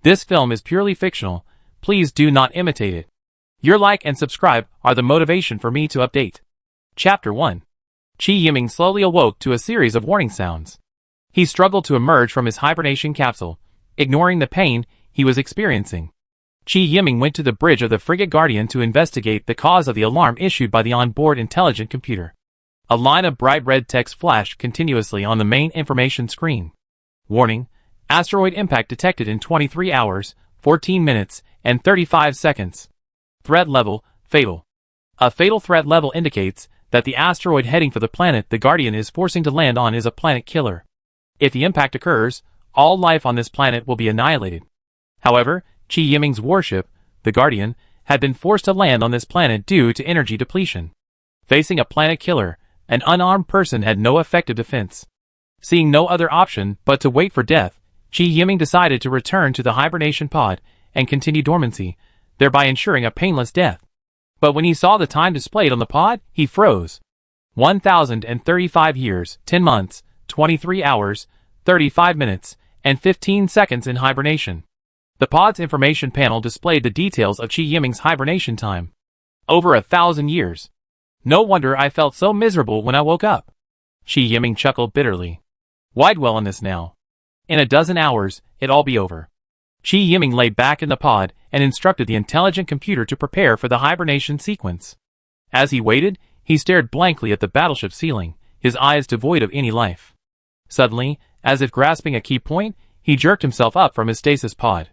This film is purely fictional. Please do not imitate it. Your like and subscribe are the motivation for me to update. Chapter 1. Chi Yiming slowly awoke to a series of warning sounds. He struggled to emerge from his hibernation capsule, ignoring the pain he was experiencing. Chi Yiming went to the bridge of the frigate Guardian to investigate the cause of the alarm issued by the onboard intelligent computer. A line of bright red text flashed continuously on the main information screen. Warning: asteroid impact detected in 23 hours, 14 minutes, and 35 seconds. Threat level: fatal. A fatal threat level indicates that the asteroid heading for the planet the Guardian is forcing to land on is a planet killer. If the impact occurs, all life on this planet will be annihilated. However, Chi Yiming's warship, the Guardian, had been forced to land on this planet due to energy depletion. Facing a planet killer, an unarmed person had no effective defense. Seeing no other option but to wait for death, Chi Yiming decided to return to the hibernation pod and continue dormancy, thereby ensuring a painless death. But when he saw the time displayed on the pod, he froze. 1,035 years, 10 months, 23 hours, 35 minutes, and 15 seconds in hibernation. The pod's information panel displayed the details of Chi Yiming's hibernation time. Over 1,000 years. No wonder I felt so miserable when I woke up. Chi Yiming chuckled bitterly. Why dwell on this now? In a dozen hours, it'll all be over. Chi Yiming lay back in the pod and instructed the intelligent computer to prepare for the hibernation sequence. As he waited, he stared blankly at the battleship ceiling, his eyes devoid of any life. Suddenly, as if grasping a key point, he jerked himself up from his stasis pod.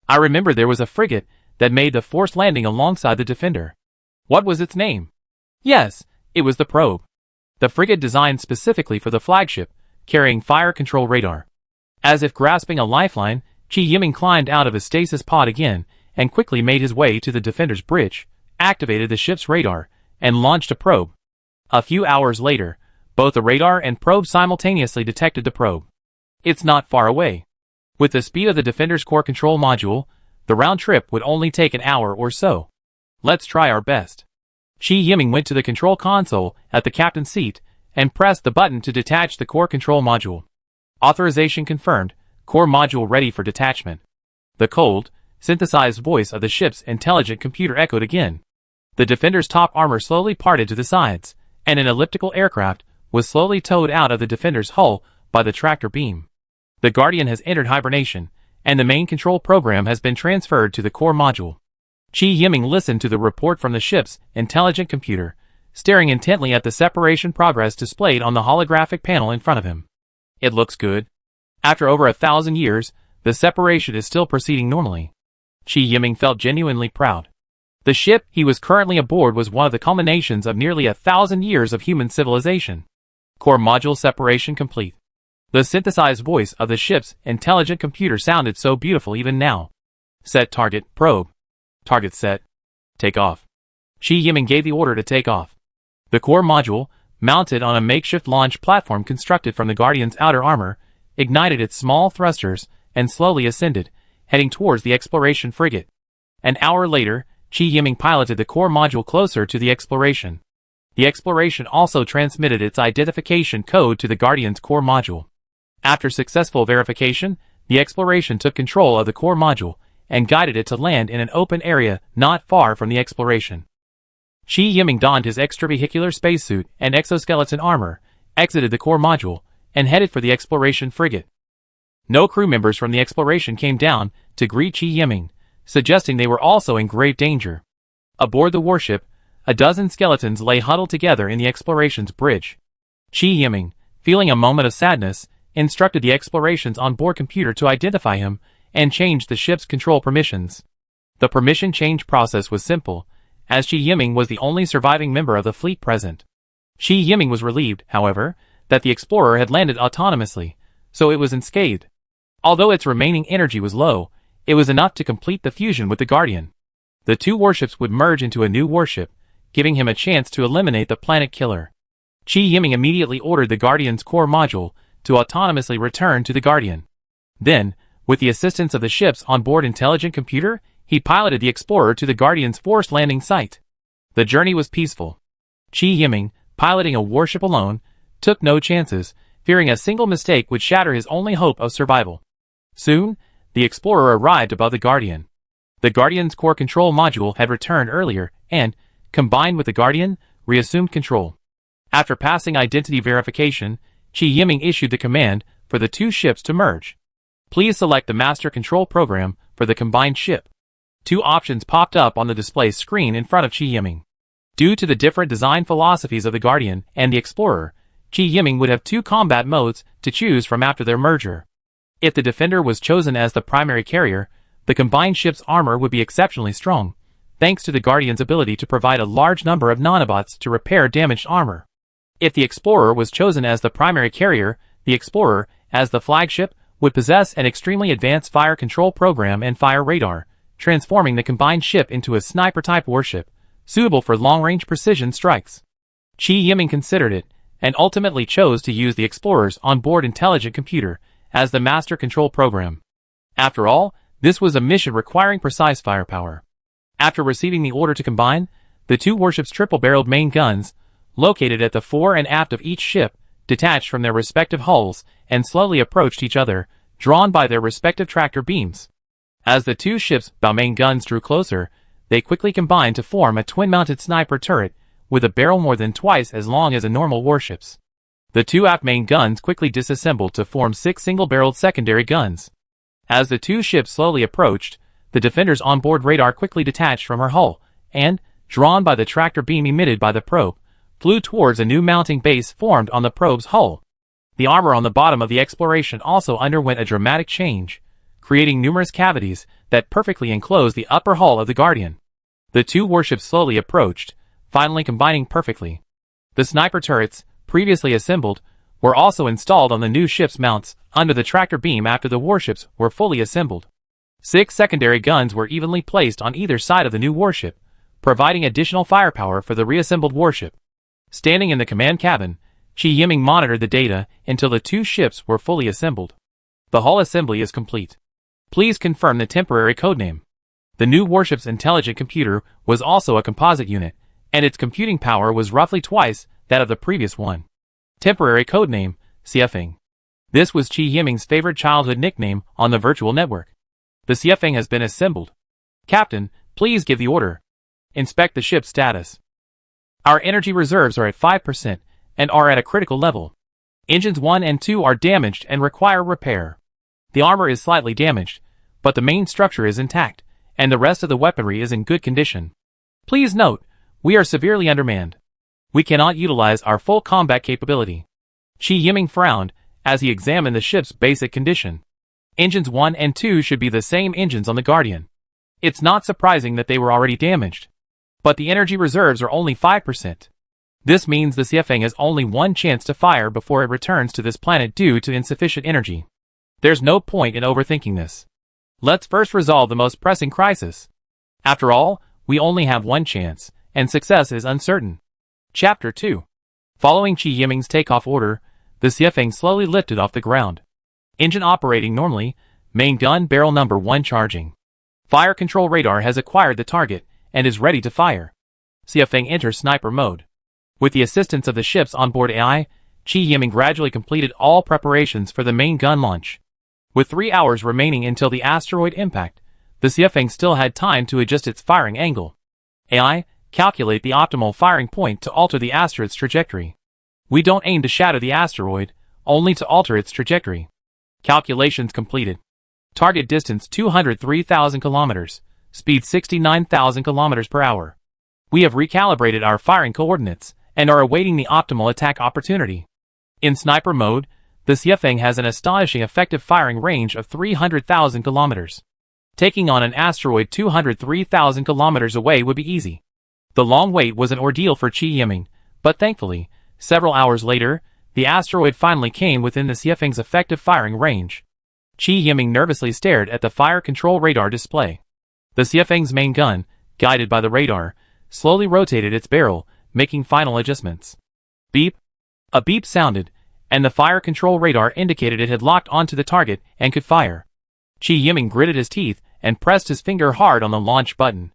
I remember there was a frigate that made the forced landing alongside the Defender. What was its name? Yes, it was the Probe. The frigate designed specifically for the flagship, carrying fire control radar. As if grasping a lifeline, Chi Yiming climbed out of his stasis pod again and quickly made his way to the Defender's bridge, activated the ship's radar, and launched a probe. A few hours later, both the radar and probe simultaneously detected the probe. It's not far away. With the speed of the Defender's core control module, the round trip would only take an hour or so. Let's try our best. Chi Yiming went to the control console at the captain's seat and pressed the button to detach the core control module. Authorization confirmed, core module ready for detachment. The cold, synthesized voice of the ship's intelligent computer echoed again. The Defender's top armor slowly parted to the sides, and an elliptical aircraft was slowly towed out of the Defender's hull by the tractor beam. The Guardian has entered hibernation, and the main control program has been transferred to the core module. Chi Yiming listened to the report from the ship's intelligent computer, staring intently at the separation progress displayed on the holographic panel in front of him. It looks good. After over 1,000 years, the separation is still proceeding normally. Chi Yiming felt genuinely proud. The ship he was currently aboard was one of the culminations of nearly 1,000 years of human civilization. Core module separation complete. The synthesized voice of the ship's intelligent computer sounded so beautiful even now. Set target, probe. Target set. Take off. Chi Yiming gave the order to take off. The core module, mounted on a makeshift launch platform constructed from the Guardian's outer armor, ignited its small thrusters and slowly ascended, heading towards the exploration frigate. An hour later, Chi Yiming piloted the core module closer to the exploration. The exploration also transmitted its identification code to the Guardian's core module. After successful verification, the exploration took control of the core module and guided it to land in an open area not far from the exploration. Chi Yiming donned his extravehicular spacesuit and exoskeleton armor, exited the core module, and headed for the exploration frigate. No crew members from the exploration came down to greet Chi Yiming, suggesting they were also in grave danger. Aboard the warship, a dozen skeletons lay huddled together in the exploration's bridge. Chi Yiming, feeling a moment of sadness, instructed the exploration's onboard computer to identify him and change the ship's control permissions. The permission change process was simple, as Chi Yiming was the only surviving member of the fleet present. Chi Yiming was relieved, however, that the explorer had landed autonomously, so it was unscathed. Although its remaining energy was low, it was enough to complete the fusion with the Guardian. The two warships would merge into a new warship, giving him a chance to eliminate the planet killer. Chi Yiming immediately ordered the Guardian's core module to autonomously return to the Guardian. Then, with the assistance of the ship's onboard intelligent computer, he piloted the explorer to the Guardian's forced landing site. The journey was peaceful. Chi Yiming, piloting a warship alone, took no chances, fearing a single mistake would shatter his only hope of survival. Soon, the Explorer arrived above the Guardian. The Guardian's core control module had returned earlier and, combined with the Guardian, reassumed control. After passing identity verification, Chi Yiming issued the command for the two ships to merge. Please select the Master Control Program for the combined ship. Two options popped up on the display screen in front of Chi Yiming. Due to the different design philosophies of the Guardian and the Explorer, Chi Yiming would have two combat modes to choose from after their merger. If the Defender was chosen as the primary carrier, the combined ship's armor would be exceptionally strong, thanks to the Guardian's ability to provide a large number of nanobots to repair damaged armor. If the Explorer was chosen as the primary carrier, the Explorer, as the flagship, would possess an extremely advanced fire control program and fire radar, transforming the combined ship into a sniper-type warship, suitable for long-range precision strikes. Chi Yiming considered it, and ultimately chose to use the Explorer's onboard intelligent computer as the master control program. After all, this was a mission requiring precise firepower. After receiving the order to combine, the two warships' triple-barreled main guns, located at the fore and aft of each ship, detached from their respective hulls and slowly approached each other, drawn by their respective tractor beams. As the two ships' bow main guns drew closer, they quickly combined to form a twin-mounted sniper turret with a barrel more than twice as long as a normal warship's. The two aft main guns quickly disassembled to form 6 single-barreled secondary guns. As the two ships slowly approached, the Defender's onboard radar quickly detached from her hull and, drawn by the tractor beam emitted by the probe, flew towards a new mounting base formed on the probe's hull. The armor on the bottom of the Exploration also underwent a dramatic change, creating numerous cavities that perfectly enclosed the upper hull of the Guardian. The two warships slowly approached, finally combining perfectly. The sniper turrets, previously assembled, were also installed on the new ship's mounts under the tractor beam after the warships were fully assembled. 6 secondary guns were evenly placed on either side of the new warship, providing additional firepower for the reassembled warship. Standing in the command cabin, Chi Yiming monitored the data until the two ships were fully assembled. The hull assembly is complete. Please confirm the temporary codename. The new warship's intelligent computer was also a composite unit, and its computing power was roughly twice that of the previous one. Temporary codename, Siefeng. This was Chi Yiming's favorite childhood nickname on the virtual network. The Siefeng has been assembled. Captain, please give the order. Inspect the ship's status. Our energy reserves are at 5% and are at a critical level. Engines 1 and 2 are damaged and require repair. The armor is slightly damaged, but the main structure is intact, and the rest of the weaponry is in good condition. Please note, we are severely undermanned. We cannot utilize our full combat capability. Chi Yiming frowned as he examined the ship's basic condition. Engines 1 and 2 should be the same engines on the Guardian. It's not surprising that they were already damaged. But the energy reserves are only 5%. This means the Siefeng has only one chance to fire before it returns to this planet due to insufficient energy. There's no point in overthinking this. Let's first resolve the most pressing crisis. After all, we only have one chance, and success is uncertain. Chapter 2. Following Chi Yiming's takeoff order, the Siefeng slowly lifted off the ground. Engine operating normally, main gun barrel number 1 charging. Fire control radar has acquired the target and is ready to fire. Siefeng enters sniper mode. With the assistance of the ship's onboard AI, Chi Yiming gradually completed all preparations for the main gun launch. With 3 hours remaining until the asteroid impact, the Siefeng still had time to adjust its firing angle. AI, calculate the optimal firing point to alter the asteroid's trajectory. We don't aim to shatter the asteroid, only to alter its trajectory. Calculations completed. Target distance 203,000 kilometers, speed 69,000 kilometers per hour. We have recalibrated our firing coordinates and are awaiting the optimal attack opportunity. In sniper mode, the Siefeng has an astonishing effective firing range of 300,000 kilometers. Taking on an asteroid 203,000 kilometers away would be easy. The long wait was an ordeal for Chi Yiming, but thankfully, several hours later, the asteroid finally came within the Siefeng's effective firing range. Chi Yiming nervously stared at the fire control radar display. The Siefeng's main gun, guided by the radar, slowly rotated its barrel, making final adjustments. Beep. A beep sounded, and the fire control radar indicated it had locked onto the target and could fire. Chi Yiming gritted his teeth and pressed his finger hard on the launch button.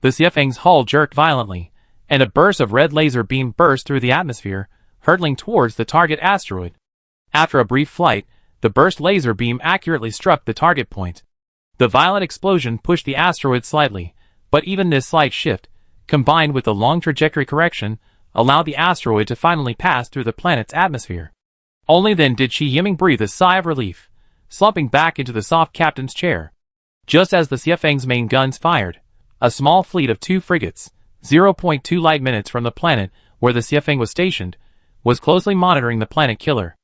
The Siefeng's hull jerked violently, and a burst of red laser beam burst through the atmosphere, hurtling towards the target asteroid. After a brief flight, the burst laser beam accurately struck the target point, The violent explosion pushed the asteroid slightly, but even this slight shift, combined with the long trajectory correction, allowed the asteroid to finally pass through the planet's atmosphere. Only then did Qi Yiming breathe a sigh of relief, slumping back into the soft captain's chair. Just as the Xiafeng's main guns fired, a small fleet of 2 frigates, 0.2 light minutes from the planet where the Xiafeng was stationed, was closely monitoring the planet killer.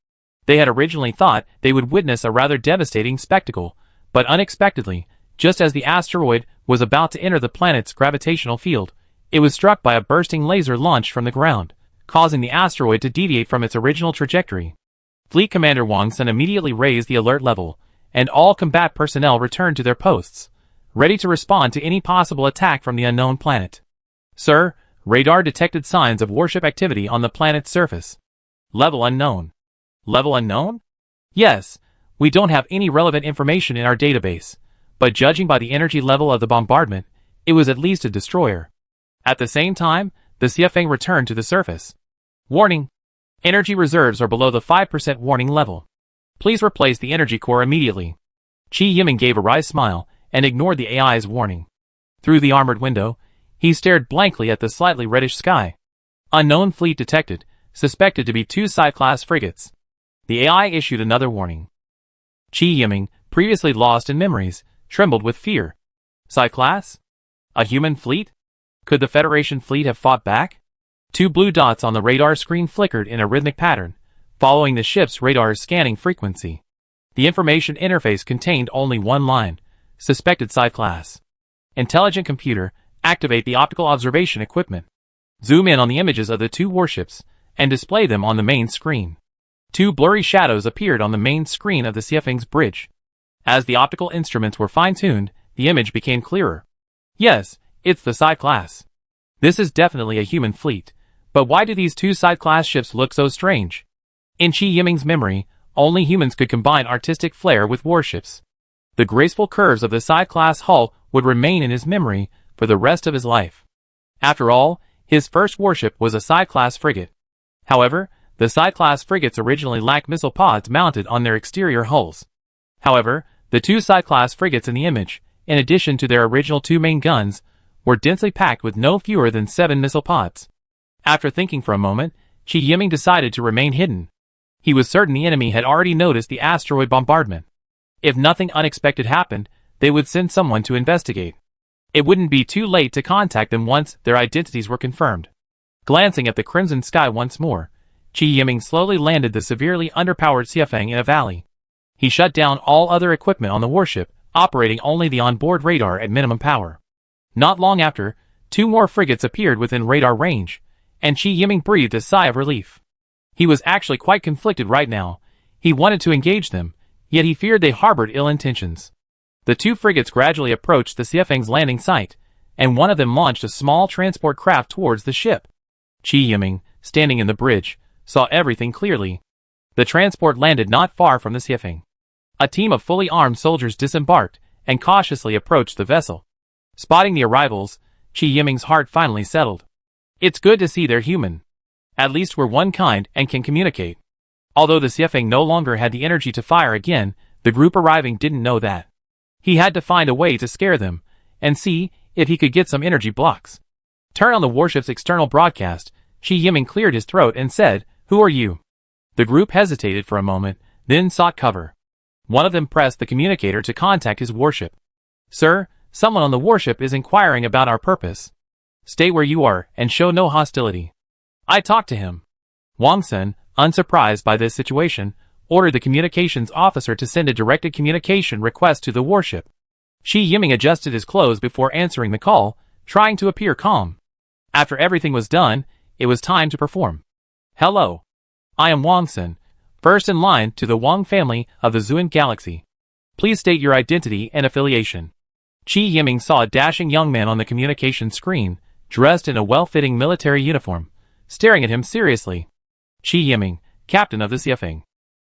They had originally thought they would witness a rather devastating spectacle, but unexpectedly, just as the asteroid was about to enter the planet's gravitational field, it was struck by a bursting laser launched from the ground, causing the asteroid to deviate from its original trajectory. Fleet Commander Wang Sun immediately raised the alert level, and all combat personnel returned to their posts, ready to respond to any possible attack from the unknown planet. Sir, radar detected signs of warship activity on the planet's surface. Level unknown. Level unknown? Yes, we don't have any relevant information in our database, but judging by the energy level of the bombardment, it was at least a destroyer. At the same time, the Xiafeng returned to the surface. Warning! Energy reserves are below the 5% warning level. Please replace the energy core immediately. Qi Yiming gave a wry smile and ignored the AI's warning. Through the armored window, he stared blankly at the slightly reddish sky. Unknown fleet detected, suspected to be 2 Psi-class frigates. The AI issued another warning. Qi Yiming, previously lost in memories, trembled with fear. Psi-class? A human fleet? Could the Federation fleet have fought back? 2 blue dots on the radar screen flickered in a rhythmic pattern, following the ship's radar's scanning frequency. The information interface contained only one line: suspected Psi-class. Intelligent computer, activate the optical observation equipment. Zoom in on the images of the 2 warships, and display them on the main screen. 2 blurry shadows appeared on the main screen of the Xiafeng's bridge. As the optical instruments were fine-tuned, the image became clearer. Yes, it's the Psi-class. This is definitely a human fleet, but why do these 2 Psi-class ships look so strange? In Qi Yiming's memory, only humans could combine artistic flair with warships. The graceful curves of the Psi-class hull would remain in his memory for the rest of his life. After all, his first warship was a Psi-class frigate. However, the Psi-class frigates originally lacked missile pods mounted on their exterior hulls. However, the 2 Psi-class frigates in the image, in addition to their original 2 main guns, were densely packed with no fewer than 7 missile pods. After thinking for a moment, Qi Yiming decided to remain hidden. He was certain the enemy had already noticed the asteroid bombardment. If nothing unexpected happened, they would send someone to investigate. It wouldn't be too late to contact them once their identities were confirmed. Glancing at the crimson sky once more, Qi Yiming slowly landed the severely underpowered Xiafeng in a valley. He shut down all other equipment on the warship, operating only the onboard radar at minimum power. Not long after, 2 more frigates appeared within radar range, and Qi Yiming breathed a sigh of relief. He was actually quite conflicted right now. He wanted to engage them, yet he feared they harbored ill intentions. The 2 frigates gradually approached the Xiafeng's landing site, and one of them launched a small transport craft towards the ship. Qi Yiming, standing in the bridge, saw everything clearly. The transport landed not far from the Xiafeng. A team of fully armed soldiers disembarked and cautiously approached the vessel. Spotting the arrivals, Qi Yiming's heart finally settled. It's good to see they're human. At least we're one kind and can communicate. Although the Xiafeng no longer had the energy to fire again, the group arriving didn't know that. He had to find a way to scare them, and see if he could get some energy blocks. Turn on the warship's external broadcast. Qi Yiming cleared his throat and said, "Who are you?" The group hesitated for a moment, then sought cover. One of them pressed the communicator to contact his warship. "Sir, someone on the warship is inquiring about our purpose. Stay where you are and show no hostility." I talked to him. Wang Sun, unsurprised by this situation, ordered the communications officer to send a directed communication request to the warship. Qi Yiming adjusted his clothes before answering the call, trying to appear calm. After everything was done, it was time to perform. "Hello. I am Wang Sun, first in line to the Wang family of the Zuan Galaxy. Please state your identity and affiliation." Qi Yiming saw a dashing young man on the communication screen, dressed in a well-fitting military uniform, staring at him seriously. Qi Yiming, captain of the Xiafeng,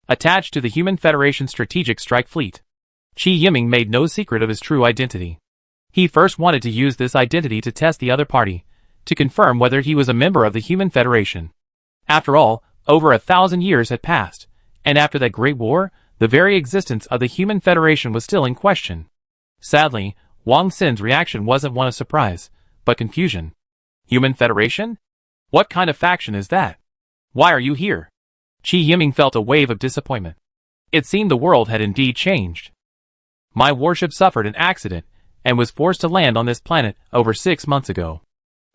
attached to the Human Federation Strategic Strike Fleet. Qi Yiming made no secret of his true identity. He first wanted to use this identity to test the other party, to confirm whether he was a member of the Human Federation. After all, over 1,000 years had passed, and after that Great War, the very existence of the Human Federation was still in question. Sadly, Wang Xin's reaction wasn't one of surprise, but confusion. Human Federation? What kind of faction is that? Why are you here? Qi Yiming felt a wave of disappointment. It seemed the world had indeed changed. My warship suffered an accident and was forced to land on this planet over 6 months ago.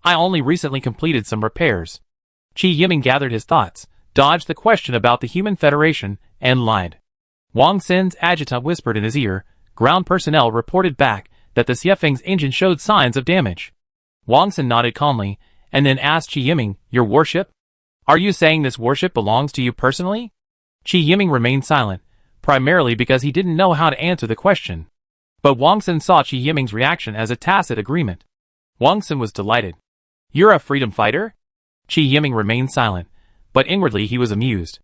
I only recently completed some repairs. Qi Yiming gathered his thoughts, dodged the question about the Human Federation, and lied. Wang Xin's adjutant whispered in his ear. Ground personnel reported back that the Xiefeng's engine showed signs of damage. Wang Xin nodded calmly, and then asked Qi Yiming, your warship? Are you saying this warship belongs to you personally? Qi Yiming remained silent, primarily because he didn't know how to answer the question. But Wang Xin saw Qi Yiming's reaction as a tacit agreement. Wang Xin was delighted. You're a freedom fighter? Qi Yiming remained silent, but inwardly he was amused.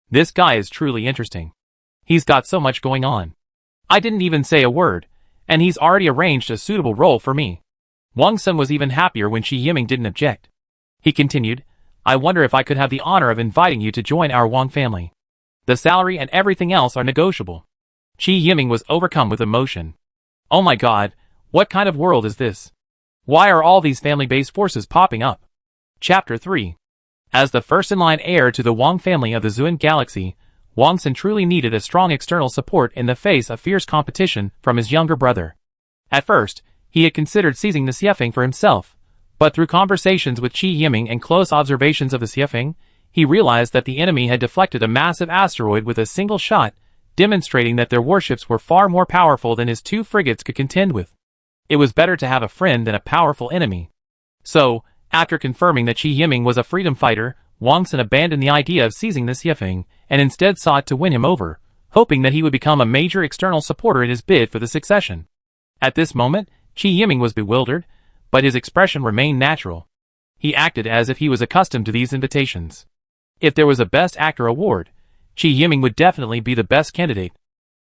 This guy is truly interesting. He's got so much going on. I didn't even say a word, and he's already arranged a suitable role for me. Wang Xin was even happier when Qi Yiming didn't object. He continued, I wonder if I could have the honor of inviting you to join our Wang family. The salary and everything else are negotiable. Qi Yiming was overcome with emotion. Oh my god, what kind of world is this? Why are all these family-based forces popping up? Chapter 3. As the first-in-line heir to the Wang family of the Zhuan Galaxy, Wang Xin truly needed a strong external support in the face of fierce competition from his younger brother. At first, he had considered seizing the Xiefeng for himself, but through conversations with Qi Yiming and close observations of the Xiefeng, he realized that the enemy had deflected a massive asteroid with a single shot, demonstrating that their warships were far more powerful than his 2 frigates could contend with. It was better to have a friend than a powerful enemy. So, after confirming that Qi Yiming was a freedom fighter, Wang Xin abandoned the idea of seizing the Xiefeng, and instead sought to win him over, hoping that he would become a major external supporter in his bid for the succession. At this moment, Qi Yiming was bewildered, but his expression remained natural. He acted as if he was accustomed to these invitations. If there was a Best Actor award, Qi Yiming would definitely be the best candidate.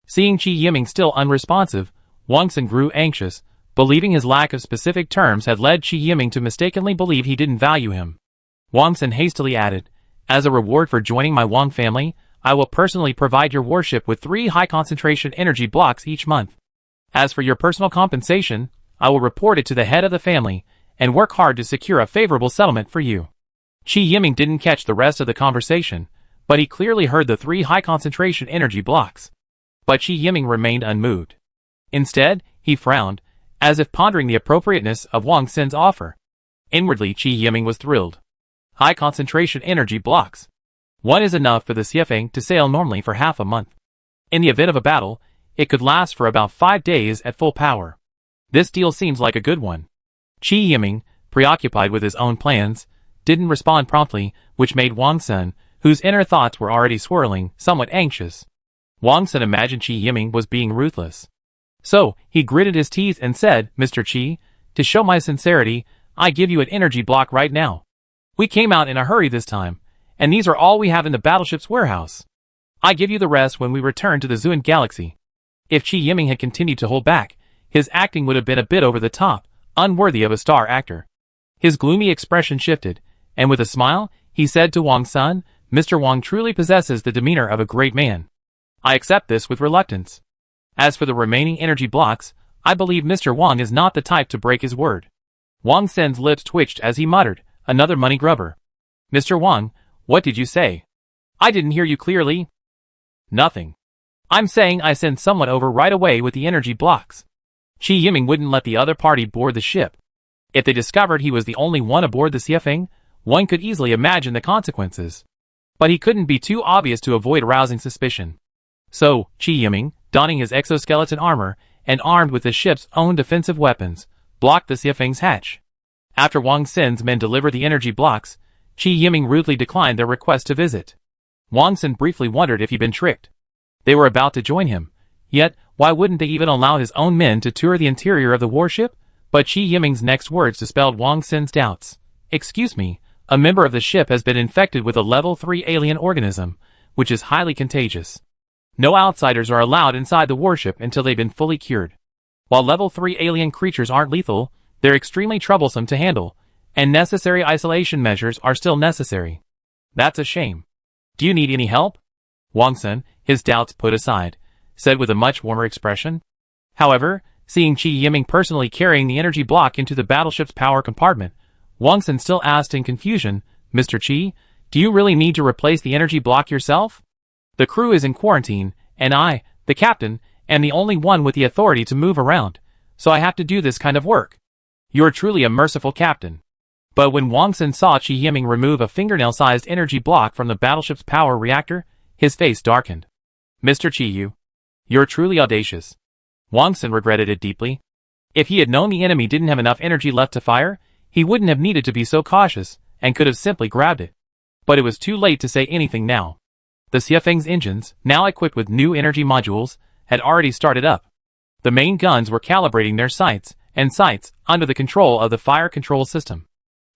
Seeing Qi Yiming still unresponsive, Wang Xin grew anxious, believing his lack of specific terms had led Qi Yiming to mistakenly believe he didn't value him. Wang Xin hastily added, as a reward for joining my Wang family, I will personally provide your warship with 3 high-concentration energy blocks each month. As for your personal compensation, I will report it to the head of the family, and work hard to secure a favorable settlement for you. Qi Yiming didn't catch the rest of the conversation, but he clearly heard the 3 high-concentration energy blocks. But Qi Yiming remained unmoved. Instead, he frowned, as if pondering the appropriateness of Wang Xin's offer. Inwardly, Qi Yiming was thrilled. High-concentration energy blocks. 1 is enough for the Xiefeng to sail normally for half a month. In the event of a battle, it could last for about 5 days at full power. This deal seems like a good one. Qi Yiming, preoccupied with his own plans, didn't respond promptly, which made Wang Xin, whose inner thoughts were already swirling, somewhat anxious. Wang Xin imagined Qi Yiming was being ruthless. So, he gritted his teeth and said, Mr. Qi, to show my sincerity, I give you an energy block right now. We came out in a hurry this time, and these are all we have in the battleship's warehouse. I give you the rest when we return to the Zhuan Galaxy. If Qi Yiming had continued to hold back, his acting would have been a bit over the top, unworthy of a star actor. His gloomy expression shifted, and with a smile, he said to Wang Xin, Mr. Wang truly possesses the demeanor of a great man. I accept this with reluctance. As for the remaining energy blocks, I believe Mr. Wang is not the type to break his word. Wang Xin's lips twitched as he muttered, another money grubber. Mr. Wang, what did you say? I didn't hear you clearly. Nothing. I'm saying I send someone over right away with the energy blocks. Qi Yiming wouldn't let the other party board the ship. If they discovered he was the only one aboard the Xiefeng, one could easily imagine the consequences. But he couldn't be too obvious to avoid arousing suspicion. So, Qi Yiming, donning his exoskeleton armor, and armed with the ship's own defensive weapons, blocked the Xiefeng's hatch. After Wang Xin's men delivered the energy blocks, Qi Yiming rudely declined their request to visit. Wang Xin briefly wondered if he'd been tricked. They were about to join him. Yet, why wouldn't they even allow his own men to tour the interior of the warship? But Qi Yiming's next words dispelled Wang Xin's doubts. Excuse me, a member of the ship has been infected with a level 3 alien organism, which is highly contagious. No outsiders are allowed inside the warship until they've been fully cured. While level 3 alien creatures aren't lethal, they're extremely troublesome to handle, and necessary isolation measures are still necessary. That's a shame. Do you need any help? Wang Xin, his doubts put aside, said with a much warmer expression. However, Seeing Qi Yiming personally carrying the energy block into the battleship's power compartment, Wang Xin still asked in confusion, "Mr. Qi, do you really need to replace the energy block yourself? The crew is in quarantine, and I, the captain, am the only one with the authority to move around, so I have to do this kind of work. You're truly a merciful captain." But when Wang Xin saw Qi Yiming remove a fingernail-sized energy block from the battleship's power reactor, his face darkened. "Mr. Qi, you're truly audacious." Wang Xin regretted it deeply. If he had known the enemy didn't have enough energy left to fire, he wouldn't have needed to be so cautious, and could have simply grabbed it. But it was too late to say anything now. The Xiafeng's engines, now equipped with new energy modules, had already started up. The main guns were calibrating their sights under the control of the fire control system.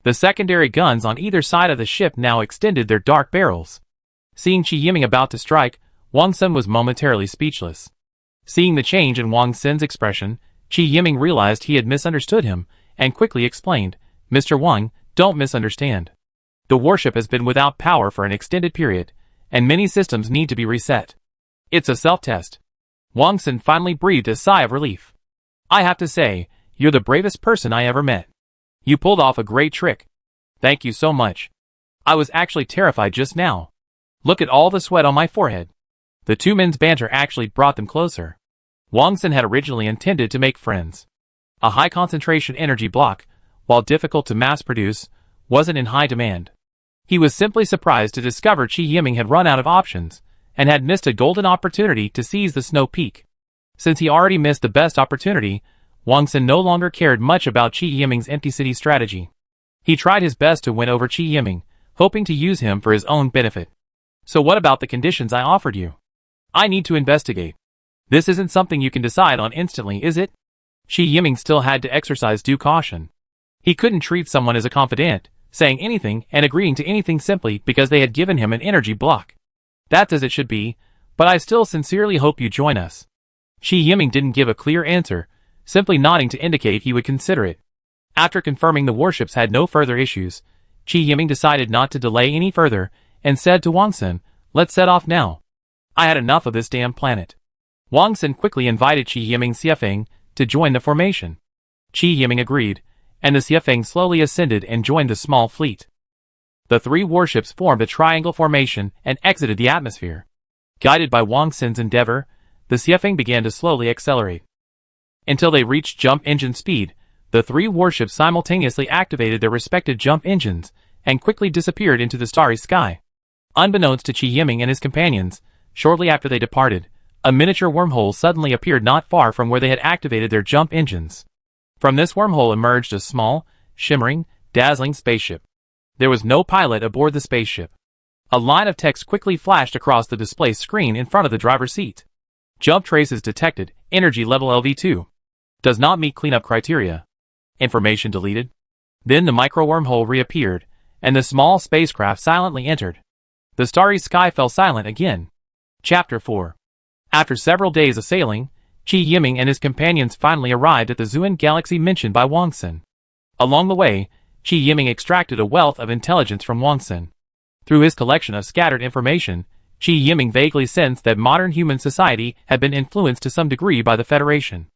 The secondary guns on either side of the ship now extended their dark barrels. Seeing Qi Yiming about to strike, Wang Xin was momentarily speechless. Seeing the change in Wang Xin's expression, Qi Yiming realized he had misunderstood him, and quickly explained, "Mr. Wang, don't misunderstand. The warship has been without power for an extended period, and many systems need to be reset. It's a self-test." Wang Xin finally breathed a sigh of relief. "I have to say, you're the bravest person I ever met. You pulled off a great trick. Thank you so much. I was actually terrified just now. Look at all the sweat on my forehead." The two men's banter actually brought them closer. Wang Xin had originally intended to make friends. A high-concentration energy block, while difficult to mass-produce, wasn't in high demand. He was simply surprised to discover Qi Yiming had run out of options, and had missed a golden opportunity to seize the snow peak. Since he already missed the best opportunity, Wang Xin no longer cared much about Qi Yiming's empty city strategy. He tried his best to win over Qi Yiming, hoping to use him for his own benefit. "So what about the conditions I offered you? I need to investigate. This isn't something you can decide on instantly, is it?" Qi Yiming still had to exercise due caution. He couldn't treat someone as a confidant, saying anything and agreeing to anything simply because they had given him an energy block. "That's as it should be, but I still sincerely hope you join us." Qi Yiming didn't give a clear answer, simply nodding to indicate he would consider it. After confirming the warships had no further issues, Qi Yiming decided not to delay any further, and said to Wang Xin, "Let's set off now. I had enough of this damn planet." Wang Xin quickly invited Qi Yiming's Xiafeng to join the formation. Qi Yiming agreed, and the Xiafeng slowly ascended and joined the small fleet. The three warships formed a triangle formation and exited the atmosphere. Guided by Wang Xin's endeavor, the Xiafeng began to slowly accelerate. Until they reached jump engine speed, the three warships simultaneously activated their respective jump engines, and quickly disappeared into the starry sky. Unbeknownst to Qi Yiming and his companions, shortly after they departed, a miniature wormhole suddenly appeared not far from where they had activated their jump engines. From this wormhole emerged a small, shimmering, dazzling spaceship. There was no pilot aboard the spaceship. A line of text quickly flashed across the display screen in front of the driver's seat. "Jump traces detected, energy level LV2. Does not meet cleanup criteria. Information deleted." Then the micro-wormhole reappeared, and the small spacecraft silently entered. The starry sky fell silent again. Chapter 4. After several days of sailing, Qi Yiming and his companions finally arrived at the Zhuan galaxy mentioned by Wang Xin. Along the way, Qi Yiming extracted a wealth of intelligence from Wang Xin. Through his collection of scattered information, Qi Yiming vaguely sensed that modern human society had been influenced to some degree by the Federation.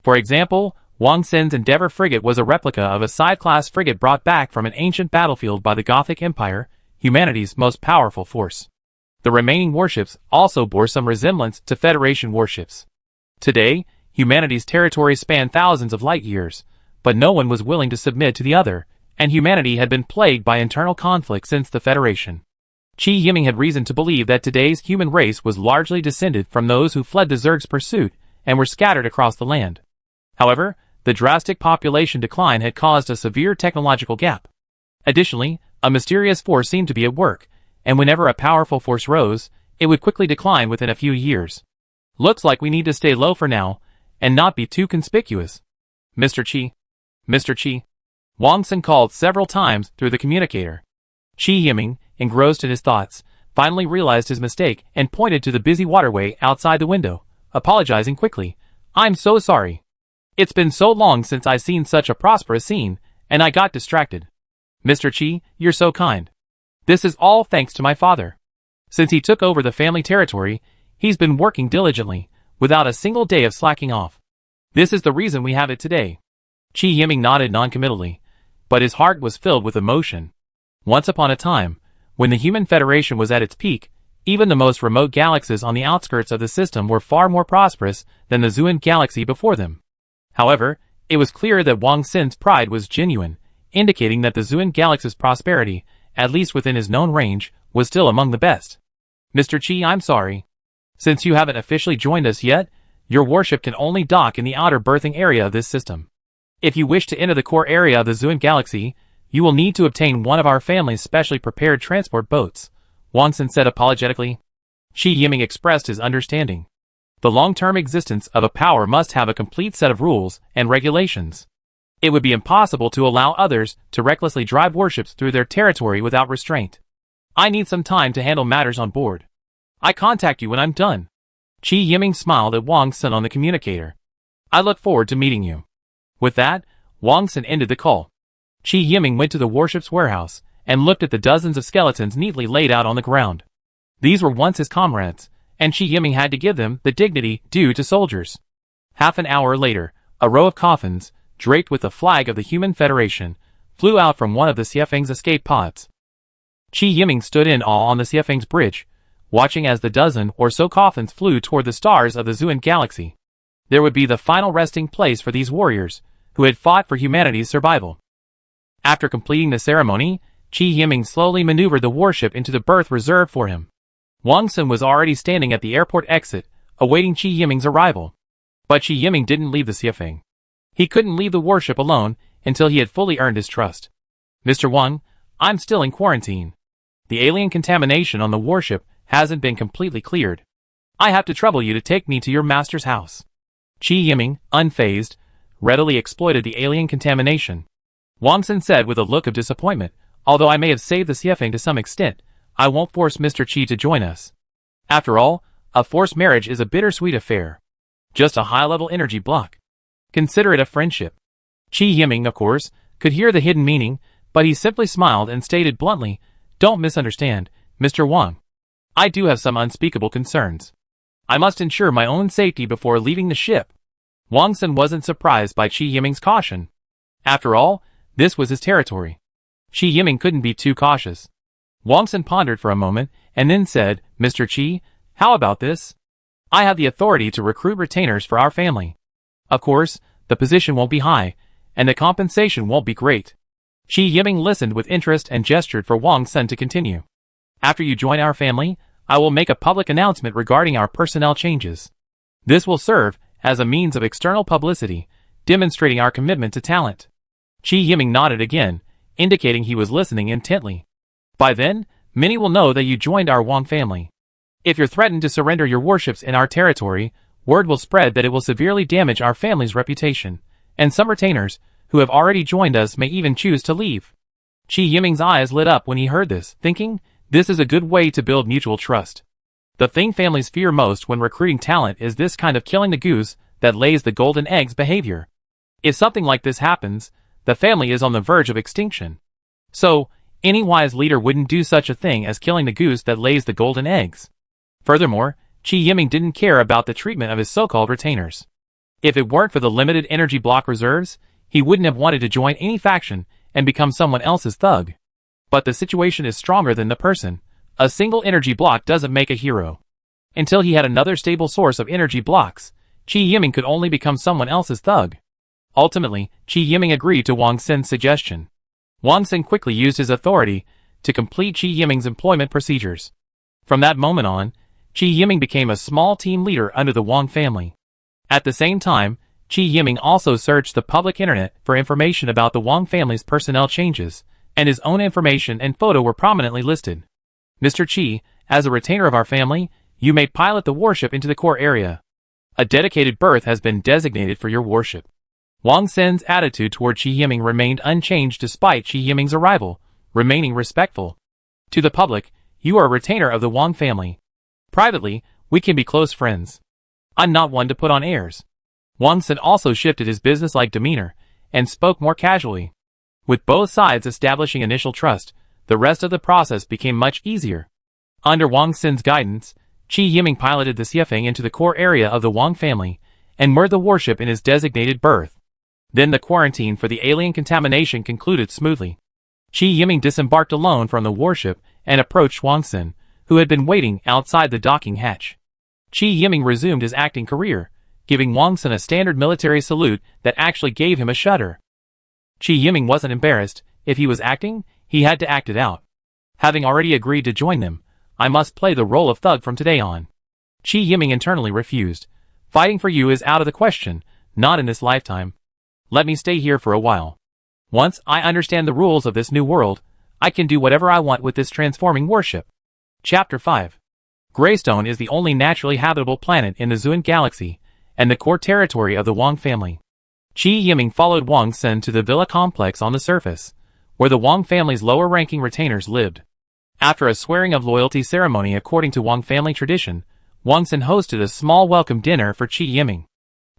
For example, Wang Xin's Endeavour frigate was a replica of a side-class frigate brought back from an ancient battlefield by the Gothic Empire, humanity's most powerful force. The remaining warships also bore some resemblance to Federation warships. Today, humanity's territory spanned thousands of light years, but no one was willing to submit to the other, and humanity had been plagued by internal conflict since the Federation. Qi Yiming had reason to believe that today's human race was largely descended from those who fled the Zerg's pursuit and were scattered across the land. However, the drastic population decline had caused a severe technological gap. Additionally, a mysterious force seemed to be at work, and whenever a powerful force rose, it would quickly decline within a few years. "Looks like we need to stay low for now, and not be too conspicuous. Mr. Qi. Mr. Qi." Wang Xin called several times through the communicator. Qi Yiming, engrossed in his thoughts, finally realized his mistake and pointed to the busy waterway outside the window, apologizing quickly. "I'm so sorry. It's been so long since I've seen such a prosperous scene, and I got distracted. Mr. Qi, you're so kind. This is all thanks to my father. Since he took over the family territory, he's been working diligently, without a single day of slacking off. This is the reason we have it today. Qi Yiming nodded noncommittally, but his heart was filled with emotion. Once upon a time, when the Human Federation was at its peak, even the most remote galaxies on the outskirts of the system were far more prosperous than the Zuan galaxy before them. However, it was clear that Wang Xin's pride was genuine, indicating that the Zuan galaxy's prosperity, at least within his known range, was still among the best. Mr. Qi, I'm sorry. Since you haven't officially joined us yet, your warship can only dock in the outer berthing area of this system. If you wish to enter the core area of the Zuan galaxy, you will need to obtain one of our family's specially prepared transport boats, Wang Xin said apologetically. Qi Yiming expressed his understanding. The long-term existence of a power must have a complete set of rules and regulations. It would be impossible to allow others to recklessly drive warships through their territory without restraint. I need some time to handle matters on board. I contact you when I'm done. Qi Yiming smiled at Wang Xin on the communicator. I look forward to meeting you. With that, Wang Xin ended the call. Qi Yiming went to the warship's warehouse and looked at the dozens of skeletons neatly laid out on the ground. These were once his comrades, and Qi Yiming had to give them the dignity due to soldiers. Half an hour later, a row of coffins, draped with the flag of the Human Federation, flew out from one of the Xiefeng's escape pods. Qi Yiming stood in awe on the Xiefeng's bridge, watching as the dozen or so coffins flew toward the stars of the Zuan galaxy. There would be the final resting place for these warriors, who had fought for humanity's survival. After completing the ceremony, Qi Yiming slowly maneuvered the warship into the berth reserved for him. Wang Xin was already standing at the airport exit, awaiting Qi Yiming's arrival. But Qi Yiming didn't leave the Xiefeng. He couldn't leave the warship alone until he had fully earned his trust. Mr. Wang, I'm still in quarantine. The alien contamination on the warship hasn't been completely cleared. I have to trouble you to take me to your master's house. Qi Yiming, unfazed, readily exploited the alien contamination. Wang Xin said with a look of disappointment, although I may have saved the Xiefeng to some extent, I won't force Mr. Qi to join us. After all, a forced marriage is a bittersweet affair. Just a high-level energy block. Consider it a friendship. Qi Yiming, of course, could hear the hidden meaning, but he simply smiled and stated bluntly, Don't misunderstand, Mr. Wang. I do have some unspeakable concerns. I must ensure my own safety before leaving the ship. Wang Xin wasn't surprised by Qi Yiming's caution. After all, this was his territory. Qi Yiming couldn't be too cautious. Wang Xin pondered for a moment, and then said, Mr. Qi, how about this? I have the authority to recruit retainers for our family. Of course, the position won't be high, and the compensation won't be great. Qi Yiming listened with interest and gestured for Wang Xin to continue. After you join our family, I will make a public announcement regarding our personnel changes. This will serve as a means of external publicity, demonstrating our commitment to talent. Qi Yiming nodded again, indicating he was listening intently. By then, many will know that you joined our Wang family. If you're threatened to surrender your warships in our territory, word will spread that it will severely damage our family's reputation, and some retainers, who have already joined us, may even choose to leave. Qi Yiming's eyes lit up when he heard this, thinking, this is a good way to build mutual trust. The thing families fear most when recruiting talent is this kind of killing the goose that lays the golden eggs behavior. If something like this happens, the family is on the verge of extinction. So, any wise leader wouldn't do such a thing as killing the goose that lays the golden eggs. Furthermore, Qi Yiming didn't care about the treatment of his so-called retainers. If it weren't for the limited energy block reserves, he wouldn't have wanted to join any faction and become someone else's thug. But the situation is stronger than the person. A single energy block doesn't make a hero. Until he had another stable source of energy blocks, Qi Yiming could only become someone else's thug. Ultimately, Qi Yiming agreed to Wang Xin's suggestion. Wang Xin quickly used his authority to complete Qi Yiming's employment procedures. From that moment on, Qi Yiming became a small team leader under the Wang family. At the same time, Qi Yiming also searched the public internet for information about the Wang family's personnel changes, and his own information and photo were prominently listed. Mr. Qi, as a retainer of our family, you may pilot the warship into the core area. A dedicated berth has been designated for your warship. Wang Xin's attitude toward Qi Yiming remained unchanged despite Qi Yiming's arrival, remaining respectful. To the public, you are a retainer of the Wang family. Privately, we can be close friends. I'm not one to put on airs. Wang Xin also shifted his business-like demeanor and spoke more casually. With both sides establishing initial trust, the rest of the process became much easier. Under Wang Xin's guidance, Qi Yiming piloted the Xiefeng into the core area of the Wang family and moored the warship in his designated berth. Then the quarantine for the alien contamination concluded smoothly. Qi Yiming disembarked alone from the warship and approached Wang Xin, who had been waiting outside the docking hatch. Qi Yiming resumed his acting career, giving Wang Xin a standard military salute that actually gave him a shudder. Qi Yiming wasn't embarrassed. If he was acting, he had to act it out. Having already agreed to join them, I must play the role of thug from today on. Qi Yiming internally refused. Fighting for you is out of the question, not in this lifetime. Let me stay here for a while. Once I understand the rules of this new world, I can do whatever I want with this transforming warship. Chapter 5. Greystone is the only naturally habitable planet in the Zuan galaxy, and the core territory of the Wang family. Qi Yiming followed Wang Xin to the villa complex on the surface, where the Wang family's lower-ranking retainers lived. After a swearing of loyalty ceremony according to Wang family tradition, Wang Xin hosted a small welcome dinner for Qi Yiming.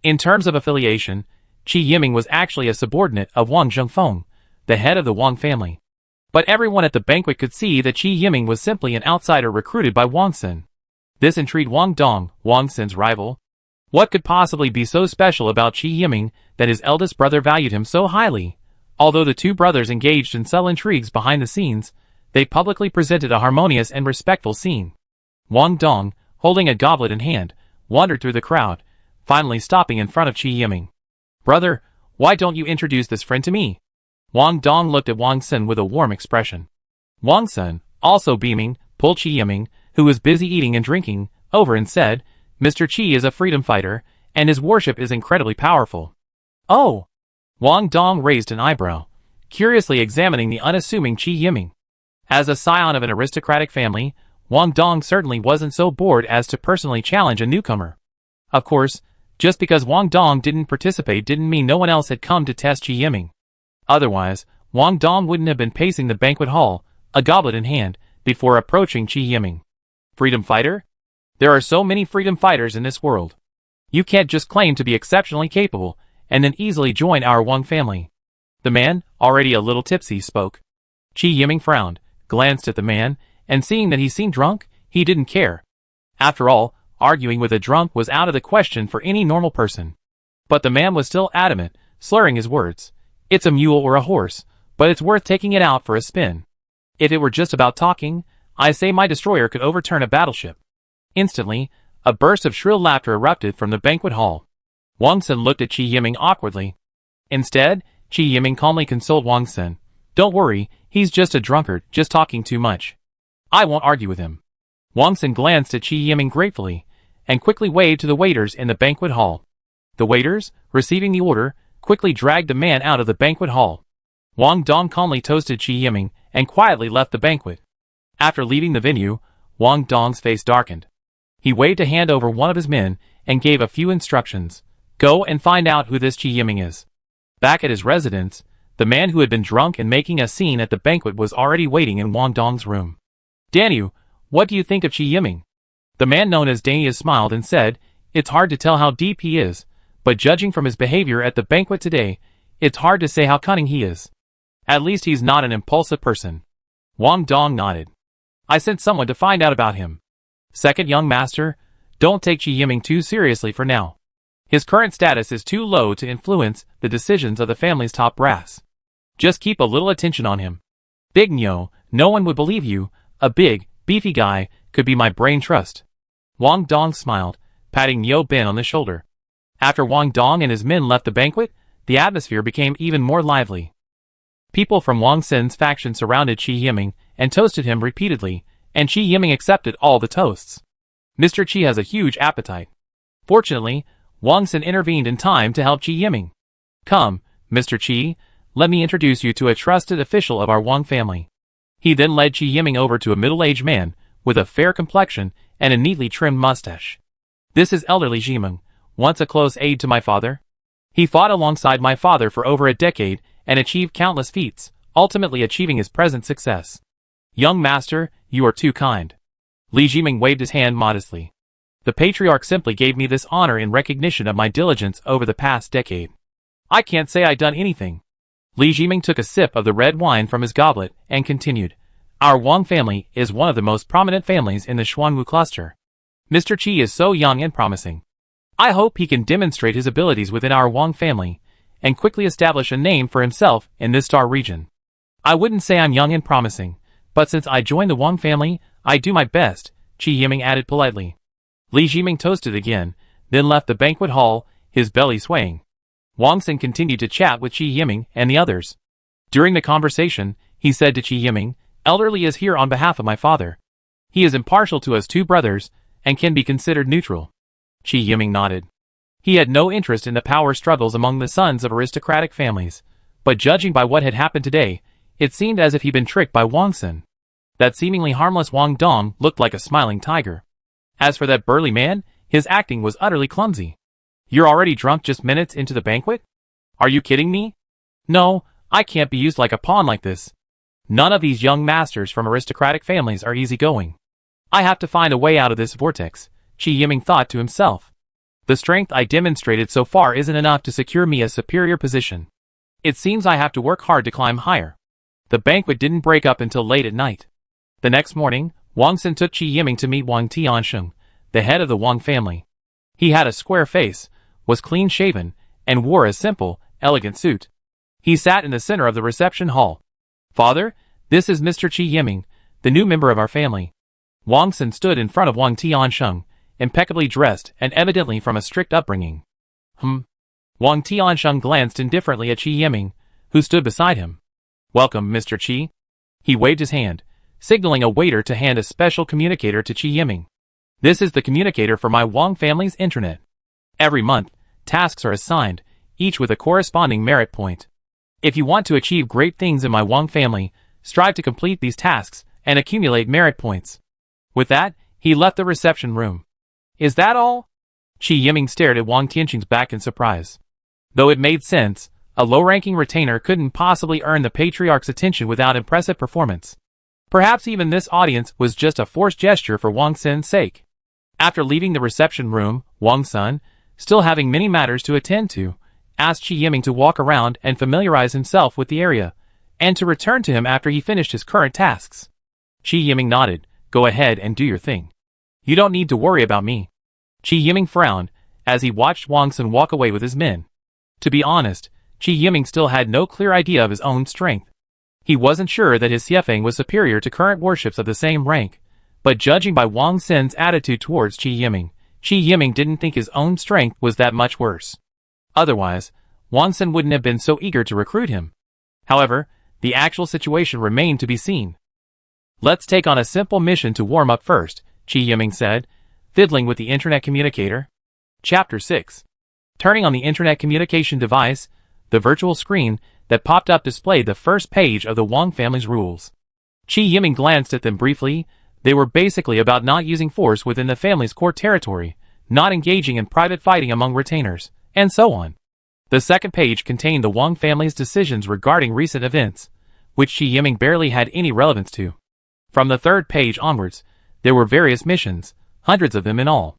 In terms of affiliation, Qi Yiming was actually a subordinate of Wang Zhengfeng, the head of the Wang family. But everyone at the banquet could see that Qi Yiming was simply an outsider recruited by Wang Xin. This intrigued Wang Dong, Wang Xin's rival. What could possibly be so special about Qi Yiming that his eldest brother valued him so highly? Although the two brothers engaged in subtle intrigues behind the scenes, they publicly presented a harmonious and respectful scene. Wang Dong, holding a goblet in hand, wandered through the crowd, finally stopping in front of Qi Yiming. "Brother, why don't you introduce this friend to me?" Wang Dong looked at Wang Xin with a warm expression. Wang Xin, also beaming, pulled Qi Yiming, who was busy eating and drinking, over and said, "Mr. Qi is a freedom fighter, and his warship is incredibly powerful." "Oh!" Wang Dong raised an eyebrow, curiously examining the unassuming Qi Yiming. As a scion of an aristocratic family, Wang Dong certainly wasn't so bored as to personally challenge a newcomer. Of course, just because Wang Dong didn't participate didn't mean no one else had come to test Qi Yiming. Otherwise, Wang Dong wouldn't have been pacing the banquet hall, a goblet in hand, before approaching Qi Yiming. "Freedom fighter? There are so many freedom fighters in this world. You can't just claim to be exceptionally capable, and then easily join our Wang family." The man, already a little tipsy, spoke. Qi Yiming frowned, glanced at the man, and seeing that he seemed drunk, he didn't care. After all, arguing with a drunk was out of the question for any normal person. But the man was still adamant, slurring his words. "It's a mule or a horse, but it's worth taking it out for a spin. If it were just about talking, I say my destroyer could overturn a battleship." Instantly, a burst of shrill laughter erupted from the banquet hall. Wang Xin looked at Qi Yiming awkwardly. Instead, Qi Yiming calmly consoled Wang Xin. "Don't worry, he's just a drunkard, just talking too much. I won't argue with him." Wang Xin glanced at Qi Yiming gratefully, and quickly waved to the waiters in the banquet hall. The waiters, receiving the order, quickly dragged the man out of the banquet hall. Wang Dong calmly toasted Qi Yiming, and quietly left the banquet. After leaving the venue, Wang Dong's face darkened. He waved a hand over one of his men, and gave a few instructions. "Go and find out who this Qi Yiming is." Back at his residence, the man who had been drunk and making a scene at the banquet was already waiting in Wang Dong's room. "Daniel, what do you think of Qi Yiming?" The man known as Daniel smiled and said, "It's hard to tell how deep he is, but judging from his behavior at the banquet today, it's hard to say how cunning he is. At least he's not an impulsive person." Wang Dong nodded. "I sent someone to find out about him. Second young master, don't take Qi Yiming too seriously for now. His current status is too low to influence the decisions of the family's top brass. Just keep a little attention on him. Big Nyo, no one would believe you, a big, beefy guy, could be my brain trust." Wang Dong smiled, patting Nyo Ben on the shoulder. After Wang Dong and his men left the banquet, the atmosphere became even more lively. People from Wang Xin's faction surrounded Qi Yiming and toasted him repeatedly, and Qi Yiming accepted all the toasts. Mr. Qi has a huge appetite. Fortunately, Wang Xin intervened in time to help Qi Yiming. "Come, Mr. Qi, let me introduce you to a trusted official of our Wang family." He then led Qi Yiming over to a middle-aged man, with a fair complexion and a neatly trimmed mustache. "This is elderly Jimeng, once a close aide to my father. He fought alongside my father for over a decade and achieved countless feats, ultimately achieving his present success. Young master, you are too kind." Li Jimeng waved his hand modestly. "The patriarch simply gave me this honor in recognition of my diligence over the past decade. I can't say I done anything." Li Jimeng took a sip of the red wine from his goblet and continued, "Our Wang family is one of the most prominent families in the Xuanwu cluster. Mr. Qi is so young and promising. I hope he can demonstrate his abilities within our Wang family, and quickly establish a name for himself in this star region. I wouldn't say I'm young and promising, but since I joined the Wang family, I do my best, Qi Yiming added politely. Li Jiming toasted again, then left the banquet hall, his belly swaying. Wang Xin continued to chat with Qi Yiming and the others. During the conversation, he said to Qi Yiming, "Elderly is here on behalf of my father. He is impartial to us two brothers, and can be considered neutral." Qi Yiming nodded. He had no interest in the power struggles among the sons of aristocratic families, but judging by what had happened today, it seemed as if he'd been tricked by Wang Xin. That seemingly harmless Wang Dong looked like a smiling tiger. As for that burly man, his acting was utterly clumsy. "You're already drunk just minutes into the banquet? Are you kidding me? No, I can't be used like a pawn like this. None of these young masters from aristocratic families are easygoing. I have to find a way out of this vortex," Qi Yiming thought to himself. "The strength I demonstrated so far isn't enough to secure me a superior position. It seems I have to work hard to climb higher." The banquet didn't break up until late at night. The next morning, Wang Xin took Qi Yiming to meet Wang Tiansheng, the head of the Wang family. He had a square face, was clean-shaven, and wore a simple, elegant suit. He sat in the center of the reception hall. "Father, this is Mr. Qi Yiming, the new member of our family." Wang Xin stood in front of Wang Tiansheng, impeccably dressed and evidently from a strict upbringing. Wang Tiansheng glanced indifferently at Qi Yiming, who stood beside him. "Welcome, Mr. Qi." He waved his hand, signaling a waiter to hand a special communicator to Qi Yiming. "This is the communicator for my Wang family's internet. Every month, tasks are assigned, each with a corresponding merit point. If you want to achieve great things in my Wang family, strive to complete these tasks and accumulate merit points." With that, he left the reception room. "Is that all?" Qi Yiming stared at Wang Tiansheng's back in surprise. Though it made sense, a low-ranking retainer couldn't possibly earn the patriarch's attention without impressive performance. Perhaps even this audience was just a forced gesture for Wang Xin's sake. After leaving the reception room, Wang Sun, still having many matters to attend to, asked Qi Yiming to walk around and familiarize himself with the area, and to return to him after he finished his current tasks. Qi Yiming nodded. "Go ahead and do your thing. You don't need to worry about me." Qi Yiming frowned, as he watched Wang Sun walk away with his men. To be honest, Qi Yiming still had no clear idea of his own strength. He wasn't sure that his Xiefeng was superior to current warships of the same rank, but judging by Wang Xin's attitude towards Qi Yiming didn't think his own strength was that much worse. Otherwise, Wang Xin wouldn't have been so eager to recruit him. However, the actual situation remained to be seen. "Let's take on a simple mission to warm up first," Qi Yiming said, fiddling with the internet communicator. Chapter 6. Turning on the internet communication device, the virtual screen that popped up displayed the first page of the Wang family's rules. Qi Yiming glanced at them briefly. They were basically about not using force within the family's core territory, not engaging in private fighting among retainers, and so on. The second page contained the Wang family's decisions regarding recent events, which Qi Yiming barely had any relevance to. From the third page onwards, there were various missions, hundreds of them in all.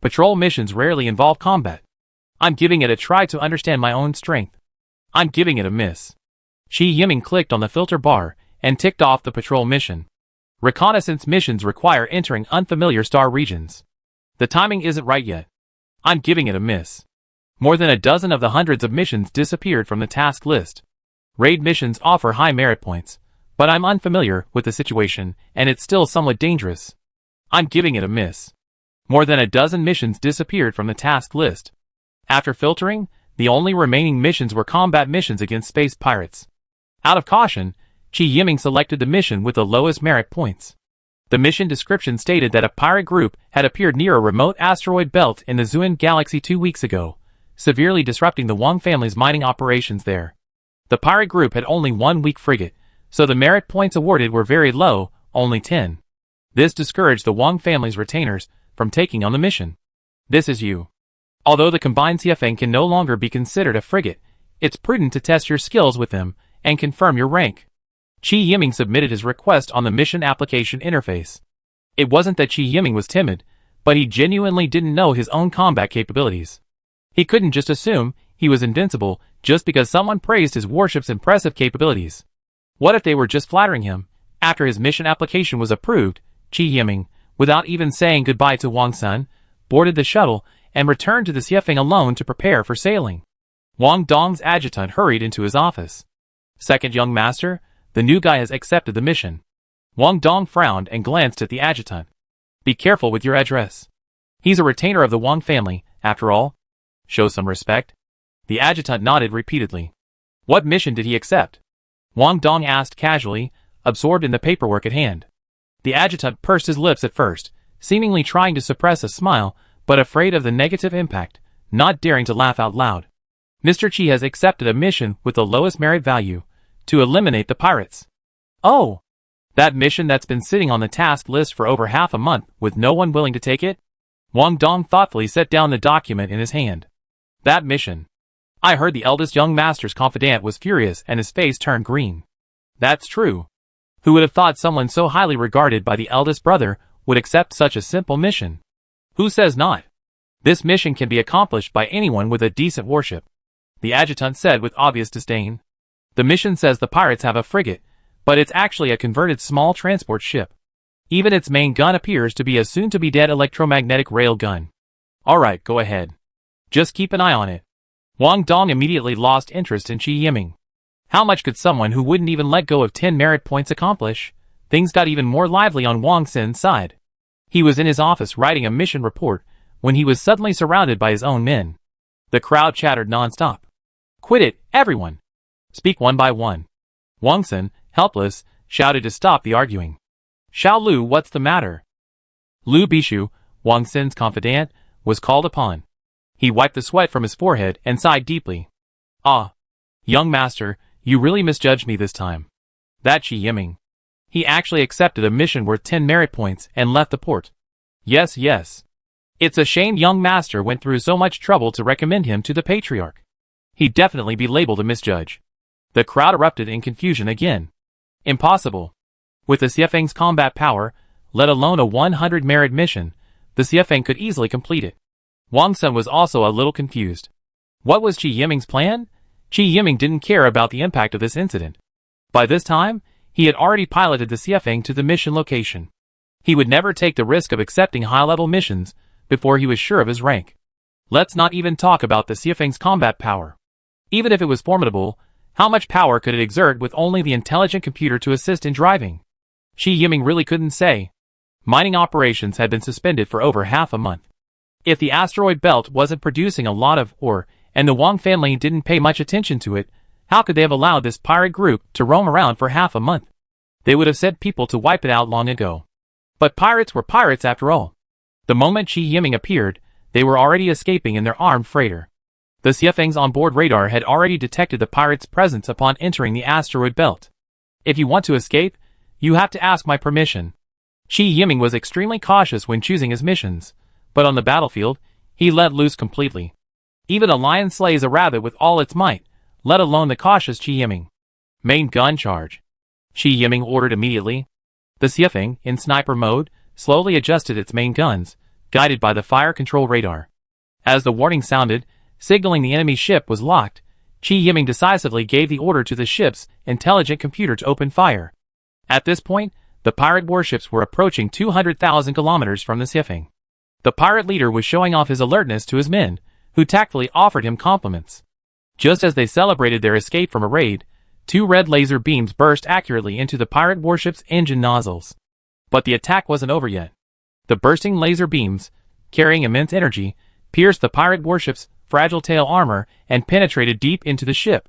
Patrol missions rarely involve combat. I'm giving it a try to understand my own strength. I'm giving it a miss. Qi Yiming clicked on the filter bar and ticked off the patrol mission. Reconnaissance missions require entering unfamiliar star regions. The timing isn't right yet. I'm giving it a miss. More than a dozen of the hundreds of missions disappeared from the task list. Raid missions offer high merit points, but I'm unfamiliar with the situation and it's still somewhat dangerous. I'm giving it a miss. More than a dozen missions disappeared from the task list. After filtering, the only remaining missions were combat missions against space pirates. Out of caution, Qi Yiming selected the mission with the lowest merit points. The mission description stated that a pirate group had appeared near a remote asteroid belt in the Zhuan galaxy 2 weeks ago, severely disrupting the Wang family's mining operations there. The pirate group had only one weak frigate, so the merit points awarded were very low, only 10. This discouraged the Wang family's retainers from taking on the mission. This is you. Although the combined Xiefeng can no longer be considered a frigate, it's prudent to test your skills with them and confirm your rank. Qi Yiming submitted his request on the mission application interface. It wasn't that Qi Yiming was timid, but he genuinely didn't know his own combat capabilities. He couldn't just assume he was invincible just because someone praised his warship's impressive capabilities. What if they were just flattering him? After his mission application was approved, Qi Yiming, without even saying goodbye to Wang Sun, boarded the shuttle and returned to the Xiefeng alone to prepare for sailing. Wang Dong's adjutant hurried into his office. "Second young master, the new guy has accepted the mission." Wang Dong frowned and glanced at the adjutant. "Be careful with your address. He's a retainer of the Wang family, after all. Show some respect." The adjutant nodded repeatedly. "What mission did he accept?" Wang Dong asked casually, absorbed in the paperwork at hand. The adjutant pursed his lips at first, seemingly trying to suppress a smile, but afraid of the negative impact, not daring to laugh out loud. "Mr. Qi has accepted a mission with the lowest merit value, to eliminate the pirates." "Oh! That mission that's been sitting on the task list for over half a month with no one willing to take it?" Wang Dong thoughtfully set down the document in his hand. "That mission. I heard the eldest young master's confidant was furious and his face turned green." "That's true. Who would have thought someone so highly regarded by the eldest brother would accept such a simple mission? Who says not? This mission can be accomplished by anyone with a decent warship," the adjutant said with obvious disdain. "The mission says the pirates have a frigate, but it's actually a converted small transport ship. Even its main gun appears to be a soon-to-be-dead electromagnetic rail gun." "Alright, go ahead. Just keep an eye on it." Wang Dong immediately lost interest in Qi Yiming. How much could someone who wouldn't even let go of 10 merit points accomplish? Things got even more lively on Wang Xin's side. He was in his office writing a mission report when he was suddenly surrounded by his own men. The crowd chattered non-stop. "Quit it, everyone! Speak one by one." Wang Xin, helpless, shouted to stop the arguing. "Xiao Lu, what's the matter?" Lu Bishu, Wang Xin's confidant, was called upon. He wiped the sweat from his forehead and sighed deeply. "Ah, young master, you really misjudged me this time. That Qi Yiming. He actually accepted a mission worth 10 merit points and left the port." Yes. "It's a shame young master went through so much trouble to recommend him to the patriarch. He'd definitely be labeled a misjudge." The crowd erupted in confusion again. "Impossible. With the Xiefeng's combat power, let alone a 100 merit mission, the Xiefeng could easily complete it." Wang Sun was also a little confused. What was Qi Yiming's plan? Qi Yiming didn't care about the impact of this incident. By this time, he had already piloted the Xiefeng to the mission location. He would never take the risk of accepting high-level missions before he was sure of his rank. Let's not even talk about the Xiefeng's combat power. Even if it was formidable, how much power could it exert with only the intelligent computer to assist in driving? Qi Yiming really couldn't say. Mining operations had been suspended for over half a month. If the asteroid belt wasn't producing a lot of ore, and the Wang family didn't pay much attention to it, how could they have allowed this pirate group to roam around for half a month? They would have sent people to wipe it out long ago. But pirates were pirates after all. The moment Qi Yiming appeared, they were already escaping in their armed freighter. The Xiefeng's onboard radar had already detected the pirates' presence upon entering the asteroid belt. "If you want to escape, you have to ask my permission." Qi Yiming was extremely cautious when choosing his missions, but on the battlefield, he let loose completely. Even a lion slays a rabbit with all its might, let alone the cautious Qi Yiming. "Main gun charge," Qi Yiming ordered immediately. The Xiefeng, in sniper mode, slowly adjusted its main guns, guided by the fire control radar. As the warning sounded, signaling the enemy ship was locked, Qi Yiming decisively gave the order to the ship's intelligent computer to open fire. At this point, the pirate warships were approaching 200,000 kilometers from the Xiefeng. The pirate leader was showing off his alertness to his men, who tactfully offered him compliments. Just as they celebrated their escape from a raid, 2 red laser beams burst accurately into the pirate warship's engine nozzles. But the attack wasn't over yet. The bursting laser beams, carrying immense energy, pierced the pirate warship's fragile tail armor and penetrated deep into the ship.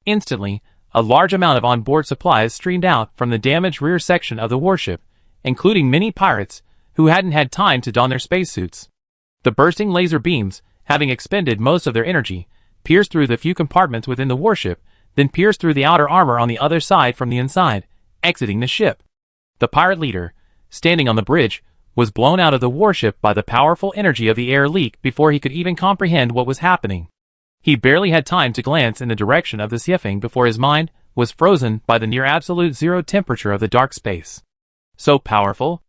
Instantly, a large amount of onboard supplies streamed out from the damaged rear section of the warship, including many pirates who hadn't had time to don their spacesuits. The bursting laser beams, having expended most of their energy, pierced through the few compartments within the warship, then pierced through the outer armor on the other side from the inside, exiting the ship. The pirate leader, standing on the bridge, was blown out of the warship by the powerful energy of the air leak before he could even comprehend what was happening. He barely had time to glance in the direction of the Xiefeng before his mind was frozen by the near-absolute zero temperature of the dark space. So powerful?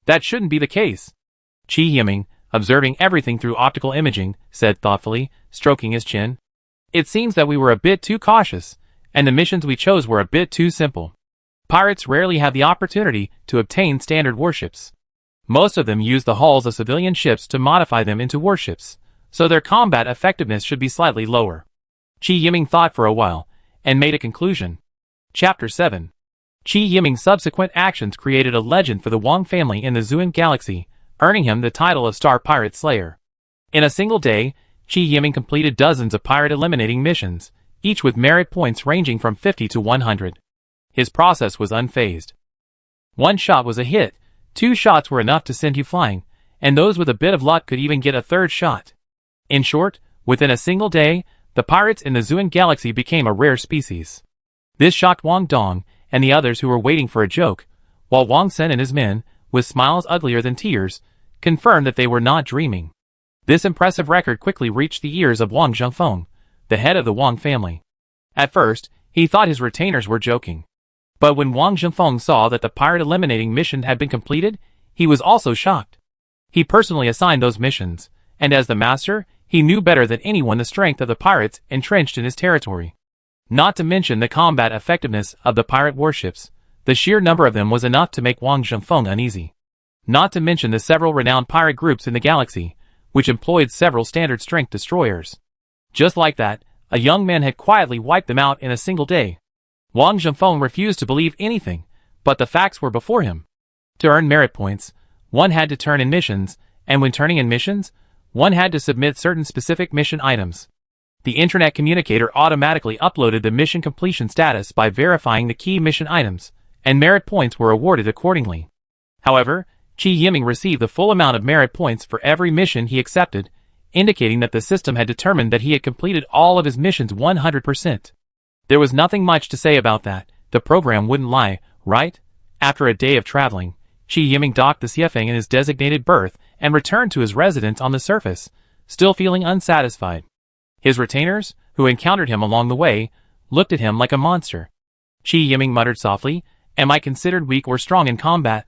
That shouldn't be the case. Qi Yiming, observing everything through optical imaging, said thoughtfully, stroking his chin. "It seems that we were a bit too cautious, and the missions we chose were a bit too simple. Pirates rarely have the opportunity to obtain standard warships. Most of them use the hulls of civilian ships to modify them into warships, so their combat effectiveness should be slightly lower. Qi Yiming thought for a while, and made a conclusion. Chapter 7. Qi Yiming's subsequent actions created a legend for the Wang family in the Zuan galaxy, earning him the title of Star Pirate Slayer. In a single day, Qi Yiming completed dozens of pirate eliminating missions, each with merit points ranging from 50 to 100. His process was unfazed. One shot was a hit, 2 shots were enough to send you flying, and those with a bit of luck could even get a 3rd shot. In short, within a single day, the pirates in the Zuan galaxy became a rare species. This shocked Wang Dong and the others who were waiting for a joke, while Wang Sen and his men, with smiles uglier than tears, confirmed that they were not dreaming. This impressive record quickly reached the ears of Wang Zhengfeng, the head of the Wang family. At first, he thought his retainers were joking. But when Wang Zhengfeng saw that the pirate eliminating mission had been completed, he was also shocked. He personally assigned those missions, and as the master, he knew better than anyone the strength of the pirates entrenched in his territory. Not to mention the combat effectiveness of the pirate warships, the sheer number of them was enough to make Wang Zhengfeng uneasy. Not to mention the several renowned pirate groups in the galaxy, which employed several standard strength destroyers. Just like that, a young man had quietly wiped them out in a single day. Wang Zhengfeng refused to believe anything, but the facts were before him. To earn merit points, one had to turn in missions, and when turning in missions, one had to submit certain specific mission items. The internet communicator automatically uploaded the mission completion status by verifying the key mission items, and merit points were awarded accordingly. However, Qi Yiming received the full amount of merit points for every mission he accepted, indicating that the system had determined that he had completed all of his missions 100%. There was nothing much to say about that, the program wouldn't lie, right? After a day of traveling, Qi Yiming docked the Xiefeng in his designated berth and returned to his residence on the surface, still feeling unsatisfied. His retainers, who encountered him along the way, looked at him like a monster. Qi Yiming muttered softly, "Am I considered weak or strong in combat?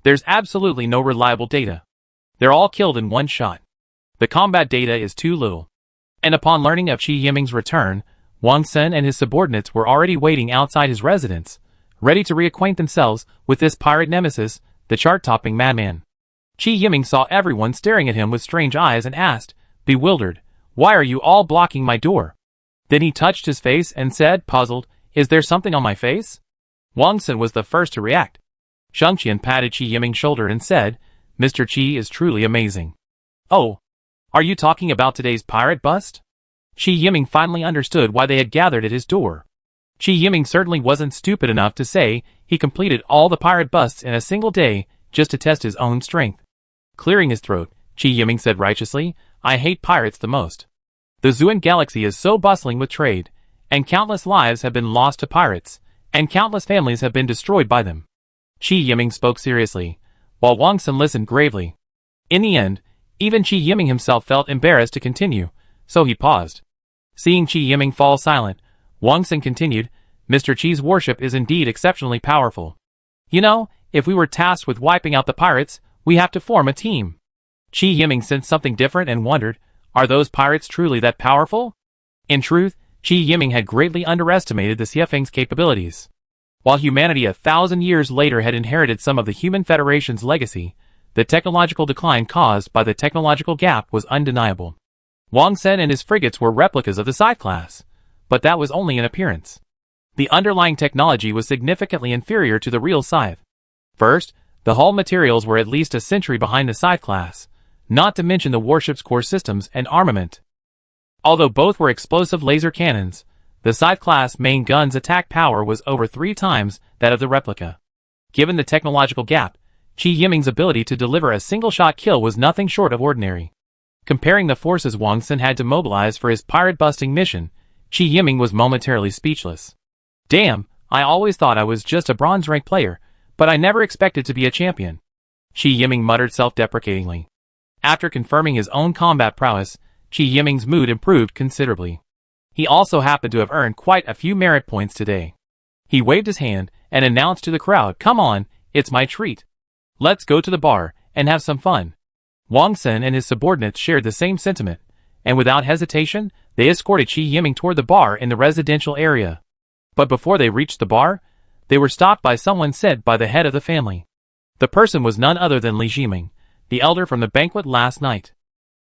There's absolutely no reliable data. They're all killed in one shot. The combat data is too little." And upon learning of Qi Yiming's return, Wang Sen and his subordinates were already waiting outside his residence, ready to reacquaint themselves with this pirate nemesis, the chart-topping madman. Qi Yiming saw everyone staring at him with strange eyes and asked, bewildered, "Why are you all blocking my door?" Then he touched his face and said, puzzled, "Is there something on my face?" Wang Sen was the first to react. Shengqian patted Qi Yiming's shoulder and said, "Mr. Qi is truly amazing." "Oh, are you talking about today's pirate bust?" Qi Yiming finally understood why they had gathered at his door. Qi Yiming certainly wasn't stupid enough to say he completed all the pirate busts in a single day just to test his own strength. Clearing his throat, Qi Yiming said righteously, "I hate pirates the most. The Zuan galaxy is so bustling with trade, and countless lives have been lost to pirates, and countless families have been destroyed by them." Qi Yiming spoke seriously, while Wang Sen listened gravely. In the end, even Qi Yiming himself felt embarrassed to continue, so he paused. Seeing Qi Yiming fall silent, Wang Sen continued, "Mr. Qi's warship is indeed exceptionally powerful. You know, if we were tasked with wiping out the pirates, we have to form a team." Qi Yiming sensed something different and wondered, are those pirates truly that powerful? In truth, Qi Yiming had greatly underestimated the Xiefeng's capabilities. While humanity 1,000 years later had inherited some of the Human Federation's legacy, the technological decline caused by the technological gap was undeniable. Wang Sen and his frigates were replicas of the Scythe class, but that was only in appearance. The underlying technology was significantly inferior to the real Scythe. First, the hull materials were at least a century behind the Scythe class, not to mention the warship's core systems and armament. Although both were explosive laser cannons, the Scythe class main gun's attack power was over 3 times that of the replica. Given the technological gap, Qi Yiming's ability to deliver a single-shot kill was nothing short of ordinary. Comparing the forces Wang Sen had to mobilize for his pirate-busting mission, Qi Yiming was momentarily speechless. "Damn, I always thought I was just a bronze-rank player, but I never expected to be a champion." Qi Yiming muttered self-deprecatingly. After confirming his own combat prowess, Qi Yiming's mood improved considerably. He also happened to have earned quite a few merit points today. He waved his hand and announced to the crowd, "Come on, it's my treat. Let's go to the bar and have some fun." Wang Sen and his subordinates shared the same sentiment, and without hesitation, they escorted Qi Yiming toward the bar in the residential area. But before they reached the bar, they were stopped by someone sent by the head of the family. The person was none other than Li Jiming, the elder from the banquet last night.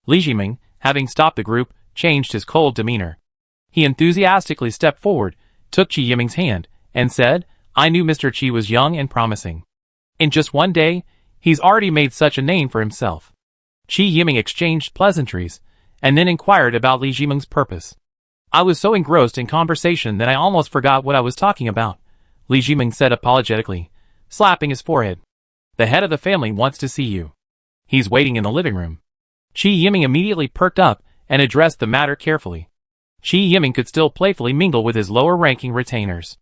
Li Jiming, having stopped the group, changed his cold demeanor. He enthusiastically stepped forward, took Qi Yiming's hand, and said, "I knew Mr. Qi was young and promising. In just one day, he's already made such a name for himself." Qi Yiming exchanged pleasantries, and then inquired about Li Jiming's purpose. "I was so engrossed in conversation that I almost forgot what I was talking about," Li Jiming said apologetically, slapping his forehead. "The head of the family wants to see you. He's waiting in the living room." Qi Yiming immediately perked up and addressed the matter carefully. Qi Yiming could still playfully mingle with his lower-ranking retainers.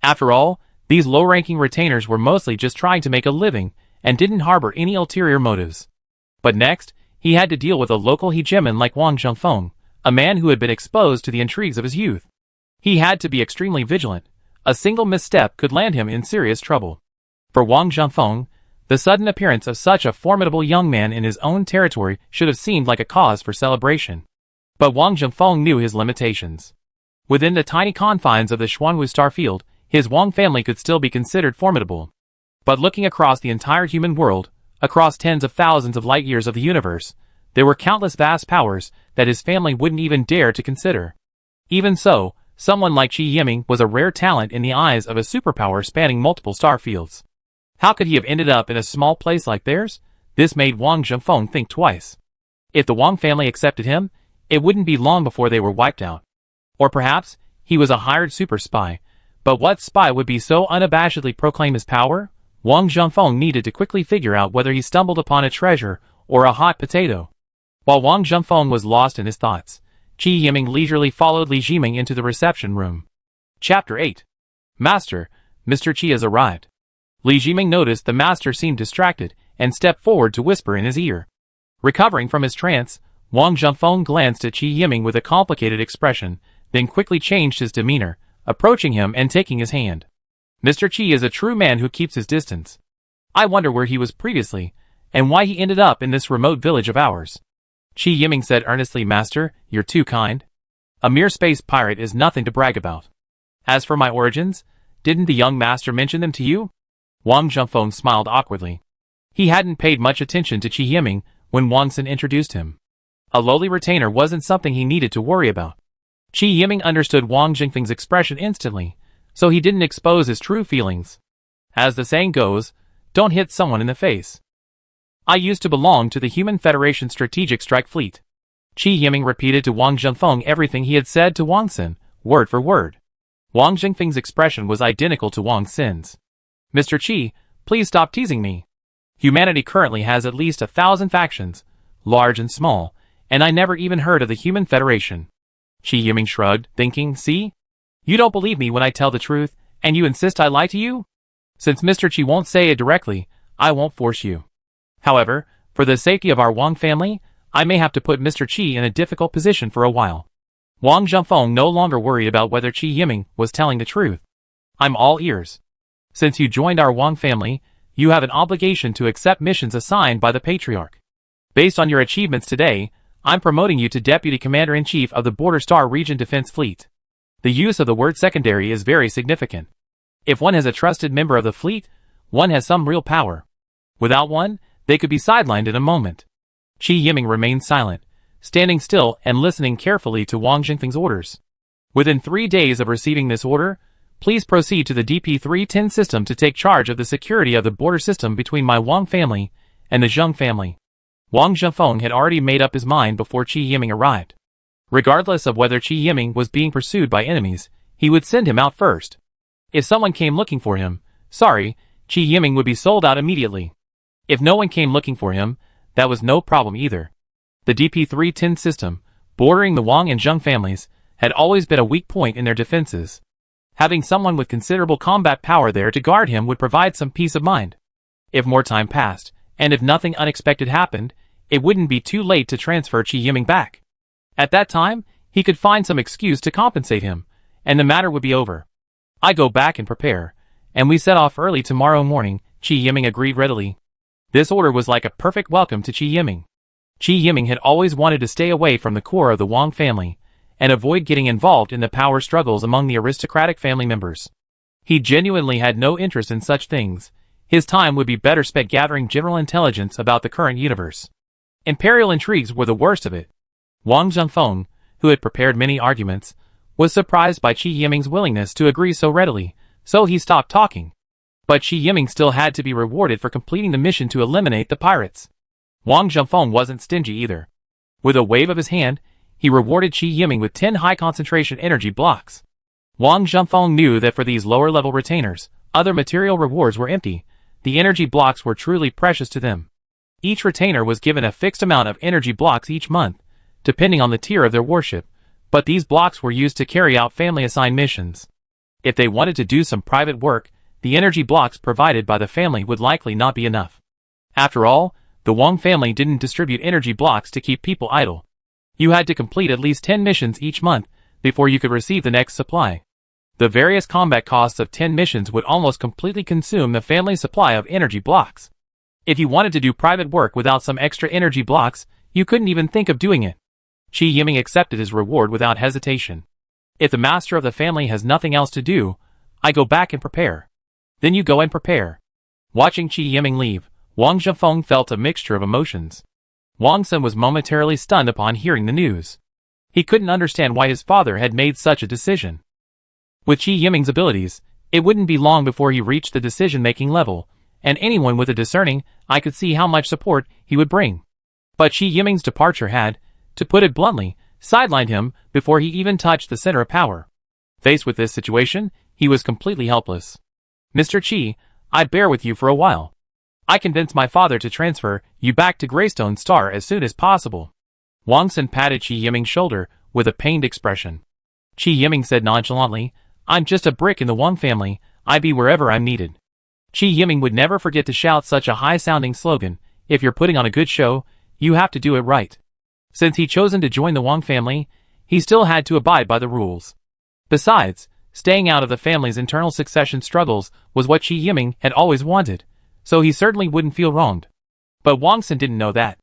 After all, these low-ranking retainers were mostly just trying to make a living and didn't harbor any ulterior motives. But next, he had to deal with a local hegemon like Wang Zhengfeng, a man who had been exposed to the intrigues of his youth. He had to be extremely vigilant. A single misstep could land him in serious trouble. For Wang Zhengfeng, the sudden appearance of such a formidable young man in his own territory should have seemed like a cause for celebration. But Wang Zhengfeng knew his limitations. Within the tiny confines of the Xuanwu star field, his Wang family could still be considered formidable. But looking across the entire human world, across tens of thousands of light years of the universe, there were countless vast powers that his family wouldn't even dare to consider. Even so, someone like Qi Yiming was a rare talent in the eyes of a superpower spanning multiple star fields. How could he have ended up in a small place like theirs? This made Wang Zhengfeng think twice. If the Wang family accepted him, it wouldn't be long before they were wiped out. Or perhaps, he was a hired super spy. But what spy would be so unabashedly proclaim his power? Wang Zhengfeng needed to quickly figure out whether he stumbled upon a treasure or a hot potato. While Wang Zhengfeng was lost in his thoughts, Qi Yiming leisurely followed Li Jiming into the reception room. Chapter 8. Master, Mr. Qi has arrived. Li Jiming noticed the master seemed distracted and stepped forward to whisper in his ear. Recovering from his trance, Wang Zhengfeng glanced at Qi Yiming with a complicated expression, then quickly changed his demeanor, approaching him and taking his hand. "Mr. Qi is a true man who keeps his distance. I wonder where he was previously, and why he ended up in this remote village of ours." Qi Yiming said earnestly, "Master, you're too kind. A mere space pirate is nothing to brag about. As for my origins, didn't the young master mention them to you?" Wang Zhengfeng smiled awkwardly. He hadn't paid much attention to Qi Yiming when Wang Xin introduced him. A lowly retainer wasn't something he needed to worry about. Qi Yiming understood Wang Zhengfeng's expression instantly, so he didn't expose his true feelings. As the saying goes, don't hit someone in the face. "I used to belong to the Human Federation Strategic Strike Fleet." Qi Yiming repeated to Wang Zhengfeng everything he had said to Wang Xin, word for word. Wang Zhengfeng's expression was identical to Wang Xin's. "Mr. Qi, please stop teasing me. Humanity currently has at least 1,000 factions, large and small, and I never even heard of the Human Federation." Qi Yiming shrugged, thinking, "See? You don't believe me when I tell the truth, and you insist I lie to you? Since Mr. Qi won't say it directly, I won't force you. However, for the safety of our Wang family, I may have to put Mr. Qi in a difficult position for a while." Wang Zhengfeng no longer worried about whether Qi Yiming was telling the truth. "I'm all ears. Since you joined our Wang family, you have an obligation to accept missions assigned by the Patriarch. Based on your achievements today, I'm promoting you to Deputy Commander-in-Chief of the Border Star Region Defense Fleet." The use of the word secondary is very significant. If one has a trusted member of the fleet, one has some real power. Without one, they could be sidelined in a moment. Qi Yiming remained silent, standing still and listening carefully to Wang Zhengfeng's orders. "Within 3 days of receiving this order, please proceed to the DP310 system to take charge of the security of the border system between my Wang family and the Zheng family." Wang Zhengfeng had already made up his mind before Qi Yiming arrived. Regardless of whether Qi Yiming was being pursued by enemies, he would send him out first. If someone came looking for him, Qi Yiming would be sold out immediately. If no one came looking for him, that was no problem either. The DP310 system, bordering the Wang and Zheng families, had always been a weak point in their defenses. Having someone with considerable combat power there to guard him would provide some peace of mind. If more time passed, and if nothing unexpected happened, it wouldn't be too late to transfer Qi Yiming back. At that time, he could find some excuse to compensate him, and the matter would be over. "I go back and prepare, and we set off early tomorrow morning," Qi Yiming agreed readily. This order was like a perfect welcome to Qi Yiming. Qi Yiming had always wanted to stay away from the core of the Wang family, and avoid getting involved in the power struggles among the aristocratic family members. He genuinely had no interest in such things. His time would be better spent gathering general intelligence about the current universe. Imperial intrigues were the worst of it. Wang Zhengfeng, who had prepared many arguments, was surprised by Qi Yiming's willingness to agree so readily, so he stopped talking. But Qi Yiming still had to be rewarded for completing the mission to eliminate the pirates. Wang Zhengfeng wasn't stingy either. With a wave of his hand, he rewarded Qi Yiming with 10 high-concentration energy blocks. Wang Zhengfeng knew that for these lower-level retainers, other material rewards were empty. The energy blocks were truly precious to them. Each retainer was given a fixed amount of energy blocks each month, depending on the tier of their warship, but these blocks were used to carry out family-assigned missions. If they wanted to do some private work, the energy blocks provided by the family would likely not be enough. After all, the Wang family didn't distribute energy blocks to keep people idle. You had to complete at least 10 missions each month before you could receive the next supply. The various combat costs of 10 missions would almost completely consume the family's supply of energy blocks. If you wanted to do private work without some extra energy blocks, you couldn't even think of doing it. Qi Yiming accepted his reward without hesitation. If the master of the family has nothing else to do, I go back and prepare. Then you go and prepare. Watching Qi Yiming leave, Wang Zhengfeng felt a mixture of emotions. Wang Sun was momentarily stunned upon hearing the news. He couldn't understand why his father had made such a decision. With Qi Yiming's abilities, it wouldn't be long before he reached the decision-making level, and anyone with a discerning eye could see how much support he would bring. But Qi Yiming's departure had, to put it bluntly, sidelined him before he even touched the center of power. Faced with this situation, he was completely helpless. Mr. Qi, I'd bear with you for a while. I convinced my father to transfer you back to Greystone Star as soon as possible. Wang Sun patted Qi Yiming's shoulder with a pained expression. Qi Yiming said nonchalantly, I'm just a brick in the Wang family, I'd be wherever I'm needed. Qi Yiming would never forget to shout such a high-sounding slogan, if you're putting on a good show, you have to do it right. Since he'd chosen to join the Wang family, he still had to abide by the rules. Besides, staying out of the family's internal succession struggles was what Qi Yiming had always wanted, so he certainly wouldn't feel wronged. But Wang Sun didn't know that.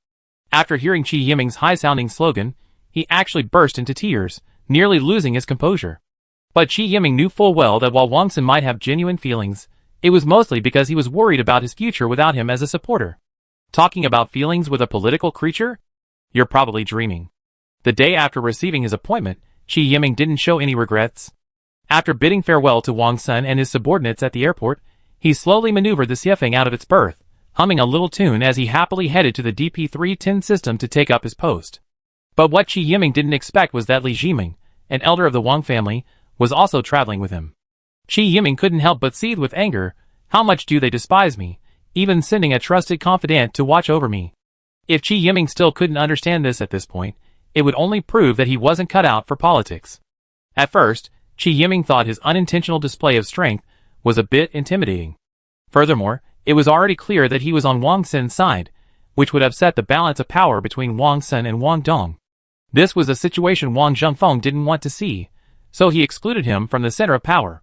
After hearing Qi Yiming's high-sounding slogan, he actually burst into tears, nearly losing his composure. But Qi Yiming knew full well that while Wang Sun might have genuine feelings, it was mostly because he was worried about his future without him as a supporter. Talking about feelings with a political creature? You're probably dreaming. The day after receiving his appointment, Qi Yiming didn't show any regrets. After bidding farewell to Wang Sun and his subordinates at the airport, he slowly maneuvered the Xiefeng out of its berth, humming a little tune as he happily headed to the DP310 system to take up his post. But what Qi Yiming didn't expect was that Li Jiming, an elder of the Wang family, was also traveling with him. Qi Yiming couldn't help but seethe with anger. How much do they despise me, even sending a trusted confidant to watch over me? If Qi Yiming still couldn't understand this at this point, it would only prove that he wasn't cut out for politics. At first, Qi Yiming thought his unintentional display of strength was a bit intimidating. Furthermore, it was already clear that he was on Wang Sun's side, which would upset the balance of power between Wang Sun and Wang Dong. This was a situation Wang Zhengfeng didn't want to see, so he excluded him from the center of power.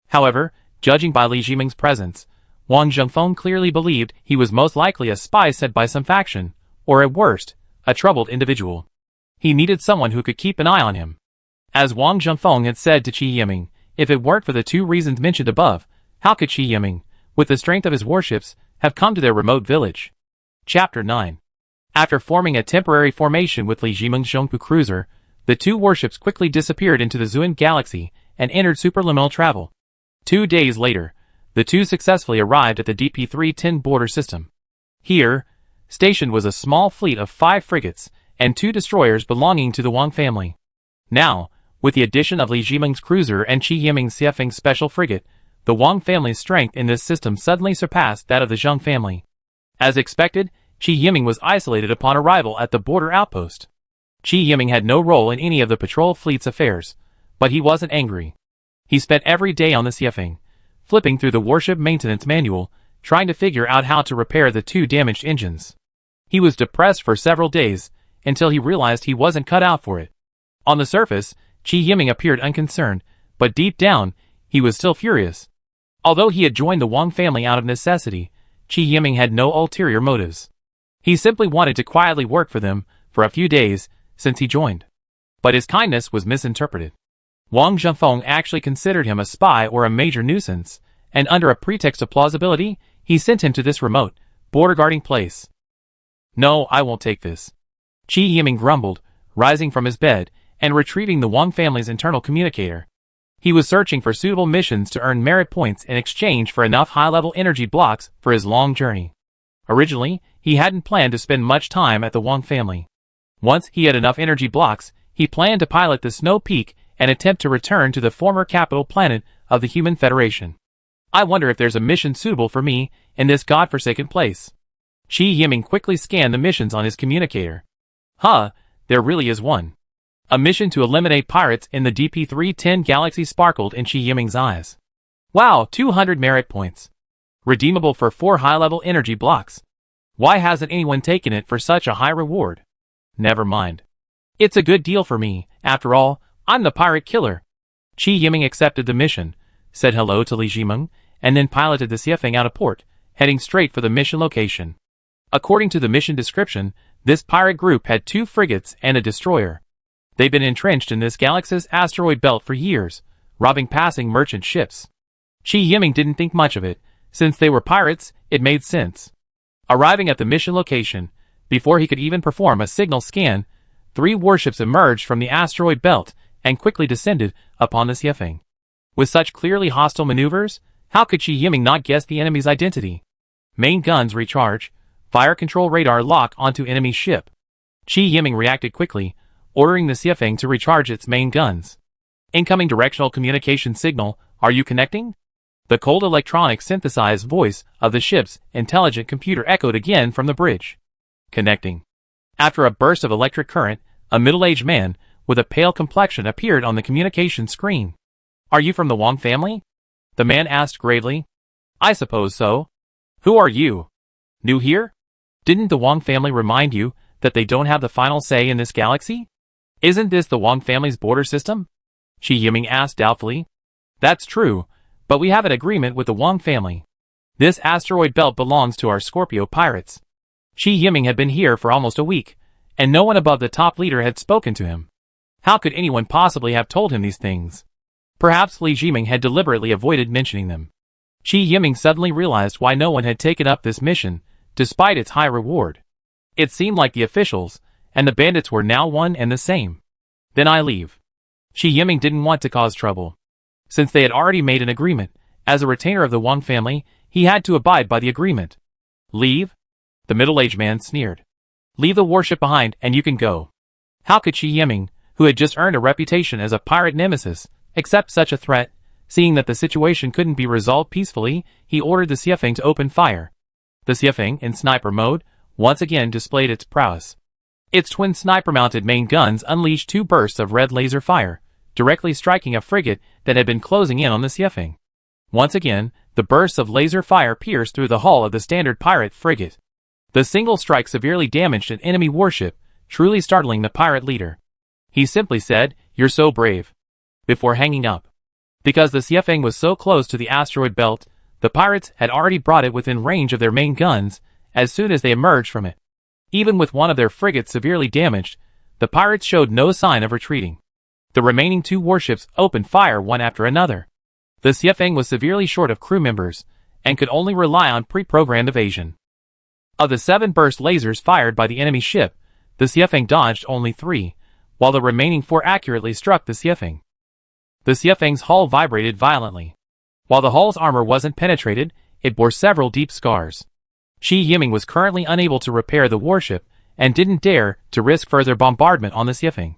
However, judging by Li Jiming's presence, Wang Zhengfeng clearly believed he was most likely a spy sent by some faction, or at worst, a troubled individual. He needed someone who could keep an eye on him. As Wang Zhengfeng had said to Qi Yiming, if it weren't for the two reasons mentioned above, how could Qi Yiming, with the strength of his warships, have come to their remote village? Chapter 9. After forming a temporary formation with Li Jiming's Zhongpu cruiser, the two warships quickly disappeared into the Zuan galaxy and entered superliminal travel. 2 days later, the two successfully arrived at the DP310 border system. Here, stationed was a small fleet of 5 frigates and 2 destroyers belonging to the Wang family. Now, with the addition of Li Jiming's cruiser and Qi Yiming's Xiefeng special frigate, the Wang family's strength in this system suddenly surpassed that of the Zheng family. As expected, Qi Yiming was isolated upon arrival at the border outpost. Qi Yiming had no role in any of the patrol fleet's affairs, but he wasn't angry. He spent every day on the Xiefeng, flipping through the warship maintenance manual, trying to figure out how to repair the 2 damaged engines. He was depressed for several days, until he realized he wasn't cut out for it. On the surface, Qi Yiming appeared unconcerned, but deep down, he was still furious. Although he had joined the Wang family out of necessity, Qi Yiming had no ulterior motives. He simply wanted to quietly work for them for a few days since he joined. But his kindness was misinterpreted. Wang Zhengfeng actually considered him a spy or a major nuisance, and under a pretext of plausibility, he sent him to this remote, border-guarding place. No, I won't take this. Qi Yiming grumbled, rising from his bed and retrieving the Wang family's internal communicator. He was searching for suitable missions to earn merit points in exchange for enough high-level energy blocks for his long journey. Originally, he hadn't planned to spend much time at the Wang family. Once he had enough energy blocks, he planned to pilot the Snow Peak and attempt to return to the former capital planet of the Human Federation. I wonder if there's a mission suitable for me in this godforsaken place. Qi Yiming quickly scanned the missions on his communicator. There really is one. A mission to eliminate pirates in the DP310 galaxy sparkled in Qi Yiming's eyes. Wow, 200 merit points. Redeemable for 4 high-level energy blocks. Why hasn't anyone taken it for such a high reward? Never mind. It's a good deal for me, after all, I'm the pirate killer. Qi Yiming accepted the mission, said hello to Li Jimeng, and then piloted the Xiefeng out of port, heading straight for the mission location. According to the mission description, this pirate group had 2 frigates and a destroyer. They'd been entrenched in this galaxy's asteroid belt for years, robbing passing merchant ships. Qi Yiming didn't think much of it. Since they were pirates, it made sense. Arriving at the mission location, before he could even perform a signal scan, 3 warships emerged from the asteroid belt and quickly descended upon the Xiefeng. With such clearly hostile maneuvers, how could Qi Yiming not guess the enemy's identity? Main guns recharge, fire control radar lock onto enemy ship. Qi Yiming reacted quickly, ordering the Xiefeng to recharge its main guns. Incoming directional communication signal, are you connecting? The cold electronic synthesized voice of the ship's intelligent computer echoed again from the bridge. Connecting. After a burst of electric current, a middle-aged man with a pale complexion appeared on the communication screen. Are you from the Wang family? The man asked gravely. I suppose so. Who are you? New here? Didn't the Wang family remind you that they don't have the final say in this galaxy? Isn't this the Wang family's border system? Qi Yiming asked doubtfully. That's true, but we have an agreement with the Wang family. This asteroid belt belongs to our Scorpio pirates. Qi Yiming had been here for almost a week, and no one above the top leader had spoken to him. How could anyone possibly have told him these things? Perhaps Li Jiming had deliberately avoided mentioning them. Qi Yiming suddenly realized why no one had taken up this mission, despite its high reward. It seemed like the officials and the bandits were now one and the same. Then I leave. Qi Yiming didn't want to cause trouble. Since they had already made an agreement, as a retainer of the Wang family, he had to abide by the agreement. Leave? The middle-aged man sneered. Leave the warship behind and you can go. How could Qi Yiming, who had just earned a reputation as a pirate nemesis, accept such a threat? Seeing that the situation couldn't be resolved peacefully, he ordered the Xiefeng to open fire. The Xiefeng, in sniper mode, once again displayed its prowess. Its twin sniper-mounted main guns unleashed 2 bursts of red laser fire, directly striking a frigate that had been closing in on the Xiefeng. Once again, the bursts of laser fire pierced through the hull of the standard pirate frigate. The single strike severely damaged an enemy warship, truly startling the pirate leader. He simply said, "You're so brave," before hanging up. Because the Xiefeng was so close to the asteroid belt, the pirates had already brought it within range of their main guns as soon as they emerged from it. Even with one of their frigates severely damaged, the pirates showed no sign of retreating. The remaining 2 warships opened fire one after another. The Xiefeng was severely short of crew members and could only rely on pre-programmed evasion. Of the 7 burst lasers fired by the enemy ship, the Xiefeng dodged only 3, while the remaining 4 accurately struck the Xiefeng. The Xiefeng's hull vibrated violently. While the hull's armor wasn't penetrated, it bore several deep scars. Qi Yiming was currently unable to repair the warship and didn't dare to risk further bombardment on the Xiefeng.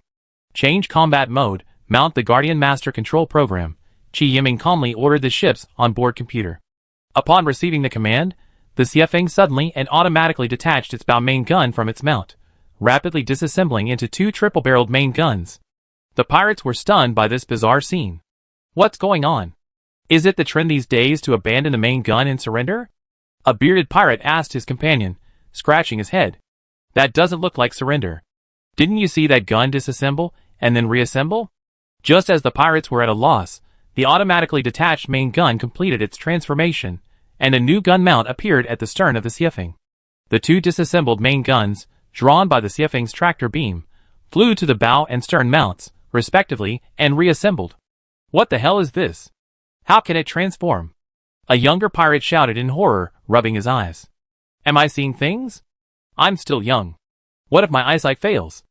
Change combat mode, mount the Guardian Master Control Program. Qi Yiming calmly ordered the ship's onboard computer. Upon receiving the command, the Xiefeng suddenly and automatically detached its bow main gun from its mount, rapidly disassembling into 2 triple-barreled main guns. The pirates were stunned by this bizarre scene. What's going on? Is it the trend these days to abandon the main gun and surrender? A bearded pirate asked his companion, scratching his head. That doesn't look like surrender. Didn't you see that gun disassemble and then reassemble? Just as the pirates were at a loss, the automatically detached main gun completed its transformation, and a new gun mount appeared at the stern of the Xiefeng. The 2 disassembled main guns, drawn by the Xiefeng's tractor beam, flew to the bow and stern mounts, respectively, and reassembled. What the hell is this? How can it transform? A younger pirate shouted in horror, rubbing his eyes. Am I seeing things? I'm still young. What if my eyesight fails?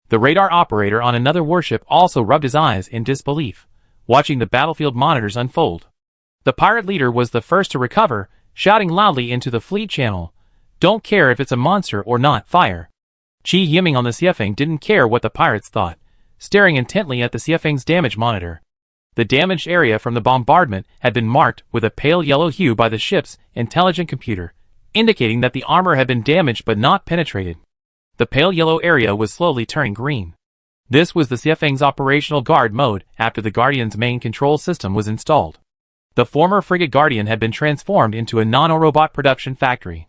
The radar operator on another warship also rubbed his eyes in disbelief, watching the battlefield monitors unfold. The pirate leader was the first to recover, shouting loudly into the fleet channel, "Don't care if it's a monster or not, fire." Chi Yiming on the Xiefeng didn't care what the pirates thought, staring intently at the Xiefeng's damage monitor. The damaged area from the bombardment had been marked with a pale yellow hue by the ship's intelligent computer, indicating that the armor had been damaged but not penetrated. The pale yellow area was slowly turning green. This was the Xiefeng's operational guard mode after the Guardian's main control system was installed. The former frigate Guardian had been transformed into a nanorobot production factory.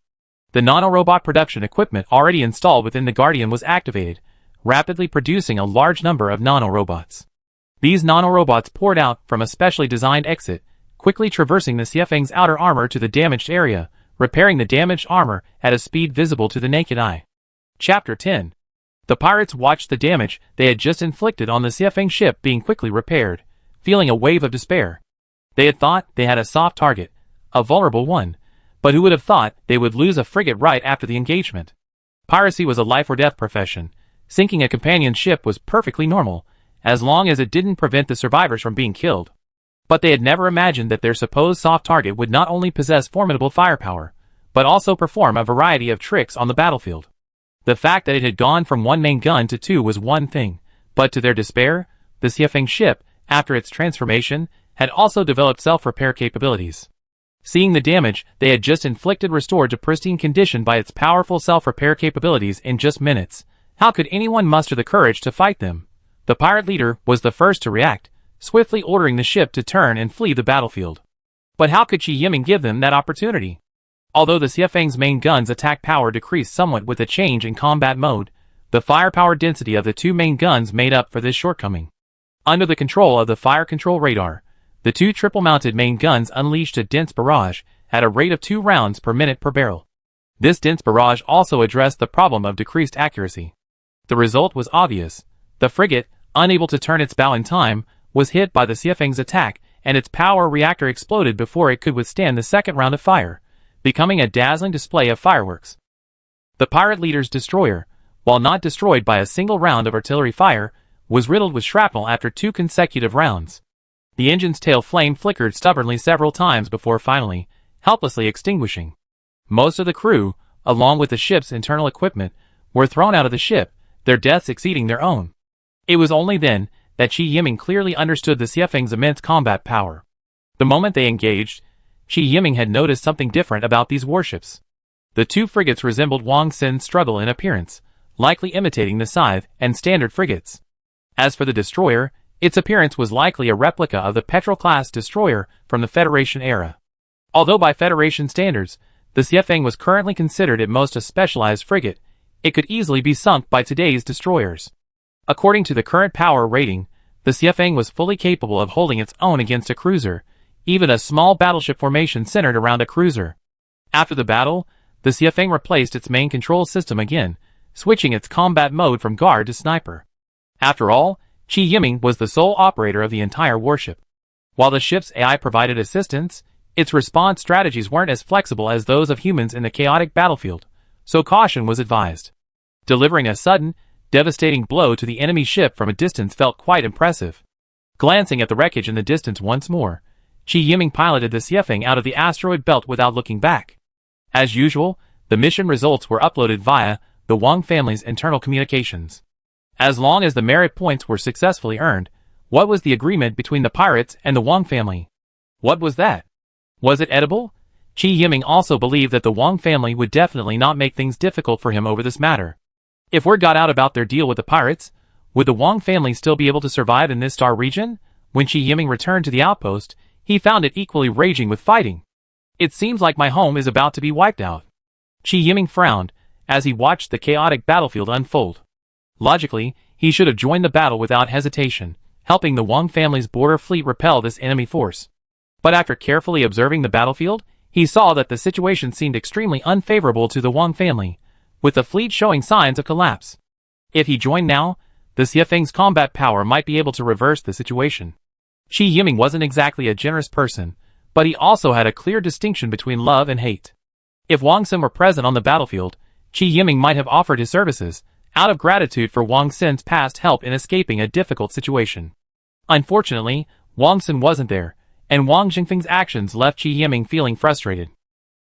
The nanorobot production equipment already installed within the Guardian was activated, rapidly producing a large number of nanorobots. These nanorobots poured out from a specially designed exit, quickly traversing the Xiefeng's outer armor to the damaged area, repairing the damaged armor at a speed visible to the naked eye. Chapter 10. The pirates watched the damage they had just inflicted on the Xiefeng ship being quickly repaired, feeling a wave of despair. They had thought they had a soft target, a vulnerable one, but who would have thought they would lose a frigate right after the engagement? Piracy was a life-or-death profession. Sinking a companion ship was perfectly normal, as long as it didn't prevent the survivors from being killed. But they had never imagined that their supposed soft target would not only possess formidable firepower, but also perform a variety of tricks on the battlefield. The fact that it had gone from one main gun to two was one thing, but to their despair, the Xiefeng ship, after its transformation, had also developed self-repair capabilities. Seeing the damage they had just inflicted restored to pristine condition by its powerful self-repair capabilities in just minutes, how could anyone muster the courage to fight them? The pirate leader was the first to react, swiftly ordering the ship to turn and flee the battlefield. But how could Chi Yiming give them that opportunity? Although the Xiefeng's main gun's attack power decreased somewhat with a change in combat mode, the firepower density of the two main guns made up for this shortcoming. Under the control of the fire control radar, the two triple-mounted main guns unleashed a dense barrage at a rate of 2 rounds per minute per barrel. This dense barrage also addressed the problem of decreased accuracy. The result was obvious. The frigate, unable to turn its bow in time, was hit by the Xiefeng's attack, and its power reactor exploded before it could withstand the second round of fire, becoming a dazzling display of fireworks. The pirate leader's destroyer, while not destroyed by a single round of artillery fire, was riddled with shrapnel after 2 consecutive rounds. The engine's tail flame flickered stubbornly several times before finally, helplessly extinguishing. Most of the crew, along with the ship's internal equipment, were thrown out of the ship, their deaths exceeding their own. It was only then that Chi Yiming clearly understood the Xiefeng's immense combat power. The moment they engaged, Chi Yiming had noticed something different about these warships. The two frigates resembled Wang Xin's struggle in appearance, likely imitating the Scythe and Standard frigates. As for the destroyer, its appearance was likely a replica of the Petrel-class destroyer from the Federation era. Although by Federation standards, the Xiefeng was currently considered at most a specialized frigate, it could easily be sunk by today's destroyers. According to the current power rating, the Xiefeng was fully capable of holding its own against a cruiser, even a small battleship formation centered around a cruiser. After the battle, the Xiefeng replaced its main control system again, switching its combat mode from guard to sniper. After all, Chi Yiming was the sole operator of the entire warship. While the ship's AI provided assistance, its response strategies weren't as flexible as those of humans in the chaotic battlefield, so caution was advised. Delivering a sudden, devastating blow to the enemy ship from a distance felt quite impressive. Glancing at the wreckage in the distance once more, Chi Yiming piloted the Xiefeng out of the asteroid belt without looking back. As usual, the mission results were uploaded via the Wang family's internal communications. As long as the merit points were successfully earned, what was the agreement between the pirates and the Wang family? What was that? Was it edible? Chi Yiming also believed that the Wang family would definitely not make things difficult for him over this matter. If word got out about their deal with the pirates, would the Wang family still be able to survive in this star region? When Chi Yiming returned to the outpost, he found it equally raging with fighting. It seems like my home is about to be wiped out. Chi Yiming frowned as he watched the chaotic battlefield unfold. Logically, he should have joined the battle without hesitation, helping the Wang family's border fleet repel this enemy force. But after carefully observing the battlefield, he saw that the situation seemed extremely unfavorable to the Wang family, with the fleet showing signs of collapse. If he joined now, the Xiefeng's combat power might be able to reverse the situation. Chi Yiming wasn't exactly a generous person, but he also had a clear distinction between love and hate. If Wang Xin were present on the battlefield, Chi Yiming might have offered his services, out of gratitude for Wang Xin's past help in escaping a difficult situation. Unfortunately, Wang Xin wasn't there, and Wang Jingfeng's actions left Qi Yiming feeling frustrated.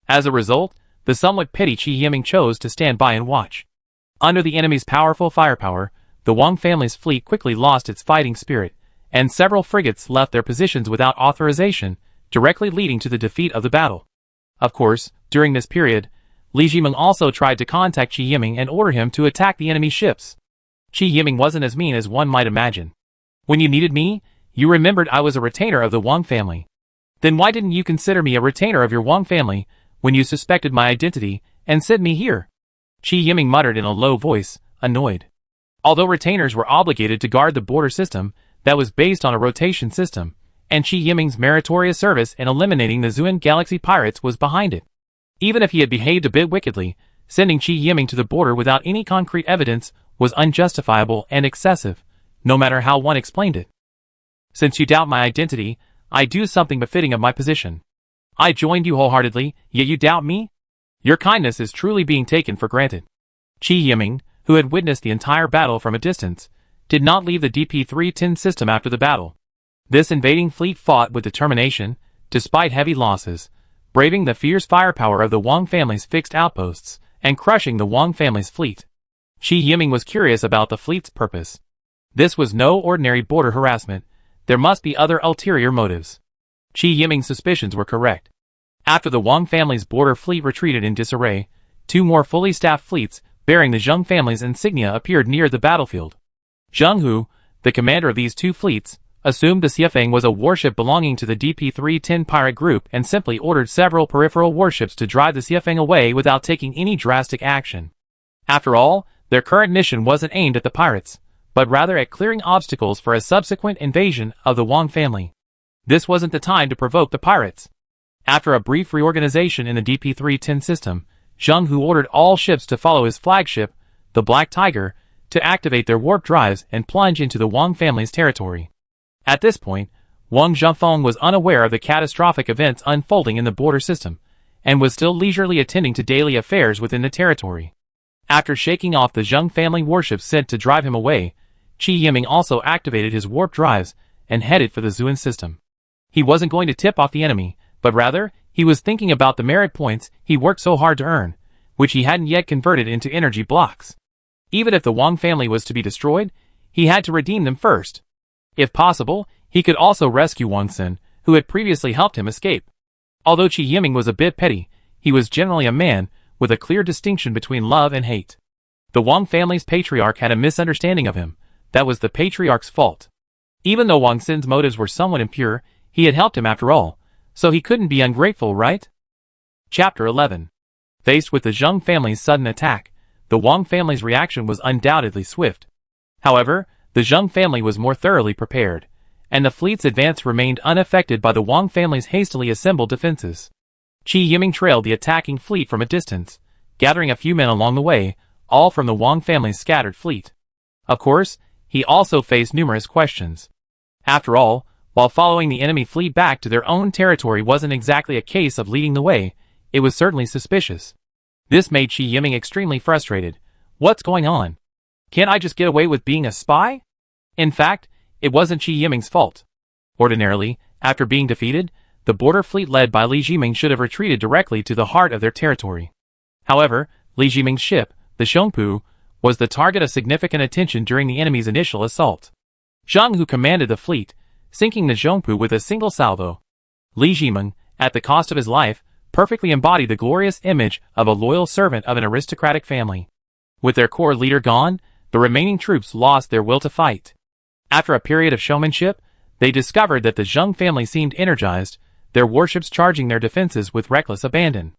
As a result, the somewhat petty Qi Yiming chose to stand by and watch. Under the enemy's powerful firepower, the Wang family's fleet quickly lost its fighting spirit, and several frigates left their positions without authorization, directly leading to the defeat of the battle. Of course, during this period, Li Jimeng also tried to contact Qi Yiming and order him to attack the enemy ships. Qi Yiming wasn't as mean as one might imagine. When you needed me, you remembered I was a retainer of the Wang family. Then why didn't you consider me a retainer of your Wang family when you suspected my identity and sent me here? Qi Yiming muttered in a low voice, annoyed. Although retainers were obligated to guard the border system that was based on a rotation system, and Qi Yiming's meritorious service in eliminating the Zuan Galaxy pirates was behind it. Even if he had behaved a bit wickedly, sending Qi Yiming to the border without any concrete evidence was unjustifiable and excessive, no matter how one explained it. Since you doubt my identity, I do something befitting of my position. I joined you wholeheartedly, yet you doubt me? Your kindness is truly being taken for granted. Qi Yiming, who had witnessed the entire battle from a distance, did not leave the DP310 system after the battle. This invading fleet fought with determination, despite heavy losses, braving the fierce firepower of the Wang family's fixed outposts, and crushing the Wang family's fleet. Qi Yiming was curious about the fleet's purpose. This was no ordinary border harassment. There must be other ulterior motives. Qi Yiming's suspicions were correct. After the Wang family's border fleet retreated in disarray, two more fully staffed fleets bearing the Zheng family's insignia appeared near the battlefield. Zheng Hu, the commander of these two fleets, assumed the Xiefeng was a warship belonging to the DP310 pirate group and simply ordered several peripheral warships to drive the Xiefeng away without taking any drastic action. After all, their current mission wasn't aimed at the pirates, but rather at clearing obstacles for a subsequent invasion of the Wang family. This wasn't the time to provoke the pirates. After a brief reorganization in the DP310 system, Zheng Hu ordered all ships to follow his flagship, the Black Tiger, to activate their warp drives and plunge into the Wang family's territory. At this point, Wang Zhengfeng was unaware of the catastrophic events unfolding in the border system, and was still leisurely attending to daily affairs within the territory. After shaking off the Zheng family warships sent to drive him away, Qi Yiming also activated his warp drives and headed for the Zuan system. He wasn't going to tip off the enemy, but rather, he was thinking about the merit points he worked so hard to earn, which he hadn't yet converted into energy blocks. Even if the Wang family was to be destroyed, he had to redeem them first. If possible, he could also rescue Wang Xin, who had previously helped him escape. Although Qi Yiming was a bit petty, he was generally a man with a clear distinction between love and hate. The Wang family's patriarch had a misunderstanding of him. That was the patriarch's fault. Even though Wang Xin's motives were somewhat impure, he had helped him after all, so he couldn't be ungrateful, right? Chapter 11. Faced with the Zheng family's sudden attack, the Wang family's reaction was undoubtedly swift. However, the Zheng family was more thoroughly prepared, and the fleet's advance remained unaffected by the Wang family's hastily assembled defenses. Qi Yiming trailed the attacking fleet from a distance, gathering a few men along the way, all from the Wang family's scattered fleet. Of course, he also faced numerous questions. After all, while following the enemy fleet back to their own territory wasn't exactly a case of leading the way, it was certainly suspicious. This made Qi Yiming extremely frustrated. What's going on? Can't I just get away with being a spy? In fact, it wasn't Qi Yiming's fault. Ordinarily, after being defeated, the border fleet led by Li Jiming should have retreated directly to the heart of their territory. However, Li Jiming's ship, the Shongpu, was the target of significant attention during the enemy's initial assault. Zheng Hu commanded the fleet, sinking the Zhongpu with a single salvo. Li Jiming, at the cost of his life, perfectly embodied the glorious image of a loyal servant of an aristocratic family. With their core leader gone, the remaining troops lost their will to fight. After a period of showmanship, they discovered that the Zheng family seemed energized, their warships charging their defenses with reckless abandon.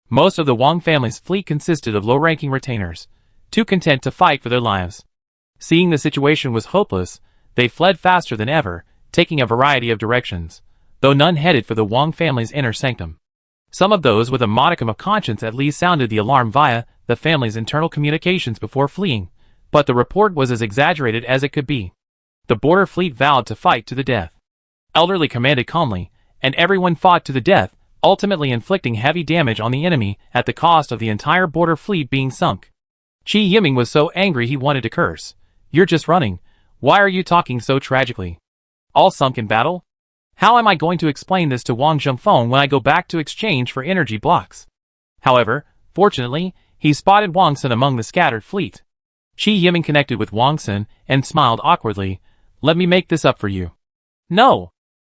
Most of the Wang family's fleet consisted of low-ranking retainers, too content to fight for their lives. Seeing the situation was hopeless, they fled faster than ever, taking a variety of directions, though none headed for the Wang family's inner sanctum. Some of those with a modicum of conscience at least sounded the alarm via the family's internal communications before fleeing, but the report was as exaggerated as it could be. The border fleet vowed to fight to the death. Elderly commanded calmly, and everyone fought to the death, ultimately inflicting heavy damage on the enemy at the cost of the entire border fleet being sunk. Qi Yiming was so angry he wanted to curse. You're just running. Why are you talking so tragically? All sunk in battle? How am I going to explain this to Wang Zhengfeng when I go back to exchange for energy blocks? However, fortunately, he spotted Wang Sun among the scattered fleet. Qi Yiming connected with Wang Sun and smiled awkwardly. Let me make this up for you. No.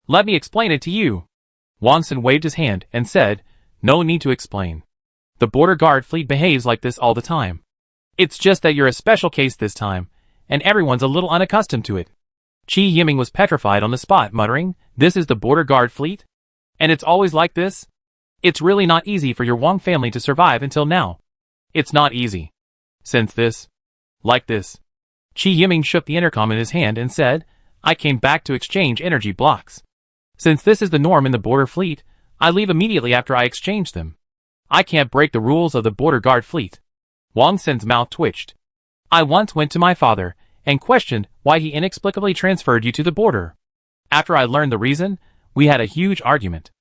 Let me explain it to you. Wang Sun waved his hand and said, no need to explain. The border guard fleet behaves like this all the time. It's just that you're a special case this time, and everyone's a little unaccustomed to it. Qi Yiming was petrified on the spot, muttering, this is the border guard fleet? And it's always like this? It's really not easy for your Wang family to survive until now. It's not easy. Since this. Like this. Qi Yiming shook the intercom in his hand and said, I came back to exchange energy blocks. Since this is the norm in the border fleet, I leave immediately after I exchange them. I can't break the rules of the border guard fleet. Wang Sun's mouth twitched. I once went to my father and questioned why he inexplicably transferred you to the border. After I learned the reason, we had a huge argument.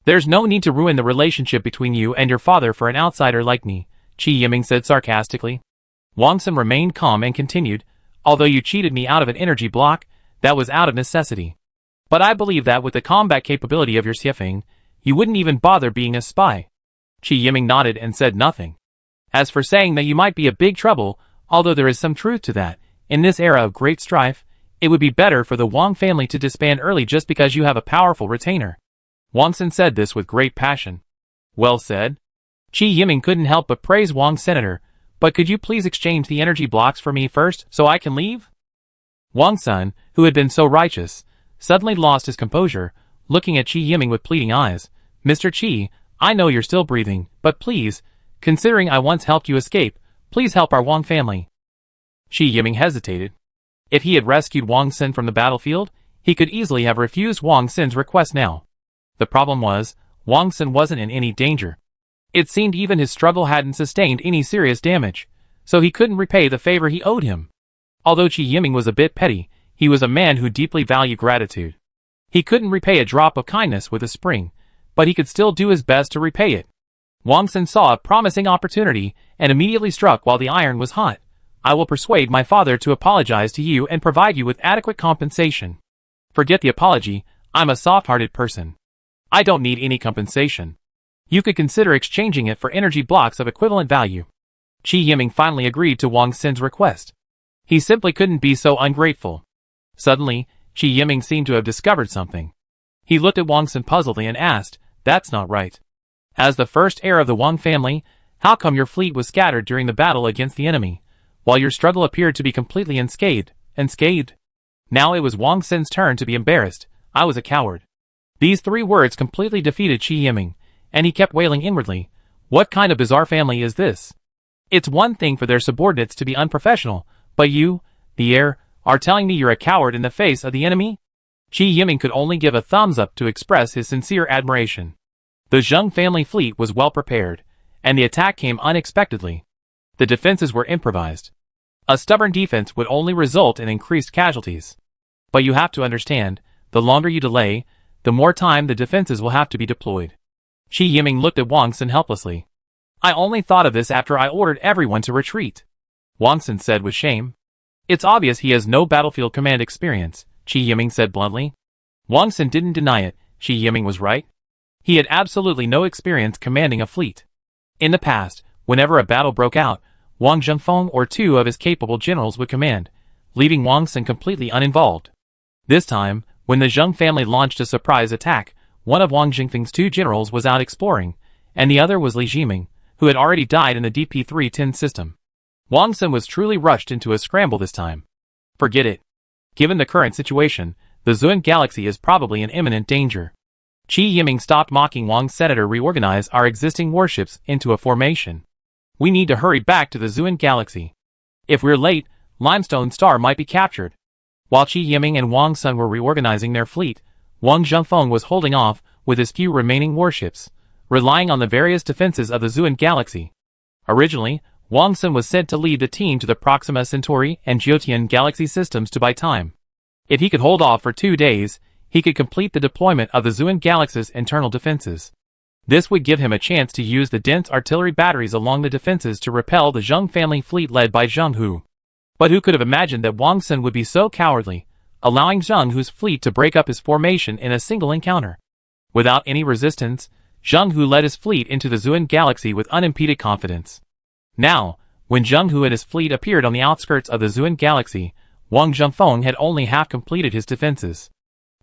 There's no need to ruin the relationship between you and your father for an outsider like me, Qi Yiming said sarcastically. Wang Sun remained calm and continued, although you cheated me out of an energy block, that was out of necessity. But I believe that with the combat capability of your Xiefeng, you wouldn't even bother being a spy. Qi Yiming nodded and said nothing. As for saying that you might be a big trouble, although there is some truth to that, in this era of great strife, it would be better for the Wang family to disband early just because you have a powerful retainer. Wang Sun said this with great passion. Well said. Qi Yiming couldn't help but praise Wang Senator, but could you please exchange the energy blocks for me first so I can leave? Wang Sun, who had been so righteous, suddenly lost his composure, looking at Qi Yiming with pleading eyes. Mr. Qi, I know you're still breathing, but please, considering I once helped you escape, please help our Wang family. Qi Yiming hesitated. If he had rescued Wang Sun from the battlefield, he could easily have refused Wang Sun's request now. The problem was, Wang Sun wasn't in any danger. It seemed even his struggle hadn't sustained any serious damage, so he couldn't repay the favor he owed him. Although Qi Yiming was a bit petty, he was a man who deeply valued gratitude. He couldn't repay a drop of kindness with a spring, but he could still do his best to repay it. Wang Sun saw a promising opportunity and immediately struck while the iron was hot. I will persuade my father to apologize to you and provide you with adequate compensation. Forget the apology, I'm a soft-hearted person. I don't need any compensation. You could consider exchanging it for energy blocks of equivalent value. Qi Yiming finally agreed to Wang Sun's request. He simply couldn't be so ungrateful. Suddenly, Qi Yiming seemed to have discovered something. He looked at Wang Sun puzzledly and asked, that's not right. As the first heir of the Wang family, how come your fleet was scattered during the battle against the enemy, while your struggle appeared to be completely unscathed? Now it was Wang Sun's turn to be embarrassed. I was a coward. These 3 words completely defeated Qi Yiming, and he kept wailing inwardly. What kind of bizarre family is this? It's one thing for their subordinates to be unprofessional, but you, the heir, are telling me you're a coward in the face of the enemy? Qi Yiming could only give a thumbs up to express his sincere admiration. The Zheng family fleet was well prepared, and the attack came unexpectedly. The defenses were improvised. A stubborn defense would only result in increased casualties. But you have to understand, the longer you delay, the more time the defenses will have to be deployed. Qi Yiming looked at Wang Sun helplessly. I only thought of this after I ordered everyone to retreat. Wang Sun said with shame. It's obvious he has no battlefield command experience, Qi Yiming said bluntly. Wang Sun didn't deny it, Qi Yiming was right. He had absolutely no experience commanding a fleet. In the past, whenever a battle broke out, Wang Zhengfeng or 2 of his capable generals would command, leaving Wang Sun completely uninvolved. This time, when the Zheng family launched a surprise attack, one of Wang Zhengfeng's 2 generals was out exploring, and the other was Li Jiming, who had already died in the DP310 system. Wang Sun was truly rushed into a scramble this time. Forget it. Given the current situation, the Zun galaxy is probably in imminent danger. Qi Yiming stopped mocking Wang's senator. Reorganize our existing warships into a formation. We need to hurry back to the Zun galaxy. If we're late, Limestone Star might be captured. While Qi Yiming and Wang Sun were reorganizing their fleet, Wang Zhengfeng was holding off with his few remaining warships, relying on the various defenses of the Zun galaxy. Originally, Wang Sun was sent to lead the team to the Proxima Centauri and Jiotian galaxy systems to buy time. If he could hold off for 2 days, he could complete the deployment of the Zun galaxy's internal defenses. This would give him a chance to use the dense artillery batteries along the defenses to repel the Zheng family fleet led by Zheng Hu. But who could have imagined that Wang Sun would be so cowardly, allowing Zheng Hu's fleet to break up his formation in a single encounter? Without any resistance, Zheng Hu led his fleet into the Zuan galaxy with unimpeded confidence. Now, when Zheng Hu and his fleet appeared on the outskirts of the Zuan galaxy, Wang Zhengfeng had only half completed his defenses.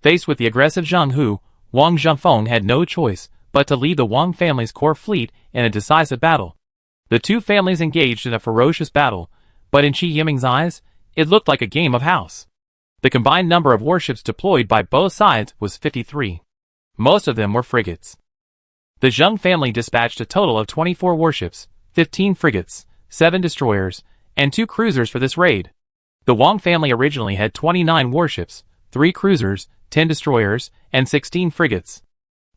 Faced with the aggressive Zheng Hu, Wang Zhengfeng had no choice but to lead the Wang family's core fleet in a decisive battle. The two families engaged in a ferocious battle, but in Qi Yiming's eyes, it looked like a game of house. The combined number of warships deployed by both sides was 53. Most of them were frigates. The Zheng family dispatched a total of 24 warships, 15 frigates, 7 destroyers, and 2 cruisers for this raid. The Wang family originally had 29 warships, 3 cruisers, 10 destroyers, and 16 frigates.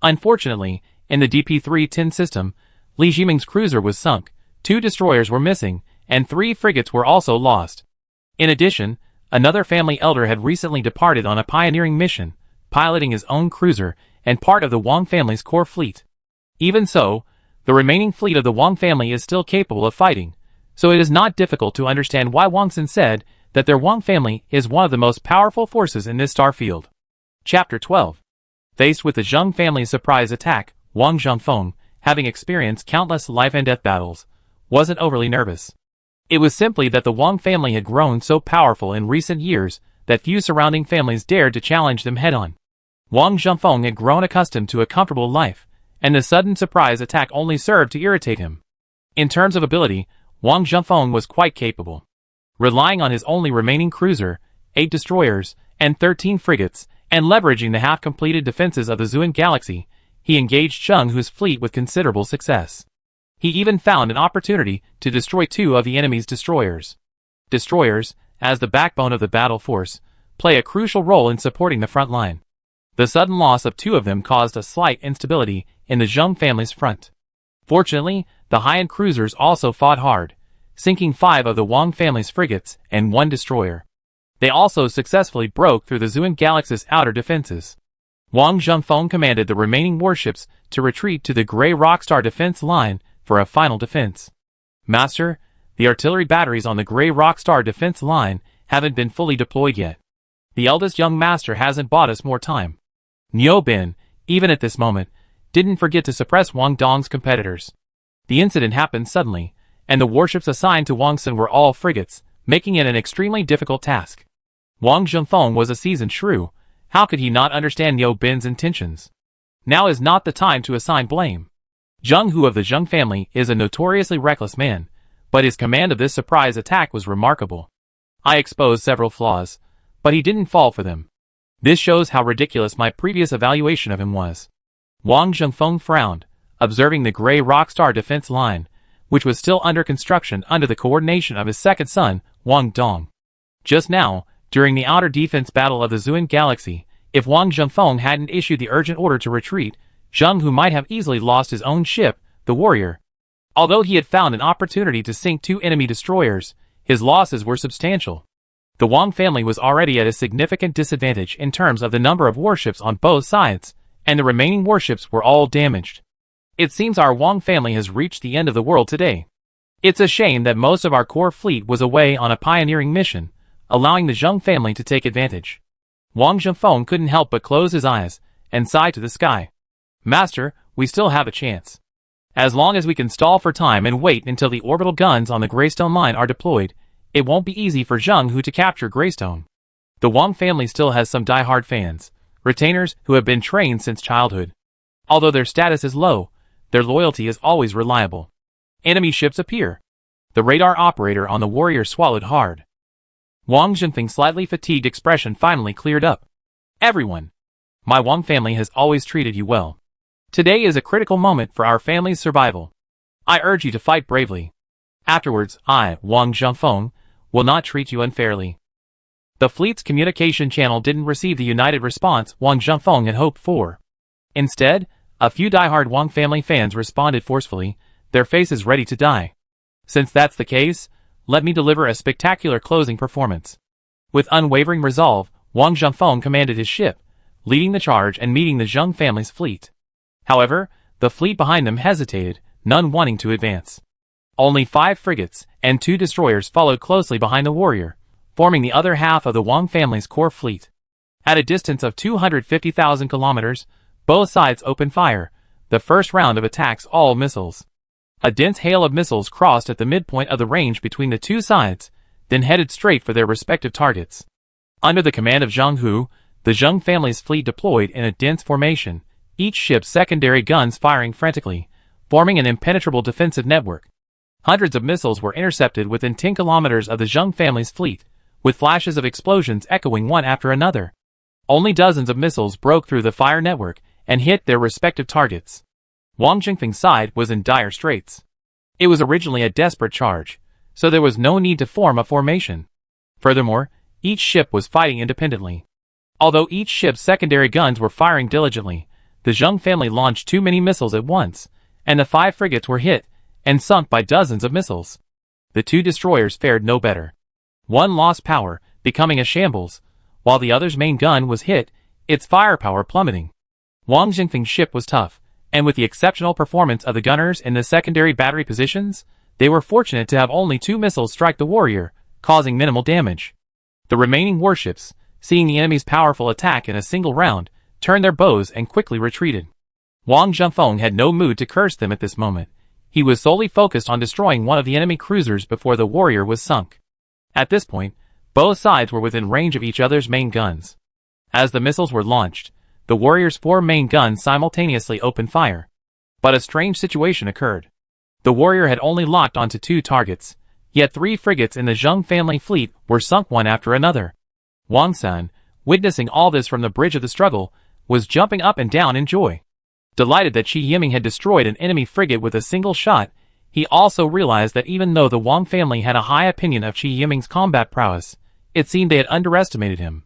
Unfortunately, in the DP-310 system, Li Jiming's cruiser was sunk, 2 destroyers were missing, and 3 frigates were also lost. In addition, another family elder had recently departed on a pioneering mission, piloting his own cruiser and part of the Wang family's core fleet. Even so, the remaining fleet of the Wang family is still capable of fighting, so it is not difficult to understand why Wang Sun said that their Wang family is one of the most powerful forces in this star field. Chapter 12. Faced with the Zheng family's surprise attack, Wang Zhengfeng, having experienced countless life-and-death battles, wasn't overly nervous. It was simply that the Wang family had grown so powerful in recent years that few surrounding families dared to challenge them head-on. Wang Zhengfeng had grown accustomed to a comfortable life, and the sudden surprise attack only served to irritate him. In terms of ability, Wang Zhengfeng was quite capable. Relying on his only remaining cruiser, 8 destroyers, and 13 frigates, and leveraging the half-completed defenses of the Zuan galaxy, he engaged Zheng Hu's fleet with considerable success. He even found an opportunity to destroy 2 of the enemy's destroyers. Destroyers, as the backbone of the battle force, play a crucial role in supporting the front line. The sudden loss of 2 of them caused a slight instability in the Zheng family's front. Fortunately, the high-end cruisers also fought hard, sinking 5 of the Wang family's frigates and 1 destroyer. They also successfully broke through the Zuan galaxy's outer defenses. Wang Zhengfeng commanded the remaining warships to retreat to the Grey Rockstar defense line for a final defense. Master, the artillery batteries on the Grey Rockstar defense line haven't been fully deployed yet. The eldest young master hasn't bought us more time. Niu Bin, even at this moment, didn't forget to suppress Wang Dong's competitors. The incident happened suddenly, and the warships assigned to Wang Sun were all frigates, making it an extremely difficult task. Wang Zhengfeng was a seasoned shrew. How could he not understand Niu Bin's intentions? Now is not the time to assign blame. Zheng Hu of the Zheng family is a notoriously reckless man, but his command of this surprise attack was remarkable. I exposed several flaws, but he didn't fall for them. This shows how ridiculous my previous evaluation of him was. Wang Zhengfeng frowned, observing the Grey Rockstar defense line, which was still under construction under the coordination of his second son, Wang Dong. Just now, during the outer defense battle of the Zuan galaxy, if Wang Zhengfeng hadn't issued the urgent order to retreat, Zheng Hu might have easily lost his own ship, the Warrior. Although he had found an opportunity to sink 2 enemy destroyers, his losses were substantial. The Wang family was already at a significant disadvantage in terms of the number of warships on both sides, and the remaining warships were all damaged. It seems our Wang family has reached the end of the world today. It's a shame that most of our core fleet was away on a pioneering mission, allowing the Zheng family to take advantage. Wang Zhengfeng couldn't help but close his eyes and sigh to the sky. Master, we still have a chance. As long as we can stall for time and wait until the orbital guns on the Greystone line are deployed, it won't be easy for Zheng Hu to capture Greystone. The Wang family still has some die-hard fans, retainers who have been trained since childhood. Although their status is low, their loyalty is always reliable. Enemy ships appear. The radar operator on the Warrior swallowed hard. Wang Zhengfeng's slightly fatigued expression finally cleared up. Everyone. My Wang family has always treated you well. Today is a critical moment for our family's survival. I urge you to fight bravely. Afterwards, I, Wang Zhengfeng, will not treat you unfairly. The fleet's communication channel didn't receive the united response Wang Zhengfeng had hoped for. Instead, a few die-hard Wang family fans responded forcefully, their faces ready to die. Since that's the case, let me deliver a spectacular closing performance. With unwavering resolve, Wang Zhengfeng commanded his ship, leading the charge and meeting the Zheng family's fleet. However, the fleet behind them hesitated, none wanting to advance. Only 5 frigates and 2 destroyers followed closely behind the warrior, forming the other half of the Wang family's core fleet. At a distance of 250,000 kilometers, both sides opened fire, the first round of attacks all missiles. A dense hail of missiles crossed at the midpoint of the range between the two sides, then headed straight for their respective targets. Under the command of Zhang Hu, the Zheng family's fleet deployed in a dense formation, each ship's secondary guns firing frantically, forming an impenetrable defensive network. Hundreds of missiles were intercepted within 10 kilometers of the Zheng family's fleet, with flashes of explosions echoing one after another. Only dozens of missiles broke through the fire network and hit their respective targets. Wang Jingfeng's side was in dire straits. It was originally a desperate charge, so there was no need to form a formation. Furthermore, each ship was fighting independently. Although each ship's secondary guns were firing diligently, the Zheng family launched too many missiles at once, and the 5 frigates were hit and sunk by dozens of missiles. The 2 destroyers fared no better. One lost power, becoming a shambles, while the other's main gun was hit, its firepower plummeting. Wang Jingfeng's ship was tough, and with the exceptional performance of the gunners in the secondary battery positions, they were fortunate to have only 2 missiles strike the warrior, causing minimal damage. The remaining warships, seeing the enemy's powerful attack in a single round, turned their bows and quickly retreated. Wang Zhengfeng had no mood to curse them at this moment. He was solely focused on destroying one of the enemy cruisers before the warrior was sunk. At this point, both sides were within range of each other's main guns. As the missiles were launched, the warrior's 4 main guns simultaneously opened fire. But a strange situation occurred. The warrior had only locked onto 2 targets, yet 3 frigates in the Zheng family fleet were sunk one after another. Wang San, witnessing all this from the bridge of the struggle, was jumping up and down in joy. Delighted that Qi Yiming had destroyed an enemy frigate with a single shot, he also realized that even though the Wang family had a high opinion of Qi Yiming's combat prowess, it seemed they had underestimated him.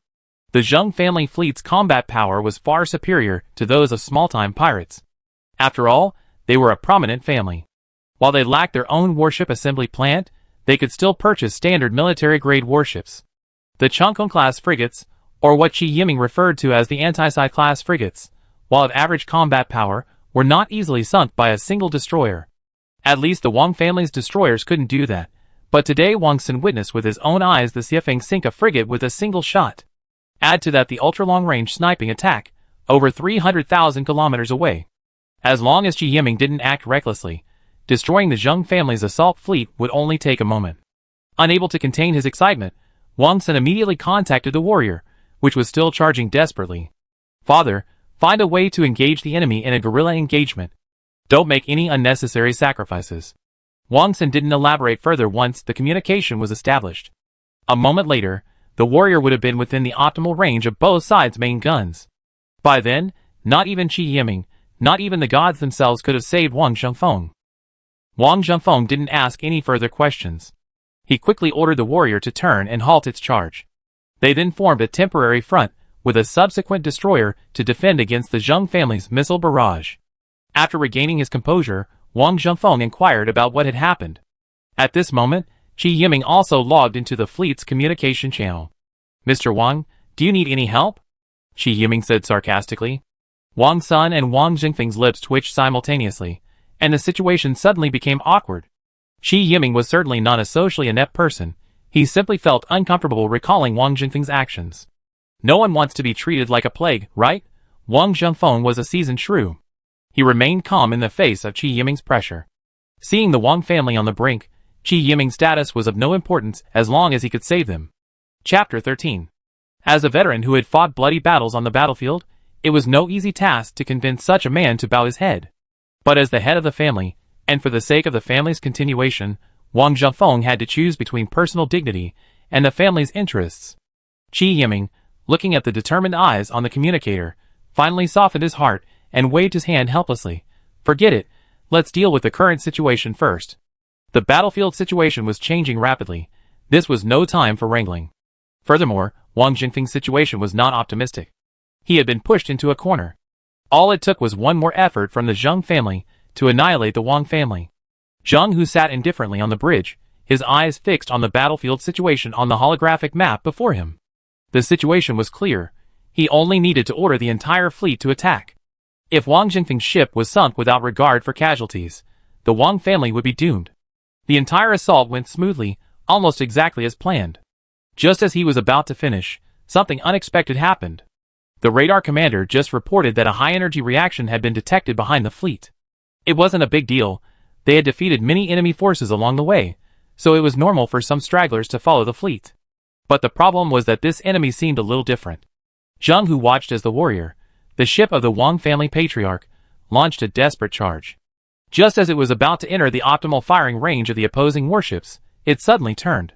The Zheng family fleet's combat power was far superior to those of small-time pirates. After all, they were a prominent family. While they lacked their own warship assembly plant, they could still purchase standard military-grade warships. The Changkong-class frigates, or what Qi Yiming referred to as the Anti-Class frigates, while of average combat power, were not easily sunk by a single destroyer. At least the Wang family's destroyers couldn't do that, but today Wang San witnessed with his own eyes the Xiefeng sink a frigate with a single shot. Add to that the ultra-long-range sniping attack, over 300,000 kilometers away. As long as Qi Yiming didn't act recklessly, destroying the Zheng family's assault fleet would only take a moment. Unable to contain his excitement, Wang San immediately contacted the warrior, which was still charging desperately. "Father, find a way to engage the enemy in a guerrilla engagement. Don't make any unnecessary sacrifices." Wang San didn't elaborate further once the communication was established. A moment later, the warrior would have been within the optimal range of both sides' main guns. By then, not even Qi Yiming, not even the gods themselves could have saved Wang Zhengfeng. Wang Zhengfeng didn't ask any further questions. He quickly ordered the warrior to turn and halt its charge. They then formed a temporary front, with a subsequent destroyer to defend against the Zheng family's missile barrage. After regaining his composure, Wang Zhengfeng inquired about what had happened. At this moment, Qi Yiming also logged into the fleet's communication channel. "Mr. Wang, do you need any help?" Qi Yiming said sarcastically. Wang San and Wang Jingfeng's lips twitched simultaneously, and the situation suddenly became awkward. Qi Yiming was certainly not a socially inept person. He simply felt uncomfortable recalling Wang Jingfeng's actions. No one wants to be treated like a plague, right? Wang Zhengfeng was a seasoned shrew. He remained calm in the face of Qi Yiming's pressure. Seeing the Wang family on the brink, Qi Yiming's status was of no importance as long as he could save them. Chapter 13. As a veteran who had fought bloody battles on the battlefield, it was no easy task to convince such a man to bow his head. But as the head of the family, and for the sake of the family's continuation, Wang Zhengfeng had to choose between personal dignity and the family's interests. Qi Yiming, looking at the determined eyes on the communicator, finally softened his heart and waved his hand helplessly. "Forget it, let's deal with the current situation first." The battlefield situation was changing rapidly. This was no time for wrangling. Furthermore, Wang Jingfeng's situation was not optimistic. He had been pushed into a corner. All it took was one more effort from the Zheng family to annihilate the Wang family. Zheng, who sat indifferently on the bridge, his eyes fixed on the battlefield situation on the holographic map before him. The situation was clear. He only needed to order the entire fleet to attack. If Wang Jingfeng's ship was sunk without regard for casualties, the Wang family would be doomed. The entire assault went smoothly, almost exactly as planned. Just as he was about to finish, something unexpected happened. The radar commander just reported that a high-energy reaction had been detected behind the fleet. It wasn't a big deal. They had defeated many enemy forces along the way, so it was normal for some stragglers to follow the fleet. But the problem was that this enemy seemed a little different. Zheng Hu watched as the warrior, the ship of the Wang family patriarch, launched a desperate charge. Just as it was about to enter the optimal firing range of the opposing warships, it suddenly turned.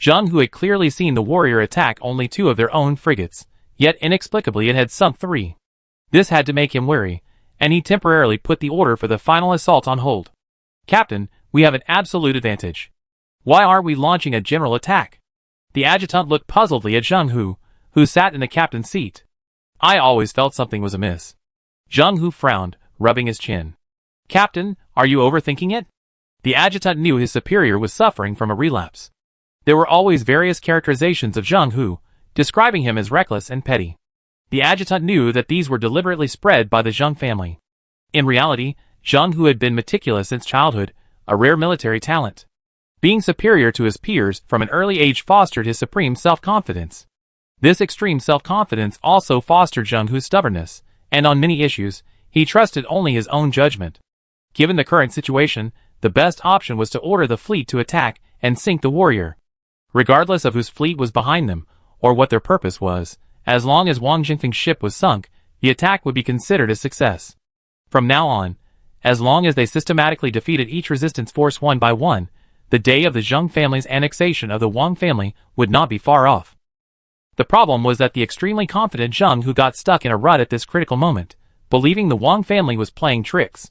Zheng Hu had clearly seen the warrior attack only 2 of their own frigates, yet inexplicably it had sunk 3. This had to make him wary, and he temporarily put the order for the final assault on hold. "Captain, we have an absolute advantage. Why aren't we launching a general attack?" The adjutant looked puzzledly at Zheng Hu, who sat in the captain's seat. "I always felt something was amiss." Zheng Hu frowned, rubbing his chin. "Captain, are you overthinking it?" The adjutant knew his superior was suffering from a relapse. There were always various characterizations of Zheng Hu, describing him as reckless and petty. The adjutant knew that these were deliberately spread by the Zheng family. In reality, Zheng Hu had been meticulous since childhood, a rare military talent. Being superior to his peers from an early age fostered his supreme self-confidence. This extreme self-confidence also fostered Zheng Hu's stubbornness, and on many issues, he trusted only his own judgment. Given the current situation, the best option was to order the fleet to attack and sink the warrior. Regardless of whose fleet was behind them, or what their purpose was, as long as Wang Jingfeng's ship was sunk, the attack would be considered a success. From now on, as long as they systematically defeated each resistance force one by one, the day of the Zheng family's annexation of the Wang family would not be far off. The problem was that the extremely confident Zheng Hu got stuck in a rut at this critical moment, believing the Wang family was playing tricks.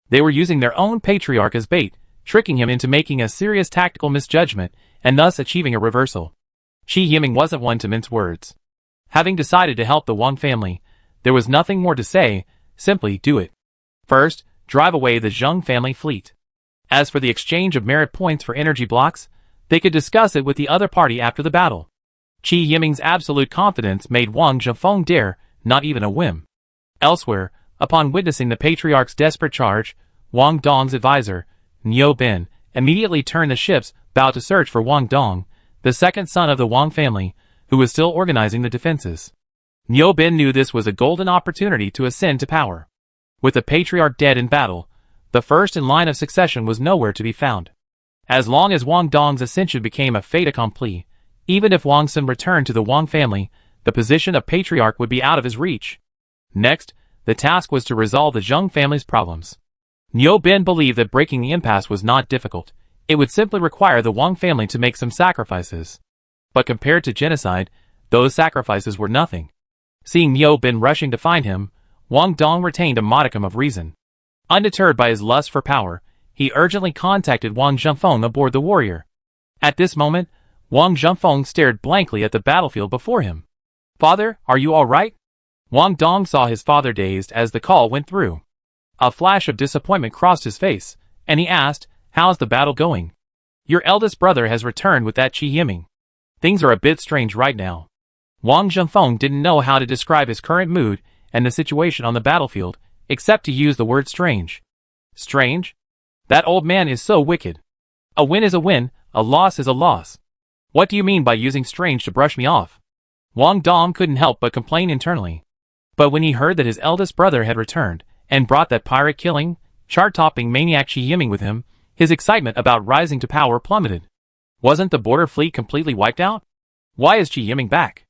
They were using their own patriarch as bait, tricking him into making a serious tactical misjudgment, and thus achieving a reversal. Qi Yiming wasn't one to mince words. Having decided to help the Wang family, there was nothing more to say, simply do it. First, drive away the Zheng family fleet. As for the exchange of merit points for energy blocks, they could discuss it with the other party after the battle. Qi Yiming's absolute confidence made Wang Zhifeng dare, not even a whim. Elsewhere, upon witnessing the patriarch's desperate charge, Wang Dong's advisor, Niu Bin, immediately turned the ship's bow to search for Wang Dong, the second son of the Wang family, who was still organizing the defenses. Niu Bin knew this was a golden opportunity to ascend to power. With the patriarch dead in battle, the first in line of succession was nowhere to be found. As long as Wang Dong's ascension became a fait accompli, even if Wang Sun returned to the Wang family, the position of patriarch would be out of his reach. Next, the task was to resolve the Zheng family's problems. Niu Bin believed that breaking the impasse was not difficult. It would simply require the Wang family to make some sacrifices. But compared to genocide, those sacrifices were nothing. Seeing Niu Bin rushing to find him, Wang Dong retained a modicum of reason. Undeterred by his lust for power, he urgently contacted Wang Zhifeng aboard the warrior. At this moment, Wang Zhifeng stared blankly at the battlefield before him. "Father, are you all right?" Wang Dong saw his father dazed as the call went through. A flash of disappointment crossed his face, and he asked, "How's the battle going?" "Your eldest brother has returned with that Qi Yiming. Things are a bit strange right now." Wang Zhifeng didn't know how to describe his current mood and the situation on the battlefield, except to use the word strange. Strange? That old man is so wicked. A win is a win, a loss is a loss. What do you mean by using strange to brush me off? Wang Dong couldn't help but complain internally. But when he heard that his eldest brother had returned, and brought that pirate-killing, chart-topping maniac Qi Yiming with him, his excitement about rising to power plummeted. Wasn't the border fleet completely wiped out? Why is Qi Yiming back?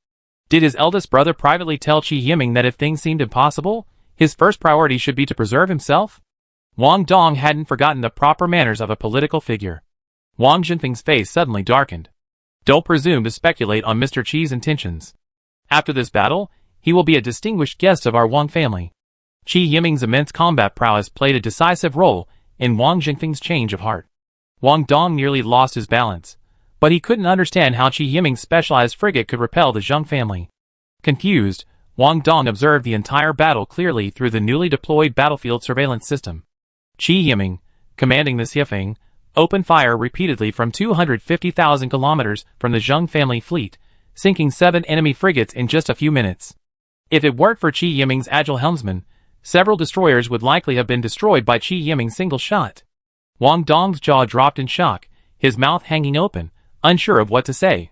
Did his eldest brother privately tell Qi Yiming that if things seemed impossible, his first priority should be to preserve himself? Wang Dong hadn't forgotten the proper manners of a political figure. Wang Jingfeng's face suddenly darkened. Don't presume to speculate on Mr. Qi's intentions. After this battle, he will be a distinguished guest of our Wang family. Qi Yiming's immense combat prowess played a decisive role in Wang Jingfeng's change of heart. Wang Dong nearly lost his balance, but he couldn't understand how Qi Yiming's specialized frigate could repel the Zheng family. Confused, Wang Dong observed the entire battle clearly through the newly deployed battlefield surveillance system. Qi Yiming, commanding the Xiefeng, opened fire repeatedly from 250,000 kilometers from the Zheng family fleet, sinking 7 enemy frigates in just a few minutes. If it weren't for Qi Yiming's agile helmsman, Several destroyers would likely have been destroyed by Qi Yiming's single shot. Wang Dong's jaw dropped in shock, his mouth hanging open, unsure of what to say.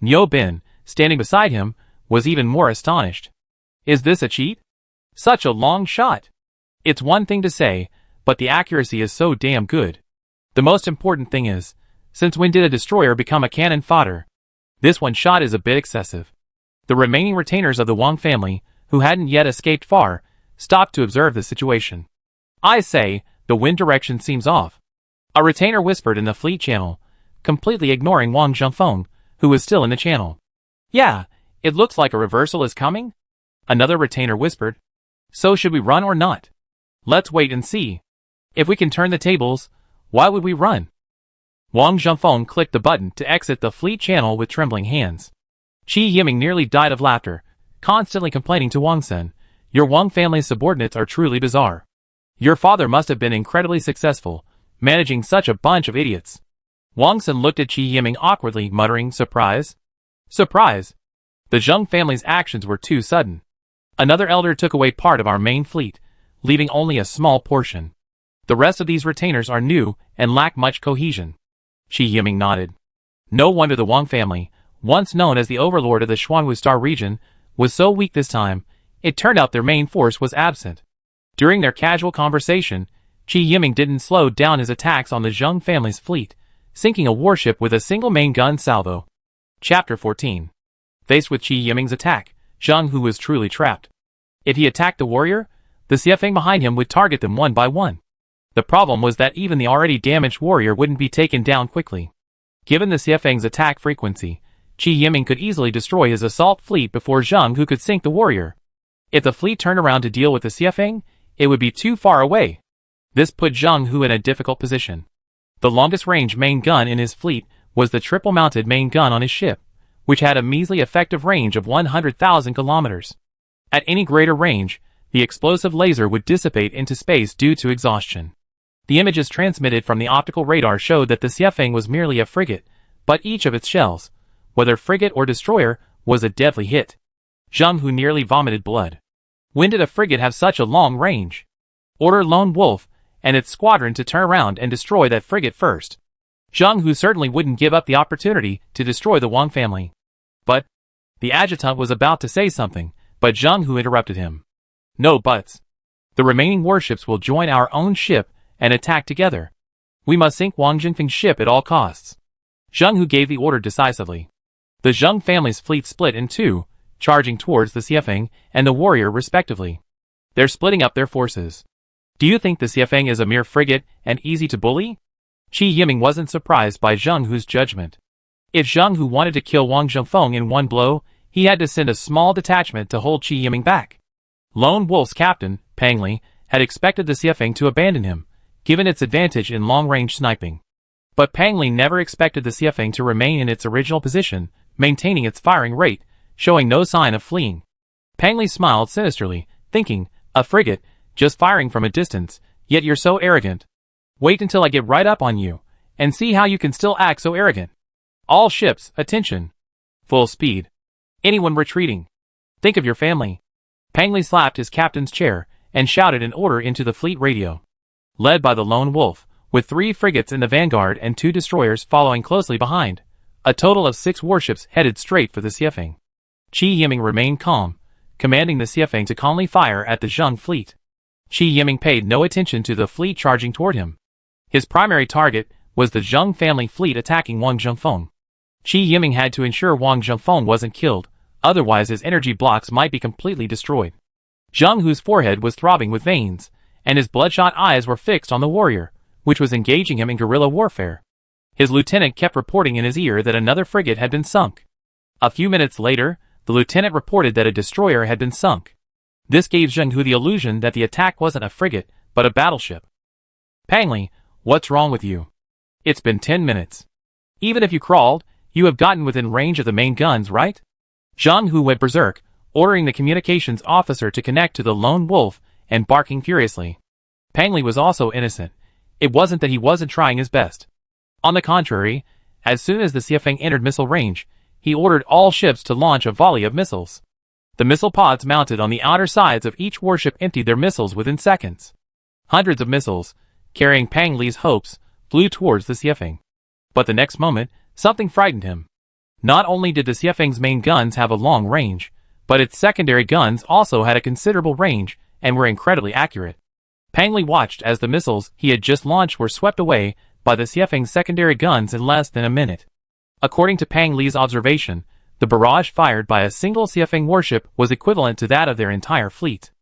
Niu Bin, standing beside him, was even more astonished. Is this a cheat? Such a long shot. It's one thing to say, but the accuracy is so damn good. The most important thing is, since when did a destroyer become a cannon fodder? This one shot is a bit excessive. The remaining retainers of the Wang family, who hadn't yet escaped far, stopped to observe the situation. I say, the wind direction seems off. A retainer whispered in the fleet channel, completely ignoring Wang Zhengfeng, who was still in the channel. Yeah, it looks like a reversal is coming? Another retainer whispered. So should we run or not? Let's wait and see. If we can turn the tables, why would we run? Wang Zhengfeng clicked the button to exit the fleet channel with trembling hands. Qi Yiming nearly died of laughter, constantly complaining to Wang Sen, "Your Wang family's subordinates are truly bizarre. Your father must have been incredibly successful, managing such a bunch of idiots." Wang Sen looked at Qi Yiming awkwardly, muttering, "Surprise? Surprise? The Zheng family's actions were too sudden. Another elder took away part of our main fleet, leaving only a small portion. The rest of these retainers are new and lack much cohesion." Qi Yiming nodded. No wonder the Wang family, once known as the overlord of the Xuanwu Star region, was so weak this time. It turned out their main force was absent. During their casual conversation, Qi Yiming didn't slow down his attacks on the Zheng family's fleet, sinking a warship with a single main gun salvo. Chapter 14. Faced with Qi Yiming's attack, Zheng Hu was truly trapped. If he attacked the warrior, the Xiefeng behind him would target them one by one. The problem was that even the already damaged warrior wouldn't be taken down quickly. Given the Xiefeng's attack frequency, Qi Yiming could easily destroy his assault fleet before Zheng Hu could sink the warrior. If the fleet turned around to deal with the Xiefeng, it would be too far away. This put Zheng Hu in a difficult position. The longest range main gun in his fleet was the triple-mounted main gun on his ship, which had a measly effective range of 100,000 kilometers. At any greater range, the explosive laser would dissipate into space due to exhaustion. The images transmitted from the optical radar showed that the Xiefeng was merely a frigate, but each of its shells, whether frigate or destroyer, was a deadly hit. Zheng Hu nearly vomited blood. When did a frigate have such a long range? Order Lone Wolf and its squadron to turn around and destroy that frigate first. Zheng Hu certainly wouldn't give up the opportunity to destroy the Wang family. But the adjutant was about to say something, but Zheng Hu interrupted him. No buts. The remaining warships will join our own ship and attack together. We must sink Wang Jingfeng's ship at all costs. Zheng Hu gave the order decisively. The Zheng family's fleet split in two, charging towards the Xiefeng and the warrior respectively. They're splitting up their forces. Do you think the Xiefeng is a mere frigate and easy to bully? Qi Yiming wasn't surprised by Zheng Hu's judgment. If Zheng Hu wanted to kill Wang Zhengfeng in one blow, he had to send a small detachment to hold Qi Yiming back. Lone Wolf's captain, Pang Li, had expected the Xiefeng to abandon him, given its advantage in long-range sniping. But Pang Li never expected the Xiefeng to remain in its original position, maintaining its firing rate, showing no sign of fleeing. Pang Li smiled sinisterly, thinking, a frigate, just firing from a distance, yet you're so arrogant. Wait until I get right up on you, and see how you can still act so arrogant. All ships, attention. Full speed. Anyone retreating. Think of your family. Pang Li slapped his captain's chair, and shouted an order into the fleet radio. Led by the Lone Wolf, with 3 frigates in the vanguard and 2 destroyers following closely behind, a total of 6 warships headed straight for the Xiefeng. Qi Yiming remained calm, commanding the Xiefeng to calmly fire at the Zheng fleet. Qi Yiming paid no attention to the fleet charging toward him. His primary target was the Zheng family fleet attacking Wang Zhengfeng. Qi Yiming had to ensure Wang Zhengfeng wasn't killed, otherwise his energy blocks might be completely destroyed. Zheng Hu's forehead was throbbing with veins, and his bloodshot eyes were fixed on the warrior, which was engaging him in guerrilla warfare. His lieutenant kept reporting in his ear that another frigate had been sunk. A few minutes later, the lieutenant reported that a destroyer had been sunk. This gave Zheng Hu the illusion that the attack wasn't a frigate, but a battleship. Pang Li, what's wrong with you? It's been 10 minutes. Even if you crawled, you have gotten within range of the main guns, right? Zheng Hu went berserk, ordering the communications officer to connect to the Lone Wolf and barking furiously. Pang Li was also innocent. It wasn't that he wasn't trying his best. On the contrary, as soon as the Xiefeng entered missile range, he ordered all ships to launch a volley of missiles. The missile pods mounted on the outer sides of each warship emptied their missiles within seconds. Hundreds of missiles, carrying Pang Li's hopes, flew towards the Xiefeng. But the next moment, something frightened him. Not only did the Xiefeng's main guns have a long range, but its secondary guns also had a considerable range and were incredibly accurate. Pang Li watched as the missiles he had just launched were swept away by the Xiefeng's secondary guns in less than a minute. According to Pang Li's observation, the barrage fired by a single Xiefeng warship was equivalent to that of their entire fleet.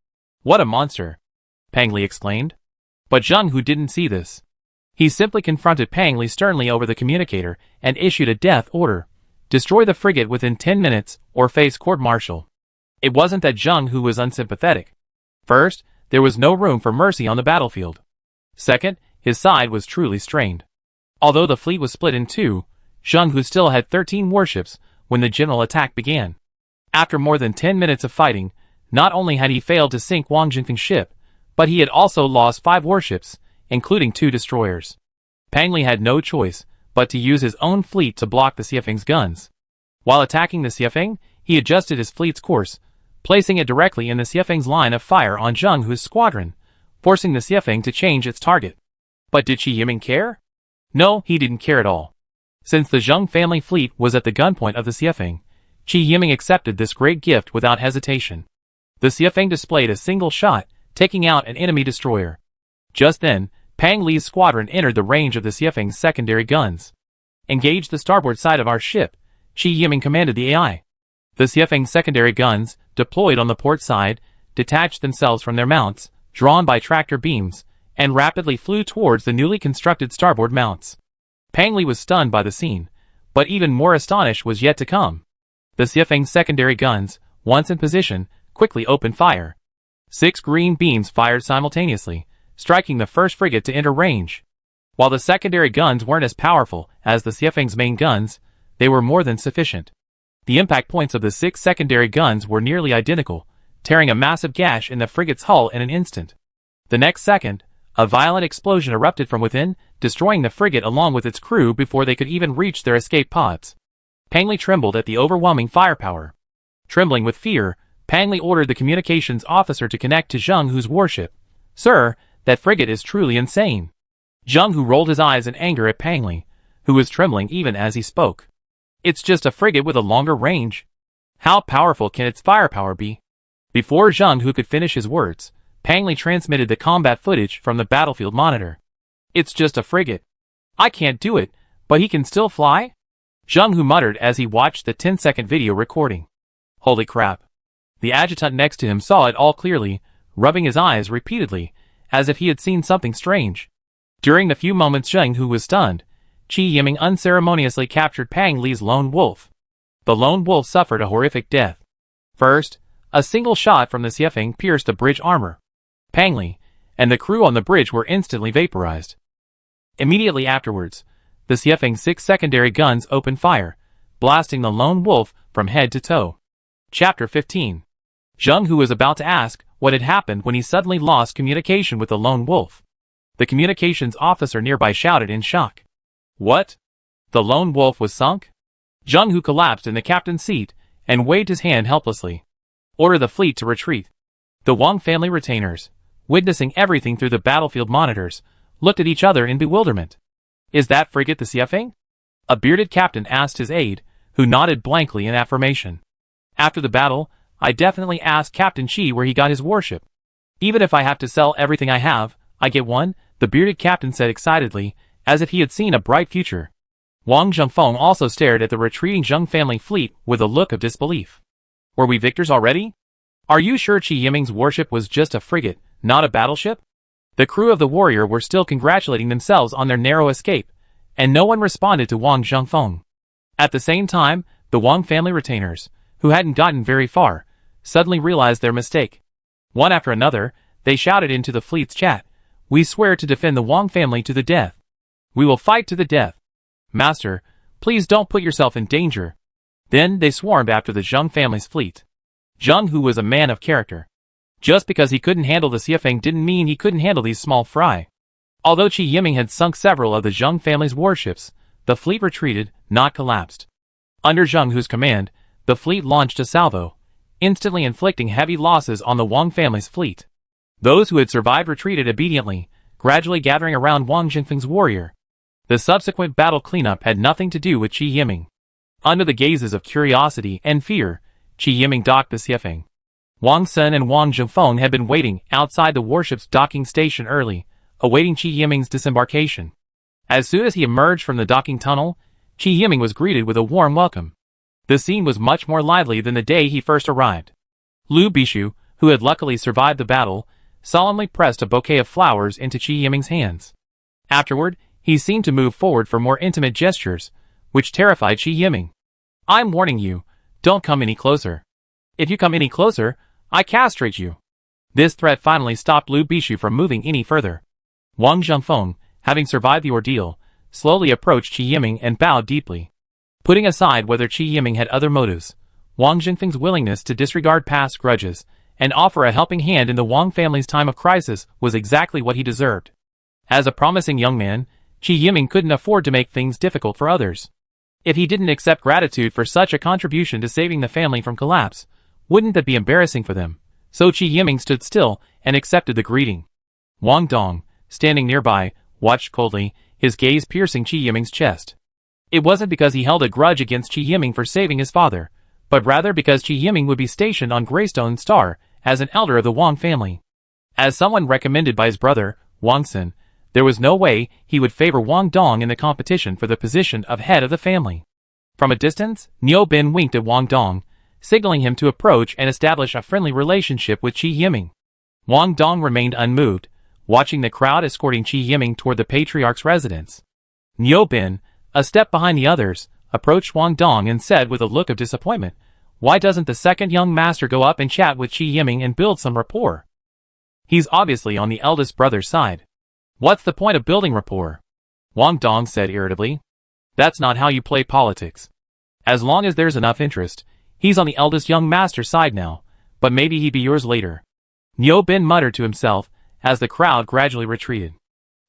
"What a monster!" Pang Li exclaimed. But Zheng Hu didn't see this. He simply confronted Pang Li sternly over the communicator and issued a death order. Destroy the frigate within 10 minutes or face court-martial. It wasn't that Zheng Hu was unsympathetic. First, there was no room for mercy on the battlefield. Second, his side was truly strained. Although the fleet was split in two, Zheng Hu still had 13 warships when the general attack began. After more than 10 minutes of fighting, not only had he failed to sink Wang Jingfeng's ship, but he had also lost 5 warships, including 2 destroyers. Pang Li had no choice but to use his own fleet to block the Xiefeng's guns. While attacking the Xiefeng, he adjusted his fleet's course, placing it directly in the Xiefeng's line of fire on Zheng Hu's squadron, forcing the Xiefeng to change its target. But did Qi Yiming care? No, he didn't care at all. Since the Zheng family fleet was at the gunpoint of the Xiefeng, Qi Yiming accepted this great gift without hesitation. The Xiefeng displayed a single shot, taking out an enemy destroyer. Just then, Pang Li's squadron entered the range of the Xiefeng's secondary guns. "Engage the starboard side of our ship," Qi Yiming commanded the AI. The Xiefeng's secondary guns, deployed on the port side, detached themselves from their mounts, drawn by tractor beams, and rapidly flew towards the newly constructed starboard mounts. Pang Li was stunned by the scene, but even more astonished was yet to come. The Xiefeng's secondary guns, once in position, quickly opened fire. 6 green beams fired simultaneously, striking the first frigate to enter range. While the secondary guns weren't as powerful as the Xiefeng's main guns, they were more than sufficient. The impact points of the 6 secondary guns were nearly identical, tearing a massive gash in the frigate's hull in an instant. The next second, a violent explosion erupted from within, destroying the frigate along with its crew before they could even reach their escape pods. Pang Li trembled at the overwhelming firepower. Trembling with fear, Pang Li ordered the communications officer to connect to Zheng Hu's warship. "Sir, that frigate is truly insane." Zheng Hu rolled his eyes in anger at Pang Li, who was trembling even as he spoke. "It's just a frigate with a longer range. How powerful can its firepower be?" Before Zheng Hu could finish his words, Pang Li transmitted the combat footage from the battlefield monitor. "It's just a frigate. I can't do it, but he can still fly?" Zheng Hu muttered as he watched the 10-second video recording. Holy crap. The adjutant next to him saw it all clearly, rubbing his eyes repeatedly, as if he had seen something strange. During the few moments Zheng Hu was stunned, Qi Yiming unceremoniously captured Pang Li's lone wolf. The lone wolf suffered a horrific death. First, a single shot from the Xiefeng pierced the bridge armor. Pang Li and the crew on the bridge were instantly vaporized. Immediately afterwards, the Xiefeng's 6 secondary guns opened fire, blasting the lone wolf from head to toe. Chapter 15. Zheng Hu was about to ask what had happened when he suddenly lost communication with the lone wolf. The communications officer nearby shouted in shock. "What? The lone wolf was sunk?" Zheng Hu collapsed in the captain's seat and waved his hand helplessly. "Order the fleet to retreat." The Wang family retainers, witnessing everything through the battlefield monitors, looked at each other in bewilderment. "Is that frigate the Xiefeng?" A bearded captain asked his aide, who nodded blankly in affirmation. "After the battle, I definitely asked Captain Qi where he got his warship. Even if I have to sell everything I have, I get one," the bearded captain said excitedly, as if he had seen a bright future. Wang Zhengfeng also stared at the retreating Zheng family fleet with a look of disbelief. "Were we victors already? Are you sure Qi Yiming's warship was just a frigate, not a battleship?" The crew of the warrior were still congratulating themselves on their narrow escape, and no one responded to Wang Zhengfeng. At the same time, the Wang family retainers, who hadn't gotten very far, suddenly realized their mistake. One after another, they shouted into the fleet's chat, "We swear to defend the Wang family to the death. We will fight to the death. Master, please don't put yourself in danger." Then they swarmed after the Zheng family's fleet. Zheng Hu was a man of character. Just because he couldn't handle the Xiefeng didn't mean he couldn't handle these small fry. Although Qi Yiming had sunk several of the Zheng family's warships, the fleet retreated, not collapsed. Under Zheng Hu's command, the fleet launched a salvo, instantly inflicting heavy losses on the Wang family's fleet. Those who had survived retreated obediently, gradually gathering around Wang Jingfeng's warrior. The subsequent battle cleanup had nothing to do with Qi Yiming. Under the gazes of curiosity and fear, Qi Yiming docked the Xiefeng. Wang Sun and Wang Zhengfeng had been waiting outside the warship's docking station early, awaiting Qi Yiming's disembarkation. As soon as he emerged from the docking tunnel, Qi Yiming was greeted with a warm welcome. The scene was much more lively than the day he first arrived. Liu Bishu, who had luckily survived the battle, solemnly pressed a bouquet of flowers into Qi Yiming's hands. Afterward, he seemed to move forward for more intimate gestures, which terrified Qi Yiming. "I'm warning you, don't come any closer. If you come any closer, I castrate you." This threat finally stopped Liu Bishu from moving any further. Wang Zhengfeng, having survived the ordeal, slowly approached Qi Yiming and bowed deeply. Putting aside whether Qi Yiming had other motives, Wang Jingfeng's willingness to disregard past grudges and offer a helping hand in the Wang family's time of crisis was exactly what he deserved. As a promising young man, Qi Yiming couldn't afford to make things difficult for others. If he didn't accept gratitude for such a contribution to saving the family from collapse, wouldn't that be embarrassing for them? So Qi Yiming stood still and accepted the greeting. Wang Dong, standing nearby, watched coldly, his gaze piercing Qi Yiming's chest. It wasn't because he held a grudge against Qi Yiming for saving his father, but rather because Qi Yiming would be stationed on Greystone Star as an elder of the Wang family. As someone recommended by his brother, Wang Sun, there was no way he would favor Wang Dong in the competition for the position of head of the family. From a distance, Niu Bin winked at Wang Dong, signaling him to approach and establish a friendly relationship with Qi Yiming. Wang Dong remained unmoved, watching the crowd escorting Qi Yiming toward the patriarch's residence. Niu Bin, a step behind the others, approached Wang Dong and said with a look of disappointment, "Why doesn't the second young master go up and chat with Qi Yiming and build some rapport? He's obviously on the eldest brother's side. What's the point of building rapport?" Wang Dong said irritably. "That's not how you play politics. As long as there's enough interest, he's on the eldest young master's side now, but maybe he'd be yours later." Niu Bin muttered to himself as the crowd gradually retreated.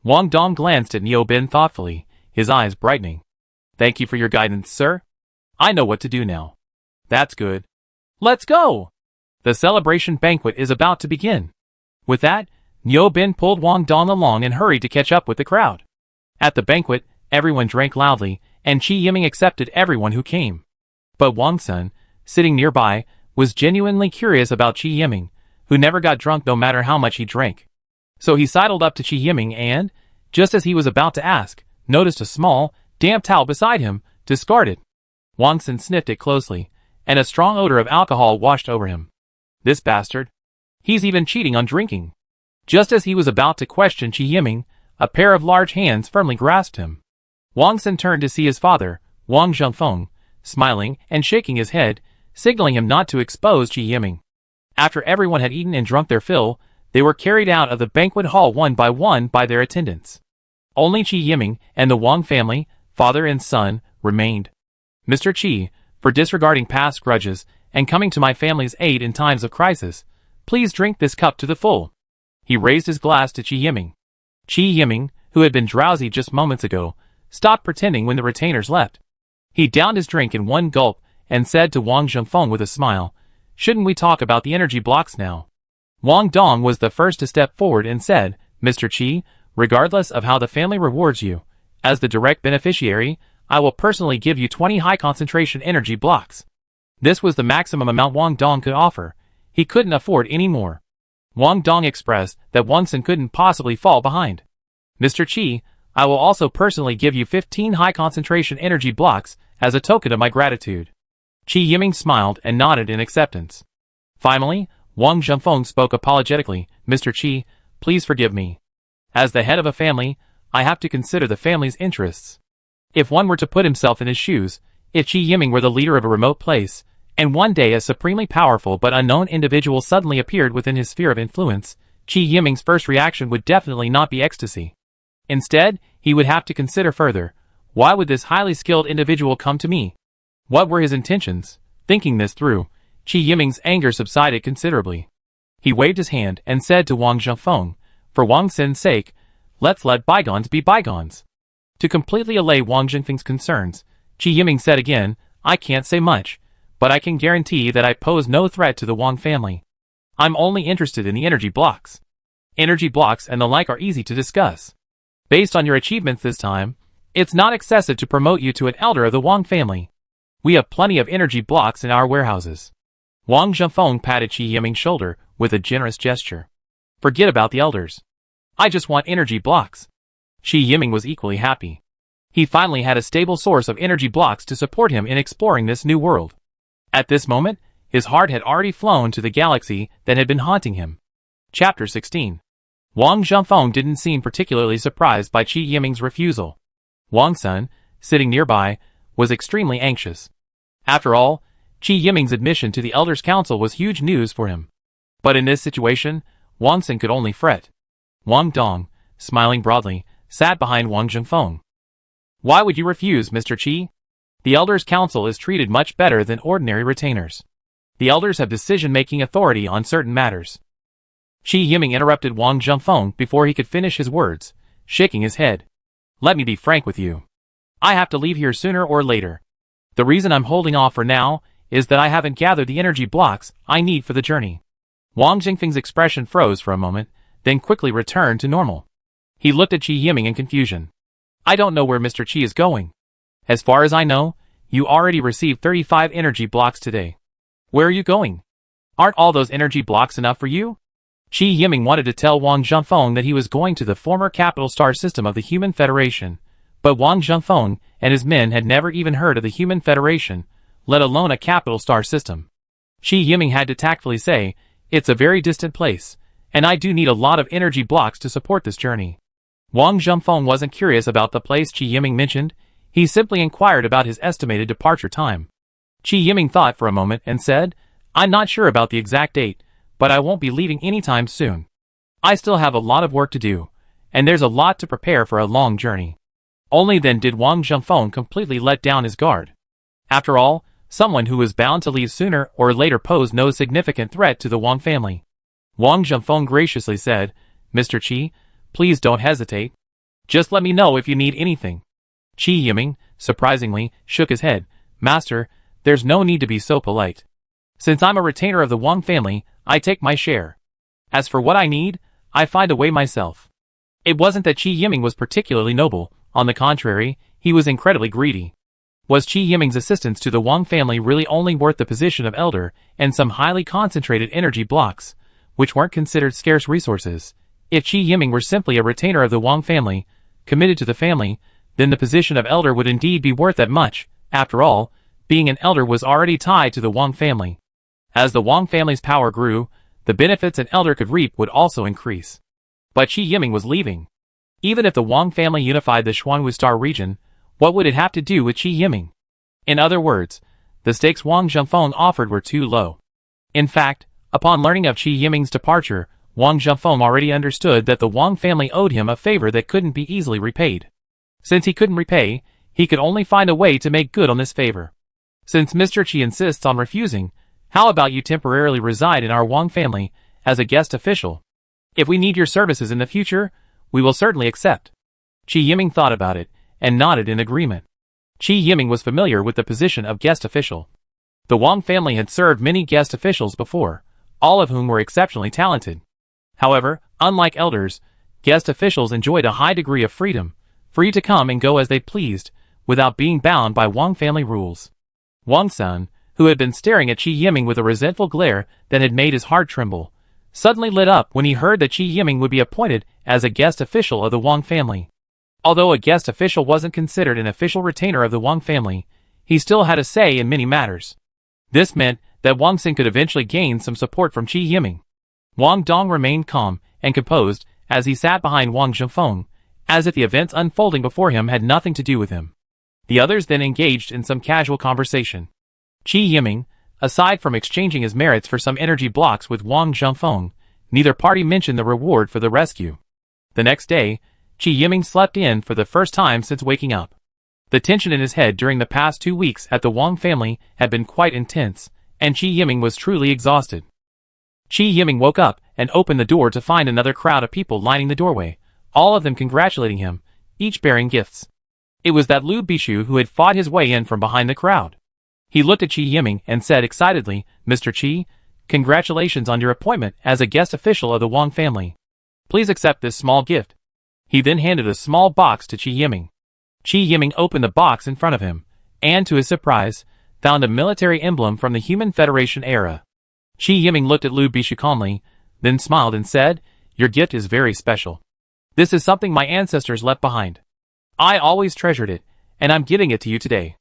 Wang Dong glanced at Niu Bin thoughtfully, his eyes brightening. "Thank you for your guidance, sir. I know what to do now." "That's good. Let's go! The celebration banquet is about to begin." With that, Niu Bin pulled Wang Dong along and hurried to catch up with the crowd. At the banquet, everyone drank loudly, and Qi Yiming accepted everyone who came. But Wang Sun, sitting nearby, was genuinely curious about Qi Yiming, who never got drunk no matter how much he drank. So he sidled up to Qi Yiming and, just as he was about to ask, noticed a small, damp towel beside him, discarded. Wang Sun sniffed it closely, and a strong odor of alcohol washed over him. "This bastard. He's even cheating on drinking." Just as he was about to question Qi Yiming, a pair of large hands firmly grasped him. Wang Sun turned to see his father, Wang Zhengfeng, smiling and shaking his head, signaling him not to expose Qi Yiming. After everyone had eaten and drunk their fill, they were carried out of the banquet hall one by their attendants. Only Qi Yiming and the Wang family, father and son, remained. "Mr. Qi, for disregarding past grudges and coming to my family's aid in times of crisis, please drink this cup to the full." He raised his glass to Qi Yiming. Qi Yiming, who had been drowsy just moments ago, stopped pretending when the retainers left. He downed his drink in one gulp and said to Wang Zhengfeng with a smile, "Shouldn't we talk about the energy blocks now?" Wang Dong was the first to step forward and said, "Mr. Qi, regardless of how the family rewards you, as the direct beneficiary, I will personally give you 20 high-concentration energy blocks." This was the maximum amount Wang Dong could offer. He couldn't afford any more. Wang Dong expressed that Wang Sun couldn't possibly fall behind. "Mr. Qi, I will also personally give you 15 high-concentration energy blocks as a token of my gratitude." Qi Yiming smiled and nodded in acceptance. Finally, Wang Zhengfeng spoke apologetically, "Mr. Qi, please forgive me. As the head of a family, I have to consider the family's interests. If one were to put himself in his shoes, if Qi Yiming were the leader of a remote place, and one day a supremely powerful but unknown individual suddenly appeared within his sphere of influence, Qi Yiming's first reaction would definitely not be ecstasy. Instead, he would have to consider further, why would this highly skilled individual come to me? What were his intentions? Thinking this through, Qi Yiming's anger subsided considerably. He waved his hand and said to Wang Zhengfeng, "For Wang Sun's sake, let's let bygones be bygones." To completely allay Wang Jingfeng's concerns, Qi Yiming said again, "I can't say much, but I can guarantee that I pose no threat to the Wang family. I'm only interested in the energy blocks. Energy blocks and the like are easy to discuss. Based on your achievements this time, it's not excessive to promote you to an elder of the Wang family. We have plenty of energy blocks in our warehouses. Wang Zhengfeng patted Qi Yiming's shoulder with a generous gesture. Forget about the elders. I just want energy blocks. Qi Yiming was equally happy. He finally had a stable source of energy blocks to support him in exploring this new world. At this moment, his heart had already flown to the galaxy that had been haunting him. Chapter 16. Wang Zhengfeng didn't seem particularly surprised by Qi Yiming's refusal. Wang Sun, sitting nearby, was extremely anxious. After all, Qi Yiming's admission to the Elders' Council was huge news for him. But in this situation, Wang Sun could only fret. Wang Dong, smiling broadly, sat behind Wang Zhengfeng. Why would you refuse, Mr. Qi? The Elders' Council is treated much better than ordinary retainers. The Elders have decision-making authority on certain matters. Qi Yiming interrupted Wang Zhengfeng before he could finish his words, shaking his head. Let me be frank with you. I have to leave here sooner or later. The reason I'm holding off for now is that I haven't gathered the energy blocks I need for the journey. Wang Zhengfeng's expression froze for a moment, then quickly returned to normal. He looked at Qi Yiming in confusion. I don't know where Mr. Qi is going. As far as I know, you already received 35 energy blocks today. Where are you going? Aren't all those energy blocks enough for you? Qi Yiming wanted to tell Wang Zhengfeng that he was going to the former capital star system of the Human Federation, but Wang Zhengfeng and his men had never even heard of the Human Federation, let alone a capital star system. Qi Yiming had to tactfully say, it's a very distant place, and I do need a lot of energy blocks to support this journey. Wang Zhengfeng wasn't curious about the place Qi Yiming mentioned, he simply inquired about his estimated departure time. Qi Yiming thought for a moment and said, I'm not sure about the exact date, but I won't be leaving anytime soon. I still have a lot of work to do, and there's a lot to prepare for a long journey. Only then did Wang Zhengfeng completely let down his guard. After all, someone who was bound to leave sooner or later posed no significant threat to the Wang family. Wang Zhengfeng graciously said, Mr. Qi, please don't hesitate. Just let me know if you need anything. Qi Yiming, surprisingly, shook his head. Master, there's no need to be so polite. Since I'm a retainer of the Wang family, I take my share. As for what I need, I find a way myself. It wasn't that Qi Yiming was particularly noble, on the contrary, he was incredibly greedy. Was Qi Yiming's assistance to the Wang family really only worth the position of elder and some highly concentrated energy blocks, which weren't considered scarce resources? If Qi Yiming were simply a retainer of the Wang family, committed to the family, then the position of elder would indeed be worth that much. After all, being an elder was already tied to the Wang family. As the Wang family's power grew, the benefits an elder could reap would also increase. But Qi Yiming was leaving. Even if the Wang family unified the Xuanwu Star region, what would it have to do with Qi Yiming? In other words, the stakes Wang Zhengfeng offered were too low. In fact, upon learning of Qi Yiming's departure, Wang Zhengfeng already understood that the Wang family owed him a favor that couldn't be easily repaid. Since he couldn't repay, he could only find a way to make good on this favor. Since Mr. Qi insists on refusing, how about you temporarily reside in our Wang family as a guest official? If we need your services in the future, we will certainly accept. Qi Yiming thought about it and nodded in agreement. Qi Yiming was familiar with the position of guest official. The Wang family had served many guest officials before, all of whom were exceptionally talented. However, unlike elders, guest officials enjoyed a high degree of freedom, free to come and go as they pleased, without being bound by Wang family rules. Wang Sun, who had been staring at Qi Yiming with a resentful glare that had made his heart tremble, suddenly lit up when he heard that Qi Yiming would be appointed as a guest official of the Wang family. Although a guest official wasn't considered an official retainer of the Wang family, he still had a say in many matters. This meant that Wang Xin could eventually gain some support from Qi Yiming. Wang Dong remained calm and composed as he sat behind Wang Zhengfeng, as if the events unfolding before him had nothing to do with him. The others then engaged in some casual conversation. Qi Yiming, aside from exchanging his merits for some energy blocks with Wang Zhengfeng, neither party mentioned the reward for the rescue. The next day, Qi Yiming slept in for the first time since waking up. The tension in his head during the past 2 weeks at the Wang family had been quite intense, and Qi Yiming was truly exhausted. Qi Yiming woke up and opened the door to find another crowd of people lining the doorway, all of them congratulating him, each bearing gifts. It was that Lu Bishu who had fought his way in from behind the crowd. He looked at Chi Yiming and said excitedly, "Mr. Chi, congratulations on your appointment as a guest official of the Wang family. Please accept this small gift." He then handed a small box to Chi Yiming. Chi Yiming opened the box in front of him, and to his surprise, found a military emblem from the Human Federation era. Chi Yiming looked at Lu Bishu calmly, then smiled and said, "Your gift is very special. This is something my ancestors left behind. I always treasured it, and I'm giving it to you today."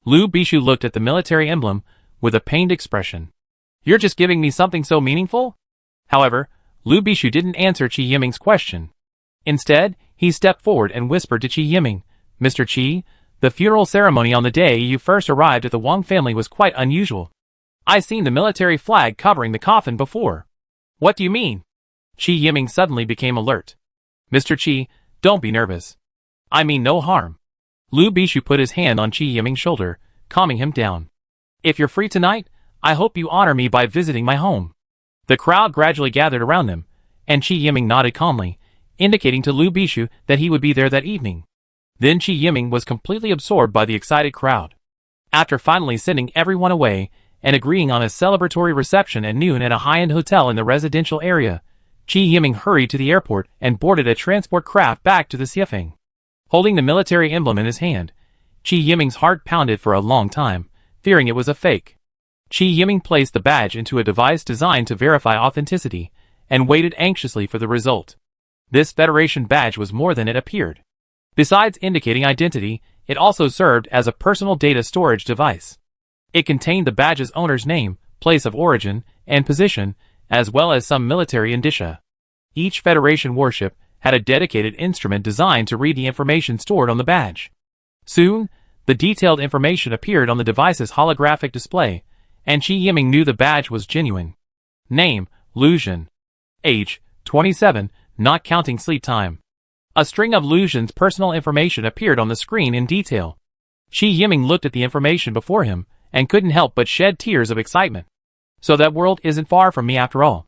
Lu Bishu looked at the military emblem with a pained expression. "You're just giving me something so meaningful?" However, Lu Bishu didn't answer Chi Yiming's question. Instead, he stepped forward and whispered to Chi Yiming, "Mr. Chi, the funeral ceremony on the day you first arrived at the Wang family was quite unusual. I seen the military flag covering the coffin before." "What do you mean?" Chi Yiming suddenly became alert. "Mr. Chi, don't be nervous. I mean no harm." Lu Bishu put his hand on Chi Yiming's shoulder, calming him down. "If you're free tonight, I hope you honor me by visiting my home." The crowd gradually gathered around them, and Chi Yiming nodded calmly, indicating to Lu Bishu that he would be there that evening. Then Chi Yiming was completely absorbed by the excited crowd. After finally sending everyone away and agreeing on a celebratory reception at noon at a high-end hotel in the residential area, Chi Yiming hurried to the airport and boarded a transport craft back to the Xiefeng. Holding the military emblem in his hand, Chi Yiming's heart pounded for a long time, fearing it was a fake. Chi Yiming placed the badge into a device designed to verify authenticity, and waited anxiously for the result. This Federation badge was more than it appeared. Besides indicating identity, it also served as a personal data storage device. It contained the badge's owner's name, place of origin, and position, as well as some military indicia. Each Federation warship had a dedicated instrument designed to read the information stored on the badge. Soon, the detailed information appeared on the device's holographic display, and Chi Yiming knew the badge was genuine. Name, Lu Zhen. Age, 27, not counting sleep time. A string of Lu Zhen's personal information appeared on the screen in detail. Chi Yiming looked at the information before him, and couldn't help but shed tears of excitement. So that world isn't far from me after all.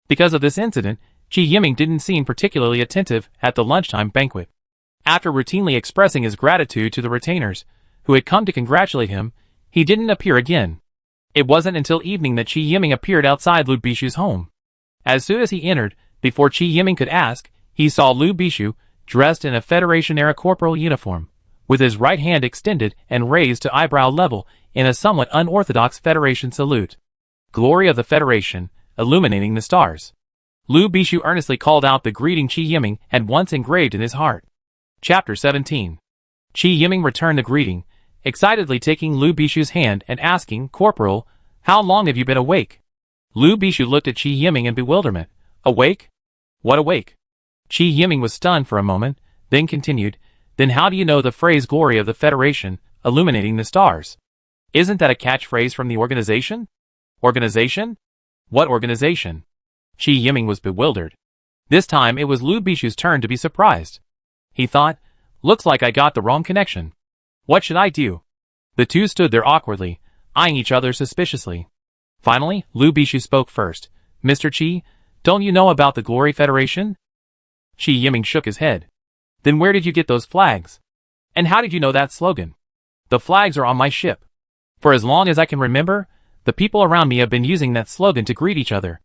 Because of this incident, Chi Yiming didn't seem particularly attentive at the lunchtime banquet. After routinely expressing his gratitude to the retainers, who had come to congratulate him, he didn't appear again. It wasn't until evening that Chi Yiming appeared outside Lu Bishu's home. As soon as he entered, before Chi Yiming could ask, he saw Lu Bishu, dressed in a Federation-era corporal uniform, with his right hand extended and raised to eyebrow level in a somewhat unorthodox Federation salute. Glory of the Federation, illuminating the stars. Lu Bishu earnestly called out the greeting Chi Yiming had once engraved in his heart. Chapter 17. Chi Yiming returned the greeting, excitedly taking Lu Bishu's hand and asking, "Corporal, how long have you been awake?" Lu Bishu looked at Chi Yiming in bewilderment. "Awake? What awake?" Chi Yiming was stunned for a moment, then continued, "Then how do you know the phrase glory of the Federation, illuminating the stars? Isn't that a catchphrase from the organization?" "Organization? What organization?" Chi Yiming was bewildered. This time it was Lu Bishu's turn to be surprised. He thought, "Looks like I got the wrong connection. What should I do?" The two stood there awkwardly, eyeing each other suspiciously. Finally, Lu Bishu spoke first. "Mr. Chi, don't you know about the Glory Federation?" Chi Yiming shook his head. "Then where did you get those flags? And how did you know that slogan?" "The flags are on my ship. For as long as I can remember, the people around me have been using that slogan to greet each other."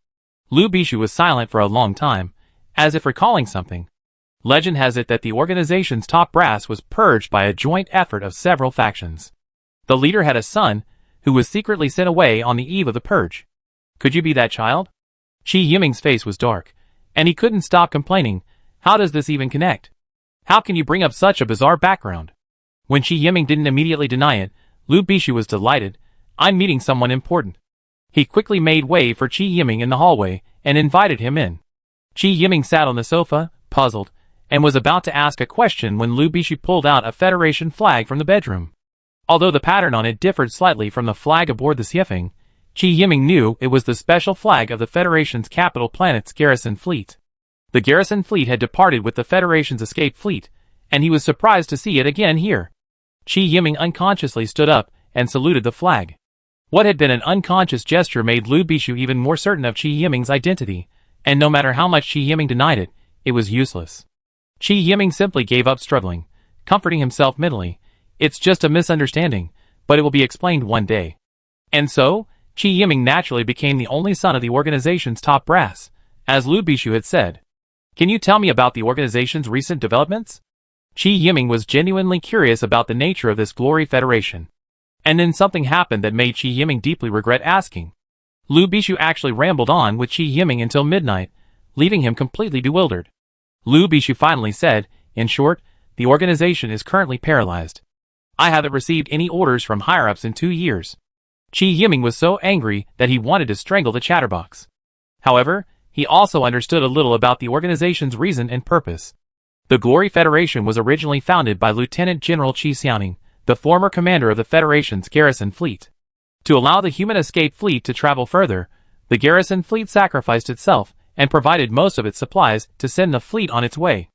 Lu Bishu was silent for a long time, as if recalling something. Legend has it that the organization's top brass was purged by a joint effort of several factions. The leader had a son, who was secretly sent away on the eve of the purge. Could you be that child? Chi Yiming's face was dark, and he couldn't stop complaining. How does this even connect? How can you bring up such a bizarre background? When Chi Yiming didn't immediately deny it, Lu Bishu was delighted. "I'm meeting someone important." He quickly made way for Chi Yiming in the hallway and invited him in. Chi Yiming sat on the sofa, puzzled, and was about to ask a question when Lu Bishu pulled out a Federation flag from the bedroom. Although the pattern on it differed slightly from the flag aboard the Xiefeng, Chi Yiming knew it was the special flag of the Federation's capital planet's garrison fleet. The garrison fleet had departed with the Federation's escape fleet, and he was surprised to see it again here. Chi Yiming unconsciously stood up and saluted the flag. What had been an unconscious gesture made Lu Bishu even more certain of Chi Yiming's identity, and no matter how much Chi Yiming denied it, it was useless. Chi Yiming simply gave up struggling, comforting himself mentally. "It's just a misunderstanding, but it will be explained one day." And so, Qi Yiming naturally became the only son of the organization's top brass, as Lu Bishu had said. Can you tell me about the organization's recent developments? Qi Yiming was genuinely curious about the nature of this Glory Federation. And then something happened that made Qi Yiming deeply regret asking. Lu Bishu actually rambled on with Qi Yiming until midnight, leaving him completely bewildered. Lu Bishu finally said, in short, the organization is currently paralyzed. I haven't received any orders from higher-ups in 2 years. Qi Yiming was so angry that he wanted to strangle the chatterbox. However, he also understood a little about the organization's reason and purpose. The Glory Federation was originally founded by Lieutenant General Qi Xiaoning, the former commander of the Federation's garrison fleet. To allow the human escape fleet to travel further, the garrison fleet sacrificed itself and provided most of its supplies to send the fleet on its way.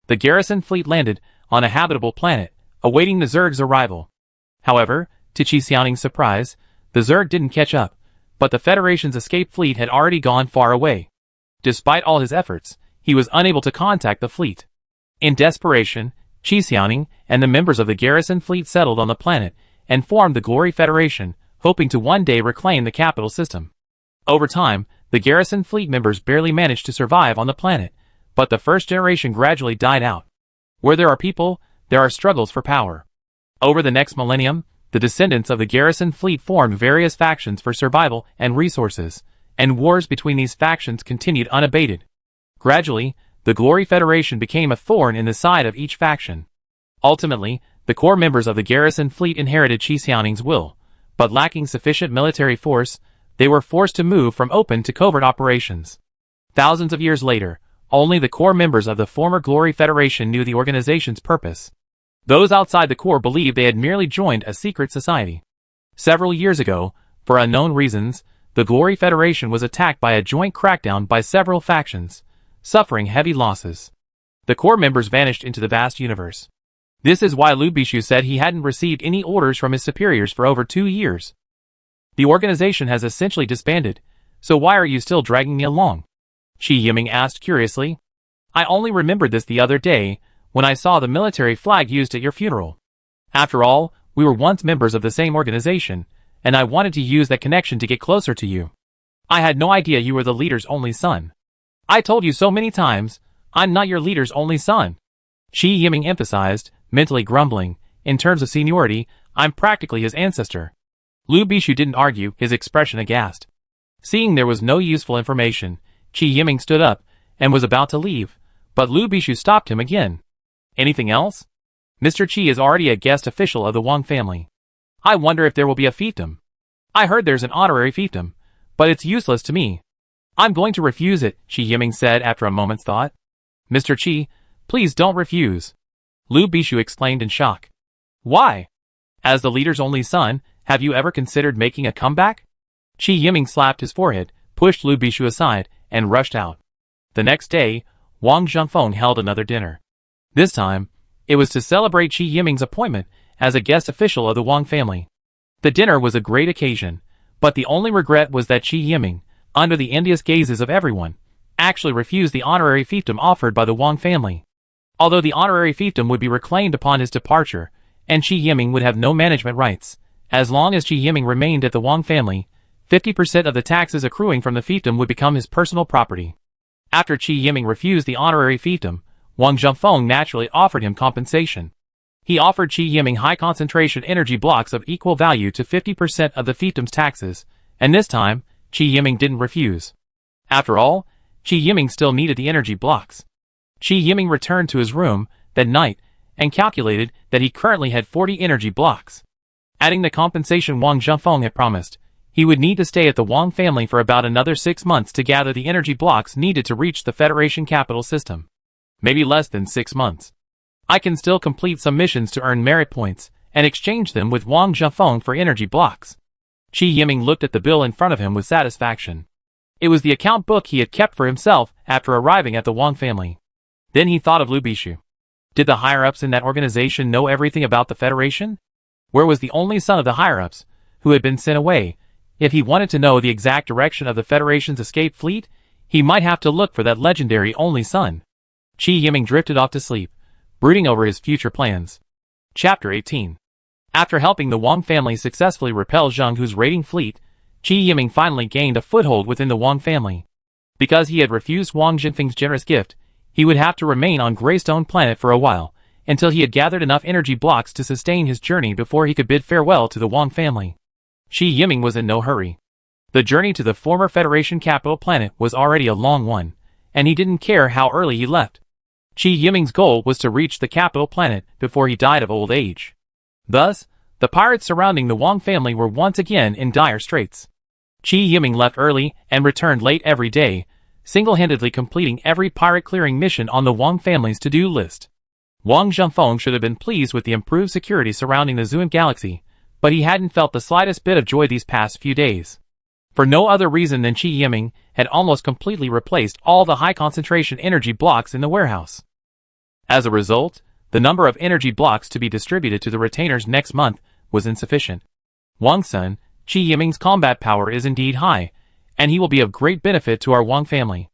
The garrison fleet landed on a habitable planet, awaiting the Zerg's arrival. However, to Qi Xiaoning's surprise, the Zerg didn't catch up, but the Federation's escape fleet had already gone far away. Despite all his efforts, he was unable to contact the fleet. In desperation, Qi Xiaoning and the members of the garrison fleet settled on the planet and formed the Glory Federation, hoping to one day reclaim the capital system. Over time, the garrison fleet members barely managed to survive on the planet, but the first generation gradually died out. Where there are people, there are struggles for power. Over the next millennium, the descendants of the garrison fleet formed various factions for survival and resources, and wars between these factions continued unabated. Gradually, the Glory Federation became a thorn in the side of each faction. Ultimately, the core members of the garrison fleet inherited Qi Xiaoning's will, but lacking sufficient military force, they were forced to move from open to covert operations. Thousands of years later, only the core members of the former Glory Federation knew the organization's purpose. Those outside the core believed they had merely joined a secret society. Several years ago, for unknown reasons, the Glory Federation was attacked by a joint crackdown by several factions, suffering heavy losses. The core members vanished into the vast universe. This is why Lu Bishu said he hadn't received any orders from his superiors for over 2 years. The organization has essentially disbanded, so why are you still dragging me along? Qi Yiming asked curiously. I only remembered this the other day, when I saw the military flag used at your funeral. After all, we were once members of the same organization, and I wanted to use that connection to get closer to you. I had no idea you were the leader's only son. I told you so many times, I'm not your leader's only son. Qi Yiming emphasized, mentally grumbling, in terms of seniority, I'm practically his ancestor. Lu Bishu didn't argue, his expression aghast. Seeing there was no useful information, Qi Yiming stood up, and was about to leave, but Lu Bishu stopped him again. Anything else? Mr. Qi is already a guest official of the Wang family. I wonder if there will be a fiefdom. I heard there's an honorary fiefdom, but it's useless to me. I'm going to refuse it, Qi Yiming said after a moment's thought. Mr. Qi, please don't refuse. Lu Bishu exclaimed in shock. Why? As the leader's only son, have you ever considered making a comeback? Qi Yiming slapped his forehead, pushed Lu Bishu aside, and rushed out. The next day, Wang Zhongfeng held another dinner. This time, it was to celebrate Qi Yiming's appointment as a guest official of the Wang family. The dinner was a great occasion, but the only regret was that Qi Yiming, under the envious gazes of everyone, actually refused the honorary fiefdom offered by the Wang family. Although the honorary fiefdom would be reclaimed upon his departure, and Qi Yiming would have no management rights, as long as Qi Yiming remained at the Wang family, 50% of the taxes accruing from the fiefdom would become his personal property. After Qi Yiming refused the honorary fiefdom, Wang Zhongfeng naturally offered him compensation. He offered Qi Yiming high-concentration energy blocks of equal value to 50% of the fiefdom's taxes, and this time, Qi Yiming didn't refuse. After all, Qi Yiming still needed the energy blocks. Qi Yiming returned to his room that night and calculated that he currently had 40 energy blocks. Adding the compensation Wang Zhongfeng had promised, he would need to stay at the Wang family for about another 6 months to gather the energy blocks needed to reach the Federation capital system. Maybe less than 6 months. I can still complete some missions to earn merit points and exchange them with Wang Zhongfeng for energy blocks. Qi Yiming looked at the bill in front of him with satisfaction. It was the account book he had kept for himself after arriving at the Wang family. Then he thought of Lu Bishu. Did the higher-ups in that organization know everything about the Federation? Where was the only son of the higher-ups, who had been sent away? If he wanted to know the exact direction of the Federation's escape fleet, he might have to look for that legendary only son. Qi Yiming drifted off to sleep, brooding over his future plans. Chapter 18. After helping the Wang family successfully repel Zheng Hu's raiding fleet, Qi Yiming finally gained a foothold within the Wang family. Because he had refused Wang Jinfeng's generous gift, he would have to remain on Greystone Planet for a while, until he had gathered enough energy blocks to sustain his journey before he could bid farewell to the Wang family. Qi Yiming was in no hurry. The journey to the former Federation capital planet was already a long one, and he didn't care how early he left. Qi Yiming's goal was to reach the capital planet before he died of old age. Thus, the pirates surrounding the Wang family were once again in dire straits. Qi Yiming left early and returned late every day, single-handedly completing every pirate clearing mission on the Wang family's to-do list. Wang Zhengfeng should have been pleased with the improved security surrounding the Zuan galaxy, but he hadn't felt the slightest bit of joy these past few days. For no other reason than Qi Yiming had almost completely replaced all the high-concentration energy blocks in the warehouse. As a result, the number of energy blocks to be distributed to the retainers next month was insufficient. Wang-san, Qi Yiming's combat power is indeed high, and he will be of great benefit to our Wang family.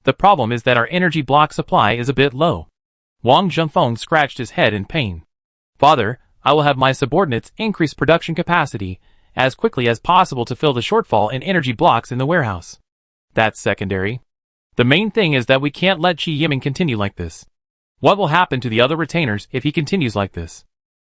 The problem is that our energy block supply is a bit low. Wang Zhengfeng scratched his head in pain. Father, I will have my subordinates increase production capacity as quickly as possible to fill the shortfall in energy blocks in the warehouse. That's secondary. The main thing is that we can't let Qi Yiming continue like this. What will happen to the other retainers if he continues like this?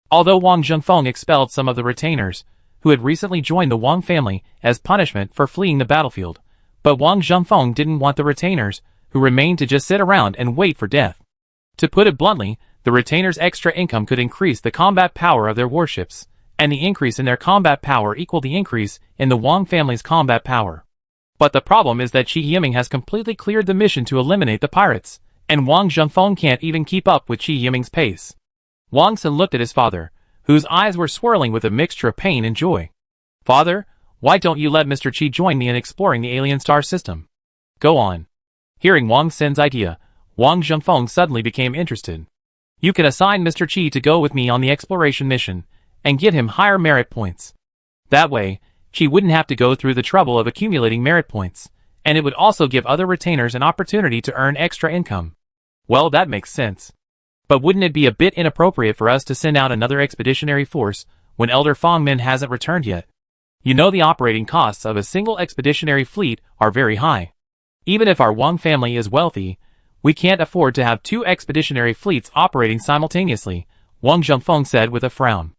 Although Wang Zhengfeng expelled some of the retainers, who had recently joined the Wang family as punishment for fleeing the battlefield, but Wang Zhengfeng didn't want the retainers, who remained, to just sit around and wait for death. To put it bluntly, the retainers' extra income could increase the combat power of their warships, and the increase in their combat power equaled the increase in the Wang family's combat power. But the problem is that Qi Yiming has completely cleared the mission to eliminate the pirates, and Wang Zhengfeng can't even keep up with Qi Yiming's pace. Wang Sun looked at his father, whose eyes were swirling with a mixture of pain and joy. Father, why don't you let Mr. Qi join me in exploring the alien star system? Go on. Hearing Wang Sun's idea, Wang Zhengfeng suddenly became interested. You can assign Mr. Qi to go with me on the exploration mission, and get him higher merit points. That way, Qi wouldn't have to go through the trouble of accumulating merit points, and it would also give other retainers an opportunity to earn extra income. Well, that makes sense. But wouldn't it be a bit inappropriate for us to send out another expeditionary force when Elder Fongmin hasn't returned yet? You know the operating costs of a single expeditionary fleet are very high. Even if our Wang family is wealthy, we can't afford to have two expeditionary fleets operating simultaneously, Wang Zhengfeng said with a frown.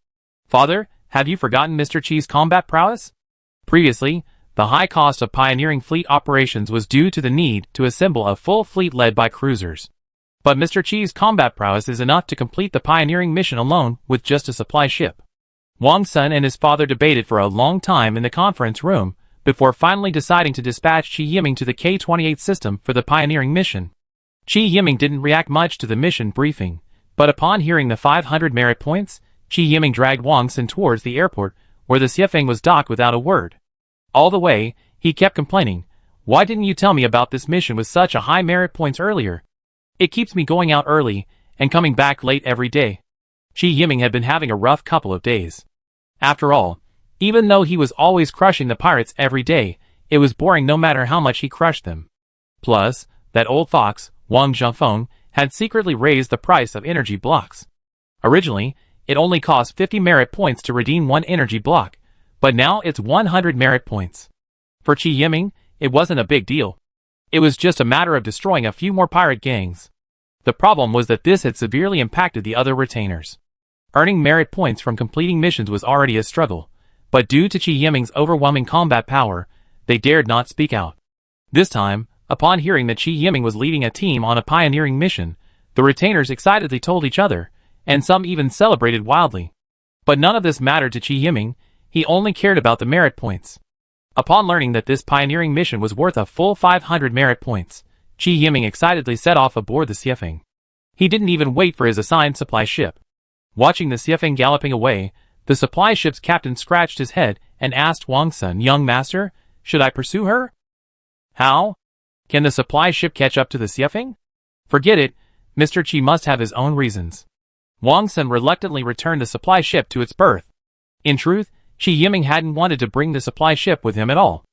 Father, have you forgotten Mr. Qi's combat prowess? Previously, the high cost of pioneering fleet operations was due to the need to assemble a full fleet led by cruisers. But Mr. Qi's combat prowess is enough to complete the pioneering mission alone with just a supply ship. Wang Sun and his father debated for a long time in the conference room before finally deciding to dispatch Qi Yiming to the K-28 system for the pioneering mission. Qi Yiming didn't react much to the mission briefing, but upon hearing the 500 merit points, Qi Yiming dragged Wang Sun towards the airport where the Xiefeng was docked without a word. All the way, he kept complaining, "Why didn't you tell me about this mission with such a high merit points earlier? It keeps me going out early and coming back late every day." Qi Yiming had been having a rough couple of days. After all, even though he was always crushing the pirates every day, it was boring no matter how much he crushed them. Plus, that old fox, Wang Zhengfeng, had secretly raised the price of energy blocks. Originally, it only cost 50 merit points to redeem one energy block, but now it's 100 merit points. For Qi Yiming, it wasn't a big deal. It was just a matter of destroying a few more pirate gangs. The problem was that this had severely impacted the other retainers. Earning merit points from completing missions was already a struggle, but due to Qi Yiming's overwhelming combat power, they dared not speak out. This time, upon hearing that Qi Yiming was leading a team on a pioneering mission, the retainers excitedly told each other, and some even celebrated wildly. But none of this mattered to Qi Yiming, he only cared about the merit points. Upon learning that this pioneering mission was worth a full 500 merit points, Qi Yiming excitedly set off aboard the Xiefeng. He didn't even wait for his assigned supply ship. Watching the Xiefeng galloping away, the supply ship's captain scratched his head and asked Wang Sun, "Young master, should I pursue her?" "How? Can the supply ship catch up to the Xiefeng?" "Forget it, Mr. Qi must have his own reasons." Wang Sun reluctantly returned the supply ship to its berth. In truth, Qi Yiming hadn't wanted to bring the supply ship with him at all.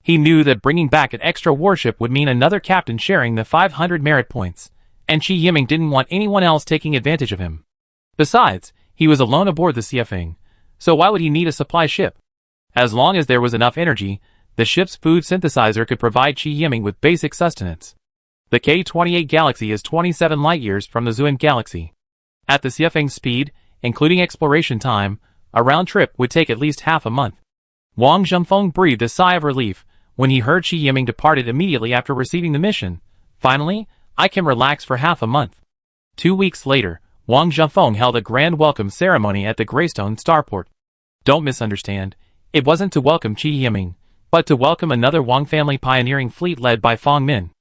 He knew that bringing back an extra warship would mean another captain sharing the 500 merit points, and Qi Yiming didn't want anyone else taking advantage of him. Besides, he was alone aboard the Xiefeng, So why would he need a supply ship? As long as there was enough energy, the ship's food synthesizer could provide Qi Yiming with basic sustenance. The K-28 galaxy is 27 light-years from the Zhuan galaxy. At the Xiefeng speed, including exploration time, a round trip would take at least half a month. Wang Zhengfeng breathed a sigh of relief when he heard Qi Yiming departed immediately after receiving the mission. Finally, I can relax for half a month. 2 weeks later, Wang Zhengfeng held a grand welcome ceremony at the Greystone Starport. Don't misunderstand, it wasn't to welcome Qi Yiming, but to welcome another Wang family pioneering fleet led by Fang Min.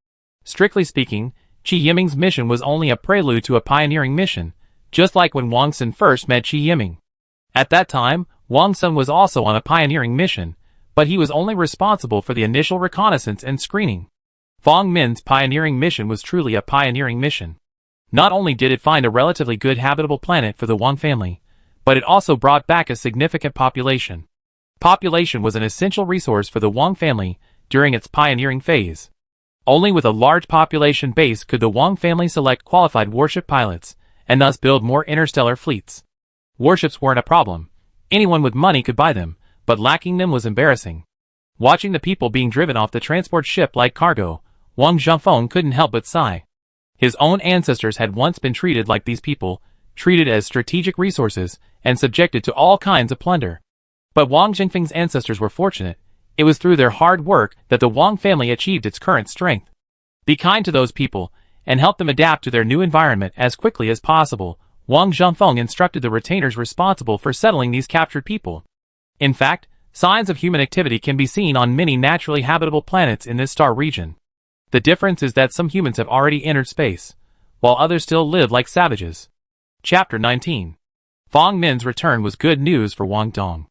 Strictly speaking, Qi Yiming's mission was only a prelude to a pioneering mission, just like when Wang Sun first met Qi Yiming. At that time, Wang Sun was also on a pioneering mission, but he was only responsible for the initial reconnaissance and screening. Fang Min's pioneering mission was truly a pioneering mission. Not only did it find a relatively good habitable planet for the Wang family, but it also brought back a significant population. Population was an essential resource for the Wang family during its pioneering phase. Only with a large population base could the Wang family select qualified warship pilots, and thus build more interstellar fleets. Warships weren't a problem. Anyone with money could buy them, but lacking them was embarrassing. Watching the people being driven off the transport ship like cargo, Wang Zhengfeng couldn't help but sigh. His own ancestors had once been treated like these people, treated as strategic resources, and subjected to all kinds of plunder. But Wang Zhengfeng's ancestors were fortunate. It was through their hard work that the Wang family achieved its current strength. Be kind to those people, and help them adapt to their new environment as quickly as possible, Wang Zhengfeng instructed the retainers responsible for settling these captured people. In fact, signs of human activity can be seen on many naturally habitable planets in this star region. The difference is that some humans have already entered space, while others still live like savages. Chapter 19. Fang Min's return was good news for Wang Dong.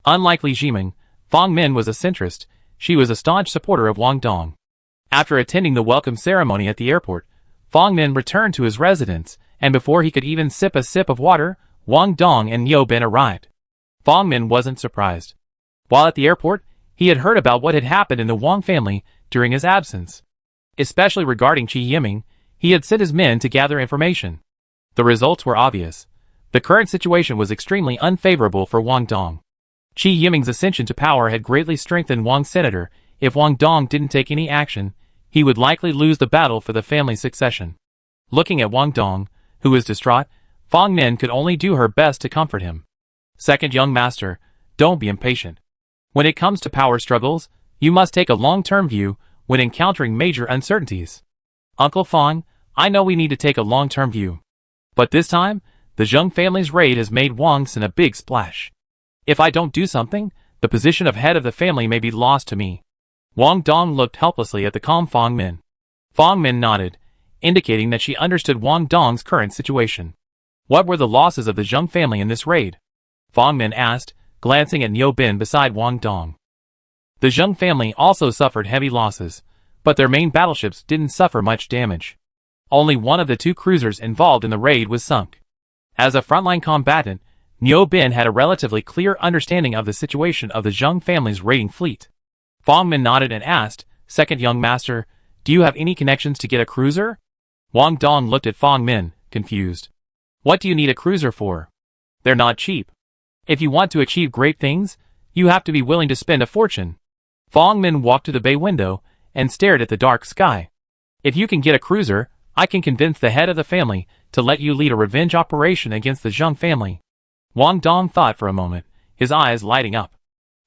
Unlike Li Jiming, Fang Min was a centrist. She was a staunch supporter of Wang Dong. After attending the welcome ceremony at the airport, Fang Min returned to his residence, and before he could even sip a sip of water, Wang Dong and Niu Bin arrived. Fang Min wasn't surprised. While at the airport, he had heard about what had happened in the Wang family during his absence. Especially regarding Qi Yiming, he had sent his men to gather information. The results were obvious. The current situation was extremely unfavorable for Wang Dong. Qi Yiming's ascension to power had greatly strengthened Wang's senator. If Wang Dong didn't take any action, he would likely lose the battle for the family's succession. Looking at Wang Dong, who was distraught, Fang Min could only do her best to comfort him. Second young master, don't be impatient. When it comes to power struggles, you must take a long-term view when encountering major uncertainties. Uncle Fang, I know we need to take a long-term view. But this time, the Zheng family's raid has made Wang Sun a big splash. If I don't do something, the position of head of the family may be lost to me. Wang Dong looked helplessly at the calm Fang Min. Fang Min nodded, indicating that she understood Wang Dong's current situation. What were the losses of the Zheng family in this raid? Fang Min asked, glancing at Niu Bin beside Wang Dong. The Zheng family also suffered heavy losses, but their main battleships didn't suffer much damage. Only one of the 2 cruisers involved in the raid was sunk. As a frontline combatant, Niu Bin had a relatively clear understanding of the situation of the Zheng family's raiding fleet. Fang Min nodded and asked, Second young master, do you have any connections to get a cruiser? Wang Dong looked at Fang Min, confused. What do you need a cruiser for? They're not cheap. If you want to achieve great things, you have to be willing to spend a fortune. Fang Min walked to the bay window and stared at the dark sky. If you can get a cruiser, I can convince the head of the family to let you lead a revenge operation against the Zheng family. Wang Dong thought for a moment, his eyes lighting up.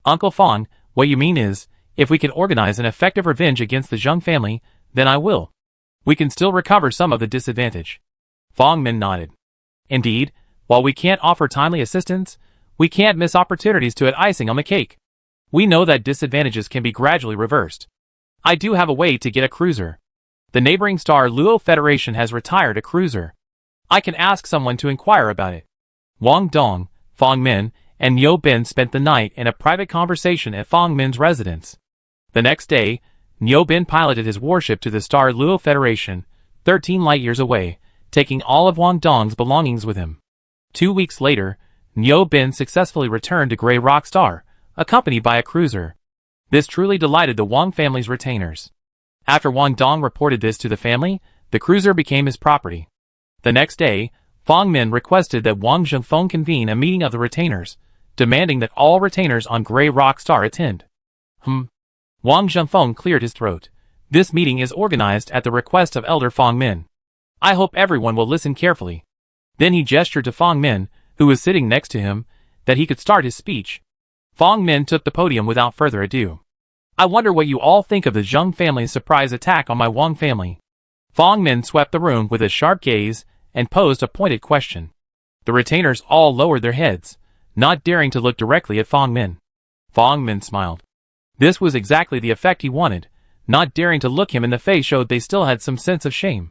Uncle Fang, what you mean is, if we can organize an effective revenge against the Zheng family, then I will. We can still recover some of the disadvantage. Fang Min nodded. Indeed, while we can't offer timely assistance, we can't miss opportunities to add icing on the cake. We know that disadvantages can be gradually reversed. I do have a way to get a cruiser. The neighboring star Luo Federation has retired a cruiser. I can ask someone to inquire about it. Wang Dong, Fang Min, and Niu Bin spent the night in a private conversation at Fang Min's residence. The next day, Niu Bin piloted his warship to the star Luo Federation, 13 light-years away, taking all of Wang Dong's belongings with him. 2 weeks later, Niu Bin successfully returned to Grey Rock Star, accompanied by a cruiser. This truly delighted the Wang family's retainers. After Wang Dong reported this to the family, the cruiser became his property. The next day, Fang Min requested that Wang Zhengfeng convene a meeting of the retainers, demanding that all retainers on Grey Rock Star attend. Wang Zhengfeng cleared his throat. This meeting is organized at the request of Elder Fang Min. I hope everyone will listen carefully. Then he gestured to Fang Min, who was sitting next to him, that he could start his speech. Fang Min took the podium without further ado. I wonder what you all think of the Zheng family's surprise attack on my Wang family. Fang Min swept the room with a sharp gaze and posed a pointed question. The retainers all lowered their heads, not daring to look directly at Fang Min. Fang Min smiled. This was exactly the effect he wanted. Not daring to look him in the face showed they still had some sense of shame.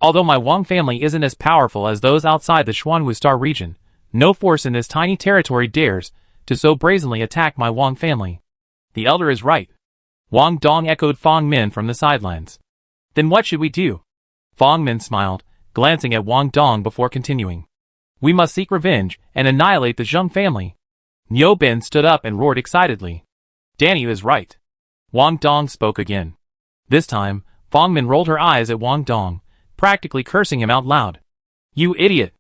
Although my Wang family isn't as powerful as those outside the Xuanwu Star region, no force in this tiny territory dares to so brazenly attack my Wang family. The elder is right. Wang Dong echoed Fang Min from the sidelines. Then what should we do? Fang Min smiled, glancing at Wang Dong before continuing. We must seek revenge and annihilate the Zheng family. Niu Ben stood up and roared excitedly. Danny is right. Wang Dong spoke again. This time, Fang Min rolled her eyes at Wang Dong, practically cursing him out loud. You idiot!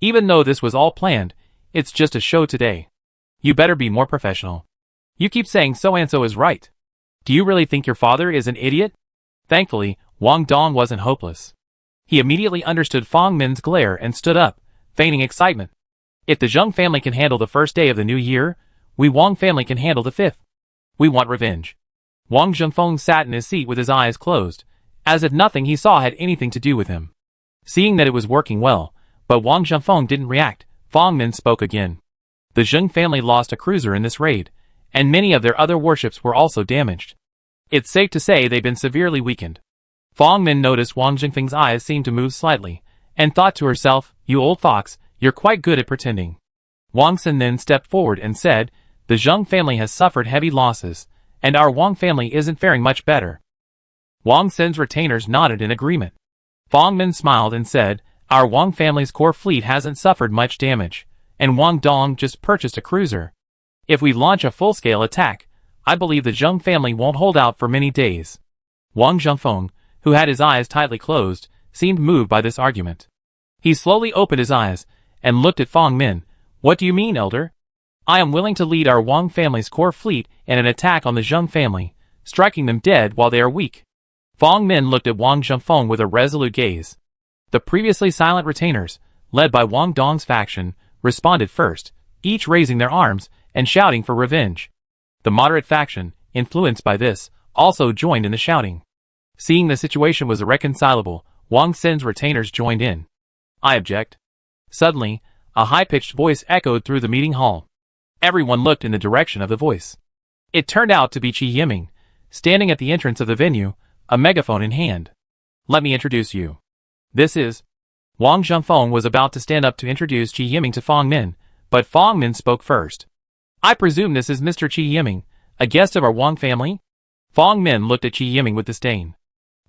Even though this was all planned, it's just a show today. You better be more professional. You keep saying so-and-so is right. Do you really think your father is an idiot? Thankfully, Wang Dong wasn't hopeless. He immediately understood Fang Min's glare and stood up, feigning excitement. If the Zheng family can handle the first day of the new year, we Wang family can handle the fifth. We want revenge. Wang Zhengfeng sat in his seat with his eyes closed, as if nothing he saw had anything to do with him. Seeing that it was working well, but Wang Zhengfeng didn't react, Fang Min spoke again. The Zheng family lost a cruiser in this raid, and many of their other warships were also damaged. It's safe to say they've been severely weakened. Fang Min noticed Wang Zhengfeng's eyes seemed to move slightly, and thought to herself, you old fox, you're quite good at pretending. Wang Xin then stepped forward and said, the Zheng family has suffered heavy losses, and our Wang family isn't faring much better. Wang Xin's retainers nodded in agreement. Fang Min smiled and said, our Wang family's core fleet hasn't suffered much damage, and Wang Dong just purchased a cruiser. If we launch a full-scale attack, I believe the Zheng family won't hold out for many days. Wang Zhengfeng, who had his eyes tightly closed, seemed moved by this argument. He slowly opened his eyes and looked at Fang Min. What do you mean, elder? I am willing to lead our Wang family's core fleet in an attack on the Zheng family, striking them dead while they are weak. Fang Min looked at Wang Zhengfeng with a resolute gaze. The previously silent retainers, led by Wang Dong's faction, responded first, each raising their arms and shouting for revenge. The moderate faction, influenced by this, also joined in the shouting. Seeing the situation was irreconcilable, Wang Xin's retainers joined in. I object. Suddenly, a high-pitched voice echoed through the meeting hall. Everyone looked in the direction of the voice. It turned out to be Qi Yiming, standing at the entrance of the venue, a megaphone in hand. Let me introduce you. This is... Wang Zhengfeng was about to stand up to introduce Qi Yiming to Fang Min, but Fang Min spoke first. I presume this is Mr. Qi Yiming, a guest of our Wang family? Fang Min looked at Qi Yiming with disdain.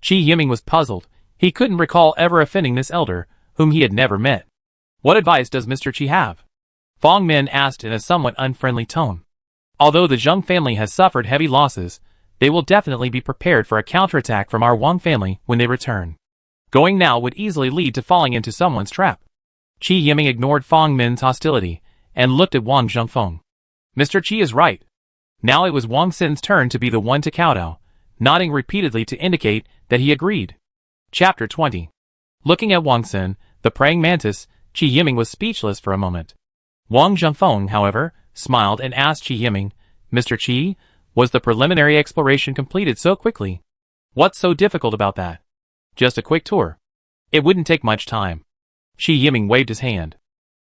Qi Yiming was puzzled. He couldn't recall ever offending this elder, whom he had never met. What advice does Mr. Qi have? Fang Min asked in a somewhat unfriendly tone. Although the Zheng family has suffered heavy losses, they will definitely be prepared for a counterattack from our Wang family when they return. Going now would easily lead to falling into someone's trap. Qi Yiming ignored Fang Min's hostility and looked at Wang Zhengfeng. Mr. Qi is right. Now it was Wang Xin's turn to be the one to kowtow, nodding repeatedly to indicate that he agreed. Chapter 20. Looking at Wang Xin, the praying mantis, Qi Yiming was speechless for a moment. Wang Zhengfeng, however, smiled and asked Qi Yiming, Mr. Qi, was the preliminary exploration completed so quickly? What's so difficult about that? Just a quick tour. It wouldn't take much time. Qi Yiming waved his hand.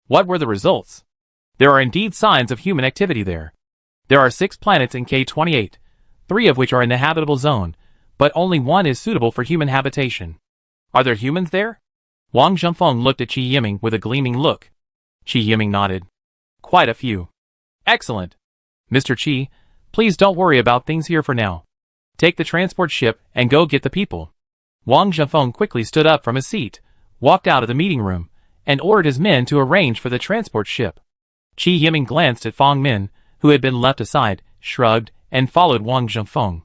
What were the results? There are indeed signs of human activity there. There are 6 planets in K28, 3 of which are in the habitable zone, but only 1 is suitable for human habitation. Are there humans there? Wang Zhengfeng looked at Qi Yiming with a gleaming look. Qi Yiming nodded. Quite a few. Excellent. Mr. Qi, please don't worry about things here for now. Take the transport ship and go get the people. Wang Zhengfeng quickly stood up from his seat, walked out of the meeting room, and ordered his men to arrange for the transport ship. Qi Yiming glanced at Fang Min, who had been left aside, shrugged, and followed Wang Zhengfeng.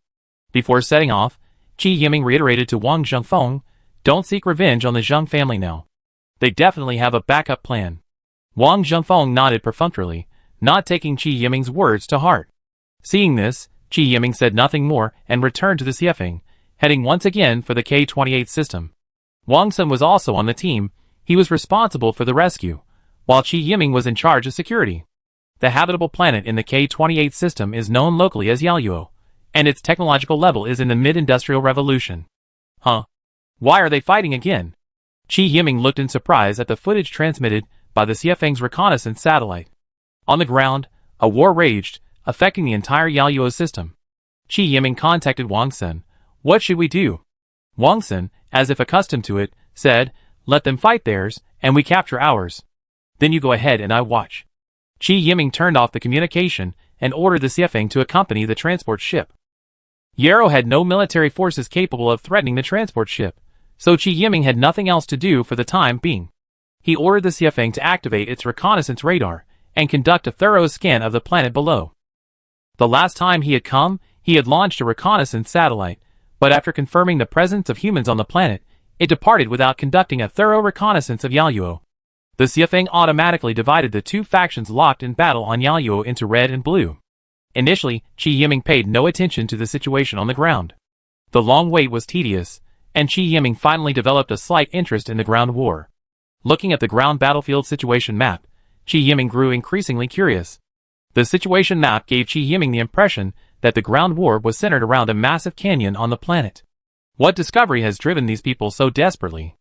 Before setting off, Qi Yiming reiterated to Wang Zhengfeng, don't seek revenge on the Zheng family now. They definitely have a backup plan. Wang Zhengfeng nodded perfunctorily, not taking Qi Yiming's words to heart. Seeing this, Qi Yiming said nothing more and returned to the Xiefeng, heading once again for the K-28 system. Wang Sun was also on the team. He was responsible for the rescue, while Qi Yiming was in charge of security. The habitable planet in the K-28 system is known locally as Yaluo, and its technological level is in the mid-industrial revolution. Huh? Why are they fighting again? Qi Yiming looked in surprise at the footage transmitted by the Xiefeng's reconnaissance satellite. On the ground, a war raged, affecting the entire Yaluo system. Qi Yiming contacted Wang Sun. What should we do? Wang Sun, as if accustomed to it, said, let them fight theirs, and we capture ours. Then you go ahead and I watch. Qi Yiming turned off the communication and ordered the Xiefeng to accompany the transport ship. Yarrow had no military forces capable of threatening the transport ship, so Qi Yiming had nothing else to do for the time being. He ordered the Xiefeng to activate its reconnaissance radar and conduct a thorough scan of the planet below. The last time he had come, he had launched a reconnaissance satellite, but after confirming the presence of humans on the planet, it departed without conducting a thorough reconnaissance of Yaluo. The Xiefeng automatically divided the two factions locked in battle on Yaluo into red and blue. Initially, Qi Yiming paid no attention to the situation on the ground. The long wait was tedious, and Qi Yiming finally developed a slight interest in the ground war. Looking at the ground battlefield situation map, Qi Yiming grew increasingly curious. The situation map gave Qi Yiming the impression that the ground war was centered around a massive canyon on the planet. What discovery has driven these people so desperately?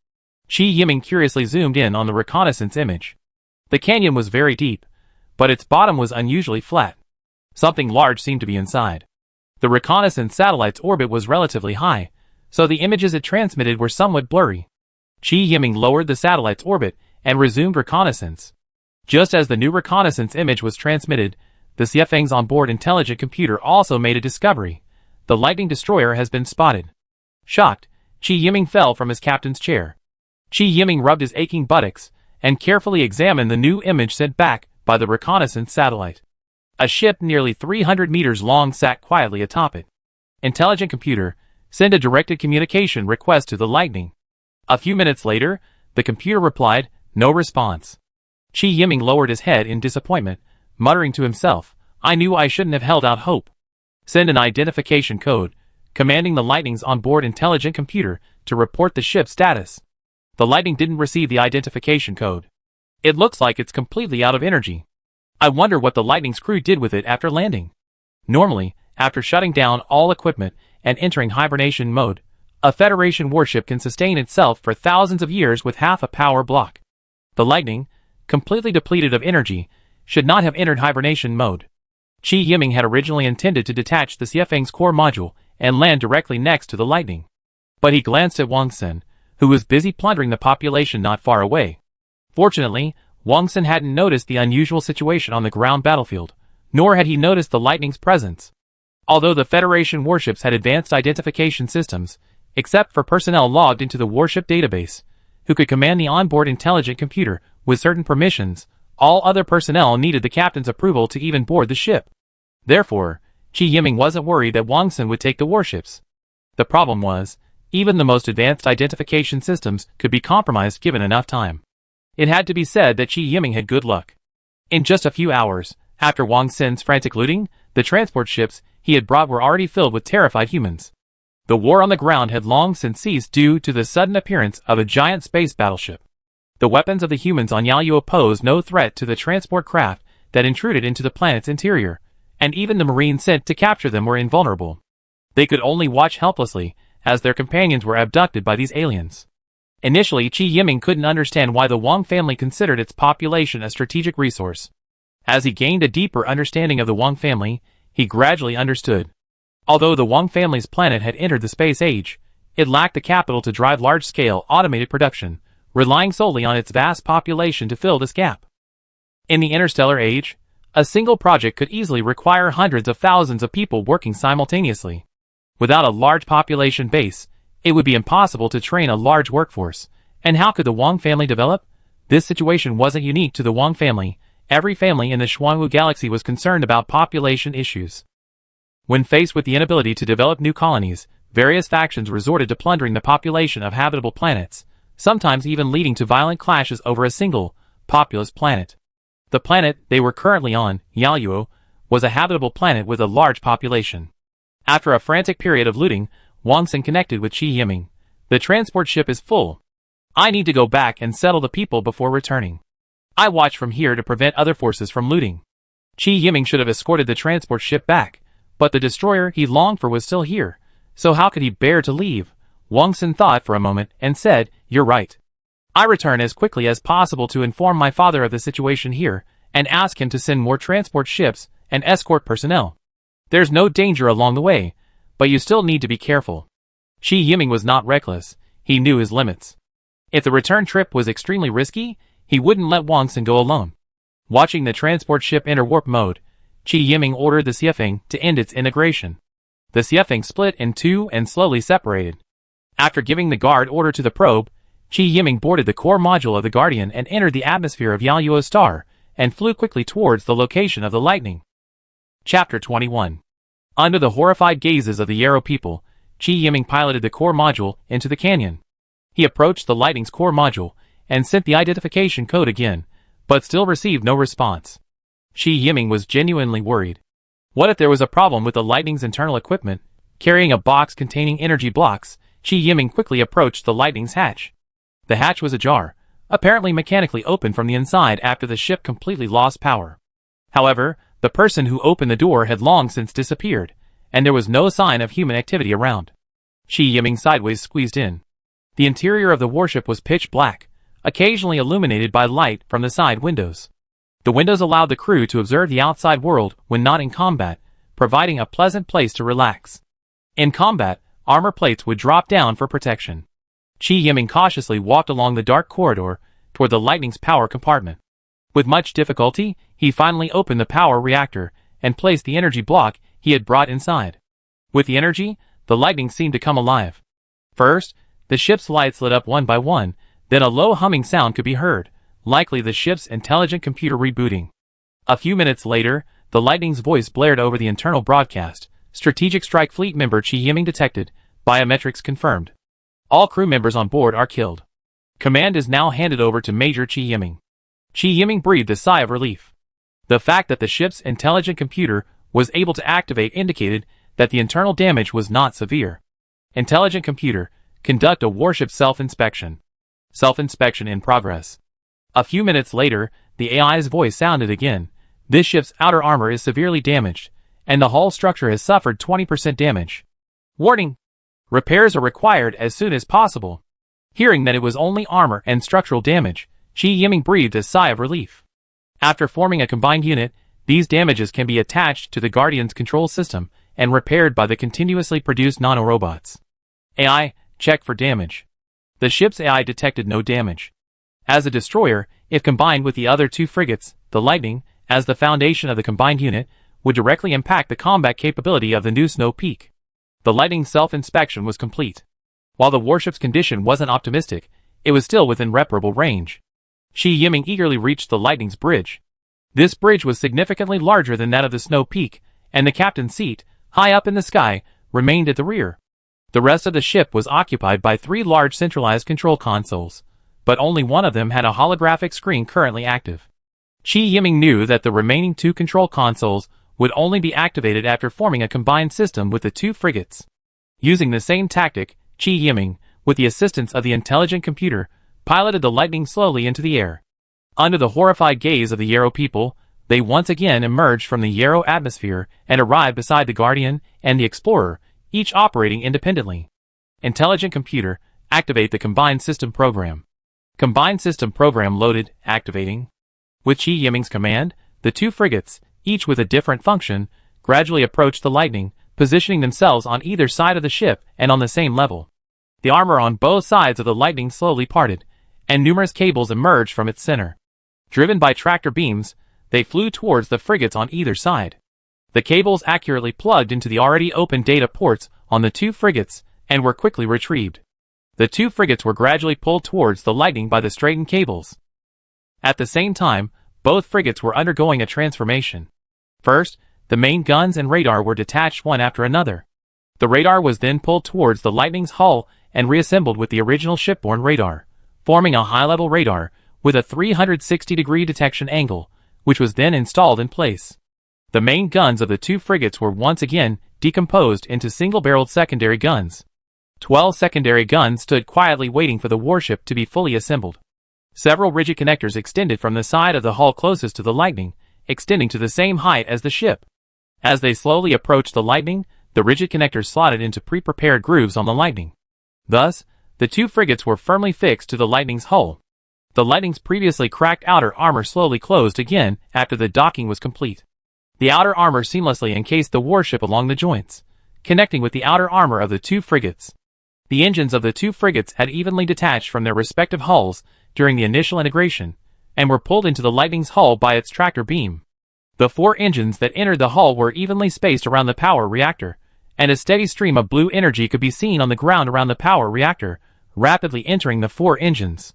Qi Yiming curiously zoomed in on the reconnaissance image. The canyon was very deep, but its bottom was unusually flat. Something large seemed to be inside. The reconnaissance satellite's orbit was relatively high, so the images it transmitted were somewhat blurry. Qi Yiming lowered the satellite's orbit and resumed reconnaissance. Just as the new reconnaissance image was transmitted, the Xiefeng's onboard intelligent computer also made a discovery. The lightning destroyer has been spotted. Shocked, Qi Yiming fell from his captain's chair. Qi Yiming rubbed his aching buttocks and carefully examined the new image sent back by the reconnaissance satellite. A ship nearly 300 meters long sat quietly atop it. Intelligent computer, send a directed communication request to the lightning. A few minutes later, the computer replied, no response. Qi Yiming lowered his head in disappointment, muttering to himself, I knew I shouldn't have held out hope. Send an identification code, commanding the Lightning's onboard intelligent computer to report the ship's status. The Lightning didn't receive the identification code. It looks like it's completely out of energy. I wonder what the Lightning's crew did with it after landing. Normally, after shutting down all equipment and entering hibernation mode, a Federation warship can sustain itself for thousands of years with half a power block. The Lightning, completely depleted of energy, should not have entered hibernation mode. Qi Yiming had originally intended to detach the Xiefeng's core module and land directly next to the Lightning. But he glanced at Wang Sun, who was busy plundering the population not far away. Fortunately, Wang Sun hadn't noticed the unusual situation on the ground battlefield, nor had he noticed the Lightning's presence. Although the Federation warships had advanced identification systems, except for personnel logged into the warship database, who could command the onboard intelligent computer with certain permissions, all other personnel needed the captain's approval to even board the ship. Therefore, Qi Yiming wasn't worried that Wang Sun would take the warships. The problem was, even the most advanced identification systems could be compromised given enough time. It had to be said that Qi Yiming had good luck. In just a few hours, after Wang Sun's frantic looting, the transport ships he had brought were already filled with terrified humans. The war on the ground had long since ceased due to the sudden appearance of a giant space battleship. The weapons of the humans on Yaluo posed no threat to the transport craft that intruded into the planet's interior, and even the marines sent to capture them were invulnerable. They could only watch helplessly as their companions were abducted by these aliens. Initially, Qi Yiming couldn't understand why the Wang family considered its population a strategic resource. As he gained a deeper understanding of the Wang family, he gradually understood. Although the Wang family's planet had entered the space age, it lacked the capital to drive large-scale automated production, relying solely on its vast population to fill this gap. In the interstellar age, a single project could easily require hundreds of thousands of people working simultaneously. Without a large population base, it would be impossible to train a large workforce. And how could the Wang family develop? This situation wasn't unique to the Wang family. Every family in the Xuanwu galaxy was concerned about population issues. When faced with the inability to develop new colonies, various factions resorted to plundering the population of habitable planets, sometimes even leading to violent clashes over a single, populous planet. The planet they were currently on, Yaluo, was a habitable planet with a large population. After a frantic period of looting, Wang Xin connected with Qi Yiming. The transport ship is full. I need to go back and settle the people before returning. I watch from here to prevent other forces from looting. Qi Yiming should have escorted the transport ship back, but the destroyer he longed for was still here, so how could he bear to leave? Wang Xin thought for a moment and said, "You're right. I return as quickly as possible to inform my father of the situation here, and ask him to send more transport ships and escort personnel. There's no danger along the way, but you still need to be careful." Qi Yiming was not reckless, he knew his limits. If the return trip was extremely risky, he wouldn't let Wang Xin go alone. Watching the transport ship enter warp mode, Qi Yiming ordered the Xiefeng to end its integration. The Xiefeng split in two and slowly separated. After giving the guard order to the probe, Qi Yiming boarded the core module of the Guardian and entered the atmosphere of Yaluo Star, and flew quickly towards the location of the lightning. Chapter 21. Under the horrified gazes of the Yarrow people, Qi Yiming piloted the core module into the canyon. He approached the lightning's core module, and sent the identification code again, but still received no response. Qi Yiming was genuinely worried. What if there was a problem with the lightning's internal equipment? Carrying a box containing energy blocks, Qi Yiming quickly approached the lightning's hatch. The hatch was ajar, apparently mechanically opened from the inside after the ship completely lost power. However, the person who opened the door had long since disappeared, and there was no sign of human activity around. Qi Yiming sideways squeezed in. The interior of the warship was pitch black, occasionally illuminated by light from the side windows. The windows allowed the crew to observe the outside world when not in combat, providing a pleasant place to relax. In combat, armor plates would drop down for protection. Qi Yiming cautiously walked along the dark corridor toward the lightning's power compartment. With much difficulty, he finally opened the power reactor and placed the energy block he had brought inside. With the energy, the lightning seemed to come alive. First, the ship's lights lit up one by one, then a low humming sound could be heard, likely the ship's intelligent computer rebooting. A few minutes later, the lightning's voice blared over the internal broadcast. Strategic Strike Fleet member Qi Yiming detected. Biometrics confirmed. All crew members on board are killed. Command is now handed over to Major Qi Yiming. Qi Yiming breathed a sigh of relief. The fact that the ship's intelligent computer was able to activate indicated that the internal damage was not severe. Intelligent computer, conduct a warship self-inspection. Self-inspection in progress. A few minutes later, the AI's voice sounded again. This ship's outer armor is severely damaged, and the hull structure has suffered 20% damage. Warning! Repairs are required as soon as possible. Hearing that it was only armor and structural damage, Qi Yiming breathed a sigh of relief. After forming a combined unit, these damages can be attached to the Guardian's control system and repaired by the continuously produced nanorobots. AI, check for damage. The ship's AI detected no damage. As a destroyer, if combined with the other two frigates, the Lightning, as the foundation of the combined unit, would directly impact the combat capability of the new Snow Peak. The Lightning's self-inspection was complete. While the warship's condition wasn't optimistic, it was still within reparable range. Qi Yiming eagerly reached the Lightning's bridge. This bridge was significantly larger than that of the Snow Peak, and the captain's seat, high up in the sky, remained at the rear. The rest of the ship was occupied by three large centralized control consoles, but only one of them had a holographic screen currently active. Qi Yiming knew that the remaining two control consoles would only be activated after forming a combined system with the two frigates. Using the same tactic, Qi Yiming, with the assistance of the intelligent computer, piloted the Lightning slowly into the air. Under the horrified gaze of the Yarrow people, they once again emerged from the Yarrow atmosphere and arrived beside the Guardian and the Explorer, each operating independently. Intelligent computer, activate the combined system program. Combined system program loaded, activating. With Qi Yiming's command, the two frigates, each with a different function, gradually approached the Lightning, positioning themselves on either side of the ship and on the same level. The armor on both sides of the Lightning slowly parted, and numerous cables emerged from its center. Driven by tractor beams, they flew towards the frigates on either side. The cables accurately plugged into the already open data ports on the two frigates and were quickly retrieved. The two frigates were gradually pulled towards the Lightning by the straightened cables. At the same time, both frigates were undergoing a transformation. First, the main guns and radar were detached one after another. The radar was then pulled towards the Lightning's hull and reassembled with the original shipborne radar, forming a high-level radar with a 360-degree detection angle, which was then installed in place. The main guns of the two frigates were once again decomposed into single-barreled secondary guns. 12 secondary guns stood quietly waiting for the warship to be fully assembled. Several rigid connectors extended from the side of the hull closest to the Lightning, extending to the same height as the ship. As they slowly approached the Lightning, the rigid connectors slotted into pre-prepared grooves on the Lightning. Thus, the two frigates were firmly fixed to the Lightning's hull. The Lightning's previously cracked outer armor slowly closed again after the docking was complete. The outer armor seamlessly encased the warship along the joints, connecting with the outer armor of the two frigates. The engines of the two frigates had evenly detached from their respective hulls during the initial integration, and were pulled into the Lightning's hull by its tractor beam. The 4 engines that entered the hull were evenly spaced around the power reactor, and a steady stream of blue energy could be seen on the ground around the power reactor, rapidly entering the 4 engines.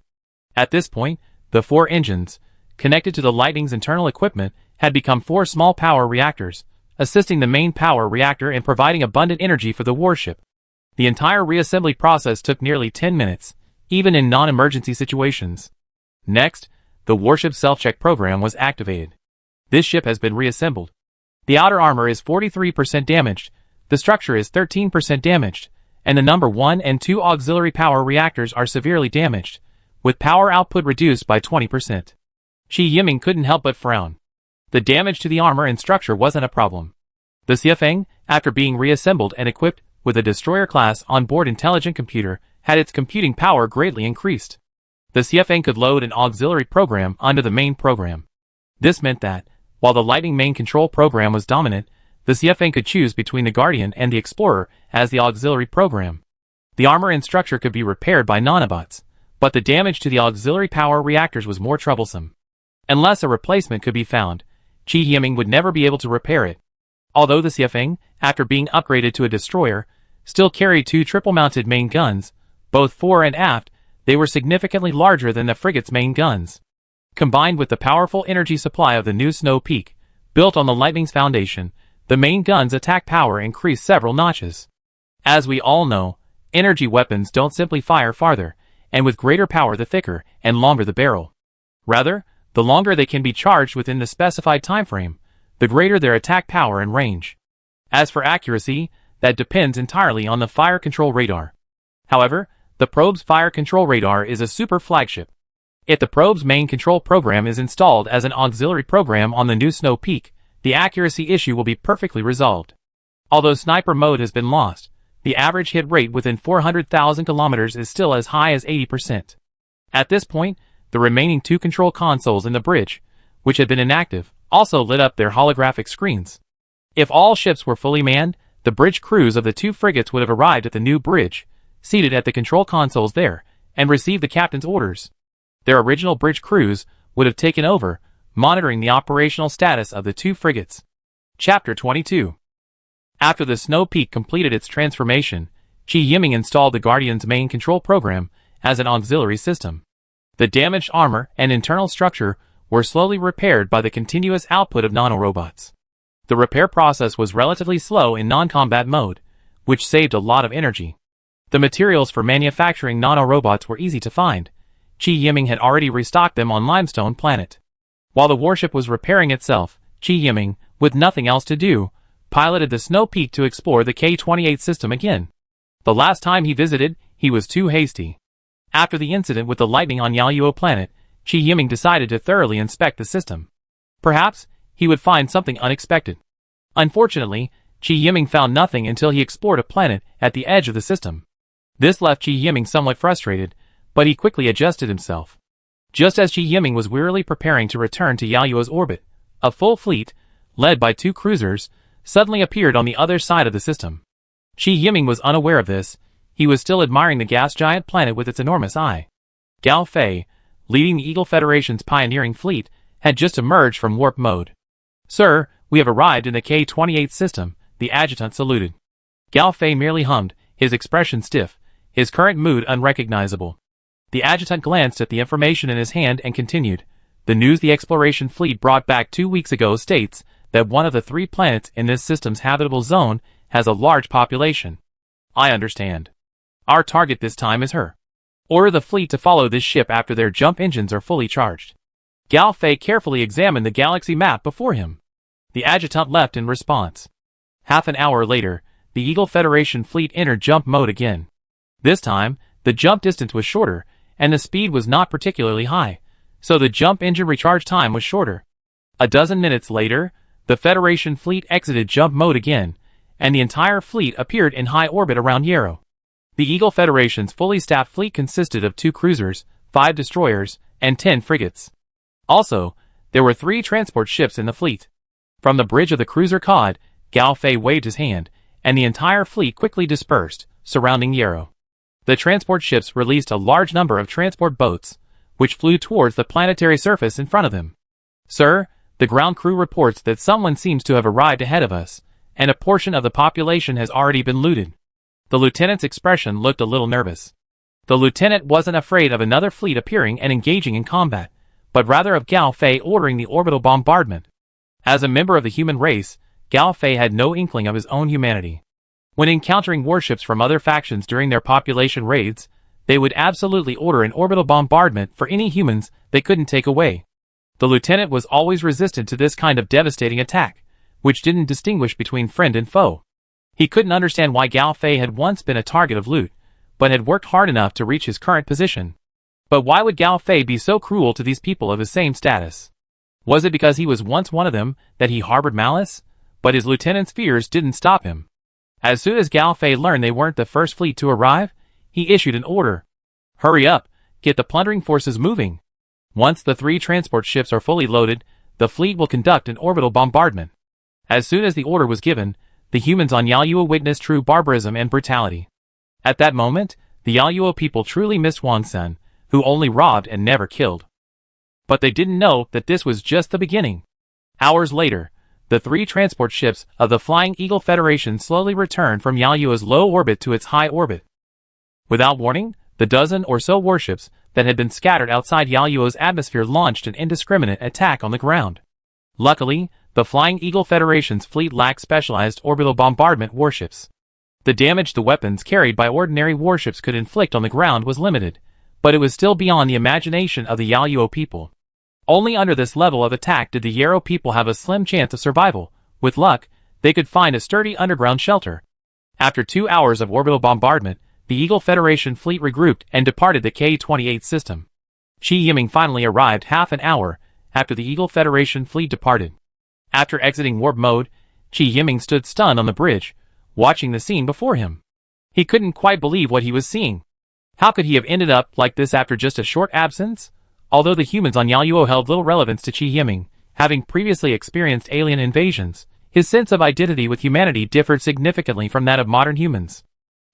At this point, the 4 engines, connected to the Lightning's internal equipment, had become 4 small power reactors, assisting the main power reactor in providing abundant energy for the warship. The entire reassembly process took nearly 10 minutes, even in non-emergency situations. Next, the warship self-check program was activated. This ship has been reassembled. The outer armor is 43% damaged, the structure is 13% damaged, and the number 1 and 2 auxiliary power reactors are severely damaged, with power output reduced by 20%. Qi Yiming couldn't help but frown. The damage to the armor and structure wasn't a problem. The Xiafeng, after being reassembled and equipped with a destroyer-class onboard intelligent computer, had its computing power greatly increased. The Xiafeng could load an auxiliary program onto the main program. This meant that, while the Lightning main control program was dominant, the Xiafeng could choose between the Guardian and the Explorer as the auxiliary program. The armor and structure could be repaired by nanobots, but the damage to the auxiliary power reactors was more troublesome. Unless a replacement could be found, Qi Yiming would never be able to repair it. Although the Xiafeng, after being upgraded to a destroyer, still carried 2 triple-mounted main guns, both fore and aft, they were significantly larger than the frigate's main guns. Combined with the powerful energy supply of the new Snow Peak, built on the Lightning's foundation, the main gun's attack power increased several notches. As we all know, energy weapons don't simply fire farther, and with greater power the thicker and longer the barrel. Rather, the longer they can be charged within the specified time frame, the greater their attack power and range. As for accuracy, that depends entirely on the fire control radar. However, the probe's fire control radar is a super flagship. If the probe's main control program is installed as an auxiliary program on the new Snow Peak, the accuracy issue will be perfectly resolved. Although sniper mode has been lost, the average hit rate within 400,000 kilometers is still as high as 80%. At this point, the remaining 2 control consoles in the bridge, which had been inactive, also lit up their holographic screens. If all ships were fully manned, the bridge crews of the 2 frigates would have arrived at the new bridge, seated at the control consoles there, and received the captain's orders. Their original bridge crews would have taken over, monitoring the operational status of the 2 frigates. Chapter 22. After the Snow Peak completed its transformation, Qi Yiming installed the Guardian's main control program as an auxiliary system. The damaged armor and internal structure were slowly repaired by the continuous output of nanorobots. The repair process was relatively slow in non-combat mode, which saved a lot of energy. The materials for manufacturing nanorobots were easy to find. Qi Yiming had already restocked them on Limestone Planet. While the warship was repairing itself, Qi Yiming, with nothing else to do, piloted the Snow Peak to explore the K-28 system again. The last time he visited, he was too hasty. After the incident with the Lightning on Yaoyuo Planet, Qi Yiming decided to thoroughly inspect the system. Perhaps, he would find something unexpected. Unfortunately, Qi Yiming found nothing until he explored a planet at the edge of the system. This left Qi Yiming somewhat frustrated, but he quickly adjusted himself. Just as Qi Yiming was wearily preparing to return to Yaoyuo's orbit, a full fleet, led by 2 cruisers, suddenly appeared on the other side of the system. Qi Yiming was unaware of this. He was still admiring the gas giant planet with its enormous eye. Gao Fei, leading the Eagle Federation's pioneering fleet, had just emerged from warp mode. "Sir, we have arrived in the K-28 system," the adjutant saluted. Gao Fei merely hummed, his expression stiff, his current mood unrecognizable. The adjutant glanced at the information in his hand and continued, "The news the exploration fleet brought back 2 weeks ago states that one of the 3 planets in this system's habitable zone has a large population. I understand. Our target this time is her. Order the fleet to follow this ship after their jump engines are fully charged." Gao Fei carefully examined the galaxy map before him. The adjutant left in response. Half an hour later, the Eagle Federation fleet entered jump mode again. This time, the jump distance was shorter, and the speed was not particularly high, so the jump engine recharge time was shorter. A dozen minutes later, the Federation fleet exited jump mode again, and the entire fleet appeared in high orbit around Yarrow. The Eagle Federation's fully staffed fleet consisted of 2 cruisers, 5 destroyers, and 10 frigates. Also, there were 3 transport ships in the fleet. From the bridge of the cruiser Cod, Gao Fei waved his hand, and the entire fleet quickly dispersed, surrounding Yarrow. The transport ships released a large number of transport boats, which flew towards the planetary surface in front of them. "Sir, the ground crew reports that someone seems to have arrived ahead of us, and a portion of the population has already been looted." The lieutenant's expression looked a little nervous. The lieutenant wasn't afraid of another fleet appearing and engaging in combat, but rather of Gao Fei ordering the orbital bombardment. As a member of the human race, Gao Fei had no inkling of his own humanity. When encountering warships from other factions during their population raids, they would absolutely order an orbital bombardment for any humans they couldn't take away. The lieutenant was always resistant to this kind of devastating attack, which didn't distinguish between friend and foe. He couldn't understand why Gao Fei had once been a target of loot, but had worked hard enough to reach his current position. But why would Gao Fei be so cruel to these people of his same status? Was it because he was once one of them that he harbored malice? But his lieutenant's fears didn't stop him. As soon as Gao Fei learned they weren't the first fleet to arrive, he issued an order. "Hurry up, get the plundering forces moving. Once the 3 transport ships are fully loaded, the fleet will conduct an orbital bombardment." As soon as the order was given, the humans on Yaoyuo witnessed true barbarism and brutality. At that moment, the Yaoyuo people truly missed Wang Sun, who only robbed and never killed. But they didn't know that this was just the beginning. Hours later, the 3 transport ships of the Flying Eagle Federation slowly returned from Yaoyuo's low orbit to its high orbit. Without warning, the dozen or so warships that had been scattered outside Yaoyuo's atmosphere launched an indiscriminate attack on the ground. Luckily, the Flying Eagle Federation's fleet lacked specialized orbital bombardment warships. The damage the weapons carried by ordinary warships could inflict on the ground was limited, but it was still beyond the imagination of the Yaoyuo people. Only under this level of attack did the Yarrow people have a slim chance of survival. With luck, they could find a sturdy underground shelter. After 2 hours of orbital bombardment, the Eagle Federation fleet regrouped and departed the K-28 system. Qi Yiming finally arrived half an hour after the Eagle Federation fleet departed. After exiting warp mode, Qi Yiming stood stunned on the bridge, watching the scene before him. He couldn't quite believe what he was seeing. How could he have ended up like this after just a short absence? Although the humans on Yaoyuo held little relevance to Qi Yiming, having previously experienced alien invasions, his sense of identity with humanity differed significantly from that of modern humans.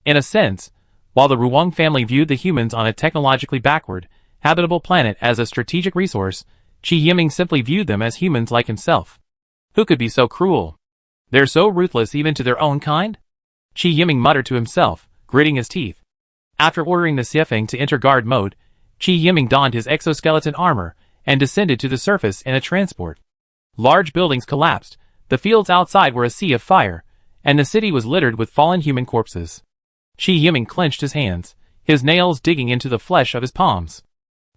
In a sense, while the Ruang family viewed the humans on a technologically backward, habitable planet as a strategic resource, Qi Yiming simply viewed them as humans like himself. Who could be so cruel? They're so ruthless even to their own kind? Qi Yiming muttered to himself, gritting his teeth. After ordering the Xiefeng to enter guard mode, Qi Yiming donned his exoskeleton armor and descended to the surface in a transport. Large buildings collapsed, the fields outside were a sea of fire, and the city was littered with fallen human corpses. Qi Yiming clenched his hands, his nails digging into the flesh of his palms.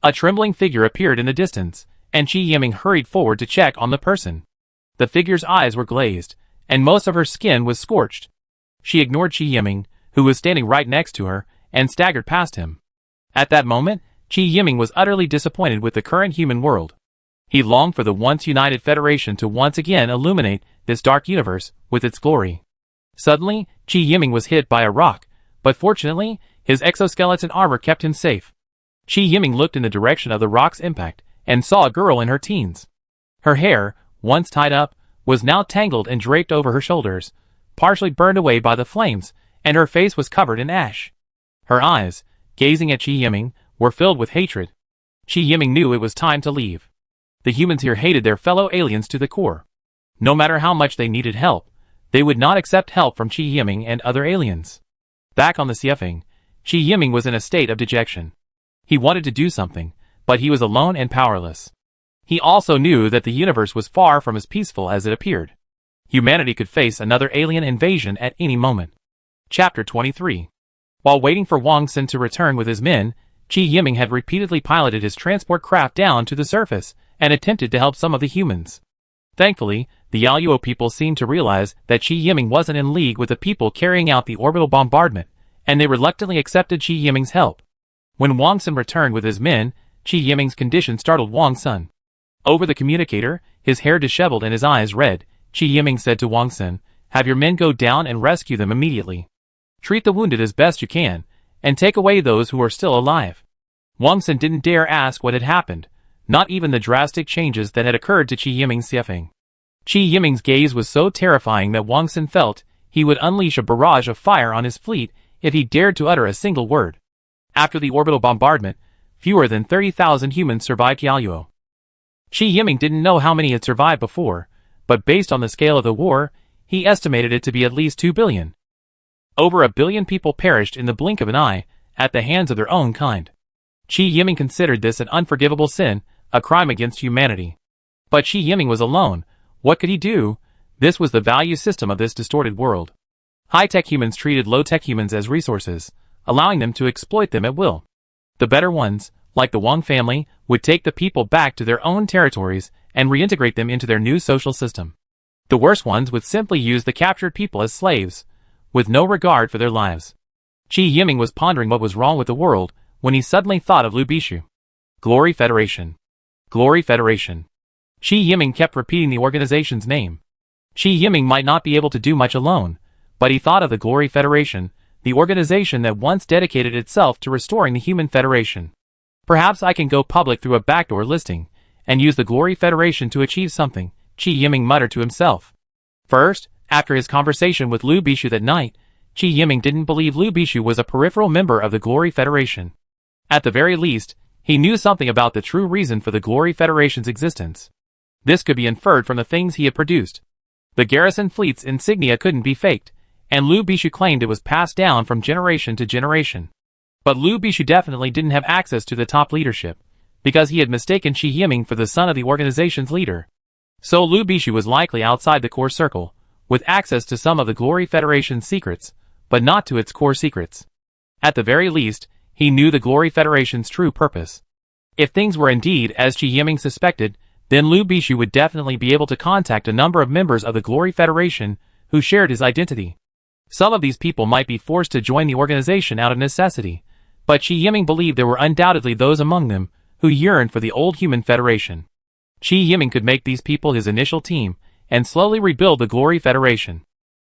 A trembling figure appeared in the distance, and Qi Yiming hurried forward to check on the person. The figure's eyes were glazed, and most of her skin was scorched. She ignored Qi Yiming, who was standing right next to her, and staggered past him. At that moment, Qi Yiming was utterly disappointed with the current human world. He longed for the once united Federation to once again illuminate this dark universe with its glory. Suddenly, Qi Yiming was hit by a rock, but fortunately, his exoskeleton armor kept him safe. Qi Yiming looked in the direction of the rock's impact, and saw a girl in her teens. Her hair, once tied up, was now tangled and draped over her shoulders, partially burned away by the flames, and her face was covered in ash. Her eyes, gazing at Qi Yiming, were filled with hatred. Qi Yiming knew it was time to leave. The humans here hated their fellow aliens to the core. No matter how much they needed help, they would not accept help from Qi Yiming and other aliens. Back on the Xiefeng, Qi Yiming was in a state of dejection. He wanted to do something, but he was alone and powerless. He also knew that the universe was far from as peaceful as it appeared. Humanity could face another alien invasion at any moment. Chapter 23. While waiting for Wang Sun to return with his men, Qi Yiming had repeatedly piloted his transport craft down to the surface and attempted to help some of the humans. Thankfully, the Yaluo people seemed to realize that Qi Yiming wasn't in league with the people carrying out the orbital bombardment, and they reluctantly accepted Qi Yiming's help. When Wang Sun returned with his men, Qi Yiming's condition startled Wang Sun. Over the communicator, his hair disheveled and his eyes red, Qi Yiming said to Wang Sun, "Have your men go down and rescue them immediately. Treat the wounded as best you can, and take away those who are still alive." Wang Sun didn't dare ask what had happened, not even the drastic changes that had occurred to Qi Yiming's Xiefeng. Qi Yiming's gaze was so terrifying that Wang Sun felt he would unleash a barrage of fire on his fleet if he dared to utter a single word. After the orbital bombardment, fewer than 30,000 humans survived Yaluo. Qi Yiming didn't know how many had survived before, but based on the scale of the war, he estimated it to be at least 2 billion. Over 1 billion people perished in the blink of an eye, at the hands of their own kind. Qi Yiming considered this an unforgivable sin, a crime against humanity. But Qi Yiming was alone. What could he do? This was the value system of this distorted world. High-tech humans treated low-tech humans as resources, allowing them to exploit them at will. The better ones, like the Wang family, would take the people back to their own territories and reintegrate them into their new social system. The worse ones would simply use the captured people as slaves, with no regard for their lives. Qi Yiming was pondering what was wrong with the world when he suddenly thought of Lu Bishu. Glory Federation. Glory Federation. Qi Yiming kept repeating the organization's name. Qi Yiming might not be able to do much alone, but he thought of the Glory Federation, the organization that once dedicated itself to restoring the human federation. Perhaps I can go public through a backdoor listing, and use the Glory Federation to achieve something, Qi Yiming muttered to himself. First, after his conversation with Lu Bishu that night, Qi Yiming didn't believe Lu Bishu was a peripheral member of the Glory Federation. At the very least, he knew something about the true reason for the Glory Federation's existence. This could be inferred from the things he had produced. The garrison fleet's insignia couldn't be faked, and Lu Bishu claimed it was passed down from generation to generation. But Lu Bishu definitely didn't have access to the top leadership, because he had mistaken Qi Yiming for the son of the organization's leader. So Lu Bishu was likely outside the core circle, with access to some of the Glory Federation's secrets, but not to its core secrets. At the very least, he knew the Glory Federation's true purpose. If things were indeed as Qi Yiming suspected, then Lu Bishu would definitely be able to contact a number of members of the Glory Federation who shared his identity. Some of these people might be forced to join the organization out of necessity, but Qi Yiming believed there were undoubtedly those among them who yearned for the old human federation. Qi Yiming could make these people his initial team and slowly rebuild the Glory Federation.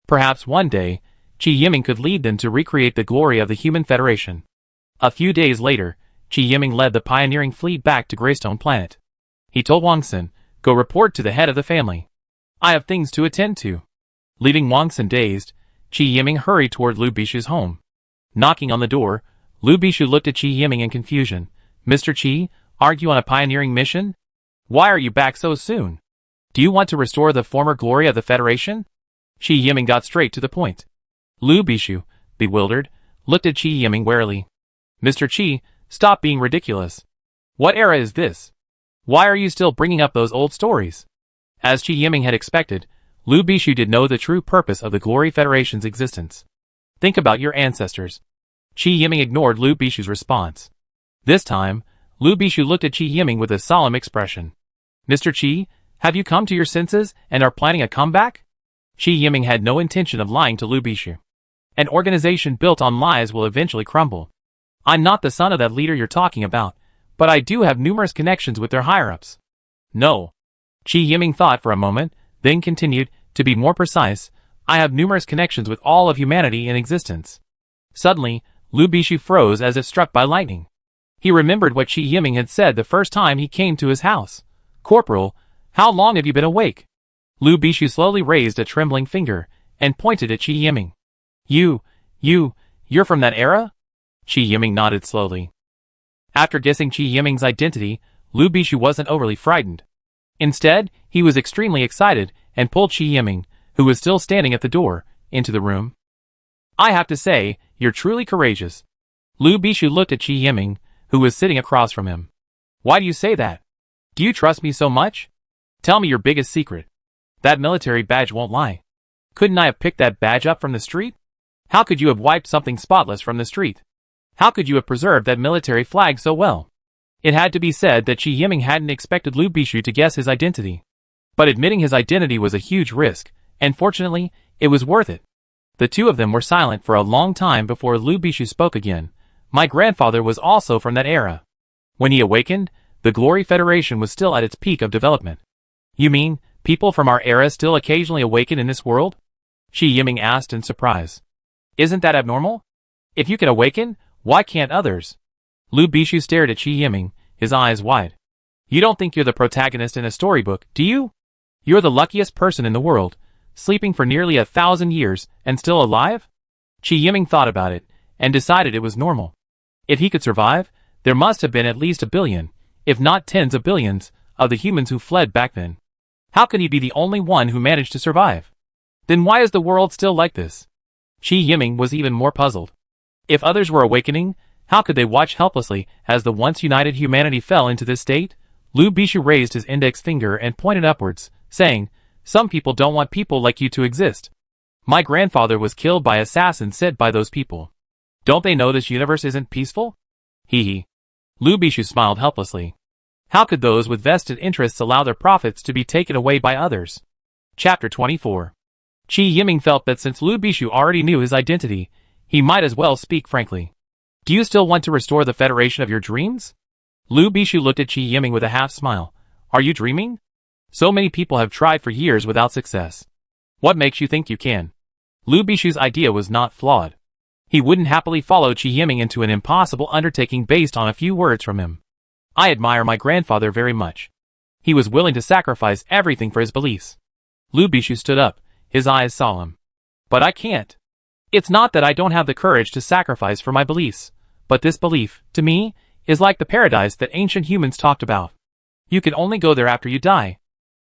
Perhaps one day, Qi Yiming could lead them to recreate the glory of the human federation. A few days later, Qi Yiming led the pioneering fleet back to Greystone Planet. He told Wang Sun, "Go report to the head of the family. I have things to attend to." Leaving Wang Sun dazed, Qi Yiming hurried toward Lu Bishu's home. Knocking on the door, Lu Bishu looked at Qi Yiming in confusion. "Mr. Qi, aren't you on a pioneering mission? Why are you back so soon? Do you want to restore the former glory of the Federation?" Qi Yiming got straight to the point. Lu Bishu, bewildered, looked at Qi Yiming warily. "Mr. Qi, stop being ridiculous. What era is this? Why are you still bringing up those old stories?" As Qi Yiming had expected, Lu Bishu did know the true purpose of the Glory Federation's existence. "Think about your ancestors." Qi Yiming ignored Lu Bishu's response. This time, Lu Bishu looked at Qi Yiming with a solemn expression. "Mr. Qi, have you come to your senses and are planning a comeback?" Qi Yiming had no intention of lying to Lu Bishu. An organization built on lies will eventually crumble. "I'm not the son of that leader you're talking about, but I do have numerous connections with their higher-ups." "No." Qi Yiming thought for a moment, then continued, "To be more precise, I have numerous connections with all of humanity in existence." Suddenly, Lu Bishu froze as if struck by lightning. He remembered what Qi Yiming had said the first time he came to his house. "Corporal, how long have you been awake?" Lu Bishu slowly raised a trembling finger and pointed at Qi Yiming. You're from that era?" Qi Yiming nodded slowly. After guessing Qi Yiming's identity, Lu Bishu wasn't overly frightened. Instead, he was extremely excited and pulled Qi Yiming, who was still standing at the door, into the room. "I have to say, you're truly courageous." Lu Bishu looked at Qi Yiming, who was sitting across from him. "Why do you say that? Do you trust me so much? Tell me your biggest secret. That military badge won't lie. Couldn't I have picked that badge up from the street? How could you have wiped something spotless from the street? How could you have preserved that military flag so well?" It had to be said that Qi Yiming hadn't expected Lu Bishu to guess his identity. But admitting his identity was a huge risk, and fortunately, it was worth it. The two of them were silent for a long time before Lu Bishu spoke again. My grandfather was also from that era. When he awakened, the Glory Federation was still at its peak of development. You mean, people from our era still occasionally awaken in this world? Qi Yiming asked in surprise. Isn't that abnormal? If you can awaken, why can't others? Lu Bishu stared at Qi Yiming, his eyes wide. You don't think you're the protagonist in a storybook, do you? You're the luckiest person in the world, sleeping for nearly 1,000 years and still alive? Qi Yiming thought about it, and decided it was normal. If he could survive, there must have been at least 1 billion, if not tens of billions, of the humans who fled back then. How could he be the only one who managed to survive? Then why is the world still like this? Qi Yiming was even more puzzled. If others were awakening, how could they watch helplessly as the once united humanity fell into this state? Lu Bishu raised his index finger and pointed upwards, saying, Some people don't want people like you to exist. My grandfather was killed by assassins sent by those people. Don't they know this universe isn't peaceful? Hee hee. Lu Bishu smiled helplessly. How could those with vested interests allow their profits to be taken away by others? Chapter 24. Qi Yiming felt that since Lu Bishu already knew his identity, he might as well speak frankly. Do you still want to restore the Federation of your dreams? Lu Bishu looked at Qi Yiming with a half smile. Are you dreaming? So many people have tried for years without success. What makes you think you can? Lu Bishu's idea was not flawed. He wouldn't happily follow Qi Yiming into an impossible undertaking based on a few words from him. I admire my grandfather very much. He was willing to sacrifice everything for his beliefs. Lu Bishu stood up, his eyes solemn. But I can't. It's not that I don't have the courage to sacrifice for my beliefs, but this belief, to me, is like the paradise that ancient humans talked about. You can only go there after you die.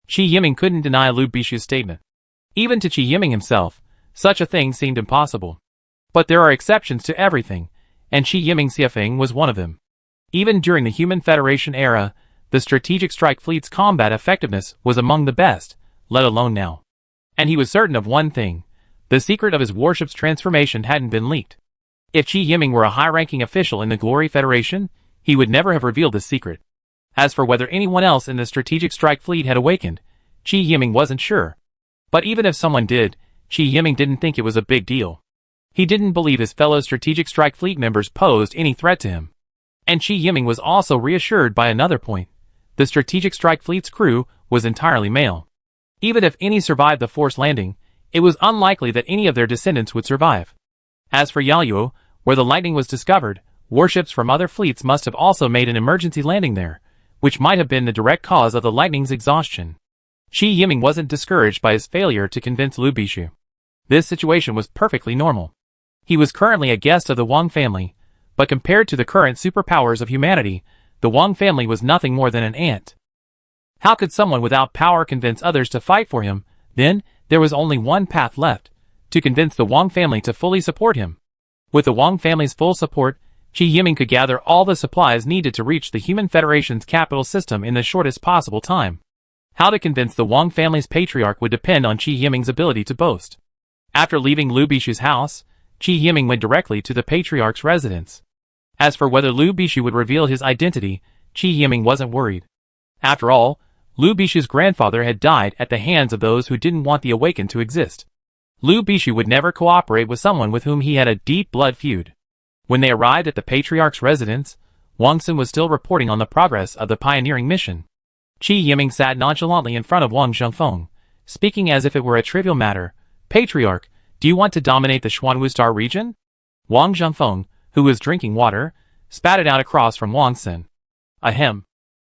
Qi Yiming couldn't deny Lu Bishu's statement. Even to Qi Yiming himself, such a thing seemed impossible. But there are exceptions to everything, and Qi Yiming Xiafeng was one of them. Even during the Human Federation era, the Strategic Strike Fleet's combat effectiveness was among the best, let alone now. And he was certain of one thing. The secret of his warship's transformation hadn't been leaked. If Qi Yiming were a high-ranking official in the Glory Federation, he would never have revealed this secret. As for whether anyone else in the Strategic Strike Fleet had awakened, Qi Yiming wasn't sure. But even if someone did, Qi Yiming didn't think it was a big deal. He didn't believe his fellow Strategic Strike Fleet members posed any threat to him. And Qi Yiming was also reassured by another point. The Strategic Strike Fleet's crew was entirely male. Even if any survived the forced landing, it was unlikely that any of their descendants would survive. As for Yaoyuo, where the lightning was discovered, warships from other fleets must have also made an emergency landing there, which might have been the direct cause of the lightning's exhaustion. Qi Yiming wasn't discouraged by his failure to convince Lu Bishu. This situation was perfectly normal. He was currently a guest of the Wang family, but compared to the current superpowers of humanity, the Wang family was nothing more than an ant. How could someone without power convince others to fight for him? Then, there was only one path left, to convince the Wang family to fully support him. With the Wang family's full support, Qi Yiming could gather all the supplies needed to reach the Human Federation's capital system in the shortest possible time. How to convince the Wang family's patriarch would depend on Qi Yiming's ability to boast. After leaving Lu Bishu's house, Qi Yiming went directly to the patriarch's residence. As for whether Lu Bishu would reveal his identity, Qi Yiming wasn't worried. After all, Lu Bishu's grandfather had died at the hands of those who didn't want the awakened to exist. Lu Bishu would never cooperate with someone with whom he had a deep blood feud. When they arrived at the patriarch's residence, Wang Sun was still reporting on the progress of the pioneering mission. Qi Yiming sat nonchalantly in front of Wang Zhengfeng, speaking as if it were a trivial matter. Patriarch, do you want to dominate the Xuanwu Star region? Wang Zhengfeng, who was drinking water, spat it out across from Wang Sun. Ahem.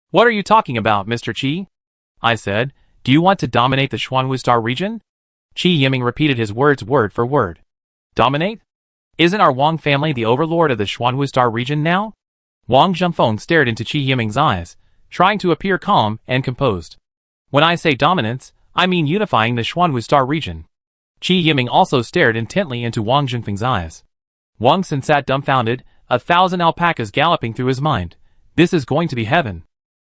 What are you talking about, Mr. Qi? I said, do you want to dominate the Xuanwu Star region? Qi Yiming repeated his words word for word. Dominate? Isn't our Wang family the overlord of the Xuanwu Star region now? Wang Zhengfeng stared into Qi Yiming's eyes, trying to appear calm and composed. When I say dominance, I mean unifying the Xuanwu Star region. Qi Yiming also stared intently into Wang Zhengfeng's eyes. Wang Sun sat dumbfounded, 1,000 alpacas galloping through his mind. This is going to be heaven.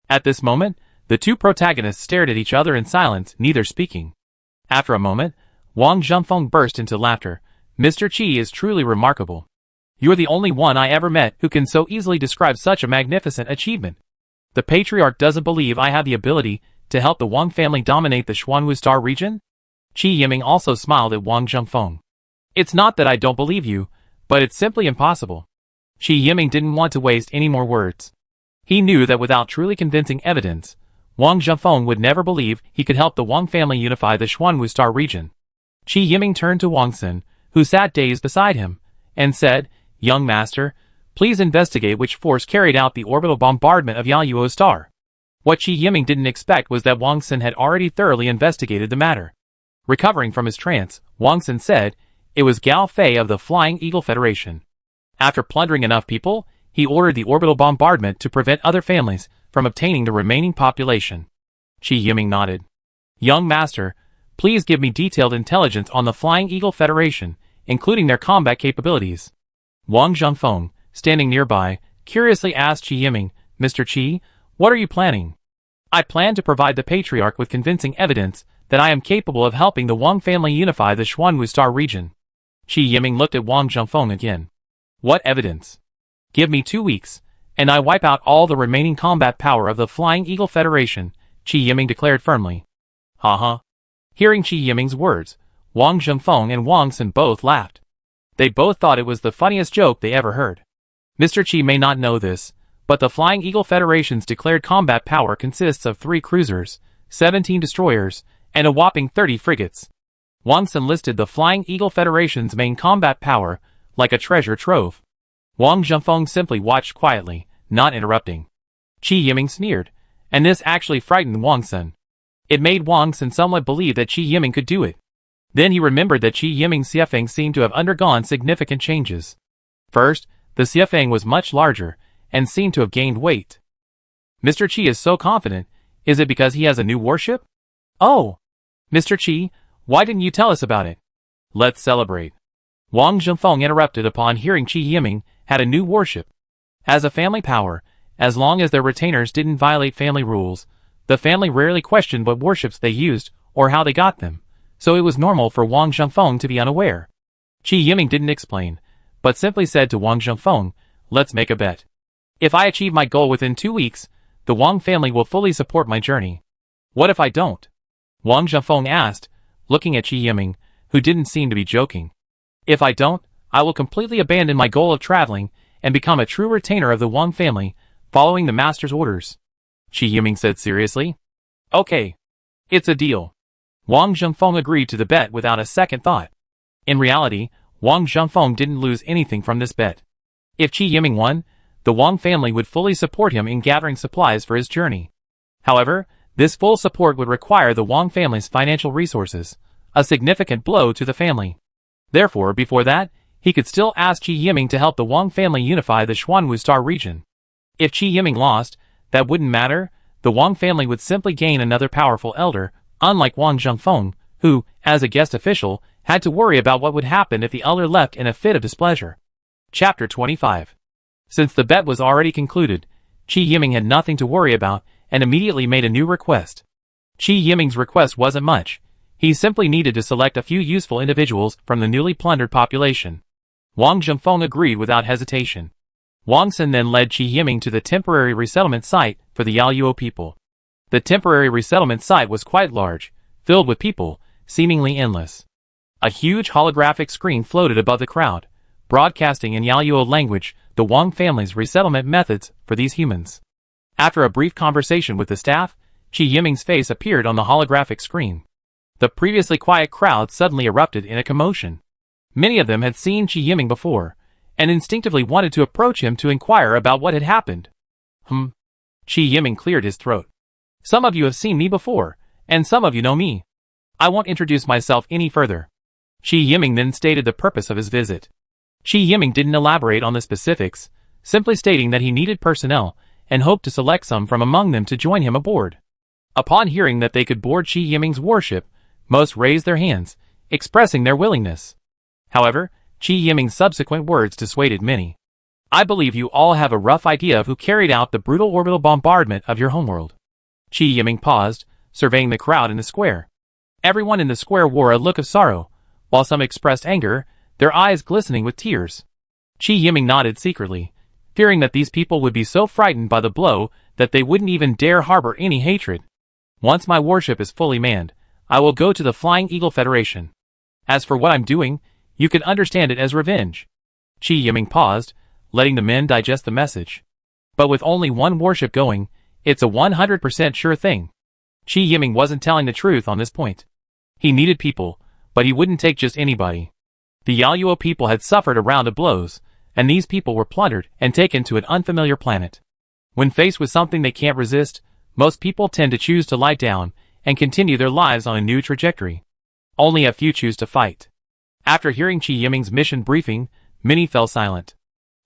At this moment, the two protagonists stared at each other in silence, neither speaking. After a moment, Wang Zhengfeng burst into laughter. Mr. Qi is truly remarkable. You're the only one I ever met who can so easily describe such a magnificent achievement. The patriarch doesn't believe I have the ability to help the Wang family dominate the Xuanwu Star region? Qi Yiming also smiled at Wang Zhengfeng. It's not that I don't believe you, but it's simply impossible. Qi Yiming didn't want to waste any more words. He knew that without truly convincing evidence, Wang Zhengfeng would never believe he could help the Wang family unify the Xuanwu Star region. Qi Yiming turned to Wang Xin, who sat dazed beside him, and said, "Young master, please investigate which force carried out the orbital bombardment of Yaoyuo Star." What Qi Yiming didn't expect was that Wang Xin had already thoroughly investigated the matter. Recovering from his trance, Wang Xin said, "It was Gao Fei of the Flying Eagle Federation. After plundering enough people, he ordered the orbital bombardment to prevent other families from obtaining the remaining population." Qi Yiming nodded. "Young master, please give me detailed intelligence on the Flying Eagle Federation, including their combat capabilities." Wang Zhengfeng, standing nearby, curiously asked Qi Yiming, "Mr. Qi, what are you planning?" "I plan to provide the patriarch with convincing evidence that I am capable of helping the Wang family unify the Xuanwu Star region." Qi Yiming looked at Wang Zhengfeng again. "What evidence?" "Give me 2 weeks, and I wipe out all the remaining combat power of the Flying Eagle Federation," Qi Yiming declared firmly. "Ha." Hearing Qi Yiming's words, Wang Zhengfeng and Wang Xin both laughed. They both thought it was the funniest joke they ever heard. Mr. Qi may not know this, but the Flying Eagle Federation's declared combat power consists of 3 cruisers, 17 destroyers, and a whopping 30 frigates. Wang Xin listed the Flying Eagle Federation's main combat power like a treasure trove. Wang Zhengfeng simply watched quietly, not interrupting. Qi Yiming sneered, and this actually frightened Wang Xin. It made Wang Xin somewhat believe that Qi Yiming could do it. Then he remembered that Qi Yiming's Xiefeng seemed to have undergone significant changes. First, the Xiefeng was much larger, and seemed to have gained weight. "Mr. Qi is so confident, is it because he has a new warship?" "Oh! Mr. Qi, why didn't you tell us about it?" "Let's celebrate." Wang Zhengfeng interrupted upon hearing Qi Yiming had a new warship. As a family power, as long as their retainers didn't violate family rules, the family rarely questioned what warships they used or how they got them, so it was normal for Wang Zhengfeng to be unaware. Qi Yiming didn't explain, but simply said to Wang Zhengfeng, "Let's make a bet. If I achieve my goal within 2 weeks, the Wang family will fully support my journey. What if I don't?" Wang Zhengfeng asked, looking at Qi Yiming, who didn't seem to be joking. "If I don't, I will completely abandon my goal of traveling and become a true retainer of the Wang family, following the master's orders," Qi Yiming said seriously. "Okay. It's a deal." Wang Zhengfeng agreed to the bet without a second thought. In reality, Wang Zhengfeng didn't lose anything from this bet. If Qi Yiming won, the Wang family would fully support him in gathering supplies for his journey. However, this full support would require the Wang family's financial resources, a significant blow to the family. Therefore, before that, he could still ask Qi Yiming to help the Wang family unify the Xuanwu Star region. If Qi Yiming lost, that wouldn't matter. The Wang family would simply gain another powerful elder, unlike Wang Zhengfeng, who, as a guest official, had to worry about what would happen if the elder left in a fit of displeasure. Chapter 25. Since the bet was already concluded, Qi Yiming had nothing to worry about and immediately made a new request. Qi Yiming's request wasn't much. He simply needed to select a few useful individuals from the newly plundered population. Wang Zhengfeng agreed without hesitation. Wang Xin then led Qi Yiming to the temporary resettlement site for the Yaoyuo people. The temporary resettlement site was quite large, filled with people, seemingly endless. A huge holographic screen floated above the crowd, broadcasting in Yaoyuo language the Wang family's resettlement methods for these humans. After a brief conversation with the staff, Qi Yiming's face appeared on the holographic screen. The previously quiet crowd suddenly erupted in a commotion. Many of them had seen Qi Yiming before, and instinctively wanted to approach him to inquire about what had happened. Qi Yiming cleared his throat. "Some of you have seen me before, and some of you know me. I won't introduce myself any further." Qi Yiming then stated the purpose of his visit. Qi Yiming didn't elaborate on the specifics, simply stating that he needed personnel and hoped to select some from among them to join him aboard. Upon hearing that they could board Qi Yiming's warship, most raised their hands, expressing their willingness. However, Qi Yiming's subsequent words dissuaded many. "I believe you all have a rough idea of who carried out the brutal orbital bombardment of your homeworld." Qi Yiming paused, surveying the crowd in the square. Everyone in the square wore a look of sorrow, while some expressed anger, their eyes glistening with tears. Qi Yiming nodded secretly, fearing that these people would be so frightened by the blow that they wouldn't even dare harbor any hatred. Once my warship is fully manned, I will go to the Flying Eagle Federation. As for what I'm doing, you can understand it as revenge. Chi Yiming paused, letting the men digest the message. But with only one warship going, it's a 100% sure thing. Chi Yiming wasn't telling the truth on this point. He needed people, but he wouldn't take just anybody. The Yaluo people had suffered a round of blows, and these people were plundered and taken to an unfamiliar planet. When faced with something they can't resist, most people tend to choose to lie down and continue their lives on a new trajectory. Only a few choose to fight. After hearing Chi Yiming's mission briefing, many fell silent.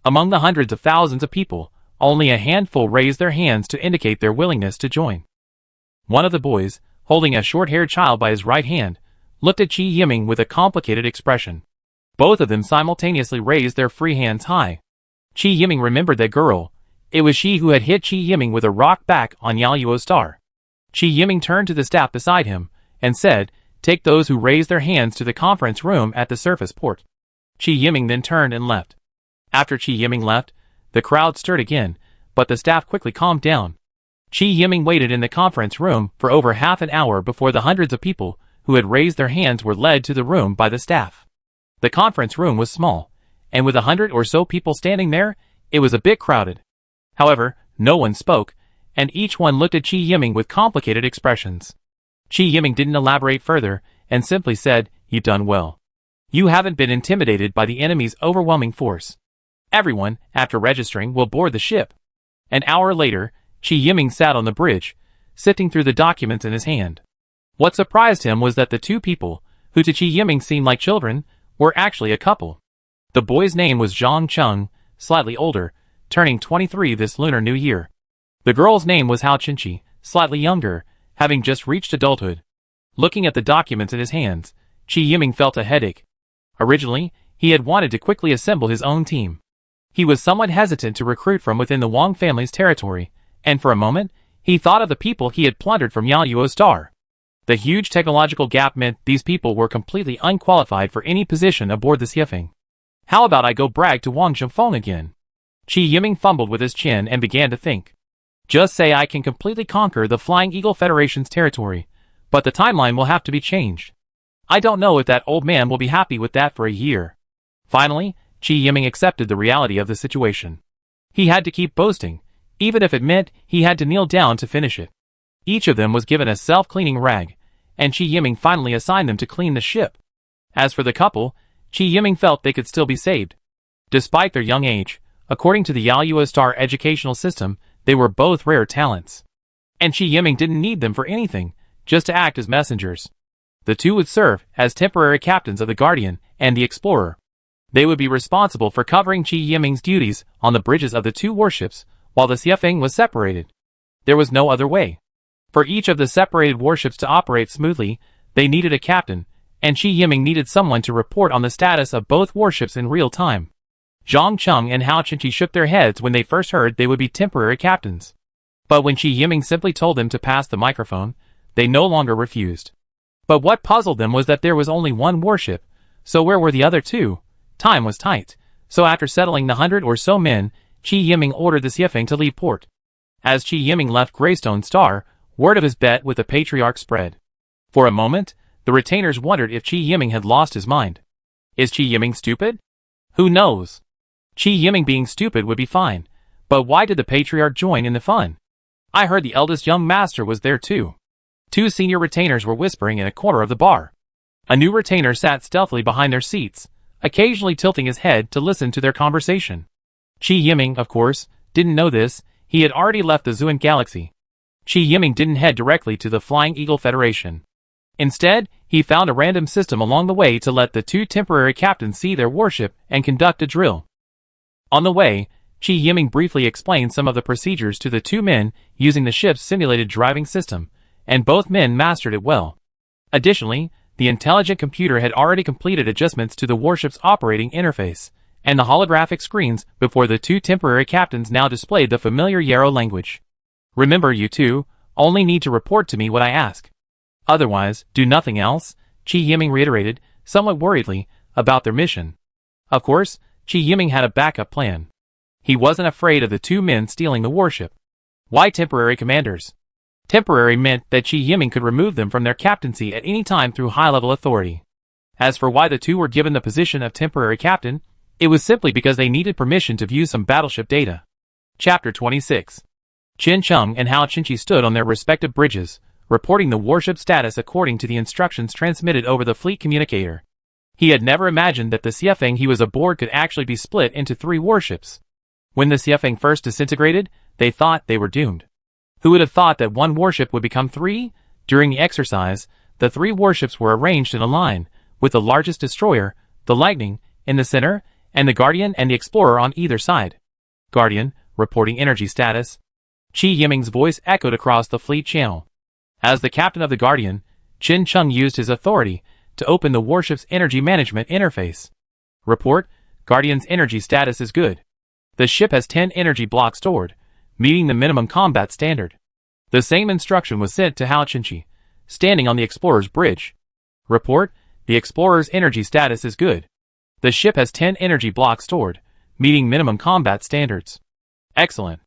Among the hundreds of thousands of people, only a handful raised their hands to indicate their willingness to join. One of the boys, holding a short-haired child by his right hand, looked at Chi Yiming with a complicated expression. Both of them simultaneously raised their free hands high. Chi Yiming remembered that girl. It was she who had hit Chi Yiming with a rock back on Yaluo's star. Chi Yiming turned to the staff beside him and said, "Take those who raised their hands to the conference room at the surface port." Chi Yiming then turned and left. After Chi Yiming left, the crowd stirred again, but the staff quickly calmed down. Chi Yiming waited in the conference room for over half an hour before the hundreds of people who had raised their hands were led to the room by the staff. The conference room was small, and with 100 or so people standing there, it was a bit crowded. However, no one spoke, and each one looked at Chi Yiming with complicated expressions. Chi Yiming didn't elaborate further, and simply said, "You've done well. You haven't been intimidated by the enemy's overwhelming force. Everyone, after registering, will board the ship." An hour later, Chi Yiming sat on the bridge, sifting through the documents in his hand. What surprised him was that the two people, who to Chi Yiming seemed like children, were actually a couple. The boy's name was Zhang Cheng, slightly older, turning 23 this Lunar New Year. The girl's name was Hao Qinqi, slightly younger, having just reached adulthood. Looking at the documents in his hands, Chi Yiming felt a headache. Originally, he had wanted to quickly assemble his own team. He was somewhat hesitant to recruit from within the Wang family's territory, and for a moment, he thought of the people he had plundered from Yaluo's star. The huge technological gap meant these people were completely unqualified for any position aboard the Xiefeng. How about I go brag to Wang Zhengfeng again? Chi Yiming fumbled with his chin and began to think. Just say I can completely conquer the Flying Eagle Federation's territory, but the timeline will have to be changed. I don't know if that old man will be happy with that for a year. Finally, Chi Yiming accepted the reality of the situation. He had to keep boasting, even if it meant he had to kneel down to finish it. Each of them was given a self-cleaning rag, and Chi Yiming finally assigned them to clean the ship. As for the couple, Chi Yiming felt they could still be saved. Despite their young age, according to the Yaluo Star educational system, they were both rare talents. And Chi Yiming didn't need them for anything, just to act as messengers. The two would serve as temporary captains of the Guardian and the Explorer. They would be responsible for covering Chi Yiming's duties on the bridges of the two warships, while the Xiefeng was separated. There was no other way. For each of the separated warships to operate smoothly, they needed a captain, and Chi Yiming needed someone to report on the status of both warships in real time. Zhang Cheng and Hao Qinqi shook their heads when they first heard they would be temporary captains. But when Chi Yiming simply told them to pass the microphone, they no longer refused. But what puzzled them was that there was only one warship, so where were the other two? Time was tight, so after settling the 100 or so men, Chi Yiming ordered the Xiefeng to leave port. As Chi Yiming left Greystone Star, word of his bet with the Patriarch spread. For a moment, the retainers wondered if Chi Yiming had lost his mind. Is Chi Yiming stupid? Who knows? Chi Yiming being stupid would be fine, but why did the Patriarch join in the fun? I heard the eldest young master was there too. Two senior retainers were whispering in a corner of the bar. A new retainer sat stealthily behind their seats, occasionally tilting his head to listen to their conversation. Chi Yiming, of course, didn't know this. He had already left the Zuan Galaxy. Chi Yiming didn't head directly to the Flying Eagle Federation. Instead, he found a random system along the way to let the two temporary captains see their warship and conduct a drill. On the way, Chi Yiming briefly explained some of the procedures to the two men using the ship's simulated driving system, and both men mastered it well. Additionally, the intelligent computer had already completed adjustments to the warship's operating interface, and the holographic screens before the two temporary captains now displayed the familiar Yarrow language. Remember, you two only need to report to me what I ask. Otherwise, do nothing else, Chi Yiming reiterated, somewhat worriedly, about their mission. Of course, Chi Yiming had a backup plan. He wasn't afraid of the two men stealing the warship. Why temporary commanders? Temporary meant that Chi Yiming could remove them from their captaincy at any time through high-level authority. As for why the two were given the position of temporary captain, it was simply because they needed permission to view some battleship data. Chapter 26. Qin Chung and Hao Qinqi stood on their respective bridges, reporting the warship status according to the instructions transmitted over the fleet communicator. He had never imagined that the Xiefeng he was aboard could actually be split into 3 warships. When the Xiefeng first disintegrated, they thought they were doomed. Who would have thought that one warship would become 3? During the exercise, the 3 warships were arranged in a line, with the largest destroyer, the Lightning, in the center, and the Guardian and the Explorer on either side. Guardian, reporting energy status. Chi Yiming's voice echoed across the fleet channel. As the captain of the Guardian, Qin Chung used his authority to open the warship's energy management interface. Report, Guardian's energy status is good. The ship has 10 energy blocks stored, meeting the minimum combat standard. The same instruction was sent to Hao Qinqi, standing on the Explorer's bridge. Report, the Explorer's energy status is good. The ship has 10 energy blocks stored, meeting minimum combat standards. Excellent.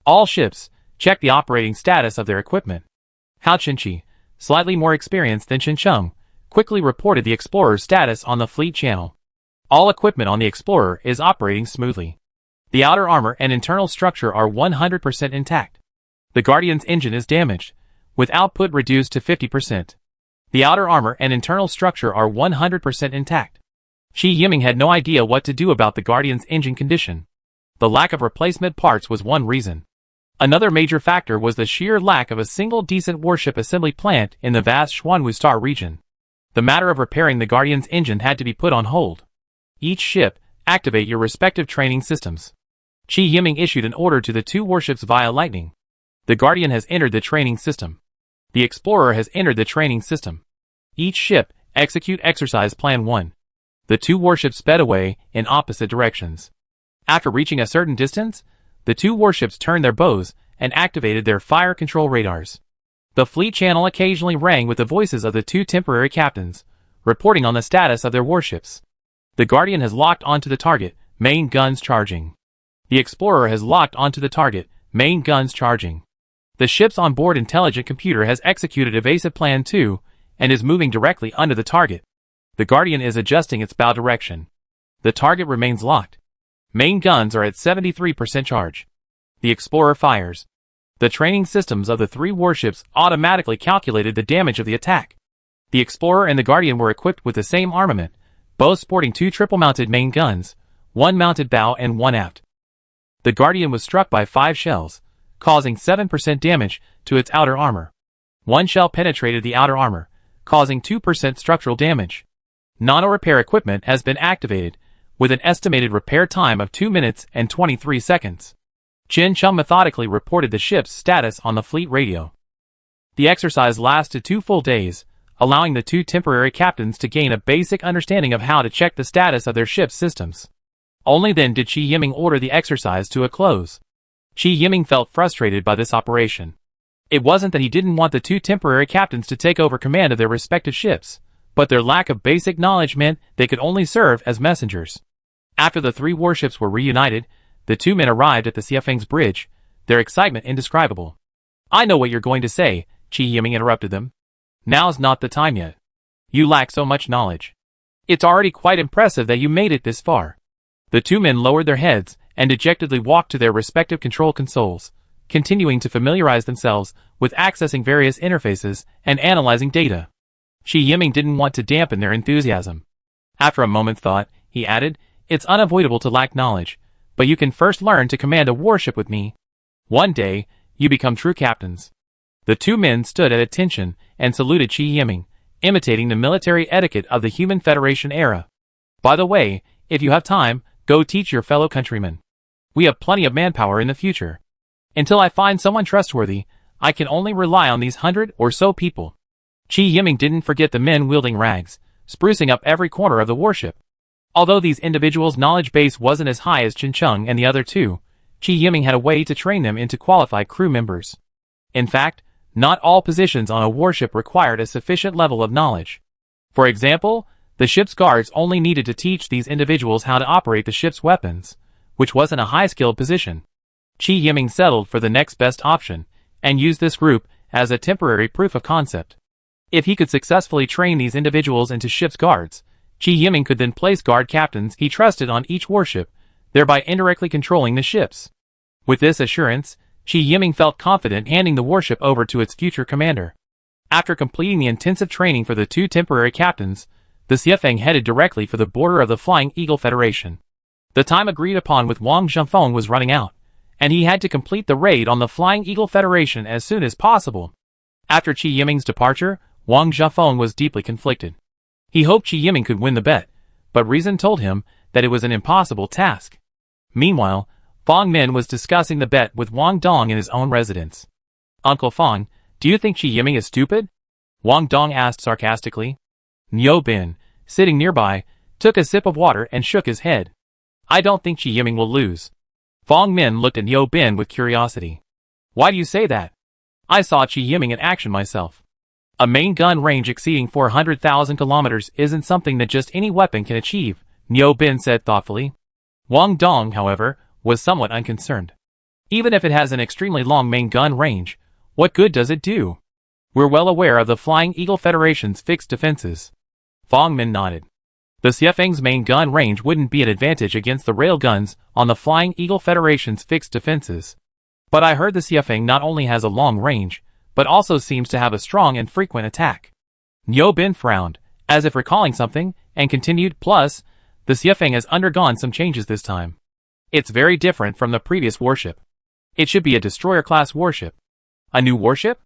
All ships, check the operating status of their equipment. Hao Qinqi, slightly more experienced than Qin Chung, quickly reported the Explorer's status on the fleet channel. All equipment on the Explorer is operating smoothly. The outer armor and internal structure are 100% intact. The Guardian's engine is damaged, with output reduced to 50%. The outer armor and internal structure are 100% intact. Chi Yiming had no idea what to do about the Guardian's engine condition. The lack of replacement parts was one reason. Another major factor was the sheer lack of a single decent warship assembly plant in the vast Xuanwu Star region. The matter of repairing the Guardian's engine had to be put on hold. Each ship, activate your respective training systems. Chi Yiming issued an order to the 2 warships via Lightning. The Guardian has entered the training system. The Explorer has entered the training system. Each ship, execute exercise plan 1. The 2 warships sped away in opposite directions. After reaching a certain distance, the 2 warships turned their bows and activated their fire control radars. The fleet channel occasionally rang with the voices of the 2 temporary captains, reporting on the status of their warships. The Guardian has locked onto the target, main guns charging. The Explorer has locked onto the target, main guns charging. The ship's onboard intelligent computer has executed evasive plan 2 and is moving directly under the target. The Guardian is adjusting its bow direction. The target remains locked. Main guns are at 73% charge. The Explorer fires. The training systems of the 3 warships automatically calculated the damage of the attack. The Explorer and the Guardian were equipped with the same armament, both sporting 2 triple-mounted main guns, 1 mounted bow and 1 aft. The Guardian was struck by 5 shells, causing 7% damage to its outer armor. 1 shell penetrated the outer armor, causing 2% structural damage. Nano-repair equipment has been activated, with an estimated repair time of 2 minutes and 23 seconds. Qin Chung methodically reported the ship's status on the fleet radio. The exercise lasted 2 full days, allowing the 2 temporary captains to gain a basic understanding of how to check the status of their ship's systems. Only then did Chi Yiming order the exercise to a close. Chi Yiming felt frustrated by this operation. It wasn't that he didn't want the 2 temporary captains to take over command of their respective ships, but their lack of basic knowledge meant they could only serve as messengers. After the 3 warships were reunited, the 2 men arrived at the Xiefeng's bridge, their excitement indescribable. "I know what you're going to say," Chi Yiming interrupted them. "Now's not the time yet. You lack so much knowledge. It's already quite impressive that you made it this far." The 2 men lowered their heads and dejectedly walked to their respective control consoles, continuing to familiarize themselves with accessing various interfaces and analyzing data. Chi Yiming didn't want to dampen their enthusiasm. After a moment's thought, he added, "It's unavoidable to lack knowledge, but you can first learn to command a warship with me. One day, you become true captains." The 2 men stood at attention and saluted Chi Yiming, imitating the military etiquette of the Human Federation era. "By the way, if you have time, go teach your fellow countrymen. We have plenty of manpower in the future. Until I find someone trustworthy, I can only rely on these 100 or so people." Chi Yiming didn't forget the men wielding rags, sprucing up every corner of the warship. Although these individuals' knowledge base wasn't as high as Qin Chung and the other 2, Chi Yiming had a way to train them into qualified crew members. In fact, not all positions on a warship required a sufficient level of knowledge. For example, the ship's guards only needed to teach these individuals how to operate the ship's weapons, which wasn't a high-skilled position. Qi Yiming settled for the next best option, and used this group as a temporary proof of concept. If he could successfully train these individuals into ship's guards, Qi Yiming could then place guard captains he trusted on each warship, thereby indirectly controlling the ships. With this assurance, Qi Yiming felt confident handing the warship over to its future commander. After completing the intensive training for the two temporary captains, the Xiefeng headed directly for the border of the Flying Eagle Federation. The time agreed upon with Wang Zhengfeng was running out, and he had to complete the raid on the Flying Eagle Federation as soon as possible. After Qi Yiming's departure, Wang Zhengfeng was deeply conflicted. He hoped Qi Yiming could win the bet, but reason told him that it was an impossible task. Meanwhile, Fang Min was discussing the bet with Wang Dong in his own residence. "Uncle Fang, do you think Qi Yiming is stupid?" Wang Dong asked sarcastically. Niu Bin, sitting nearby, took a sip of water and shook his head. "I don't think Qi Yiming will lose." Fang Min looked at Niu Bin with curiosity. "Why do you say that?" "I saw Qi Yiming in action myself. A main gun range exceeding 400,000 kilometers isn't something that just any weapon can achieve," Niu Bin said thoughtfully. Wang Dong, however, was somewhat unconcerned. "Even if it has an extremely long main gun range, what good does it do? We're well aware of the Flying Eagle Federation's fixed defenses." Fang Min nodded. The Xiefeng's main gun range wouldn't be an advantage against the railguns on the Flying Eagle Federation's fixed defenses. "But I heard the Xiefeng not only has a long range, but also seems to have a strong and frequent attack." Niu Bin frowned, as if recalling something, and continued, "Plus, the Xiefeng has undergone some changes this time. It's very different from the previous warship. It should be a destroyer-class warship." "A new warship?"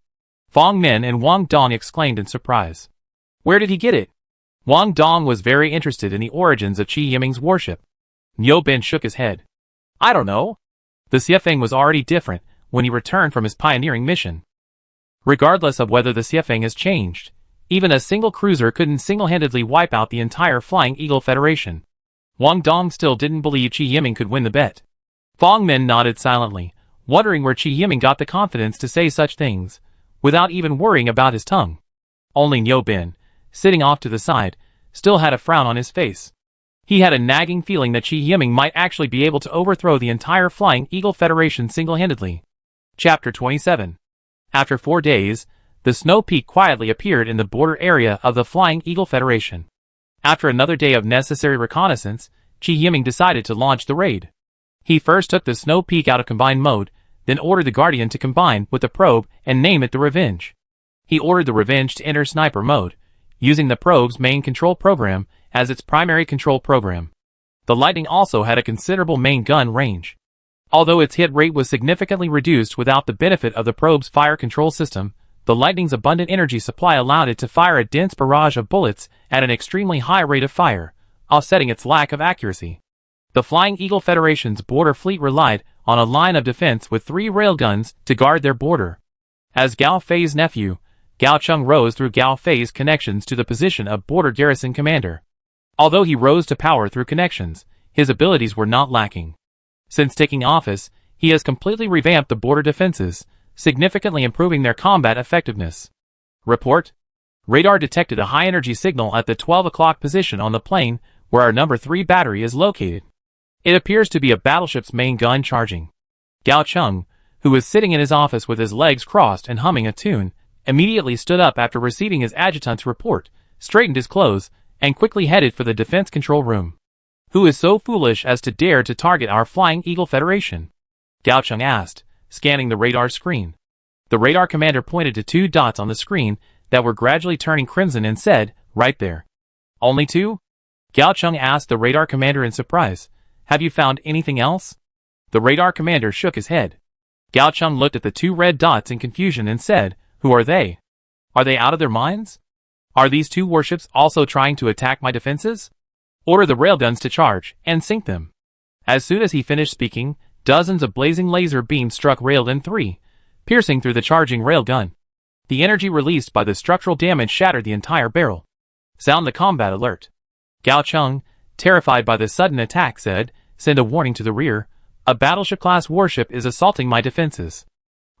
Fang Min and Wang Dong exclaimed in surprise. "Where did he get it?" Wang Dong was very interested in the origins of Qi Yiming's warship. Niu Bin shook his head. "I don't know. The Xiefeng was already different when he returned from his pioneering mission. Regardless of whether the Xiefeng has changed, even a single cruiser couldn't single-handedly wipe out the entire Flying Eagle Federation." Wang Dong still didn't believe Qi Yiming could win the bet. Fang Min nodded silently, wondering where Qi Yiming got the confidence to say such things, without even worrying about his tongue. Only Niu Bin, sitting off to the side, still had a frown on his face. He had a nagging feeling that Qi Yiming might actually be able to overthrow the entire Flying Eagle Federation single-handedly. Chapter 27. After 4 days, the snow peak quietly appeared in the border area of the Flying Eagle Federation. After another day of necessary reconnaissance, Qi Yiming decided to launch the raid. He first took the snow peak out of combined mode, then ordered the Guardian to combine with the probe and name it the Revenge. He ordered the Revenge to enter sniper mode, using the probe's main control program as its primary control program. The Lightning also had a considerable main gun range. Although its hit rate was significantly reduced without the benefit of the probe's fire control system, the Lightning's abundant energy supply allowed it to fire a dense barrage of bullets at an extremely high rate of fire, offsetting its lack of accuracy. The Flying Eagle Federation's border fleet relied on a line of defense with 3 railguns to guard their border. As Gao Fei's nephew, Gao Cheng rose through Gao Fei's connections to the position of border garrison commander. Although he rose to power through connections, his abilities were not lacking. Since taking office, he has completely revamped the border defenses, significantly improving their combat effectiveness. Report. Radar detected a high-energy signal at the 12 o'clock position on the plane where our number 3 battery is located. It appears to be a battleship's main gun charging. Gao Cheng, who was sitting in his office with his legs crossed and humming a tune, immediately stood up after receiving his adjutant's report, straightened his clothes, and quickly headed for the defense control room. "Who is so foolish as to dare to target our Flying Eagle Federation?" Gao Cheng asked, scanning the radar screen. The radar commander pointed to 2 dots on the screen that were gradually turning crimson and said, "Right there." "Only 2? Gao Cheng asked the radar commander in surprise. "Have you found anything else?" The radar commander shook his head. Gao Cheng looked at the 2 red dots in confusion and said, "Who are they? Are they out of their minds? Are these 2 warships also trying to attack my defenses? Order the railguns to charge, and sink them." As soon as he finished speaking, dozens of blazing laser beams struck Railgun 3, piercing through the charging railgun. The energy released by the structural damage shattered the entire barrel. "Sound the combat alert." Gao Cheng, terrified by the sudden attack, said, "Send a warning to the rear. A battleship-class warship is assaulting my defenses.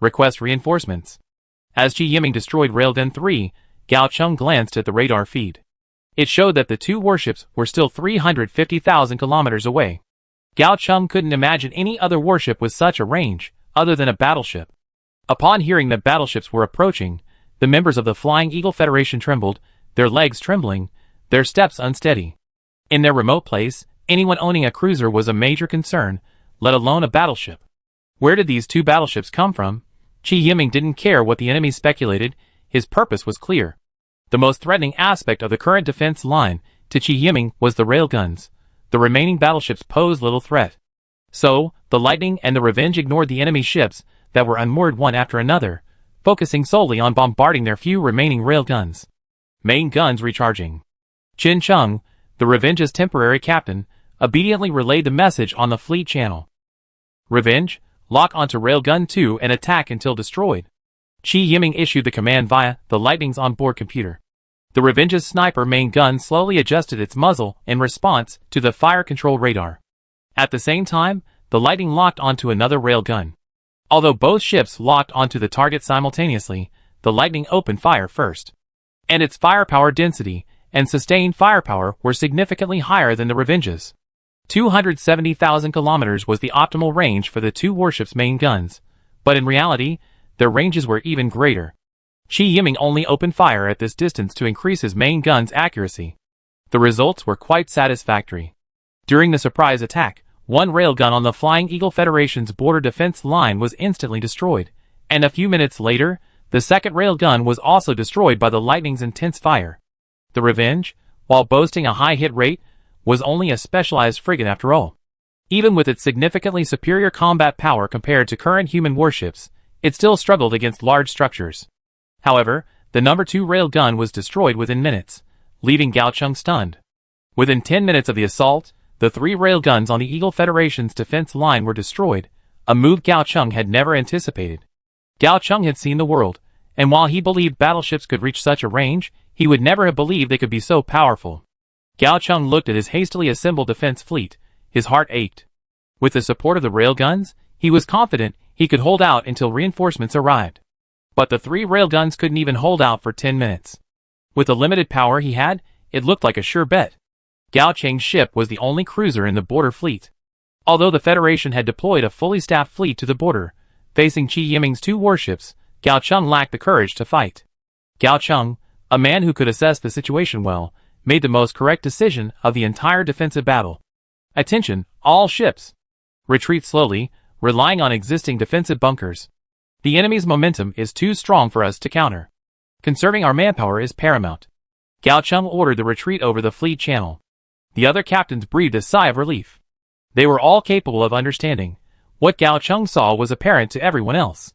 Request reinforcements." As Qi Yiming destroyed Railgun 3, Gao Cheng glanced at the radar feed. It showed that the 2 warships were still 350,000 kilometers away. Gao Cheng couldn't imagine any other warship with such a range, other than a battleship. Upon hearing that battleships were approaching, the members of the Flying Eagle Federation trembled, their legs trembling, their steps unsteady. In their remote place, anyone owning a cruiser was a major concern, let alone a battleship. Where did these two battleships come from? Qi Yiming didn't care what the enemy speculated, his purpose was clear. The most threatening aspect of the current defense line to Qi Yiming was the railguns. The remaining battleships posed little threat. So, the Lightning and the Revenge ignored the enemy ships that were unmoored one after another, focusing solely on bombarding their few remaining railguns. Main guns recharging. Qin Cheng, the Revenge's temporary captain, obediently relayed the message on the fleet channel. Revenge, lock onto Railgun 2 and attack until destroyed. Qi Yiming issued the command via the Lightning's onboard computer. The Revenge's sniper main gun slowly adjusted its muzzle in response to the fire control radar. At the same time, the Lightning locked onto another railgun. Although both ships locked onto the target simultaneously, the Lightning opened fire first. And its firepower density and sustained firepower were significantly higher than the Revenge's. 270,000 kilometers was the optimal range for the two warships' main guns, but in reality, their ranges were even greater. Qi Yiming only opened fire at this distance to increase his main gun's accuracy. The results were quite satisfactory. During the surprise attack, one railgun on the Flying Eagle Federation's border defense line was instantly destroyed, and a few minutes later, the second railgun was also destroyed by the Lightning's intense fire. The Revenge, while boasting a high hit rate, was only a specialized frigate after all. Even with its significantly superior combat power compared to current human warships, it still struggled against large structures. However, the number 2 railgun was destroyed within minutes, leaving Gao Cheng stunned. Within 10 minutes of the assault, the 3 railguns on the Eagle Federation's defense line were destroyed, a move Gao Cheng had never anticipated. Gao Cheng had seen the world, and while he believed battleships could reach such a range, he would never have believed they could be so powerful. Gao Cheng looked at his hastily assembled defense fleet, his heart ached. With the support of the railguns, he was confident he could hold out until reinforcements arrived. But the 3 railguns couldn't even hold out for 10 minutes. With the limited power he had, it looked like a sure bet. Gao Cheng's ship was the only cruiser in the border fleet. Although the Federation had deployed a fully staffed fleet to the border, facing Qi Yiming's 2 warships, Gao Cheng lacked the courage to fight. Gao Cheng, a man who could assess the situation well, made the most correct decision of the entire defensive battle. Attention, all ships! Retreat slowly, relying on existing defensive bunkers. The enemy's momentum is too strong for us to counter. Conserving our manpower is paramount. Gao Cheng ordered the retreat over the fleet channel. The other captains breathed a sigh of relief. They were all capable of understanding. What Gao Cheng saw was apparent to everyone else.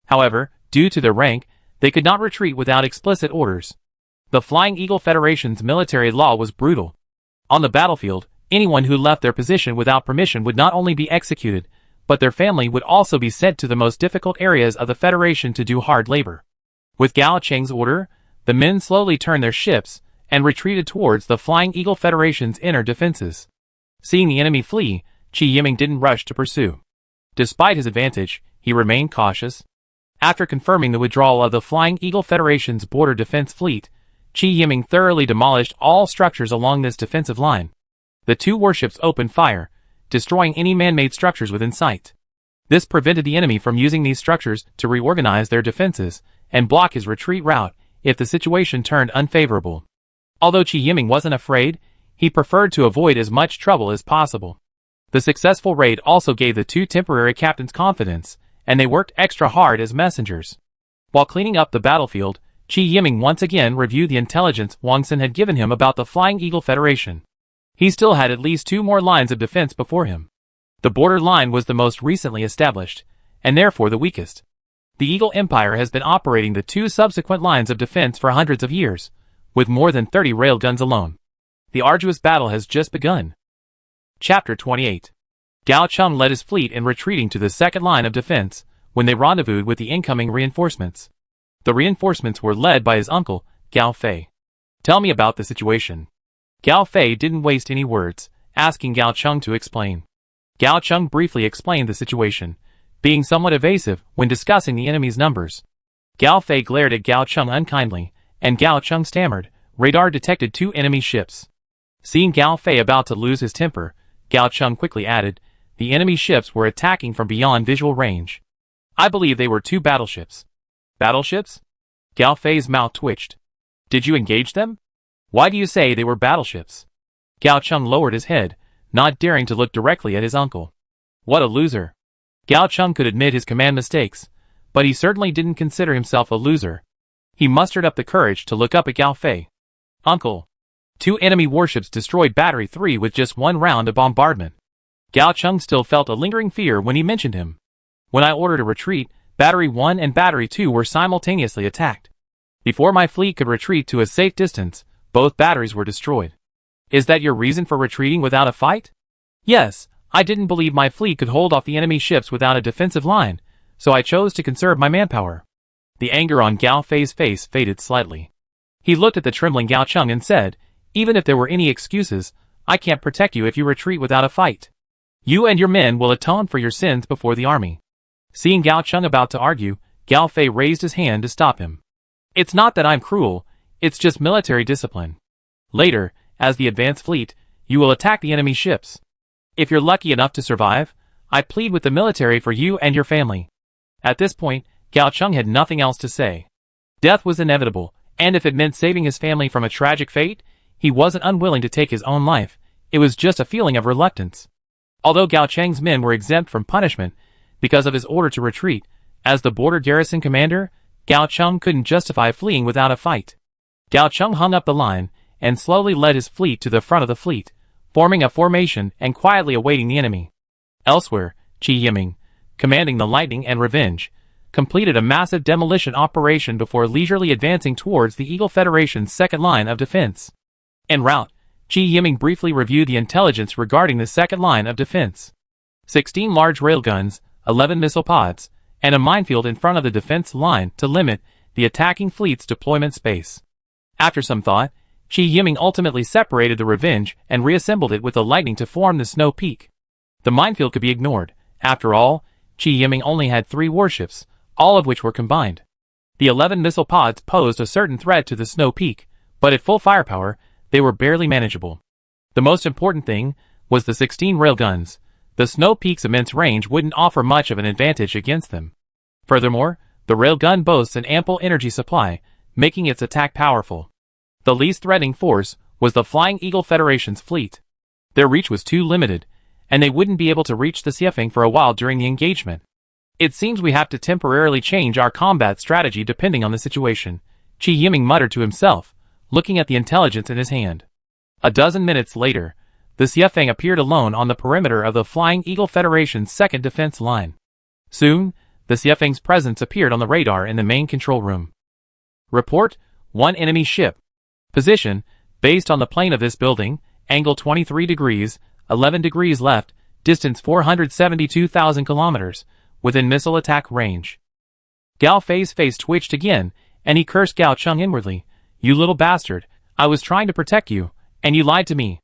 However, due to their rank, they could not retreat without explicit orders. The Flying Eagle Federation's military law was brutal. On the battlefield, anyone who left their position without permission would not only be executed, but their family would also be sent to the most difficult areas of the Federation to do hard labor. With Gao Cheng's order, the men slowly turned their ships and retreated towards the Flying Eagle Federation's inner defenses. Seeing the enemy flee, Qi Yiming didn't rush to pursue. Despite his advantage, he remained cautious. After confirming the withdrawal of the Flying Eagle Federation's border defense fleet, Qi Yiming thoroughly demolished all structures along this defensive line. The 2 warships opened fire, destroying any man-made structures within sight. This prevented the enemy from using these structures to reorganize their defenses and block his retreat route if the situation turned unfavorable. Although Qi Yiming wasn't afraid, he preferred to avoid as much trouble as possible. The successful raid also gave the 2 temporary captains confidence, and they worked extra hard as messengers. While cleaning up the battlefield, Qi Yiming once again reviewed the intelligence Wang Xin had given him about the Flying Eagle Federation. He still had at least 2 more lines of defense before him. The border line was the most recently established, and therefore the weakest. The Eagle Empire has been operating the 2 subsequent lines of defense for hundreds of years, with more than 30 railguns alone. The arduous battle has just begun. Chapter 28. Gao Cheng led his fleet in retreating to the second line of defense when they rendezvoused with the incoming reinforcements. The reinforcements were led by his uncle, Gao Fei. Tell me about the situation. Gao Fei didn't waste any words, asking Gao Cheng to explain. Gao Cheng briefly explained the situation, being somewhat evasive when discussing the enemy's numbers. Gao Fei glared at Gao Cheng unkindly, and Gao Cheng stammered, "Radar detected 2 enemy ships." Seeing Gao Fei about to lose his temper, Gao Chung quickly added. The enemy ships were attacking from beyond visual range. I believe they were 2 battleships. Battleships? Gao Fei's mouth twitched. Did you engage them? Why do you say they were battleships? Gao Chung lowered his head, not daring to look directly at his uncle. What a loser. Gao Chung could admit his command mistakes, but he certainly didn't consider himself a loser. He mustered up the courage to look up at Gao Fei. Uncle. 2 enemy warships destroyed Battery 3 with just 1 round of bombardment. Gao Chung still felt a lingering fear when he mentioned him. When I ordered a retreat, Battery 1 and Battery 2 were simultaneously attacked. Before my fleet could retreat to a safe distance, both batteries were destroyed. Is that your reason for retreating without a fight? Yes, I didn't believe my fleet could hold off the enemy ships without a defensive line, so I chose to conserve my manpower. The anger on Gao Fei's face faded slightly. He looked at the trembling Gao Chung and said, even if there were any excuses, I can't protect you if you retreat without a fight. You and your men will atone for your sins before the army. Seeing Gao Chung about to argue, Gao Fei raised his hand to stop him. It's not that I'm cruel, it's just military discipline. Later, as the advance fleet, you will attack the enemy ships. If you're lucky enough to survive, I plead with the military for you and your family. At this point, Gao Chung had nothing else to say. Death was inevitable, and if it meant saving his family from a tragic fate, he wasn't unwilling to take his own life. It was just a feeling of reluctance. Although Gao Cheng's men were exempt from punishment because of his order to retreat, as the border garrison commander, Gao Chung couldn't justify fleeing without a fight. Gao Chung hung up the line and slowly led his fleet to the front of the fleet, forming a formation and quietly awaiting the enemy. Elsewhere, Qi Yiming, commanding the Lightning and Revenge, completed a massive demolition operation before leisurely advancing towards the Eagle Federation's second line of defense. En route, Qi Yiming briefly reviewed the intelligence regarding the second line of defense. 16 large railguns, 11 missile pods, and a minefield in front of the defense line to limit the attacking fleet's deployment space. After some thought, Qi Yiming ultimately separated the Revenge and reassembled it with the Lightning to form the Snow Peak. The minefield could be ignored. After all, Qi Yiming only had 3 warships, all of which were combined. The 11 missile pods posed a certain threat to the Snow Peak, but at full firepower, they were barely manageable. The most important thing was the 16 railguns. The Snow Peak's immense range wouldn't offer much of an advantage against them. Furthermore, the railgun boasts an ample energy supply, making its attack powerful. The least threatening force was the Flying Eagle Federation's fleet. Their reach was too limited, and they wouldn't be able to reach the Xiefeng for a while during the engagement. It seems we have to temporarily change our combat strategy depending on the situation, Qi Yiming muttered to himself, looking at the intelligence in his hand. A dozen minutes later, the Xiefeng appeared alone on the perimeter of the Flying Eagle Federation's second defense line. Soon, the Xiefeng's presence appeared on the radar in the main control room. Report, 1 enemy ship. Position, based on the plane of this building, angle 23 degrees, 11 degrees left, distance 472,000 kilometers, within missile attack range. Gao Fei's face twitched again, and he cursed Gao Chung inwardly. You little bastard, I was trying to protect you, and you lied to me.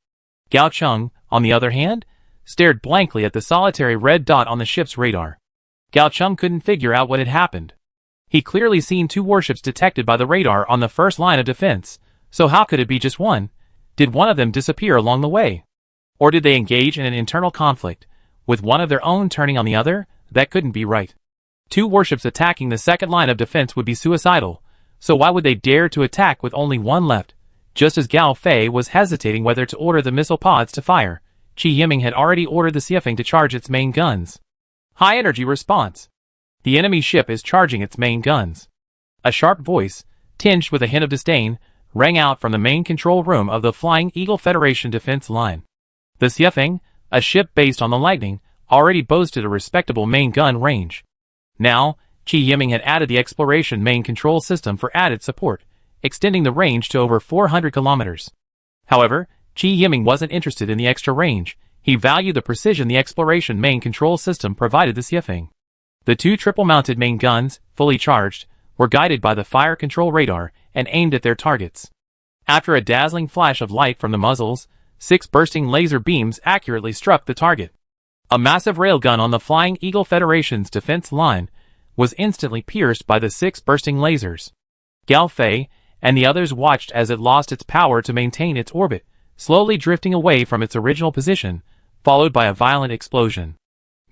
Gao Chung, on the other hand, stared blankly at the solitary red dot on the ship's radar. Gao Chung couldn't figure out what had happened. He clearly seen 2 warships detected by the radar on the first line of defense, so how could it be just one? Did one of them disappear along the way? Or did they engage in an internal conflict, with one of their own turning on the other? That couldn't be right. 2 warships attacking the second line of defense would be suicidal, so why would they dare to attack with only 1 left? Just as Gao Fei was hesitating whether to order the missile pods to fire, Qi Yiming had already ordered the Xiefeng to charge its main guns. High energy response. The enemy ship is charging its main guns. A sharp voice, tinged with a hint of disdain, rang out from the main control room of the Flying Eagle Federation defense line. The Xiefeng, a ship based on the Lightning, already boasted a respectable main gun range. Now, Qi Yiming had added the exploration main control system for added support, extending the range to over 400 kilometers. However, Qi Yiming wasn't interested in the extra range. He valued the precision the exploration main control system provided the Xiefeng. The 2 triple-mounted main guns, fully charged, were guided by the fire control radar and aimed at their targets. After a dazzling flash of light from the muzzles, 6 bursting laser beams accurately struck the target. A massive railgun on the Flying Eagle Federation's defense line was instantly pierced by the 6 bursting lasers. Gao Fei and the others watched as it lost its power to maintain its orbit, slowly drifting away from its original position, followed by a violent explosion.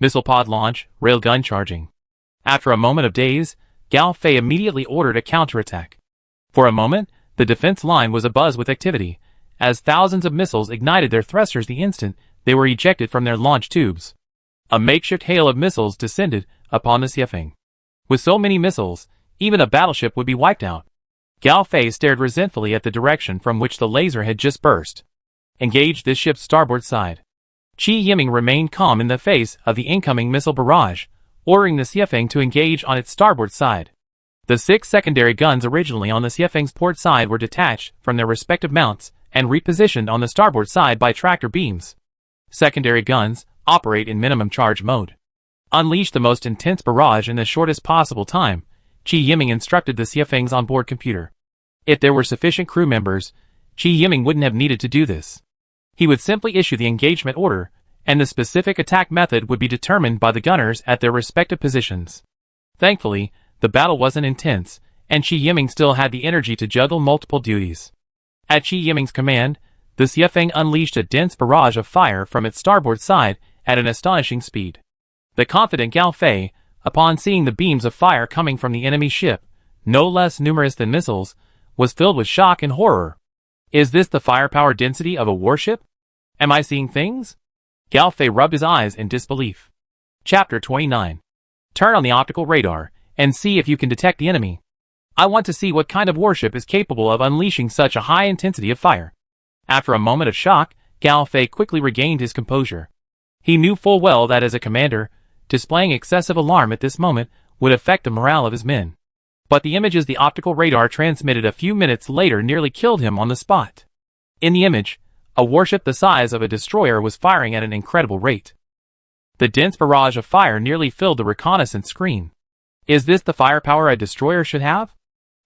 Missile pod launch, railgun charging. After a moment of daze, Gao Fei immediately ordered a counterattack. For a moment, the defense line was abuzz with activity, as thousands of missiles ignited their thrusters the instant they were ejected from their launch tubes. A makeshift hail of missiles descended upon the Xiefeng. With so many missiles, even a battleship would be wiped out. Gao Fei stared resentfully at the direction from which the laser had just burst. Engage this ship's starboard side. Qi Yiming remained calm in the face of the incoming missile barrage, ordering the Xiefeng to engage on its starboard side. The 6 secondary guns originally on the Xiefeng's port side were detached from their respective mounts and repositioned on the starboard side by tractor beams. Secondary guns operate in minimum charge mode. Unleash the most intense barrage in the shortest possible time, Qi Yiming instructed the Xiefeng's onboard computer. If there were sufficient crew members, Qi Yiming wouldn't have needed to do this. He would simply issue the engagement order, and the specific attack method would be determined by the gunners at their respective positions. Thankfully, the battle wasn't intense, and Qi Yiming still had the energy to juggle multiple duties. At Qi Yiming's command, the Xiefeng unleashed a dense barrage of fire from its starboard side at an astonishing speed. The confident Gao Fei, upon seeing the beams of fire coming from the enemy ship, no less numerous than missiles, was filled with shock and horror. Is this the firepower density of a warship? Am I seeing things? Gao Fei rubbed his eyes in disbelief. Chapter 29. Turn on the optical radar and see if you can detect the enemy. I want to see what kind of warship is capable of unleashing such a high intensity of fire. After a moment of shock, Gao Fei quickly regained his composure. He knew full well that as a commander, displaying excessive alarm at this moment would affect the morale of his men. But the images the optical radar transmitted a few minutes later nearly killed him on the spot. In the image, a warship the size of a destroyer was firing at an incredible rate. The dense barrage of fire nearly filled the reconnaissance screen. Is this the firepower a destroyer should have?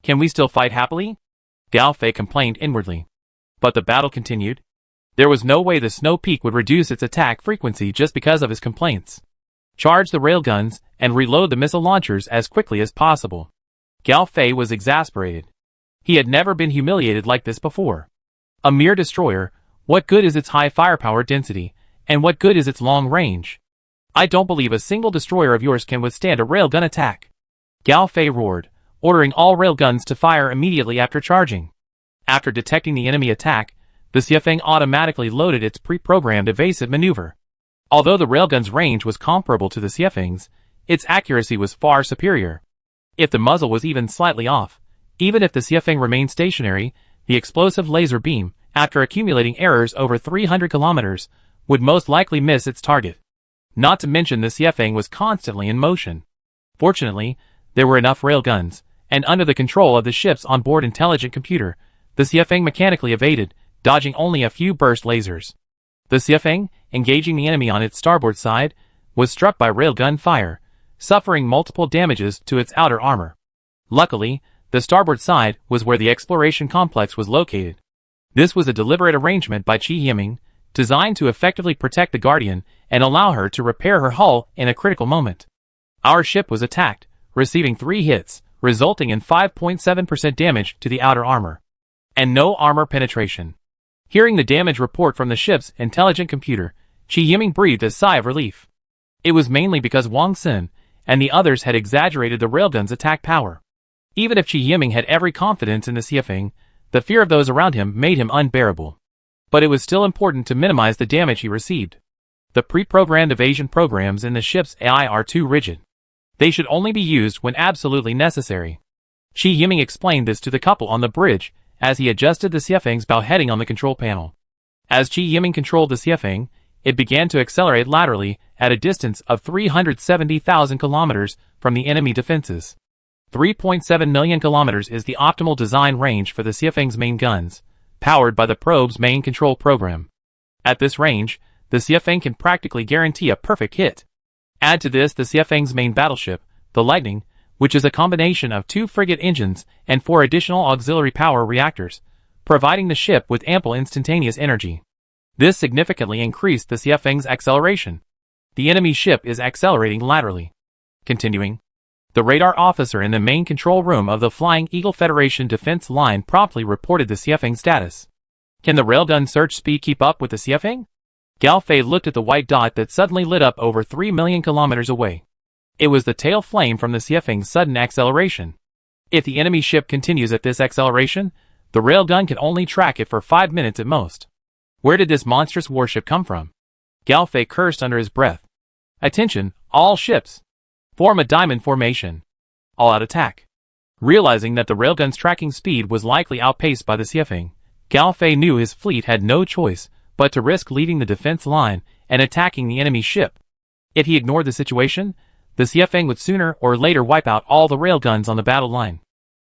Can we still fight happily? Gao Fei complained inwardly. But the battle continued. There was no way the Snow Peak would reduce its attack frequency just because of his complaints. Charge the railguns and reload the missile launchers as quickly as possible. Gao Fei was exasperated. He had never been humiliated like this before. A mere destroyer, what good is its high firepower density, and what good is its long range? I don't believe a single destroyer of yours can withstand a railgun attack. Gao Fei roared, ordering all railguns to fire immediately after charging. After detecting the enemy attack, the Xiefeng automatically loaded its pre-programmed evasive maneuver. Although the railgun's range was comparable to the Xiefeng's, its accuracy was far superior. If the muzzle was even slightly off, even if the Xiefeng remained stationary, the explosive laser beam, after accumulating errors over 300 kilometers, would most likely miss its target. Not to mention the Xiefeng was constantly in motion. Fortunately, there were enough railguns, and under the control of the ship's onboard intelligent computer, the Xiefeng mechanically evaded, dodging only a few burst lasers. The Xiefeng, engaging the enemy on its starboard side, was struck by railgun fire, suffering multiple damages to its outer armor. Luckily, the starboard side was where the exploration complex was located. This was a deliberate arrangement by Qi Yiming, designed to effectively protect the Guardian and allow her to repair her hull in a critical moment. Our ship was attacked, receiving 3 hits, resulting in 5.7% damage to the outer armor. And no armor penetration. Hearing the damage report from the ship's intelligent computer, Qi Yiming breathed a sigh of relief. It was mainly because Wang Xin and the others had exaggerated the railgun's attack power. Even if Qi Yiming had every confidence in the Xiefeng, the fear of those around him made him unbearable. But it was still important to minimize the damage he received. The pre-programmed evasion programs in the ship's AI are too rigid. They should only be used when absolutely necessary. Qi Yiming explained this to the couple on the bridge as he adjusted the Xiefeng's bow heading on the control panel. As Qi Yiming controlled the Xiefeng, it began to accelerate laterally at a distance of 370,000 kilometers from the enemy defenses. 3.7 million kilometers is the optimal design range for the Xiefeng's main guns, powered by the probe's main control program. At this range, the Xiefeng can practically guarantee a perfect hit. Add to this the Xiefeng's main battleship, the Lightning, which is a combination of 2 frigate engines and 4 additional auxiliary power reactors, providing the ship with ample instantaneous energy. This significantly increased the Xiefeng's acceleration. The enemy ship is accelerating laterally. Continuing. The radar officer in the main control room of the Flying Eagle Federation defense line promptly reported the Xiefeng status. Can the railgun surge speed keep up with the Xiefeng? Gao Fei looked at the white dot that suddenly lit up over 3 million kilometers away. It was the tail flame from the Xiefeng's sudden acceleration. If the enemy ship continues at this acceleration, the railgun can only track it for 5 minutes at most. Where did this monstrous warship come from? Gao Fei cursed under his breath. Attention, all ships! Form a diamond formation. All-out attack. Realizing that the railgun's tracking speed was likely outpaced by the Xiefeng, Gao Fei knew his fleet had no choice but to risk leaving the defense line and attacking the enemy ship. If he ignored the situation, the Xiefeng would sooner or later wipe out all the railguns on the battle line.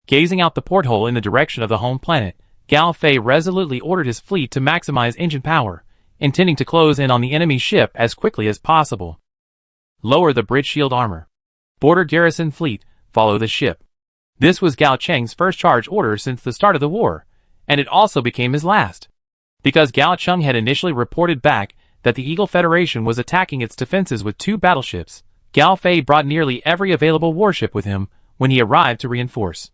Gazing out the porthole in the direction of the home planet, Gao Fei resolutely ordered his fleet to maximize engine power, intending to close in on the enemy ship as quickly as possible. Lower the bridge shield armor. Border garrison fleet, follow the ship. This was Gao Cheng's first charge order since the start of the war, and it also became his last. Because Gao Cheng had initially reported back that the Eagle Federation was attacking its defenses with 2 battleships, Gao Fei brought nearly every available warship with him when he arrived to reinforce.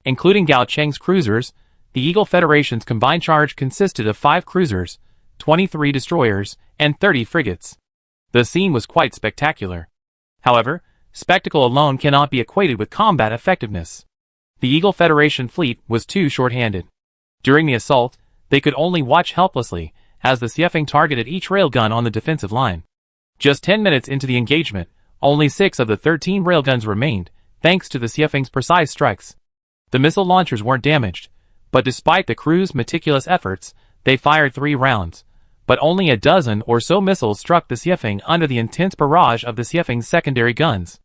Including Gao Cheng's cruisers, the Eagle Federation's combined charge consisted of 5 cruisers, 23 destroyers, and 30 frigates. The scene was quite spectacular. However, spectacle alone cannot be equated with combat effectiveness. The Eagle Federation fleet was too short-handed. During the assault, they could only watch helplessly as the Xiefeng targeted each railgun on the defensive line. Just 10 minutes into the engagement, only 6 of the 13 railguns remained, thanks to the Xiefeng's precise strikes. The missile launchers weren't damaged, but despite the crew's meticulous efforts, they fired 3 rounds, but only a dozen or so missiles struck the Xiefeng under the intense barrage of the Xiefeng's secondary guns.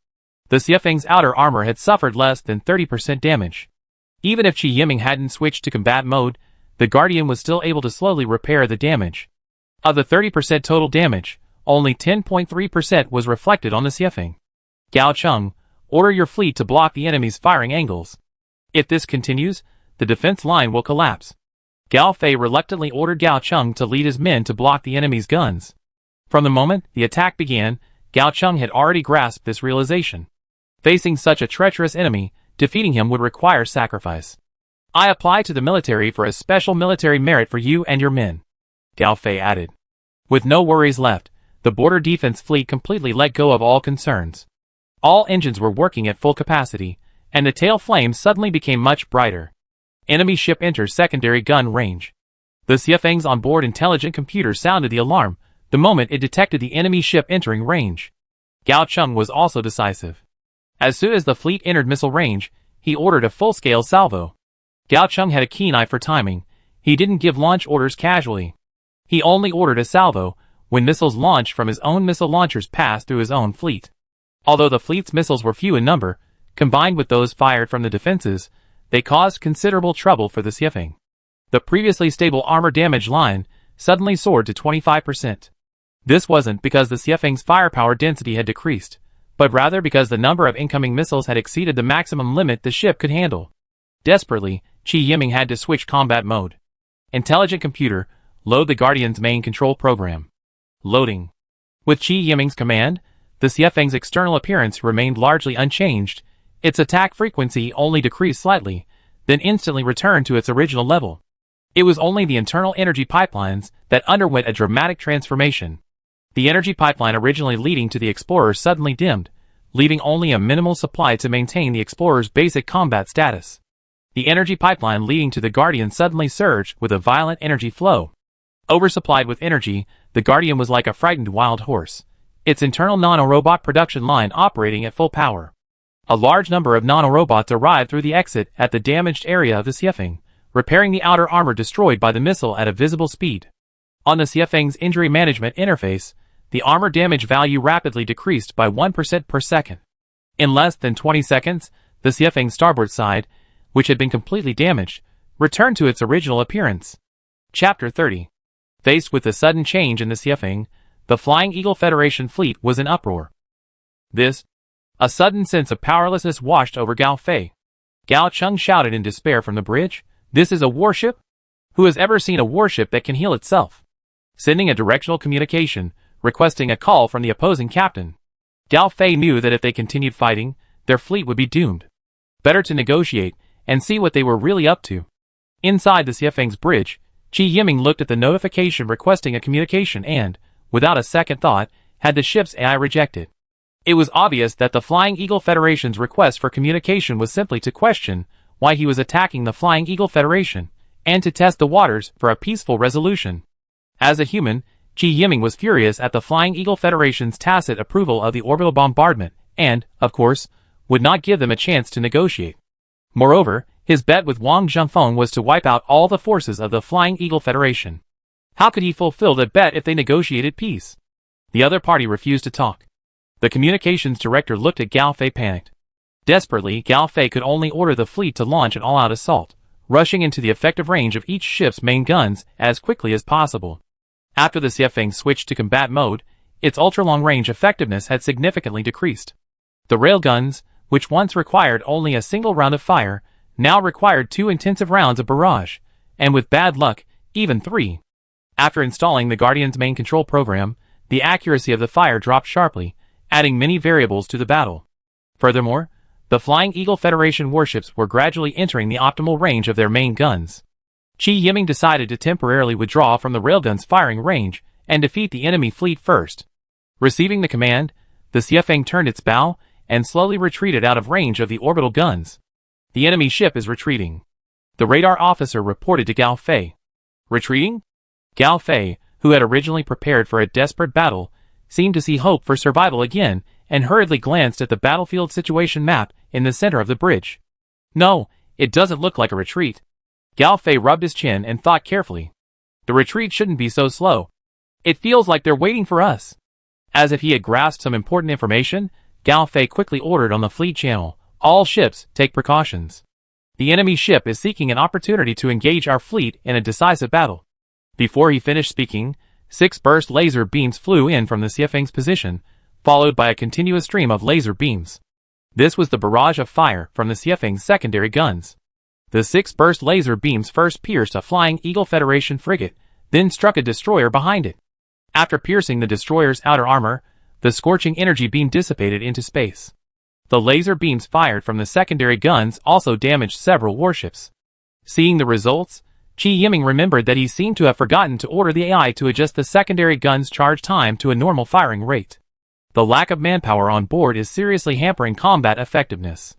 The Xiefeng's outer armor had suffered less than 30% damage. Even if Qi Yiming hadn't switched to combat mode, the Guardian was still able to slowly repair the damage. Of the 30% total damage, only 10.3% was reflected on the Xiefeng. Gao Cheng, order your fleet to block the enemy's firing angles. If this continues, the defense line will collapse. Gao Fei reluctantly ordered Gao Cheng to lead his men to block the enemy's guns. From the moment the attack began, Gao Cheng had already grasped this realization. Facing such a treacherous enemy, defeating him would require sacrifice. I apply to the military for a special military merit for you and your men, Gao Fei added. With no worries left, the border defense fleet completely let go of all concerns. All engines were working at full capacity, and the tail flame suddenly became much brighter. Enemy ship enters secondary gun range. The Xiefeng's onboard intelligent computer sounded the alarm the moment it detected the enemy ship entering range. Gao Cheng was also decisive. As soon as the fleet entered missile range, he ordered a full-scale salvo. Gao Cheng had a keen eye for timing. He didn't give launch orders casually. He only ordered a salvo when missiles launched from his own missile launchers passed through his own fleet. Although the fleet's missiles were few in number, combined with those fired from the defenses, they caused considerable trouble for the Xiefeng. The previously stable armor damage line suddenly soared to 25%. This wasn't because the Xiefeng's firepower density had decreased, but rather because the number of incoming missiles had exceeded the maximum limit the ship could handle. Desperately, Qi Yiming had to switch combat mode. Intelligent computer, load the Guardian's main control program. Loading. With Qi Yiming's command, the Xiefeng's external appearance remained largely unchanged. Its attack frequency only decreased slightly, then instantly returned to its original level. It was only the internal energy pipelines that underwent a dramatic transformation. The energy pipeline originally leading to the Explorer suddenly dimmed, leaving only a minimal supply to maintain the Explorer's basic combat status. The energy pipeline leading to the Guardian suddenly surged with a violent energy flow. Oversupplied with energy, the Guardian was like a frightened wild horse, its internal nanorobot production line operating at full power. A large number of nanorobots arrived through the exit at the damaged area of the Xiefeng, repairing the outer armor destroyed by the missile at a visible speed. On the Xiefeng's injury management interface, the armor damage value rapidly decreased by 1% per second. In less than 20 seconds, the Xiefeng's starboard side, which had been completely damaged, returned to its original appearance. Chapter 30. Faced with the sudden change in the Xiefeng, the Flying Eagle Federation fleet was in uproar. A sudden sense of powerlessness washed over Gao Fei. Gao Cheng shouted in despair from the bridge, "This is a warship? Who has ever seen a warship that can heal itself?" Sending a directional communication, requesting a call from the opposing captain. Gao Fei knew that if they continued fighting, their fleet would be doomed. Better to negotiate and see what they were really up to. Inside the Xiefeng's bridge, Qi Yiming looked at the notification requesting a communication and, without a second thought, had the ship's AI rejected. It was obvious that the Flying Eagle Federation's request for communication was simply to question why he was attacking the Flying Eagle Federation, and to test the waters for a peaceful resolution. As a human, Chi Yiming was furious at the Flying Eagle Federation's tacit approval of the orbital bombardment, and, of course, would not give them a chance to negotiate. Moreover, his bet with Wang Zhengfeng was to wipe out all the forces of the Flying Eagle Federation. How could he fulfill the bet if they negotiated peace? The other party refused to talk. The communications director looked at Gao Fei panicked. Desperately, Gao Fei could only order the fleet to launch an all-out assault, rushing into the effective range of each ship's main guns as quickly as possible. After the Xiefeng switched to combat mode, its ultra-long-range effectiveness had significantly decreased. The railguns, which once required only a single round of fire, now required 2 intensive rounds of barrage, and with bad luck, even 3. After installing the Guardian's main control program, the accuracy of the fire dropped sharply, adding many variables to the battle. Furthermore, the Flying Eagle Federation warships were gradually entering the optimal range of their main guns. Chi Yiming decided to temporarily withdraw from the railgun's firing range and defeat the enemy fleet first. Receiving the command, the Xiefeng turned its bow and slowly retreated out of range of the orbital guns. The enemy ship is retreating. The radar officer reported to Gao Fei. Retreating? Gao Fei, who had originally prepared for a desperate battle, seemed to see hope for survival again and hurriedly glanced at the battlefield situation map in the center of the bridge. No, it doesn't look like a retreat. Gao Fei rubbed his chin and thought carefully. The retreat shouldn't be so slow. It feels like they're waiting for us. As if he had grasped some important information, Gao Fei quickly ordered on the fleet channel, all ships, take precautions. The enemy ship is seeking an opportunity to engage our fleet in a decisive battle. Before he finished speaking, 6 burst laser beams flew in from the Xiefeng's position, followed by a continuous stream of laser beams. This was the barrage of fire from the Xiefeng's secondary guns. The 6 burst laser beams first pierced a Flying Eagle Federation frigate, then struck a destroyer behind it. After piercing the destroyer's outer armor, the scorching energy beam dissipated into space. The laser beams fired from the secondary guns also damaged several warships. Seeing the results, Chi Yiming remembered that he seemed to have forgotten to order the AI to adjust the secondary gun's charge time to a normal firing rate. The lack of manpower on board is seriously hampering combat effectiveness.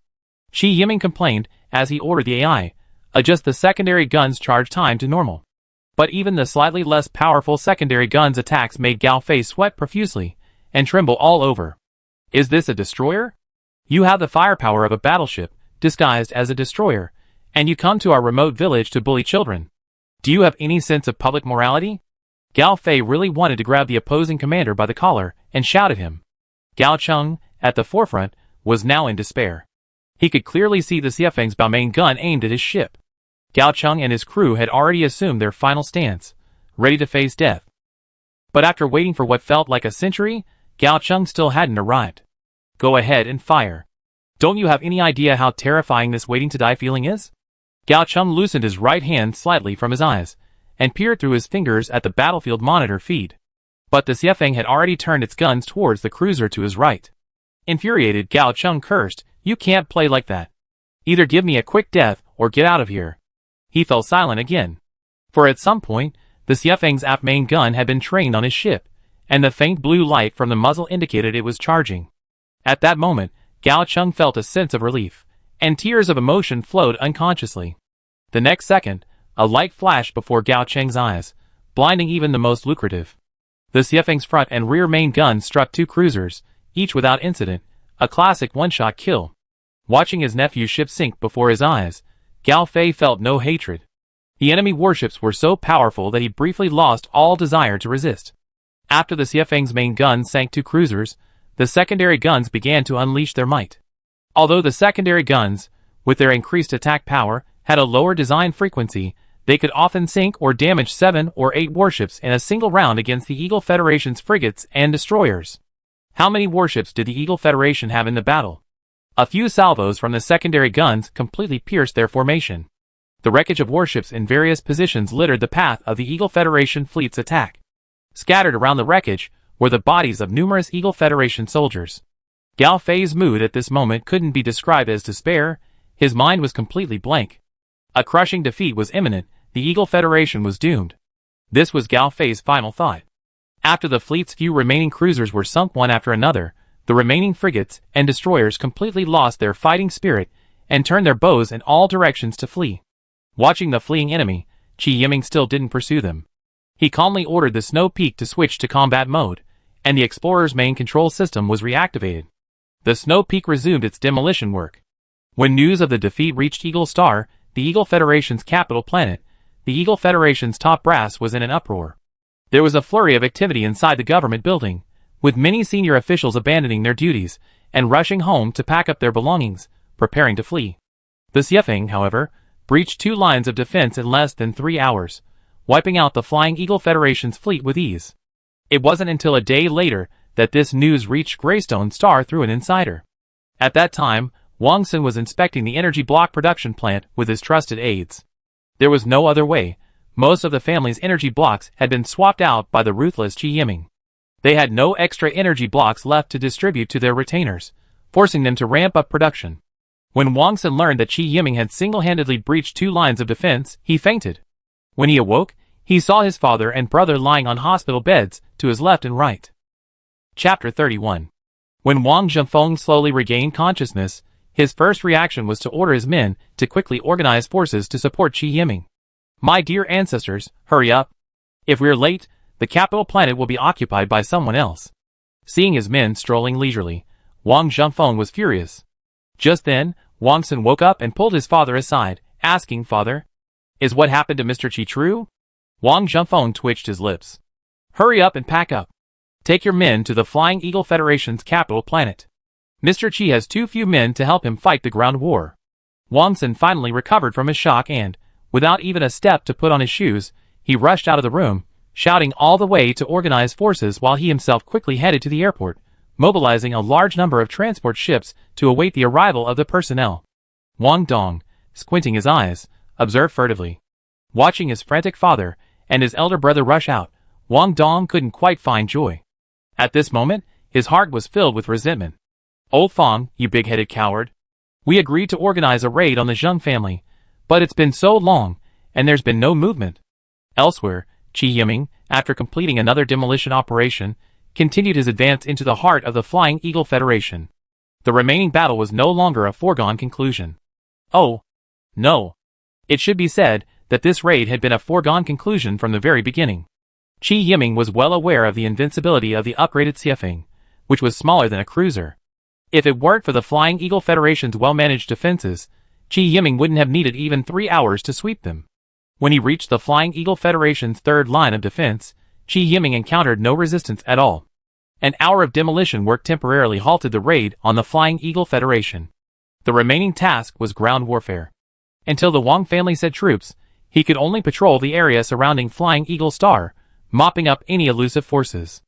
Chi Yiming complained as he ordered the AI, adjust the secondary gun's charge time to normal. But even the slightly less powerful secondary gun's attacks made Gao Fei sweat profusely and tremble all over. Is this a destroyer? You have the firepower of a battleship, disguised as a destroyer, and you come to our remote village to bully children. Do you have any sense of public morality? Gao Fei really wanted to grab the opposing commander by the collar and shout at him. Gao Cheng, at the forefront, was now in despair. He could clearly see the Xiefeng's bow main gun aimed at his ship. Gao Cheng and his crew had already assumed their final stance, ready to face death. But after waiting for what felt like a century, Gao Cheng still hadn't arrived. Go ahead and fire. Don't you have any idea how terrifying this waiting to die feeling is? Gao Cheng loosened his right hand slightly from his eyes, and peered through his fingers at the battlefield monitor feed. But the Xiefeng had already turned its guns towards the cruiser to his right. Infuriated, Gao Cheng cursed, "You can't play like that. Either give me a quick death, or get out of here." He fell silent again. For at some point, the Xiefeng's aft main gun had been trained on his ship, and the faint blue light from the muzzle indicated it was charging. At that moment, Gao Cheng felt a sense of relief, and tears of emotion flowed unconsciously. The next second, a light flashed before Gao Cheng's eyes, blinding even the most lucrative. The Xiefeng's front and rear main guns struck 2 cruisers, each without incident, a classic one-shot kill. Watching his nephew's ship sink before his eyes, Gao Fei felt no hatred. The enemy warships were so powerful that he briefly lost all desire to resist. After the Xiefeng's main guns sank 2 cruisers, the secondary guns began to unleash their might. Although the secondary guns, with their increased attack power, had a lower design frequency, they could often sink or damage 7 or 8 warships in a single round against the Eagle Federation's frigates and destroyers. How many warships did the Eagle Federation have in the battle? A few salvos from the secondary guns completely pierced their formation. The wreckage of warships in various positions littered the path of the Eagle Federation fleet's attack. Scattered around the wreckage were the bodies of numerous Eagle Federation soldiers. Gao Fei's mood at this moment couldn't be described as despair. His mind was completely blank. A crushing defeat was imminent. The Eagle Federation was doomed. This was Gao Fei's final thought. After the fleet's few remaining cruisers were sunk one after another, the remaining frigates and destroyers completely lost their fighting spirit and turned their bows in all directions to flee. Watching the fleeing enemy, Qi Yiming still didn't pursue them. He calmly ordered the Snow Peak to switch to combat mode, and the Explorer's main control system was reactivated. The Snow Peak resumed its demolition work. When news of the defeat reached Eagle Star, the Eagle Federation's capital planet, the Eagle Federation's top brass was in an uproar. There was a flurry of activity inside the government building, with many senior officials abandoning their duties and rushing home to pack up their belongings, preparing to flee. The Xiefeng, however, breached 2 lines of defense in less than 3 hours, wiping out the Flying Eagle Federation's fleet with ease. It wasn't until a day later that this news reached Greystone Star through an insider. At that time, Wang Xin was inspecting the energy block production plant with his trusted aides. There was no other way. Most of the family's energy blocks had been swapped out by the ruthless Qi Yiming. They had no extra energy blocks left to distribute to their retainers, forcing them to ramp up production. When Wang Xin learned that Qi Yiming had single-handedly breached 2 lines of defense, he fainted. When he awoke, he saw his father and brother lying on hospital beds to his left and right. Chapter 31. When Wang Zhenfeng slowly regained consciousness, his first reaction was to order his men to quickly organize forces to support Qi Yiming. My dear ancestors, hurry up. If we're late, the capital planet will be occupied by someone else. Seeing his men strolling leisurely, Wang Zhenfeng was furious. Just then, Wang Xin woke up and pulled his father aside, asking, "Father, is what happened to Mr. Qi true?" Wang Zhenfeng twitched his lips. "Hurry up and pack up. Take your men to the Flying Eagle Federation's capital planet. Mr. Qi has too few men to help him fight the ground war." Wang Xin finally recovered from his shock and, without even a step to put on his shoes, he rushed out of the room, shouting all the way to organize forces while he himself quickly headed to the airport, mobilizing a large number of transport ships to await the arrival of the personnel. Wang Dong, squinting his eyes, observed furtively. Watching his frantic father and his elder brother rush out, Wang Dong couldn't quite find joy. At this moment, his heart was filled with resentment. "Old Fang, you big-headed coward. We agreed to organize a raid on the Zheng family, but it's been so long, and there's been no movement." Elsewhere, Qi Yiming, after completing another demolition operation, continued his advance into the heart of the Flying Eagle Federation. The remaining battle was no longer a foregone conclusion. Oh, no. It should be said that this raid had been a foregone conclusion from the very beginning. Qi Yiming was well aware of the invincibility of the upgraded Xiefeng, which was smaller than a cruiser. If it weren't for the Flying Eagle Federation's well-managed defenses, Qi Yiming wouldn't have needed even 3 hours to sweep them. When he reached the Flying Eagle Federation's 3rd line of defense, Qi Yiming encountered no resistance at all. An hour of demolition work temporarily halted the raid on the Flying Eagle Federation. The remaining task was ground warfare. Until the Wang family sent troops, he could only patrol the area surrounding Flying Eagle Star, mopping up any elusive forces.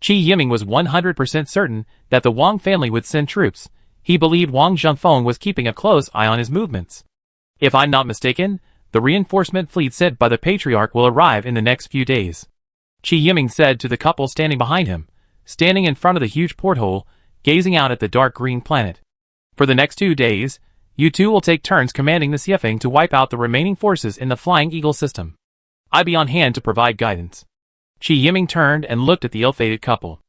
Qi Yiming was 100% certain that the Wang family would send troops. He believed Wang Zhenfeng was keeping a close eye on his movements. If I'm not mistaken, the reinforcement fleet sent by the Patriarch will arrive in the next few days. Qi Yiming said to the couple standing behind him, standing in front of the huge porthole, gazing out at the dark green planet. For the next 2 days, you two will take turns commanding the Xiefeng to wipe out the remaining forces in the Flying Eagle system. I'll be on hand to provide guidance. Qi Yiming turned and looked at the ill-fated couple.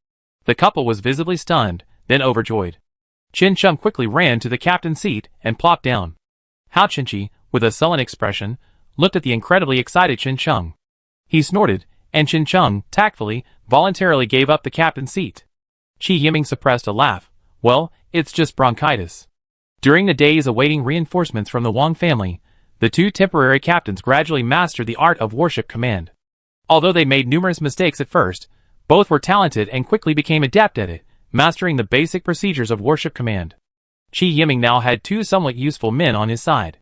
The couple was visibly stunned, then overjoyed. Qin Cheng quickly ran to the captain's seat and plopped down. Hao Qinchi, with a sullen expression, looked at the incredibly excited Qin Cheng. He snorted, and Qin Cheng, tactfully, voluntarily gave up the captain's seat. Qi Yiming suppressed a laugh. Well, it's just bronchitis. During the days awaiting reinforcements from the Wang family, the 2 temporary captains gradually mastered the art of warship command. Although they made numerous mistakes at first, both were talented and quickly became adept at it, mastering the basic procedures of warship command. Qi Yiming now had 2 somewhat useful men on his side.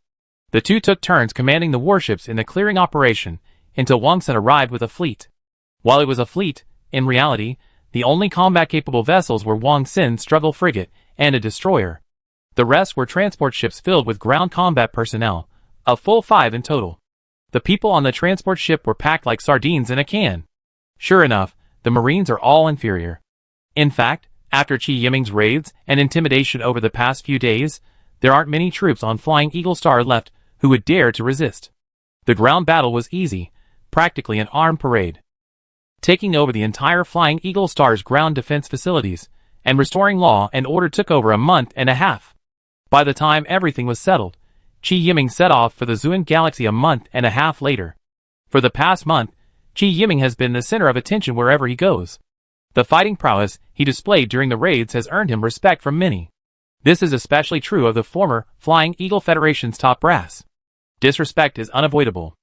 The 2 took turns commanding the warships in the clearing operation until Wang Xin arrived with a fleet. While it was a fleet, in reality, the only combat-capable vessels were Wang Xin's struggle frigate and a destroyer. The rest were transport ships filled with ground combat personnel, a full 5 in total. The people on the transport ship were packed like sardines in a can. Sure enough, the Marines are all inferior. In fact, after Qi Yiming's raids and intimidation over the past few days, there aren't many troops on Flying Eagle Star left who would dare to resist. The ground battle was easy, practically an armed parade. taking over the entire Flying Eagle Star's ground defense facilities, and restoring law and order took over a month and a half. By the time everything was settled, Qi Yiming set off for the Zuan Galaxy a month and a half later. For the past month, Qi Yiming has been the center of attention wherever he goes. The fighting prowess he displayed during the raids has earned him respect from many. This is especially true of the former Flying Eagle Federation's top brass. Disrespect is unavoidable.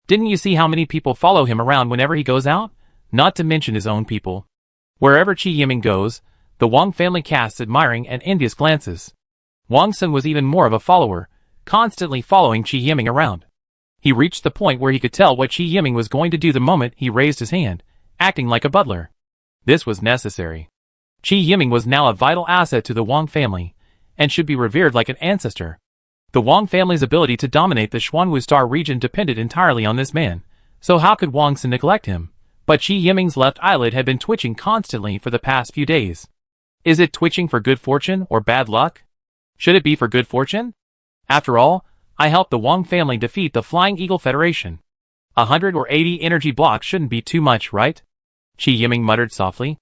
Didn't you see how many people follow him around whenever he goes out? Not to mention his own people. Wherever Qi Yiming goes, the Wang family casts admiring and envious glances. Wang Sun was even more of a follower, constantly following Qi Yiming around. He reached the point where he could tell what Qi Yiming was going to do the moment he raised his hand, acting like a butler. This was necessary. Qi Yiming was now a vital asset to the Wang family, and should be revered like an ancestor. The Wang family's ability to dominate the Xuanwu Star region depended entirely on this man, so how could Wang Sun neglect him? But Qi Yiming's left eyelid had been twitching constantly for the past few days. Is it twitching for good fortune or bad luck? Should it be for good fortune? After all, I helped the Wang family defeat the Flying Eagle Federation. 180 energy blocks shouldn't be too much, right? Qi Yiming muttered softly.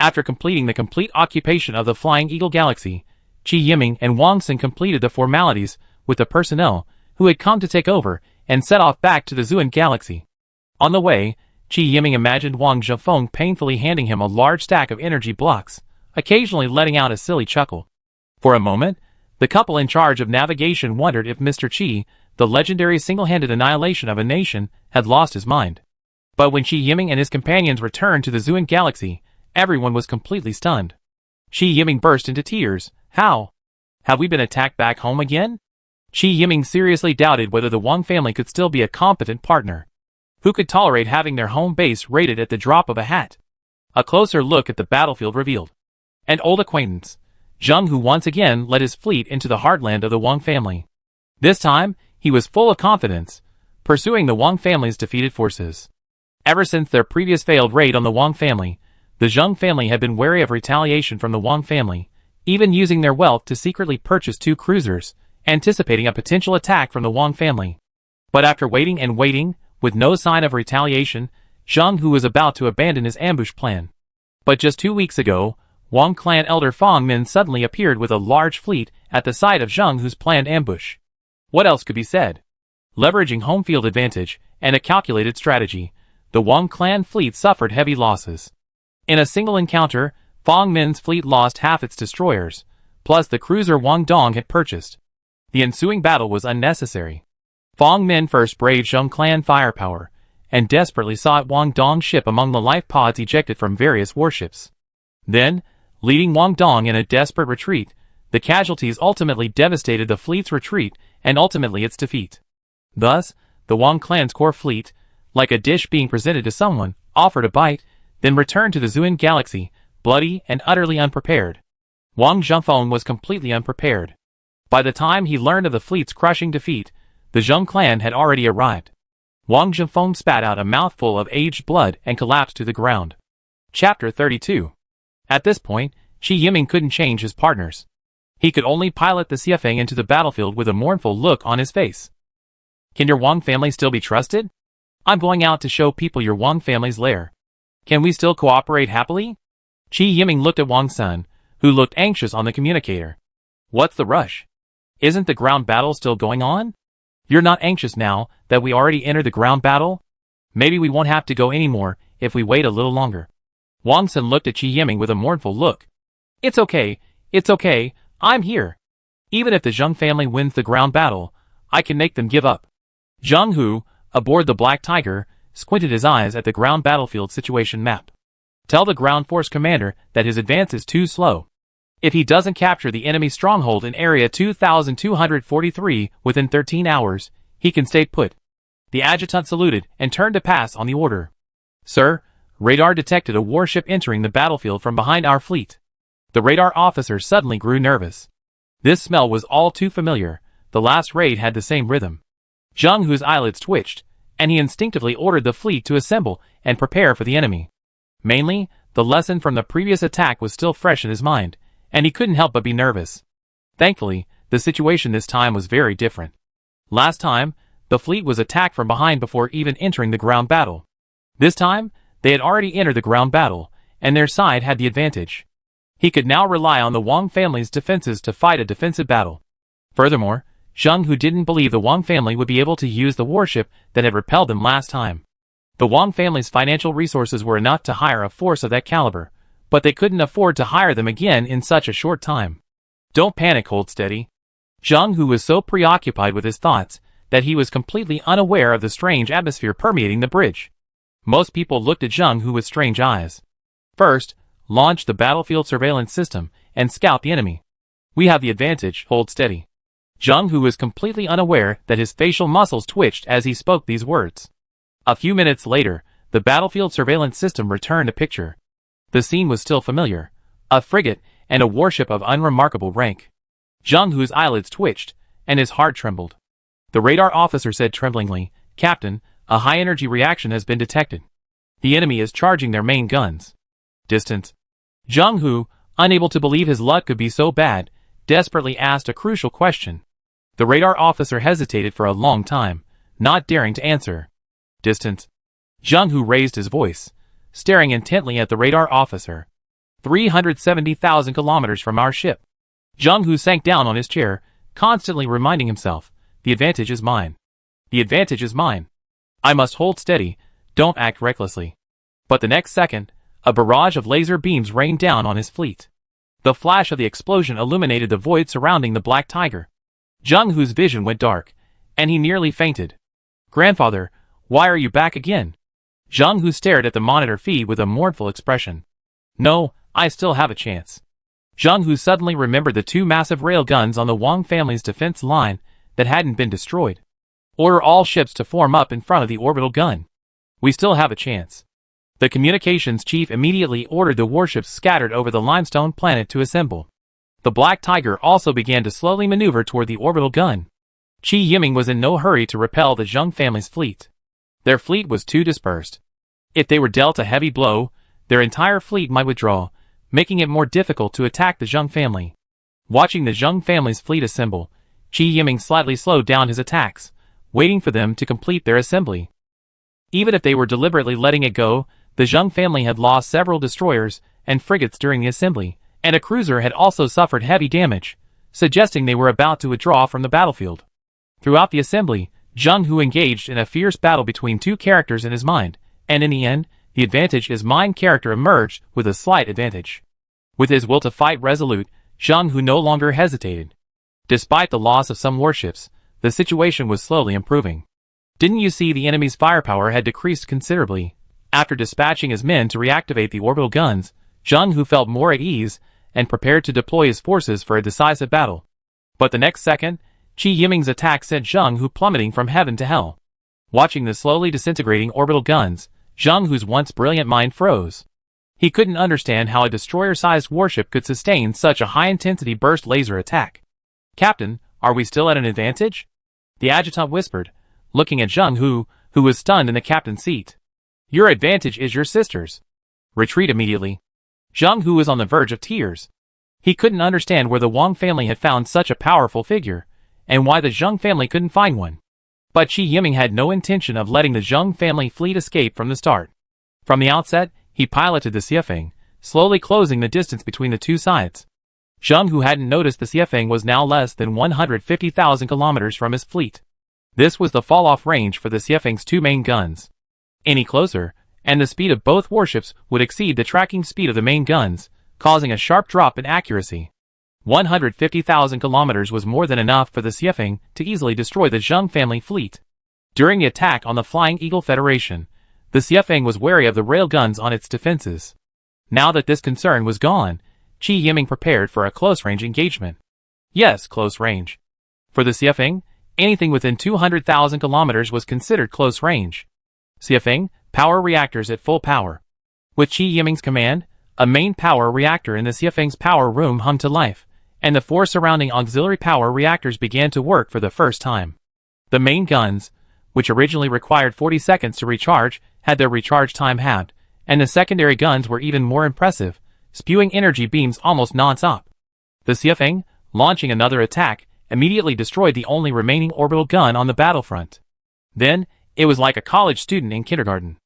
After completing the complete occupation of the Flying Eagle Galaxy, Qi Yiming and Wang Sun completed the formalities with the personnel who had come to take over and set off back to the Zuan Galaxy. On the way, Qi Yiming imagined Wang Zhifeng painfully handing him a large stack of energy blocks, occasionally letting out a silly chuckle. For a moment, the couple in charge of navigation wondered if Mr. Qi, the legendary single-handed annihilation of a nation, had lost his mind. But when Qi Yiming and his companions returned to the Zuan Galaxy, everyone was completely stunned. Qi Yiming burst into tears. How? Have we been attacked back home again? Qi Yiming seriously doubted whether the Wang family could still be a competent partner. Who could tolerate having their home base raided at the drop of a hat? A closer look at the battlefield revealed an old acquaintance, Zheng, who once again led his fleet into the heartland of the Wang family. This time, he was full of confidence, pursuing the Wang family's defeated forces. Ever since their previous failed raid on the Wang family, the Zheng family had been wary of retaliation from the Wang family, even using their wealth to secretly purchase 2 cruisers, anticipating a potential attack from the Wang family. But after waiting and waiting, with no sign of retaliation, Zheng Hu was about to abandon his ambush plan. But just 2 weeks ago, Wang clan elder Fang Min suddenly appeared with a large fleet at the site of Zheng Hu's planned ambush. What else could be said? Leveraging home field advantage and a calculated strategy, the Wang clan fleet suffered heavy losses. In a single encounter, Fang Min's fleet lost half its destroyers, plus the cruiser Wang Dong had purchased. The ensuing battle was unnecessary. Fang Min first braved Zheng clan firepower, and desperately sought Wang Dong's ship among the life pods ejected from various warships. Then, leading Wang Dong in a desperate retreat, the casualties ultimately devastated the fleet's retreat and ultimately its defeat. Thus, the Wang clan's core fleet, like a dish being presented to someone, offered a bite, then returned to the Zuan Galaxy, bloody and utterly unprepared. Wang Zhifeng was completely unprepared. By the time he learned of the fleet's crushing defeat, the Zheng clan had already arrived. Wang Zhifeng spat out a mouthful of aged blood and collapsed to the ground. Chapter 32. At this point, Qi Yiming couldn't change his partners. He could only pilot the Xiafeng into the battlefield with a mournful look on his face. Can your Wang family still be trusted? I'm going out to show people your Wang family's lair. Can we still cooperate happily? Qi Yiming looked at Wang Sun, who looked anxious on the communicator. What's the rush? Isn't the ground battle still going on? You're not anxious now that we already entered the ground battle? Maybe we won't have to go anymore if we wait a little longer. Wang Sun looked at Qi Yiming with a mournful look. It's okay, I'm here. Even if the Zheng family wins the ground battle, I can make them give up. Zheng Hu, aboard the Black Tiger, squinted his eyes at the ground battlefield situation map. Tell the ground force commander that his advance is too slow. If he doesn't capture the enemy stronghold in area 2243 within 13 hours, he can stay put. The adjutant saluted and turned to pass on the order. Sir, radar detected a warship entering the battlefield from behind our fleet. The radar officer suddenly grew nervous. This smell was all too familiar. The last raid had the same rhythm. Zheng Hu's eyelids twitched, and he instinctively ordered the fleet to assemble and prepare for the enemy. Mainly, the lesson from the previous attack was still fresh in his mind, and he couldn't help but be nervous. Thankfully, the situation this time was very different. Last time, the fleet was attacked from behind before even entering the ground battle. This time, They had already entered the ground battle, and their side had the advantage. He could now rely on the Wang family's defenses to fight a defensive battle. Furthermore, Zheng Hu didn't believe the Wang family would be able to use the warship that had repelled them last time. The Wang family's financial resources were enough to hire a force of that caliber, but they couldn't afford to hire them again in such a short time. Don't panic, hold steady. Zheng Hu was so preoccupied with his thoughts that he was completely unaware of the strange atmosphere permeating the bridge. Most people looked at Zheng Hu with strange eyes. First, launch the battlefield surveillance system and scout the enemy. We have the advantage, hold steady. Zheng Hu was completely unaware that his facial muscles twitched as he spoke these words. A few minutes later, the battlefield surveillance system returned a picture. The scene was still familiar. A frigate and a warship of unremarkable rank. Zheng Hu's eyelids twitched, and his heart trembled. The radar officer said tremblingly, "Captain, a high-energy reaction has been detected. The enemy is charging their main guns." Distance. Zheng Hu, unable to believe his luck could be so bad, desperately asked a crucial question. The radar officer hesitated for a long time, not daring to answer. Distance. Zheng Hu raised his voice, staring intently at the radar officer. 370,000 kilometers from our ship. Zheng Hu sank down on his chair, constantly reminding himself, the advantage is mine. The advantage is mine. I must hold steady, don't act recklessly. But the next second, a barrage of laser beams rained down on his fleet. The flash of the explosion illuminated the void surrounding the Black Tiger. Zheng Hu's vision went dark, and he nearly fainted. "Grandfather, why are you back again?" Zheng Hu stared at the monitor feed with a mournful expression. "No, I still have a chance." Zheng Hu suddenly remembered the two massive rail guns on the Wang family's defense line that hadn't been destroyed. Order all ships to form up in front of the orbital gun. We still have a chance. The communications chief immediately ordered the warships scattered over the limestone planet to assemble. The Black Tiger also began to slowly maneuver toward the orbital gun. Qi Yiming was in no hurry to repel the Zheng family's fleet. Their fleet was too dispersed. If they were dealt a heavy blow, their entire fleet might withdraw, making it more difficult to attack the Zheng family. Watching the Zheng family's fleet assemble, Qi Yiming slightly slowed down his attacks, waiting for them to complete their assembly. Even if they were deliberately letting it go, the Zheng family had lost several destroyers and frigates during the assembly, and a cruiser had also suffered heavy damage, suggesting they were about to withdraw from the battlefield. Throughout the assembly, Zheng Hu engaged in a fierce battle between two characters in his mind, and in the end, the advantage is mine character emerged with a slight advantage. With his will to fight resolute, Zheng Hu no longer hesitated. Despite the loss of some warships, the situation was slowly improving. Didn't you see the enemy's firepower had decreased considerably? After dispatching his men to reactivate the orbital guns, Zheng Hu felt more at ease and prepared to deploy his forces for a decisive battle. But the next second, Qi Yiming's attack sent Zheng Hu plummeting from heaven to hell. Watching the slowly disintegrating orbital guns, Zheng Hu's once brilliant mind froze. He couldn't understand how a destroyer-sized warship could sustain such a high-intensity burst laser attack. "Captain, are we still at an advantage?" the adjutant whispered, looking at Zheng Hu, who was stunned in the captain's seat. "Your advantage is your sister's. Retreat immediately." Zheng Hu was on the verge of tears. He couldn't understand where the Wang family had found such a powerful figure, and why the Zheng family couldn't find one. But Qi Yiming had no intention of letting the Zheng family fleet escape from the start. From the outset, he piloted the Xiefeng, slowly closing the distance between the two sides. Zheng Hu hadn't noticed the Xiefeng was now less than 150,000 kilometers from his fleet. This was the fall-off range for the Xiefeng's two main guns. Any closer, and the speed of both warships would exceed the tracking speed of the main guns, causing a sharp drop in accuracy. 150,000 kilometers was more than enough for the Xiefeng to easily destroy the Zheng family fleet. During the attack on the Flying Eagle Federation, the Xiefeng was wary of the railguns on its defenses. Now that this concern was gone, Qi Yiming prepared for a close-range engagement. Yes, close range. For the Xiefeng, anything within 200,000 kilometers was considered close range. Xiefeng, power reactors at full power. With Qi Yiming's command, a main power reactor in the Xiefeng's power room hummed to life, and the four surrounding auxiliary power reactors began to work for the first time. The main guns, which originally required 40 seconds to recharge, had their recharge time halved, and the secondary guns were even more impressive, spewing energy beams almost non-stop. The Xiefeng, launching another attack, immediately destroyed the only remaining orbital gun on the battlefront. Then, it was like a college student in kindergarten.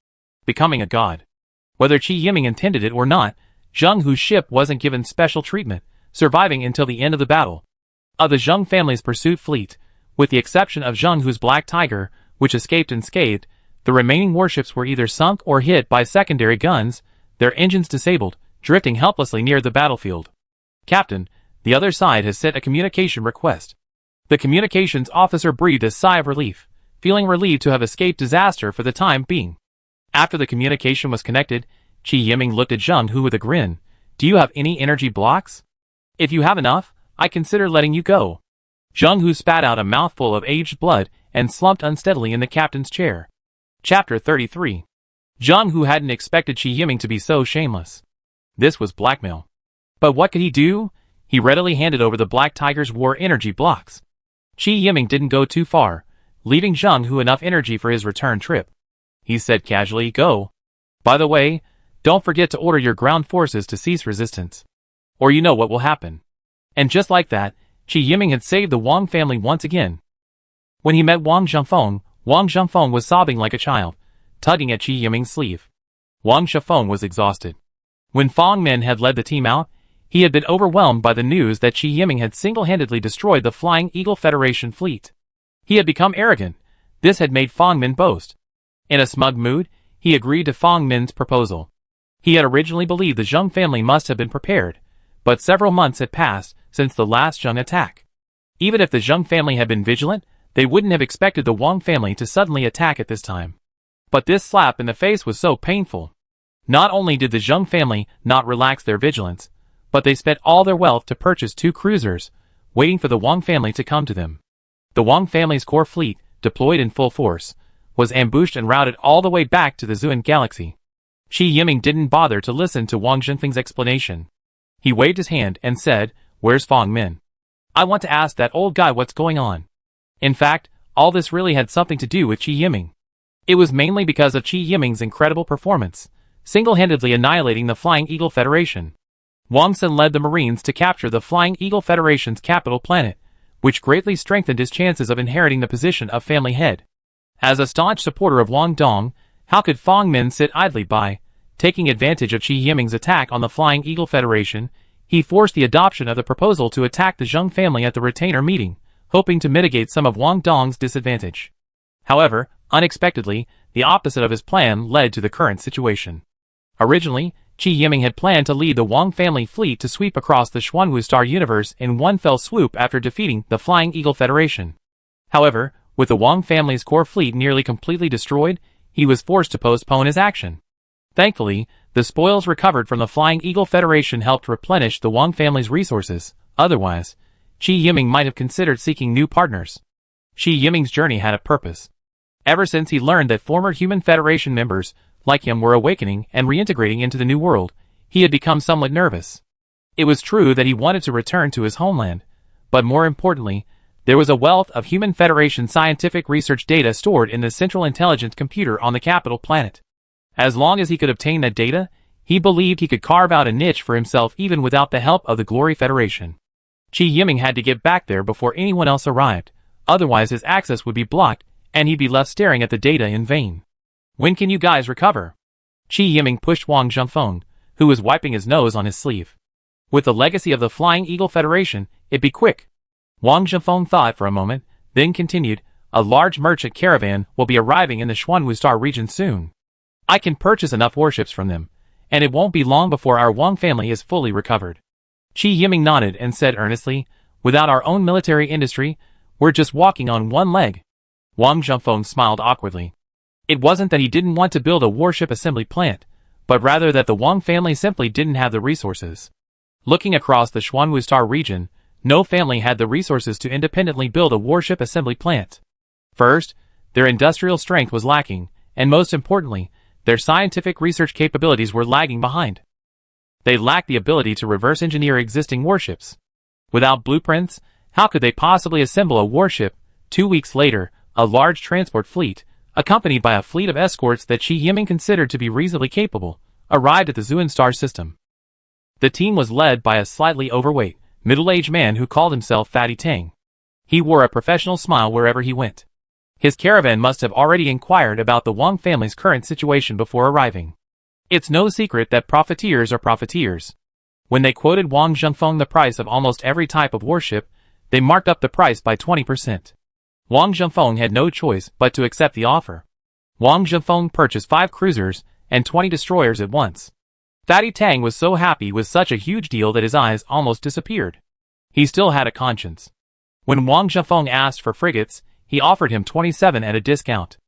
Becoming a god. Whether Qi Yiming intended it or not, Zheng Hu's ship wasn't given special treatment, surviving until the end of the battle. Of the Zheng family's pursuit fleet, with the exception of Zheng Hu's Black Tiger, which escaped unscathed, the remaining warships were either sunk or hit by secondary guns, their engines disabled, drifting helplessly near the battlefield. Captain, the other side has sent a communication request. The communications officer breathed a sigh of relief, feeling relieved to have escaped disaster for the time being. After the communication was connected, Qi Yiming looked at Zheng Hu with a grin. Do you have any energy blocks? If you have enough, I consider letting you go. Zheng Hu spat out a mouthful of aged blood and slumped unsteadily in the captain's chair. Chapter 33. Zheng Hu hadn't expected Qi Yiming to be so shameless. This was blackmail. But what could he do? He readily handed over the Black Tiger's war energy blocks. Qi Yiming didn't go too far, leaving Zheng Hu enough energy for his return trip. He said casually, "Go. By the way, don't forget to order your ground forces to cease resistance. Or you know what will happen." And just like that, Qi Yiming had saved the Wang family once again. When he met Wang Zhengfeng was sobbing like a child, tugging at Qi Yiming's sleeve. Wang Zhengfeng was exhausted. When Fang Min had led the team out, he had been overwhelmed by the news that Qi Yiming had single-handedly destroyed the Flying Eagle Federation fleet. He had become arrogant. This had made Fang Min boast. In a smug mood, he agreed to Fang Min's proposal. He had originally believed the Zheng family must have been prepared, but several months had passed since the last Zheng attack. Even if the Zheng family had been vigilant, they wouldn't have expected the Wang family to suddenly attack at this time. But this slap in the face was so painful. Not only did the Zheng family not relax their vigilance, but they spent all their wealth to purchase 2 cruisers, waiting for the Wang family to come to them. The Wang family's core fleet, deployed in full force, was ambushed and routed all the way back to the Zuan galaxy. Qi Yiming didn't bother to listen to Wang Zhengfeng's explanation. He waved his hand and said, "Where's Fang Min? I want to ask that old guy what's going on." In fact, all this really had something to do with Qi Yiming. It was mainly because of Qi Yiming's incredible performance, single-handedly annihilating the Flying Eagle Federation. Wang Sun led the Marines to capture the Flying Eagle Federation's capital planet, which greatly strengthened his chances of inheriting the position of family head. As a staunch supporter of Wang Dong, how could Fang Min sit idly by? Taking advantage of Qi Yiming's attack on the Flying Eagle Federation, he forced the adoption of the proposal to attack the Zheng family at the retainer meeting, hoping to mitigate some of Wang Dong's disadvantage. However, unexpectedly, the opposite of his plan led to the current situation. Originally, Qi Yiming had planned to lead the Wang family fleet to sweep across the Xuanwu Star universe in one fell swoop after defeating the Flying Eagle Federation. However, with the Wang family's core fleet nearly completely destroyed, he was forced to postpone his action. Thankfully, the spoils recovered from the Flying Eagle Federation helped replenish the Wang family's resources. Otherwise, Qi Yiming might have considered seeking new partners. Qi Yiming's journey had a purpose. Ever since he learned that former Human Federation members, like him, were awakening and reintegrating into the new world, he had become somewhat nervous. It was true that he wanted to return to his homeland, but more importantly, there was a wealth of Human Federation scientific research data stored in the central intelligence computer on the capital planet. As long as he could obtain that data, he believed he could carve out a niche for himself even without the help of the Glory Federation. Qi Yiming had to get back there before anyone else arrived, otherwise his access would be blocked and he'd be left staring at the data in vain. "When can you guys recover?" Qi Yiming pushed Wang Zhengfeng, who was wiping his nose on his sleeve. With the legacy of the Flying Eagle Federation, it'd be quick. Wang Zhengfeng thought for a moment, then continued, "A large merchant caravan will be arriving in the Xuanwu Star region soon. I can purchase enough warships from them, and it won't be long before our Wang family is fully recovered." Qi Yiming nodded and said earnestly, "Without our own military industry, we're just walking on one leg." Wang Zhengfeng smiled awkwardly. It wasn't that he didn't want to build a warship assembly plant, but rather that the Wang family simply didn't have the resources. Looking across the Xuanwu Star region, no family had the resources to independently build a warship assembly plant. First, their industrial strength was lacking, and most importantly, their scientific research capabilities were lagging behind. They lacked the ability to reverse engineer existing warships. Without blueprints, how could they possibly assemble a warship? 2 weeks later, a large transport fleet, accompanied by a fleet of escorts that Qi Yiming considered to be reasonably capable, arrived at the Zuan Star system. The team was led by a slightly overweight, middle-aged man who called himself Fatty Tang. He wore a professional smile wherever he went. His caravan must have already inquired about the Wang family's current situation before arriving. It's no secret that profiteers are profiteers. When they quoted Wang Zhengfeng the price of almost every type of warship, they marked up the price by 20%. Wang Zhengfeng had no choice but to accept the offer. Wang Zhengfeng purchased 5 cruisers and 20 destroyers at once. Fatty Tang was so happy with such a huge deal that his eyes almost disappeared. He still had a conscience. When Wang Zhengfeng asked for frigates, he offered him 27 at a discount.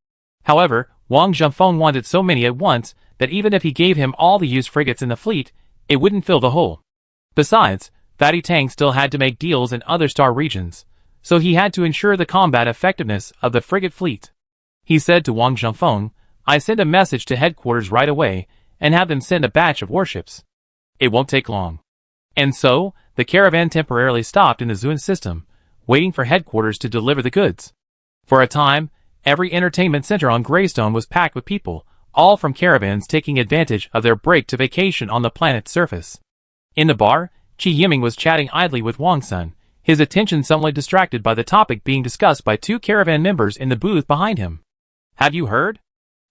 However, Wang Zhengfeng wanted so many at once that even if he gave him all the used frigates in the fleet, it wouldn't fill the hole. Besides, Fatty Tang still had to make deals in other star regions, so he had to ensure the combat effectiveness of the frigate fleet. He said to Wang Zhengfeng, "I send a message to headquarters right away and have them send a batch of warships. It won't take long." And so, the caravan temporarily stopped in the Zun system, waiting for headquarters to deliver the goods. For a time, every entertainment center on Greystone was packed with people, all from caravans taking advantage of their break to vacation on the planet's surface. In the bar, Qi Yiming was chatting idly with Wang Sun, his attention somewhat distracted by the topic being discussed by 2 caravan members in the booth behind him. "Have you heard?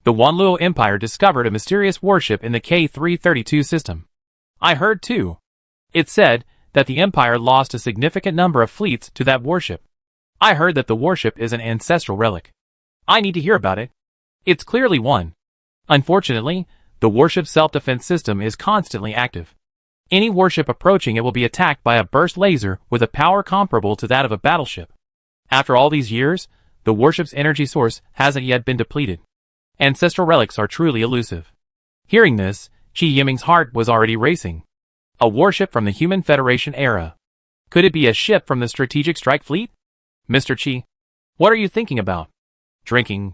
The Wanluo Empire discovered a mysterious warship in the K332 system." "I heard too. It said that the Empire lost a significant number of fleets to that warship. I heard that the warship is an ancestral relic. I need to hear about it. It's clearly one. Unfortunately, the warship's self-defense system is constantly active. Any warship approaching it will be attacked by a burst laser with a power comparable to that of a battleship. After all these years, the warship's energy source hasn't yet been depleted. Ancestral relics are truly elusive." Hearing this, Qi Yiming's heart was already racing. A warship from the Human Federation era. Could it be a ship from the Strategic Strike Fleet? "Mr. Qi, what are you thinking about?" "Drinking."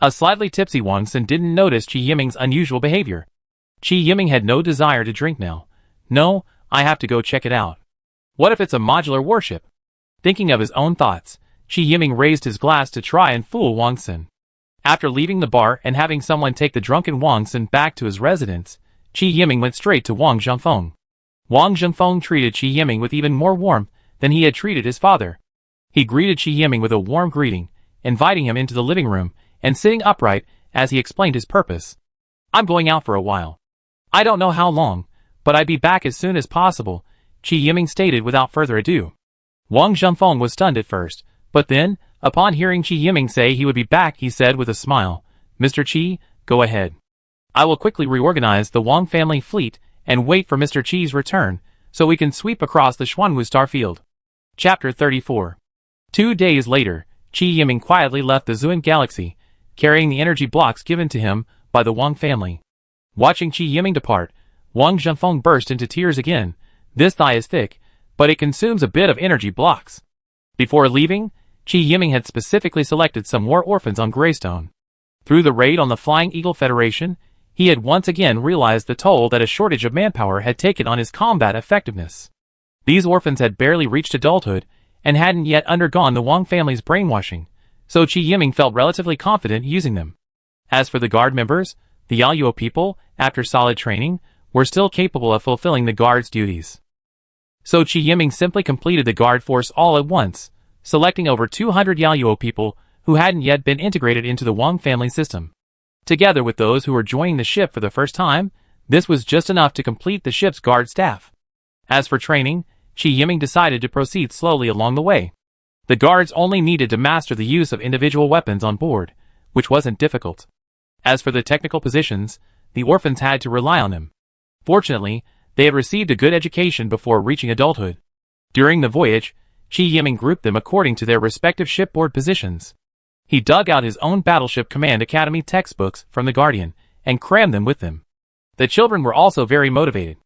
A slightly tipsy Wang Sun didn't notice Qi Yiming's unusual behavior. Qi Yiming had no desire to drink now. "No, I have to go check it out." "What if it's a modular warship?" Thinking of his own thoughts, Qi Yiming raised his glass to try and fool Wang Sun. After leaving the bar and having someone take the drunken Wang Sun back to his residence, Qi Yiming went straight to Wang Zhengfeng. Wang Zhengfeng treated Qi Yiming with even more warmth than he had treated his father. He greeted Qi Yiming with a warm greeting, inviting him into the living room and sitting upright as he explained his purpose. "I'm going out for a while. I don't know how long, but I'd be back as soon as possible," Qi Yiming stated without further ado. Wang Zhengfeng was stunned at first, but then, upon hearing Qi Yiming say he would be back, he said with a smile, "Mr. Qi, go ahead. I will quickly reorganize the Wang family fleet and wait for Mr. Qi's return, so we can sweep across the Xuanwu starfield." Chapter 34. 2 days later, Qi Yiming quietly left the Zun galaxy, carrying the energy blocks given to him by the Wang family. Watching Qi Yiming depart, Wang Zhengfeng burst into tears again. "This thigh is thick, but it consumes a bit of energy blocks." Before leaving, Qi Yiming had specifically selected some war orphans on Greystone. Through the raid on the Flying Eagle Federation, he had once again realized the toll that a shortage of manpower had taken on his combat effectiveness. These orphans had barely reached adulthood and hadn't yet undergone the Wang family's brainwashing, so Qi Yiming felt relatively confident using them. As for the guard members, the Yaoyuo people, after solid training, were still capable of fulfilling the guard's duties. So Qi Yiming simply completed the guard force all at once, selecting over 200 Yaoyuo people who hadn't yet been integrated into the Wang family system. Together with those who were joining the ship for the first time, this was just enough to complete the ship's guard staff. As for training, Qi Yiming decided to proceed slowly along the way. The guards only needed to master the use of individual weapons on board, which wasn't difficult. As for the technical positions, the orphans had to rely on them. Fortunately, they had received a good education before reaching adulthood. During the voyage, Qi Yiming grouped them according to their respective shipboard positions. He dug out his own Battleship Command Academy textbooks from the Guardian and crammed them with them. The children were also very motivated.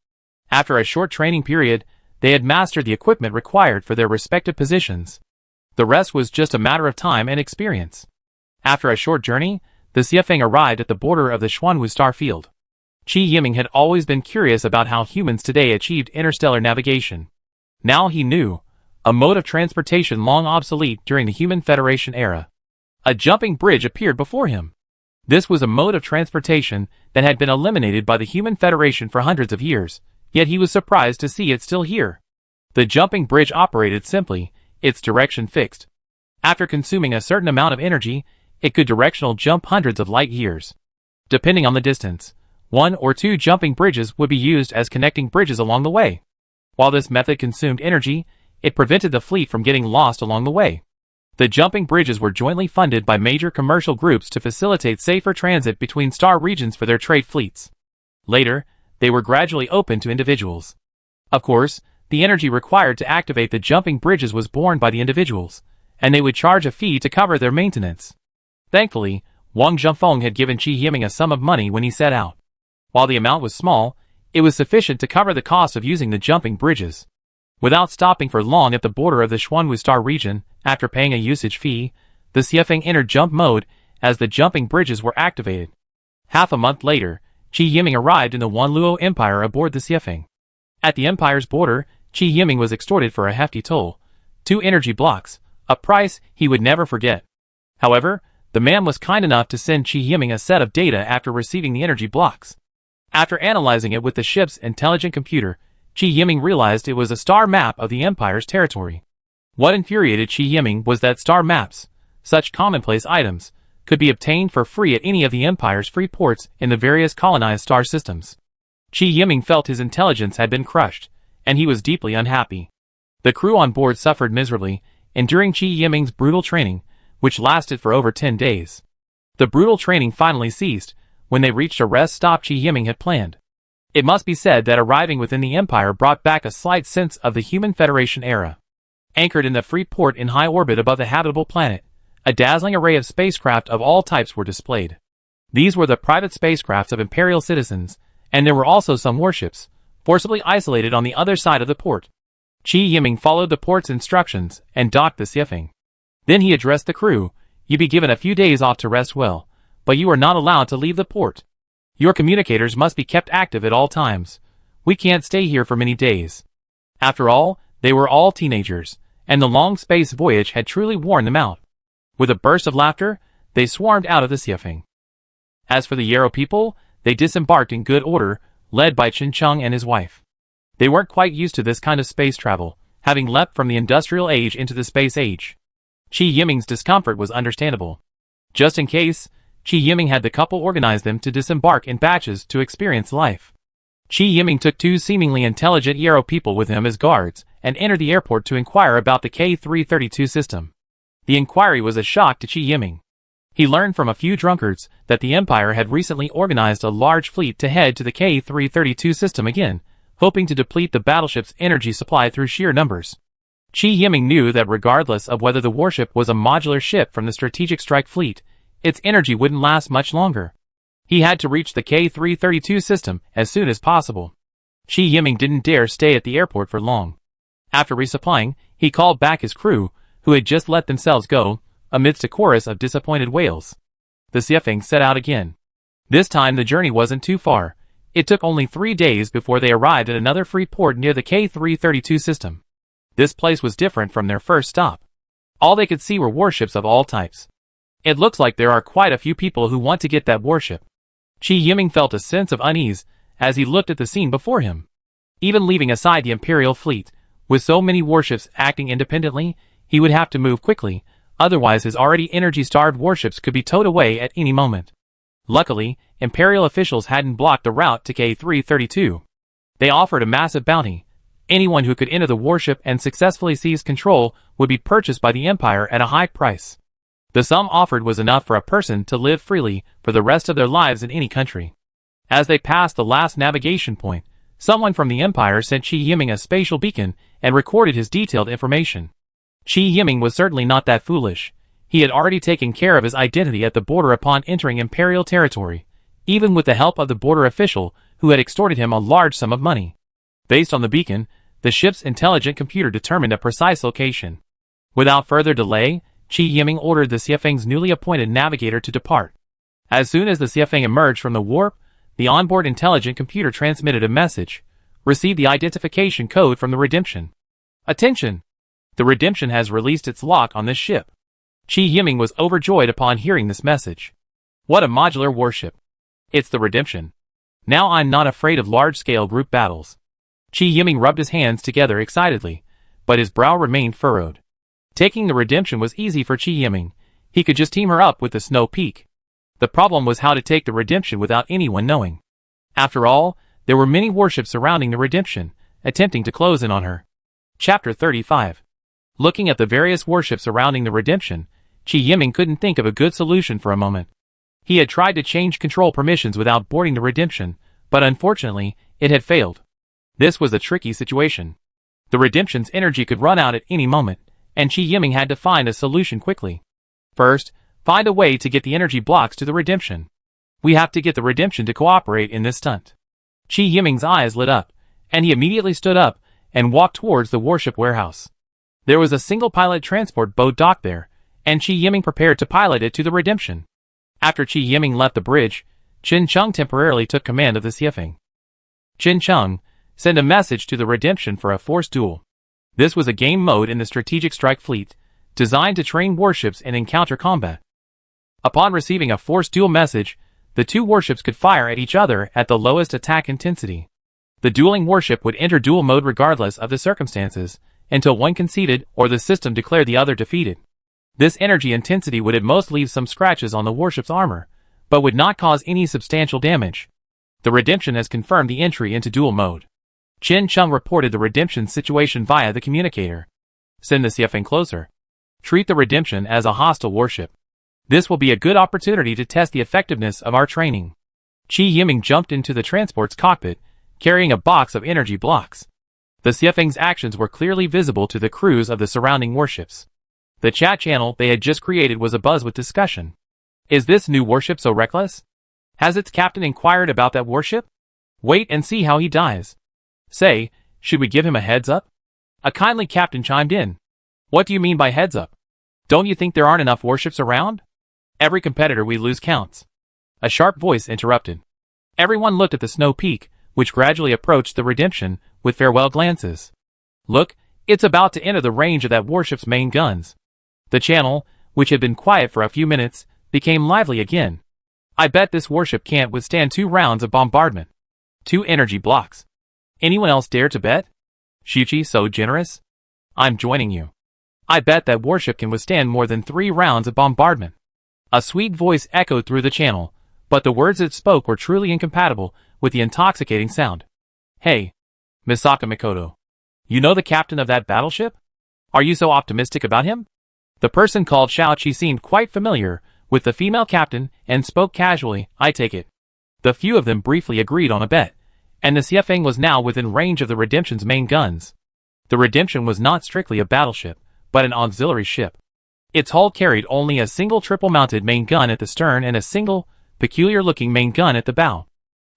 After a short training period, they had mastered the equipment required for their respective positions. The rest was just a matter of time and experience. After a short journey, the Xiefeng arrived at the border of the Xuanwu starfield. Qi Yiming had always been curious about how humans today achieved interstellar navigation. Now he knew, a mode of transportation long obsolete during the Human Federation era. A jumping bridge appeared before him. This was a mode of transportation that had been eliminated by the Human Federation for hundreds of years, yet he was surprised to see it still here. The jumping bridge operated simply, its direction fixed. After consuming a certain amount of energy, it could directional jump hundreds of light years. Depending on the distance, 1 or 2 jumping bridges would be used as connecting bridges along the way. While this method consumed energy, it prevented the fleet from getting lost along the way. The jumping bridges were jointly funded by major commercial groups to facilitate safer transit between star regions for their trade fleets. Later, they were gradually opened to individuals. Of course, the energy required to activate the jumping bridges was borne by the individuals, and they would charge a fee to cover their maintenance. Thankfully, Wang Zhengfeng had given Qi Yiming a sum of money when he set out. While the amount was small, it was sufficient to cover the cost of using the jumping bridges. Without stopping for long at the border of the Xuanwu Star region, after paying a usage fee, the Xiefeng entered jump mode as the jumping bridges were activated. Half a month later, Qi Yiming arrived in the Wanluo Empire aboard the Xiefeng. At the empire's border, Qi Yiming was extorted for a hefty toll, 2 energy blocks, a price he would never forget. However, the man was kind enough to send Qi Yiming a set of data after receiving the energy blocks. After analyzing it with the ship's intelligent computer, Qi Yiming realized it was a star map of the Empire's territory. What infuriated Qi Yiming was that star maps, such commonplace items, could be obtained for free at any of the Empire's free ports in the various colonized star systems. Qi Yiming felt his intelligence had been crushed, and he was deeply unhappy. The crew on board suffered miserably, enduring Qi Yiming's brutal training, which lasted for over 10 days. The brutal training finally ceased when they reached a rest stop Qi Yiming had planned. It must be said that arriving within the Empire brought back a slight sense of the Human Federation era. Anchored in the free port in high orbit above the habitable planet, a dazzling array of spacecraft of all types were displayed. These were the private spacecrafts of Imperial citizens, and there were also some warships, forcibly isolated on the other side of the port. Qi Yiming followed the port's instructions and docked the Xiefeng. Then he addressed the crew, "You be given a few days off to rest well, but you are not allowed to leave the port. Your communicators must be kept active at all times. We can't stay here for many days." After all, they were all teenagers, and the long space voyage had truly worn them out. With a burst of laughter, they swarmed out of the Xiefeng. As for the Yarrow people, they disembarked in good order, led by Chen Cheng and his wife. They weren't quite used to this kind of space travel, having leapt from the industrial age into the space age. Qi Yiming's discomfort was understandable. Just in case, Qi Yiming had the couple organize them to disembark in batches to experience life. Qi Yiming took 2 seemingly intelligent Yarrow people with him as guards and entered the airport to inquire about the K332 system. The inquiry was a shock to Qi Yiming. He learned from a few drunkards that the Empire had recently organized a large fleet to head to the K332 system again, hoping to deplete the battleship's energy supply through sheer numbers. Qi Yiming knew that regardless of whether the warship was a modular ship from the Strategic Strike Fleet, its energy wouldn't last much longer. He had to reach the K332 system as soon as possible. Qi Yiming didn't dare stay at the airport for long. After resupplying, he called back his crew, who had just let themselves go, amidst a chorus of disappointed wails. The Xiefeng set out again. This time the journey wasn't too far. It took only 3 days before they arrived at another free port near the K332 system. This place was different from their first stop. All they could see were warships of all types. It looks like there are quite a few people who want to get that warship. Qi Yiming felt a sense of unease as he looked at the scene before him. Even leaving aside the Imperial fleet, with so many warships acting independently, he would have to move quickly, otherwise his already energy-starved warships could be towed away at any moment. Luckily, Imperial officials hadn't blocked the route to K332. They offered a massive bounty. Anyone who could enter the warship and successfully seize control would be purchased by the Empire at a high price. The sum offered was enough for a person to live freely for the rest of their lives in any country. As they passed the last navigation point, someone from the Empire sent Qi Yiming a spatial beacon and recorded his detailed information. Qi Yiming was certainly not that foolish. He had already taken care of his identity at the border upon entering Imperial territory, even with the help of the border official who had extorted him a large sum of money. Based on the beacon, the ship's intelligent computer determined a precise location. Without further delay, Qi Yiming ordered the Xiefeng's newly appointed navigator to depart. As soon as the Xiefeng emerged from the warp, the onboard intelligent computer transmitted a message. Receive the identification code from the Redemption. Attention! The Redemption has released its lock on this ship. Qi Yiming was overjoyed upon hearing this message. What a modular warship. It's the Redemption. Now I'm not afraid of large-scale group battles. Qi Yiming rubbed his hands together excitedly, but his brow remained furrowed. Taking the Redemption was easy for Qi Yiming. He could just team her up with the Snow Peak. The problem was how to take the Redemption without anyone knowing. After all, there were many warships surrounding the Redemption, attempting to close in on her. Chapter 35. Looking at the various warships surrounding the Redemption, Chi Yiming couldn't think of a good solution for a moment. He had tried to change control permissions without boarding the Redemption, but unfortunately, it had failed. This was a tricky situation. The Redemption's energy could run out at any moment, and Chi Yiming had to find a solution quickly. First, find a way to get the energy blocks to the Redemption. We have to get the Redemption to cooperate in this stunt. Chi Yiming's eyes lit up, and he immediately stood up and walked towards the warship warehouse. There was a single pilot transport boat docked there, and Chi Yiming prepared to pilot it to the Redemption. After Chi Yiming left the bridge, Qin Chung temporarily took command of the Xiefeng. Qin Chung, send a message to the Redemption for a force duel. This was a game mode in the Strategic Strike Fleet, designed to train warships in encounter combat. Upon receiving a force duel message, the two warships could fire at each other at the lowest attack intensity. The dueling warship would enter duel mode regardless of the circumstances, until one conceded or the system declared the other defeated. This energy intensity would at most leave some scratches on the warship's armor, but would not cause any substantial damage. The Redemption has confirmed the entry into duel mode. Qin Chung reported the Redemption's situation via the communicator. Send the Xiefeng closer. Treat the Redemption as a hostile warship. This will be a good opportunity to test the effectiveness of our training. Chi Yiming jumped into the transport's cockpit, carrying a box of energy blocks. The Xiefeng's actions were clearly visible to the crews of the surrounding warships. The chat channel they had just created was abuzz with discussion. Is this new warship so reckless? Has its captain inquired about that warship? Wait and see how he dies. Say, should we give him a heads up? A kindly captain chimed in. What do you mean by heads up? Don't you think there aren't enough warships around? Every competitor we lose counts. A sharp voice interrupted. Everyone looked at the snow peak, which gradually approached the Redemption, with farewell glances. Look, it's about to enter the range of that warship's main guns. The channel, which had been quiet for a few minutes, became lively again. I bet this warship can't withstand 2 rounds of bombardment. 2 energy blocks. Anyone else dare to bet? Shuchi so generous? I'm joining you. I bet that warship can withstand more than 3 rounds of bombardment. A sweet voice echoed through the channel, but the words it spoke were truly incompatible with the intoxicating sound. Hey, Misaka Mikoto. You know the captain of that battleship? Are you so optimistic about him? The person called Xiaoqi seemed quite familiar with the female captain and spoke casually. I take it. The few of them briefly agreed on a bet, and the Xiefeng was now within range of the Redemption's main guns. The Redemption was not strictly a battleship, but an auxiliary ship. Its hull carried only a single triple-mounted main gun at the stern and a single, peculiar-looking main gun at the bow.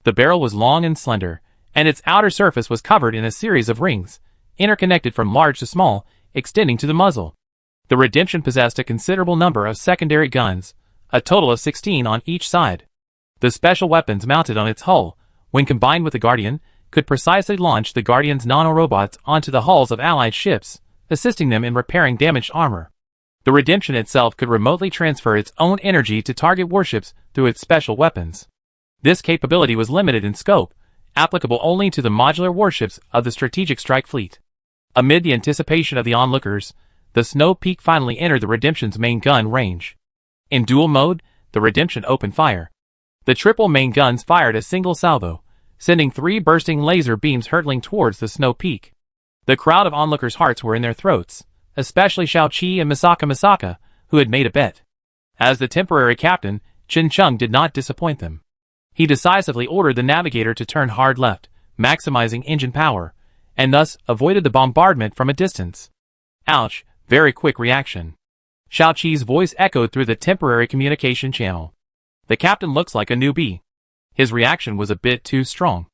The barrel was long and slender, and its outer surface was covered in a series of rings, interconnected from large to small, extending to the muzzle. The Redemption possessed a considerable number of secondary guns, a total of 16 on each side. The special weapons mounted on its hull, when combined with the Guardian, could precisely launch the Guardian's nanorobots onto the hulls of allied ships, assisting them in repairing damaged armor. The Redemption itself could remotely transfer its own energy to target warships through its special weapons. This capability was limited in scope, applicable only to the modular warships of the Strategic Strike Fleet. Amid the anticipation of the onlookers, the Snow Peak finally entered the Redemption's main gun range. In duel mode, the Redemption opened fire. The triple main guns fired a single salvo, sending 3 bursting laser beams hurtling towards the Snow Peak. The crowd of onlookers' hearts were in their throats, especially Xiaoqi and Misaka, who had made a bet. As the temporary captain, Qin Chung did not disappoint them. He decisively ordered the navigator to turn hard left, maximizing engine power, and thus avoided the bombardment from a distance. Ouch, very quick reaction. Xiaoqi's voice echoed through the temporary communication channel. The captain looks like a newbie. His reaction was a bit too strong.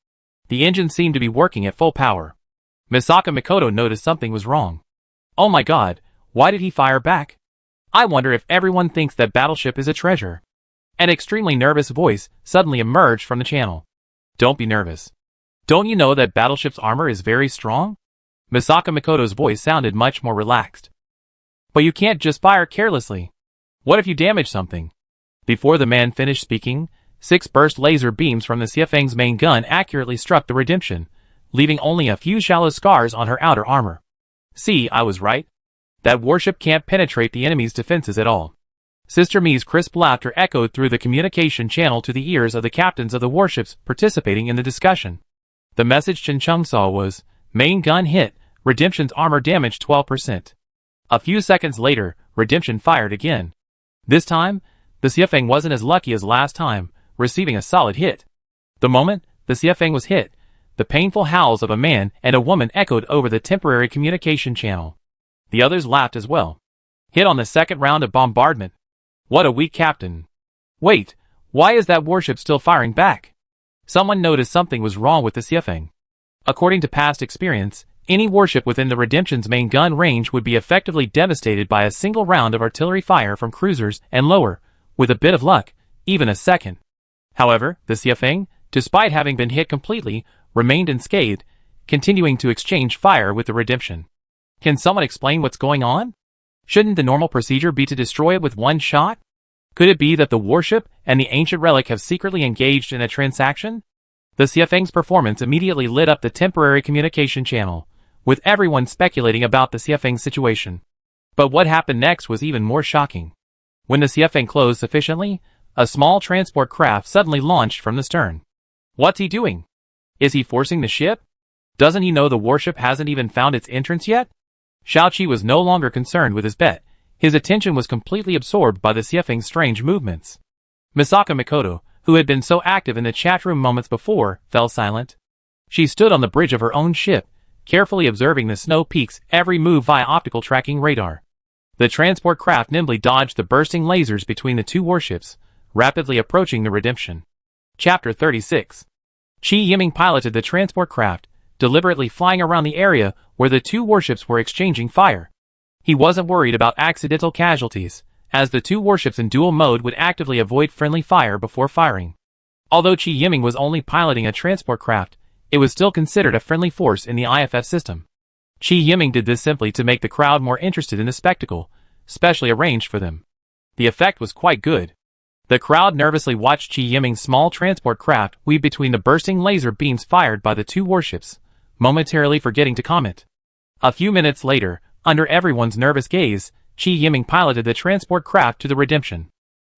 The engine seemed to be working at full power. Misaka Mikoto noticed something was wrong. Oh my god, why did he fire back? I wonder if everyone thinks that Battleship is a treasure. An extremely nervous voice suddenly emerged from the channel. Don't be nervous. Don't you know that Battleship's armor is very strong? Misaka Mikoto's voice sounded much more relaxed. But you can't just fire carelessly. What if you damage something? Before the man finished speaking, 6 burst laser beams from the Xiefeng's main gun accurately struck the Redemption, leaving only a few shallow scars on her outer armor. See, I was right. That warship can't penetrate the enemy's defenses at all. Sister Mi's crisp laughter echoed through the communication channel to the ears of the captains of the warships participating in the discussion. The message Chen Chung saw was, "Main gun hit, Redemption's armor damage 12%. A few seconds later, Redemption fired again. This time, the Xiafeng wasn't as lucky as last time, receiving a solid hit. The moment the Xiafeng was hit, the painful howls of a man and a woman echoed over the temporary communication channel. The others laughed as well. Hit on the second round of bombardment. What a weak captain. Wait, why is that warship still firing back? Someone noticed something was wrong with the Xiafeng. According to past experience, any warship within the Redemption's main gun range would be effectively devastated by a single round of artillery fire from cruisers and lower, with a bit of luck, even a second. However, the Xiafeng, despite having been hit completely, remained unscathed, continuing to exchange fire with the Redemption. Can someone explain what's going on? Shouldn't the normal procedure be to destroy it with one shot? Could it be that the warship and the ancient relic have secretly engaged in a transaction? The Xiafeng's performance immediately lit up the temporary communication channel, with everyone speculating about the Xiafeng's situation. But what happened next was even more shocking. When the Xiafeng closed sufficiently, a small transport craft suddenly launched from the stern. What's he doing? Is he forcing the ship? Doesn't he know the warship hasn't even found its entrance yet? Xiaoqi was no longer concerned with his bet. His attention was completely absorbed by the Xiafeng's strange movements. Misaka Mikoto, who had been so active in the chat room moments before, fell silent. She stood on the bridge of her own ship, carefully observing the snow peak's every move via optical tracking radar. The transport craft nimbly dodged the bursting lasers between the two warships, rapidly approaching the Redemption. Chapter 36. Qi Yiming piloted the transport craft, deliberately flying around the area where the two warships were exchanging fire. He wasn't worried about accidental casualties, as the two warships in dual mode would actively avoid friendly fire before firing. Although Qi Yiming was only piloting a transport craft, it was still considered a friendly force in the IFF system. Qi Yiming did this simply to make the crowd more interested in the spectacle, specially arranged for them. The effect was quite good. The crowd nervously watched Qi Yiming's small transport craft weave between the bursting laser beams fired by the two warships, momentarily forgetting to comment. A few minutes later, under everyone's nervous gaze, Qi Yiming piloted the transport craft to the Redemption.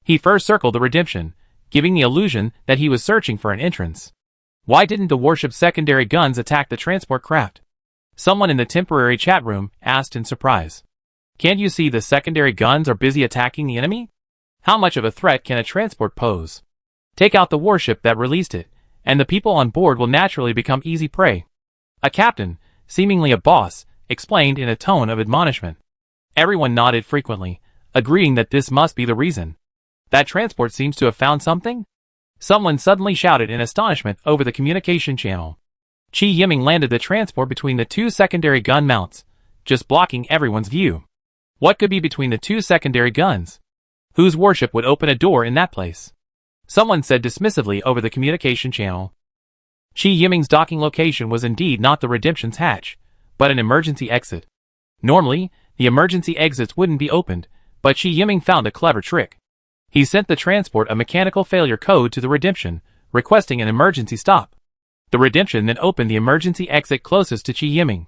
He first circled the Redemption, giving the illusion that he was searching for an entrance. Why didn't the warship's secondary guns attack the transport craft? Someone in the temporary chat room asked in surprise. Can't you see the secondary guns are busy attacking the enemy? How much of a threat can a transport pose? Take out the warship that released it, and the people on board will naturally become easy prey. A captain, seemingly a boss, explained in a tone of admonishment. Everyone nodded frequently, agreeing that this must be the reason. That transport seems to have found something? Someone suddenly shouted in astonishment over the communication channel. Qi Yiming landed the transport between the two secondary gun mounts, just blocking everyone's view. What could be between the two secondary guns? Whose warship would open a door in that place? Someone said dismissively over the communication channel. Qi Yiming's docking location was indeed not the Redemption's hatch, but an emergency exit. Normally, the emergency exits wouldn't be opened, but Qi Yiming found a clever trick. He sent the transport a mechanical failure code to the Redemption, requesting an emergency stop. The Redemption then opened the emergency exit closest to Qi Yiming.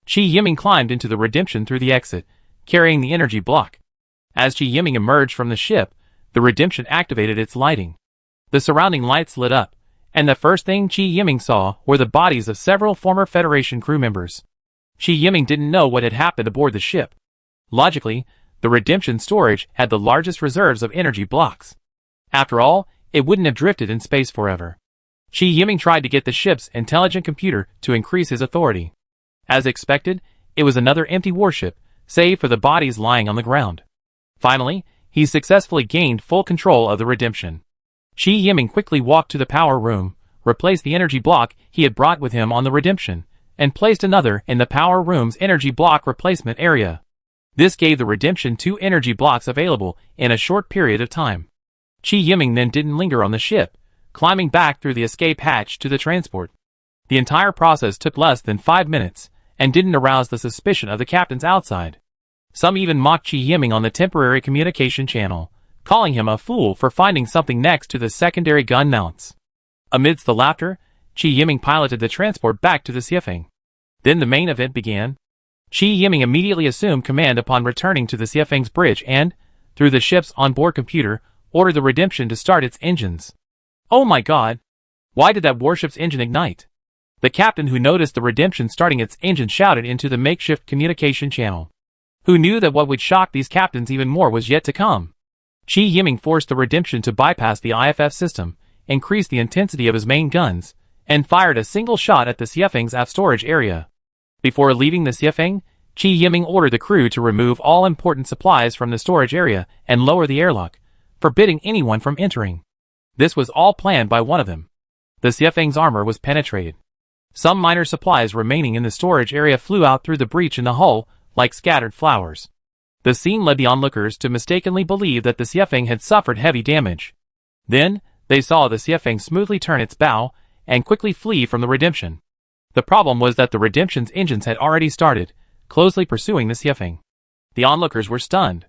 Qi Yiming climbed into the Redemption through the exit, carrying the energy block. As Qi Yiming emerged from the ship, the Redemption activated its lighting. The surrounding lights lit up, and the first thing Qi Yiming saw were the bodies of several former Federation crew members. Qi Yiming didn't know what had happened aboard the ship. Logically, the Redemption storage had the largest reserves of energy blocks. After all, it wouldn't have drifted in space forever. Qi Yiming tried to get the ship's intelligent computer to increase his authority. As expected, it was another empty warship, save for the bodies lying on the ground. Finally, he successfully gained full control of the Redemption. Qi Yiming quickly walked to the power room, replaced the energy block he had brought with him on the Redemption, and placed another in the power room's energy block replacement area. This gave the Redemption 2 energy blocks available in a short period of time. Qi Yiming then didn't linger on the ship, climbing back through the escape hatch to the transport. The entire process took less than 5 minutes, and didn't arouse the suspicion of the captains outside. Some even mocked Qi Yiming on the temporary communication channel, calling him a fool for finding something next to the secondary gun mounts. Amidst the laughter, Qi Yiming piloted the transport back to the Xiafeng. Then the main event began. Qi Yiming immediately assumed command upon returning to the Xiafeng's bridge and, through the ship's onboard computer, ordered the Redemption to start its engines. Oh my god! Why did that warship's engine ignite? The captain, who noticed the Redemption starting its engine, shouted into the makeshift communication channel. Who knew that what would shock these captains even more was yet to come? Chi Yiming forced the Redemption to bypass the IFF system, increased the intensity of his main guns, and fired a single shot at the Xiefeng's aft storage area. Before leaving the Xiefeng, Chi Yiming ordered the crew to remove all important supplies from the storage area and lower the airlock, forbidding anyone from entering. This was all planned by one of them. The Xiefeng's armor was penetrated. Some minor supplies remaining in the storage area flew out through the breach in the hull like scattered flowers. The scene led the onlookers to mistakenly believe that the Xiefeng had suffered heavy damage. Then, they saw the Xiefeng smoothly turn its bow and quickly flee from the Redemption. The problem was that the Redemption's engines had already started, closely pursuing the Xiefeng. The onlookers were stunned.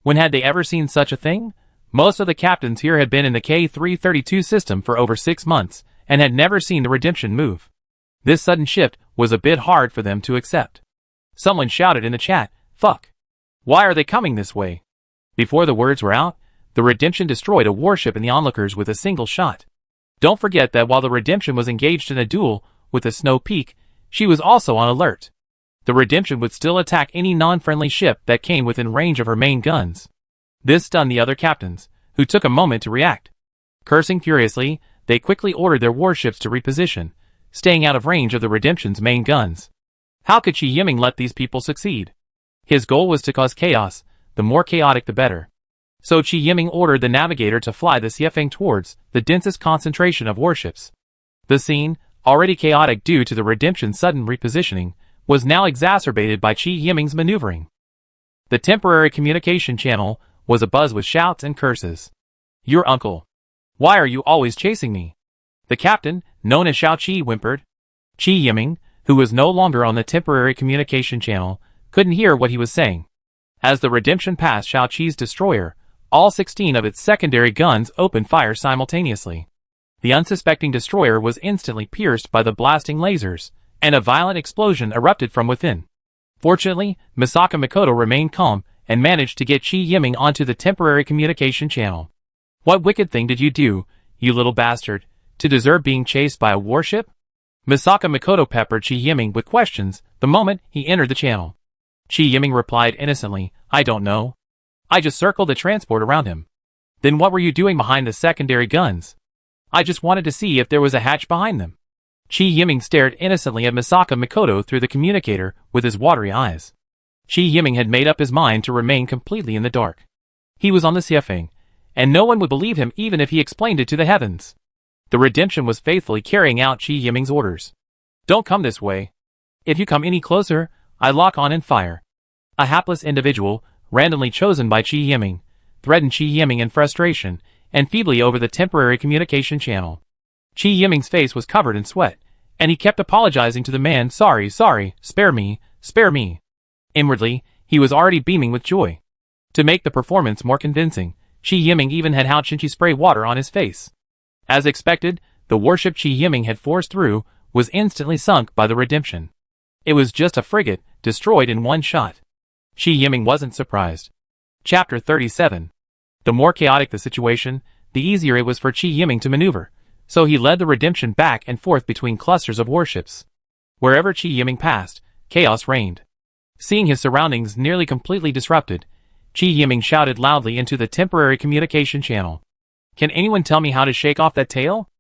When had they ever seen such a thing? Most of the captains here had been in the K-332 system for over 6 months and had never seen the Redemption move. This sudden shift was a bit hard for them to accept. Someone shouted in the chat, "Fuck! Why are they coming this way?" Before the words were out, the Redemption destroyed a warship in the onlookers with a single shot. Don't forget that while the Redemption was engaged in a duel with the Snow Peak, she was also on alert. The Redemption would still attack any non-friendly ship that came within range of her main guns. This stunned the other captains, who took a moment to react. Cursing furiously, they quickly ordered their warships to reposition, staying out of range of the Redemption's main guns. How could Chi Yiming let these people succeed? His goal was to cause chaos, the more chaotic the better. So Chi Yiming ordered the navigator to fly the Xiefeng towards the densest concentration of warships. The scene, already chaotic due to the Redemption's sudden repositioning, was now exacerbated by Chi Yiming's maneuvering. The temporary communication channel was abuzz with shouts and curses. "Your uncle! Why are you always chasing me?" The captain, known as Xiao Qi, whimpered. Chi Yiming, who was no longer on the temporary communication channel, couldn't hear what he was saying. As the Redemption passed Xiao Qi's destroyer, all 16 of its secondary guns opened fire simultaneously. The unsuspecting destroyer was instantly pierced by the blasting lasers, and a violent explosion erupted from within. Fortunately, Misaka Mikoto remained calm and managed to get Chi Yiming onto the temporary communication channel. "What wicked thing did you do, you little bastard, to deserve being chased by a warship?" Misaka Mikoto peppered Chi Yiming with questions the moment he entered the channel. Chi Yiming replied innocently, "I don't know. I just circled the transport around him." "Then what were you doing behind the secondary guns?" "I just wanted to see if there was a hatch behind them." Chi Yiming stared innocently at Misaka Mikoto through the communicator with his watery eyes. Chi Yiming had made up his mind to remain completely in the dark. He was on the Xiefeng, and no one would believe him even if he explained it to the heavens. The Redemption was faithfully carrying out Chi Yiming's orders. "Don't come this way. If you come any closer, I lock on and fire." A hapless individual, randomly chosen by Chi Yiming, threatened Chi Yiming in frustration and feebly over the temporary communication channel. Chi Yiming's face was covered in sweat, and he kept apologizing to the man, sorry, spare me, spare me." Inwardly, he was already beaming with joy. To make the performance more convincing, Chi Yiming even had Hao Chinchi spray water on his face. As expected, the warship Chi Yiming had forced through was instantly sunk by the Redemption. It was just a frigate, destroyed in one shot. Chi Yiming wasn't surprised. Chapter 37. The more chaotic the situation, the easier it was for Chi Yiming to maneuver, so he led the Redemption back and forth between clusters of warships. Wherever Chi Yiming passed, chaos reigned. Seeing his surroundings nearly completely disrupted, Chi Yiming shouted loudly into the temporary communication channel. "Can anyone tell me how to shake off that tail?"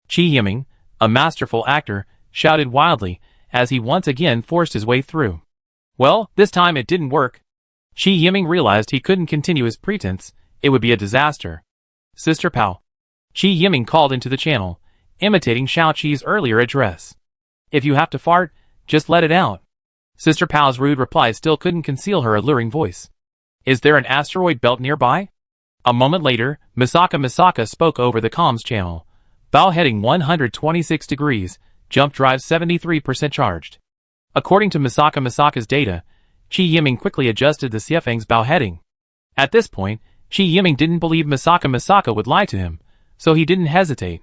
Chi Yiming, a masterful actor, shouted wildly as he once again forced his way through. Well, this time it didn't work. Chi Yiming realized he couldn't continue his pretense, it would be a disaster. "Sister Pao." Chi Yiming called into the channel, imitating Xiao Qi's earlier address. "If you have to fart, just let it out." Sister Pao's rude reply still couldn't conceal her alluring voice. "Is there an asteroid belt nearby?" A moment later, Misaka spoke over the comms channel. "Bow heading 126 degrees, jump drive 73% charged." According to Misaka's data, Chi Yiming quickly adjusted the Xiefeng's bow heading. At this point, Chi Yiming didn't believe Misaka would lie to him, so he didn't hesitate.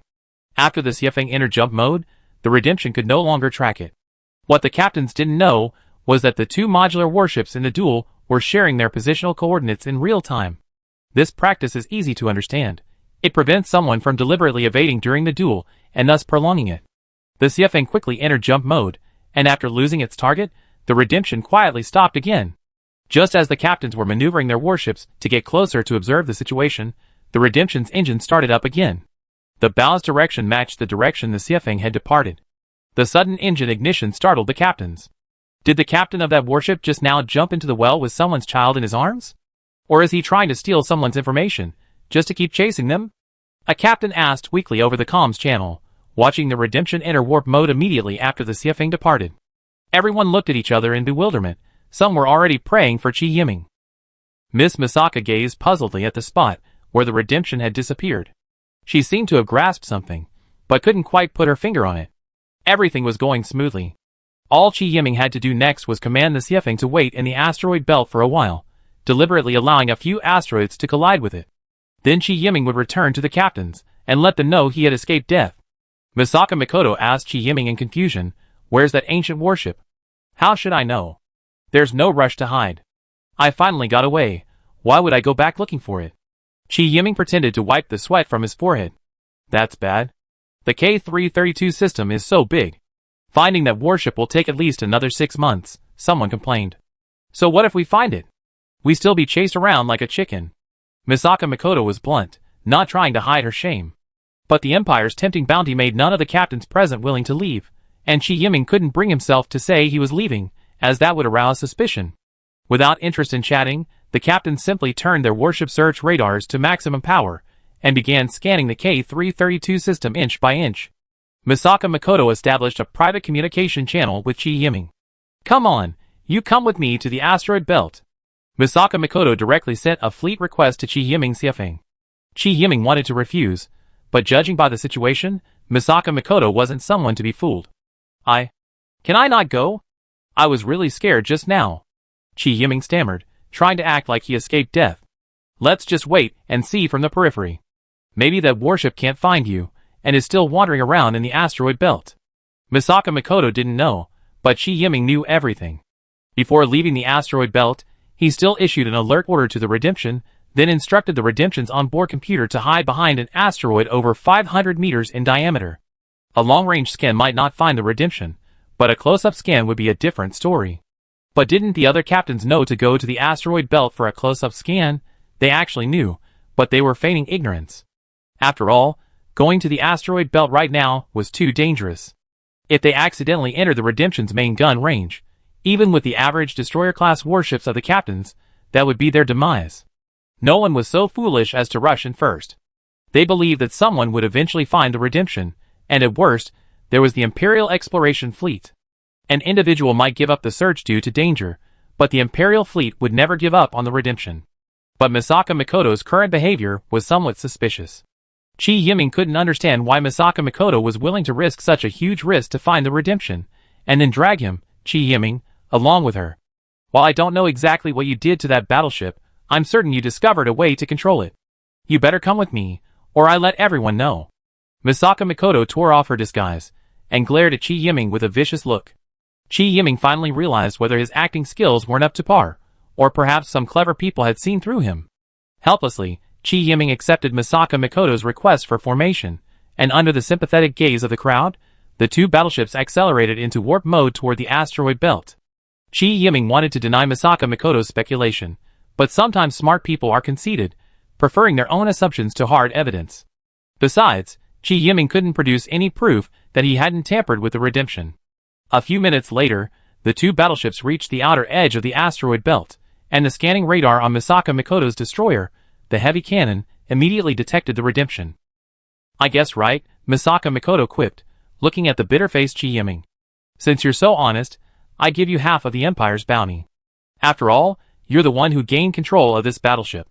After the Xiefeng entered jump mode, the Redemption could no longer track it. What the captains didn't know was that the two modular warships in the duel were sharing their positional coordinates in real time. This practice is easy to understand. It prevents someone from deliberately evading during the duel, and thus prolonging it. The Siafeng quickly entered jump mode, and after losing its target, the Redemption quietly stopped again. Just as the captains were maneuvering their warships to get closer to observe the situation, the Redemption's engine started up again. The bow's direction matched the direction the Siafeng had departed. The sudden engine ignition startled the captains. Did the captain of that warship just now jump into the well with someone's child in his arms? Or is he trying to steal someone's information, just to keep chasing them? A captain asked weakly over the comms channel, watching the Redemption enter warp mode immediately after the Siafeng departed. Everyone looked at each other in bewilderment. Some were already praying for Qi Yiming. Miss Misaka gazed puzzledly at the spot where the Redemption had disappeared. She seemed to have grasped something, but couldn't quite put her finger on it. Everything was going smoothly. All Qi Yiming had to do next was command the Siafeng to wait in the asteroid belt for a while, deliberately allowing a few asteroids to collide with it. Then Qi Yiming would return to the captains, and let them know he had escaped death. Misaka Mikoto asked Qi Yiming in confusion, "Where's that ancient warship?" "How should I know? There's no rush to hide. I finally got away. Why would I go back looking for it?" Qi Yiming pretended to wipe the sweat from his forehead. "That's bad. The K332 system is so big. Finding that warship will take at least another 6 months," someone complained. "So what if we find it? We still be chased around like a chicken." Misaka Mikoto was blunt, not trying to hide her shame. But the Empire's tempting bounty made none of the captains present willing to leave, and Qi Yiming couldn't bring himself to say he was leaving, as that would arouse suspicion. Without interest in chatting, the captains simply turned their warship search radars to maximum power, and began scanning the K332 system inch by inch. Misaka Mikoto established a private communication channel with Qi Yiming. "Come on, you come with me to the asteroid belt." Misaka Mikoto directly sent a fleet request to Qi Yiming Siafeng. Qi Yiming wanted to refuse, but judging by the situation, Misaka Mikoto wasn't someone to be fooled. Can I not go? I was really scared just now." Qi Yiming stammered, trying to act like he escaped death. "Let's just wait and see from the periphery. Maybe that warship can't find you, and is still wandering around in the asteroid belt." Misaka Mikoto didn't know, but Qi Yiming knew everything. Before leaving the asteroid belt, he still issued an alert order to the Redemption, then instructed the Redemption's onboard computer to hide behind an asteroid over 500 meters in diameter. A long-range scan might not find the Redemption, but a close-up scan would be a different story. But didn't the other captains know to go to the asteroid belt for a close-up scan? They actually knew, but they were feigning ignorance. After all, going to the asteroid belt right now was too dangerous. If they accidentally entered the Redemption's main gun range, even with the average destroyer-class warships of the captains, that would be their demise. No one was so foolish as to rush in first. They believed that someone would eventually find the Redemption, and at worst, there was the Imperial Exploration Fleet. An individual might give up the search due to danger, but the Imperial Fleet would never give up on the Redemption. But Misaka Mikoto's current behavior was somewhat suspicious. Qi Yiming couldn't understand why Misaka Mikoto was willing to risk such a huge risk to find the Redemption, and then drag him, Qi Yiming, along with her. "While I don't know exactly what you did to that battleship, I'm certain you discovered a way to control it. You better come with me, or I let everyone know." Misaka Mikoto tore off her disguise, and glared at Qi Yiming with a vicious look. Qi Yiming finally realized whether his acting skills weren't up to par, or perhaps some clever people had seen through him. Helplessly, Qi Yiming accepted Misaka Mikoto's request for formation, and under the sympathetic gaze of the crowd, the two battleships accelerated into warp mode toward the asteroid belt. Qi Yiming wanted to deny Misaka Mikoto's speculation, but sometimes smart people are conceited, preferring their own assumptions to hard evidence. Besides, Qi Yiming couldn't produce any proof that he hadn't tampered with the Redemption. A few minutes later, the two battleships reached the outer edge of the asteroid belt, and the scanning radar on Misaka Mikoto's destroyer, the heavy cannon, immediately detected the Redemption. "I guess right," Misaka Mikoto quipped, looking at the bitter-faced Qi Yiming. "Since you're so honest, I give you half of the Empire's bounty. After all, you're the one who gained control of this battleship."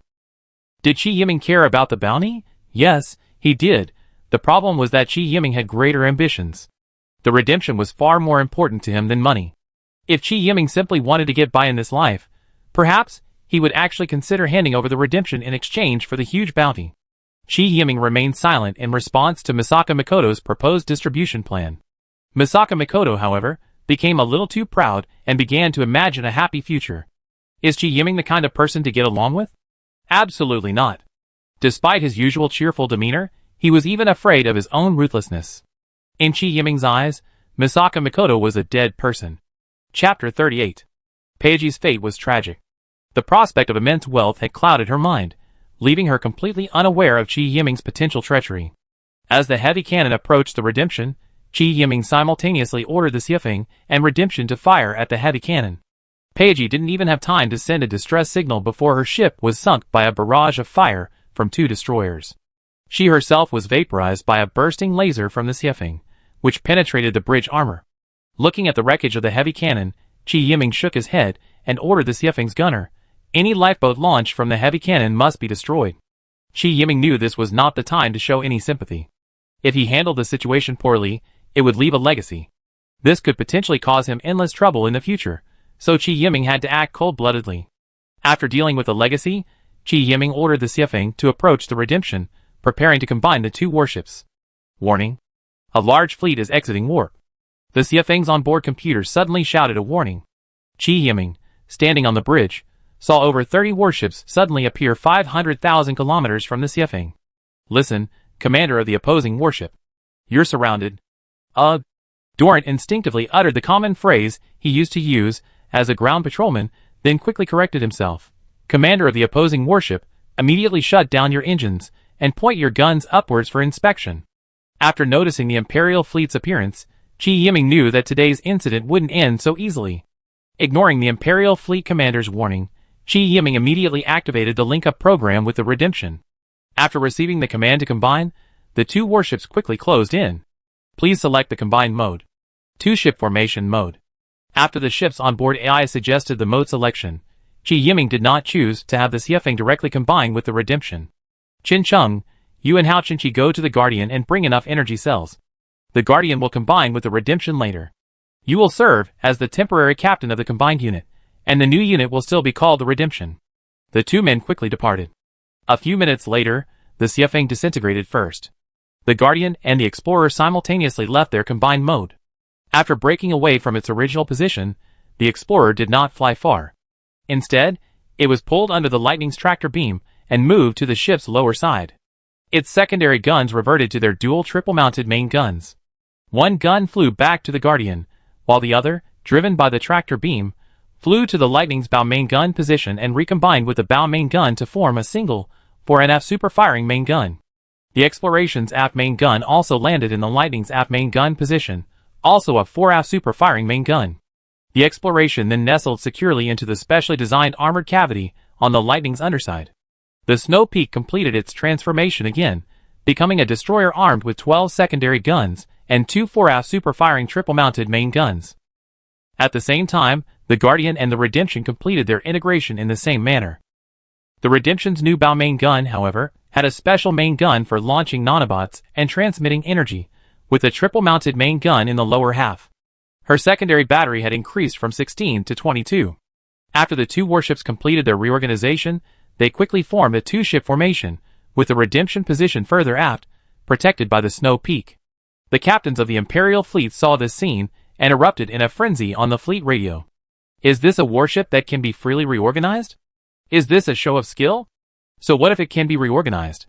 Did Qi Yiming care about the bounty? Yes, he did. The problem was that Qi Yiming had greater ambitions. The Redemption was far more important to him than money. If Qi Yiming simply wanted to get by in this life, perhaps he would actually consider handing over the Redemption in exchange for the huge bounty. Qi Yiming remained silent in response to Misaka Mikoto's proposed distribution plan. Misaka Mikoto, however, became a little too proud and began to imagine a happy future. Is Qi Yiming the kind of person to get along with? Absolutely not. Despite his usual cheerful demeanor, he was even afraid of his own ruthlessness. In Chi Yiming's eyes, Misaka Mikoto was a dead person. Chapter 38. Peiji's fate was tragic. The prospect of immense wealth had clouded her mind, leaving her completely unaware of Chi Yiming's potential treachery. As the heavy cannon approached the Redemption, Chi Yiming simultaneously ordered the Xiafeng and Redemption to fire at the heavy cannon. Peiji didn't even have time to send a distress signal before her ship was sunk by a barrage of fire from 2 destroyers. She herself was vaporized by a bursting laser from the Xiafeng, which penetrated the bridge armor. Looking at the wreckage of the heavy cannon, Chi Yiming shook his head and ordered the Xiafeng's gunner, "Any lifeboat launched from the heavy cannon must be destroyed." Chi Yiming knew this was not the time to show any sympathy. If he handled the situation poorly, it would leave a legacy. This could potentially cause him endless trouble in the future, so Chi Yiming had to act cold-bloodedly. After dealing with the legacy, Chi Yiming ordered the Xiafeng to approach the Redemption, preparing to combine the 2 warships. Warning. A large fleet is exiting warp. The Xiafeng's onboard computer suddenly shouted a warning. Chi Yiming, standing on the bridge, saw over 30 warships suddenly appear 500,000 kilometers from the Xiafeng. "Listen, commander of the opposing warship. You're surrounded." Dorant instinctively uttered the common phrase he used to use as a ground patrolman, then quickly corrected himself. "Commander of the opposing warship, immediately shut down your engines and point your guns upwards for inspection." After noticing the Imperial fleet's appearance, Chi Yiming knew that today's incident wouldn't end so easily. Ignoring the Imperial fleet commander's warning, Chi Yiming immediately activated the link-up program with the Redemption. After receiving the command to combine, the 2 warships quickly closed in. Please select the combined mode. 2-ship formation mode. After the ship's onboard AI suggested the mode selection, Chi Yiming did not choose to have the Xiafeng directly combine with the Redemption. "Qin Cheng, you and Hao Qinqi go to the Guardian and bring enough energy cells. The Guardian will combine with the Redemption later. You will serve as the temporary captain of the combined unit, and the new unit will still be called the Redemption." The 2 men quickly departed. A few minutes later, the Xiafeng disintegrated first. The Guardian and the Explorer simultaneously left their combined mode. After breaking away from its original position, the Explorer did not fly far. Instead, it was pulled under the Lightning's tractor beam and moved to the ship's lower side. Its secondary guns reverted to their dual triple-mounted main guns. One gun flew back to the Guardian, while the other, driven by the tractor beam, flew to the Lightning's bow main gun position and recombined with the bow main gun to form a single, fore and aft super-firing main gun. The Exploration's aft main gun also landed in the Lightning's aft main gun position, also a fore-aft super-firing main gun. The Exploration then nestled securely into the specially designed armored cavity on the Lightning's underside. The Snow Peak completed its transformation again, becoming a destroyer armed with 12 secondary guns and 2 fore-aft super-firing triple-mounted main guns. At the same time, the Guardian and the Redemption completed their integration in the same manner. The Redemption's new bow main gun, however, had a special main gun for launching nanobots and transmitting energy, with a triple-mounted main gun in the lower half. Her secondary battery had increased from 16 to 22. After the 2 warships completed their reorganization, they quickly formed a 2-ship formation, with the Redemption positioned further aft, protected by the Snow Peak. The captains of the Imperial fleet saw this scene and erupted in a frenzy on the fleet radio. Is this a warship that can be freely reorganized? Is this a show of skill? So what if it can be reorganized?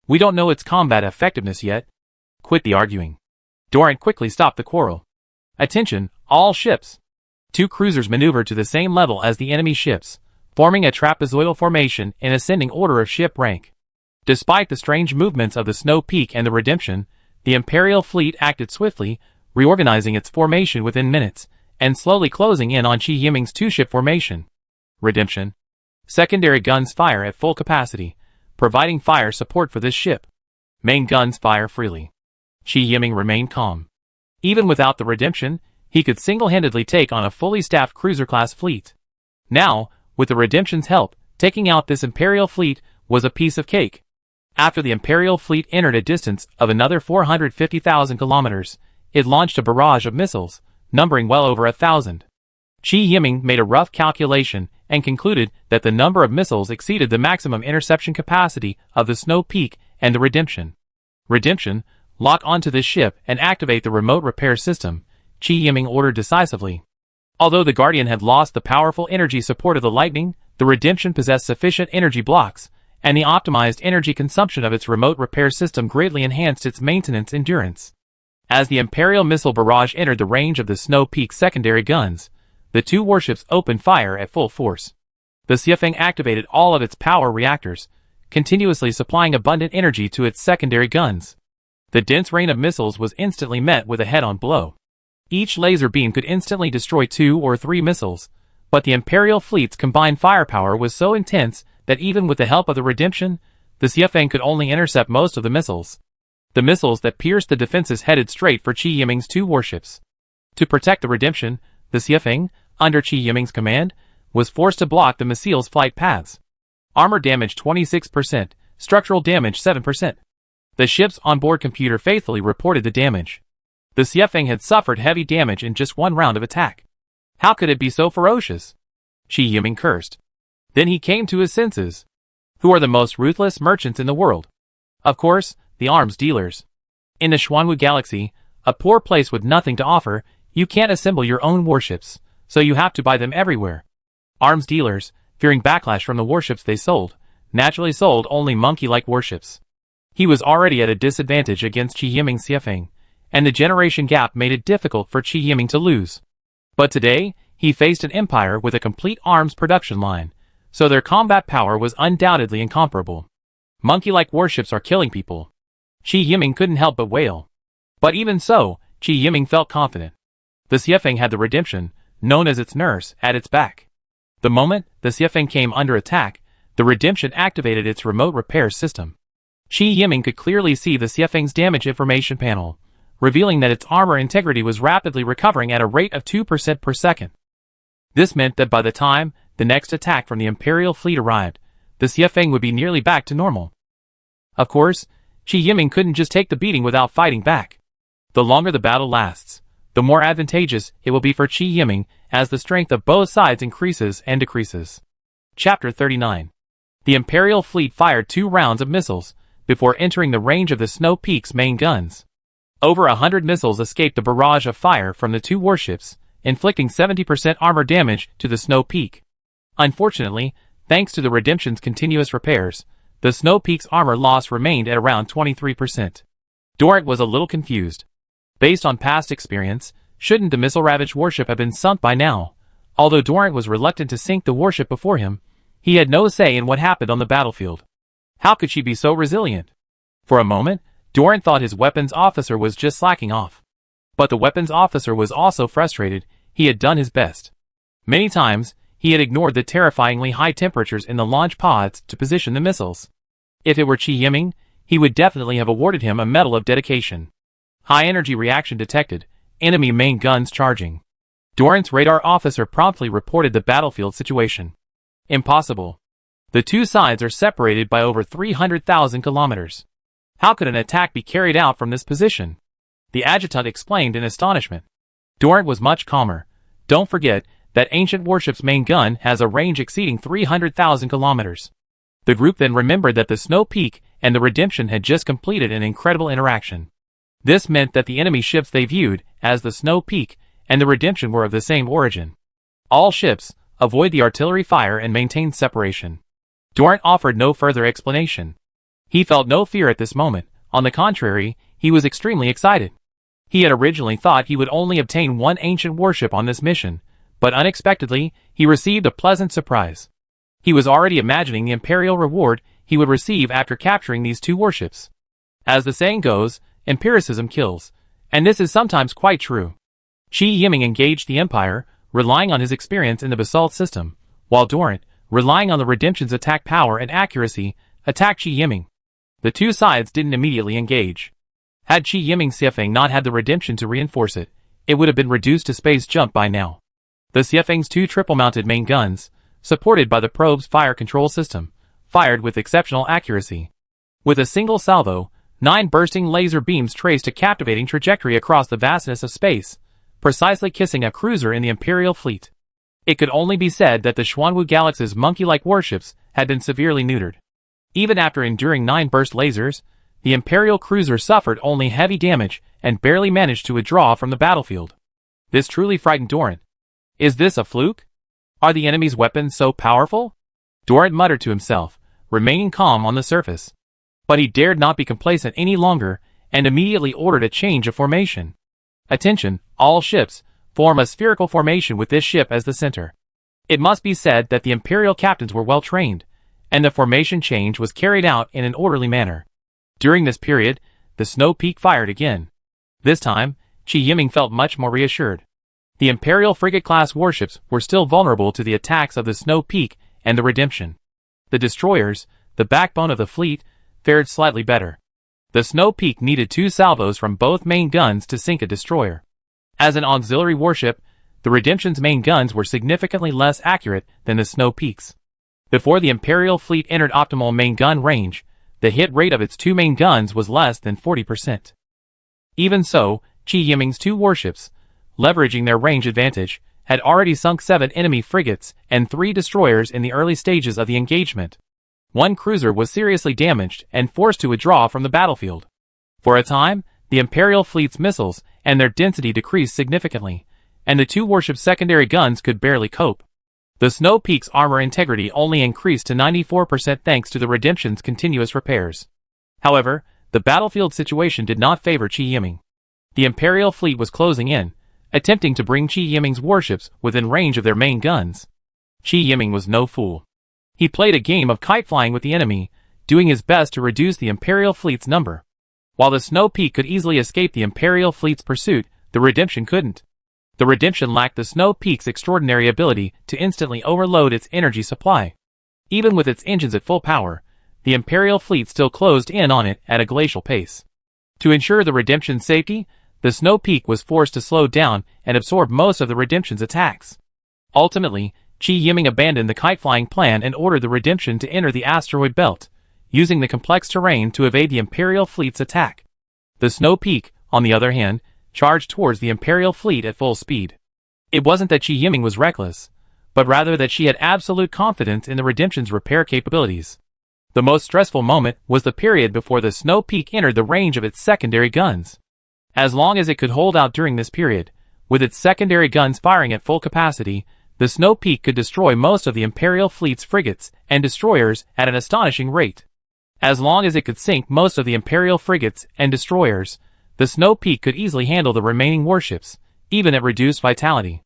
We don't know its combat effectiveness yet. Quit the arguing. Dorant quickly stopped the quarrel. Attention, all ships. 2 cruisers maneuvered to the same level as the enemy ships, forming a trapezoidal formation in ascending order of ship rank. Despite the strange movements of the Snow Peak and the Redemption, the Imperial fleet acted swiftly, reorganizing its formation within minutes, and slowly closing in on Chi Yiming's 2-ship formation. Redemption. Secondary guns fire at full capacity, providing fire support for this ship. Main guns fire freely. Chi Yiming remained calm. Even without the Redemption, he could single-handedly take on a fully staffed cruiser-class fleet. Now, with the Redemption's help, taking out this Imperial fleet was a piece of cake. After the Imperial fleet entered a distance of another 450,000 kilometers, it launched a barrage of missiles, numbering well over 1,000. Chi Yiming made a rough calculation and concluded that the number of missiles exceeded the maximum interception capacity of the Snow Peak and the Redemption. Redemption, lock onto this ship and activate the remote repair system, Chi Yiming ordered decisively. Although the Guardian had lost the powerful energy support of the Lightning, the Redemption possessed sufficient energy blocks, and the optimized energy consumption of its remote repair system greatly enhanced its maintenance endurance. As the Imperial missile barrage entered the range of the Snow Peak secondary guns, the two warships opened fire at full force. The Xiafeng activated all of its power reactors, continuously supplying abundant energy to its secondary guns. The dense rain of missiles was instantly met with a head-on blow. Each laser beam could instantly destroy 2 or 3 missiles, but the Imperial fleet's combined firepower was so intense that even with the help of the Redemption, the Xiafeng could only intercept most of the missiles. The missiles that pierced the defenses headed straight for Qi Yiming's two warships. To protect the Redemption, the Xiafeng, under Qi Yiming's command, was forced to block the missile's flight paths. Armor damage 26%, structural damage 7%. The ship's onboard computer faithfully reported the damage. The Xiafeng had suffered heavy damage in just one round of attack. How could it be so ferocious? Qi Yiming cursed. Then he came to his senses. Who are the most ruthless merchants in the world? Of course, the arms dealers. In the Xuanwu Galaxy, a poor place with nothing to offer, you can't assemble your own warships, so you have to buy them everywhere. Arms dealers, fearing backlash from the warships they sold, naturally sold only monkey-like warships. He was already at a disadvantage against Qi Yiming's Xiafeng, and the generation gap made it difficult for Qi Yiming to lose. But today, he faced an empire with a complete arms production line, so their combat power was undoubtedly incomparable. Monkey-like warships are killing people. Qi Yiming couldn't help but wail. But even so, Qi Yiming felt confident. The Xiafeng had the Redemption, known as its nurse, at its back. The moment the Xiafeng came under attack, the Redemption activated its remote repair system. Qi Yiming could clearly see the Xiafeng's damage information panel, revealing that its armor integrity was rapidly recovering at a rate of 2% per second. This meant that by the time the next attack from the Imperial fleet arrived, the Xiafeng would be nearly back to normal. Of course, Qi Yiming couldn't just take the beating without fighting back. The longer the battle lasts, the more advantageous it will be for Qi Yiming as the strength of both sides increases and decreases. Chapter 39. The Imperial fleet fired 2 rounds of missiles before entering the range of the Snow Peak's main guns. Over 100 missiles escaped the barrage of fire from the 2 warships, inflicting 70% armor damage to the Snow Peak. Unfortunately, thanks to the Redemption's continuous repairs, the Snow Peak's armor loss remained at around 23%. Dorrit was a little confused. Based on past experience, shouldn't the missile-ravaged warship have been sunk by now? Although Dorrit was reluctant to sink the warship before him, he had no say in what happened on the battlefield. How could she be so resilient? For a moment, Dorrit thought his weapons officer was just slacking off. But the weapons officer was also frustrated. He had done his best. Many times, he had ignored the terrifyingly high temperatures in the launch pods to position the missiles. If it were Qi Yiming, he would definitely have awarded him a medal of dedication. High energy reaction detected. Enemy main guns charging. Dorrit's radar officer promptly reported the battlefield situation. Impossible. The two sides are separated by over 300,000 kilometers. How could an attack be carried out from this position? The adjutant explained in astonishment. Dorrit was much calmer. Don't forget that ancient warship's main gun has a range exceeding 300,000 kilometers. The group then remembered that the Snow Peak and the Redemption had just completed an incredible interaction. This meant that the enemy ships they viewed as the Snow Peak and the Redemption were of the same origin. All ships, avoid the artillery fire and maintain separation. Dorrit offered no further explanation. He felt no fear at this moment. On the contrary, he was extremely excited. He had originally thought he would only obtain 1 ancient warship on this mission, but unexpectedly, he received a pleasant surprise. He was already imagining the imperial reward he would receive after capturing these 2 warships. As the saying goes, empiricism kills, and this is sometimes quite true. Qi Yiming engaged the Empire, relying on his experience in the basalt system, while Dorrit, relying on the Redemption's attack power and accuracy, attacked Qi Yiming. The two sides didn't immediately engage. Had Qi Yiming's Xiafeng not had the Redemption to reinforce it, it would have been reduced to space jump by now. The Xiafeng's 2 triple-mounted main guns, supported by the probe's fire control system, fired with exceptional accuracy. With a single salvo, 9 bursting laser beams traced a captivating trajectory across the vastness of space, precisely kissing a cruiser in the Imperial fleet. It could only be said that the Xuanwu Galaxy's monkey-like warships had been severely neutered. Even after enduring 9 burst lasers, the Imperial cruiser suffered only heavy damage and barely managed to withdraw from the battlefield. This truly frightened Dorrit. Is this a fluke? Are the enemy's weapons so powerful? Dorrit muttered to himself, remaining calm on the surface. But he dared not be complacent any longer, and immediately ordered a change of formation. Attention, all ships, form a spherical formation with this ship as the center. It must be said that the Imperial captains were well trained, and the formation change was carried out in an orderly manner. During this period, the Snow Peak fired again. This time, Chi Yiming felt much more reassured. The Imperial frigate-class warships were still vulnerable to the attacks of the Snow Peak and the Redemption. The destroyers, the backbone of the fleet, fared slightly better. The Snow Peak needed 2 salvos from both main guns to sink a destroyer. As an auxiliary warship, the Redemption's main guns were significantly less accurate than the Snow Peak's. Before the Imperial fleet entered optimal main gun range, the hit rate of its 2 main guns was less than 40%. Even so, Chi Yiming's 2 warships, leveraging their range advantage, had already sunk 7 enemy frigates and 3 destroyers in the early stages of the engagement. 1 cruiser was seriously damaged and forced to withdraw from the battlefield. For a time, the Imperial fleet's missiles and their density decreased significantly, and the 2 warships' secondary guns could barely cope. The Snow Peak's armor integrity only increased to 94% thanks to the Redemption's continuous repairs. However, the battlefield situation did not favor Chi Yiming. The Imperial fleet was closing in, attempting to bring Chi Yiming's warships within range of their main guns. Chi Yiming was no fool. He played a game of kite flying with the enemy, doing his best to reduce the Imperial fleet's number. While the Snow Peak could easily escape the Imperial fleet's pursuit, the Redemption couldn't. The Redemption lacked the Snow Peak's extraordinary ability to instantly overload its energy supply. Even with its engines at full power, the Imperial fleet still closed in on it at a glacial pace. To ensure the Redemption's safety, the Snow Peak was forced to slow down and absorb most of the Redemption's attacks. Ultimately, Chi Yiming abandoned the kite-flying plan and ordered the Redemption to enter the asteroid belt, using the complex terrain to evade the Imperial fleet's attack. The Snow Peak, on the other hand, charged towards the Imperial fleet at full speed. It wasn't that Chi Yiming was reckless, but rather that she had absolute confidence in the Redemption's repair capabilities. The most stressful moment was the period before the Snow Peak entered the range of its secondary guns. As long as it could hold out during this period, with its secondary guns firing at full capacity, the Snow Peak could destroy most of the Imperial fleet's frigates and destroyers at an astonishing rate. As long as it could sink most of the Imperial frigates and destroyers, the Snow Peak could easily handle the remaining warships, even at reduced vitality.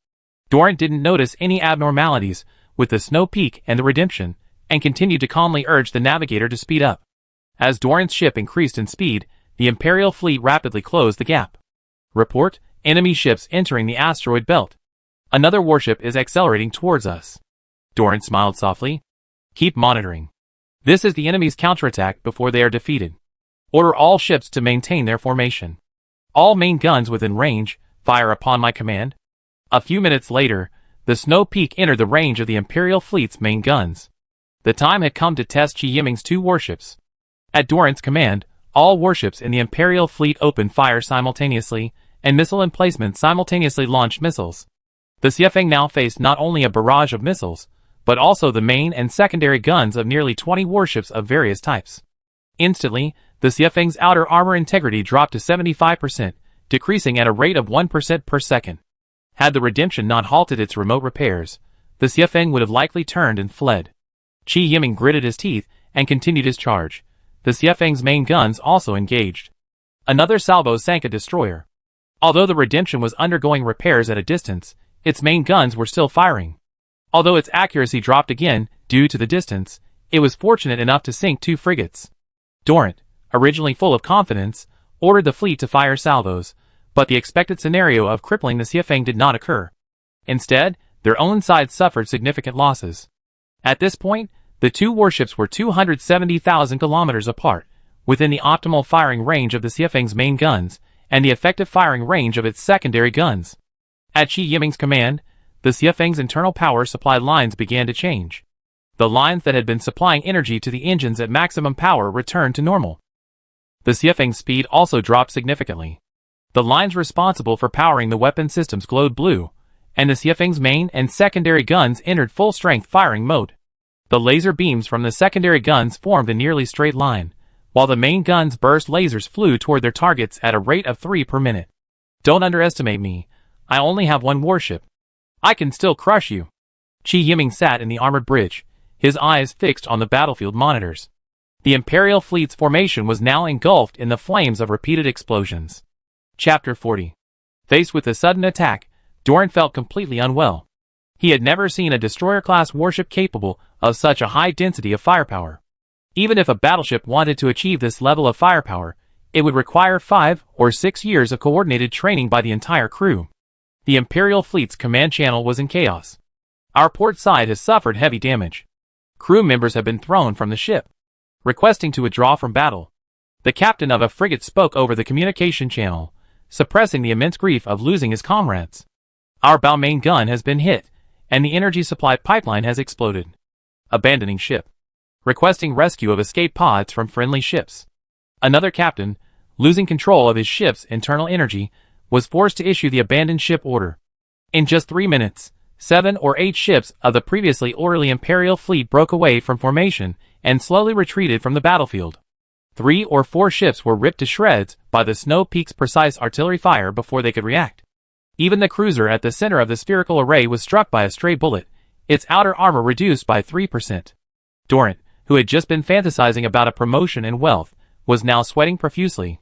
Dorrant didn't notice any abnormalities with the Snow Peak and the Redemption, and continued to calmly urge the navigator to speed up. As Dorrant's ship increased in speed, the Imperial fleet rapidly closed the gap. Report, enemy ships entering the asteroid belt. Another warship is accelerating towards us. Dorrant smiled softly. Keep monitoring. This is the enemy's counterattack before they are defeated. Order all ships to maintain their formation. All main guns within range, fire upon my command. A few minutes later, the Snow Peak entered the range of the Imperial fleet's main guns. The time had come to test Chi Yiming's 2 warships. At Dorrant's command, all warships in the Imperial fleet opened fire simultaneously, and missile emplacements simultaneously launched missiles. The Xiefeng now faced not only a barrage of missiles, but also the main and secondary guns of nearly 20 warships of various types. Instantly, the Xiefeng's outer armor integrity dropped to 75%, decreasing at a rate of 1% per second. Had the Redemption not halted its remote repairs, the Xiefeng would have likely turned and fled. Chi Yiming gritted his teeth and continued his charge. The Xiefeng's main guns also engaged. Another salvo sank a destroyer. Although the Redemption was undergoing repairs at a distance, its main guns were still firing. Although its accuracy dropped again due to the distance, it was fortunate enough to sink 2 frigates. Dorrant, originally full of confidence, ordered the fleet to fire salvos, but the expected scenario of crippling the Xiefeng did not occur. Instead, their own side suffered significant losses. At this point, the 2 warships were 270,000 kilometers apart, within the optimal firing range of the Xiefeng's main guns, and the effective firing range of its secondary guns. At Chi Yiming's command, the Xiefeng's internal power supply lines began to change. The lines that had been supplying energy to the engines at maximum power returned to normal. The Xiefeng's speed also dropped significantly. The lines responsible for powering the weapon systems glowed blue, and the Xiefeng's main and secondary guns entered full-strength firing mode. The laser beams from the secondary guns formed a nearly straight line, while the main guns' burst lasers flew toward their targets at a rate of 3 per minute. Don't underestimate me. I only have 1 warship. I can still crush you. Chi Yiming sat in the armored bridge, his eyes fixed on the battlefield monitors. The Imperial fleet's formation was now engulfed in the flames of repeated explosions. Chapter 40. Faced with the sudden attack, Doran felt completely unwell. He had never seen a destroyer-class warship capable of such a high density of firepower. Even if a battleship wanted to achieve this level of firepower, it would require 5 or 6 years of coordinated training by the entire crew. The Imperial fleet's command channel was in chaos. Our port side has suffered heavy damage. Crew members have been thrown from the ship, requesting to withdraw from battle. The captain of a frigate spoke over the communication channel, suppressing the immense grief of losing his comrades. Our bow main gun has been hit, and the energy supply pipeline has exploded. Abandoning ship. Requesting rescue of escape pods from friendly ships. Another captain, losing control of his ship's internal energy, was forced to issue the abandoned ship order. In just 3 minutes, 7 or 8 ships of the previously orderly Imperial fleet broke away from formation and slowly retreated from the battlefield. 3 or 4 ships were ripped to shreds by the Snow Peak's precise artillery fire before they could react. Even the cruiser at the center of the spherical array was struck by a stray bullet, its outer armor reduced by 3%. Doran, who had just been fantasizing about a promotion and wealth, was now sweating profusely.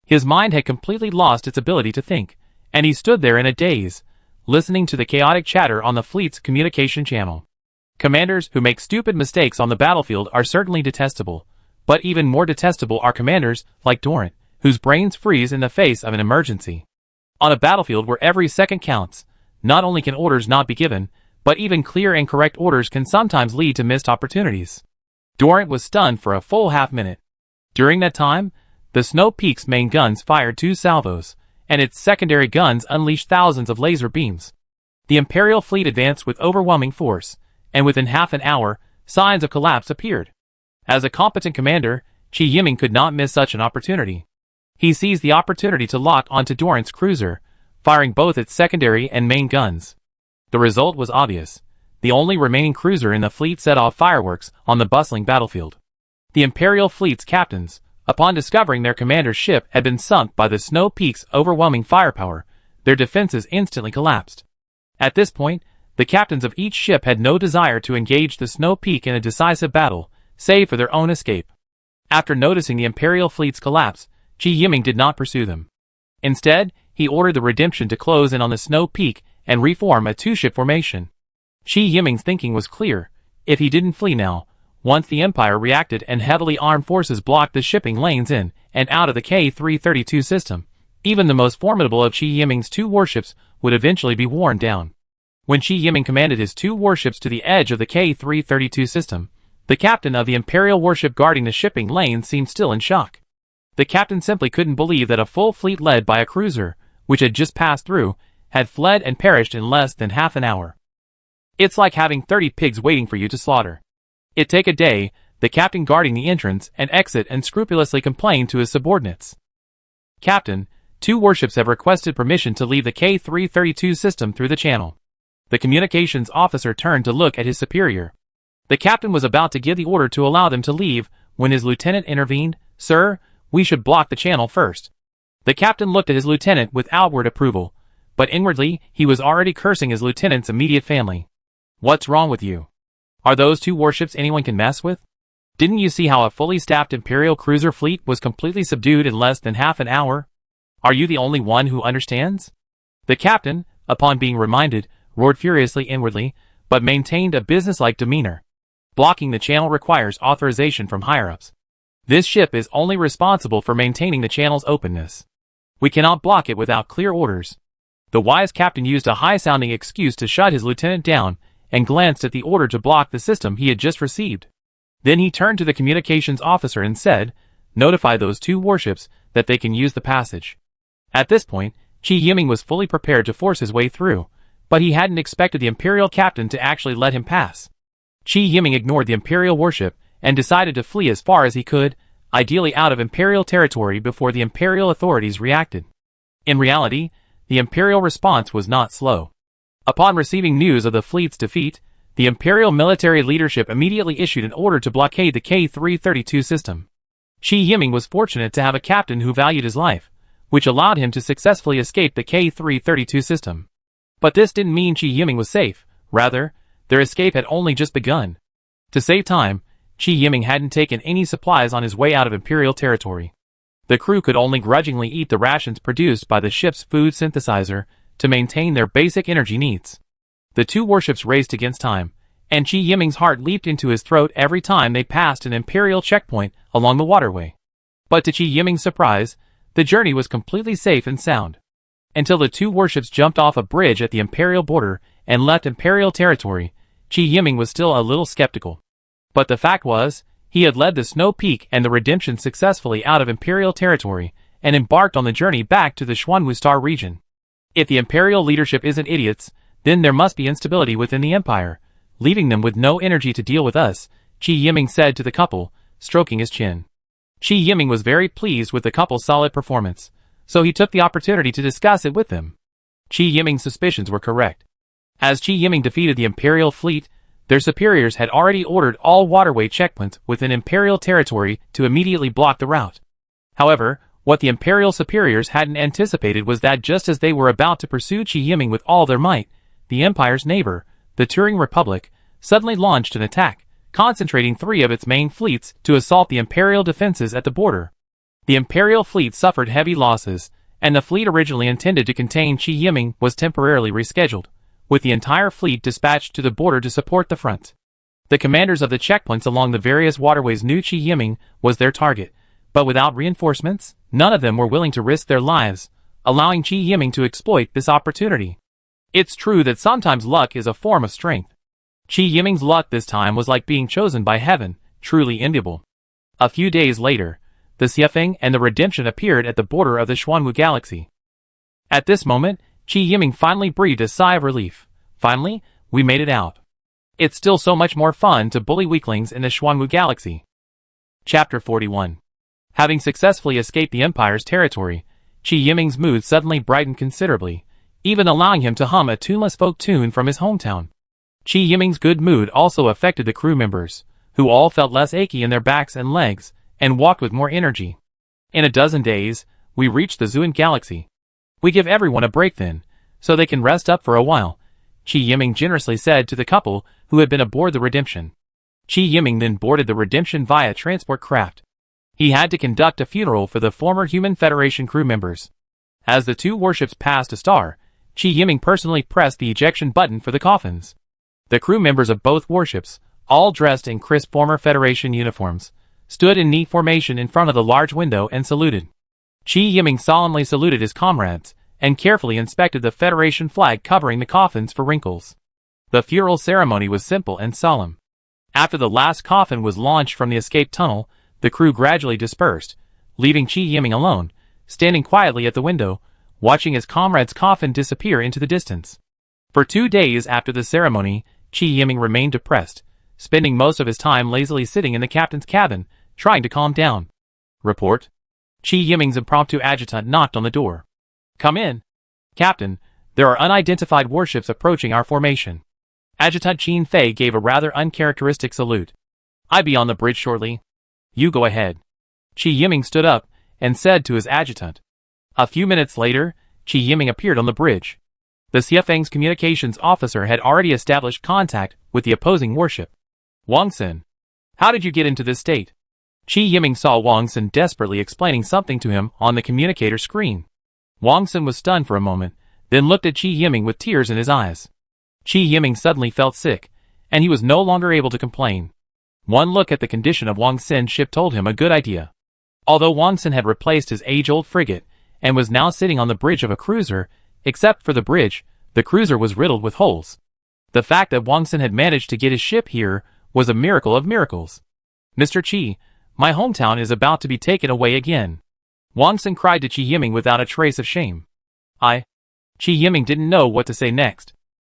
His mind had completely lost its ability to think, and he stood there in a daze, listening to the chaotic chatter on the fleet's communication channel. Commanders who make stupid mistakes on the battlefield are certainly detestable, but even more detestable are commanders like Doran, whose brains freeze in the face of an emergency. On a battlefield where every second counts, not only can orders not be given, but even clear and correct orders can sometimes lead to missed opportunities. Doran was stunned for a full half-minute. During that time, the Snow Peak's main guns fired 2 salvos, and its secondary guns unleashed thousands of laser beams. The Imperial fleet advanced with overwhelming force, and within half an hour, signs of collapse appeared. As a competent commander, Chi Yiming could not miss such an opportunity. He seized the opportunity to lock onto Doran's cruiser, firing both its secondary and main guns. The result was obvious. The only remaining cruiser in the fleet set off fireworks on the bustling battlefield. The Imperial fleet's captains, upon discovering their commander's ship had been sunk by the Snow Peak's overwhelming firepower, their defenses instantly collapsed. At this point, the captains of each ship had no desire to engage the Snow Peak in a decisive battle, save for their own escape. After noticing the Imperial fleet's collapse, Chi Yiming did not pursue them. Instead, he ordered the Redemption to close in on the Snow Peak and reform a 2-ship formation. Chi Yiming's thinking was clear. If he didn't flee now, once the Empire reacted and heavily armed forces blocked the shipping lanes in and out of the K-332 system, even the most formidable of Chi Yiming's 2 warships would eventually be worn down. When Chi Yiming commanded his 2 warships to the edge of the K-332 system, the captain of the Imperial warship guarding the shipping lane seemed still in shock. The captain simply couldn't believe that a full fleet led by a cruiser, which had just passed through, had fled and perished in less than half an hour. It's like having 30 pigs waiting for you to slaughter. It'd take a day, the captain guarding the entrance and exit and scrupulously complained to his subordinates. Captain, 2 warships have requested permission to leave the K-332 system through the channel. The communications officer turned to look at his superior. The captain was about to give the order to allow them to leave, when his lieutenant intervened. Sir, we should block the channel first. The captain looked at his lieutenant with outward approval, but inwardly he was already cursing his lieutenant's immediate family. What's wrong with you? Are those 2 warships anyone can mess with? Didn't you see how a fully staffed Imperial cruiser fleet was completely subdued in less than half an hour? Are you the only one who understands? The captain, upon being reminded, roared furiously inwardly, but maintained a businesslike demeanor. Blocking the channel requires authorization from higher-ups. This ship is only responsible for maintaining the channel's openness. We cannot block it without clear orders. The wise captain used a high-sounding excuse to shut his lieutenant down and glanced at the order to block the system he had just received. Then he turned to the communications officer and said, "Notify those 2 warships that they can use the passage." At this point, Chi Yiming was fully prepared to force his way through, but he hadn't expected the Imperial captain to actually let him pass. Chi Yiming ignored the Imperial warship and decided to flee as far as he could, ideally out of Imperial territory before the Imperial authorities reacted. In reality, the Imperial response was not slow. Upon receiving news of the fleet's defeat, the Imperial military leadership immediately issued an order to blockade the K-332 system. Chi Yiming was fortunate to have a captain who valued his life, which allowed him to successfully escape the K-332 system. But this didn't mean Chi Yiming was safe. Rather, their escape had only just begun. To save time, Qi Yiming hadn't taken any supplies on his way out of Imperial territory. The crew could only grudgingly eat the rations produced by the ship's food synthesizer to maintain their basic energy needs. The two warships raced against time, and Qi Yiming's heart leaped into his throat every time they passed an Imperial checkpoint along the waterway. But to Qi Yiming's surprise, the journey was completely safe and sound. Until the two warships jumped off a bridge at the Imperial border and left Imperial territory, Qi Yiming was still a little skeptical. But the fact was, he had led the Snow Peak and the Redemption successfully out of Imperial territory and embarked on the journey back to the Xuanwu Star region. If the Imperial leadership isn't idiots, then there must be instability within the Empire, leaving them with no energy to deal with us, Qi Yiming said to the couple, stroking his chin. Qi Yiming was very pleased with the couple's solid performance, so he took the opportunity to discuss it with them. Qi Yiming's suspicions were correct. As Qi Yiming defeated the Imperial fleet, their superiors had already ordered all waterway checkpoints within Imperial territory to immediately block the route. However, what the Imperial superiors hadn't anticipated was that just as they were about to pursue Qi Yiming with all their might, the Empire's neighbor, the Turing Republic, suddenly launched an attack, concentrating 3 of its main fleets to assault the Imperial defenses at the border. The Imperial fleet suffered heavy losses, and the fleet originally intended to contain Qi Yiming was temporarily rescheduled, with the entire fleet dispatched to the border to support the front. The commanders of the checkpoints along the various waterways knew Qi Yiming was their target, but without reinforcements, none of them were willing to risk their lives, allowing Qi Yiming to exploit this opportunity. It's true that sometimes luck is a form of strength. Qi Yiming's luck this time was like being chosen by heaven, truly enviable. A few days later, the Xiefeng and the Redemption appeared at the border of the Xuanwu galaxy. At this moment, Qi Yiming finally breathed a sigh of relief. Finally, we made it out. It's still so much more fun to bully weaklings in the Xuanwu galaxy. Chapter 41. Having successfully escaped the Empire's territory, Qi Yiming's mood suddenly brightened considerably, even allowing him to hum a tuneless folk tune from his hometown. Qi Yiming's good mood also affected the crew members, who all felt less achy in their backs and legs, and walked with more energy. In a dozen days, we reached the Xuan galaxy. We give everyone a break then, so they can rest up for a while, Qi Yiming generously said to the couple who had been aboard the Redemption. Qi Yiming then boarded the Redemption via transport craft. He had to conduct a funeral for the former Human Federation crew members. As the two warships passed a star, Qi Yiming personally pressed the ejection button for the coffins. The crew members of both warships, all dressed in crisp former Federation uniforms, stood in neat formation in front of the large window and saluted. Qi Yiming solemnly saluted his comrades, and carefully inspected the Federation flag covering the coffins for wrinkles. The funeral ceremony was simple and solemn. After the last coffin was launched from the escape tunnel, the crew gradually dispersed, leaving Qi Yiming alone, standing quietly at the window, watching his comrade's coffin disappear into the distance. For 2 days after the ceremony, Qi Yiming remained depressed, spending most of his time lazily sitting in the captain's cabin, trying to calm down. Report. Qi Yiming's impromptu adjutant knocked on the door. Come in. Captain, there are unidentified warships approaching our formation. Adjutant Qin Fei gave a rather uncharacteristic salute. I'll be on the bridge shortly. You go ahead. Qi Yiming stood up and said to his adjutant. A few minutes later, Qi Yiming appeared on the bridge. The Xiefeng's communications officer had already established contact with the opposing warship. Wang Xin. How did you get into this state? Qi Yiming saw Wang Xin desperately explaining something to him on the communicator screen. Wang Xin was stunned for a moment, then looked at Qi Yiming with tears in his eyes. Qi Yiming suddenly felt sick, and he was no longer able to complain. One look at the condition of Wang Xin's ship told him a good idea. Although Wang Xin had replaced his age-old frigate, and was now sitting on the bridge of a cruiser, except for the bridge, the cruiser was riddled with holes. The fact that Wang Xin had managed to get his ship here was a miracle of miracles. Mr. Qi, my hometown is about to be taken away again. Wang Xin cried to Qi Yiming without a trace of shame. Qi Yiming didn't know what to say next.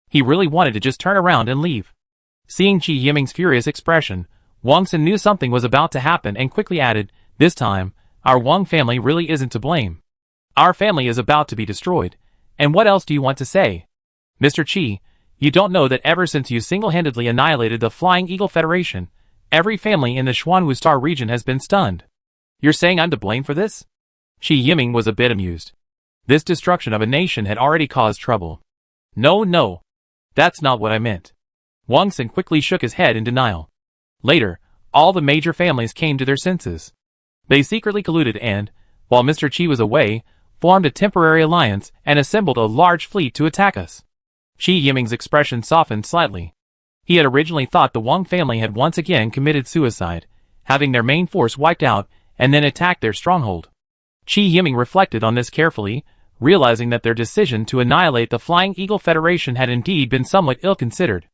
He really wanted to just turn around and leave. Seeing Qi Yiming's furious expression, Wang Xin knew something was about to happen and quickly added, this time, our Wang family really isn't to blame. Our family is about to be destroyed, and what else do you want to say? Mr. Qi, you don't know that ever since you single-handedly annihilated the Flying Eagle Federation, every family in the Xuanwu Star region has been stunned. You're saying I'm to blame for this? Qi Yiming was a bit amused. This destruction of a nation had already caused trouble. No, that's not what I meant. Wang Xin quickly shook his head in denial. Later, all the major families came to their senses. They secretly colluded and, while Mr. Qi was away, formed a temporary alliance and assembled a large fleet to attack us. Qi Yiming's expression softened slightly. He had originally thought the Wang family had once again committed suicide, having their main force wiped out and then attacked their stronghold. Qi Yiming reflected on this carefully, realizing that their decision to annihilate the Flying Eagle Federation had indeed been somewhat ill-considered.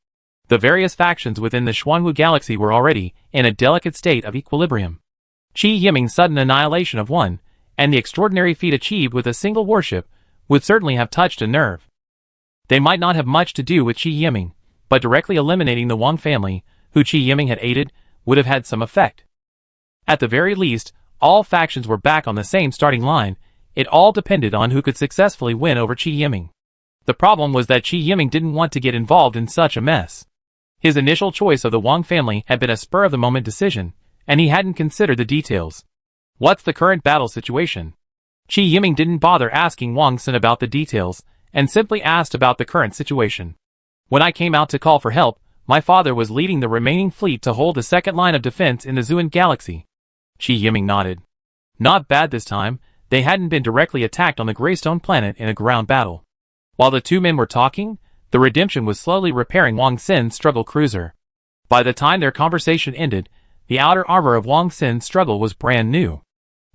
The various factions within the Xuanwu galaxy were already in a delicate state of equilibrium. Qi Yiming's sudden annihilation of one, and the extraordinary feat achieved with a single warship, would certainly have touched a nerve. They might not have much to do with Qi Yiming, but directly eliminating the Wang family, who Qi Yiming had aided, would have had some effect. At the very least, all factions were back on the same starting line. It all depended on who could successfully win over Qi Yiming. The problem was that Qi Yiming didn't want to get involved in such a mess. His initial choice of the Wang family had been a spur-of-the-moment decision, and he hadn't considered the details. What's the current battle situation? Qi Yiming didn't bother asking Wang Sun about the details, and simply asked about the current situation. When I came out to call for help, my father was leading the remaining fleet to hold the second line of defense in the Xuan galaxy. Qi Yiming nodded. Not bad this time. They hadn't been directly attacked on the Greystone planet in a ground battle. While the two men were talking, the Redemption was slowly repairing Wang Xin's struggle cruiser. By the time their conversation ended, the outer armor of Wang Xin's struggle was brand new.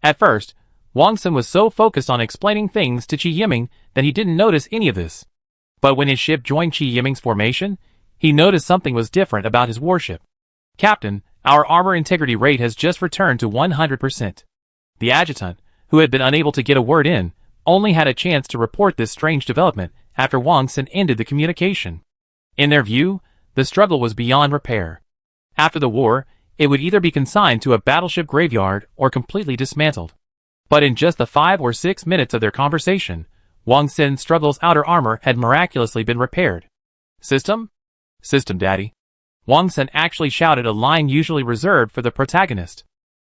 At first, Wang Xin was so focused on explaining things to Qi Yiming that he didn't notice any of this. But when his ship joined Qi Yiming's formation, he noticed something was different about his warship. Captain, our armor integrity rate has just returned to 100%. The adjutant, who had been unable to get a word in, only had a chance to report this strange development after Wang Xin ended the communication. In their view, the struggle was beyond repair. After the war, it would either be consigned to a battleship graveyard or completely dismantled. But in just the 5 or 6 minutes of their conversation, Wang Xin's struggle's outer armor had miraculously been repaired. System? System, Daddy. Wang Xin actually shouted a line usually reserved for the protagonist.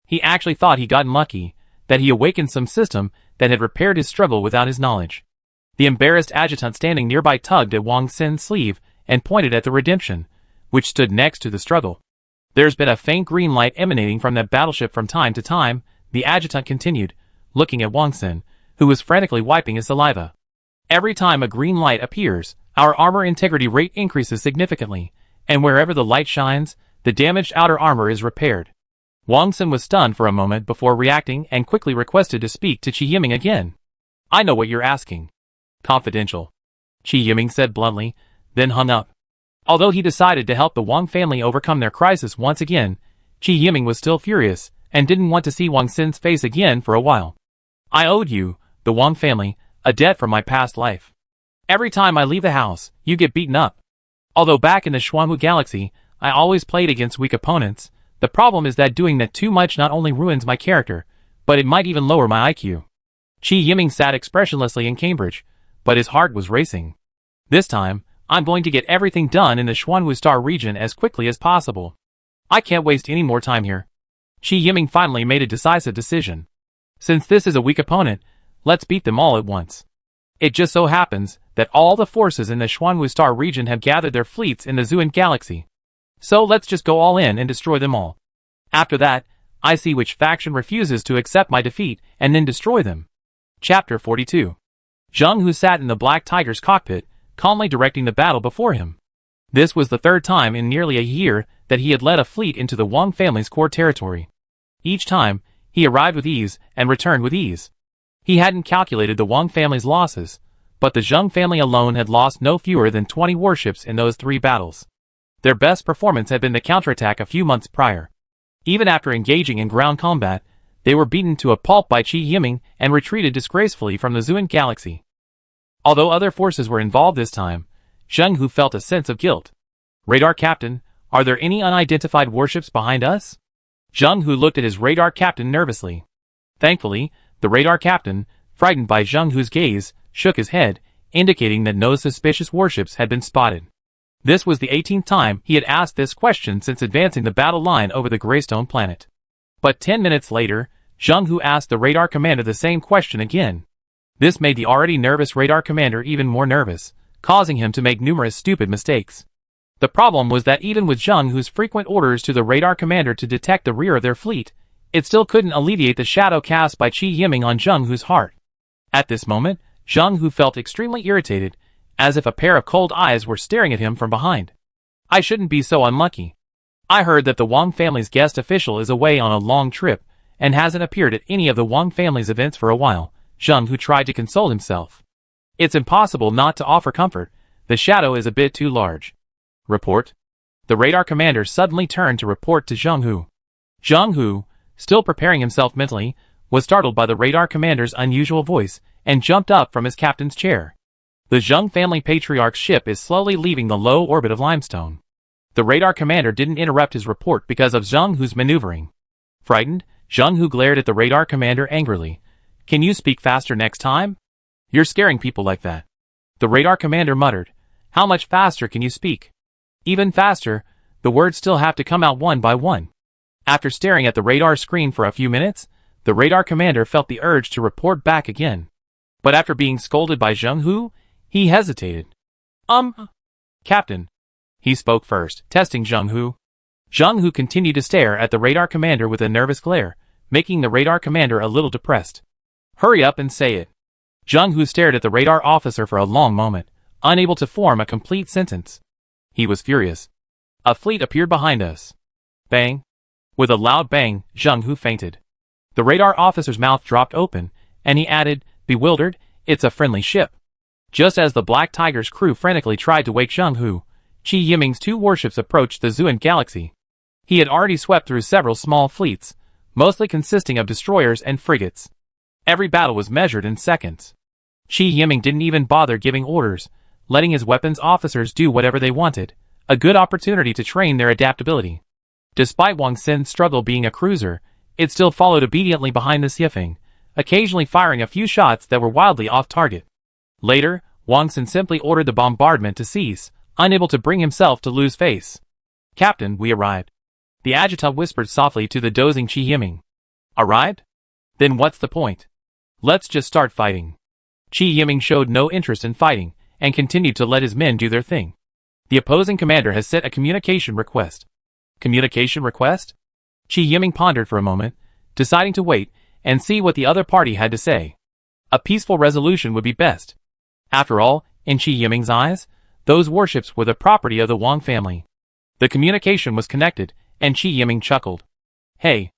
He actually thought he'd gotten lucky, that he awakened some system that had repaired his struggle without his knowledge. The embarrassed adjutant standing nearby tugged at Wang Xin's sleeve and pointed at the Redemption, which stood next to the struggle. There's been a faint green light emanating from that battleship from time to time, the adjutant continued, looking at Wang Xin, who was frantically wiping his saliva. Every time a green light appears, our armor integrity rate increases significantly, and wherever the light shines, the damaged outer armor is repaired. Wang Xin was stunned for a moment before reacting and quickly requested to speak to Qi Yiming again. I know what you're asking. Confidential. Qi Yiming said bluntly, then hung up. Although he decided to help the Wang family overcome their crisis once again, Qi Yiming was still furious and didn't want to see Wang Xin's face again for a while. I owed you, the Wang family, a debt from my past life. Every time I leave the house, you get beaten up. Although back in the Xuanwu galaxy, I always played against weak opponents, the problem is that doing that too much not only ruins my character, but it might even lower my IQ. Qi Yiming sat expressionlessly in Cambridge, but his heart was racing. This time, I'm going to get everything done in the Xuanwu Star region as quickly as possible. I can't waste any more time here. Qi Yiming finally made a decisive decision. Since this is a weak opponent, let's beat them all at once. It just so happens that all the forces in the Xuanwu Star region have gathered their fleets in the Xuan galaxy. So let's just go all in and destroy them all. After that, I see which faction refuses to accept my defeat and then destroy them. Chapter 42. Zheng Hu sat in the Black Tiger's cockpit, calmly directing the battle before him. This was the third time in nearly a year that he had led a fleet into the Wang family's core territory. Each time, he arrived with ease and returned with ease. He hadn't calculated the Wang family's losses, but the Zheng family alone had lost no fewer than 20 warships in those 3 battles. Their best performance had been the counterattack a few months prior. Even after engaging in ground combat, they were beaten to a pulp by Qi Yiming and retreated disgracefully from the Xuan galaxy. Although other forces were involved this time, Zheng Hu felt a sense of guilt. Radar Captain, are there any unidentified warships behind us? Zheng Hu looked at his radar captain nervously. Thankfully, the radar captain, frightened by Zheng Hu's gaze, shook his head, indicating that no suspicious warships had been spotted. This was the 18th time he had asked this question since advancing the battle line over the Greystone planet. But 10 minutes later, Zheng Hu asked the radar commander the same question again. This made the already nervous radar commander even more nervous, causing him to make numerous stupid mistakes. The problem was that even with Zheng Hu's frequent orders to the radar commander to detect the rear of their fleet, it still couldn't alleviate the shadow cast by Qi Yiming on Zheng Hu's heart. At this moment, Zheng Hu felt extremely irritated, as if a pair of cold eyes were staring at him from behind. I shouldn't be so unlucky. I heard that the Wang family's guest official is away on a long trip, and hasn't appeared at any of the Wang family's events for a while. Zheng Hu tried to console himself. It's impossible not to offer comfort. The shadow is a bit too large. Report. The radar commander suddenly turned to report to Zheng Hu. Zheng Hu, still preparing himself mentally, was startled by the radar commander's unusual voice, and jumped up from his captain's chair. The Zheng family patriarch's ship is slowly leaving the low orbit of limestone. The radar commander didn't interrupt his report because of Zheng Hu's maneuvering. Frightened, Zheng Hu glared at the radar commander angrily. Can you speak faster next time? You're scaring people like that. The radar commander muttered. How much faster can you speak? Even faster, the words still have to come out one by one. After staring at the radar screen for a few minutes, the radar commander felt the urge to report back again. But after being scolded by Zheng Hu, he hesitated. Captain. He spoke first, testing Zheng Hu. Zheng Hu continued to stare at the radar commander with a nervous glare, making the radar commander a little depressed. Hurry up and say it. Zheng Hu stared at the radar officer for a long moment, unable to form a complete sentence. He was furious. A fleet appeared behind us. Bang. With a loud bang, Zheng Hu fainted. The radar officer's mouth dropped open, and he added, bewildered, it's a friendly ship. Just as the Black Tiger's crew frantically tried to wake Zheng Hu, Qi Yiming's two warships approached the Zuan galaxy. He had already swept through several small fleets, mostly consisting of destroyers and frigates. Every battle was measured in seconds. Qi Yiming didn't even bother giving orders, letting his weapons officers do whatever they wanted, a good opportunity to train their adaptability. Despite Wang Xin's struggle being a cruiser, it still followed obediently behind the Xiefeng, occasionally firing a few shots that were wildly off target. Later, Wang Xin simply ordered the bombardment to cease, unable to bring himself to lose face. Captain, we arrived. The adjutant whispered softly to the dozing Qi Yiming. Arrived? Then what's the point? Let's just start fighting. Qi Yiming showed no interest in fighting, and continued to let his men do their thing. The opposing commander has sent a communication request. Communication request? Qi Yiming pondered for a moment, deciding to wait and see what the other party had to say. A peaceful resolution would be best. After all, in Qi Yiming's eyes, those warships were the property of the Wang family. The communication was connected, and Qi Yiming chuckled. Hey,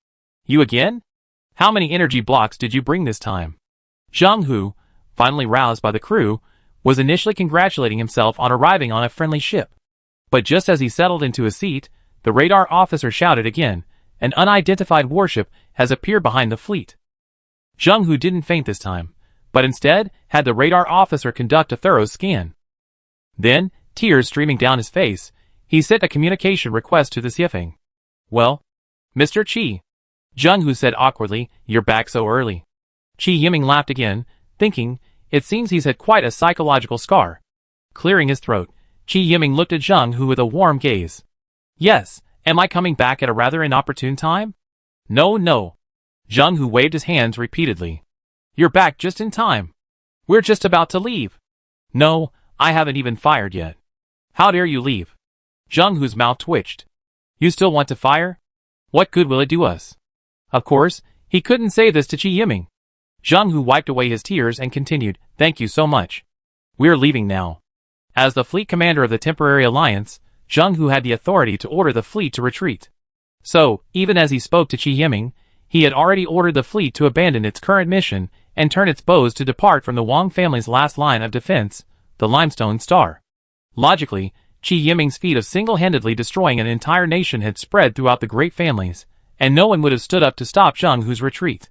you again? How many energy blocks did you bring this time? Zheng Hu, finally roused by the crew, was initially congratulating himself on arriving on a friendly ship. But just as he settled into his seat, the radar officer shouted again, an unidentified warship has appeared behind the fleet. Zheng Hu didn't faint this time, but instead had the radar officer conduct a thorough scan. Then, tears streaming down his face, he sent a communication request to the Xiefeng. Well, Mr. Qi. Zheng Hu said awkwardly, you're back so early. Qi Yiming laughed again, thinking, it seems he's had quite a psychological scar. Clearing his throat, Qi Yiming looked at Zheng Hu with a warm gaze. Yes, am I coming back at a rather inopportune time? No. Zheng Hu waved his hands repeatedly. You're back just in time. We're just about to leave. No, I haven't even fired yet. How dare you leave? Zheng Hu's mouth twitched. You still want to fire? What good will it do us? Of course, he couldn't say this to Qi Yiming. Zheng Hu wiped away his tears and continued, thank you so much. We're leaving now. As the fleet commander of the temporary alliance, Zheng Hu had the authority to order the fleet to retreat. So, even as he spoke to Qi Yiming, he had already ordered the fleet to abandon its current mission and turn its bows to depart from the Wang family's last line of defense, the Limestone Star. Logically, Qi Yiming's feat of single-handedly destroying an entire nation had spread throughout the great families, and no one would have stood up to stop Zheng Hu's retreat.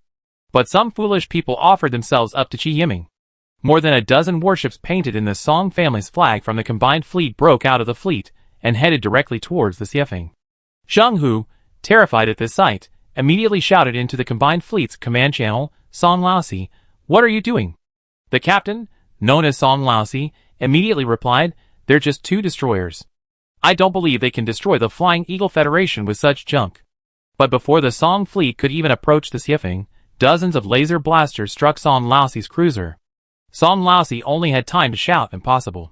But some foolish people offered themselves up to Qi Yiming. More than a dozen warships painted in the Song family's flag from the combined fleet broke out of the fleet and headed directly towards the Xiefeng. Zheng Hu, terrified at this sight, immediately shouted into the combined fleet's command channel, Song Laosi, what are you doing? The captain, known as Song Laosi, immediately replied, they're just two destroyers. I don't believe they can destroy the Flying Eagle Federation with such junk. But before the Song fleet could even approach the Xiefeng, dozens of laser blasters struck Song Laosi's cruiser. Song Laosi only had time to shout impossible.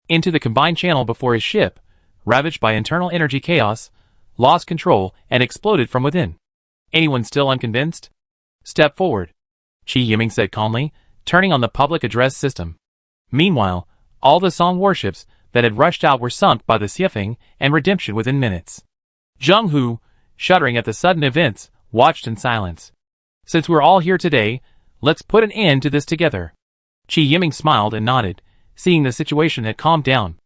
Into the combined channel before his ship, ravaged by internal energy chaos, lost control, and exploded from within. Anyone still unconvinced? Step forward, Qi Yiming said calmly, turning on the public address system. Meanwhile, all the song warships that had rushed out were sunk by the Xiefeng and redemption within minutes. Zheng Hu, shuddering at the sudden events, watched in silence. Since we're all here today, let's put an end to this together. Qi Yiming smiled and nodded, seeing the situation had calmed down.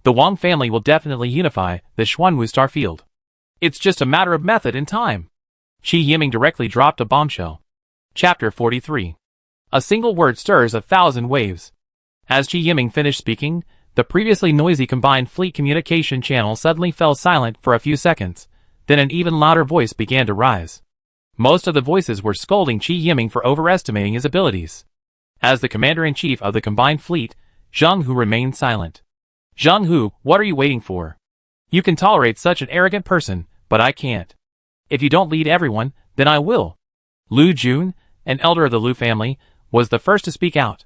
The Wang family will definitely unify the Xuanwu star field. It's just a matter of method and time. Qi Yiming directly dropped a bombshell. Chapter 43. A single word stirs 1,000 waves. As Qi Yiming finished speaking, the previously noisy combined fleet communication channel suddenly fell silent for a few seconds. Then an even louder voice began to rise. Most of the voices were scolding Qi Yiming for overestimating his abilities. As the commander-in-chief of the combined fleet, Zheng Hu remained silent. Zheng Hu, what are you waiting for? You can tolerate such an arrogant person, but I can't. If you don't lead everyone, then I will. Lu Jun, an elder of the Lu family, was the first to speak out.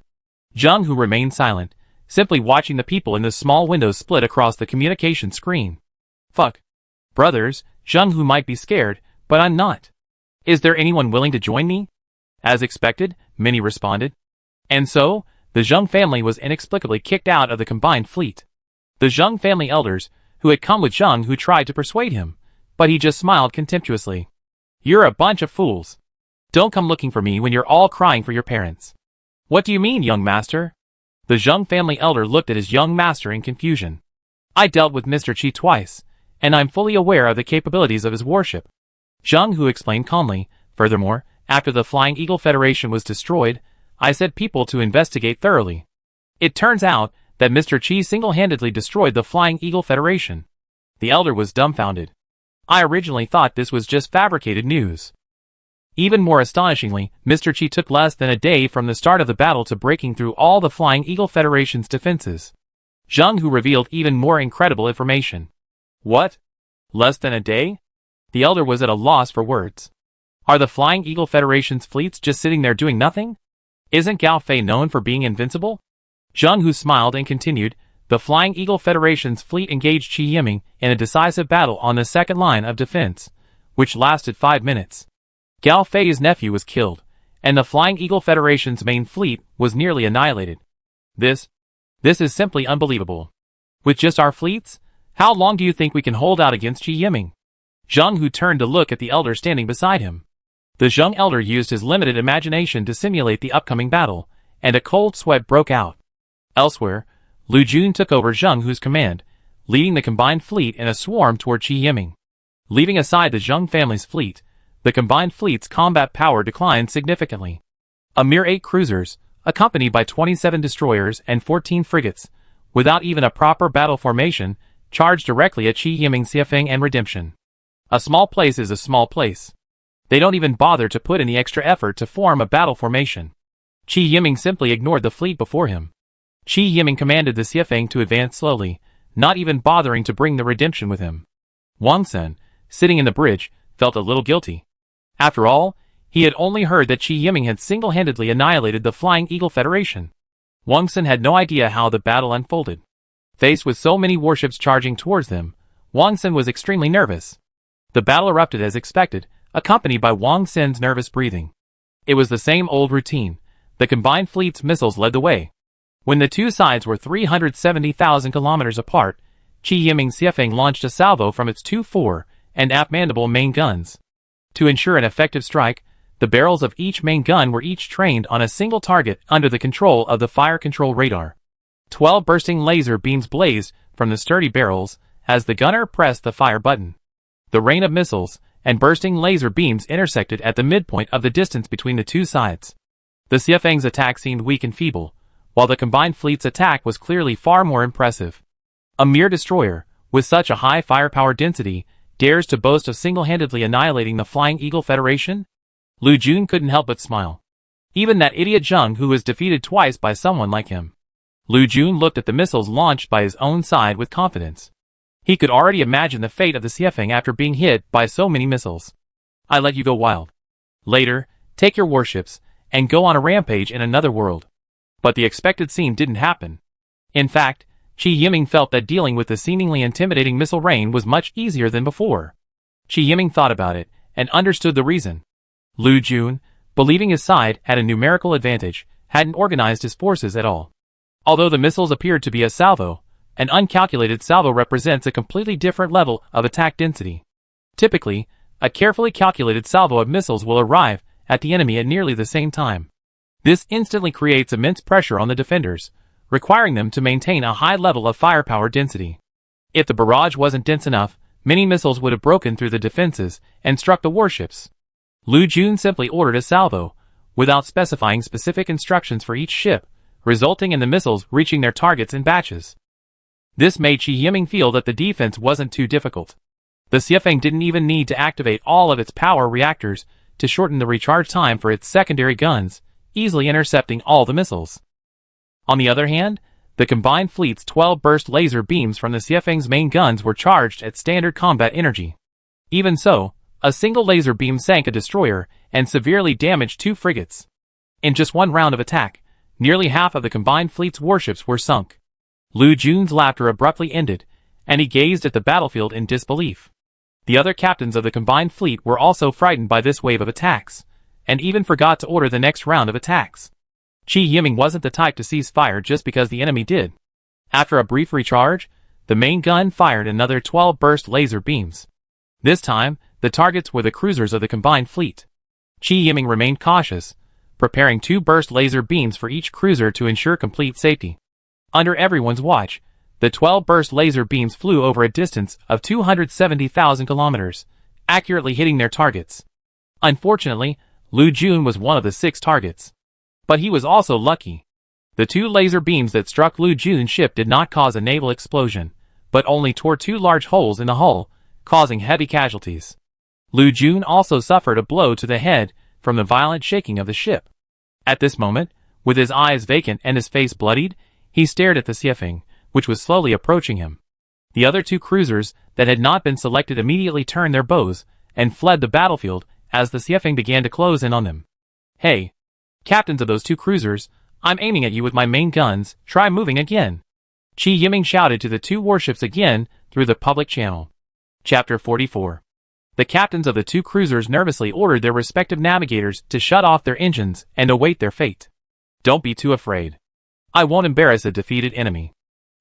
Zheng Hu remained silent, simply watching the people in the small windows split across the communication screen. Fuck. Brothers, Zheng Hu might be scared, but I'm not. Is there anyone willing to join me? As expected, many responded. And so, the Zheng family was inexplicably kicked out of the combined fleet. The Zheng family elders, who had come with Zheng Hu, tried to persuade him, but he just smiled contemptuously. You're a bunch of fools. Don't come looking for me when you're all crying for your parents. What do you mean, young master? The Zheng family elder looked at his young master in confusion. I dealt with Mr. Qi twice, and I'm fully aware of the capabilities of his warship. Zheng Hu explained calmly. Furthermore, after the Flying Eagle Federation was destroyed, I sent people to investigate thoroughly. It turns out that Mr. Qi single-handedly destroyed the Flying Eagle Federation. The elder was dumbfounded. I originally thought this was just fabricated news. Even more astonishingly, Mr. Qi took less than a day from the start of the battle to breaking through all the Flying Eagle Federation's defenses. Zheng Hu revealed even more incredible information. What? Less than a day? The elder was at a loss for words. Are the Flying Eagle Federation's fleets just sitting there doing nothing? Isn't Gao Fei known for being invincible? Zheng Hu smiled and continued. The Flying Eagle Federation's fleet engaged Qi Yiming in a decisive battle on the second line of defense, which lasted 5 minutes. Gao Fei's nephew was killed, and the Flying Eagle Federation's main fleet was nearly annihilated. This is simply unbelievable. With just our fleets, how long do you think we can hold out against Qi Yiming? Zheng Hu turned to look at the elder standing beside him. The Zheng elder used his limited imagination to simulate the upcoming battle, and a cold sweat broke out. Elsewhere, Lu Jun took over Zheng Hu's command, leading the combined fleet in a swarm toward Qi Yiming. Leaving aside the Zheng family's fleet, the combined fleet's combat power declined significantly. A mere 8 cruisers, accompanied by 27 destroyers and 14 frigates, without even a proper battle formation, charged directly at Qi Yiming's Xiefeng and redemption. A small place is a small place. They don't even bother to put in the extra effort to form a battle formation. Qi Yiming simply ignored the fleet before him. Qi Yiming commanded the Xiefeng to advance slowly, not even bothering to bring the redemption with him. Wang Sen, sitting in the bridge, felt a little guilty. After all, he had only heard that Qi Yiming had single-handedly annihilated the Flying Eagle Federation. Wang Sen had no idea how the battle unfolded. Faced with so many warships charging towards them, Wang Sen was extremely nervous. The battle erupted as expected, accompanied by Wang Sen's nervous breathing. It was the same old routine. The combined fleet's missiles led the way. When the two sides were 370,000 kilometers apart, Qi Yiming's Xiefeng launched a salvo from its 2 fore and aft mandible main guns. To ensure an effective strike, the barrels of each main gun were each trained on a single target under the control of the fire control radar. 12 bursting laser beams blazed from the sturdy barrels as the gunner pressed the fire button. The rain of missiles and bursting laser beams intersected at the midpoint of the distance between the two sides. The Xiefeng's attack seemed weak and feeble, while the combined fleet's attack was clearly far more impressive. A mere destroyer, with such a high firepower density, dares to boast of single-handedly annihilating the Flying Eagle Federation? Lu Jun couldn't help but smile. Even that idiot Zheng Hu was defeated twice by someone like him. Lu Jun looked at the missiles launched by his own side with confidence. He could already imagine the fate of the Xiefeng after being hit by so many missiles. I let you go wild. Later, take your warships, and go on a rampage in another world. But the expected scene didn't happen. In fact, Qi Yiming felt that dealing with the seemingly intimidating missile rain was much easier than before. Qi Yiming thought about it, and understood the reason. Lu Jun, believing his side had a numerical advantage, hadn't organized his forces at all. Although the missiles appeared to be a salvo, an uncalculated salvo represents a completely different level of attack density. Typically, a carefully calculated salvo of missiles will arrive at the enemy at nearly the same time. This instantly creates immense pressure on the defenders, requiring them to maintain a high level of firepower density. If the barrage wasn't dense enough, many missiles would have broken through the defenses and struck the warships. Lu Jun simply ordered a salvo, without specifying specific instructions for each ship, resulting in the missiles reaching their targets in batches. This made Qi Yiming feel that the defense wasn't too difficult. The Xiefeng didn't even need to activate all of its power reactors to shorten the recharge time for its secondary guns, easily intercepting all the missiles. On the other hand, the combined fleet's 12 burst laser beams from the Xiefeng's main guns were charged at standard combat energy. Even so, a single laser beam sank a destroyer and severely damaged 2 frigates. In just one round of attack, nearly half of the combined fleet's warships were sunk. Lu Jun's laughter abruptly ended, and he gazed at the battlefield in disbelief. The other captains of the combined fleet were also frightened by this wave of attacks, and even forgot to order the next round of attacks. Qi Yiming wasn't the type to cease fire just because the enemy did. After a brief recharge, the main gun fired another 12 burst laser beams. This time, the targets were the cruisers of the combined fleet. Qi Yiming remained cautious, preparing 2 burst laser beams for each cruiser to ensure complete safety. Under everyone's watch, the 12 burst laser beams flew over a distance of 270,000 kilometers, accurately hitting their targets. Unfortunately, Lu Jun was one of the 6 targets. But he was also lucky. The 2 laser beams that struck Lu Jun's ship did not cause a naval explosion, but only tore 2 large holes in the hull, causing heavy casualties. Lu Jun also suffered a blow to the head from the violent shaking of the ship. At this moment, with his eyes vacant and his face bloodied, he stared at the Xiefeng, which was slowly approaching him. The other 2 cruisers that had not been selected immediately turned their bows and fled the battlefield as the Xiefeng began to close in on them. "Hey, captains of those 2 cruisers, I'm aiming at you with my main guns, try moving again." Qi Yiming shouted to the 2 warships again through the public channel. Chapter 44. The captains of the 2 cruisers nervously ordered their respective navigators to shut off their engines and await their fate. "Don't be too afraid. I won't embarrass a defeated enemy.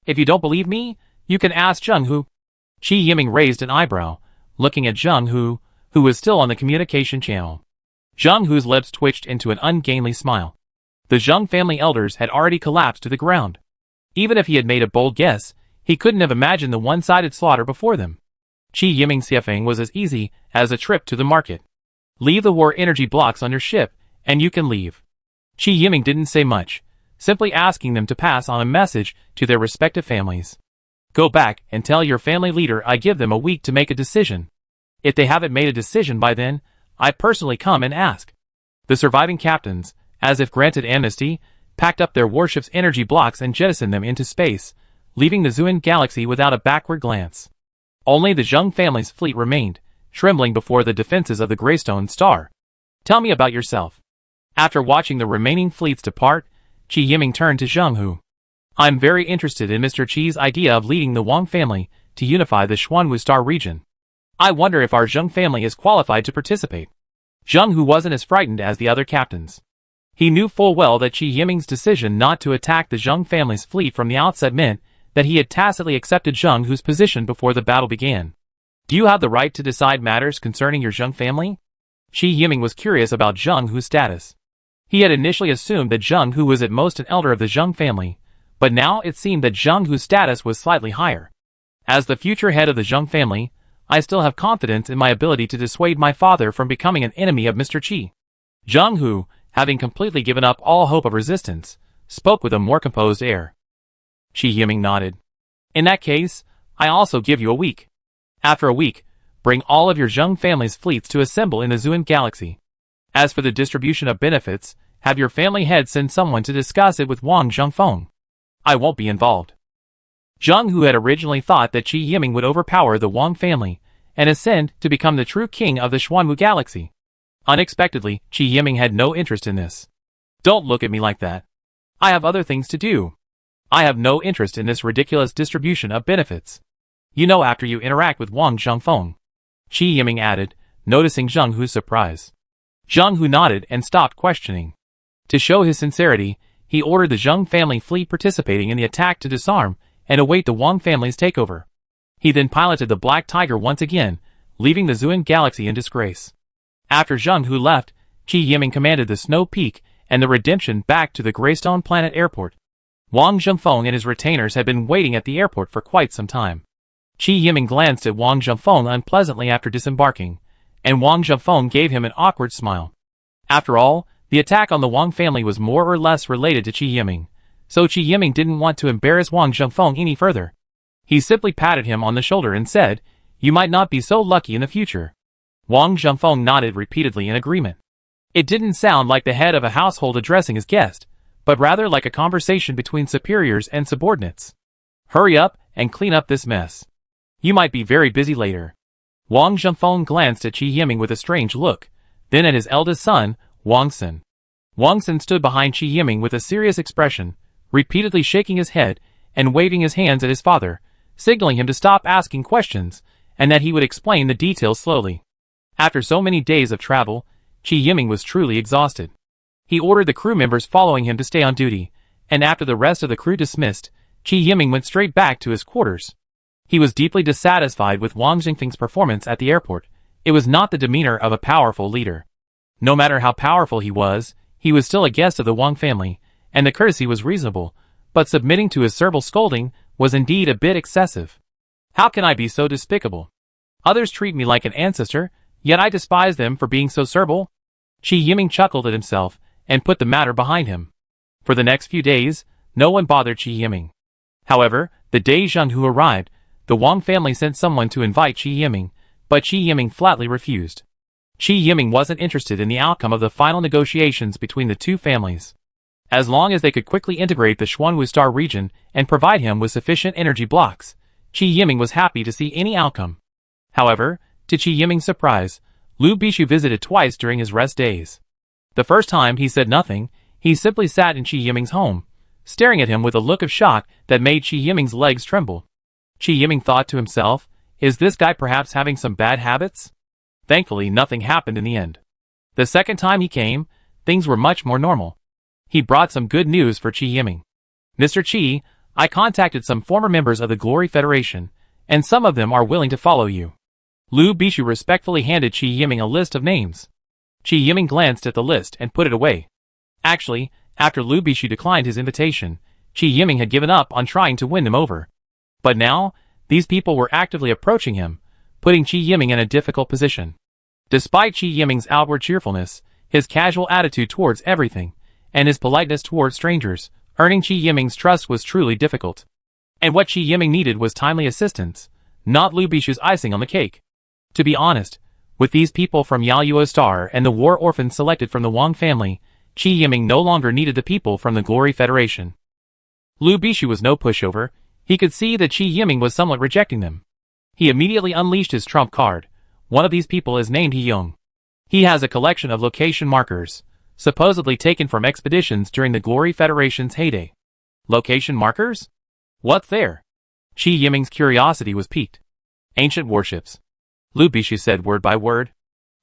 If you don't believe me, you can ask Zheng Hu." Qi Yiming raised an eyebrow, looking at Zheng Hu, who was still on the communication channel. Zheng Hu's lips twitched into an ungainly smile. The Zheng family elders had already collapsed to the ground. Even if he had made a bold guess, he couldn't have imagined the one-sided slaughter before them. Qi Yiming's Xiefeng was as easy as a trip to the market. "Leave the war energy blocks on your ship, and you can leave." Qi Yiming didn't say much, simply asking them to pass on a message to their respective families. "Go back and tell your family leader I give them a week to make a decision. If they haven't made a decision by then, I personally come and ask." The surviving captains, as if granted amnesty, packed up their warship's energy blocks and jettisoned them into space, leaving the Zuan galaxy without a backward glance. Only the Zheng family's fleet remained, trembling before the defenses of the Greystone Star. "Tell me about yourself." After watching the remaining fleets depart, Qi Yiming turned to Zheng Hu. "I'm very interested in Mr. Qi's idea of leading the Wang family to unify the Xuanwu Star region. I wonder if our Zheng family is qualified to participate." Zheng Hu wasn't as frightened as the other captains. He knew full well that Qi Yiming's decision not to attack the Zheng family's fleet from the outset meant that he had tacitly accepted Zheng Hu's position before the battle began. "Do you have the right to decide matters concerning your Zheng family?" Qi Yiming was curious about Zheng Hu's status. He had initially assumed that Zheng Hu was at most an elder of the Zheng family, but now it seemed that Zheng Hu's status was slightly higher. "As the future head of the Zheng family, I still have confidence in my ability to dissuade my father from becoming an enemy of Mr. Qi." Zheng Hu, having completely given up all hope of resistance, spoke with a more composed air. Qi Yiming nodded. "In that case, I also give you a week. After a week, bring all of your Zheng family's fleets to assemble in the Zuan galaxy. As for the distribution of benefits, have your family head send someone to discuss it with Wang Zhengfeng. I won't be involved." Zheng Hu had originally thought that Qi Yiming would overpower the Wang family and ascend to become the true king of the Xuanwu galaxy. Unexpectedly, Qi Yiming had no interest in this. "Don't look at me like that. I have other things to do." I have no interest in this ridiculous distribution of benefits. You know, after you interact with Wang Zhengfeng," Qi Yiming added, noticing Zheng Hu's surprise. Zheng Hu nodded and stopped questioning. To show his sincerity, he ordered the Zheng family fleet participating in the attack to disarm and await the Wang family's takeover. He then piloted the Black Tiger once again, leaving the Zuan galaxy in disgrace. After Zheng Hu left, Qi Yiming commanded the Snow Peak and the Redemption back to the Greystone Planet Airport. Wang Zhengfeng and his retainers had been waiting at the airport for quite some time. Qi Yiming glanced at Wang Zhengfeng unpleasantly after disembarking, and Wang Zhengfeng gave him an awkward smile. After all, the attack on the Wang family was more or less related to Qi Yiming, so Qi Yiming didn't want to embarrass Wang Zhengfeng any further. He simply patted him on the shoulder and said, "You might not be so lucky in the future." Wang Zhengfeng nodded repeatedly in agreement. It didn't sound like the head of a household addressing his guest, but rather like a conversation between superiors and subordinates. "Hurry up and clean up this mess. You might be very busy later." Wang Zhengfeng glanced at Qi Yiming with a strange look, then at his eldest son, Wang Xin. Wang Xin stood behind Qi Yiming with a serious expression, repeatedly shaking his head and waving his hands at his father, signaling him to stop asking questions and that he would explain the details slowly. After so many days of travel, Qi Yiming was truly exhausted. He ordered the crew members following him to stay on duty, and after the rest of the crew dismissed, Qi Yiming went straight back to his quarters. He was deeply dissatisfied with Wang Zhengfeng's performance at the airport. It was not the demeanor of a powerful leader. No matter how powerful he was still a guest of the Wang family, and the courtesy was reasonable, but submitting to his verbal scolding was indeed a bit excessive. "How can I be so despicable? Others treat me like an ancestor, yet I despise them for being so servile." Qi Yiming chuckled at himself and put the matter behind him. For the next few days, no one bothered Qi Yiming. However, the day Zheng Hu arrived, the Wang family sent someone to invite Qi Yiming, but Qi Yiming flatly refused. Qi Yiming wasn't interested in the outcome of the final negotiations between the two families. As long as they could quickly integrate the Xuanwu Star region and provide him with sufficient energy blocks, Qi Yiming was happy to see any outcome. However, to Qi Yiming's surprise, Lu Bishu visited twice during his rest days. The first time he said nothing, he simply sat in Qi Yiming's home, staring at him with a look of shock that made Qi Yiming's legs tremble. Qi Yiming thought to himself, "Is this guy perhaps having some bad habits?" Thankfully, nothing happened in the end. The second time he came, things were much more normal. He brought some good news for Qi Yiming. "Mr. Qi, I contacted some former members of the Glory Federation, and some of them are willing to follow you." Lu Bishu respectfully handed Qi Yiming a list of names. Qi Yiming glanced at the list and put it away. Actually, after Lu Bishu declined his invitation, Qi Yiming had given up on trying to win them over. But now, these people were actively approaching him, putting Qi Yiming in a difficult position. Despite Qi Yiming's outward cheerfulness, his casual attitude towards everything, and his politeness towards strangers, earning Qi Yiming's trust was truly difficult. And what Qi Yiming needed was timely assistance, not Lu Bishu's icing on the cake. To be honest, with these people from Yaoyuo Star and the war orphans selected from the Wang family, Qi Yiming no longer needed the people from the Glory Federation. Lu Bishu was no pushover. He could see that Qi Yiming was somewhat rejecting them. He immediately unleashed his trump card. One of these people is named He Yong. He has a collection of location markers, supposedly taken from expeditions during the Glory Federation's heyday. Location markers? What's there? Qi Yiming's curiosity was piqued. Ancient warships. Lu Bishu said word by word.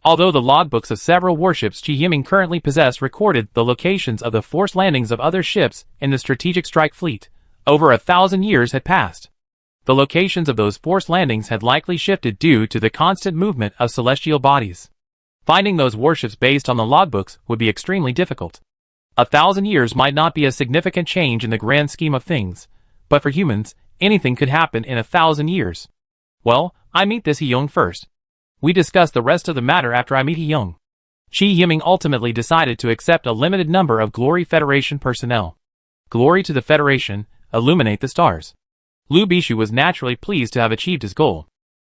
Although the logbooks of several warships Qi Yiming currently possessed recorded the locations of the forced landings of other ships in the Strategic Strike Fleet, over 1,000 years had passed. The locations of those forced landings had likely shifted due to the constant movement of celestial bodies. Finding those warships based on the logbooks would be extremely difficult. 1,000 years might not be a significant change in the grand scheme of things, but for humans, anything could happen in 1,000 years. Well, I meet this He Yong first. We discuss the rest of the matter after I meet He Yong. Qi Yiming ultimately decided to accept a limited number of Glory Federation personnel. Glory to the Federation, illuminate the stars. Lu Bishu was naturally pleased to have achieved his goal.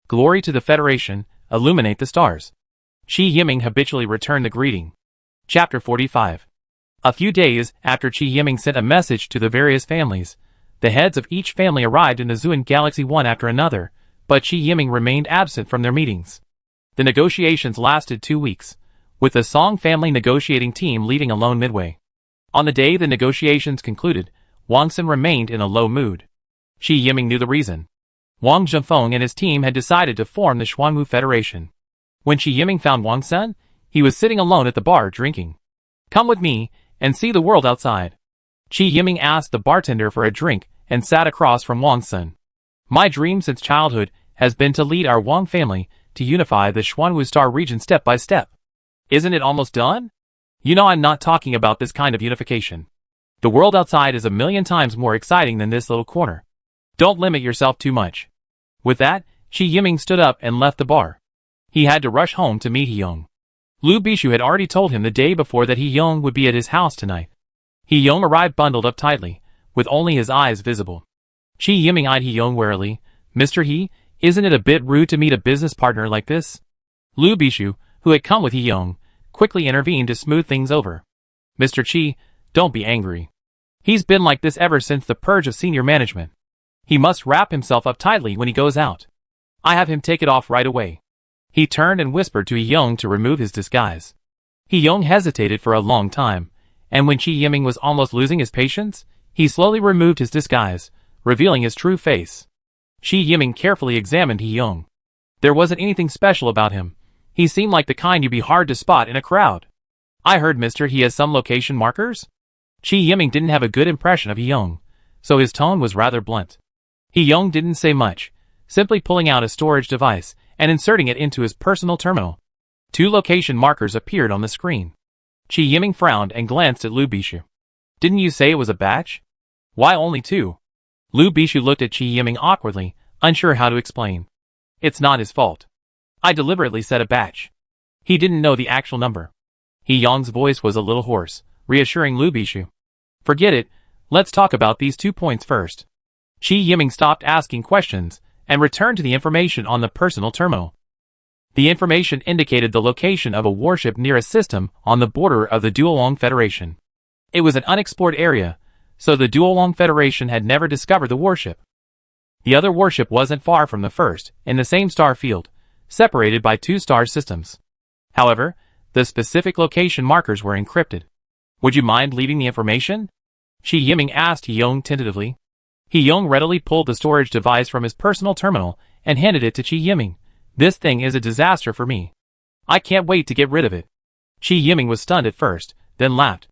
Glory to the Federation, illuminate the stars. Qi Yiming habitually returned the greeting. Chapter 45. A few days after Qi Yiming sent a message to the various families, the heads of each family arrived in the Zuan Galaxy one after another, but Qi Yiming remained absent from their meetings. The negotiations lasted 2 weeks, with the Song family negotiating team leaving alone midway. On the day the negotiations concluded, Wang Sun remained in a low mood. Qi Yiming knew the reason. Wang Zhengfeng and his team had decided to form the Xuanwu Federation. When Qi Yiming found Wang Sun, he was sitting alone at the bar drinking. "Come with me and see the world outside." Qi Yiming asked the bartender for a drink and sat across from Wang Sun. "My dream since childhood has been to lead our Wang family to unify the Xuanwu Star region step by step. Isn't it almost done? You know I'm not talking about this kind of unification. The world outside is a million times more exciting than this little corner. Don't limit yourself too much." With that, Qi Yiming stood up and left the bar. He had to rush home to meet He-Yong. Lu Bishu had already told him the day before that He-Yong would be at his house tonight. He-Yong arrived bundled up tightly, with only his eyes visible. Qi Yiming eyed He-Yong warily. "Mr. He, isn't it a bit rude to meet a business partner like this?" Lu Bishu, who had come with He-Yong, quickly intervened to smooth things over. "Mr. Qi, don't be angry. He's been like this ever since the purge of senior management. He must wrap himself up tightly when he goes out. I have him take it off right away." He turned and whispered to He-Yong to remove his disguise. He-Yong hesitated for a long time, and when Qi Yiming was almost losing his patience, he slowly removed his disguise, revealing his true face. Qi Yiming carefully examined He-Yong. There wasn't anything special about him. He seemed like the kind you'd be hard to spot in a crowd. "I heard, mister, he has some location markers?" Qi Yiming didn't have a good impression of He-Yong, so his tone was rather blunt. He-Yong didn't say much, simply pulling out a storage device and inserting it into his personal terminal. 2 location markers appeared on the screen. Qi Yiming frowned and glanced at Lu Bishu. "Didn't you say it was a batch? Why only 2? Lu Bishu looked at Qi Yiming awkwardly, unsure how to explain. "It's not his fault. I deliberately said a batch." He didn't know the actual number. He-Yong's voice was a little hoarse, reassuring Lu Bishu. "Forget it, let's talk about these 2 points first." Qi Yiming stopped asking questions and returned to the information on the personal terminal. The information indicated the location of a warship near a system on the border of the Duolong Federation. It was an unexplored area, so the Duolong Federation had never discovered the warship. The other warship wasn't far from the first, in the same star field, separated by 2 star systems. However, the specific location markers were encrypted. "Would you mind leaving the information?" Qi Yiming asked He-Yong tentatively. He-Yong readily pulled the storage device from his personal terminal and handed it to Qi Yiming. "This thing is a disaster for me. I can't wait to get rid of it." Qi Yiming was stunned at first, then laughed.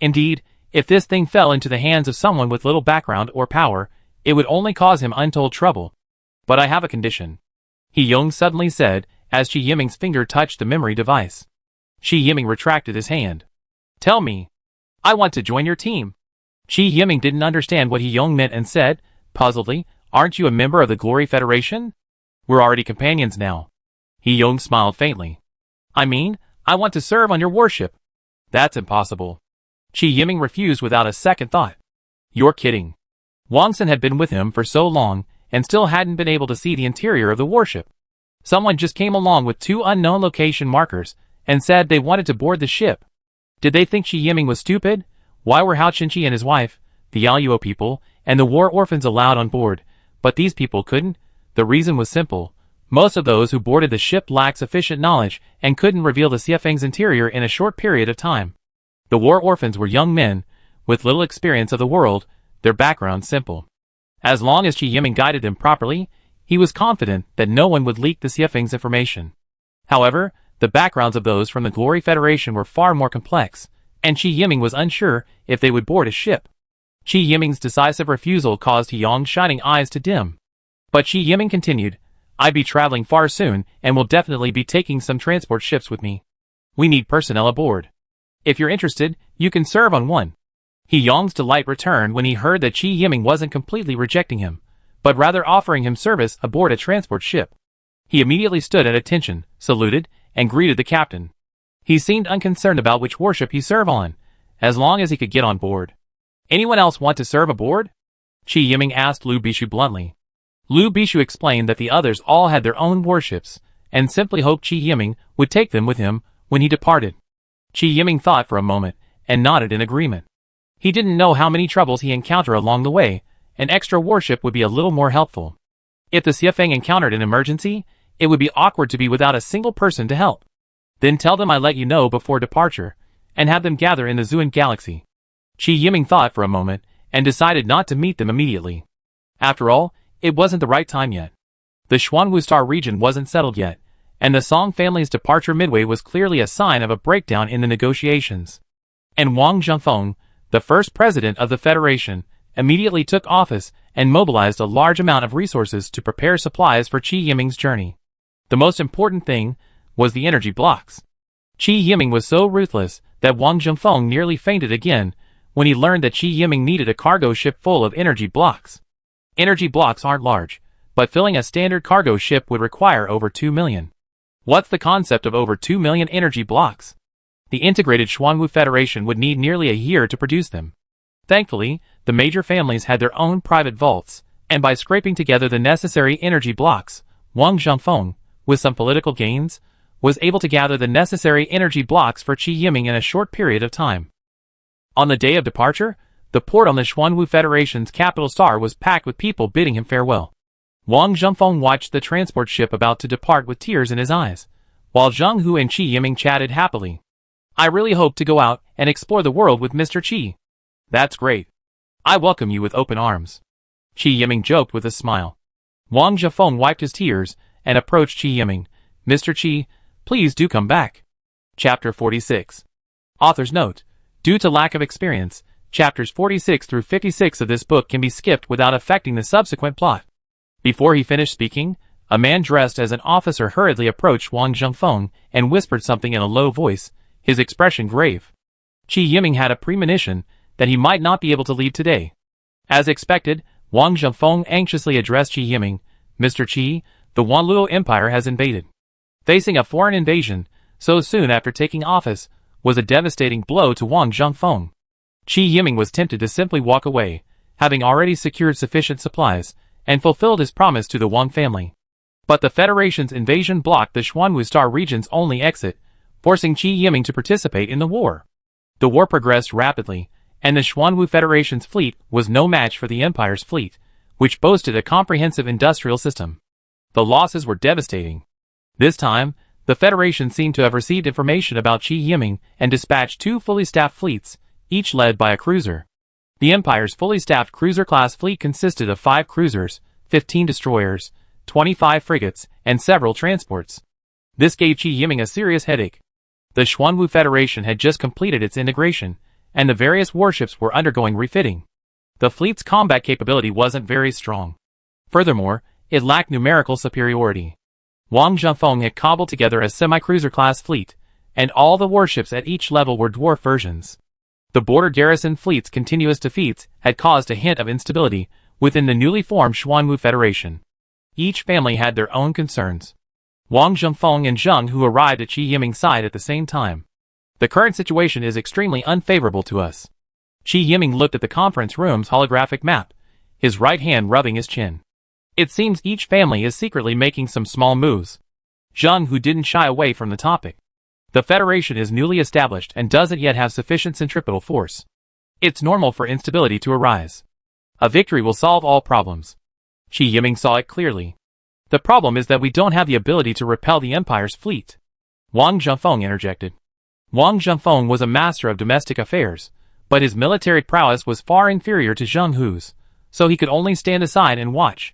"Indeed, if this thing fell into the hands of someone with little background or power, it would only cause him untold trouble. But I have a condition," He-Yong suddenly said, as Qi Yiming's finger touched the memory device. Qi Yiming retracted his hand. "Tell me. I want to join your team." Qi Yiming didn't understand what He-Yong meant and said, puzzledly, "Aren't you a member of the Glory Federation? We're already companions now." He-Yong smiled faintly. "I mean, I want to serve on your warship." "That's impossible." Qi Yiming refused without a second thought. "You're kidding." Wang Sun had been with him for so long and still hadn't been able to see the interior of the warship. Someone just came along with 2 unknown location markers and said they wanted to board the ship. Did they think Qi Yiming was stupid? Why were Hao Qinqi and his wife, the Yaoyuo people, and the war orphans allowed on board, but these people couldn't? The reason was simple. Most of those who boarded the ship lacked sufficient knowledge and couldn't reveal the Xiafeng's interior in a short period of time. The war orphans were young men, with little experience of the world, their background simple. As long as Qi Yiming guided them properly, he was confident that no one would leak the Xiafeng's information. However, the backgrounds of those from the Glory Federation were far more complex, and Qi Yiming was unsure if they would board his ship. Qi Yiming's decisive refusal caused He-Yong's shining eyes to dim. But Qi Yiming continued, "I'd be traveling far soon and will definitely be taking some transport ships with me. We need personnel aboard. If you're interested, you can serve on one." He-Yong's delight returned when he heard that Qi Yiming wasn't completely rejecting him, but rather offering him service aboard a transport ship. He immediately stood at attention, saluted, and greeted the captain. He seemed unconcerned about which warship he served on, as long as he could get on board. "Anyone else want to serve aboard?" Qi Yiming asked Lu Bishu bluntly. Lu Bishu explained that the others all had their own warships, and simply hoped Qi Yiming would take them with him when he departed. Qi Yiming thought for a moment, and nodded in agreement. He didn't know how many troubles he encountered along the way. An extra warship would be a little more helpful. If the Xiafeng encountered an emergency, it would be awkward to be without a single person to help. "Then tell them I let you know before departure, and have them gather in the Zuan Galaxy." Qi Yiming thought for a moment, and decided not to meet them immediately. After all, it wasn't the right time yet. The Xuanwu Star region wasn't settled yet, and the Song family's departure midway was clearly a sign of a breakdown in the negotiations. And Wang Zhengfeng, the first president of the Federation, immediately took office and mobilized a large amount of resources to prepare supplies for Qi Yiming's journey. The most important thing was the energy blocks. Qi Yiming was so ruthless that Wang Zhengfeng nearly fainted again when he learned that Qi Yiming needed a cargo ship full of energy blocks. Energy blocks aren't large, but filling a standard cargo ship would require over 2 million. What's the concept of over 2 million energy blocks? The integrated Xuanwu Federation would need nearly a year to produce them. Thankfully, the major families had their own private vaults, and by scraping together the necessary energy blocks, Wang Zhengfeng, with some political gains, was able to gather the necessary energy blocks for Qi Yiming in a short period of time. On the day of departure, the port on the Xuanwu Federation's capital star was packed with people bidding him farewell. Wang Zhengfeng watched the transport ship about to depart with tears in his eyes, while Zheng Hu and Qi Yiming chatted happily. I really hope to go out and explore the world with Mr. Qi. That's great. I welcome you with open arms. Qi Yiming joked with a smile. Wang Zhengfeng wiped his tears and approached Qi Yiming. Mr. Qi, please do come back. Chapter 46. Author's note. Due to lack of experience, chapters 46 through 56 of this book can be skipped without affecting the subsequent plot. Before he finished speaking, a man dressed as an officer hurriedly approached Wang Zhengfeng and whispered something in a low voice, his expression grave. Qi Yiming had a premonition that he might not be able to leave today. As expected, Wang Zhengfeng anxiously addressed Qi Yiming. Mr. Qi, the Wanluo Empire has invaded. Facing a foreign invasion, so soon after taking office, was a devastating blow to Wang Zhengfeng. Qi Yiming was tempted to simply walk away, having already secured sufficient supplies, and fulfilled his promise to the Wang family. But the Federation's invasion blocked the Xuanwu Star region's only exit, forcing Qi Yiming to participate in the war. The war progressed rapidly, and the Xuanwu Federation's fleet was no match for the Empire's fleet, which boasted a comprehensive industrial system. The losses were devastating. This time, the Federation seemed to have received information about Qi Yiming and dispatched 2 fully staffed fleets, each led by a cruiser. The Empire's fully staffed cruiser-class fleet consisted of 5 cruisers, 15 destroyers, 25 frigates, and several transports. This gave Qi Yiming a serious headache. The Xuanwu Federation had just completed its integration, and the various warships were undergoing refitting. The fleet's combat capability wasn't very strong. Furthermore, it lacked numerical superiority. Wang Zhengfeng had cobbled together a semi-cruiser-class fleet, and all the warships at each level were dwarf versions. The border garrison fleet's continuous defeats had caused a hint of instability within the newly formed Xuanwu Federation. Each family had their own concerns. Wang Zhengfeng and Zheng Hu arrived at Qi Yiming's side at the same time. The current situation is extremely unfavorable to us. Qi Yiming looked at the conference room's holographic map, his right hand rubbing his chin. It seems each family is secretly making some small moves. Zheng Hu didn't shy away from the topic. The Federation is newly established and doesn't yet have sufficient centripetal force. It's normal for instability to arise. A victory will solve all problems. Qi Yiming saw it clearly. The problem is that we don't have the ability to repel the Empire's fleet. Wang Zhengfeng interjected. Wang Zhengfeng was a master of domestic affairs, but his military prowess was far inferior to Zheng Hu's, so he could only stand aside and watch.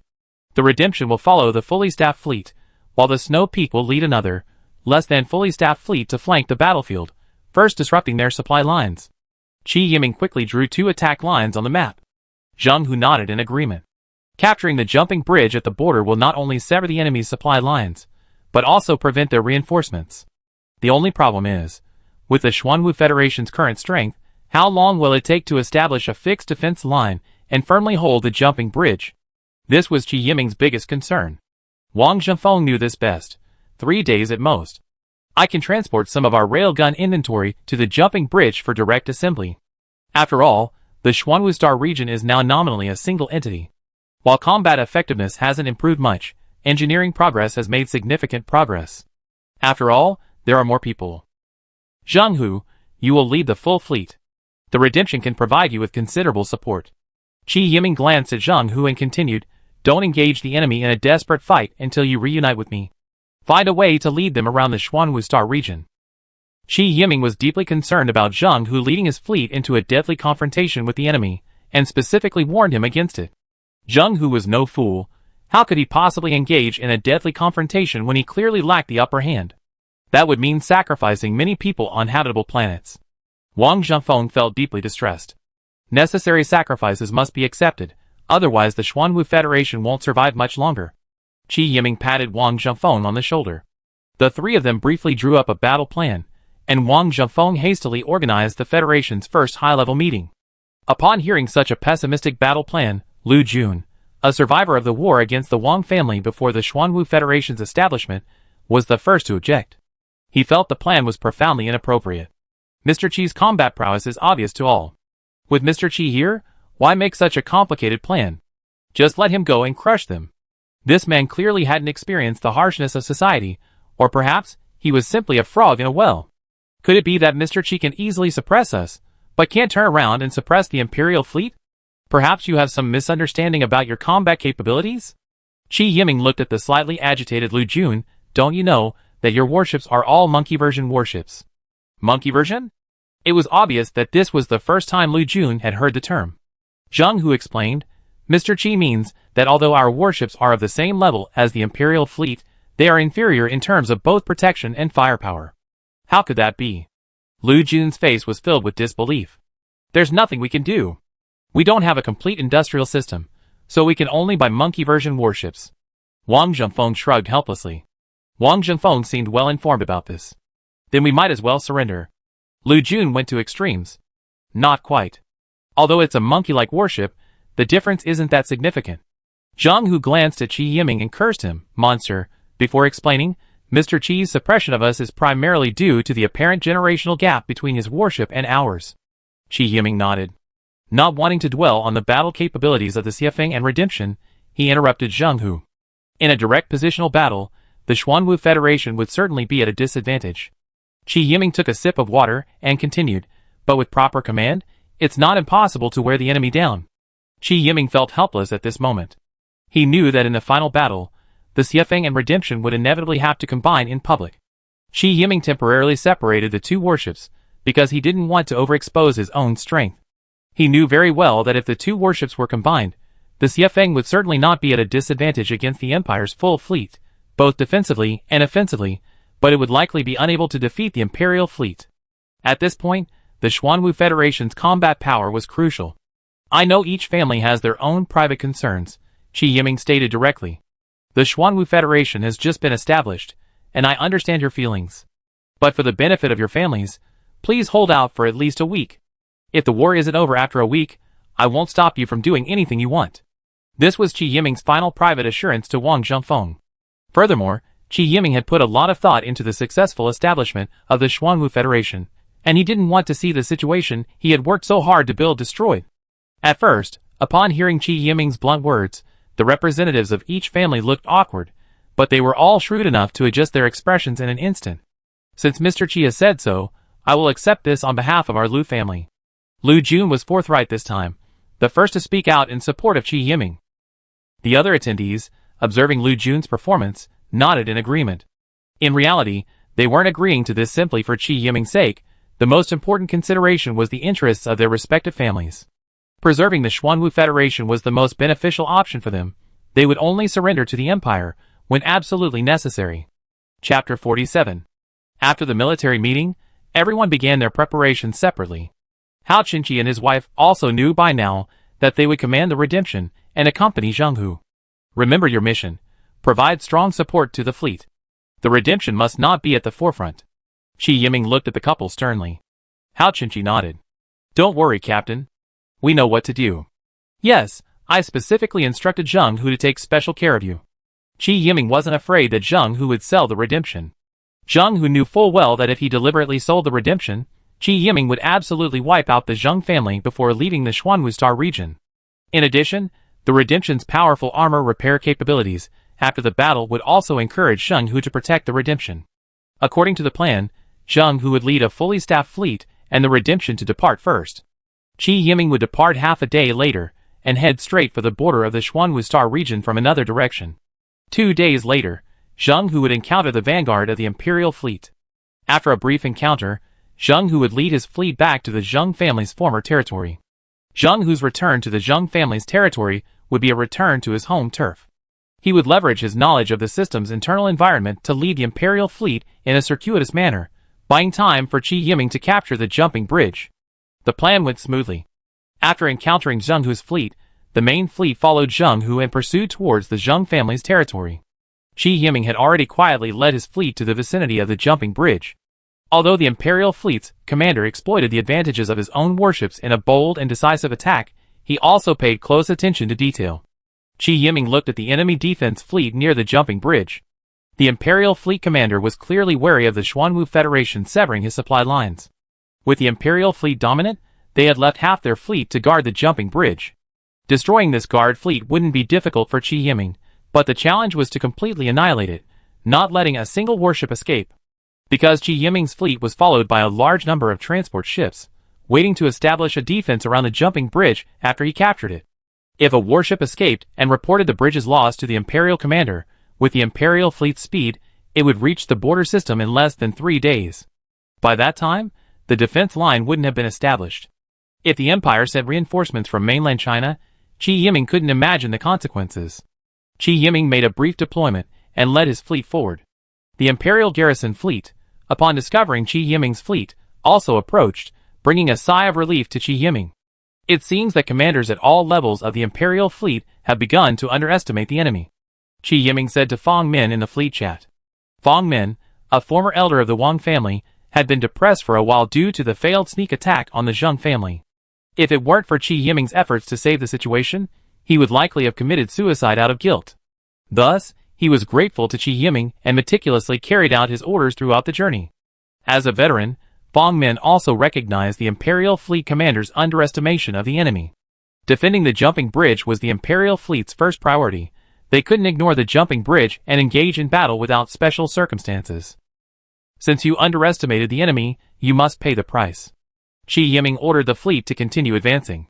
The redemption will follow the fully staffed fleet, while the Snow Peak will lead another, less than fully staffed fleet to flank the battlefield, first disrupting their supply lines. Qi Yiming quickly drew 2 attack lines on the map. Zheng Hu nodded in agreement. Capturing the jumping bridge at the border will not only sever the enemy's supply lines, but also prevent their reinforcements. The only problem is, with the Xuanwu Federation's current strength, how long will it take to establish a fixed defense line and firmly hold the jumping bridge? This was Qi Yiming's biggest concern. Wang Zhengfeng knew this best. 3 days at most. I can transport some of our railgun inventory to the jumping bridge for direct assembly. After all, the Xuanwu Star region is now nominally a single entity. While combat effectiveness hasn't improved much, engineering progress has made significant progress. After all, there are more people. Zheng Hu, you will lead the full fleet. The redemption can provide you with considerable support. Qi Yiming glanced at Zheng Hu and continued, don't engage the enemy in a desperate fight until you reunite with me. Find a way to lead them around the Xuanwu Star region. Qi Yiming was deeply concerned about Zheng Hu leading his fleet into a deadly confrontation with the enemy, and specifically warned him against it. Zheng Hu was no fool. How could he possibly engage in a deadly confrontation when he clearly lacked the upper hand? That would mean sacrificing many people on habitable planets. Wang Zhengfeng felt deeply distressed. Necessary sacrifices must be accepted, otherwise the Xuanwu Federation won't survive much longer. Qi Yiming patted Wang Zhengfeng on the shoulder. The three of them briefly drew up a battle plan, and Wang Zhengfeng hastily organized the Federation's first high-level meeting. Upon hearing such a pessimistic battle plan, Lu Jun, a survivor of the war against the Wang family before the Xuanwu Federation's establishment, was the first to object. He felt the plan was profoundly inappropriate. Mr. Qi's combat prowess is obvious to all. With Mr. Qi here, why make such a complicated plan? Just let him go and crush them. This man clearly hadn't experienced the harshness of society, or perhaps he was simply a frog in a well. Could it be that Mr. Qi can easily suppress us, but can't turn around and suppress the Imperial fleet? Perhaps you have some misunderstanding about your combat capabilities? Qi Yiming looked at the slightly agitated Lu Jun. Don't you know that your warships are all monkey version warships? Monkey version? It was obvious that this was the first time Lu Jun had heard the term. Zheng Hu explained, Mr. Qi means that although our warships are of the same level as the Imperial fleet, they are inferior in terms of both protection and firepower. How could that be? Lu Jun's face was filled with disbelief. There's nothing we can do. We don't have a complete industrial system, so we can only buy monkey version warships. Wang Zhengfeng shrugged helplessly. Wang Zhengfeng seemed well informed about this. Then we might as well surrender. Lu Jun went to extremes. Not quite. Although it's a monkey-like warship, the difference isn't that significant. Zheng Hu glanced at Qi Yiming and cursed him, monster, before explaining, Mr. Qi's suppression of us is primarily due to the apparent generational gap between his warship and ours. Qi Yiming nodded. Not wanting to dwell on the battle capabilities of the Xiafeng and Redemption, he interrupted Zheng Hu. In a direct positional battle, the Xuanwu Federation would certainly be at a disadvantage. Qi Yiming took a sip of water and continued, but with proper command, it's not impossible to wear the enemy down. Qi Yiming felt helpless at this moment. He knew that in the final battle, the Xiafeng and Redemption would inevitably have to combine in public. Qi Yiming temporarily separated the two warships, because he didn't want to overexpose his own strength. He knew very well that if the two warships were combined, the Xiafeng would certainly not be at a disadvantage against the Empire's full fleet, both defensively and offensively, but it would likely be unable to defeat the Imperial fleet. At this point, the Xuanwu Federation's combat power was crucial. I know each family has their own private concerns, Qi Yiming stated directly. The Xuanwu Federation has just been established, and I understand your feelings. But for the benefit of your families, please hold out for at least a week. If the war isn't over after a week, I won't stop you from doing anything you want. This was Qi Yiming's final private assurance to Wang Zhengfeng. Furthermore, Qi Yiming had put a lot of thought into the successful establishment of the Xuanwu Federation, and he didn't want to see the situation he had worked so hard to build destroyed. At first, upon hearing Qi Yiming's blunt words, the representatives of each family looked awkward, but they were all shrewd enough to adjust their expressions in an instant. Since Mr. Qi has said so, I will accept this on behalf of our Lu family. Lu Jun was forthright this time, the first to speak out in support of Qi Yiming. The other attendees, observing Lu Jun's performance, nodded in agreement. In reality, they weren't agreeing to this simply for Qi Yiming's sake. The most important consideration was the interests of their respective families. Preserving the Xuanwu Federation was the most beneficial option for them. They would only surrender to the Empire when absolutely necessary. Chapter 47. After the military meeting, everyone began their preparations separately. Hao Qinqi and his wife also knew by now that they would command the Redemption and accompany Zheng Hu. Remember your mission. Provide strong support to the fleet. The Redemption must not be at the forefront. Qi Yiming looked at the couple sternly. Hao Qinqi nodded. Don't worry, Captain. We know what to do. Yes, I specifically instructed Zheng Hu to take special care of you. Qi Yiming wasn't afraid that Zheng Hu would sell the Redemption. Zheng Hu knew full well that if he deliberately sold the Redemption, Qi Yiming would absolutely wipe out the Zheng family before leaving the Xuanwu Star region. In addition, the Redemption's powerful armor repair capabilities after the battle would also encourage Zheng Hu to protect the Redemption. According to the plan, Zheng Hu would lead a fully staffed fleet and the Redemption to depart first. Qi Yiming would depart half a day later and head straight for the border of the Xuanwu Star region from another direction. 2 days later, Zheng Hu would encounter the vanguard of the Imperial fleet. After a brief encounter, Zheng Hu would lead his fleet back to the Zheng family's former territory. Zheng Hu's return to the Zheng family's territory would be a return to his home turf. He would leverage his knowledge of the system's internal environment to lead the Imperial fleet in a circuitous manner, buying time for Qi Yiming to capture the jumping bridge. The plan went smoothly. After encountering Zheng Hu's fleet, the main fleet followed Zheng Hu and pursued towards the Zheng family's territory. Qi Yiming had already quietly led his fleet to the vicinity of the jumping bridge. Although the Imperial fleet's commander exploited the advantages of his own warships in a bold and decisive attack, he also paid close attention to detail. Qi Yiming looked at the enemy defense fleet near the jumping bridge. The Imperial fleet commander was clearly wary of the Xuanwu Federation severing his supply lines. With the Imperial fleet dominant, they had left half their fleet to guard the jumping bridge. Destroying this guard fleet wouldn't be difficult for Qi Yiming, but the challenge was to completely annihilate it, not letting a single warship escape. Because Qi Yiming's fleet was followed by a large number of transport ships, waiting to establish a defense around the jumping bridge after he captured it. If a warship escaped and reported the bridge's loss to the Imperial commander, with the Imperial fleet's speed, it would reach the border system in less than 3 days. By that time, the defense line wouldn't have been established. If the Empire sent reinforcements from mainland China, Qi Yiming couldn't imagine the consequences. Qi Yiming made a brief deployment and led his fleet forward. The Imperial garrison fleet, upon discovering Qi Yiming's fleet, also approached, bringing a sigh of relief to Qi Yiming. It seems that commanders at all levels of the Imperial fleet have begun to underestimate the enemy, Qi Yiming said to Fang Min in the fleet chat. Fang Min, a former elder of the Wang family, had been depressed for a while due to the failed sneak attack on the Zheng family. If it weren't for Qi Yiming's efforts to save the situation, he would likely have committed suicide out of guilt. Thus, he was grateful to Qi Yiming and meticulously carried out his orders throughout the journey. As a veteran, Fang Min also recognized the Imperial fleet commander's underestimation of the enemy. Defending the jumping bridge was the Imperial fleet's first priority. They couldn't ignore the jumping bridge and engage in battle without special circumstances. Since you underestimated the enemy, you must pay the price. Qi Yiming ordered the fleet to continue advancing.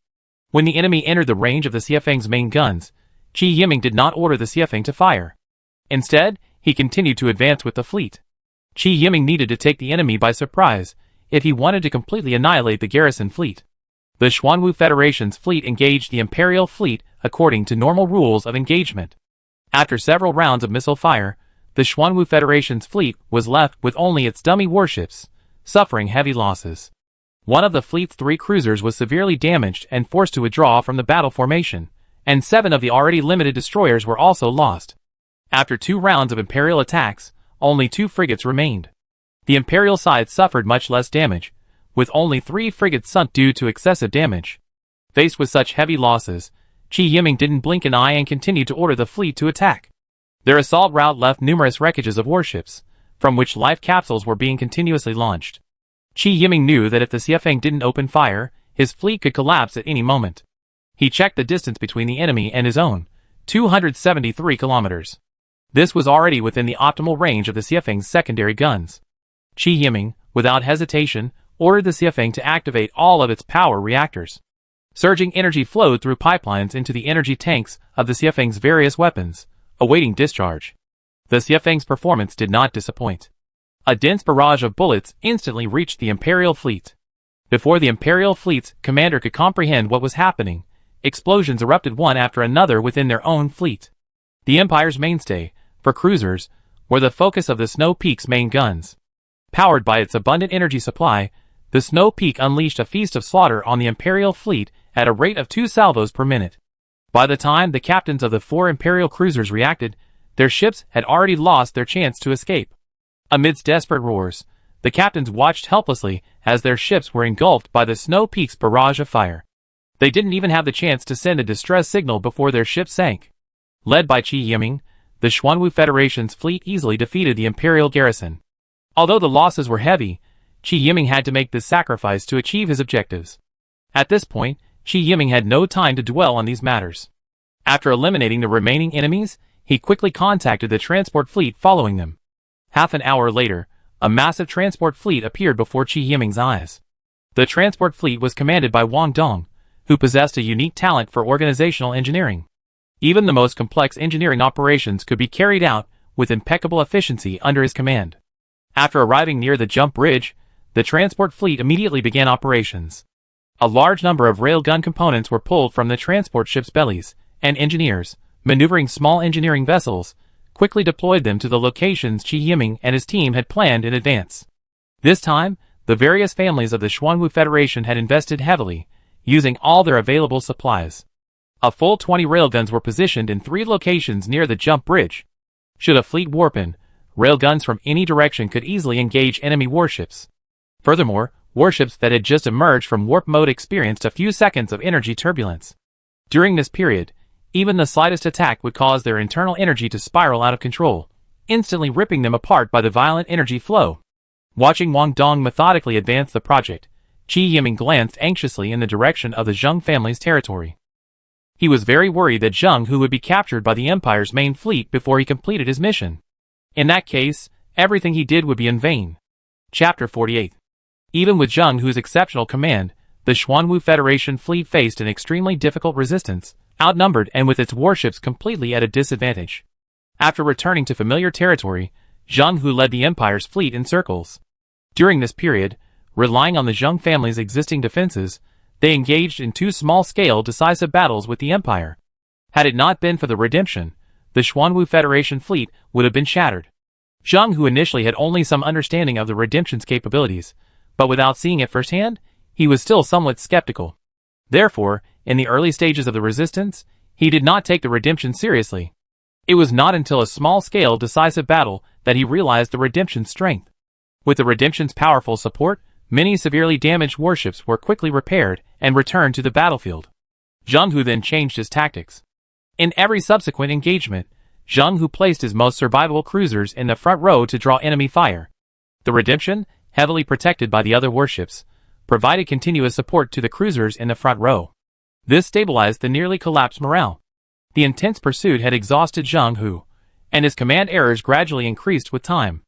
When the enemy entered the range of the Xiafeng's main guns, Qi Yiming did not order the Xiafeng to fire. Instead, he continued to advance with the fleet. Qi Yiming needed to take the enemy by surprise if he wanted to completely annihilate the garrison fleet. The Xuanwu Federation's fleet engaged the Imperial fleet according to normal rules of engagement. After several rounds of missile fire, the Xuanwu Federation's fleet was left with only its dummy warships, suffering heavy losses. One of the fleet's 3 cruisers was severely damaged and forced to withdraw from the battle formation, and 7 of the already limited destroyers were also lost. After 2 rounds of Imperial attacks, only 2 frigates remained. The Imperial side suffered much less damage, with only 3 frigates sunk due to excessive damage. Faced with such heavy losses, Qi Yiming didn't blink an eye and continued to order the fleet to attack. Their assault route left numerous wreckages of warships, from which life capsules were being continuously launched. Qi Yiming knew that if the Xiafeng didn't open fire, his fleet could collapse at any moment. He checked the distance between the enemy and his own, 273 kilometers. This was already within the optimal range of the Xiafeng's secondary guns. Qi Yiming, without hesitation, ordered the Xiafeng to activate all of its power reactors. Surging energy flowed through pipelines into the energy tanks of the Xiafeng's various weapons, awaiting discharge. The Xiafeng's performance did not disappoint. A dense barrage of bullets instantly reached the Imperial fleet. Before the Imperial fleet's commander could comprehend what was happening, explosions erupted one after another within their own fleet. The Empire's mainstay, for cruisers, were the focus of the Snow Peak's main guns. Powered by its abundant energy supply, the Snow Peak unleashed a feast of slaughter on the Imperial fleet at a rate of 2 salvos per minute. By the time the captains of the 4 Imperial cruisers reacted, their ships had already lost their chance to escape. Amidst desperate roars, the captains watched helplessly as their ships were engulfed by the Snow Peak's barrage of fire. They didn't even have the chance to send a distress signal before their ships sank. Led by Qi Yiming, the Xuanwu Federation's fleet easily defeated the Imperial garrison. Although the losses were heavy, Qi Yiming had to make this sacrifice to achieve his objectives. At this point, Qi Yiming had no time to dwell on these matters. After eliminating the remaining enemies, he quickly contacted the transport fleet following them. Half an hour later, a massive transport fleet appeared before Qi Yiming's eyes. The transport fleet was commanded by Wang Dong, who possessed a unique talent for organizational engineering. Even the most complex engineering operations could be carried out with impeccable efficiency under his command. After arriving near the jump bridge, the transport fleet immediately began operations. A large number of railgun components were pulled from the transport ships' bellies, and engineers, maneuvering small engineering vessels, quickly deployed them to the locations Qi Yiming and his team had planned in advance. This time, the various families of the Xuanwu Federation had invested heavily, using all their available supplies. A full 20 railguns were positioned in 3 locations near the jump bridge. Should a fleet warp in, railguns from any direction could easily engage enemy warships. Furthermore, warships that had just emerged from warp mode experienced a few seconds of energy turbulence. During this period, even the slightest attack would cause their internal energy to spiral out of control, instantly ripping them apart by the violent energy flow. Watching Wang Dong methodically advance the project, Qi Yiming glanced anxiously in the direction of the Zheng family's territory. He was very worried that Zheng Hu would be captured by the Empire's main fleet before he completed his mission. In that case, everything he did would be in vain. Chapter 48. Even with Zheng Hu's exceptional command, the Xuanwu Federation fleet faced an extremely difficult resistance, outnumbered and with its warships completely at a disadvantage. After returning to familiar territory, Zheng Hu led the Empire's fleet in circles. During this period, relying on the Zheng family's existing defenses, they engaged in 2 small-scale decisive battles with the Empire. Had it not been for the redemption, the Xuanwu Federation fleet would have been shattered. Zheng Hu initially had only some understanding of the redemption's capabilities, but without seeing it firsthand, he was still somewhat skeptical. Therefore, in the early stages of the resistance, he did not take the redemption seriously. It was not until a small-scale decisive battle that he realized the redemption's strength. With the redemption's powerful support, many severely damaged warships were quickly repaired and returned to the battlefield. Zheng Hu then changed his tactics. In every subsequent engagement, Zheng Hu placed his most survivable cruisers in the front row to draw enemy fire. The redemption, heavily protected by the other warships, provided continuous support to the cruisers in the front row. This stabilized the nearly collapsed morale. The intense pursuit had exhausted Zheng Hu, and his command errors gradually increased with time.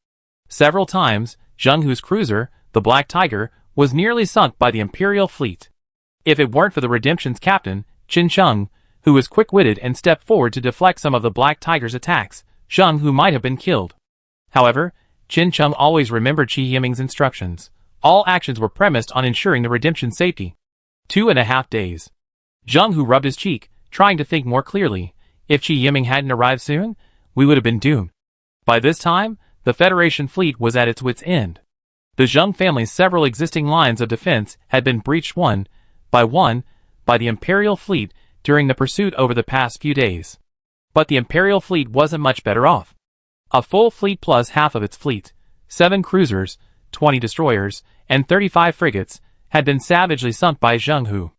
Several times, Zheng Hu's cruiser, the Black Tiger, was nearly sunk by the Imperial fleet. If it weren't for the redemption's captain, Qin Sheng, who was quick-witted and stepped forward to deflect some of the Black Tiger's attacks, Zheng Hu might have been killed. However, Qin Sheng always remembered Qi Yiming's instructions. All actions were premised on ensuring the redemption's safety. 2.5 days. Zheng Hu rubbed his cheek, trying to think more clearly. If Qi Yiming hadn't arrived soon, we would have been doomed. By this time, the Federation fleet was at its wits' end. The Zheng family's several existing lines of defense had been breached one by the Imperial fleet during the pursuit over the past few days. But the Imperial fleet wasn't much better off. A full fleet plus half of its fleet, 7 cruisers, 20 destroyers, and 35 frigates, had been savagely sunk by Zheng Hu.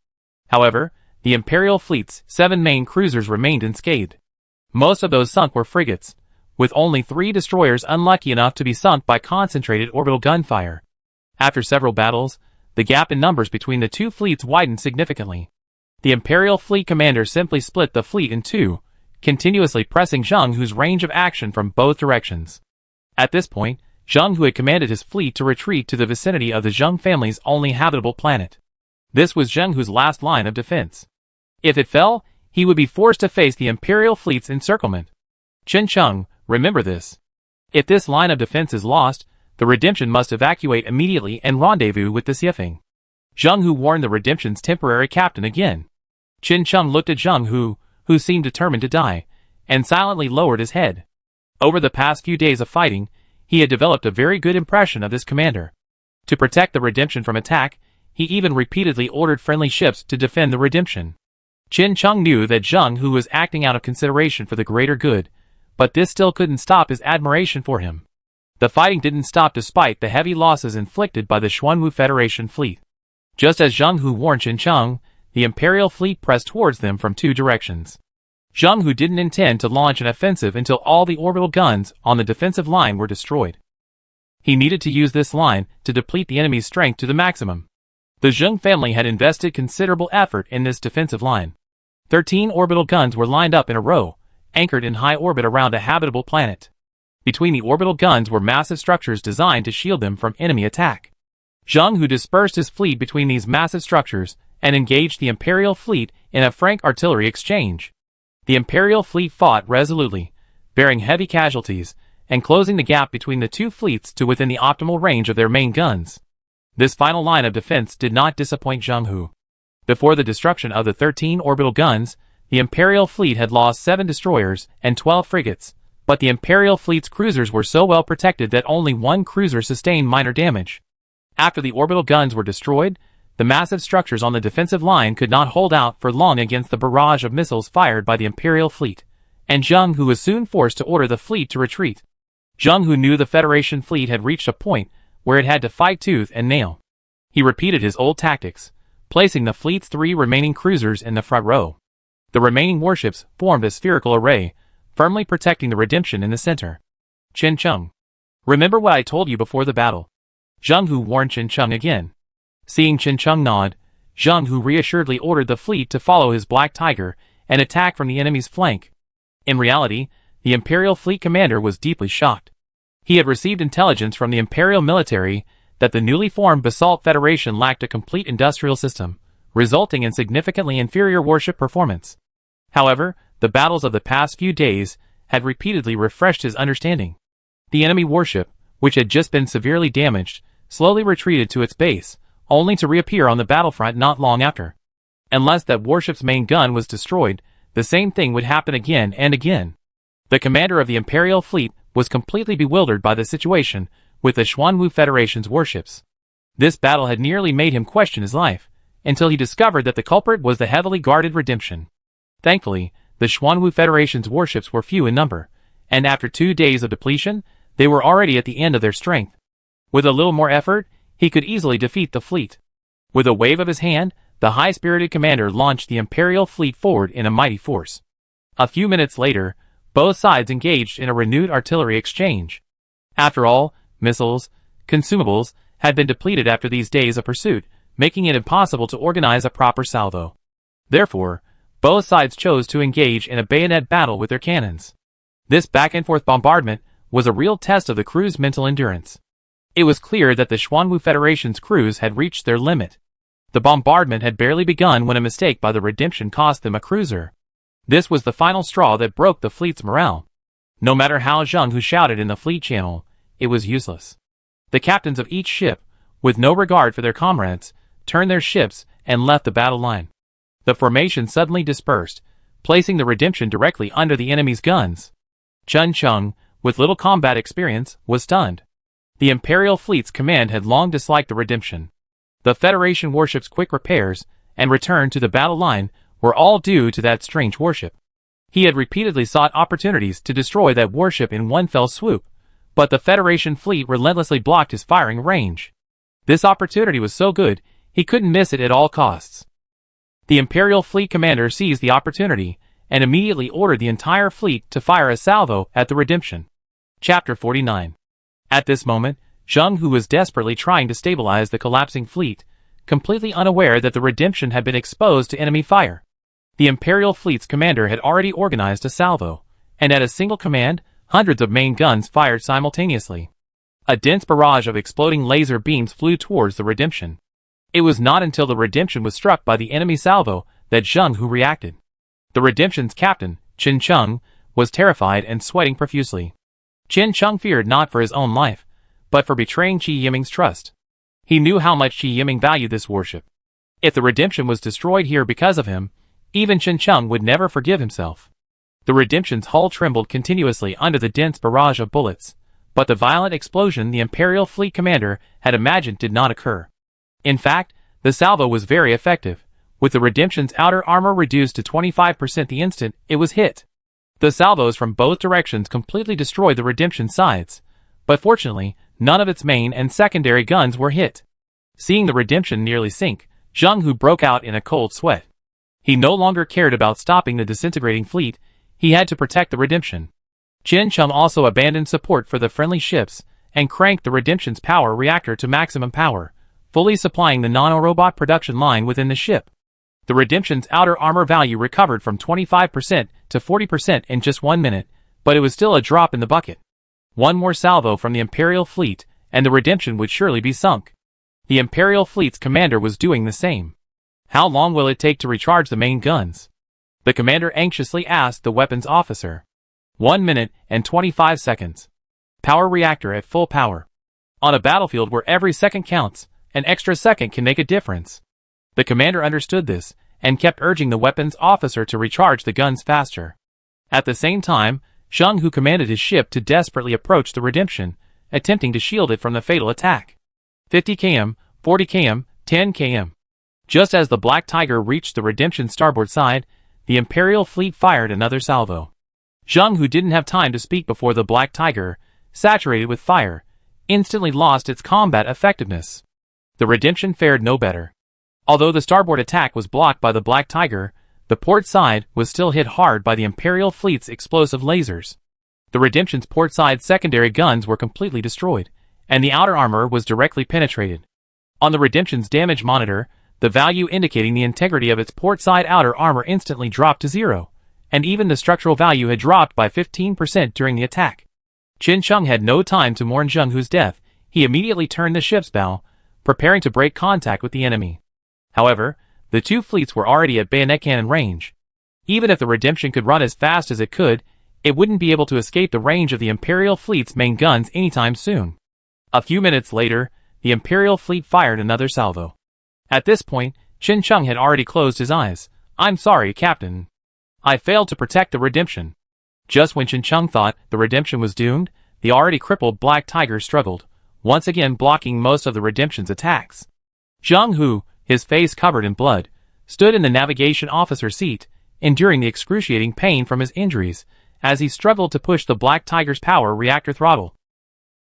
However, the Imperial fleet's 7 main cruisers remained unscathed. Most of those sunk were frigates, with only 3 destroyers unlucky enough to be sunk by concentrated orbital gunfire. After several battles, the gap in numbers between the 2 fleets widened significantly. The Imperial fleet commander simply split the fleet in 2, continuously pressing Zheng Hu's range of action from both directions. At this point, Zheng Hu had commanded his fleet to retreat to the vicinity of the Zheng family's only habitable planet. This was Zheng Hu's last line of defense. If it fell, he would be forced to face the Imperial fleet's encirclement. Qin Sheng, remember this. If this line of defense is lost, the Redemption must evacuate immediately and rendezvous with the Xiefeng. Zheng Hu warned the Redemption's temporary captain again. Qin Sheng looked at Zheng Hu, who seemed determined to die, and silently lowered his head. Over the past few days of fighting, he had developed a very good impression of this commander. To protect the Redemption from attack, he even repeatedly ordered friendly ships to defend the Redemption. Qin Sheng knew that Zheng Hu was acting out of consideration for the greater good, but this still couldn't stop his admiration for him. The fighting didn't stop despite the heavy losses inflicted by the Xuanwu Federation fleet. Just as Zheng Hu warned Qin Sheng, the Imperial fleet pressed towards them from 2 directions. Zheng Hu didn't intend to launch an offensive until all the orbital guns on the defensive line were destroyed. He needed to use this line to deplete the enemy's strength to the maximum. The Zheng family had invested considerable effort in this defensive line. 13 orbital guns were lined up in a row, anchored in high orbit around a habitable planet. Between the orbital guns were massive structures designed to shield them from enemy attack. Zheng Hu dispersed his fleet between these massive structures and engaged the Imperial fleet in a frank artillery exchange. The Imperial fleet fought resolutely, bearing heavy casualties, and closing the gap between the 2 fleets to within the optimal range of their main guns. This final line of defense did not disappoint Zheng Hu. Before the destruction of the 13 orbital guns, the Imperial fleet had lost 7 destroyers and 12 frigates, but the Imperial fleet's cruisers were so well protected that only 1 cruiser sustained minor damage. After the orbital guns were destroyed, the massive structures on the defensive line could not hold out for long against the barrage of missiles fired by the Imperial fleet, and Zheng Hu was soon forced to order the fleet to retreat. Zheng Hu knew the Federation fleet had reached a point where it had to fight tooth and nail. He repeated his old tactics, placing the fleet's 3 remaining cruisers in the front row. The remaining warships formed a spherical array, firmly protecting the Redemption in the center. Chen Cheng. Remember what I told you before the battle? Zheng Hu warned Chen Cheng again. Seeing Chen Cheng nod, Zheng Hu reassuredly ordered the fleet to follow his Black Tiger and attack from the enemy's flank. In reality, the Imperial fleet commander was deeply shocked. He had received intelligence from the Imperial military that the newly formed Basalt Federation lacked a complete industrial system, resulting in significantly inferior warship performance. However, the battles of the past few days had repeatedly refreshed his understanding. The enemy warship, which had just been severely damaged, slowly retreated to its base, only to reappear on the battlefront not long after. Unless that warship's main gun was destroyed, the same thing would happen again and again. The commander of the Imperial fleet was completely bewildered by the situation with the Xuanwu Federation's warships. This battle had nearly made him question his life, until he discovered that the culprit was the heavily guarded Redemption. Thankfully, the Xuanwu Federation's warships were few in number, and after 2 days of depletion, they were already at the end of their strength. With a little more effort, he could easily defeat the fleet. With a wave of his hand, the high-spirited commander launched the Imperial fleet forward in a mighty force. A few minutes later, both sides engaged in a renewed artillery exchange. After all, missiles, consumables, had been depleted after these days of pursuit, making it impossible to organize a proper salvo. Therefore, both sides chose to engage in a bayonet battle with their cannons. This back-and-forth bombardment was a real test of the crew's mental endurance. It was clear that the Xuanwu Federation's crews had reached their limit. The bombardment had barely begun when a mistake by the Redemption cost them a cruiser. This was the final straw that broke the fleet's morale. No matter how Zheng Hu shouted in the fleet channel, it was useless. The captains of each ship, with no regard for their comrades, turned their ships and left the battle line. The formation suddenly dispersed, placing the Redemption directly under the enemy's guns. Chen Cheng, with little combat experience, was stunned. The Imperial fleet's command had long disliked the Redemption. The Federation warship's quick repairs and return to the battle line were all due to that strange warship. He had repeatedly sought opportunities to destroy that warship in one fell swoop, but the Federation fleet relentlessly blocked his firing range. This opportunity was so good, he couldn't miss it at all costs. The Imperial fleet commander seized the opportunity and immediately ordered the entire fleet to fire a salvo at the Redemption. Chapter 49. At this moment, Zheng Hu was desperately trying to stabilize the collapsing fleet, completely unaware that the Redemption had been exposed to enemy fire. The Imperial fleet's commander had already organized a salvo, and at a single command, hundreds of main guns fired simultaneously. A dense barrage of exploding laser beams flew towards the Redemption. It was not until the Redemption was struck by the enemy salvo that Zheng Hu reacted. The Redemption's captain, Chen Cheng, was terrified and sweating profusely. Chen Cheng feared not for his own life, but for betraying Qi Yiming's trust. He knew how much Qi Yiming valued this warship. If the Redemption was destroyed here because of him, even Chen Cheng would never forgive himself. The Redemption's hull trembled continuously under the dense barrage of bullets, but the violent explosion the Imperial fleet commander had imagined did not occur. In fact, the salvo was very effective, with the Redemption's outer armor reduced to 25% the instant it was hit. The salvos from both directions completely destroyed the Redemption's sides, but fortunately, none of its main and secondary guns were hit. Seeing the Redemption nearly sink, Zheng Hu broke out in a cold sweat. He no longer cared about stopping the disintegrating fleet, he had to protect the Redemption. Chen Cheng also abandoned support for the friendly ships and cranked the Redemption's power reactor to maximum power, fully supplying the nanorobot production line within the ship. The Redemption's outer armor value recovered from 25% to 40% in just 1 minute, but it was still a drop in the bucket. One more salvo from the Imperial fleet, and the Redemption would surely be sunk. The Imperial fleet's commander was doing the same. How long will it take to recharge the main guns? The commander anxiously asked the weapons officer. 1 minute and 25 seconds. Power reactor at full power. On a battlefield where every second counts, an extra second can make a difference. The commander understood this, and kept urging the weapons officer to recharge the guns faster. At the same time, Zheng Hu commanded his ship to desperately approach the Redemption, attempting to shield it from the fatal attack. 50 km, 40 km, 10 km. Just as the Black Tiger reached the Redemption's starboard side, the Imperial fleet fired another salvo. Zheng Hu didn't have time to speak before the Black Tiger, saturated with fire, instantly lost its combat effectiveness. The Redemption fared no better. Although the starboard attack was blocked by the Black Tiger, the port side was still hit hard by the Imperial fleet's explosive lasers. The Redemption's port side secondary guns were completely destroyed, and the outer armor was directly penetrated. On the Redemption's damage monitor, the value indicating the integrity of its port side outer armor instantly dropped to 0, and even the structural value had dropped by 15% during the attack. Qin Sheng had no time to mourn Zheng Hu's death. He immediately turned the ship's bow, preparing to break contact with the enemy. However, the two fleets were already at bayonet cannon range. Even if the Redemption could run as fast as it could, it wouldn't be able to escape the range of the Imperial fleet's main guns anytime soon. A few minutes later, the Imperial fleet fired another salvo. At this point, Qin Sheng had already closed his eyes. "I'm sorry, Captain. I failed to protect the Redemption." Just when Qin Sheng thought the Redemption was doomed, the already crippled Black Tiger struggled, once again blocking most of the Redemption's attacks. Zheng Hu, his face covered in blood, stood in the navigation officer's seat, enduring the excruciating pain from his injuries, as he struggled to push the Black Tiger's power reactor throttle.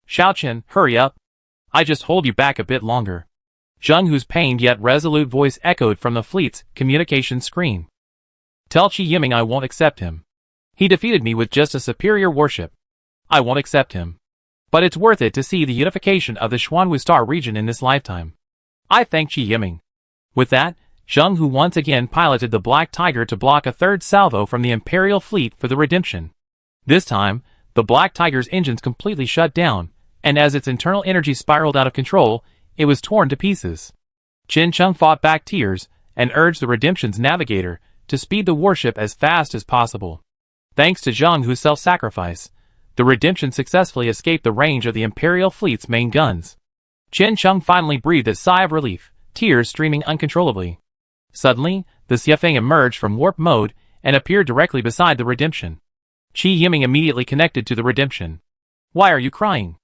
"Xiaoqian, hurry up. I just hold you back a bit longer." Zheng Hu's pained yet resolute voice echoed from the fleet's communication screen. "Tell Qi Yiming I won't accept him. He defeated me with just a superior warship. I won't accept him. But it's worth it to see the unification of the Xuanwu Star region in this lifetime. I thank Qi Yiming." With that, Zheng Hu once again piloted the Black Tiger to block a third salvo from the Imperial fleet for the Redemption. This time, the Black Tiger's engines completely shut down, and as its internal energy spiraled out of control, it was torn to pieces. Qin Sheng fought back tears and urged the Redemption's navigator to speed the warship as fast as possible. Thanks to Zheng Hu's self-sacrifice, the Redemption successfully escaped the range of the Imperial fleet's main guns. Qin Sheng finally breathed a sigh of relief, tears streaming uncontrollably. Suddenly, the Xiafeng emerged from warp mode and appeared directly beside the Redemption. Qi Yiming immediately connected to the Redemption. "Why are you crying?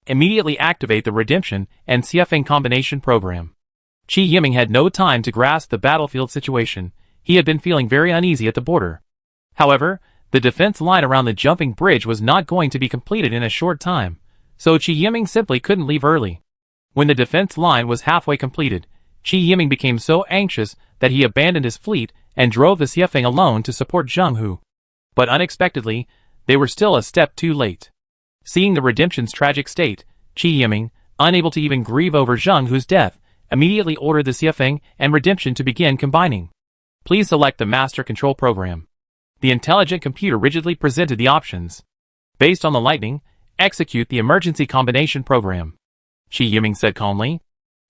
Immediately activate the Redemption and Xiafeng combination program." Qi Yiming had no time to grasp the battlefield situation. He had been feeling very uneasy at the border. However, the defense line around the jumping bridge was not going to be completed in a short time, so Qi Yiming simply couldn't leave early. When the defense line was halfway completed, Qi Yiming became so anxious that he abandoned his fleet and drove the Xiafeng alone to support Zheng Hu. But unexpectedly, they were still a step too late. Seeing the Redemption's tragic state, Qi Yiming, unable to even grieve over Zheng Hu's death, immediately ordered the Xiafeng and Redemption to begin combining. "Please select the Master Control Program." The intelligent computer rigidly presented the options. Based on the lightning, execute the Emergency Combination Program. Qi Yiming said calmly.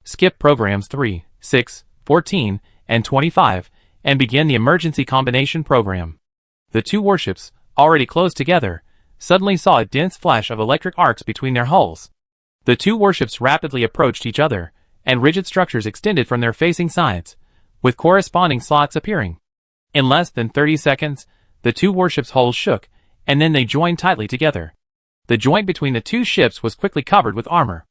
Skip programs 3, 6, 14, and 25, and begin the Emergency Combination Program. The two warships, already close together, suddenly saw a dense flash of electric arcs between their hulls. The two warships rapidly approached each other, and rigid structures extended from their facing sides, with corresponding slots appearing. In less than 30 seconds, the two warships' hulls shook, and then they joined tightly together. The joint between the two ships was quickly covered with armor.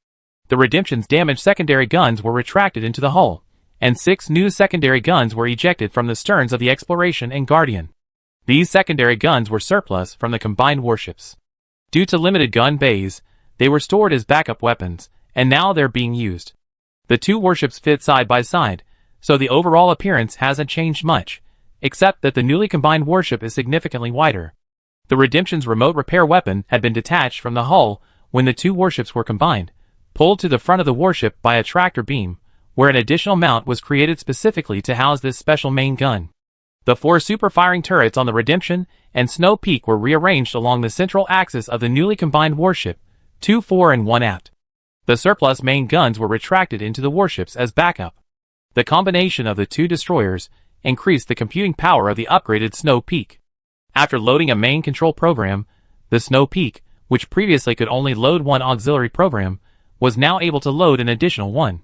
The Redemption's damaged secondary guns were retracted into the hull, and 6 new secondary guns were ejected from the sterns of the Exploration and Guardian. These secondary guns were surplus from the combined warships. Due to limited gun bays, they were stored as backup weapons, and now they're being used. The two warships fit side by side, so the overall appearance hasn't changed much, except that the newly combined warship is significantly wider. The Redemption's remote repair weapon had been detached from the hull when the two warships were combined, pulled to the front of the warship by a tractor beam, where an additional mount was created specifically to house this special main gun. The 4 super-firing turrets on the Redemption and Snow Peak were rearranged along the central axis of the newly combined warship, 2 fore and 1 aft. The surplus main guns were retracted into the warships as backup. The combination of the two destroyers increased the computing power of the upgraded Snow Peak. After loading a main control program, the Snow Peak, which previously could only load one auxiliary program, was now able to load an additional one.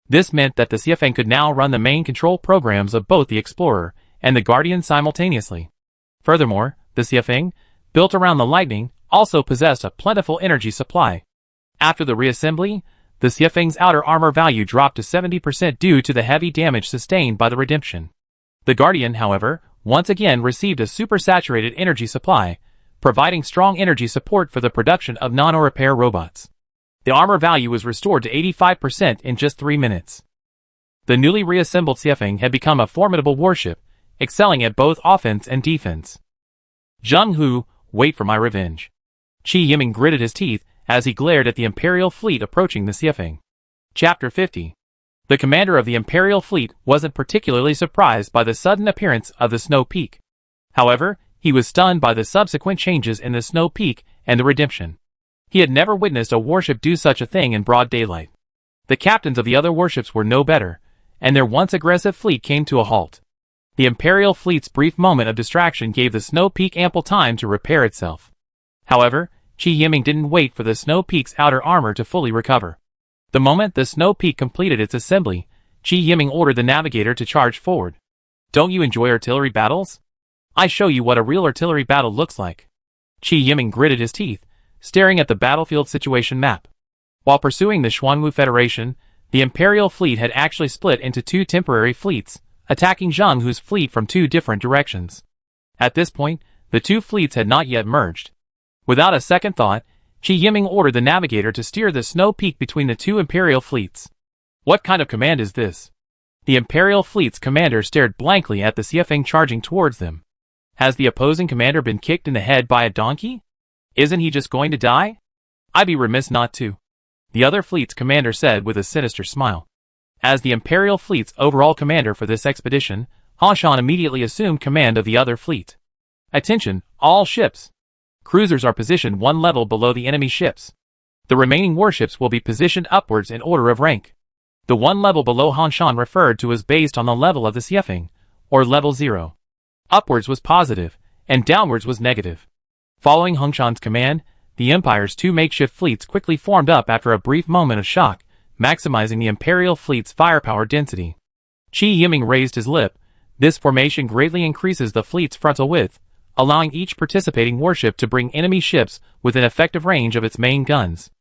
This meant that the Xiafeng could now run the main control programs of both the Explorer and the Guardian simultaneously. Furthermore, the Xiafeng, built around the Lightning, also possessed a plentiful energy supply. After the reassembly, the Xiafeng's outer armor value dropped to 70% due to the heavy damage sustained by the Redemption. The Guardian, however, once again received a supersaturated energy supply, providing strong energy support for the production of nano-repair robots. The armor value was restored to 85% in just 3 minutes. The newly reassembled Xiafeng had become a formidable warship, excelling at both offense and defense. Zheng Hu, wait for my revenge. Qi Yiming gritted his teeth as he glared at the Imperial fleet approaching the Xiafeng. Chapter 50. The commander of the Imperial fleet wasn't particularly surprised by the sudden appearance of the Snow Peak. However, he was stunned by the subsequent changes in the Snow Peak and the Redemption. He had never witnessed a warship do such a thing in broad daylight. The captains of the other warships were no better, and their once aggressive fleet came to a halt. The Imperial fleet's brief moment of distraction gave the Snow Peak ample time to repair itself. However, Qi Yiming didn't wait for the Snow Peak's outer armor to fully recover. The moment the Snow Peak completed its assembly, Qi Yiming ordered the navigator to charge forward. Don't you enjoy artillery battles? I show you what a real artillery battle looks like. Qi Yiming gritted his teeth, staring at the battlefield situation map. While pursuing the Xuanwu Federation, the Imperial fleet had actually split into 2 temporary fleets, attacking Zheng Hu's fleet from 2 different directions. At this point, the 2 fleets had not yet merged. Without a second thought, Qi Yiming ordered the navigator to steer the Snow Peak between the 2 Imperial fleets. What kind of command is this? The Imperial fleet's commander stared blankly at the Xiafeng charging towards them. Has the opposing commander been kicked in the head by a donkey? Isn't he just going to die? I'd be remiss not to. The other fleet's commander said with a sinister smile. As the Imperial fleet's overall commander for this expedition, Han Shan immediately assumed command of the other fleet. Attention, all ships. Cruisers are positioned 1 level below the enemy ships. The remaining warships will be positioned upwards in order of rank. The 1 level below Han Shan referred to as based on the level of the Xiafeng, or level 0. Upwards was positive, and downwards was negative. Following Han Shan's command, the Empire's 2 makeshift fleets quickly formed up after a brief moment of shock, maximizing the Imperial fleet's firepower density. Qi Yiming raised his lip. This formation greatly increases the fleet's frontal width, allowing each participating warship to bring enemy ships within effective range of its main guns.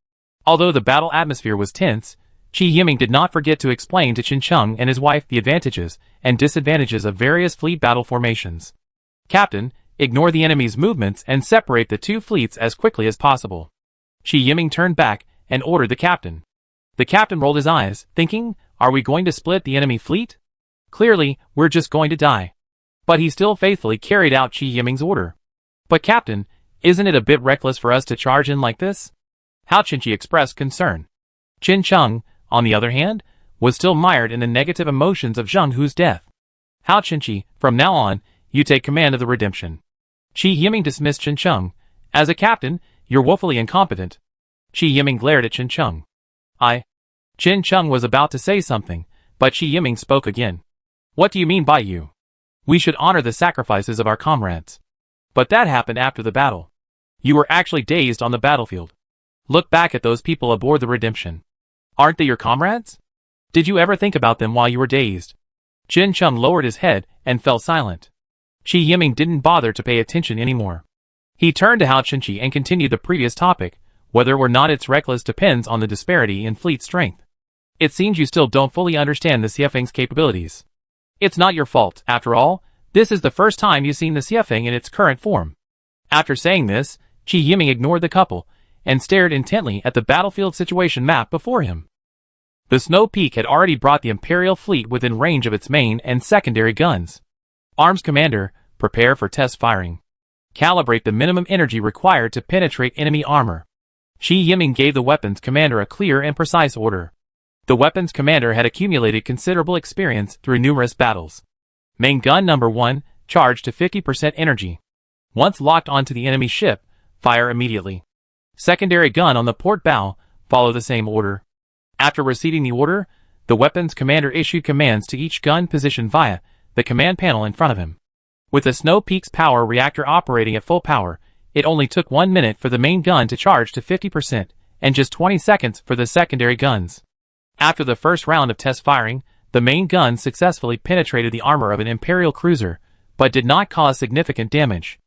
Although the battle atmosphere was tense, Qi Yiming did not forget to explain to Qin Cheng and his wife the advantages and disadvantages of various fleet battle formations. Captain, ignore the enemy's movements and separate the 2 fleets as quickly as possible. Qi Yiming turned back and ordered the captain. The captain rolled his eyes, thinking, are we going to split the enemy fleet? Clearly, we're just going to die. But he still faithfully carried out Qi Yiming's order. But Captain, isn't it a bit reckless for us to charge in like this? Hao Qinqi expressed concern. Qin Cheng, on the other hand, was still mired in the negative emotions of Zheng Hu's death. Hao Qinqi, from now on, you take command of the Redemption. Qi Yiming dismissed Qin Cheng. As a captain, you're woefully incompetent. Qi Yiming glared at Qin Cheng. Qin Cheng was about to say something, but Qi Yiming spoke again. What do you mean by you? We should honor the sacrifices of our comrades. But that happened after the battle. You were actually dazed on the battlefield. Look back at those people aboard the Redemption. Aren't they your comrades? Did you ever think about them while you were dazed? Qin Cheng lowered his head and fell silent. Qi Yiming didn't bother to pay attention anymore. He turned to Hao Qinqi and continued the previous topic. Whether or not it's reckless depends on the disparity in fleet strength. It seems you still don't fully understand the Xiafeng's capabilities. It's not your fault, after all. This is the first time you've seen the Xiafeng in its current form. After saying this, Qi Yiming ignored the couple and stared intently at the battlefield situation map before him. The Snow Peak had already brought the Imperial fleet within range of its main and secondary guns. Arms Commander, prepare for test firing. Calibrate the minimum energy required to penetrate enemy armor. Qi Yiming gave the weapons commander a clear and precise order. The weapons commander had accumulated considerable experience through numerous battles. Main gun number 1, charge to 50% energy. Once locked onto the enemy ship, fire immediately. Secondary gun on the port bow, follow the same order. After receiving the order, the weapons commander issued commands to each gun position via the command panel in front of him. With the Snow Peak's power reactor operating at full power, it only took 1 minute for the main gun to charge to 50% and just 20 seconds for the secondary guns. After the first round of test firing, the main guns successfully penetrated the armor of an Imperial cruiser, but did not cause significant damage.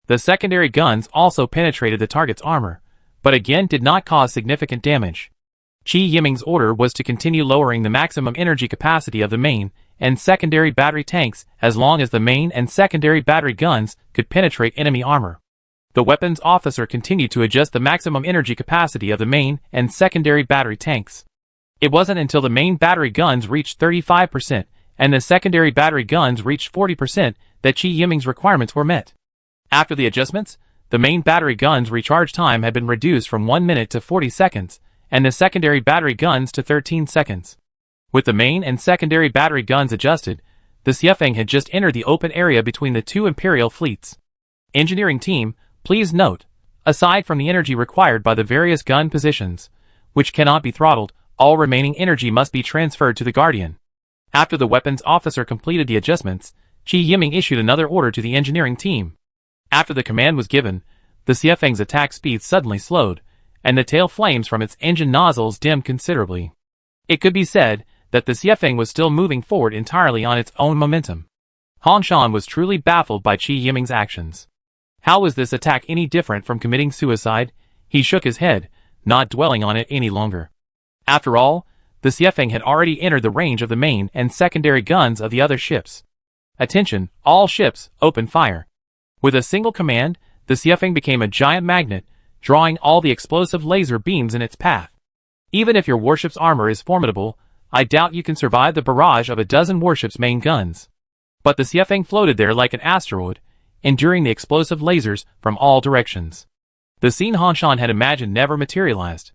The secondary guns also penetrated the target's armor, but again did not cause significant damage. Qi Yiming's order was to continue lowering the maximum energy capacity of the main and secondary battery tanks as long as the main and secondary battery guns could penetrate enemy armor. The weapons officer continued to adjust the maximum energy capacity of the main and secondary battery tanks. It wasn't until the main battery guns reached 35% and the secondary battery guns reached 40% that Qi Yiming's requirements were met. After the adjustments, the main battery guns' recharge time had been reduced from 1 minute to 40 seconds, and the secondary battery guns to 13 seconds. With the main and secondary battery guns adjusted, the Xiefeng had just entered the open area between the two Imperial fleets. Engineering team, please note, aside from the energy required by the various gun positions, which cannot be throttled, all remaining energy must be transferred to the Guardian. After the weapons officer completed the adjustments, Qi Yiming issued another order to the engineering team. After the command was given, the Xiefeng's attack speed suddenly slowed, and the tail flames from its engine nozzles dimmed considerably. It could be said that the Xiefeng was still moving forward entirely on its own momentum. Han Shan was truly baffled by Qi Yiming's actions. How was this attack any different from committing suicide? He shook his head, not dwelling on it any longer. After all, the Xiefeng had already entered the range of the main and secondary guns of the other ships. Attention, all ships, open fire. With a single command, the Xiefeng became a giant magnet, drawing all the explosive laser beams in its path. Even if your warship's armor is formidable, I doubt you can survive the barrage of a dozen warship's main guns. But the Xiefeng floated there like an asteroid, enduring the explosive lasers from all directions. The scene Han Shan had imagined never materialized.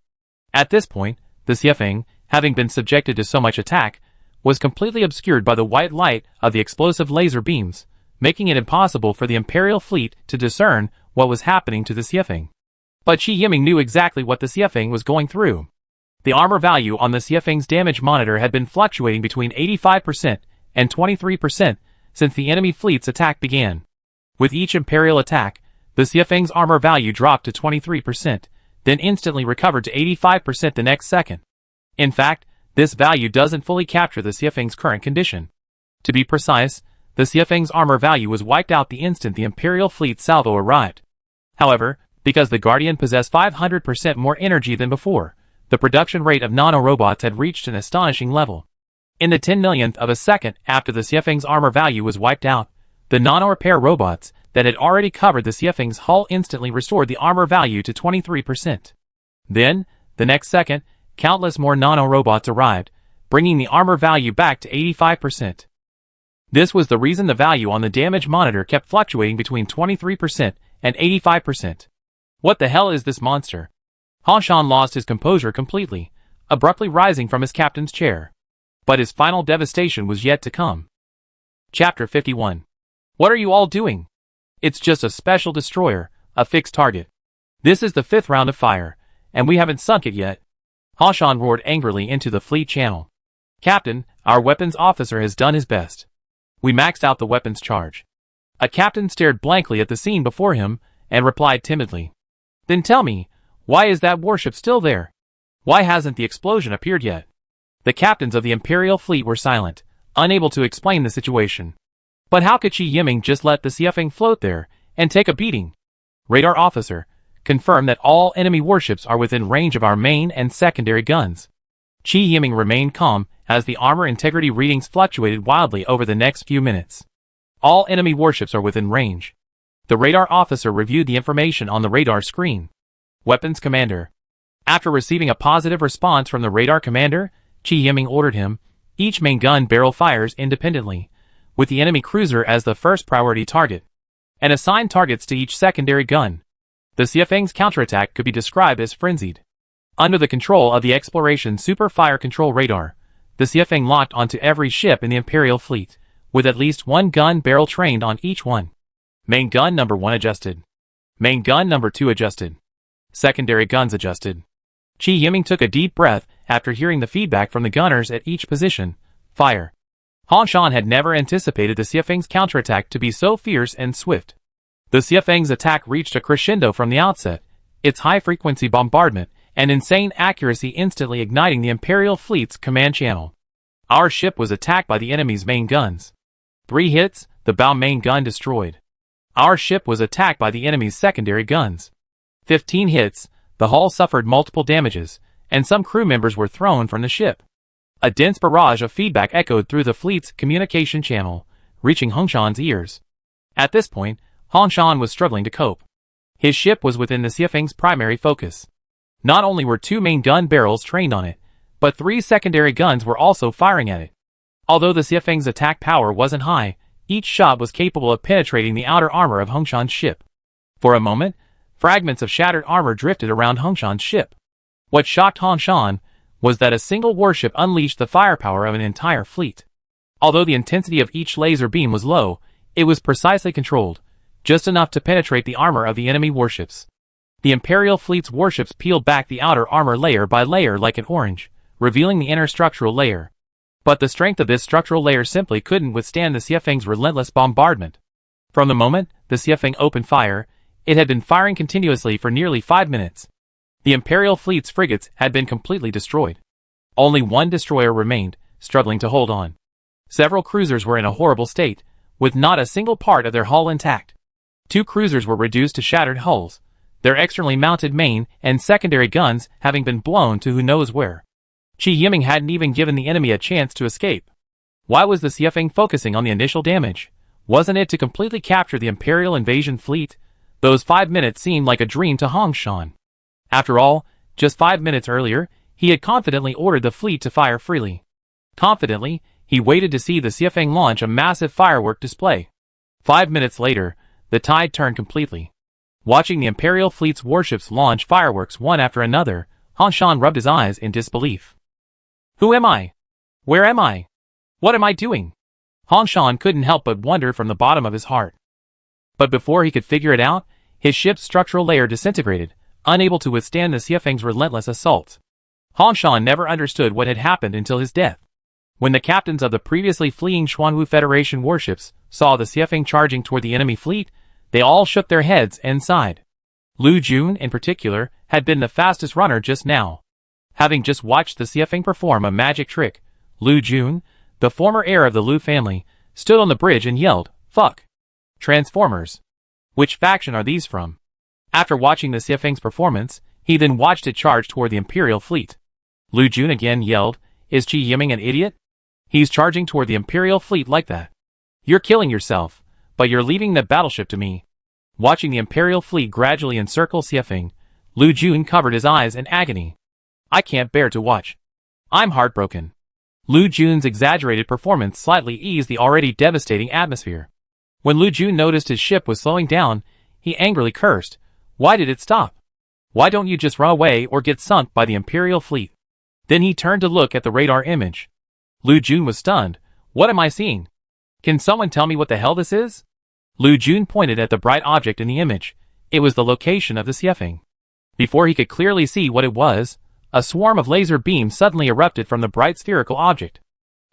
At this point, the Xiefeng, having been subjected to so much attack, was completely obscured by the white light of the explosive laser beams, making it impossible for the Imperial fleet to discern what was happening to the Xiefeng. But Qi Yiming knew exactly what the Xiefeng was going through. The armor value on the Xiefeng's damage monitor had been fluctuating between 85% and 23% since the enemy fleet's attack began. With each Imperial attack, the Xiefeng's armor value dropped to 23%, then instantly recovered to 85% the next second. In fact, this value doesn't fully capture the Xiefeng's current condition. To be precise, the Xiefeng's armor value was wiped out the instant the Imperial fleet salvo arrived. However, because the Guardian possessed 500% more energy than before, the production rate of nanorobots had reached an astonishing level. In the 10 millionth of a second after the Xiefeng's armor value was wiped out, the nano-repair robots that had already covered the Xiefeng's hull instantly restored the armor value to 23%. Then, the next second, countless more nano-robots arrived, bringing the armor value back to 85%. This was the reason the value on the damage monitor kept fluctuating between 23% and 85%. What the hell is this monster? Han Shan lost his composure completely, abruptly rising from his captain's chair. But his final devastation was yet to come. Chapter 51. What are you all doing? It's just a special destroyer, a fixed target. This is the 5th round of fire, and we haven't sunk it yet. Han Shan roared angrily into the fleet channel. Captain, our weapons officer has done his best. We maxed out the weapons charge. A captain stared blankly at the scene before him, and replied timidly. Then tell me, why is that warship still there? Why hasn't the explosion appeared yet? The captains of the Imperial fleet were silent, unable to explain the situation. But how could Qi Yiming just let the Xiefeng float there, and take a beating? Radar officer, confirm that all enemy warships are within range of our main and secondary guns. Qi Yiming remained calm as the armor integrity readings fluctuated wildly over the next few minutes. All enemy warships are within range. The radar officer reviewed the information on the radar screen. Weapons commander. After receiving a positive response from the radar commander, Qi Yiming ordered him, each main gun barrel fires independently, with the enemy cruiser as the first priority target, and assign targets to each secondary gun. The Xiefeng's counterattack could be described as frenzied. Under the control of the Exploration Super Fire Control Radar, the Xiefeng locked onto every ship in the Imperial fleet, with at least one gun barrel trained on each one. Main gun number 1 adjusted. Main gun number 2 adjusted. Secondary guns adjusted. Qi Yiming took a deep breath after hearing the feedback from the gunners at each position. Fire. Han Shan had never anticipated the Xiefeng's counterattack to be so fierce and swift. The Xiefeng's attack reached a crescendo from the outset, its high-frequency bombardment and insane accuracy instantly igniting the Imperial fleet's command channel. Our ship was attacked by the enemy's main guns. 3 hits, the bow main gun destroyed. Our ship was attacked by the enemy's secondary guns. 15 hits, the hull suffered multiple damages, and some crew members were thrown from the ship. A dense barrage of feedback echoed through the fleet's communication channel, reaching Hongshan's ears. At this point, Hongshan was struggling to cope. His ship was within the Xiafeng's primary focus. Not only were 2 main gun barrels trained on it, but 3 secondary guns were also firing at it. Although the Xiafeng's attack power wasn't high, each shot was capable of penetrating the outer armor of Hongshan's ship. For a moment, fragments of shattered armor drifted around Hongshan's ship. What shocked Hongshan was that a single warship unleashed the firepower of an entire fleet. Although the intensity of each laser beam was low, it was precisely controlled, just enough to penetrate the armor of the enemy warships. The Imperial fleet's warships peeled back the outer armor layer by layer like an orange, revealing the inner structural layer. But the strength of this structural layer simply couldn't withstand the Xiafeng's relentless bombardment. From the moment the Xiafeng opened fire, it had been firing continuously for nearly 5 minutes. The Imperial fleet's frigates had been completely destroyed. Only one destroyer remained, struggling to hold on. Several cruisers were in a horrible state, with not a single part of their hull intact. 2 cruisers were reduced to shattered hulls, their externally mounted main and secondary guns having been blown to who knows where. Qi Yiming hadn't even given the enemy a chance to escape. Why was the Xiafeng focusing on the initial damage? Wasn't it to completely capture the Imperial invasion fleet? Those 5 minutes seemed like a dream to Hongshan. After all, just 5 minutes earlier, he had confidently ordered the fleet to fire freely. Confidently, he waited to see the Xiafeng launch a massive firework display. 5 minutes later, the tide turned completely. Watching the Imperial fleet's warships launch fireworks one after another, Hongshan rubbed his eyes in disbelief. Who am I? Where am I? What am I doing? Hongshan couldn't help but wonder from the bottom of his heart. But before he could figure it out, his ship's structural layer disintegrated, unable to withstand the Xiafeng's relentless assaults. Hongshan never understood what had happened until his death. When the captains of the previously fleeing Xuanwu Federation warships saw the Xiafeng charging toward the enemy fleet, they all shook their heads and sighed. Lu Jun, in particular, had been the fastest runner just now. Having just watched the Xiafeng perform a magic trick, Lu Jun, the former heir of the Lu family, stood on the bridge and yelled, "Fuck! Transformers! Which faction are these from?" After watching the Xiafeng's performance, he then watched it charge toward the Imperial fleet. Lu Jun again yelled, "Is Qi Yiming an idiot? He's charging toward the Imperial fleet like that. You're killing yourself, but you're leaving the battleship to me." Watching the Imperial fleet gradually encircle Xiafeng, Lu Jun covered his eyes in agony. "I can't bear to watch. I'm heartbroken." Lu Jun's exaggerated performance slightly eased the already devastating atmosphere. When Lu Jun noticed his ship was slowing down, he angrily cursed. Why did it stop? Why don't you just run away or get sunk by the Imperial fleet? Then he turned to look at the radar image. Lu Jun was stunned. What am I seeing? Can someone tell me what the hell this is? Lu Jun pointed at the bright object in the image. It was the location of the Xiafeng. Before he could clearly see what it was, a swarm of laser beams suddenly erupted from the bright spherical object.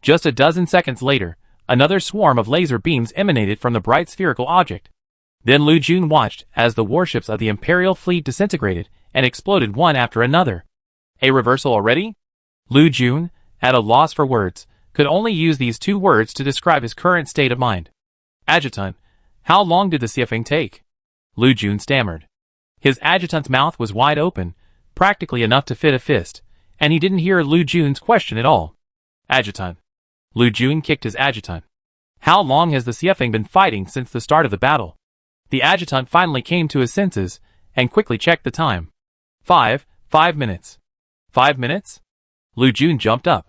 Just a dozen seconds later, another swarm of laser beams emanated from the bright spherical object. Then Lu Jun watched as the warships of the Imperial fleet disintegrated and exploded one after another. A reversal already? Lu Jun, at a loss for words, could only use these 2 words to describe his current state of mind. Adjutant, how long did the Xiafeng take? Lu Jun stammered. His adjutant's mouth was wide open, practically enough to fit a fist, and he didn't hear Lu Jun's question at all. Adjutant. Lu Jun kicked his adjutant. How long has the Xiafeng been fighting since the start of the battle? The adjutant finally came to his senses, and quickly checked the time. 5 minutes. 5 minutes? Lu Jun jumped up.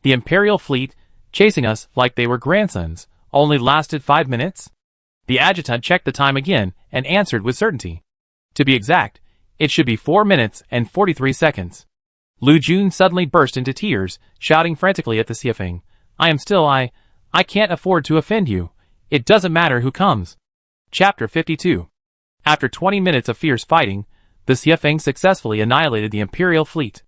The Imperial fleet, chasing us like they were grandsons, only lasted 5 minutes? The adjutant checked the time again, and answered with certainty. To be exact, it should be 4 minutes and 43 seconds. Lu Jun suddenly burst into tears, shouting frantically at the Xiafeng. I can't afford to offend you. It doesn't matter who comes. Chapter 52. After 20 minutes of fierce fighting, the Xiafeng successfully annihilated the Imperial fleet.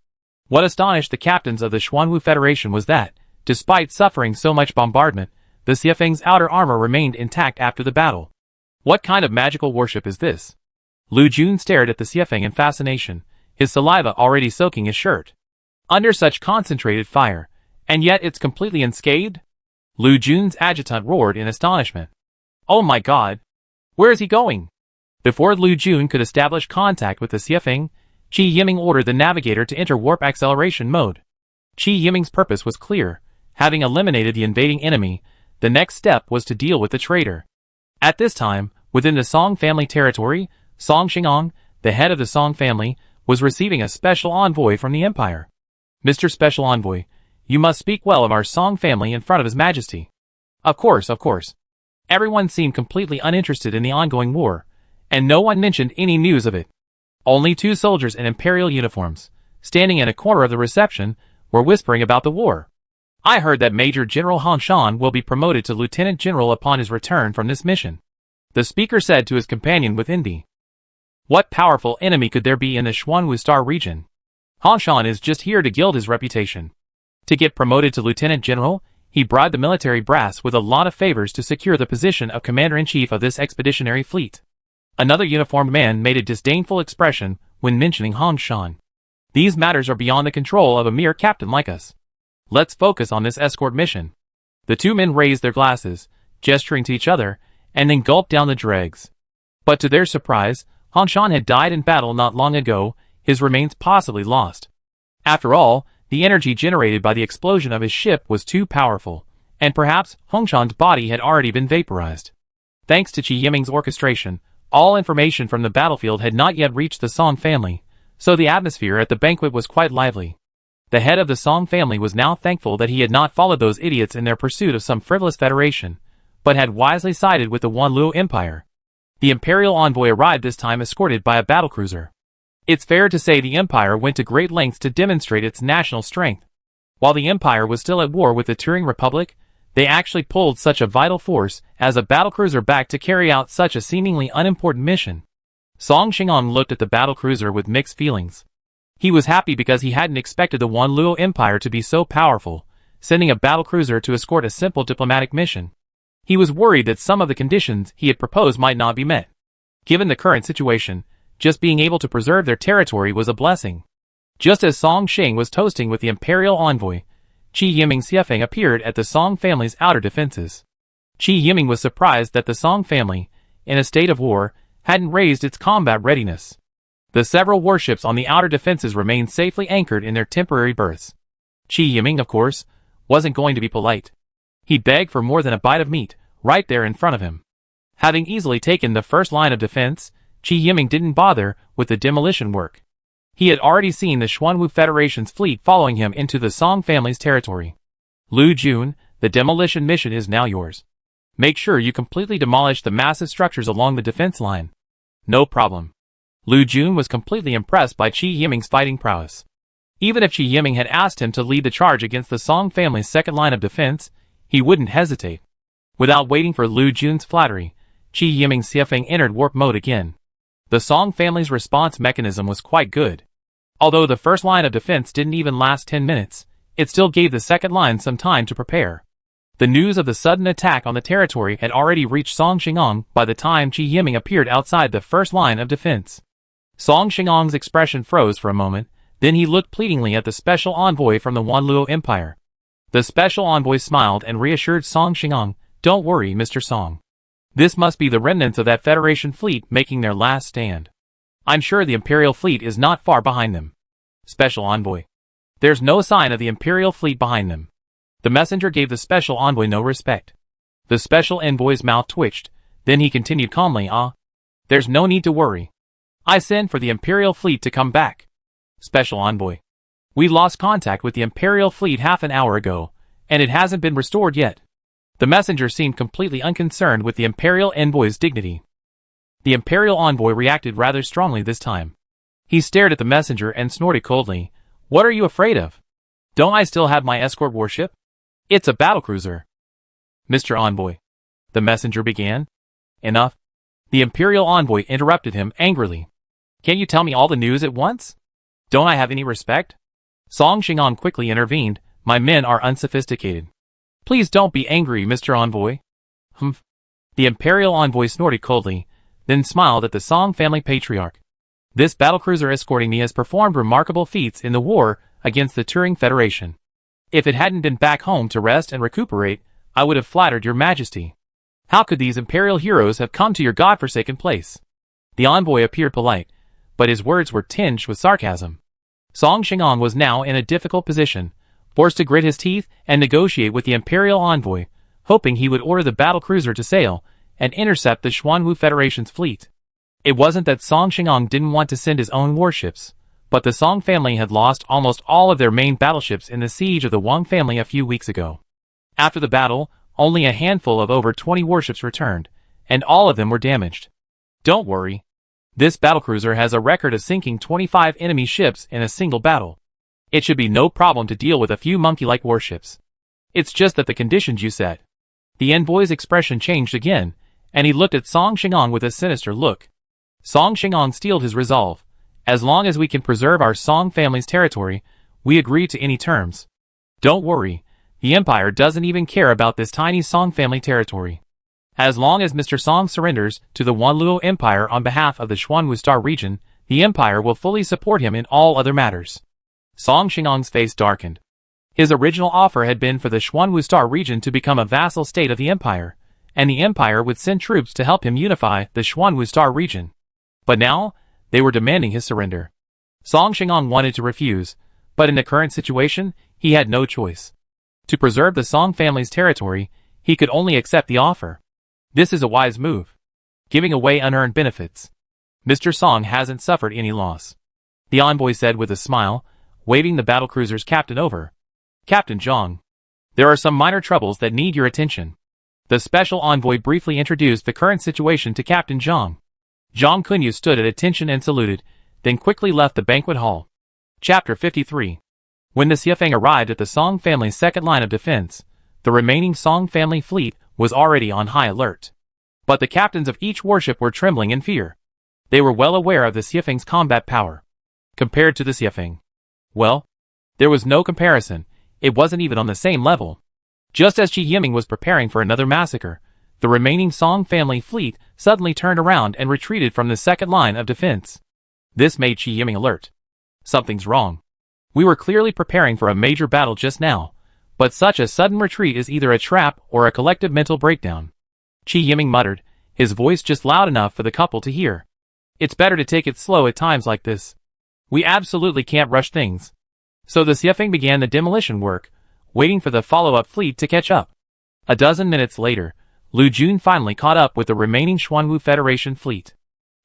What astonished the captains of the Xuanwu Federation was that, despite suffering so much bombardment, the Xiafeng's outer armor remained intact after the battle. What kind of magical warship is this? Lu Jun stared at the Xiafeng in fascination, his saliva already soaking his shirt. Under such concentrated fire, and yet it's completely unscathed? Lu Jun's adjutant roared in astonishment. Oh my god! Where is he going? Before Lu Jun could establish contact with the Xiefeng, Qi Yiming ordered the navigator to enter warp acceleration mode. Qi Yiming's purpose was clear. Having eliminated the invading enemy, the next step was to deal with the traitor. At this time, within the Song family territory, Song Xingong, the head of the Song family, was receiving a special envoy from the Empire. Mr. Special Envoy, you must speak well of our Song family in front of His Majesty. Of course, of course. Everyone seemed completely uninterested in the ongoing war, and no one mentioned any news of it. Only 2 soldiers in imperial uniforms, standing in a corner of the reception, were whispering about the war. I heard that Major General Han Shan will be promoted to Lieutenant General upon his return from this mission. The speaker said to his companion with envy. What powerful enemy could there be in the Xuanwu Star region? Han Shan is just here to gild his reputation. To get promoted to Lieutenant General, he bribed the military brass with a lot of favors to secure the position of Commander-in-Chief of this expeditionary fleet. Another uniformed man made a disdainful expression when mentioning Han Shan. These matters are beyond the control of a mere captain like us. Let's focus on this escort mission. The 2 men raised their glasses, gesturing to each other, and then gulped down the dregs. But to their surprise, Han Shan had died in battle not long ago, his remains possibly lost. After all, the energy generated by the explosion of his ship was too powerful, and perhaps Han Shan's body had already been vaporized. Thanks to Qi Yiming's orchestration, all information from the battlefield had not yet reached the Song family, so the atmosphere at the banquet was quite lively. The head of the Song family was now thankful that he had not followed those idiots in their pursuit of some frivolous federation, but had wisely sided with the Wanluo Empire. The imperial envoy arrived this time escorted by a battlecruiser. It's fair to say the Empire went to great lengths to demonstrate its national strength. While the Empire was still at war with the Turing Republic, they actually pulled such a vital force as a battlecruiser back to carry out such a seemingly unimportant mission. Song Xingong looked at the battlecruiser with mixed feelings. He was happy because he hadn't expected the Wanluo Empire to be so powerful, sending a battlecruiser to escort a simple diplomatic mission. He was worried that some of the conditions he had proposed might not be met. Given the current situation, just being able to preserve their territory was a blessing. Just as Song Xing was toasting with the imperial envoy, Qi Yiming Xiefeng appeared at the Song family's outer defenses. Qi Yiming was surprised that the Song family, in a state of war, hadn't raised its combat readiness. The several warships on the outer defenses remained safely anchored in their temporary berths. Qi Yiming, of course, wasn't going to be polite. He begged for more than a bite of meat, right there in front of him. Having easily taken the first line of defense, Qi Yiming didn't bother with the demolition work. He had already seen the Xuanwu Federation's fleet following him into the Song family's territory. Lu Jun, the demolition mission is now yours. Make sure you completely demolish the massive structures along the defense line. No problem. Lu Jun was completely impressed by Qi Yiming's fighting prowess. Even if Qi Yiming had asked him to lead the charge against the Song family's second line of defense, he wouldn't hesitate. Without waiting for Lu Jun's flattery, Qi Yiming Xiefeng entered warp mode again. The Song family's response mechanism was quite good. Although the first line of defense didn't even last 10 minutes, it still gave the second line some time to prepare. The news of the sudden attack on the territory had already reached Song Xingong by the time Qi Yiming appeared outside the first line of defense. Song Xingong's expression froze for a moment, then he looked pleadingly at the special envoy from the Wanluo Empire. The special envoy smiled and reassured Song Xingong, "Don't worry, Mr. Song. This must be the remnants of that Federation fleet making their last stand. I'm sure the Imperial fleet is not far behind them." Special envoy. There's no sign of the Imperial fleet behind them. The messenger gave the special envoy no respect. The special envoy's mouth twitched, then he continued calmly, "There's no need to worry. I sent for the Imperial fleet to come back." Special envoy. "We lost contact with the Imperial fleet half an hour ago, and it hasn't been restored yet." The messenger seemed completely unconcerned with the Imperial envoy's dignity. The Imperial envoy reacted rather strongly this time. He stared at the messenger and snorted coldly, "What are you afraid of? Don't I still have my escort warship? It's a battlecruiser." "Mr. Envoy," the messenger began. "Enough." The Imperial envoy interrupted him angrily. "Can't you tell me all the news at once? Don't I have any respect?" Song Xingong quickly intervened, "My men are unsophisticated. Please don't be angry, Mr. Envoy." "Humph." The Imperial envoy snorted coldly, then smiled at the Song family patriarch. This battlecruiser escorting me has performed remarkable feats in the war against the Turing Federation. If it hadn't been back home to rest and recuperate, I would have flattered your majesty. How could these imperial heroes have come to your godforsaken place? The envoy appeared polite, but his words were tinged with sarcasm. Song Xingong was now in a difficult position, forced to grit his teeth and negotiate with the imperial envoy, hoping he would order the battlecruiser to sail and intercept the Xuanwu Federation's fleet. It wasn't that Song Xingong didn't want to send his own warships, but the Song family had lost almost all of their main battleships in the siege of the Wang family a few weeks ago. After the battle, only a handful of over 20 warships returned, and all of them were damaged. Don't worry. This battlecruiser has a record of sinking 25 enemy ships in a single battle. It should be no problem to deal with a few monkey-like warships. It's just that the conditions you set. The envoy's expression changed again, and he looked at Song Xingong with a sinister look. Song Xingong steeled his resolve. As long as we can preserve our Song family's territory, we agree to any terms. Don't worry, the Empire doesn't even care about this tiny Song family territory. As long as Mr. Song surrenders to the Wanluo Empire on behalf of the Xuanwu Star region, the Empire will fully support him in all other matters. Song Xingong's face darkened. His original offer had been for the Xuanwu Star region to become a vassal state of the Empire, and the Empire would send troops to help him unify the Xuanwu Star region. But now, they were demanding his surrender. Song Xingong wanted to refuse, but in the current situation, he had no choice. To preserve the Song family's territory, he could only accept the offer. This is a wise move. Giving away unearned benefits. Mr. Song hasn't suffered any loss, the envoy said with a smile, waving the battlecruiser's captain over. Captain Zhang, there are some minor troubles that need your attention. The special envoy briefly introduced the current situation to Captain Zhang. Zhang Kunyu stood at attention and saluted, then quickly left the banquet hall. Chapter 53. When the Xiefeng arrived at the Song family's second line of defense, the remaining Song family fleet was already on high alert. But the captains of each warship were trembling in fear. They were well aware of the Xiefeng's combat power. Compared to the Xiefeng, well, there was no comparison. It wasn't even on the same level. Just as Qi Yiming was preparing for another massacre, the remaining Song family fleet suddenly turned around and retreated from the second line of defense. This made Qi Yiming alert. Something's wrong. We were clearly preparing for a major battle just now, but such a sudden retreat is either a trap or a collective mental breakdown. Qi Yiming muttered, his voice just loud enough for the couple to hear. It's better to take it slow at times like this. We absolutely can't rush things. So the Xiefeng began the demolition work, waiting for the follow-up fleet to catch up. A dozen minutes later, Lu Jun finally caught up with the remaining Xuanwu Federation fleet.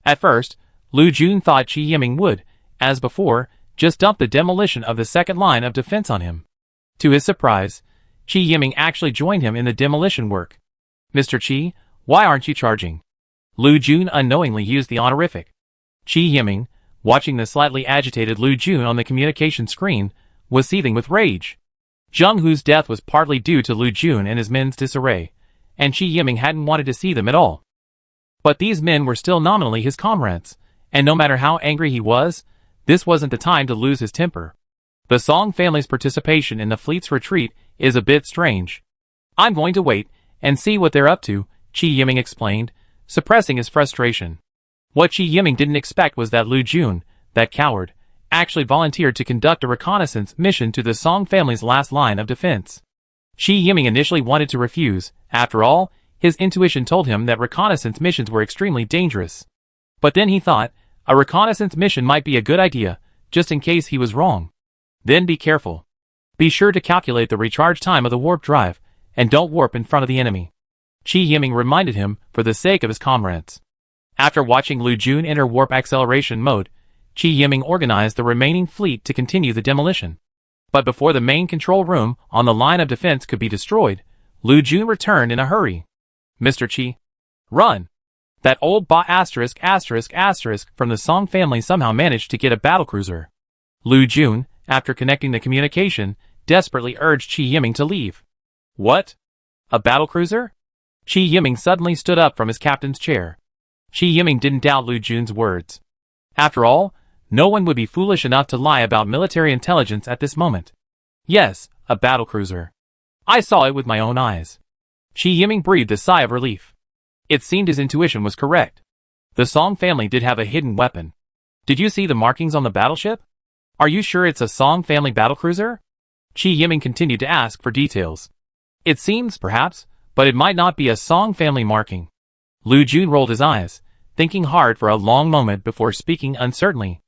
At first, Lu Jun thought Qi Yiming would, as before, just dump the demolition of the second line of defense on him. To his surprise, Qi Yiming actually joined him in the demolition work. Mr. Qi, why aren't you charging? Lu Jun unknowingly used the honorific. Qi Yiming, watching the slightly agitated Lu Jun on the communication screen, was seething with rage. Zheng Hu's death was partly due to Lu Jun and his men's disarray, and Qi Yiming hadn't wanted to see them at all. But these men were still nominally his comrades, and no matter how angry he was, this wasn't the time to lose his temper. The Song family's participation in the fleet's retreat is a bit strange. I'm going to wait and see what they're up to, Qi Yiming explained, suppressing his frustration. What Qi Yiming didn't expect was that Lu Jun, that coward, actually volunteered to conduct a reconnaissance mission to the Song family's last line of defense. Qi Yiming initially wanted to refuse. After all, his intuition told him that reconnaissance missions were extremely dangerous. But then he thought, a reconnaissance mission might be a good idea, just in case he was wrong. Then be careful. Be sure to calculate the recharge time of the warp drive, and don't warp in front of the enemy. Qi Yiming reminded him for the sake of his comrades. After watching Lu Jun enter warp acceleration mode, Qi Yiming organized the remaining fleet to continue the demolition. But before the main control room on the line of defense could be destroyed, Lu Jun returned in a hurry. Mr. Qi, run! That old from the Song family somehow managed to get a battlecruiser. Lu Jun, after connecting the communication, desperately urged Qi Yiming to leave. What? A battlecruiser? Qi Yiming suddenly stood up from his captain's chair. Qi Yiming didn't doubt Lu Jun's words. After all, no one would be foolish enough to lie about military intelligence at this moment. Yes, a battlecruiser. I saw it with my own eyes. Qi Yiming breathed a sigh of relief. It seemed his intuition was correct. The Song family did have a hidden weapon. Did you see the markings on the battleship? Are you sure it's a Song family battlecruiser? Qi Yiming continued to ask for details. It seems, perhaps, but it might not be a Song family marking. Lu Jun rolled his eyes, thinking hard for a long moment before speaking uncertainly.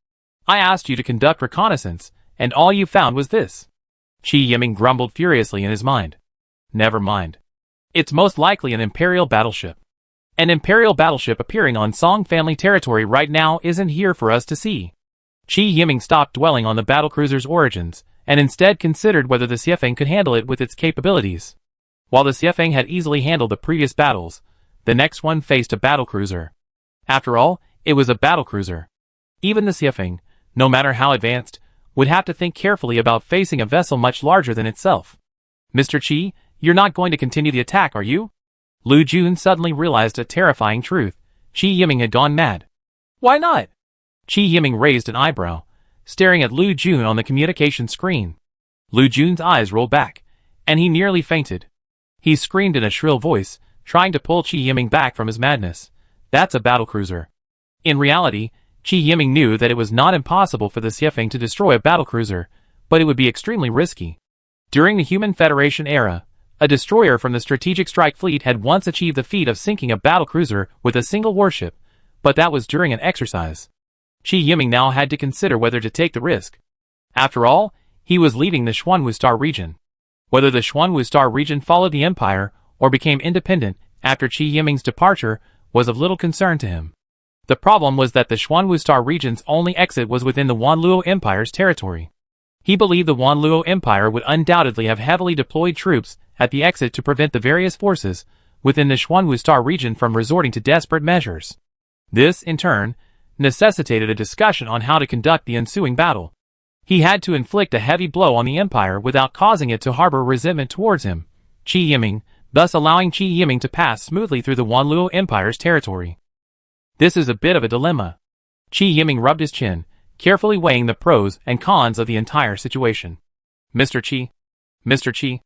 I asked you to conduct reconnaissance, and all you found was this. Qi Yiming grumbled furiously in his mind. Never mind. It's most likely an Imperial battleship. An Imperial battleship appearing on Song family territory right now isn't here for us to see. Qi Yiming stopped dwelling on the battlecruiser's origins, and instead considered whether the Xiefeng could handle it with its capabilities. While the Xiefeng had easily handled the previous battles, the next one faced a battlecruiser. After all, it was a battlecruiser. Even the Xiefeng, no matter how advanced, would have to think carefully about facing a vessel much larger than itself. Mr. Qi, you're not going to continue the attack, are you? Lu Jun suddenly realized a terrifying truth. Qi Yiming had gone mad. Why not? Qi Yiming raised an eyebrow, staring at Lu Jun on the communication screen. Lu Jun's eyes rolled back, and he nearly fainted. He screamed in a shrill voice, trying to pull Qi Yiming back from his madness. That's a battlecruiser. In reality, Qi Yiming knew that it was not impossible for the Xiefeng to destroy a battlecruiser, but it would be extremely risky. During the Human Federation era, a destroyer from the Strategic Strike Fleet had once achieved the feat of sinking a battlecruiser with a single warship, but that was during an exercise. Qi Yiming now had to consider whether to take the risk. After all, he was leaving the Xuanwu Star region. Whether the Xuanwu Star region followed the Empire or became independent after Qi Yiming's departure was of little concern to him. The problem was that the Xuanwu Star region's only exit was within the Wanluo Empire's territory. He believed the Wanluo Empire would undoubtedly have heavily deployed troops at the exit to prevent the various forces within the Xuanwu Star region from resorting to desperate measures. This, in turn, necessitated a discussion on how to conduct the ensuing battle. He had to inflict a heavy blow on the Empire without causing it to harbor resentment towards him, Qi Yiming, thus allowing Qi Yiming to pass smoothly through the Wanluo Empire's territory. This is a bit of a dilemma. Qi Yiming rubbed his chin, carefully weighing the pros and cons of the entire situation. Mr. Qi. Mr. Qi.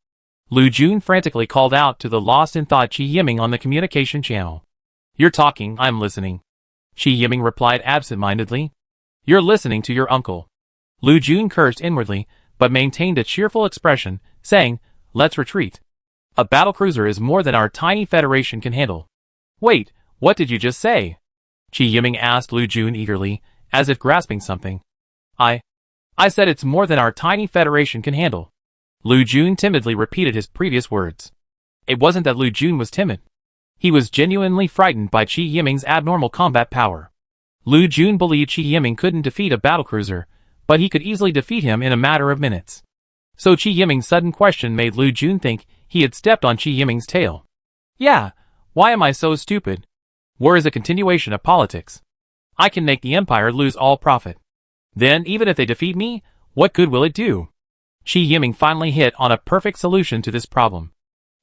Lu Jun frantically called out to the lost-in-thought Qi Yiming on the communication channel. You're talking, I'm listening. Qi Yiming replied absent-mindedly. You're listening to your uncle. Lu Jun cursed inwardly, but maintained a cheerful expression, saying, Let's retreat. A battlecruiser is more than our tiny federation can handle. Wait, what did you just say? Qi Yiming asked Lu Jun eagerly, as if grasping something. I said it's more than our tiny federation can handle. Lu Jun timidly repeated his previous words. It wasn't that Lu Jun was timid. He was genuinely frightened by Qi Yiming's abnormal combat power. Lu Jun believed Qi Yiming couldn't defeat a battlecruiser, but he could easily defeat him in a matter of minutes. So Qi Yiming's sudden question made Lu Jun think he had stepped on Qi Yiming's tail. Yeah, why am I so stupid? War is a continuation of politics. I can make the Empire lose all profit. Then, even if they defeat me, what good will it do? Qi Yiming finally hit on a perfect solution to this problem.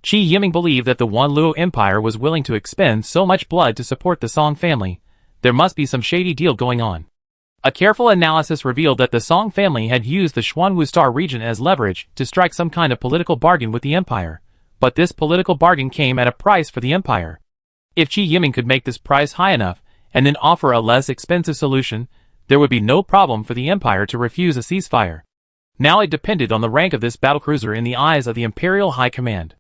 Qi Yiming believed that the Wanluo Empire was willing to expend so much blood to support the Song family. There must be some shady deal going on. A careful analysis revealed that the Song family had used the Xuanwu Star region as leverage to strike some kind of political bargain with the Empire, but this political bargain came at a price for the Empire. If Qi Yiming could make this price high enough, and then offer a less expensive solution, there would be no problem for the Empire to refuse a ceasefire. Now it depended on the rank of this battlecruiser in the eyes of the Imperial High Command.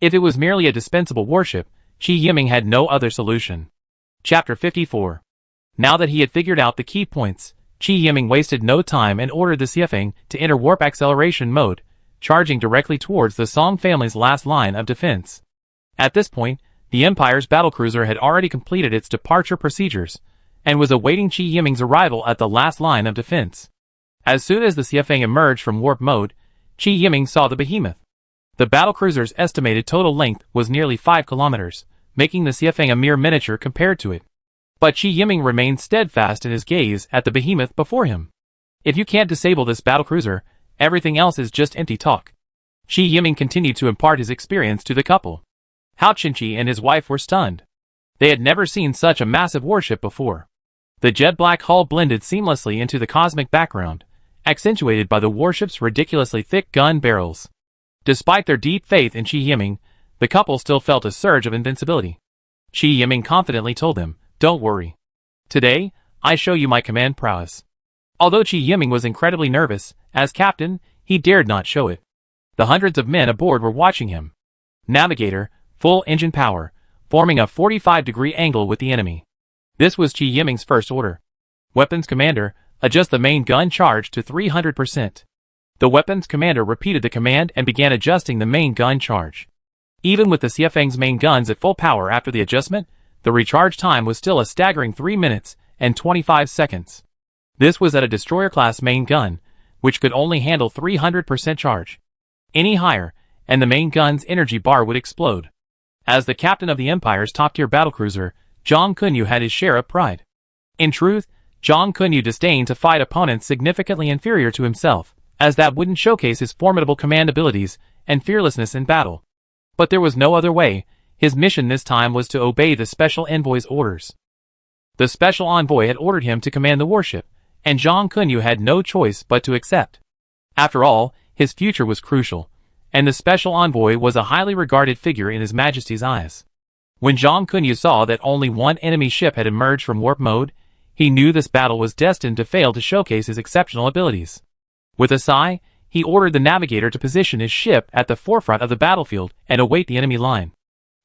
If it was merely a dispensable warship, Qi Yiming had no other solution. Chapter 54. Now that he had figured out the key points, Qi Yiming wasted no time and ordered the Xiefeng to enter warp acceleration mode, charging directly towards the Song family's last line of defense. At this point, the Empire's battlecruiser had already completed its departure procedures, and was awaiting Qi Yiming's arrival at the last line of defense. As soon as the Xiefeng emerged from warp mode, Qi Yiming saw the behemoth. The battlecruiser's estimated total length was nearly 5 kilometers, making the Xiefeng a mere miniature compared to it. But Qi Yiming remained steadfast in his gaze at the behemoth before him. If you can't disable this battlecruiser, everything else is just empty talk. Qi Yiming continued to impart his experience to the couple. Hao Qinqi and his wife were stunned. They had never seen such a massive warship before. The jet-black hull blended seamlessly into the cosmic background, accentuated by the warship's ridiculously thick gun barrels. Despite their deep faith in Qi Yiming, the couple still felt a surge of invincibility. Qi Yiming confidently told them, "Don't worry. Today, I show you my command prowess. Although Qi Yiming was incredibly nervous, as captain, he dared not show it. The hundreds of men aboard were watching him. Navigator, full engine power, forming a 45-degree angle with the enemy. This was Qi Yiming's first order. Weapons commander, adjust the main gun charge to 300%. The weapons commander repeated the command and began adjusting the main gun charge. Even with the Xiafeng's main guns at full power after the adjustment, the recharge time was still a staggering 3 minutes and 25 seconds. This was at a destroyer-class main gun, which could only handle 300% charge. Any higher, and the main gun's energy bar would explode. As the captain of the Empire's top-tier battlecruiser, Zhang Kunyu had his share of pride. In truth, Zhang Kunyu disdained to fight opponents significantly inferior to himself, as that wouldn't showcase his formidable command abilities and fearlessness in battle. But there was no other way. His mission this time was to obey the special envoy's orders. The special envoy had ordered him to command the warship, and Zhang Kunyu had no choice but to accept. After all, his future was crucial, and the special envoy was a highly regarded figure in His Majesty's eyes. When Zhang Kunyu saw that only one enemy ship had emerged from warp mode, he knew this battle was destined to fail to showcase his exceptional abilities. With a sigh, he ordered the navigator to position his ship at the forefront of the battlefield and await the enemy line.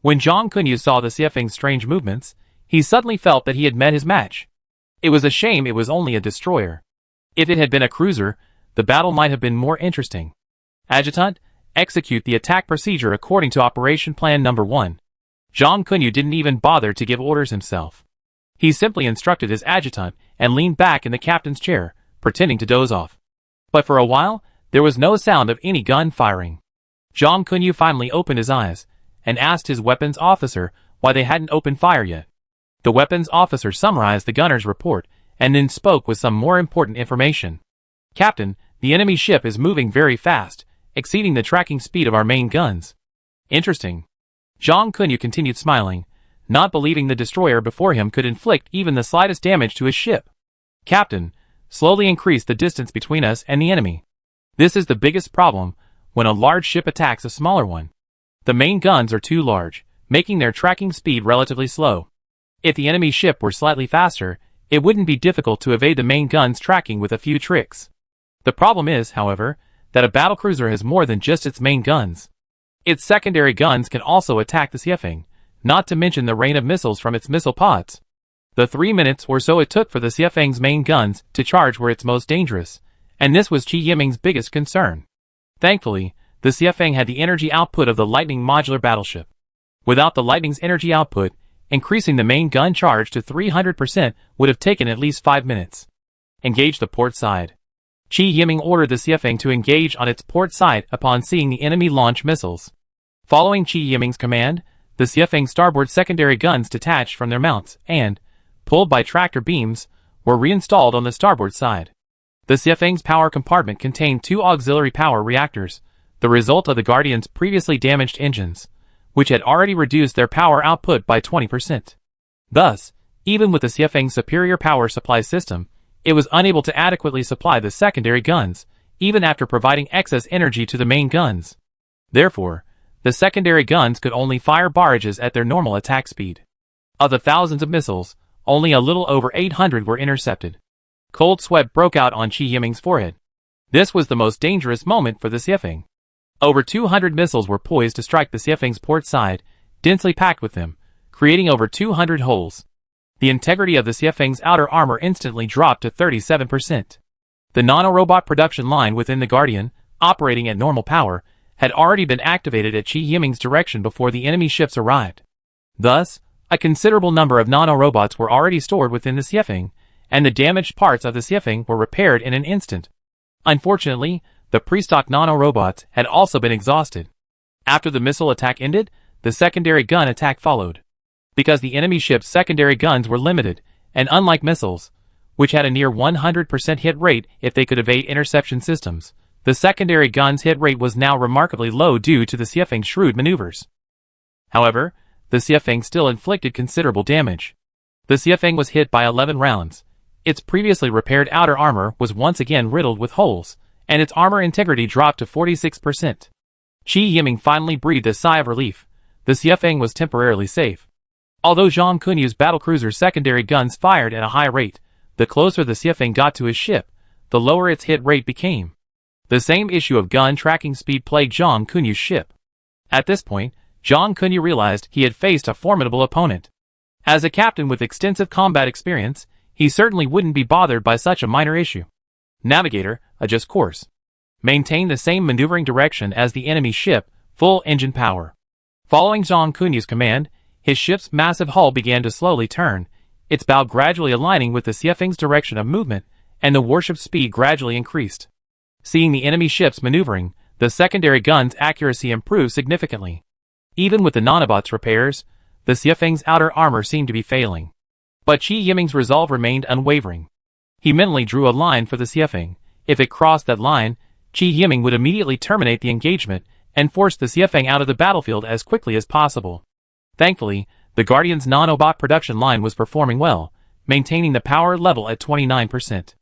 When Zhang Kunyu saw the Xiafeng's strange movements, he suddenly felt that he had met his match. It was a shame it was only a destroyer. If it had been a cruiser, the battle might have been more interesting. Adjutant, execute the attack procedure according to Operation Plan Number 1. Zhang Kunyu didn't even bother to give orders himself. He simply instructed his adjutant and leaned back in the captain's chair, pretending to doze off. But for a while, there was no sound of any gun firing. Zhang Kunyu finally opened his eyes and asked his weapons officer why they hadn't opened fire yet. The weapons officer summarized the gunner's report and then spoke with some more important information. Captain, the enemy ship is moving very fast, exceeding the tracking speed of our main guns. Interesting. Zhang Kunyu continued smiling, not believing the destroyer before him could inflict even the slightest damage to his ship. Captain, slowly increase the distance between us and the enemy. This is the biggest problem when a large ship attacks a smaller one. The main guns are too large, making their tracking speed relatively slow. If the enemy ship were slightly faster, it wouldn't be difficult to evade the main gun's tracking with a few tricks. The problem is, however, that a battlecruiser has more than just its main guns. Its secondary guns can also attack the Xiafeng, not to mention the rain of missiles from its missile pods. The 3 minutes or so it took for the Xiafeng's main guns to charge were its most dangerous, and this was Qi Yiming's biggest concern. Thankfully, the Xiafeng had the energy output of the Lightning modular battleship. Without the Lightning's energy output, increasing the main gun charge to 300% would have taken at least 5 minutes. Engage the port side. Qi Yiming ordered the Xiafeng to engage on its port side upon seeing the enemy launch missiles. Following Qi Yiming's command, the Xiafeng's starboard secondary guns detached from their mounts and, pulled by tractor beams, were reinstalled on the starboard side. The Xiafeng's power compartment contained 2 auxiliary power reactors, the result of the Guardian's previously damaged engines, which had already reduced their power output by 20%. Thus, even with the Xiafeng's superior power supply system, it was unable to adequately supply the secondary guns, even after providing excess energy to the main guns. Therefore, the secondary guns could only fire barrages at their normal attack speed. Of the thousands of missiles, only a little over 800 were intercepted. Cold sweat broke out on Qi Yiming's forehead. This was the most dangerous moment for the Xiafeng. Over 200 missiles were poised to strike the Xiafeng's port side, densely packed with them, creating over 200 holes. The integrity of the Xiafeng's outer armor instantly dropped to 37%. The nanorobot production line within the Guardian, operating at normal power, had already been activated at Qi Yiming's direction before the enemy ships arrived. Thus, a considerable number of nanorobots were already stored within the Xiafeng, and the damaged parts of the Xiafeng were repaired in an instant. Unfortunately, the pre-stock nanorobots had also been exhausted. After the missile attack ended, the secondary gun attack followed. Because the enemy ship's secondary guns were limited, and unlike missiles, which had a near 100% hit rate if they could evade interception systems, the secondary gun's hit rate was now remarkably low due to the Xiafeng's shrewd maneuvers. However, the Xiafeng still inflicted considerable damage. The Xiafeng was hit by 11 rounds. Its previously repaired outer armor was once again riddled with holes, and its armor integrity dropped to 46%. Qi Yiming finally breathed a sigh of relief. The Xiafeng was temporarily safe. Although Zhang Kunyu's battlecruiser's secondary guns fired at a high rate, The closer the Xiefeng got to his ship, the lower its hit rate became. The same issue of gun tracking speed plagued Zhang Kunyu's ship. At this point, Zhang Kunyu realized he had faced a formidable opponent. As a captain with extensive combat experience, he certainly wouldn't be bothered by such a minor issue. Navigator, adjust course. Maintain the same maneuvering direction as the enemy ship, full engine power. Following Zhang Kunyu's command, his ship's massive hull began to slowly turn, its bow gradually aligning with the Xiefeng's direction of movement, and the warship's speed gradually increased. Seeing the enemy ships maneuvering, the secondary gun's accuracy improved significantly. Even with the nanobots' repairs, the Xiefeng's outer armor seemed to be failing. But Qi Yiming's resolve remained unwavering. He mentally drew a line for the Xiefeng. If it crossed that line, Qi Yiming would immediately terminate the engagement and force the Xiefeng out of the battlefield as quickly as possible. Thankfully, the Guardian's nanobot production line was performing well, maintaining the power level at 29%.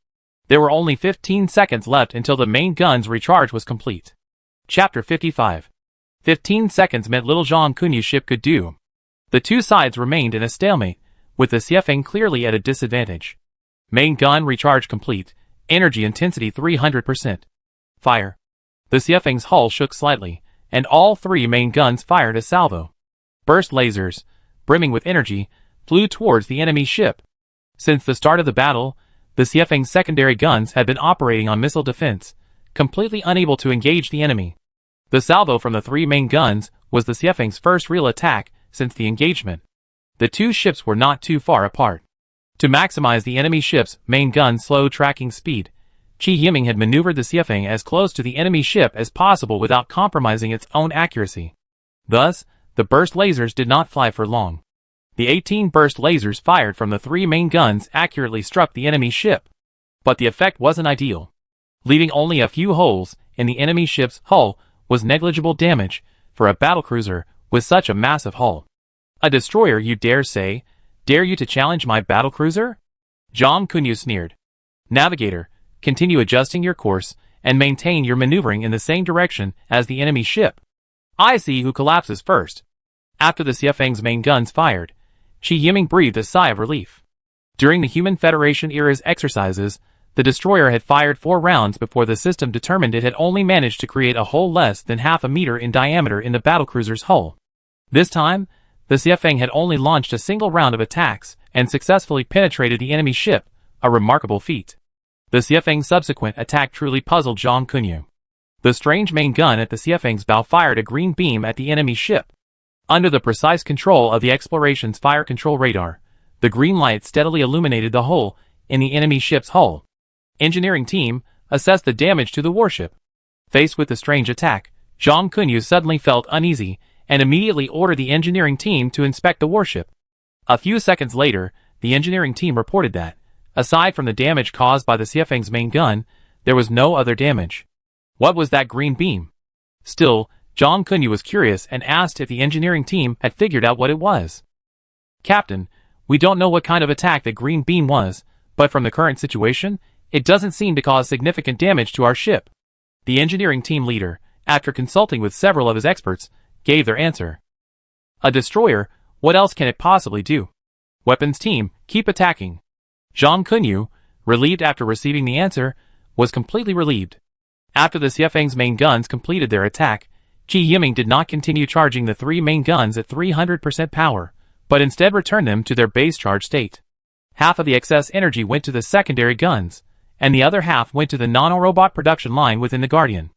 There were only 15 seconds left until the main gun's recharge was complete. Chapter 55. 15 seconds meant little Zhang Kunyu's ship could do. The two sides remained in a stalemate, with the Xiefeng clearly at a disadvantage. Main gun recharge complete, energy intensity 300%. Fire. The Xiefeng's hull shook slightly, and all three main guns fired a salvo. Burst lasers, brimming with energy, flew towards the enemy ship. Since the start of the battle, the Xiefeng's secondary guns had been operating on missile defense, completely unable to engage the enemy. The salvo from the three main guns was the Xiefeng's first real attack since the engagement. The two ships were not too far apart. To maximize the enemy ship's main gun's slow tracking speed, Qi Yiming had maneuvered the Xiefeng as close to the enemy ship as possible without compromising its own accuracy. Thus, the burst lasers did not fly for long. The 18 burst lasers fired from the three main guns accurately struck the enemy ship. But the effect wasn't ideal. Leaving only a few holes in the enemy ship's hull was negligible damage for a battlecruiser with such a massive hull. A destroyer, you dare say? Dare you to challenge my battlecruiser? Zhang Kunyu sneered. Navigator, continue adjusting your course and maintain your maneuvering in the same direction as the enemy ship. I see who collapses first. After the Xiefeng's main guns fired, Qi Yiming breathed a sigh of relief. During the Human Federation era's exercises, the destroyer had fired 4 rounds before the system determined it had only managed to create a hole less than half a meter in diameter in the battlecruiser's hull. This time, the Xiefeng had only launched a single round of attacks and successfully penetrated the enemy ship, a remarkable feat. The Xiefeng's subsequent attack truly puzzled Zhang Kunyu. The strange main gun at the Xiefeng's bow fired a green beam at the enemy ship. Under the precise control of the exploration's fire control radar, the green light steadily illuminated the hole in the enemy ship's hull. Engineering team, assess the damage to the warship. Faced with the strange attack, Zhang Kunyu suddenly felt uneasy and immediately ordered the engineering team to inspect the warship. A few seconds later, the engineering team reported that, aside from the damage caused by the Xiefeng's main gun, there was no other damage. What was that green beam? Still, Zhang Kunyu was curious and asked if the engineering team had figured out what it was. Captain, we don't know what kind of attack the green beam was, but from the current situation, it doesn't seem to cause significant damage to our ship. The engineering team leader, after consulting with several of his experts, gave their answer. A destroyer, what else can it possibly do? Weapons team, keep attacking. Zhang Kunyu, relieved after receiving the answer, was completely relieved. After the Xiefeng's main guns completed their attack, Qi Yiming did not continue charging the 3 main guns at 300% power, but instead returned them to their base charge state. Half of the excess energy went to the secondary guns, and the other half went to the nanorobot production line within the Guardian.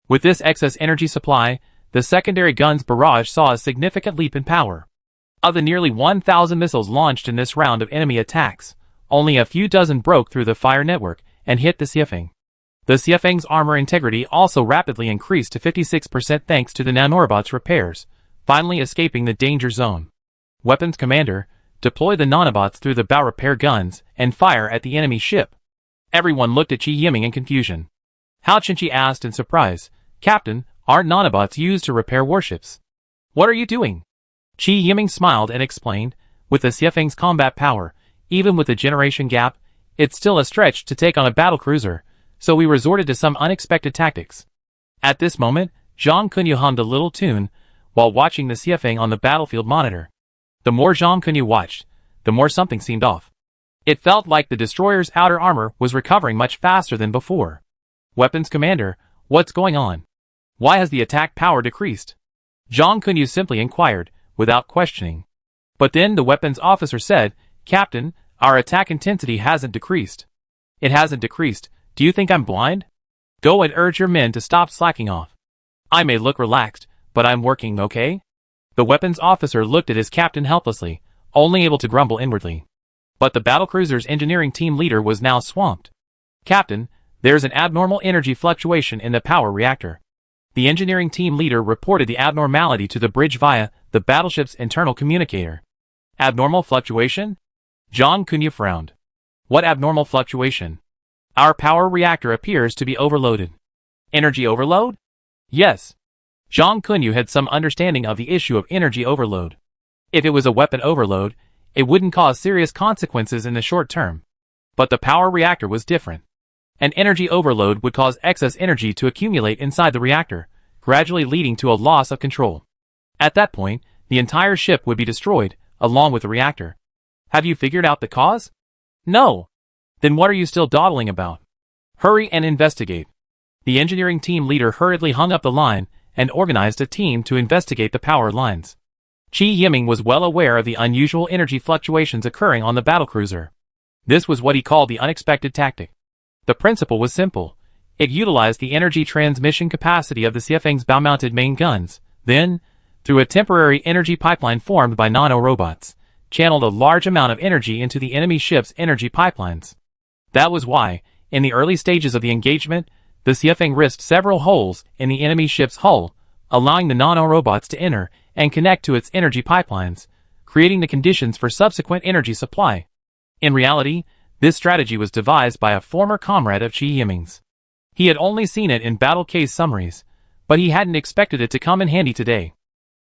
With this excess energy supply, the secondary gun's barrage saw a significant leap in power. Of the nearly 1,000 missiles launched in this round of enemy attacks, only a few dozen broke through the fire network and hit the Xiefeng. The Xiefeng's armor integrity also rapidly increased to 56% thanks to the nanorobot's repairs, finally escaping the danger zone. Weapons Commander, deploy the nanobots through the bow repair guns and fire at the enemy ship. Everyone looked at Qi Yiming in confusion. Hao Qinqi asked in surprise, Captain, aren't nanobots used to repair warships? What are you doing? Qi Yiming smiled and explained, with the Xiefeng's combat power, even with the generation gap, it's still a stretch to take on a battlecruiser, so we resorted to some unexpected tactics. At this moment, Zhang Kunyu hummed a little tune while watching the Xiefeng on the battlefield monitor. The more Zhang Kunyu watched, the more something seemed off. It felt like the destroyer's outer armor was recovering much faster than before. Weapons Commander, what's going on? Why has the attack power decreased? Zhang Kunyu simply inquired, without questioning. But then the weapons officer said, Captain, our attack intensity hasn't decreased. It hasn't decreased. Do you think I'm blind? Go and urge your men to stop slacking off. I may look relaxed, but I'm working, okay? The weapons officer looked at his captain helplessly, only able to grumble inwardly. But the battlecruiser's engineering team leader was now swamped. Captain, there's an abnormal energy fluctuation in the power reactor. The engineering team leader reported the abnormality to the bridge via the battleship's internal communicator. Abnormal fluctuation? Zhang Kunyu frowned. What abnormal fluctuation? Our power reactor appears to be overloaded. Energy overload? Yes. Zhang Kunyu had some understanding of the issue of energy overload. If it was a weapon overload, it wouldn't cause serious consequences in the short term. But the power reactor was different. An energy overload would cause excess energy to accumulate inside the reactor, gradually leading to a loss of control. At that point, the entire ship would be destroyed, along with the reactor. Have you figured out the cause? No. Then what are you still dawdling about? Hurry and investigate. The engineering team leader hurriedly hung up the line and organized a team to investigate the power lines. Qi Yiming was well aware of the unusual energy fluctuations occurring on the battlecruiser. This was what he called the unexpected tactic. The principle was simple. It utilized the energy transmission capacity of the Xiefeng's bow-mounted main guns, then, through a temporary energy pipeline formed by nano-robots, channeled a large amount of energy into the enemy ship's energy pipelines. That was why, in the early stages of the engagement, the Xiefeng risked several holes in the enemy ship's hull, allowing the nano-robots to enter and connect to its energy pipelines, creating the conditions for subsequent energy supply. In reality, this strategy was devised by a former comrade of Qi Yiming's. He had only seen it in battle case summaries, but he hadn't expected it to come in handy today.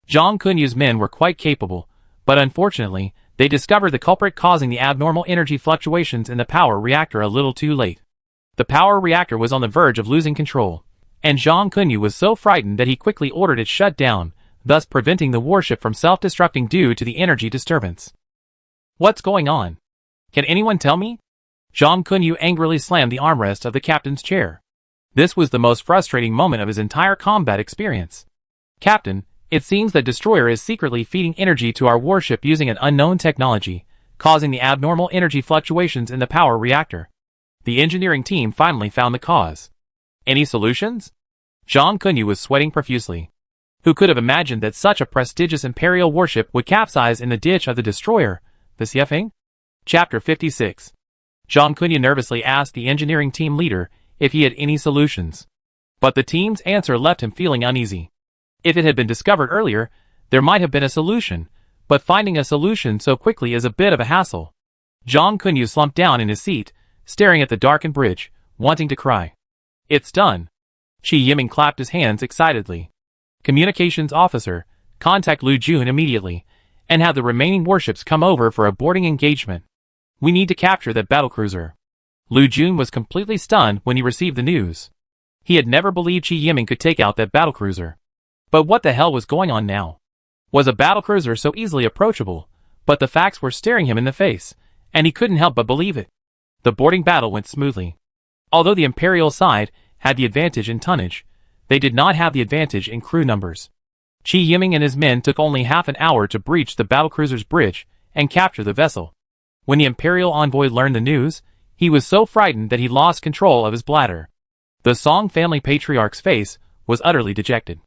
Zhang Kunyu's men were quite capable, but unfortunately, they discovered the culprit causing the abnormal energy fluctuations in the power reactor a little too late. The power reactor was on the verge of losing control, and Zhang Kunyu was so frightened that he quickly ordered it shut down, thus preventing the warship from self-destructing due to the energy disturbance. What's going on? Can anyone tell me? Zhang Kunyu angrily slammed the armrest of the captain's chair. This was the most frustrating moment of his entire combat experience. Captain, it seems that Destroyer is secretly feeding energy to our warship using an unknown technology, causing the abnormal energy fluctuations in the power reactor. The engineering team finally found the cause. Any solutions? Zhang Kunyu was sweating profusely. Who could have imagined that such a prestigious Imperial warship would capsize in the ditch of the Destroyer, the Xiefeng? Chapter 56. Zhang Kunyu nervously asked the engineering team leader if he had any solutions. But the team's answer left him feeling uneasy. If it had been discovered earlier, there might have been a solution, but finding a solution so quickly is a bit of a hassle. Zhang Kunyu slumped down in his seat, staring at the darkened bridge, wanting to cry. It's done. Qi Yiming clapped his hands excitedly. Communications officer, contact Lu Jun immediately, and have the remaining warships come over for a boarding engagement. We need to capture that battlecruiser. Lu Jun was completely stunned when he received the news. He had never believed Qi Yiming could take out that battlecruiser. But what the hell was going on now? Was a battlecruiser so easily approachable? But the facts were staring him in the face, and he couldn't help but believe it. The boarding battle went smoothly. Although the Imperial side had the advantage in tonnage, they did not have the advantage in crew numbers. Qi Yiming and his men took only half an hour to breach the battlecruiser's bridge and capture the vessel. When the Imperial envoy learned the news, he was so frightened that he lost control of his bladder. The Song family patriarch's face was utterly dejected.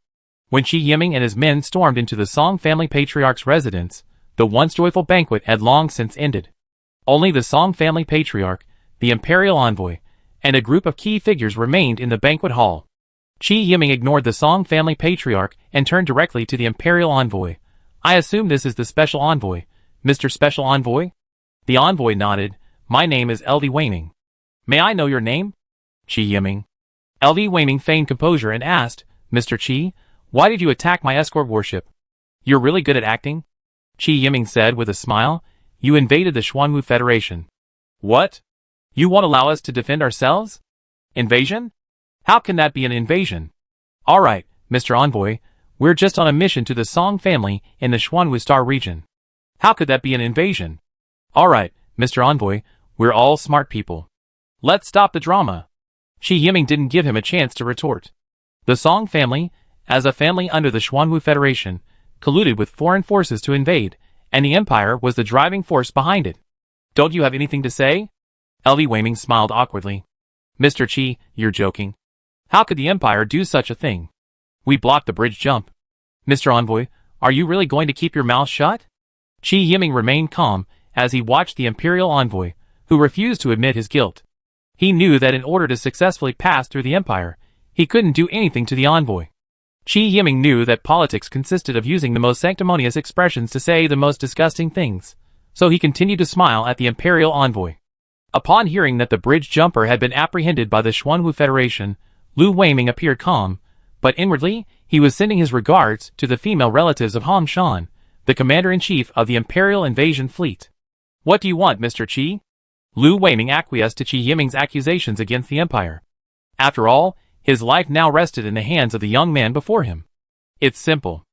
When Qi Yiming and his men stormed into the Song family patriarch's residence, the once joyful banquet had long since ended. Only the Song family patriarch, the Imperial envoy, and a group of key figures remained in the banquet hall. Qi Yiming ignored the Song family patriarch and turned directly to the Imperial envoy. I assume this is the special envoy, Mr. Special Envoy? The envoy nodded. My name is LV Weiming. May I know your name? Qi Yiming. LV Weiming feigned composure and asked, Mr. Qi, why did you attack my escort warship? You're really good at acting? Qi Yiming said with a smile. You invaded the Xuanwu Federation. What? You won't allow us to defend ourselves? Invasion? How can that be an invasion? Alright, Mr. Envoy, we're just on a mission to the Song family in the Xuanwu Star region. How could that be an invasion? Alright, Mr. Envoy, We're all smart people. Let's stop the drama. Qi Yiming didn't give him a chance to retort. The Song family, as a family under the Xuanwu Federation, colluded with foreign forces to invade, and the Empire was the driving force behind it. Don't you have anything to say? LV Weiming smiled awkwardly. Mr. Qi, you're joking. How could the Empire do such a thing? We blocked the bridge jump. Mr. Envoy, are you really going to keep your mouth shut? Qi Yiming remained calm as he watched the Imperial Envoy, who refused to admit his guilt. He knew that in order to successfully pass through the Empire, he couldn't do anything to the envoy. Qi Yiming knew that politics consisted of using the most sanctimonious expressions to say the most disgusting things, so he continued to smile at the Imperial Envoy. Upon hearing that the bridge jumper had been apprehended by the Xuanwu Federation, Lu Weiming appeared calm, but inwardly, he was sending his regards to the female relatives of Hong Shan, the commander-in-chief of the Imperial Invasion Fleet. What do you want, Mr. Qi? Lu Weiming acquiesced to Qi Yiming's accusations against the Empire. After all, his life now rested in the hands of the young man before him. It's simple.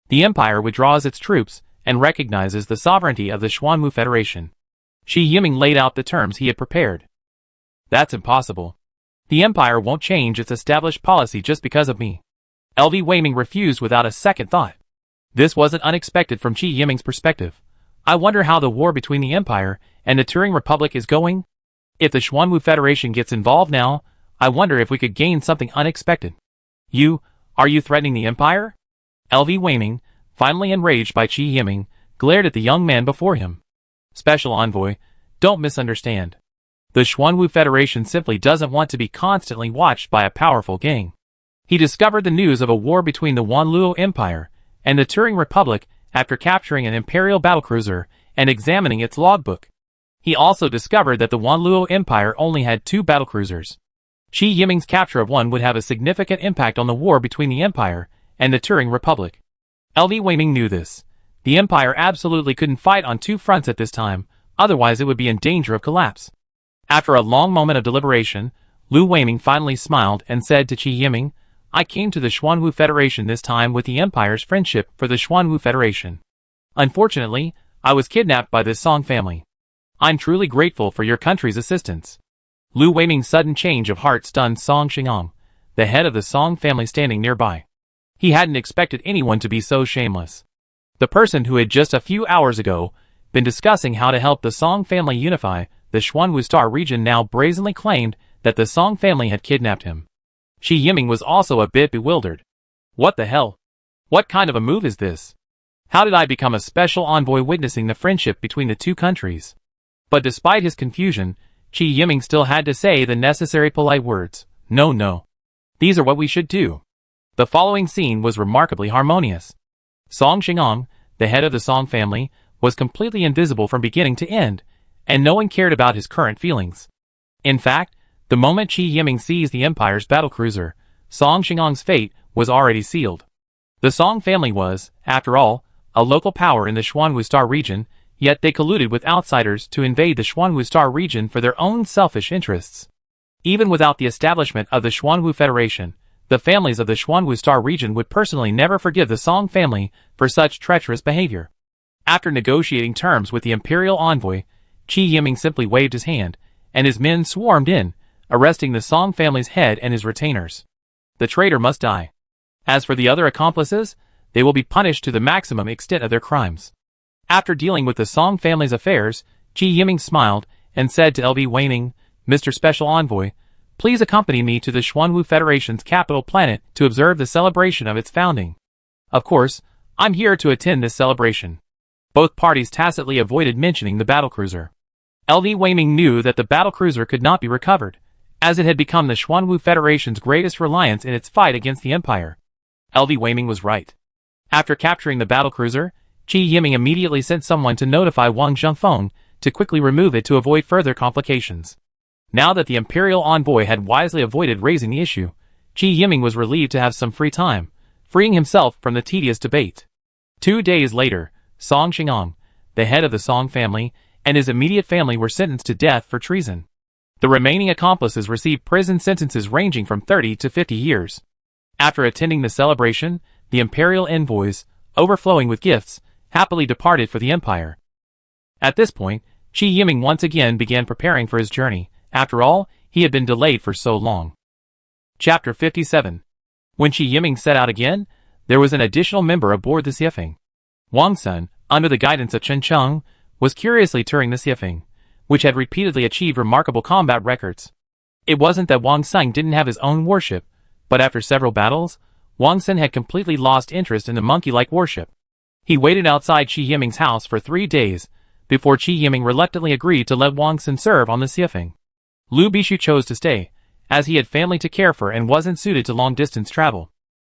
The Empire withdraws its troops and recognizes the sovereignty of the Xuanwu Federation. Qi Yiming laid out the terms he had prepared. That's impossible. The Empire won't change its established policy just because of me. LV Weiming refused without a second thought. This wasn't unexpected from Qi Yiming's perspective. I wonder how the war between the Empire and the Turing Republic is going? If the Xuanwu Federation gets involved now, I wonder if we could gain something unexpected. Are you threatening the Empire? LV Weiming, finally enraged by Qi Yiming, glared at the young man before him. Special Envoy, don't misunderstand. The Xuanwu Federation simply doesn't want to be constantly watched by a powerful gang. He discovered the news of a war between the Wanluo Empire and the Turing Republic after capturing an Imperial battlecruiser and examining its logbook. He also discovered that the Wanluo Empire only had 2 battlecruisers. Qi Yiming's capture of one would have a significant impact on the war between the Empire and the Turing Republic. LV Weiming knew this. The Empire absolutely couldn't fight on 2 fronts at this time, otherwise it would be in danger of collapse. After a long moment of deliberation, Lu Weiming finally smiled and said to Qi Yiming, I came to the Xuanwu Federation this time with the Empire's friendship for the Xuanwu Federation. Unfortunately, I was kidnapped by this Song family. I'm truly grateful for your country's assistance. Lu Weiming's sudden change of heart stunned Song Xingong, the head of the Song family standing nearby. He hadn't expected anyone to be so shameless. The person who had just a few hours ago been discussing how to help the Song family unify the Xuanwu Star region now brazenly claimed that the Song family had kidnapped him. Qi Yiming was also a bit bewildered. What the hell? What kind of a move is this? How did I become a special envoy witnessing the friendship between the 2 countries? But despite his confusion, Qi Yiming still had to say the necessary polite words. No. These are what we should do. The following scene was remarkably harmonious. Song Xingong, the head of the Song family, was completely invisible from beginning to end, and no one cared about his current feelings. In fact, the moment Qi Yiming seized the Empire's battlecruiser, Song Xingong's fate was already sealed. The Song family was, after all, a local power in the Xuanwu Star region, yet they colluded with outsiders to invade the Xuanwu Star region for their own selfish interests. Even without the establishment of the Xuanwu Federation, the families of the Xuanwu Star region would personally never forgive the Song family for such treacherous behavior. After negotiating terms with the Imperial Envoy, Qi Yiming simply waved his hand, and his men swarmed in, arresting the Song family's head and his retainers. The traitor must die. As for the other accomplices, they will be punished to the maximum extent of their crimes. After dealing with the Song family's affairs, Qi Yiming smiled and said to LV Weiming, Mr. Special Envoy, please accompany me to the Xuanwu Federation's capital planet to observe the celebration of its founding. Of course, I'm here to attend this celebration. Both parties tacitly avoided mentioning the battlecruiser. LV Weiming knew that the battlecruiser could not be recovered, as it had become the Xuanwu Federation's greatest reliance in its fight against the Empire. LV Weiming was right. After capturing the battlecruiser, Qi Yiming immediately sent someone to notify Wang Zhengfeng to quickly remove it to avoid further complications. Now that the Imperial Envoy had wisely avoided raising the issue, Qi Yiming was relieved to have some free time, freeing himself from the tedious debate. 2 days later, Song Xingong, the head of the Song family, and his immediate family were sentenced to death for treason. The remaining accomplices received prison sentences ranging from 30 to 50 years. After attending the celebration, the Imperial envoys, overflowing with gifts, happily departed for the Empire. At this point, Qi Yiming once again began preparing for his journey. After all, he had been delayed for so long. Chapter 57. When Qi Yiming set out again, there was an additional member aboard the Xiefeng. Wang Sun, under the guidance of Chen Cheng, was curiously touring the Xiefeng, which had repeatedly achieved remarkable combat records. It wasn't that Wang Sun didn't have his own warship, but after several battles, Wang Sun had completely lost interest in the monkey-like warship. He waited outside Qi Yiming's house for 3 days, before Qi Yiming reluctantly agreed to let Wang Sun serve on the Xiefeng. Lu Bishu chose to stay, as he had family to care for and wasn't suited to long-distance travel.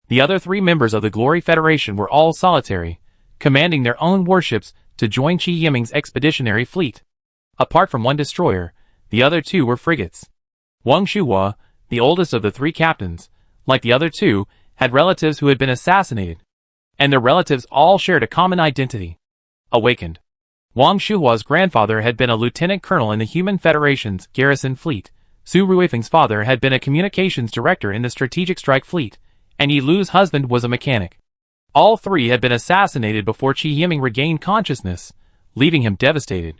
The other 3 members of the Glory Federation were all solitary, commanding their own warships to join Qi Yiming's expeditionary fleet. Apart from 1 destroyer, the other 2 were frigates. Wang Shuhua, the oldest of the 3 captains, like the other 2, had relatives who had been assassinated, and their relatives all shared a common identity. Awakened. Wang Shuhua's grandfather had been a lieutenant colonel in the Human Federation's garrison fleet. Su Ruifeng's father had been a communications director in the Strategic Strike Fleet, and Yi Lu's husband was a mechanic. All 3 had been assassinated before Qi Yiming regained consciousness, leaving him devastated.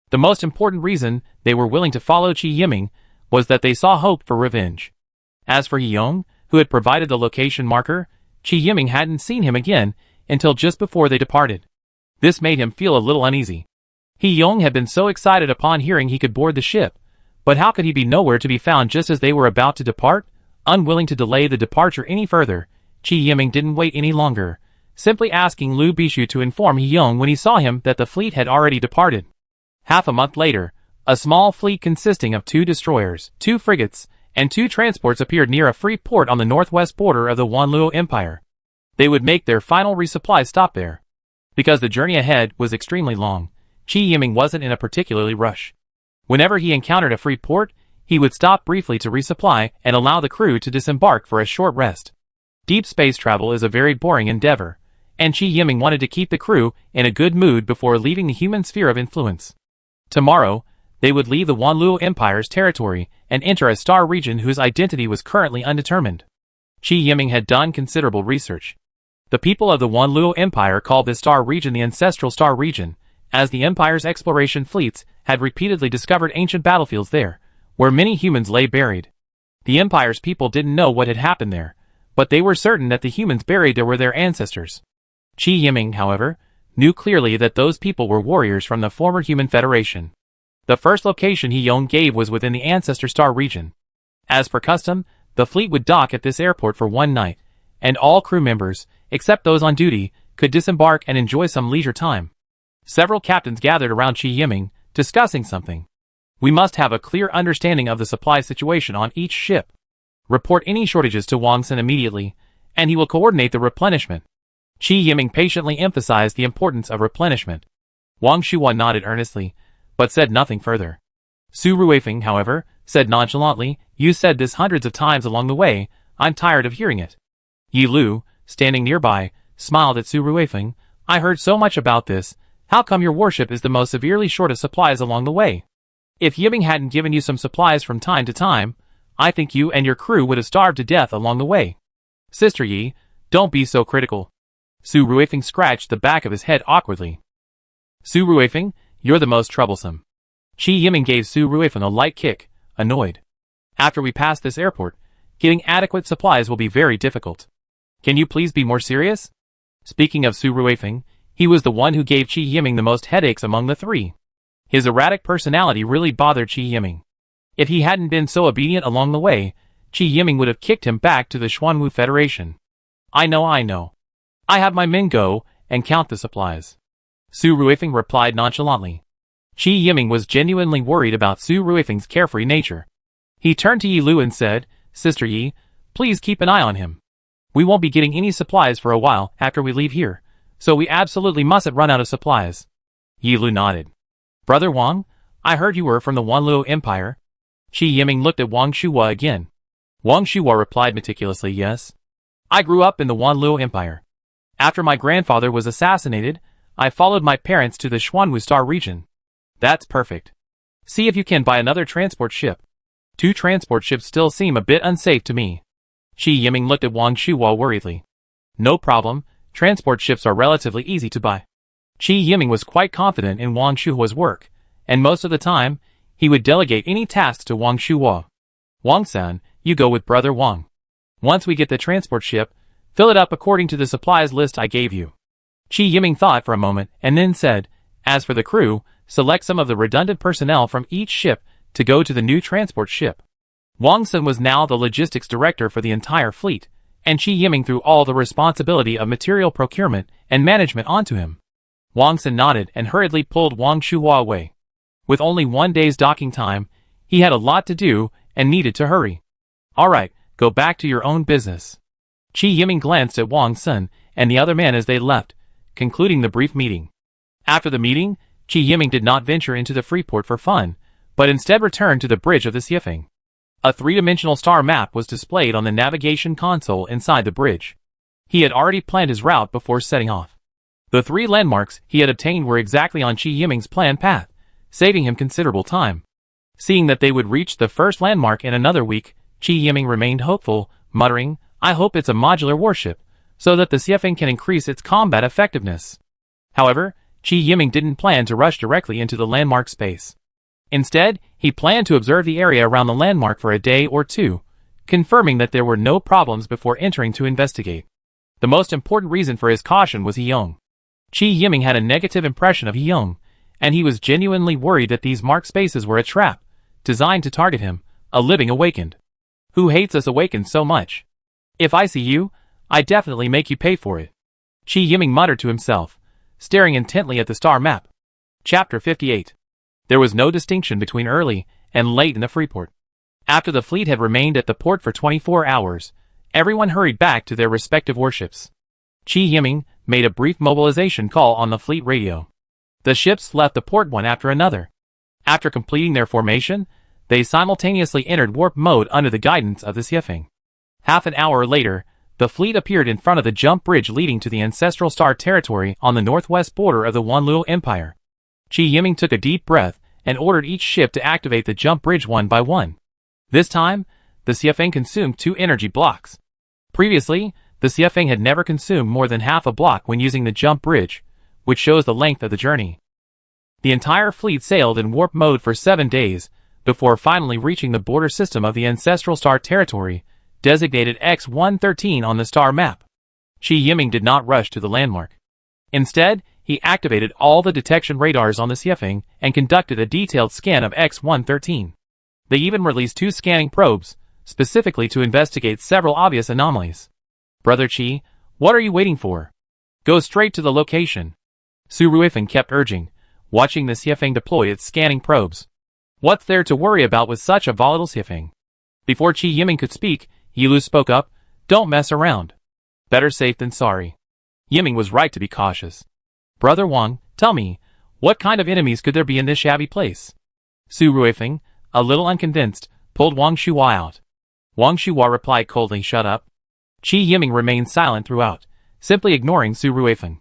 The most important reason they were willing to follow Qi Yiming was that they saw hope for revenge. As for Yi Yong, who had provided the location marker, Qi Yiming hadn't seen him again until just before they departed. This made him feel a little uneasy. Yi Yong had been so excited upon hearing he could board the ship, but how could he be nowhere to be found just as they were about to depart? Unwilling to delay the departure any further, Qi Yiming didn't wait any longer, simply asking Lu Bishu to inform Yi Yong when he saw him that the fleet had already departed. Half a month later, a small fleet consisting of 2 destroyers, 2 frigates, and 2 transports appeared near a free port on the northwest border of the Wanluo Empire. They would make their final resupply stop there. Because the journey ahead was extremely long, Qi Yiming wasn't in a particularly rush. Whenever he encountered a free port, he would stop briefly to resupply and allow the crew to disembark for a short rest. Deep space travel is a very boring endeavor, and Qi Yiming wanted to keep the crew in a good mood before leaving the human sphere of influence. Tomorrow, they would leave the Wanluo Empire's territory and enter a star region whose identity was currently undetermined. Qi Yiming had done considerable research. The people of the Wanluo Empire called this star region the Ancestral Star Region, as the Empire's exploration fleets had repeatedly discovered ancient battlefields there, where many humans lay buried. The Empire's people didn't know what had happened there, but they were certain that the humans buried there were their ancestors. Qi Yiming, however, knew clearly that those people were warriors from the former Human Federation. The first location Yi Yong gave was within the Ancestor Star region. As per custom, the fleet would dock at this airport for 1 night, and all crew members, except those on duty, could disembark and enjoy some leisure time. Several captains gathered around Qi Yiming, discussing something. We must have a clear understanding of the supply situation on each ship. Report any shortages to Wang Sun immediately, and he will coordinate the replenishment. Qi Yiming patiently emphasized the importance of replenishment. Wang Shuhua nodded earnestly, but said nothing further. Su Ruifeng, however, said nonchalantly, "You said this hundreds of times along the way, I'm tired of hearing it." Yi Lu, standing nearby, smiled at Su Ruifeng. "I heard so much about this. How come your warship is the most severely short of supplies along the way? If Yiming hadn't given you some supplies from time to time, I think you and your crew would have starved to death along the way." "Sister Yi, don't be so critical." Su Ruifeng scratched the back of his head awkwardly. "Su Ruifeng, you're the most troublesome." Qi Yiming gave Su Ruifeng a light kick, annoyed. "After we pass this airport, getting adequate supplies will be very difficult. Can you please be more serious?" Speaking of Su Ruifeng, he was the one who gave Qi Yiming the most headaches among the 3. His erratic personality really bothered Qi Yiming. If he hadn't been so obedient along the way, Qi Yiming would have kicked him back to the Xuanwu Federation. I know. I have my men go and count the supplies." Su Ruifeng replied nonchalantly. Qi Yiming was genuinely worried about Su Ruifeng's carefree nature. He turned to Yi Lu and said, "Sister Yi, please keep an eye on him. We won't be getting any supplies for a while after we leave here, so we absolutely mustn't run out of supplies." Yi Lu nodded. "Brother Wang, I heard you were from the Wanluo Empire." Qi Yiming looked at Wang Shuhua again. Wang Shuhua replied meticulously, "Yes. I grew up in the Wanluo Empire. After my grandfather was assassinated, I followed my parents to the Xuanwu Star region." "That's perfect. See if you can buy another transport ship. 2 transport ships still seem a bit unsafe to me." Qi Yiming looked at Wang Shuhua worriedly. "No problem, transport ships are relatively easy to buy." Qi Yiming was quite confident in Wang Shuhua's work, and most of the time, he would delegate any tasks to Wang Shuhua. Wang-san, you go with Brother Wang. Once we get the transport ship, fill it up according to the supplies list I gave you. Qi Yiming thought for a moment and then said, as for the crew, select some of the redundant personnel from each ship to go to the new transport ship. Wang-san was now the logistics director for the entire fleet, and Qi Yiming threw all the responsibility of material procurement and management onto him. Wang-san nodded and hurriedly pulled Wang Shuhua away. With only 1 day's docking time, he had a lot to do and needed to hurry. Alright, go back to your own business. Qi Yiming glanced at Wang-san and the other man as they left, concluding the brief meeting. After the meeting, Qi Yiming did not venture into the Freeport for fun, but instead returned to the bridge of the Xiefeng. A three-dimensional star map was displayed on the navigation console inside the bridge. He had already planned his route before setting off. The 3 landmarks he had obtained were exactly on Qi Yiming's planned path, saving him considerable time. Seeing that they would reach the first landmark in another week, Qi Yiming remained hopeful, muttering, I hope it's a modular warship, so that the Xiefeng can increase its combat effectiveness. However, Qi Yiming didn't plan to rush directly into the landmark space. Instead, he planned to observe the area around the landmark for a day or two, confirming that there were no problems before entering to investigate. The most important reason for his caution was Hiyong. Qi Yiming had a negative impression of Hiyong, and he was genuinely worried that these marked spaces were a trap, designed to target him, a living awakened. Who hates us awakened so much? If I see you, I definitely make you pay for it. Qi Yiming muttered to himself, staring intently at the star map. Chapter 58. There was no distinction between early and late in the Freeport. After the fleet had remained at the port for 24 hours, everyone hurried back to their respective warships. Qi Yiming made a brief mobilization call on the fleet radio. The ships left the port one after another. After completing their formation, they simultaneously entered warp mode under the guidance of the Xiefeng. Half an hour later, the fleet appeared in front of the jump bridge leading to the ancestral star territory on the northwest border of the Wanluo Empire. Qi Yiming took a deep breath and ordered each ship to activate the jump bridge one by one. This time, the Xiefeng consumed 2 energy blocks. Previously, the Xiefeng had never consumed more than half a block when using the jump bridge, which shows the length of the journey. The entire fleet sailed in warp mode for 7 days, before finally reaching the border system of the ancestral star territory, designated X-113 on the star map. Qi Yiming did not rush to the landmark. Instead, he activated all the detection radars on the Xiefeng and conducted a detailed scan of X-113. They even released 2 scanning probes, specifically to investigate several obvious anomalies. Brother Qi, what are you waiting for? Go straight to the location. Su Ruifeng kept urging, watching the Xiefeng deploy its scanning probes. What's there to worry about with such a volatile Xiefeng? Before Qi Yiming could speak, Yilu spoke up, don't mess around. Better safe than sorry. Yiming was right to be cautious. Brother Wang, tell me, what kind of enemies could there be in this shabby place? Su Ruifeng, a little unconvinced, pulled Wang Shuhua out. Wang Shuhua replied coldly, shut up. Qi Yiming remained silent throughout, simply ignoring Su Ruifeng.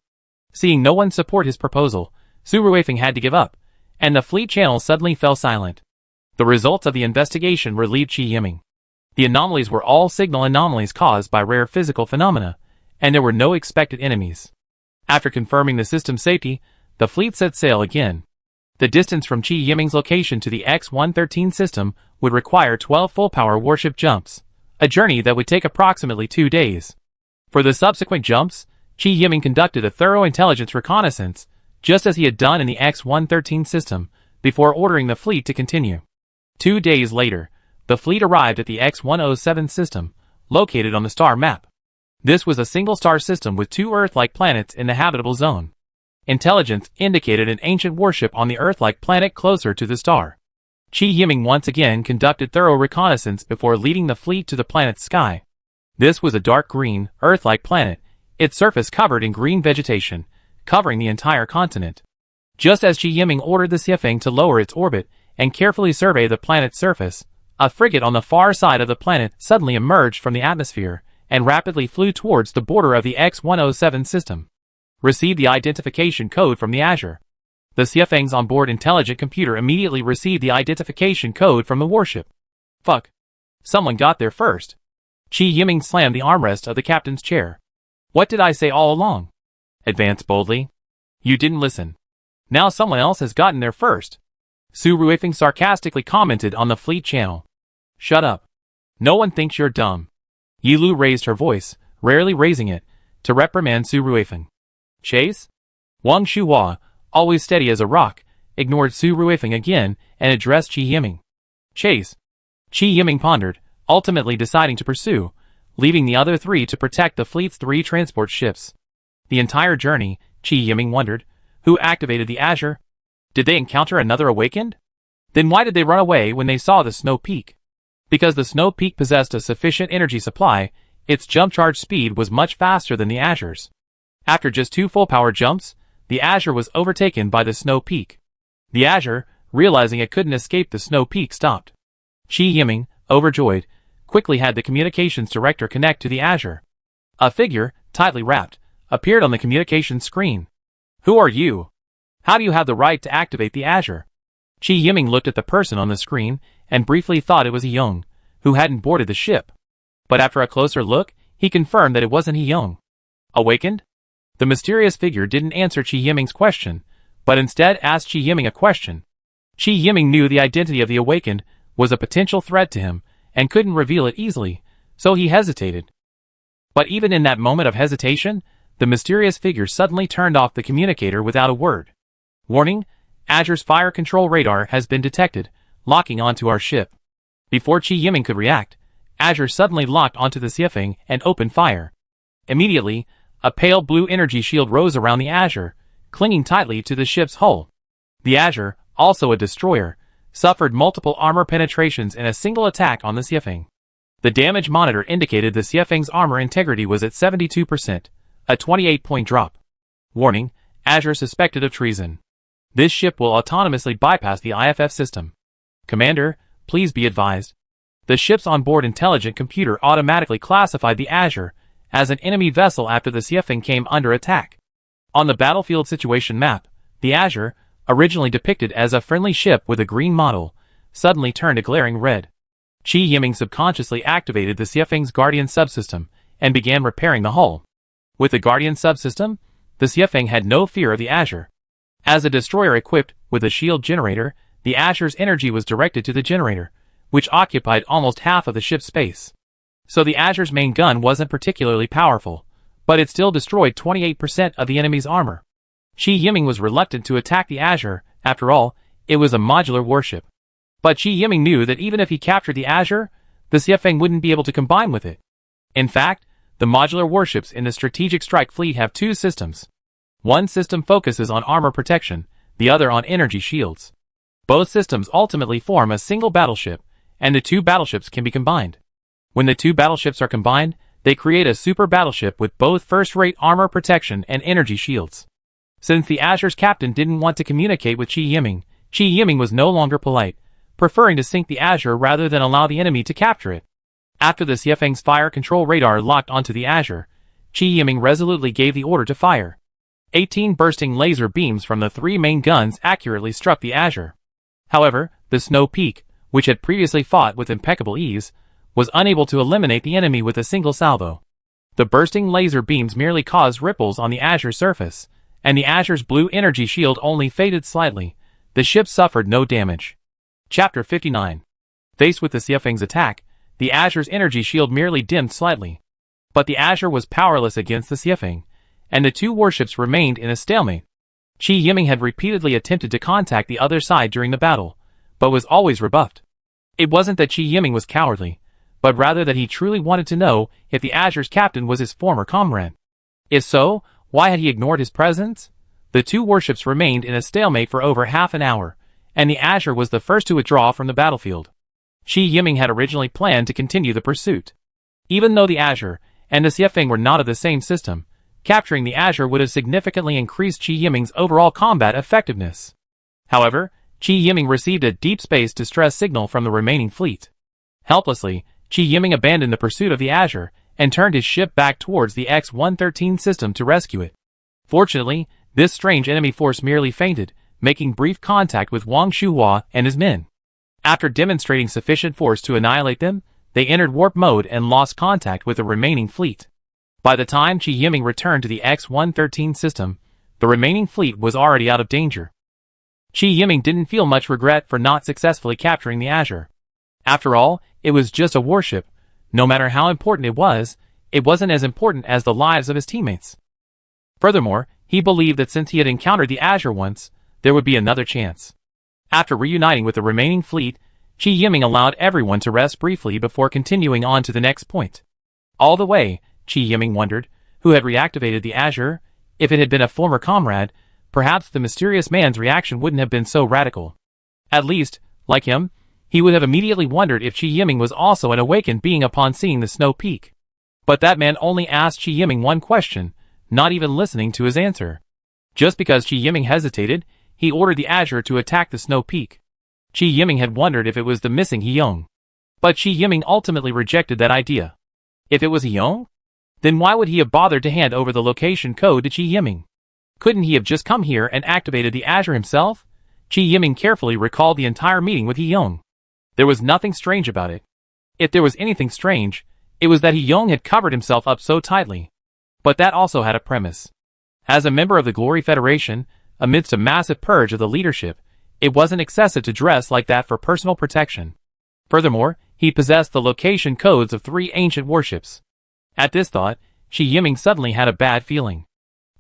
Seeing no one support his proposal, Su Ruifeng had to give up, and the fleet channel suddenly fell silent. The results of the investigation relieved Qi Yiming. The anomalies were all signal anomalies caused by rare physical phenomena, and there were no expected enemies. After confirming the system's safety, the fleet set sail again. The distance from Qi Yiming's location to the X-113 system would require 12 full-power warship jumps, a journey that would take approximately 2 days. For the subsequent jumps, Qi Yiming conducted a thorough intelligence reconnaissance, just as he had done in the X-113 system, before ordering the fleet to continue. 2 days later, the fleet arrived at the X-107 system, located on the star map. This was a single-star system with 2 Earth-like planets in the habitable zone. Intelligence indicated an ancient warship on the Earth-like planet closer to the star. Qi Yiming once again conducted thorough reconnaissance before leading the fleet to the planet's sky. This was a dark green, Earth-like planet, its surface covered in green vegetation, covering the entire continent. Just as Qi Yiming ordered the Xiefeng to lower its orbit and carefully survey the planet's surface, a frigate on the far side of the planet suddenly emerged from the atmosphere and rapidly flew towards the border of the X-107 system. Received the identification code from the Azure. The Xiefeng's onboard intelligent computer immediately received the identification code from the warship. Fuck. Someone got there first. Qi Yiming slammed the armrest of the captain's chair. What did I say all along? Advance boldly. You didn't listen. Now someone else has gotten there first. Su Ruifeng sarcastically commented on the fleet channel. Shut up. No one thinks you're dumb. Yi Lu raised her voice, rarely raising it, to reprimand Su Ruifeng. Chase? Wang Shuhua, always steady as a rock, ignored Su Ruifeng again and addressed Qi Yiming. Chase. Qi Yiming pondered, ultimately deciding to pursue, leaving the other three to protect the fleet's 3 transport ships. The entire journey, Qi Yiming wondered, who activated the Azure? Did they encounter another Awakened? Then why did they run away when they saw the Snow Peak? Because the Snow Peak possessed a sufficient energy supply, its jump charge speed was much faster than the Azure's. After just 2 full power jumps, the Azure was overtaken by the Snow Peak. The Azure, realizing it couldn't escape the Snow Peak, stopped. Qi Yiming, overjoyed, quickly had the communications director connect to the Azure. A figure, tightly wrapped, appeared on the communications screen. Who are you? How do you have the right to activate the Azure? Qi Yiming looked at the person on the screen and briefly thought it was He Yong, who hadn't boarded the ship. But after a closer look, he confirmed that it wasn't He Yong. Awakened? The mysterious figure didn't answer Qi Yiming's question, but instead asked Qi Yiming a question. Qi Yiming knew the identity of the Awakened was a potential threat to him and couldn't reveal it easily, so he hesitated. But even in that moment of hesitation, the mysterious figure suddenly turned off the communicator without a word. Warning, Azure's fire control radar has been detected, locking onto our ship. Before Qi Yiming could react, Azure suddenly locked onto the Xiefeng and opened fire. Immediately, a pale blue energy shield rose around the Azure, clinging tightly to the ship's hull. The Azure, also a destroyer, suffered multiple armor penetrations in a single attack on the Xiefeng. The damage monitor indicated the Xiefeng's armor integrity was at 72%, a 28-point drop. Warning, Azure suspected of treason. This ship will autonomously bypass the IFF system. Commander, please be advised. The ship's onboard intelligent computer automatically classified the Azure as an enemy vessel after the Xiefeng came under attack. On the battlefield situation map, the Azure, originally depicted as a friendly ship with a green model, suddenly turned a glaring red. Qi Yiming subconsciously activated the Xiefeng's Guardian subsystem and began repairing the hull. With the Guardian subsystem, the Xiefeng had no fear of the Azure. As a destroyer equipped with a shield generator, the Azure's energy was directed to the generator, which occupied almost half of the ship's space. So the Azure's main gun wasn't particularly powerful, but it still destroyed 28% of the enemy's armor. Qi Yiming was reluctant to attack the Azure. After all, it was a modular warship. But Qi Yiming knew that even if he captured the Azure, the Xiefeng wouldn't be able to combine with it. In fact, the modular warships in the Strategic Strike Fleet have 2 systems. One system focuses on armor protection, the other on energy shields. Both systems ultimately form a single battleship, and the 2 battleships can be combined. When the 2 battleships are combined, they create a super battleship with both first-rate armor protection and energy shields. Since the Azure's captain didn't want to communicate with Qi Yiming was no longer polite, preferring to sink the Azure rather than allow the enemy to capture it. After the Xiefeng's fire control radar locked onto the Azure, Qi Yiming resolutely gave the order to fire. 18 bursting laser beams from the 3 main guns accurately struck the Azure. However, the Snow Peak, which had previously fought with impeccable ease, was unable to eliminate the enemy with a single salvo. The bursting laser beams merely caused ripples on the Azure's surface, and the Azure's blue energy shield only faded slightly. The ship suffered no damage. Chapter 59. Faced with the Xiefeng's attack, the Azure's energy shield merely dimmed slightly. But the Azure was powerless against the Xiefeng, and the 2 warships remained in a stalemate. Qi Yiming had repeatedly attempted to contact the other side during the battle, but was always rebuffed. It wasn't that Qi Yiming was cowardly, but rather that he truly wanted to know if the Azure's captain was his former comrade. If so, why had he ignored his presence? The 2 warships remained in a stalemate for over half an hour, and the Azure was the first to withdraw from the battlefield. Qi Yiming had originally planned to continue the pursuit. Even though the Azure and the Xiefeng were not of the same system, capturing the Azure would have significantly increased Qi Yiming's overall combat effectiveness. However, Qi Yiming received a deep space distress signal from the remaining fleet. Helplessly, Qi Yiming abandoned the pursuit of the Azure and turned his ship back towards the X-113 system to rescue it. Fortunately, this strange enemy force merely fainted, making brief contact with Wang Shuhua and his men. After demonstrating sufficient force to annihilate them, they entered warp mode and lost contact with the remaining fleet. By the time Qi Yiming returned to the X-113 system, the remaining fleet was already out of danger. Qi Yiming didn't feel much regret for not successfully capturing the Azure. After all, it was just a warship. No matter how important it wasn't as important as the lives of his teammates. Furthermore, he believed that since he had encountered the Azure once, there would be another chance. After reuniting with the remaining fleet, Qi Yiming allowed everyone to rest briefly before continuing on to the next point. All the way, Qi Yiming wondered, who had reactivated the Azure? If it had been a former comrade, perhaps the mysterious man's reaction wouldn't have been so radical. At least, like him, he would have immediately wondered if Qi Yiming was also an awakened being upon seeing the snow peak. But that man only asked Qi Yiming one question, not even listening to his answer. Just because Qi Yiming hesitated, he ordered the Azure to attack the snow peak. Qi Yiming had wondered if it was the missing Hyung. But Qi Yiming ultimately rejected that idea. If it was Hyung? Then why would he have bothered to hand over the location code to Qi Yiming? Couldn't he have just come here and activated the Azure himself? Qi Yiming carefully recalled the entire meeting with Hyung. There was nothing strange about it. If there was anything strange, it was that Hyung had covered himself up so tightly. But that also had a premise. As a member of the Glory Federation, amidst a massive purge of the leadership, it wasn't excessive to dress like that for personal protection. Furthermore, he possessed the location codes of 3 ancient warships. At this thought, Qi Yiming suddenly had a bad feeling.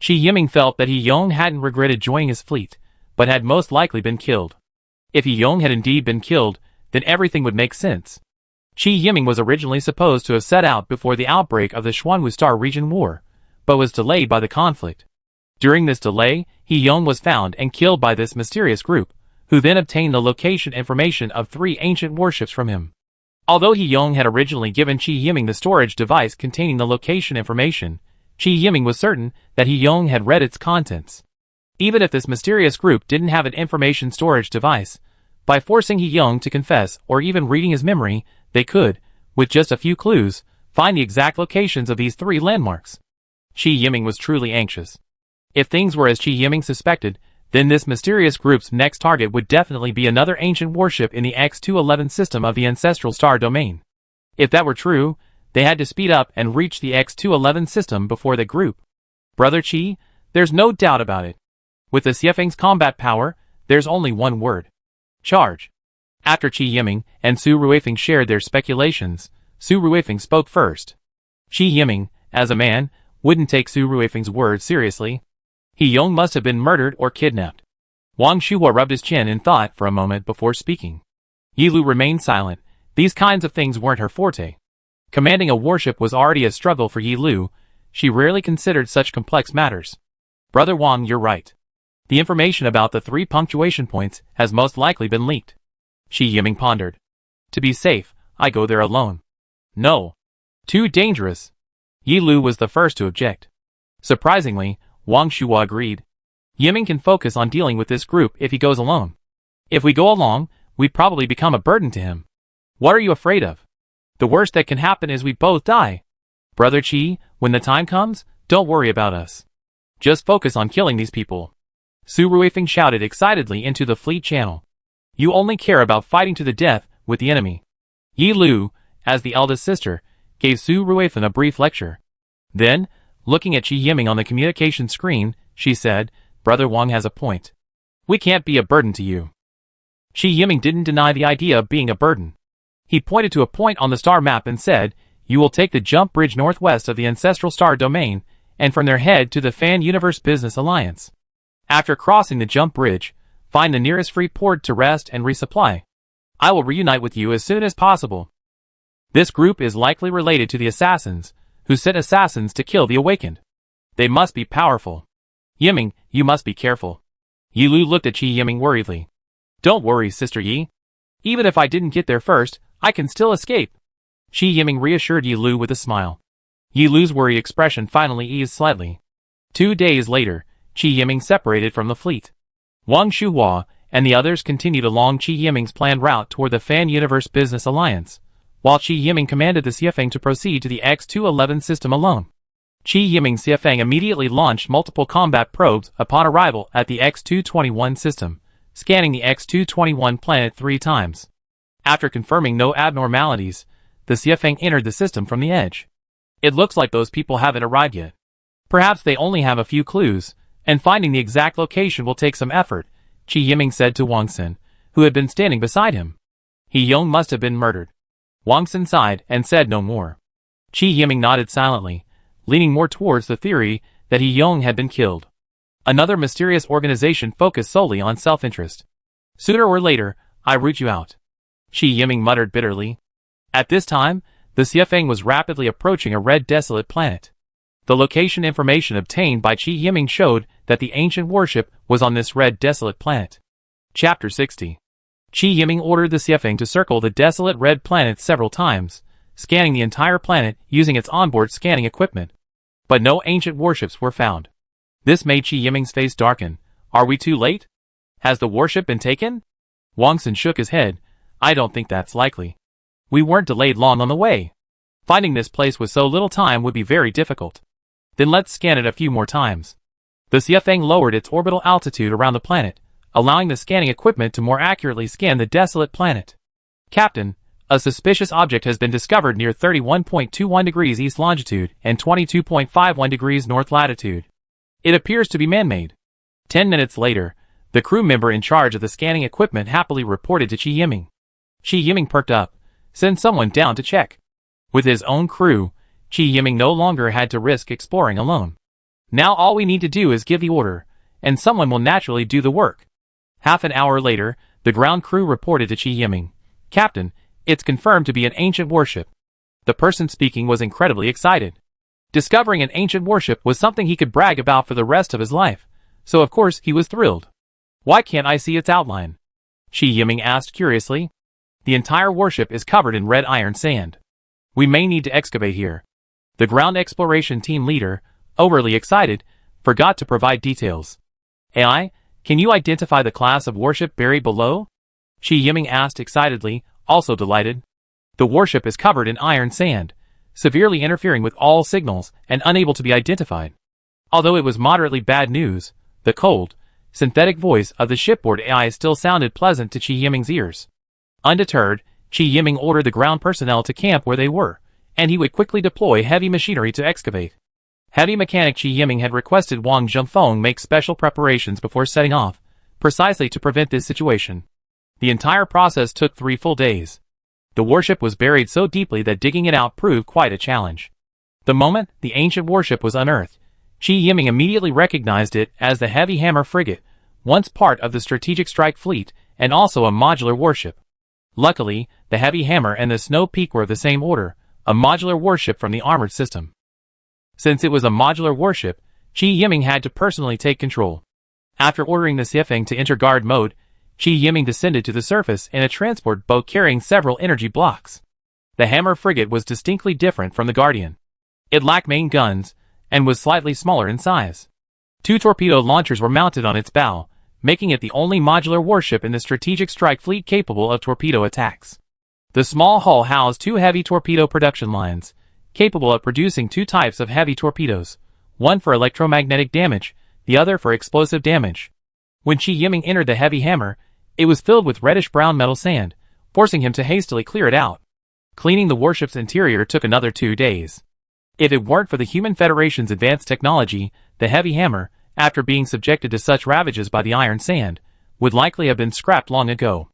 Qi Yiming felt that Hyung hadn't regretted joining his fleet, but had most likely been killed. If Hyung had indeed been killed, then everything would make sense. Qi Yiming was originally supposed to have set out before the outbreak of the Xuanwu Star Region War, but was delayed by the conflict. During this delay, Hyung was found and killed by this mysterious group, who then obtained the location information of 3 ancient warships from him. Although Hyung had originally given Qi Yiming the storage device containing the location information, Qi Yiming was certain that Hyung had read its contents. Even if this mysterious group didn't have an information storage device, by forcing Hyung to confess or even reading his memory, they could, with just a few clues, find the exact locations of these 3 landmarks. Qi Yiming was truly anxious. If things were as Qi Yiming suspected, then this mysterious group's next target would definitely be another ancient warship in the X-211 system of the ancestral star domain. If that were true, they had to speed up and reach the X-211 system before the group. Brother Qi, there's no doubt about it. With the Xiefeng's combat power, there's only one word. Charge. After Qi Yiming and Su Ruifeng shared their speculations, Su Ruifeng spoke first. Qi Yiming, as a man, wouldn't take Su Ruifeng's words seriously. Hyung must have been murdered or kidnapped. Wang Shuhua rubbed his chin in thought for a moment before speaking. Yi Lu remained silent. These kinds of things weren't her forte. Commanding a warship was already a struggle for Yi Lu. She rarely considered such complex matters. Brother Wang, you're right. The information about the 3 punctuation points has most likely been leaked. Qi Yiming pondered. To be safe, I go there alone. No. Too dangerous. Yi Lu was the first to object. Surprisingly, Wang Shuhua agreed. Yiming can focus on dealing with this group if he goes alone. If we go along, we'd probably become a burden to him. What are you afraid of? The worst that can happen is we both die. Brother Qi, when the time comes, don't worry about us. Just focus on killing these people. Su Ruifeng shouted excitedly into the fleet channel. You only care about fighting to the death with the enemy. Yi Lu, as the eldest sister, gave Su Ruifeng a brief lecture. Then, looking at Qi Yiming on the communication screen, she said, Brother Wang has a point. We can't be a burden to you. Qi Yiming didn't deny the idea of being a burden. He pointed to a point on the star map and said, You will take the jump bridge northwest of the ancestral star domain, and from there head to the Fan Universe Business Alliance. After crossing the jump bridge, find the nearest free port to rest and resupply. I will reunite with you as soon as possible. This group is likely related to the assassins, who sent assassins to kill the awakened. They must be powerful. Yiming, you must be careful. Yi Lu looked at Qi Yiming worriedly. Don't worry, Sister Yi. Even if I didn't get there first, I can still escape. Qi Yiming reassured Yi Lu with a smile. Yi Lu's worried expression finally eased slightly. 2 days later, Qi Yiming separated from the fleet. Wang Shuhua and the others continued along Qi Yiming's planned route toward the Fan Universe Business Alliance, while Qi Yiming commanded the Xiefeng to proceed to the X-211 system alone. Qi Yiming's Xiefeng immediately launched multiple combat probes upon arrival at the X-221 system, scanning the X-221 planet 3 times. After confirming no abnormalities, the Xiefeng entered the system from the edge. It looks like those people haven't arrived yet. Perhaps they only have a few clues, and finding the exact location will take some effort, Qi Yiming said to Wang Xin, who had been standing beside him. He Yong must have been murdered. Wang Xin sighed and said no more. Qi Yiming nodded silently, leaning more towards the theory that He Yong had been killed. Another mysterious organization focused solely on self-interest. Sooner or later, I root you out. Qi Yiming muttered bitterly. At this time, the Xiefeng was rapidly approaching a red desolate planet. The location information obtained by Qi Yiming showed that the ancient warship was on this red desolate planet. Chapter 60. Qi Yiming ordered the Xiefeng to circle the desolate red planet several times, scanning the entire planet using its onboard scanning equipment. But no ancient warships were found. This made Qi Yiming's face darken. Are we too late? Has the warship been taken? Wang Xin shook his head. I don't think that's likely. We weren't delayed long on the way. Finding this place with so little time would be very difficult. Then let's scan it a few more times. The Xiefeng lowered its orbital altitude around the planet, allowing the scanning equipment to more accurately scan the desolate planet. Captain, a suspicious object has been discovered near 31.21 degrees east longitude and 22.51 degrees north latitude. It appears to be man-made. 10 minutes later, the crew member in charge of the scanning equipment happily reported to Qi Yiming. Qi Yiming perked up. Send someone down to check. With his own crew, Qi Yiming no longer had to risk exploring alone. Now all we need to do is give the order, and someone will naturally do the work. Half an hour later, the ground crew reported to Qi Yiming. Captain, it's confirmed to be an ancient warship. The person speaking was incredibly excited. Discovering an ancient warship was something he could brag about for the rest of his life, so of course he was thrilled. Why can't I see its outline? Qi Yiming asked curiously. The entire warship is covered in red iron sand. We may need to excavate here. The ground exploration team leader, overly excited, forgot to provide details. AI, can you identify the class of warship buried below? Qi Yiming asked excitedly, also delighted. The warship is covered in iron sand, severely interfering with all signals and unable to be identified. Although it was moderately bad news, the cold, synthetic voice of the shipboard AI still sounded pleasant to Qi Yiming's ears. Undeterred, Qi Yiming ordered the ground personnel to camp where they were, and he would quickly deploy heavy machinery to excavate. Heavy mechanic Qi Yiming had requested Wang Zhengfeng make special preparations before setting off, precisely to prevent this situation. The entire process took 3 full days. The warship was buried so deeply that digging it out proved quite a challenge. The moment the ancient warship was unearthed, Qi Yiming immediately recognized it as the Heavy Hammer frigate, once part of the Strategic Strike Fleet and also a modular warship. Luckily, the Heavy Hammer and the Snow Peak were of the same order, a modular warship from the armored system. Since it was a modular warship, Qi Yiming had to personally take control. After ordering the Xiefeng to enter guard mode, Qi Yiming descended to the surface in a transport boat carrying several energy blocks. The Hammer frigate was distinctly different from the Guardian. It lacked main guns, and was slightly smaller in size. 2 torpedo launchers were mounted on its bow, making it the only modular warship in the Strategic Strike Fleet capable of torpedo attacks. The small hull housed 2 heavy torpedo production lines, capable of producing 2 types of heavy torpedoes, one for electromagnetic damage, the other for explosive damage. When Qi Yiming entered the Heavy Hammer, it was filled with reddish-brown metal sand, forcing him to hastily clear it out. Cleaning the warship's interior took another 2 days. If it weren't for the Human Federation's advanced technology, the Heavy Hammer, after being subjected to such ravages by the iron sand, would likely have been scrapped long ago.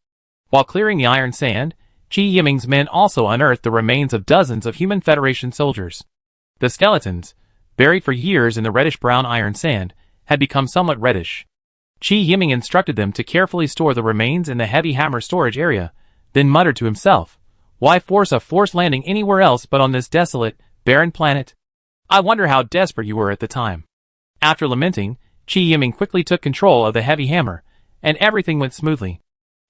While clearing the iron sand, Qi Yiming's men also unearthed the remains of dozens of Human Federation soldiers. The skeletons, buried for years in the reddish-brown iron sand, had become somewhat reddish. Qi Yiming instructed them to carefully store the remains in the Heavy Hammer storage area, then muttered to himself, "Why force a forced landing anywhere else but on this desolate, barren planet? I wonder how desperate you were at the time." After lamenting, Qi Yiming quickly took control of the Heavy Hammer, and everything went smoothly.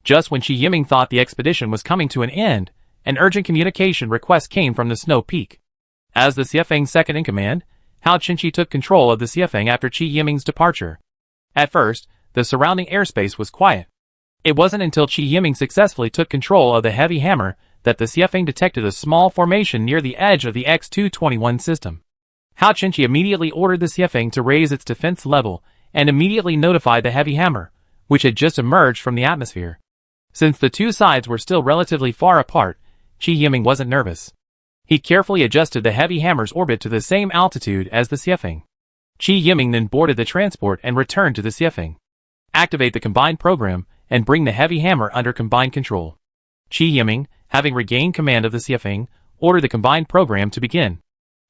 Just when Qi Yiming thought the expedition was coming to an end, an urgent communication request came from the Snow Peak. As the Xiefeng's second-in-command, Hao Qinshi took control of the Xiefeng after Qi Yiming's departure. At first, the surrounding airspace was quiet. It wasn't until Qi Yiming successfully took control of the Heavy Hammer that the Xiefeng detected a small formation near the edge of the X-221 system. Hao Qinshi immediately ordered the Xiefeng to raise its defense level and immediately notified the Heavy Hammer, which had just emerged from the atmosphere. Since the 2 sides were still relatively far apart, Qi Yiming wasn't nervous. He carefully adjusted the Heavy Hammer's orbit to the same altitude as the Xiefeng. Qi Yiming then boarded the transport and returned to the Xiefeng. Activate the combined program and bring the heavy hammer under combined control. Qi Yiming, having regained command of the Xiafeng, ordered the combined program to begin.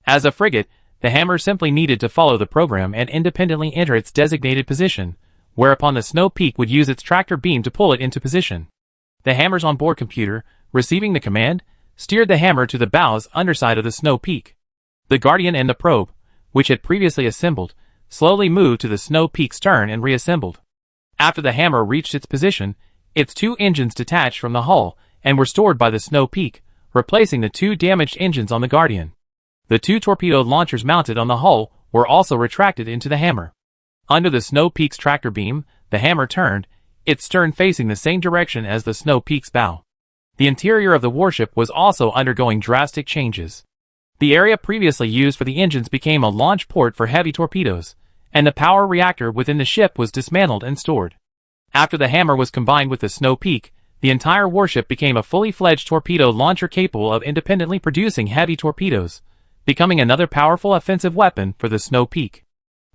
As a frigate, the hammer simply needed to follow the program and independently enter its designated position, whereupon the Snow Peak would use its tractor beam to pull it into position. The hammer's onboard computer, receiving the command, steered the hammer to the bow's underside of the Snow Peak. The Guardian and the probe, which had previously assembled, slowly moved to the Snow Peak's stern and reassembled. After the hammer reached its position, its two engines detached from the hull and were stored by the Snow Peak, replacing the two damaged engines on the Guardian. The two torpedo launchers mounted on the hull were also retracted into the hammer. Under the Snow Peak's tractor beam, the hammer turned, its stern facing the same direction as the Snow Peak's bow. The interior of the warship was also undergoing drastic changes. The area previously used for the engines became a launch port for heavy torpedoes, and the power reactor within the ship was dismantled and stored. After the hammer was combined with the Snow Peak, the entire warship became a fully fledged torpedo launcher capable of independently producing heavy torpedoes, becoming another powerful offensive weapon for the Snow Peak.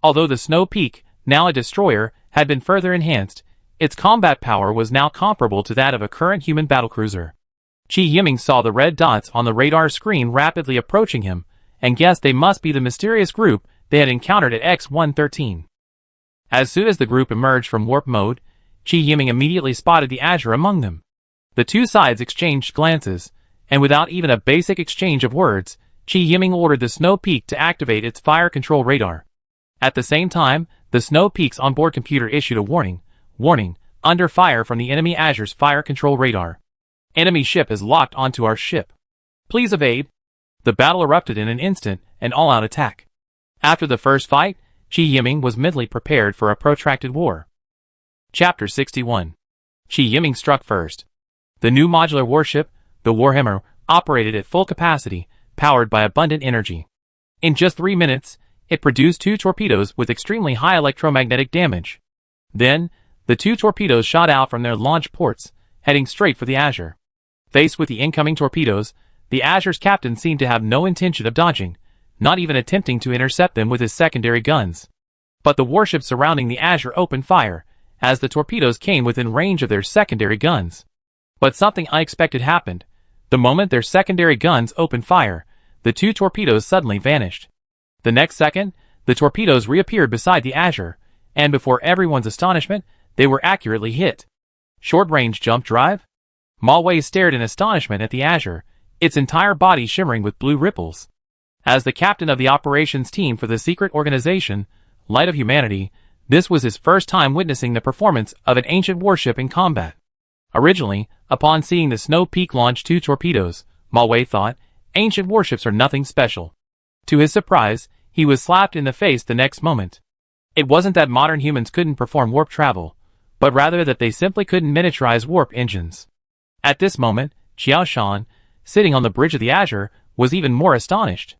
Although the Snow Peak, now a destroyer, had been further enhanced, its combat power was now comparable to that of a current human battlecruiser. Qi Yiming saw the red dots on the radar screen rapidly approaching him, and guessed they must be the mysterious group they had encountered at X-113. As soon as the group emerged from warp mode, Qi Yiming immediately spotted the Azure among them. The two sides exchanged glances, and without even a basic exchange of words, Qi Yiming ordered the Snow Peak to activate its fire control radar. At the same time, the Snow Peak's onboard computer issued a warning, under fire from the enemy Azure's fire control radar. Enemy ship is locked onto our ship. Please evade. The battle erupted in an instant, an all-out attack. After the first fight, Qi Yiming was mentally prepared for a protracted war. Chapter 61. Qi Yiming struck first. The new modular warship, the Warhammer, operated at full capacity, powered by abundant energy. In just 3 minutes, it produced 2 torpedoes with extremely high electromagnetic damage. Then, the 2 torpedoes shot out from their launch ports, heading straight for the Azure. Faced with the incoming torpedoes, the Azure's captain seemed to have no intention of dodging, not even attempting to intercept them with his secondary guns. But the warships surrounding the Azure opened fire, as the torpedoes came within range of their secondary guns. But something unexpected happened. The moment their secondary guns opened fire, the 2 torpedoes suddenly vanished. The next second, the torpedoes reappeared beside the Azure, and before everyone's astonishment, they were accurately hit. Short-range jump drive? Ma Wei stared in astonishment at the Azure, its entire body shimmering with blue ripples. As the captain of the operations team for the secret organization, Light of Humanity, this was his first time witnessing the performance of an ancient warship in combat. Originally, upon seeing the Snow Peak launch 2 torpedoes, Ma Wei thought, ancient warships are nothing special. To his surprise, he was slapped in the face the next moment. It wasn't that modern humans couldn't perform warp travel, but rather that they simply couldn't miniaturize warp engines. At this moment, Xiao Shan, sitting on the bridge of the Azure, was even more astonished.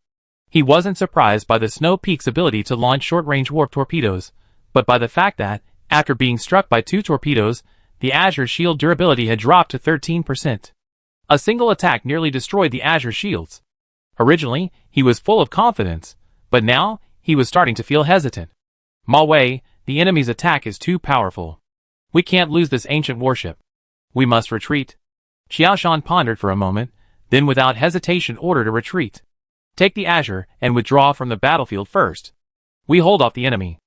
He wasn't surprised by the Snow Peak's ability to launch short-range warp torpedoes, but by the fact that, after being struck by 2 torpedoes, the Azure's shield durability had dropped to 13%. A single attack nearly destroyed the Azure shields. Originally, he was full of confidence, but now, he was starting to feel hesitant. Ma Wei, the enemy's attack is too powerful. We can't lose this ancient warship. We must retreat. Xiao Shan pondered for a moment, then without hesitation ordered a retreat. Take the Azure and withdraw from the battlefield first. We hold off the enemy.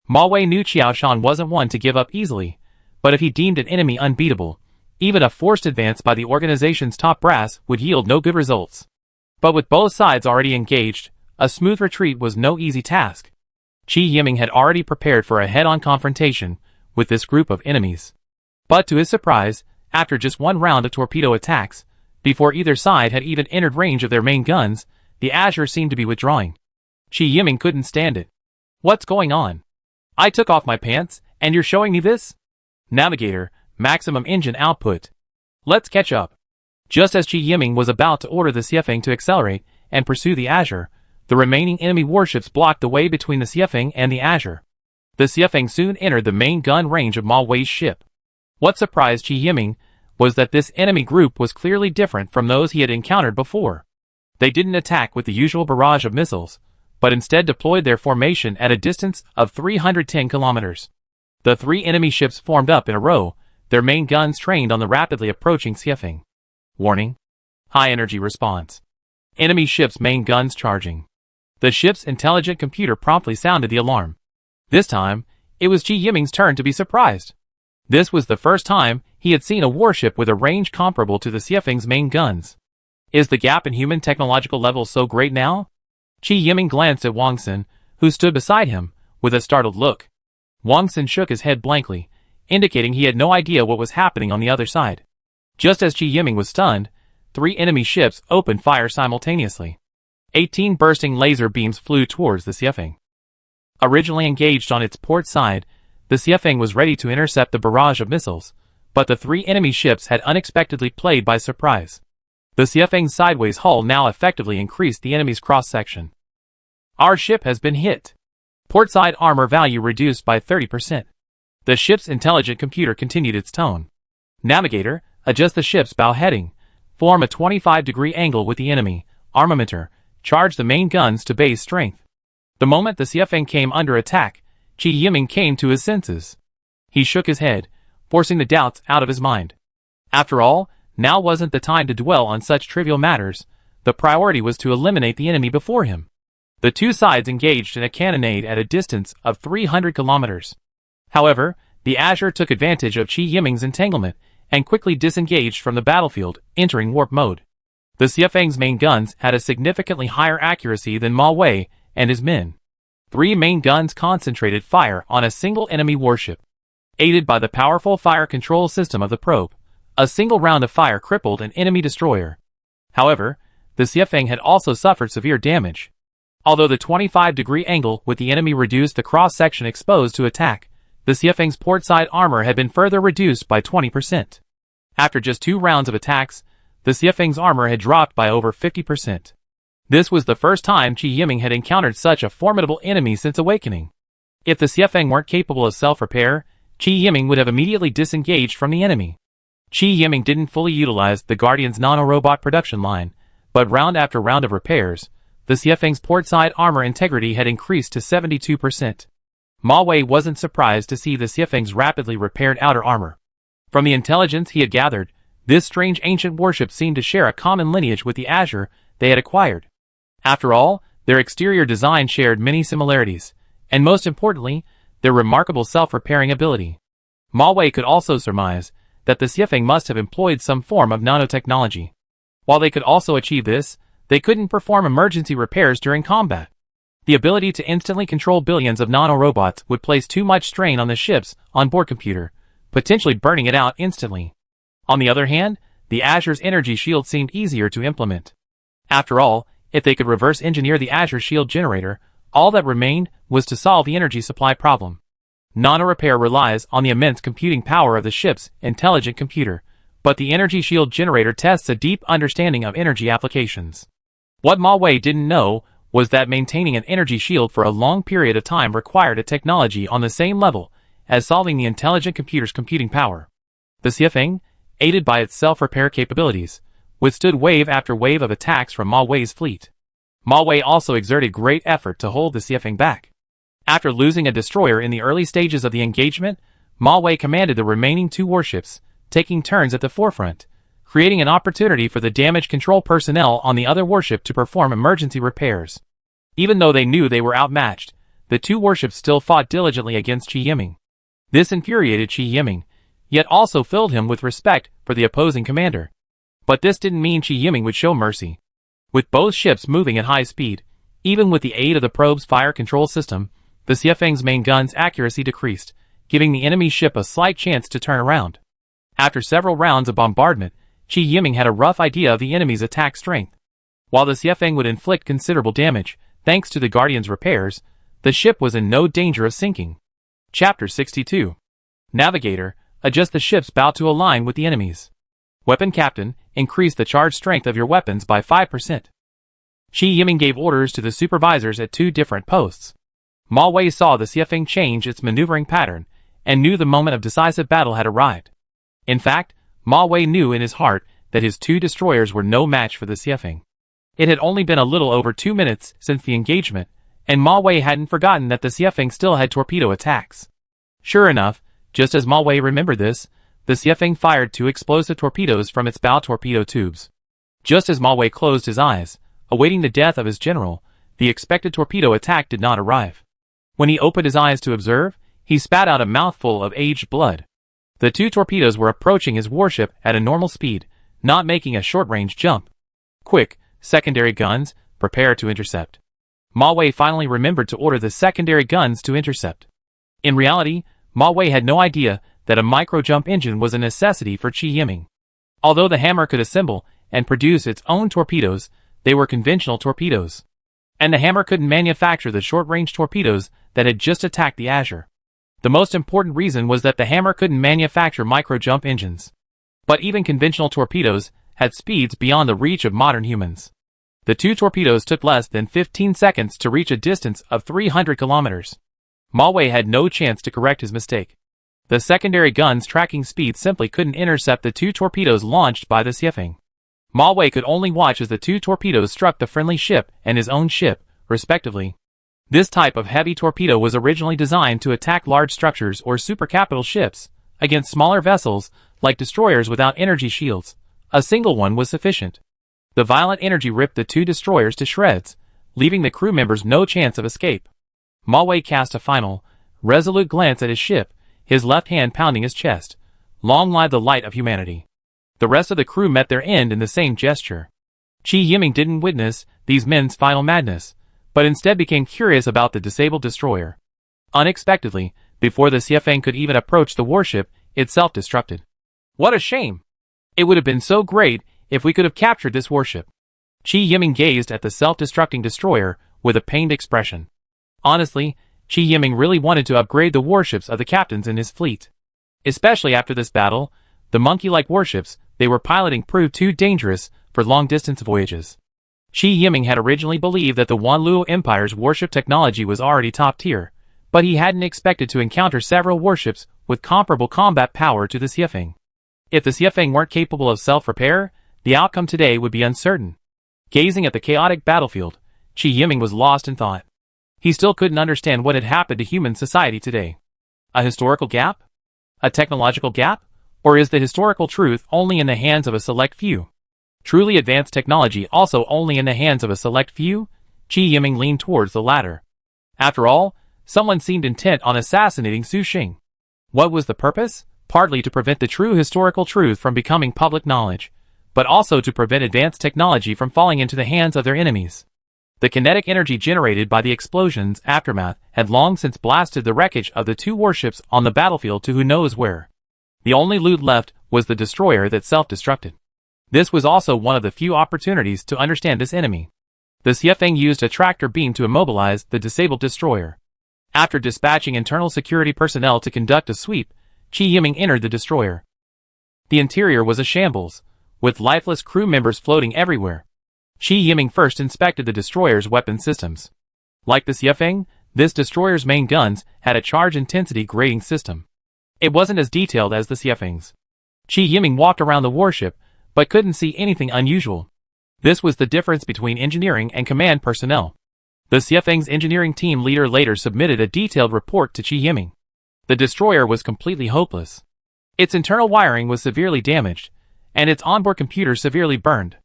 Ma Wei knew Xiao Shan wasn't one to give up easily, but if he deemed an enemy unbeatable, even a forced advance by the organization's top brass would yield no good results. But with both sides already engaged, a smooth retreat was no easy task. Qi Yiming had already prepared for a head-on confrontation with this group of enemies. But to his surprise, after just 1 round of torpedo attacks, before either side had even entered range of their main guns, the Azure seemed to be withdrawing. Qi Yiming couldn't stand it. What's going on? I took off my pants, and you're showing me this? Navigator, maximum engine output. Let's catch up. Just as Qi Yiming was about to order the Xiafeng to accelerate and pursue the Azure, the remaining enemy warships blocked the way between the Xiafeng and the Azure. The Xiafeng soon entered the main gun range of Ma Wei's ship. What surprised Qi Yiming was that this enemy group was clearly different from those he had encountered before. They didn't attack with the usual barrage of missiles, but instead deployed their formation at a distance of 310 kilometers. The 3 enemy ships formed up in a row, their main guns trained on the rapidly approaching Xiefeng. Warning. High energy response. Enemy ship's main guns charging. The ship's intelligent computer promptly sounded the alarm. This time, it was Qi Yiming's turn to be surprised. This was the first time he had seen a warship with a range comparable to the Xiefeng's main guns. Is the gap in human technological level so great now? Qi Yiming glanced at Wang Xin, who stood beside him, with a startled look. Wang Xin shook his head blankly, indicating he had no idea what was happening on the other side. Just as Qi Yiming was stunned, 3 enemy ships opened fire simultaneously. 18 bursting laser beams flew towards the Xiefeng. Originally engaged on its port side, the Xiefeng was ready to intercept the barrage of missiles, but the 3 enemy ships had unexpectedly played by surprise. The Xiefeng's sideways hull now effectively increased the enemy's cross-section. Our ship has been hit. Portside armor value reduced by 30%. The ship's intelligent computer continued its tone. Navigator, adjust the ship's bow heading. Form a 25-degree angle with the enemy. Armamenter, charge the main guns to base strength. The moment the Xiefeng came under attack, Qi Yiming came to his senses. He shook his head, forcing the doubts out of his mind. After all, now wasn't the time to dwell on such trivial matters. The priority was to eliminate the enemy before him. The 2 sides engaged in a cannonade at a distance of 300 kilometers. However, the Azure took advantage of Qi Yiming's entanglement and quickly disengaged from the battlefield, entering warp mode. The Xiefeng's main guns had a significantly higher accuracy than Ma Wei and his men. 3 main guns concentrated fire on a single enemy warship. Aided by the powerful fire control system of the probe, a single round of fire crippled an enemy destroyer. However, the Xiefeng had also suffered severe damage. Although the 25-degree angle with the enemy reduced the cross-section exposed to attack, the Xiefeng's portside armor had been further reduced by 20%. After just 2 rounds of attacks, the Xiefeng's armor had dropped by over 50%. This was the first time Qi Yiming had encountered such a formidable enemy since awakening. If the Xiefeng weren't capable of self-repair, Qi Yiming would have immediately disengaged from the enemy. Qi Yiming didn't fully utilize the Guardian's nanorobot production line, but round after round of repairs, the Xiefeng's portside armor integrity had increased to 72%. Ma Wei wasn't surprised to see the Xiefeng's rapidly repaired outer armor. From the intelligence he had gathered, this strange ancient warship seemed to share a common lineage with the Azure they had acquired. After all, their exterior design shared many similarities, and most importantly, their remarkable self-repairing ability. Ma Wei could also surmise that the Xiefeng must have employed some form of nanotechnology. While they could also achieve this, they couldn't perform emergency repairs during combat. The ability to instantly control billions of nanorobots would place too much strain on the ship's onboard computer, potentially burning it out instantly. On the other hand, the Azure's energy shield seemed easier to implement. After all, if they could reverse engineer the Azure shield generator, all that remained was to solve the energy supply problem. Nano-repair relies on the immense computing power of the ship's intelligent computer, but the energy shield generator tests a deep understanding of energy applications. What Ma Wei didn't know was that maintaining an energy shield for a long period of time required a technology on the same level as solving the intelligent computer's computing power. The Xiefeng, aided by its self-repair capabilities, withstood wave after wave of attacks from Ma Wei's fleet. Ma Wei also exerted great effort to hold the Xiefeng back. After losing a destroyer in the early stages of the engagement, Ma Wei commanded the remaining 2 warships, taking turns at the forefront, creating an opportunity for the damage control personnel on the other warship to perform emergency repairs. Even though they knew they were outmatched, the 2 warships still fought diligently against Qi Yiming. This infuriated Qi Yiming, yet also filled him with respect for the opposing commander. But this didn't mean Qi Yiming would show mercy. With both ships moving at high speed, even with the aid of the probe's fire control system, the Xiefeng's main gun's accuracy decreased, giving the enemy ship a slight chance to turn around. After several rounds of bombardment, Qi Yiming had a rough idea of the enemy's attack strength. While the Xiefeng would inflict considerable damage, thanks to the Guardian's repairs, the ship was in no danger of sinking. Chapter 62. Navigator, adjust the ship's bow to align with the enemy's. Weapon Captain, increase the charge strength of your weapons by 5%. Qi Yiming gave orders to the supervisors at 2 different posts. Ma Wei saw the Xiefeng change its maneuvering pattern, and knew the moment of decisive battle had arrived. In fact, Ma Wei knew in his heart that his 2 destroyers were no match for the Xiefeng. It had only been a little over 2 minutes since the engagement, and Ma Wei hadn't forgotten that the Xiefeng still had torpedo attacks. Sure enough, just as Ma Wei remembered this, the Xiefeng fired 2 explosive torpedoes from its bow torpedo tubes. Just as Ma Wei closed his eyes, awaiting the death of his general, the expected torpedo attack did not arrive. When he opened his eyes to observe, he spat out a mouthful of aged blood. The 2 torpedoes were approaching his warship at a normal speed, not making a short-range jump. Quick, secondary guns, prepare to intercept. Ma Wei finally remembered to order the secondary guns to intercept. In reality, Ma Wei had no idea that a micro-jump engine was a necessity for Qi Yiming. Although the hammer could assemble and produce its own torpedoes, they were conventional torpedoes. And the hammer couldn't manufacture the short-range torpedoes that had just attacked the Azure. The most important reason was that the hammer couldn't manufacture micro-jump engines. But even conventional torpedoes had speeds beyond the reach of modern humans. The 2 torpedoes took less than 15 seconds to reach a distance of 300 kilometers. Ma Wei had no chance to correct his mistake. The secondary gun's tracking speed simply couldn't intercept the 2 torpedoes launched by the Xiefeng. Ma Wei could only watch as the 2 torpedoes struck the friendly ship and his own ship, respectively. This type of heavy torpedo was originally designed to attack large structures or supercapital ships. Against smaller vessels, like destroyers without energy shields, a single one was sufficient. The violent energy ripped the 2 destroyers to shreds, leaving the crew members no chance of escape. Ma Wei cast a final, resolute glance at his ship, his left hand pounding his chest. Long live the light of humanity. The rest of the crew met their end in the same gesture. Qi Yiming didn't witness these men's final madness, but instead became curious about the disabled destroyer. Unexpectedly, before the Xiefeng could even approach the warship, it self-destructed. What a shame! It would have been so great if we could have captured this warship. Qi Yiming gazed at the self-destructing destroyer with a pained expression. Honestly, Qi Yiming really wanted to upgrade the warships of the captains in his fleet. Especially after this battle, the monkey-like warships they were piloting proved too dangerous for long-distance voyages. Qi Yiming had originally believed that the Wanluo Empire's warship technology was already top-tier, but he hadn't expected to encounter several warships with comparable combat power to the Xiefeng. If the Xiefeng weren't capable of self-repair, the outcome today would be uncertain. Gazing at the chaotic battlefield, Qi Yiming was lost in thought. He still couldn't understand what had happened to human society today. A historical gap? A technological gap? Or is the historical truth only in the hands of a select few? Truly advanced technology also only in the hands of a select few? Qi Yiming leaned towards the latter. After all, someone seemed intent on assassinating Su Xing. What was the purpose? Partly to prevent the true historical truth from becoming public knowledge, but also to prevent advanced technology from falling into the hands of their enemies. The kinetic energy generated by the explosion's aftermath had long since blasted the wreckage of the 2 warships on the battlefield to who knows where. The only loot left was the destroyer that self-destructed. This was also one of the few opportunities to understand this enemy. The Xiefeng used a tractor beam to immobilize the disabled destroyer. After dispatching internal security personnel to conduct a sweep, Qi Yiming entered the destroyer. The interior was a shambles, with lifeless crew members floating everywhere. Qi Yiming first inspected the destroyer's weapon systems. Like the Xiefeng, this destroyer's main guns had a charge intensity grading system. It wasn't as detailed as the Xiefeng's. Qi Yiming walked around the warship, but couldn't see anything unusual. This was the difference between engineering and command personnel. The Xiefeng's engineering team leader later submitted a detailed report to Qi Yiming. The destroyer was completely hopeless. Its internal wiring was severely damaged, and its onboard computer severely burned.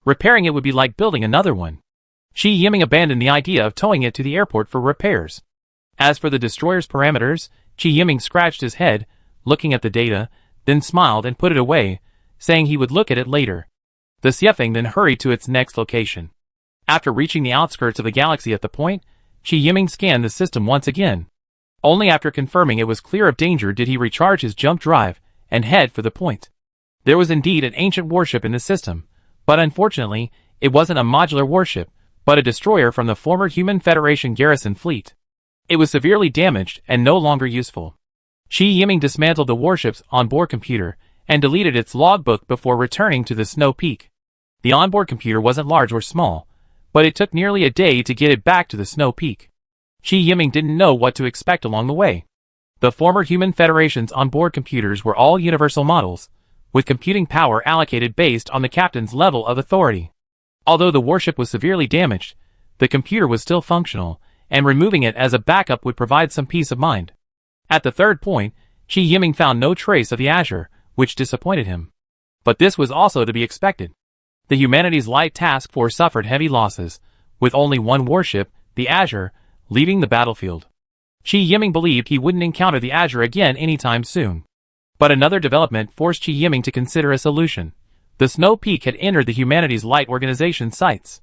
Repairing it would be like building another one. Qi Yiming abandoned the idea of towing it to the airport for repairs. As for the destroyer's parameters, Qi Yiming scratched his head, looking at the data, then smiled and put it away, saying he would look at it later. The Xiefeng then hurried to its next location. After reaching the outskirts of the galaxy at the point, Qi Yiming scanned the system once again. Only after confirming it was clear of danger did he recharge his jump drive and head for the point. There was indeed an ancient warship in the system, but unfortunately, it wasn't a modular warship, but a destroyer from the former Human Federation garrison fleet. It was severely damaged and no longer useful. Qi Yiming dismantled the warship's onboard computer and deleted its logbook before returning to the Snow Peak. The onboard computer wasn't large or small, but it took nearly a day to get it back to the Snow Peak. Qi Yiming didn't know what to expect along the way. The former Human Federation's onboard computers were all universal models, with computing power allocated based on the captain's level of authority. Although the warship was severely damaged, the computer was still functional, and removing it as a backup would provide some peace of mind. At the third point, Chi Yiming found no trace of the Azure, which disappointed him. But this was also to be expected. The Humanities Light Task Force suffered heavy losses, with only one warship, the Azure, leaving the battlefield. Chi Yiming believed he wouldn't encounter the Azure again anytime soon. But another development forced Chi Yiming to consider a solution. The Snow Peak had entered the Humanities Light Organization's sights.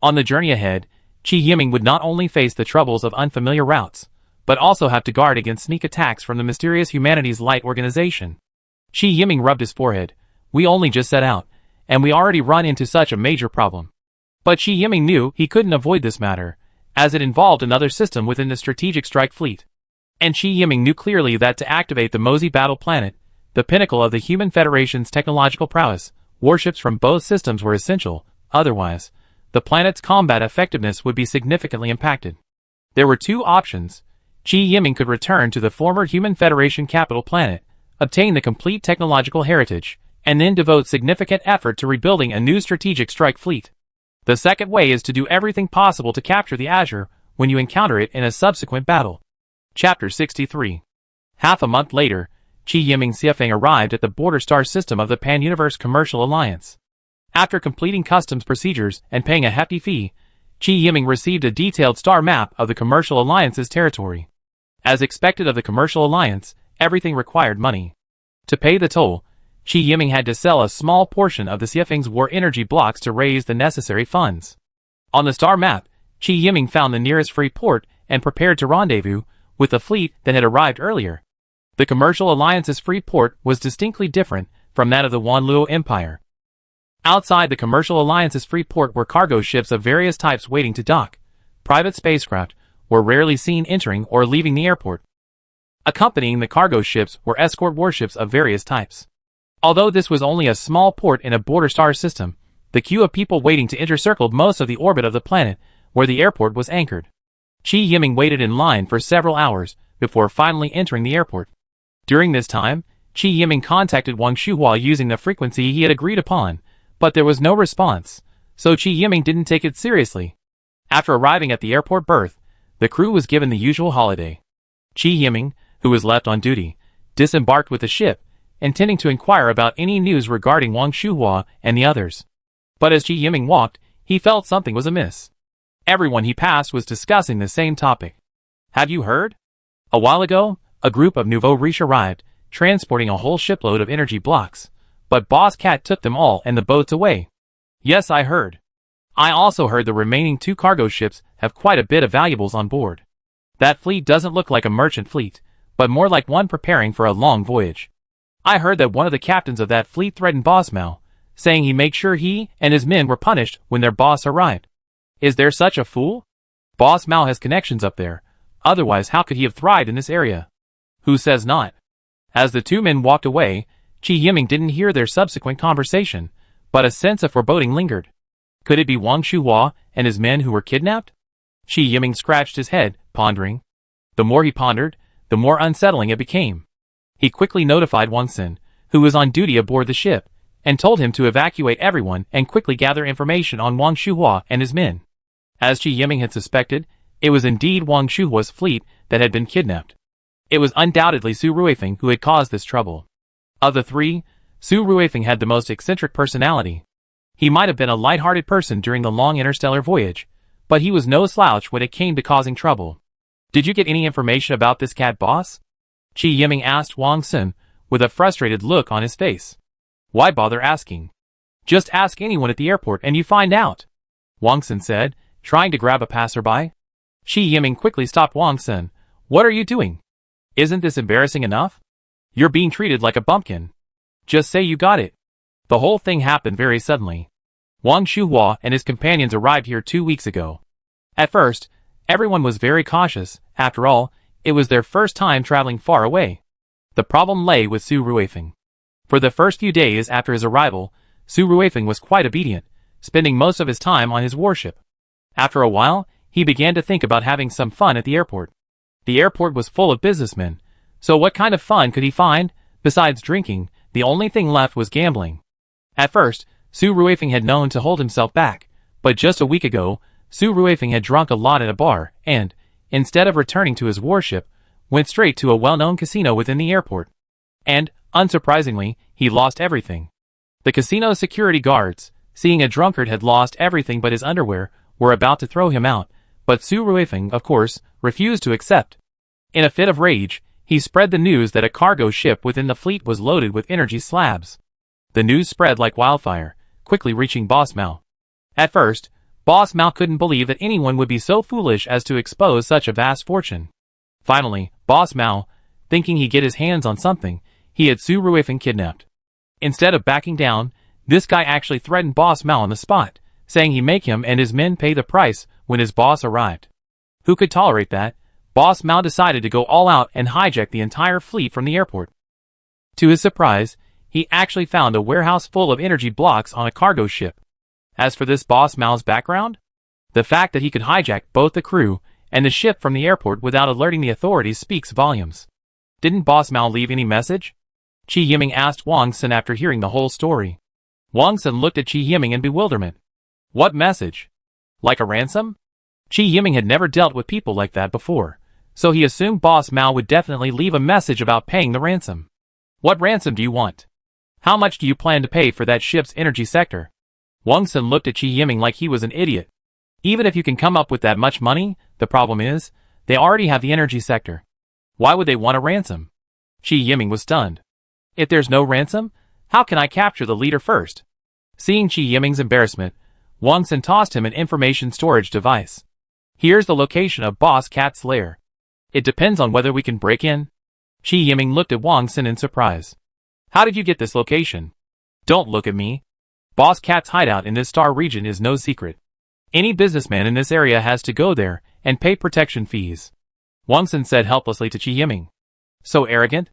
On the journey ahead, Chi Yiming would not only face the troubles of unfamiliar routes, but also have to guard against sneak attacks from the mysterious Humanities Light Organization. Chi Yiming rubbed his forehead. We only just set out, and we already run into such a major problem. But Chi Yiming knew he couldn't avoid this matter, as it involved another system within the Strategic Strike Fleet. And Chi Yiming knew clearly that to activate the Mosey battle planet, the pinnacle of the Human Federation's technological prowess, warships from both systems were essential, otherwise, the planet's combat effectiveness would be significantly impacted. There were two options. Chi Yiming could return to the former Human Federation capital planet, obtain the complete technological heritage, and then devote significant effort to rebuilding a new strategic strike fleet. The second way is to do everything possible to capture the Azure when you encounter it in a subsequent battle. Chapter 63. Half a month later, Chi Yiming Xiafeng arrived at the border star system of the Pan-Universe Commercial Alliance. After completing customs procedures and paying a hefty fee, Chi Yiming received a detailed star map of the Commercial Alliance's territory. As expected of the Commercial Alliance, everything required money. To pay the toll, Chi Yiming had to sell a small portion of the Xiafeng's war energy blocks to raise the necessary funds. On the star map, Chi Yiming found the nearest free port and prepared to rendezvous with the fleet that had arrived earlier. The Commercial Alliance's free port was distinctly different from that of the Wanluo Empire. Outside the Commercial Alliance's free port were cargo ships of various types waiting to dock. Private spacecraft were rarely seen entering or leaving the airport. Accompanying the cargo ships were escort warships of various types. Although this was only a small port in a border star system, the queue of people waiting to enter circled most of the orbit of the planet where the airport was anchored. Chi Yiming waited in line for several hours before finally entering the airport. During this time, Chi Yiming contacted Wang Shuhua using the frequency he had agreed upon, but there was no response, so Chi Yiming didn't take it seriously. After arriving at the airport berth, the crew was given the usual holiday. Chi Yiming, who was left on duty, disembarked with the ship, intending to inquire about any news regarding Wang Shuhua and the others. But as Chi Yiming walked, he felt something was amiss. Everyone he passed was discussing the same topic. Have you heard? A while ago, a group of nouveau riche arrived, transporting a whole shipload of energy blocks, but Boss Cat took them all and the boats away. Yes, I heard. I also heard the remaining 2 cargo ships have quite a bit of valuables on board. That fleet doesn't look like a merchant fleet, but more like one preparing for a long voyage. I heard that one of the captains of that fleet threatened Boss Mao, saying he'd make sure he and his men were punished when their boss arrived. Is there such a fool? Boss Mao has connections up there, otherwise how could he have thrived in this area? Who says not? As the 2 men walked away, Chi Yiming didn't hear their subsequent conversation, but a sense of foreboding lingered. Could it be Wang Shuhua and his men who were kidnapped? Chi Yiming scratched his head, pondering. The more he pondered, the more unsettling it became. He quickly notified Wang Xin, who was on duty aboard the ship, and told him to evacuate everyone and quickly gather information on Wang Shuhua and his men. As Chi Yiming had suspected, it was indeed Wang Shuhua's fleet that had been kidnapped. It was undoubtedly Su Ruifeng who had caused this trouble. Of the 3, Su Ruifeng had the most eccentric personality. He might have been a light-hearted person during the long interstellar voyage, but he was no slouch when it came to causing trouble. Did you get any information about this cat boss? Chi Yiming asked Wang Xin, with a frustrated look on his face. Why bother asking? Just ask anyone at the airport and you find out, Wang Xin said, trying to grab a passerby. Chi Yiming quickly stopped Wang Xin. What are you doing? Isn't this embarrassing enough? You're being treated like a bumpkin. Just say you got it. The whole thing happened very suddenly. Wang Shuhua and his companions arrived here 2 weeks ago. At first, everyone was very cautious. After all, it was their first time traveling far away. The problem lay with Su Ruifeng. For the first few days after his arrival, Su Ruifeng was quite obedient, spending most of his time on his warship. After a while, he began to think about having some fun at the airport. The airport was full of businessmen, so what kind of fun could he find? Besides drinking, the only thing left was gambling. At first, Su Ruifeng had known to hold himself back, but just a week ago, Su Ruifeng had drunk a lot at a bar, and, instead of returning to his warship, went straight to a well-known casino within the airport. And, unsurprisingly, he lost everything. The casino's security guards, seeing a drunkard had lost everything but his underwear, were about to throw him out, but Su Ruifeng, of course, refused to accept. In a fit of rage, he spread the news that a cargo ship within the fleet was loaded with energy slabs. The news spread like wildfire, quickly reaching Boss Mao. At first, Boss Mao couldn't believe that anyone would be so foolish as to expose such a vast fortune. Finally, Boss Mao, thinking he'd get his hands on something, he had Su Ruifeng kidnapped. Instead of backing down, this guy actually threatened Boss Mao on the spot, saying he'd make him and his men pay the price when his boss arrived. Who could tolerate that? Boss Mao decided to go all out and hijack the entire fleet from the airport. To his surprise, he actually found a warehouse full of energy blocks on a cargo ship. As for this Boss Mao's background, the fact that he could hijack both the crew and the ship from the airport without alerting the authorities speaks volumes. Didn't Boss Mao leave any message? Qi Yiming asked Wang Sun after hearing the whole story. Wang Sun looked at Qi Yiming in bewilderment. What message? Like a ransom? Qi Yiming had never dealt with people like that before, so he assumed Boss Mao would definitely leave a message about paying the ransom. What ransom do you want? How much do you plan to pay for that ship's energy sector? Wang Sun looked at Qi Yiming like he was an idiot. Even if you can come up with that much money, the problem is, they already have the energy sector. Why would they want a ransom? Qi Yiming was stunned. If there's no ransom, how can I capture the leader first? Seeing Qi Yiming's embarrassment, Wang Sun tossed him an information storage device. Here's the location of Boss Cat's lair. It depends on whether we can break in. Qi Yiming looked at Wang Sun in surprise. How did you get this location? Don't look at me. Boss Cat's hideout in this star region is no secret. Any businessman in this area has to go there and pay protection fees. Wang Sun said helplessly to Qi Yiming. So arrogant?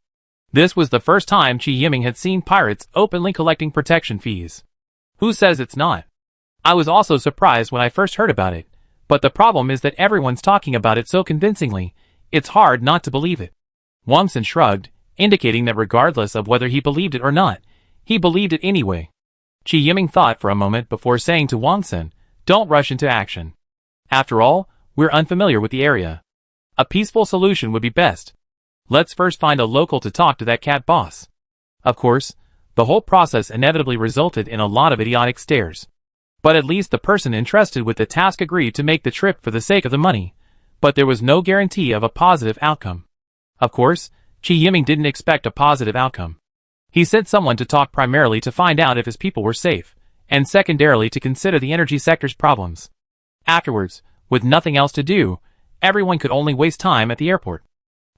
This was the first time Qi Yiming had seen pirates openly collecting protection fees. Who says it's not? I was also surprised when I first heard about it, but the problem is that everyone's talking about it so convincingly, it's hard not to believe it. Wang Sun shrugged, indicating that regardless of whether he believed it or not, he believed it anyway. Qi Yiming thought for a moment before saying to Wang Sun, don't rush into action. After all, we're unfamiliar with the area. A peaceful solution would be best. Let's first find a local to talk to that cat boss. Of course, the whole process inevitably resulted in a lot of idiotic stares. But at least the person entrusted with the task agreed to make the trip for the sake of the money, but there was no guarantee of a positive outcome. Of course, Qi Yiming didn't expect a positive outcome. He sent someone to talk primarily to find out if his people were safe, and secondarily to consider the energy sector's problems. Afterwards, with nothing else to do, everyone could only waste time at the airport.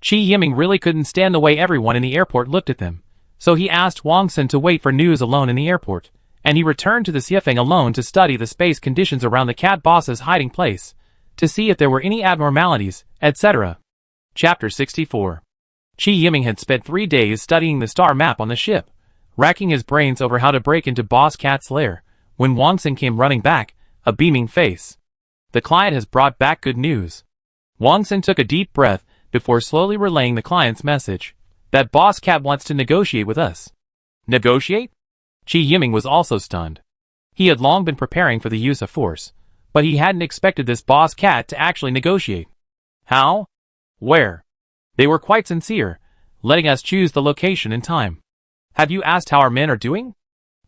Qi Yiming really couldn't stand the way everyone in the airport looked at them, so he asked Wang Sun to wait for news alone in the airport, and he returned to the Xiefeng alone to study the space conditions around the cat boss's hiding place, to see if there were any abnormalities, etc. Chapter 64. Qi Yiming had spent 3 days studying the star map on the ship, racking his brains over how to break into Boss Cat's lair, when Wang Sun came running back, a beaming face. The client has brought back good news. Wang Sun took a deep breath before slowly relaying the client's message, that Boss Cat wants to negotiate with us. Negotiate? Qi Yiming was also stunned. He had long been preparing for the use of force, but he hadn't expected this Boss Cat to actually negotiate. How? Where? They were quite sincere, letting us choose the location and time. Have you asked how our men are doing?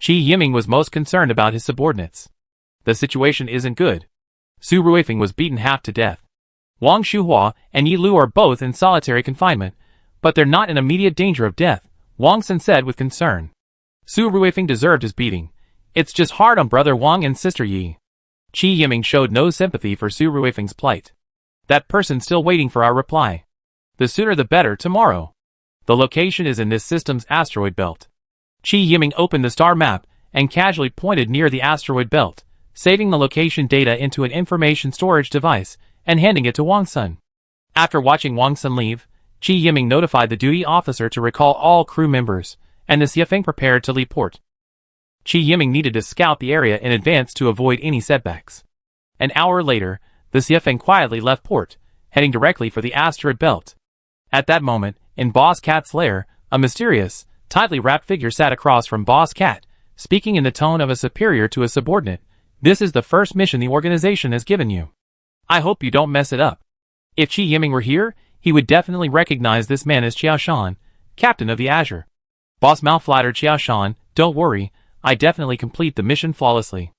Qi Yiming was most concerned about his subordinates. The situation isn't good. Su Ruifeng was beaten half to death. Wang Shuhua and Yi Lu are both in solitary confinement, but they're not in immediate danger of death, Wang Sun said with concern. Su Ruifeng deserved his beating. It's just hard on brother Wang and sister Yi. Qi Yiming showed no sympathy for Su Ruifeng's plight. That person's still waiting for our reply. The sooner the better tomorrow. The location is in this system's asteroid belt. Qi Yiming opened the star map and casually pointed near the asteroid belt, saving the location data into an information storage device and handing it to Wang Sun. After watching Wang Sun leave, Qi Yiming notified the duty officer to recall all crew members, and the Xiefeng prepared to leave port. Qi Yiming needed to scout the area in advance to avoid any setbacks. An hour later, the Xiefeng quietly left port, heading directly for the asteroid belt. At that moment, in Boss Cat's lair, a mysterious, tightly wrapped figure sat across from Boss Cat, speaking in the tone of a superior to a subordinate. This is the first mission the organization has given you. I hope you don't mess it up. If Qi Yiming were here, he would definitely recognize this man as Qiao Shan, captain of the Azure. Boss Mao flattered Qiao Shan, "Don't worry, I definitely complete the mission flawlessly."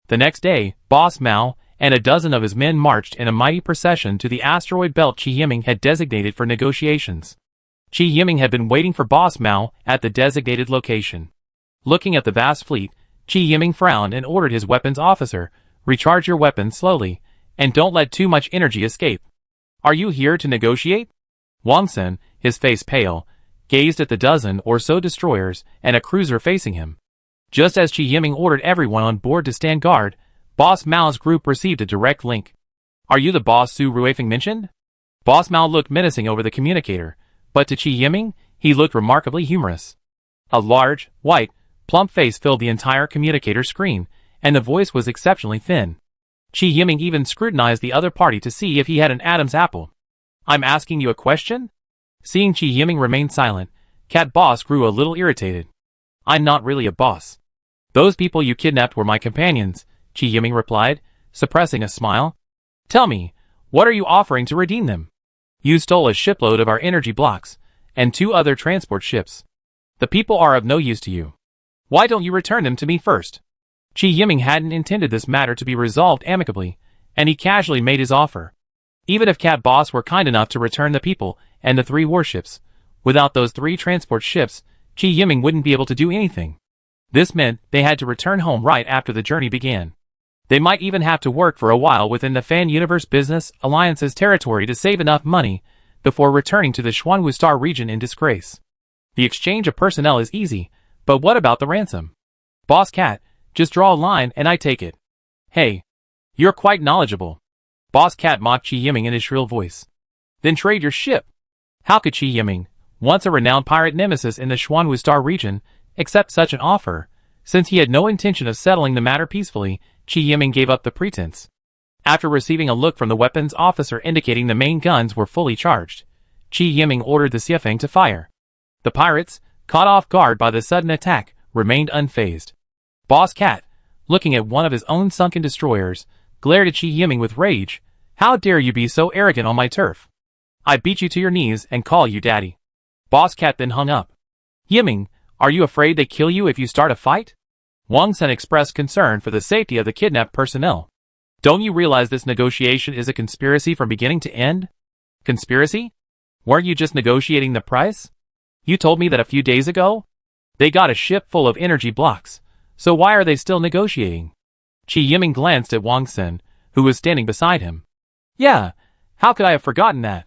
The next day, Boss Mao and a dozen of his men marched in a mighty procession to the asteroid belt Qi Yiming had designated for negotiations. Qi Yiming had been waiting for Boss Mao at the designated location. Looking at the vast fleet, Qi Yiming frowned and ordered his weapons officer, "Recharge your weapons slowly, and don't let too much energy escape." "Are you here to negotiate?" Wang Sen, his face pale, gazed at the dozen or so destroyers and a cruiser facing him. Just as Qi Yiming ordered everyone on board to stand guard, Boss Mao's group received a direct link. "Are you the boss Su Ruifeng mentioned?" Boss Mao looked menacing over the communicator, but to Qi Yiming, he looked remarkably humorous. A large, white, plump face filled the entire communicator screen, and the voice was exceptionally thin. Qi Yiming even scrutinized the other party to see if he had an Adam's apple. "I'm asking you a question?" Seeing Qi Yiming remain silent, Cat Boss grew a little irritated. "I'm not really a boss. Those people you kidnapped were my companions," Qi Yiming replied, suppressing a smile. "Tell me, what are you offering to redeem them?" "You stole a shipload of our energy blocks, and 2 other transport ships. The people are of no use to you. Why don't you return them to me first?" Qi Yiming hadn't intended this matter to be resolved amicably, and he casually made his offer. Even if Cat Boss were kind enough to return the people and the 3 warships, without those 3 transport ships, Qi Yiming wouldn't be able to do anything. This meant they had to return home right after the journey began. They might even have to work for a while within the Fan Universe Business Alliance's territory to save enough money before returning to the Xuanwu Star region in disgrace. The exchange of personnel is easy, but what about the ransom? "Boss Cat, just draw a line and I take it." "Hey, you're quite knowledgeable." Boss Cat mocked Qi Yiming in his shrill voice. "Then trade your ship." How could Qi Yiming, once a renowned pirate nemesis in the Xuanwu Star region, accept such an offer? Since he had no intention of settling the matter peacefully, Qi Yiming gave up the pretense. After receiving a look from the weapons officer indicating the main guns were fully charged, Qi Yiming ordered the Xiefeng to fire. The pirates, caught off guard by the sudden attack, remained unfazed. Boss Cat, looking at one of his own sunken destroyers, glared at Qi Yiming with rage. "How dare you be so arrogant on my turf? I beat you to your knees and call you daddy." Boss Cat then hung up. "Yiming, are you afraid they kill you if you start a fight?" Wang Sen expressed concern for the safety of the kidnapped personnel. "Don't you realize this negotiation is a conspiracy from beginning to end?" "Conspiracy? Weren't you just negotiating the price? You told me that a few days ago? They got a ship full of energy blocks, so why are they still negotiating?" Qi Yiming glanced at Wang Sen, who was standing beside him. "Yeah, how could I have forgotten that?"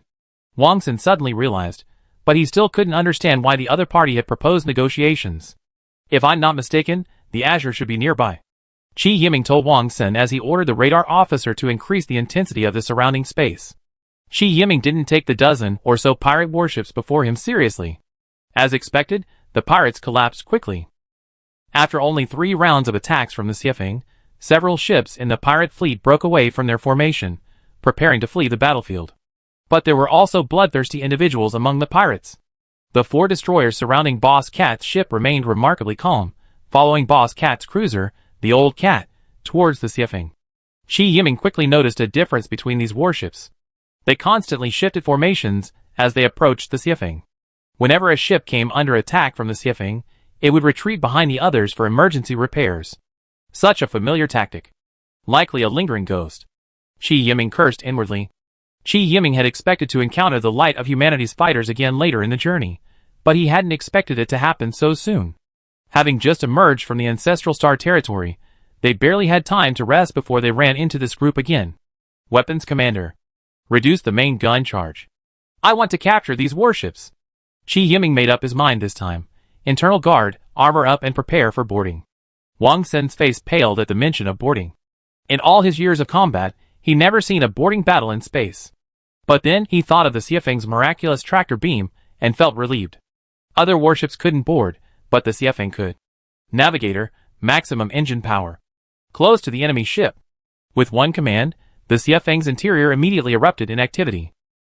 Wang Sen suddenly realized, but he still couldn't understand why the other party had proposed negotiations. "If I'm not mistaken, the Azure should be nearby," Qi Yiming told Wang Sen as he ordered the radar officer to increase the intensity of the surrounding space. Qi Yiming didn't take the dozen or so pirate warships before him seriously. As expected, the pirates collapsed quickly. After only 3 rounds of attacks from the Xiefeng, several ships in the pirate fleet broke away from their formation, preparing to flee the battlefield. But there were also bloodthirsty individuals among the pirates. The 4 destroyers surrounding Boss Cat's ship remained remarkably calm, following Boss Cat's cruiser, the Old Cat, towards the Xiefeng. Qi Yiming quickly noticed a difference between these warships. They constantly shifted formations as they approached the Xiefeng. Whenever a ship came under attack from the Xiefeng, it would retreat behind the others for emergency repairs. Such a familiar tactic. Likely a lingering ghost. Qi Yiming cursed inwardly. Qi Yiming had expected to encounter the light of humanity's fighters again later in the journey, but he hadn't expected it to happen so soon. Having just emerged from the Ancestral Star territory, they barely had time to rest before they ran into this group again. Weapons Commander. Reduce the main gun charge. I want to capture these warships. Qi Yiming made up his mind this time. Internal guard, armor up and prepare for boarding. Wang Sen's face paled at the mention of boarding. In all his years of combat, he never seen a boarding battle in space. But then he thought of the Xiefeng's miraculous tractor beam and felt relieved. Other warships couldn't board, but the Xiefeng could. Navigator, maximum engine power. Close to the enemy ship. With one command, the Xiefeng's interior immediately erupted in activity.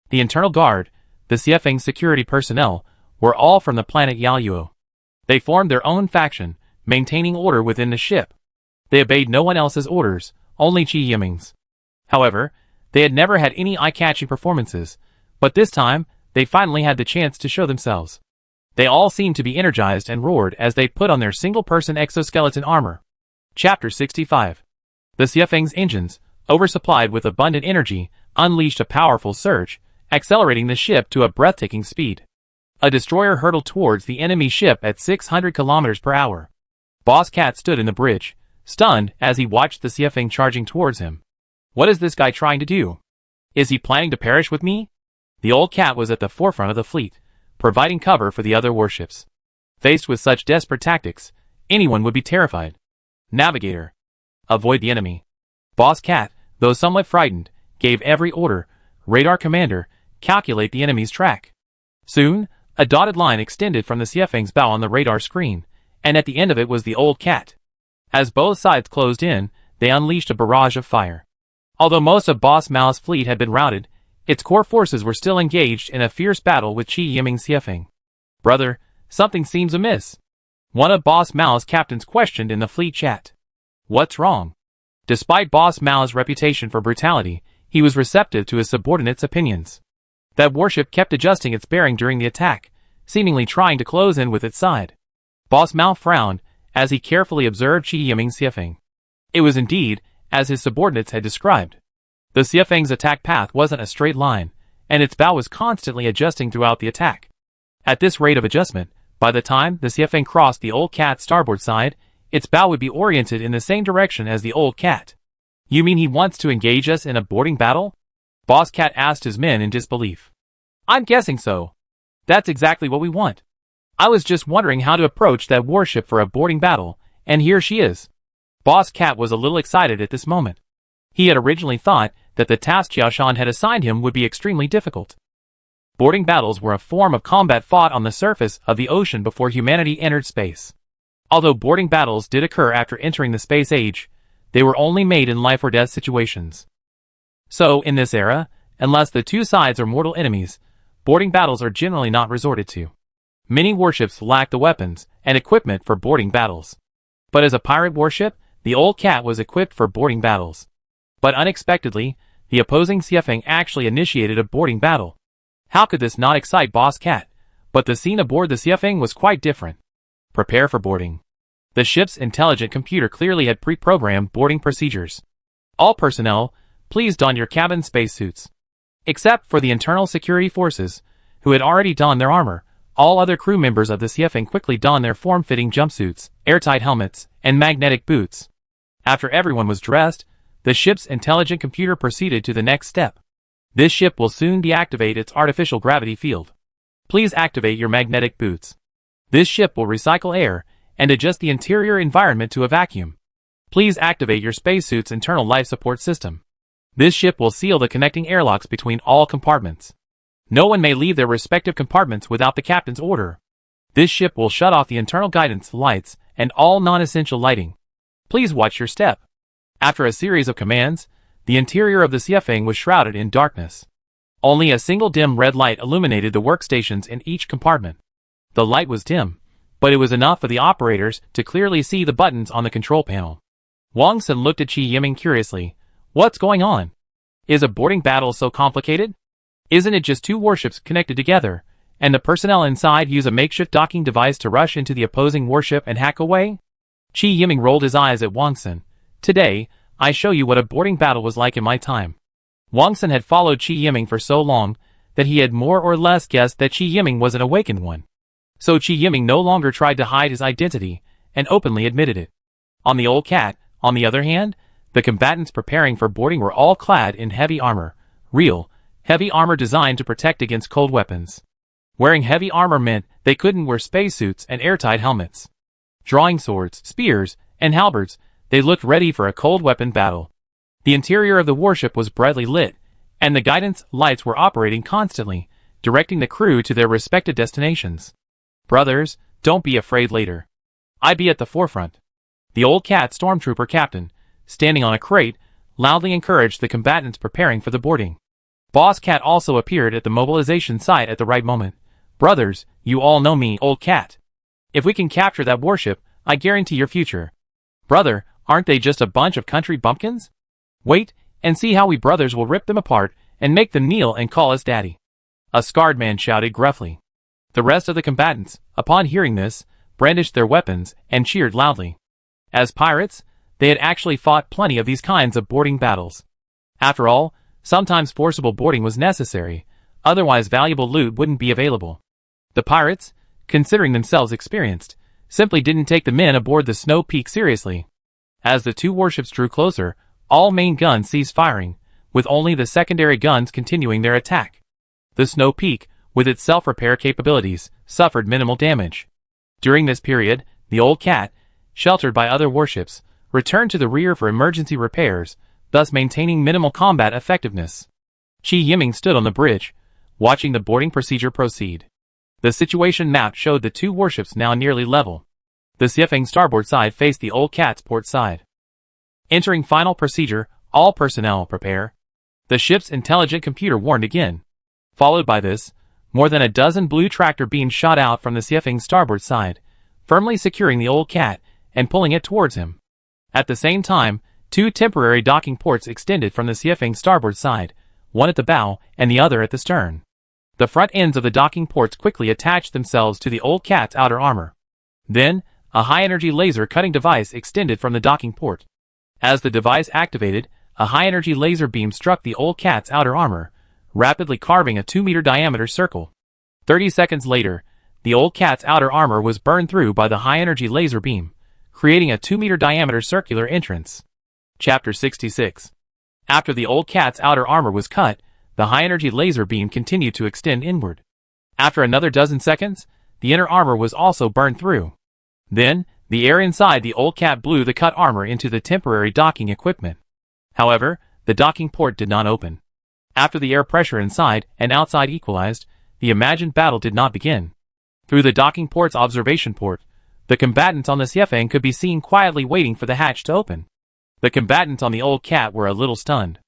The internal guard, the Xiefeng's security personnel, were all from the planet Yaoyuo. They formed their own faction, maintaining order within the ship. They obeyed no one else's orders, only Qi Yiming's. However, they had never had any eye-catching performances, But this time, they finally had the chance to show themselves. They all seemed to be energized and roared as they put on their single-person exoskeleton armor. Chapter 65. The Xiafeng's engines, oversupplied with abundant energy, unleashed a powerful surge, accelerating the ship to a breathtaking speed. A destroyer hurtled towards the enemy ship at 600 kilometers per hour. Boss Cat stood in the bridge, stunned as he watched the Xiafeng charging towards him. What is this guy trying to do? Is he planning to perish with me? The old cat was at the forefront of the fleet, providing cover for the other warships. Faced with such desperate tactics, anyone would be terrified. Navigator. Avoid the enemy. Boss Cat, though somewhat frightened, gave every order. Radar commander, calculate the enemy's track. Soon, a dotted line extended from the Xiafeng's bow on the radar screen, and at the end of it was the old cat. As both sides closed in, they unleashed a barrage of fire. Although most of Boss Mao's fleet had been routed, its core forces were still engaged in a fierce battle with Qi Yiming's Xiafeng. Brother, something seems amiss. One of Boss Mao's captains questioned in the fleet chat. What's wrong? Despite Boss Mao's reputation for brutality, he was receptive to his subordinates' opinions. That warship kept adjusting its bearing during the attack, seemingly trying to close in with its side. Boss Mao frowned as he carefully observed Qi Yiming's Xiafeng. It was indeed, as his subordinates had described. The Xiafeng's attack path wasn't a straight line, and its bow was constantly adjusting throughout the attack. At this rate of adjustment, by the time the Xiafeng crossed the old cat's starboard side, its bow would be oriented in the same direction as the old cat. You mean he wants to engage us in a boarding battle? Boss Cat asked his men in disbelief. I'm guessing so. That's exactly what we want. I was just wondering how to approach that warship for a boarding battle, and here she is. Boss Cat was a little excited at this moment. He had originally thought that the task Xiaoshan had assigned him would be extremely difficult. Boarding battles were a form of combat fought on the surface of the ocean before humanity entered space. Although boarding battles did occur after entering the space age, they were only made in life-or-death situations. So, in this era, unless the two sides are mortal enemies, boarding battles are generally not resorted to. Many warships lacked the weapons and equipment for boarding battles. But as a pirate warship, the old cat was equipped for boarding battles. But unexpectedly, the opposing Xiafeng actually initiated a boarding battle. How could this not excite Boss Cat? But the scene aboard the Xiafeng was quite different. Prepare for boarding. The ship's intelligent computer clearly had pre-programmed boarding procedures. All personnel, please don your cabin spacesuits. Except for the internal security forces, who had already donned their armor, all other crew members of the Xiafeng quickly donned their form-fitting jumpsuits, airtight helmets, and magnetic boots. After everyone was dressed, the ship's intelligent computer proceeded to the next step. This ship will soon deactivate its artificial gravity field. Please activate your magnetic boots. This ship will recycle air and adjust the interior environment to a vacuum. Please activate your spacesuit's internal life support system. This ship will seal the connecting airlocks between all compartments. No one may leave their respective compartments without the captain's order. This ship will shut off the internal guidance lights and all non-essential lighting. Please watch your step. After a series of commands, the interior of the Xiafeng was shrouded in darkness. Only a single dim red light illuminated the workstations in each compartment. The light was dim, but it was enough for the operators to clearly see the buttons on the control panel. Wang Sun looked at Qi Yiming curiously. What's going on? Is a boarding battle so complicated? Isn't it just two warships connected together, and the personnel inside use a makeshift docking device to rush into the opposing warship and hack away? Qi Yiming rolled his eyes at Wang Sun. Today, I show you what a boarding battle was like in my time. Wang Sun had followed Qi Yiming for so long that he had more or less guessed that Qi Yiming was an awakened one. So Qi Yiming no longer tried to hide his identity and openly admitted it. On the old cat, on the other hand, the combatants preparing for boarding were all clad in heavy armor, real, heavy armor designed to protect against cold weapons. Wearing heavy armor meant they couldn't wear spacesuits and airtight helmets. Drawing swords, spears, and halberds, they looked ready for a cold weapon battle. The interior of the warship was brightly lit, and the guidance lights were operating constantly, directing the crew to their respective destinations. Brothers, don't be afraid later. I be at the forefront. The old cat stormtrooper captain, standing on a crate, loudly encouraged the combatants preparing for the boarding. Boss Cat also appeared at the mobilization site at the right moment. Brothers, you all know me, old cat. If we can capture that warship, I guarantee your future. Brother, aren't they just a bunch of country bumpkins? Wait, and see how we brothers will rip them apart and make them kneel and call us daddy. A scarred man shouted gruffly. The rest of the combatants, upon hearing this, brandished their weapons and cheered loudly. As pirates, they had actually fought plenty of these kinds of boarding battles. After all, sometimes forcible boarding was necessary, otherwise valuable loot wouldn't be available. The pirates, considering themselves experienced, simply didn't take the men aboard the Snow Peak seriously. As the two warships drew closer, all main guns ceased firing, with only the secondary guns continuing their attack. The Snow Peak, with its self-repair capabilities, suffered minimal damage. During this period, the Old Cat, sheltered by other warships, returned to the rear for emergency repairs, thus maintaining minimal combat effectiveness. Chi Yiming stood on the bridge, watching the boarding procedure proceed. The situation map showed the two warships now nearly level. The Xiefeng's starboard side faced the Old Cat's port side. Entering final procedure, all personnel prepare. The ship's intelligent computer warned again. Followed by this, more than a dozen blue tractor beams shot out from the Xiefeng's starboard side, firmly securing the Old Cat and pulling it towards him. At the same time, two temporary docking ports extended from the Xiefeng's starboard side, one at the bow and the other at the stern. The front ends of the docking ports quickly attached themselves to the Old Cat's outer armor. Then, a high-energy laser cutting device extended from the docking port. As the device activated, a high-energy laser beam struck the Old Cat's outer armor, rapidly carving a 2-meter diameter circle. 30 seconds later, the Old Cat's outer armor was burned through by the high-energy laser beam, creating a 2-meter diameter circular entrance. Chapter 66. After the Old Cat's outer armor was cut, the high-energy laser beam continued to extend inward. After another dozen seconds, the inner armor was also burned through. Then, the air inside the Old Cat blew the cut armor into the temporary docking equipment. However, the docking port did not open. After the air pressure inside and outside equalized, the imagined battle did not begin. Through the docking port's observation port, the combatants on the Xiefeng could be seen quietly waiting for the hatch to open. The combatants on the Old Cat were a little stunned.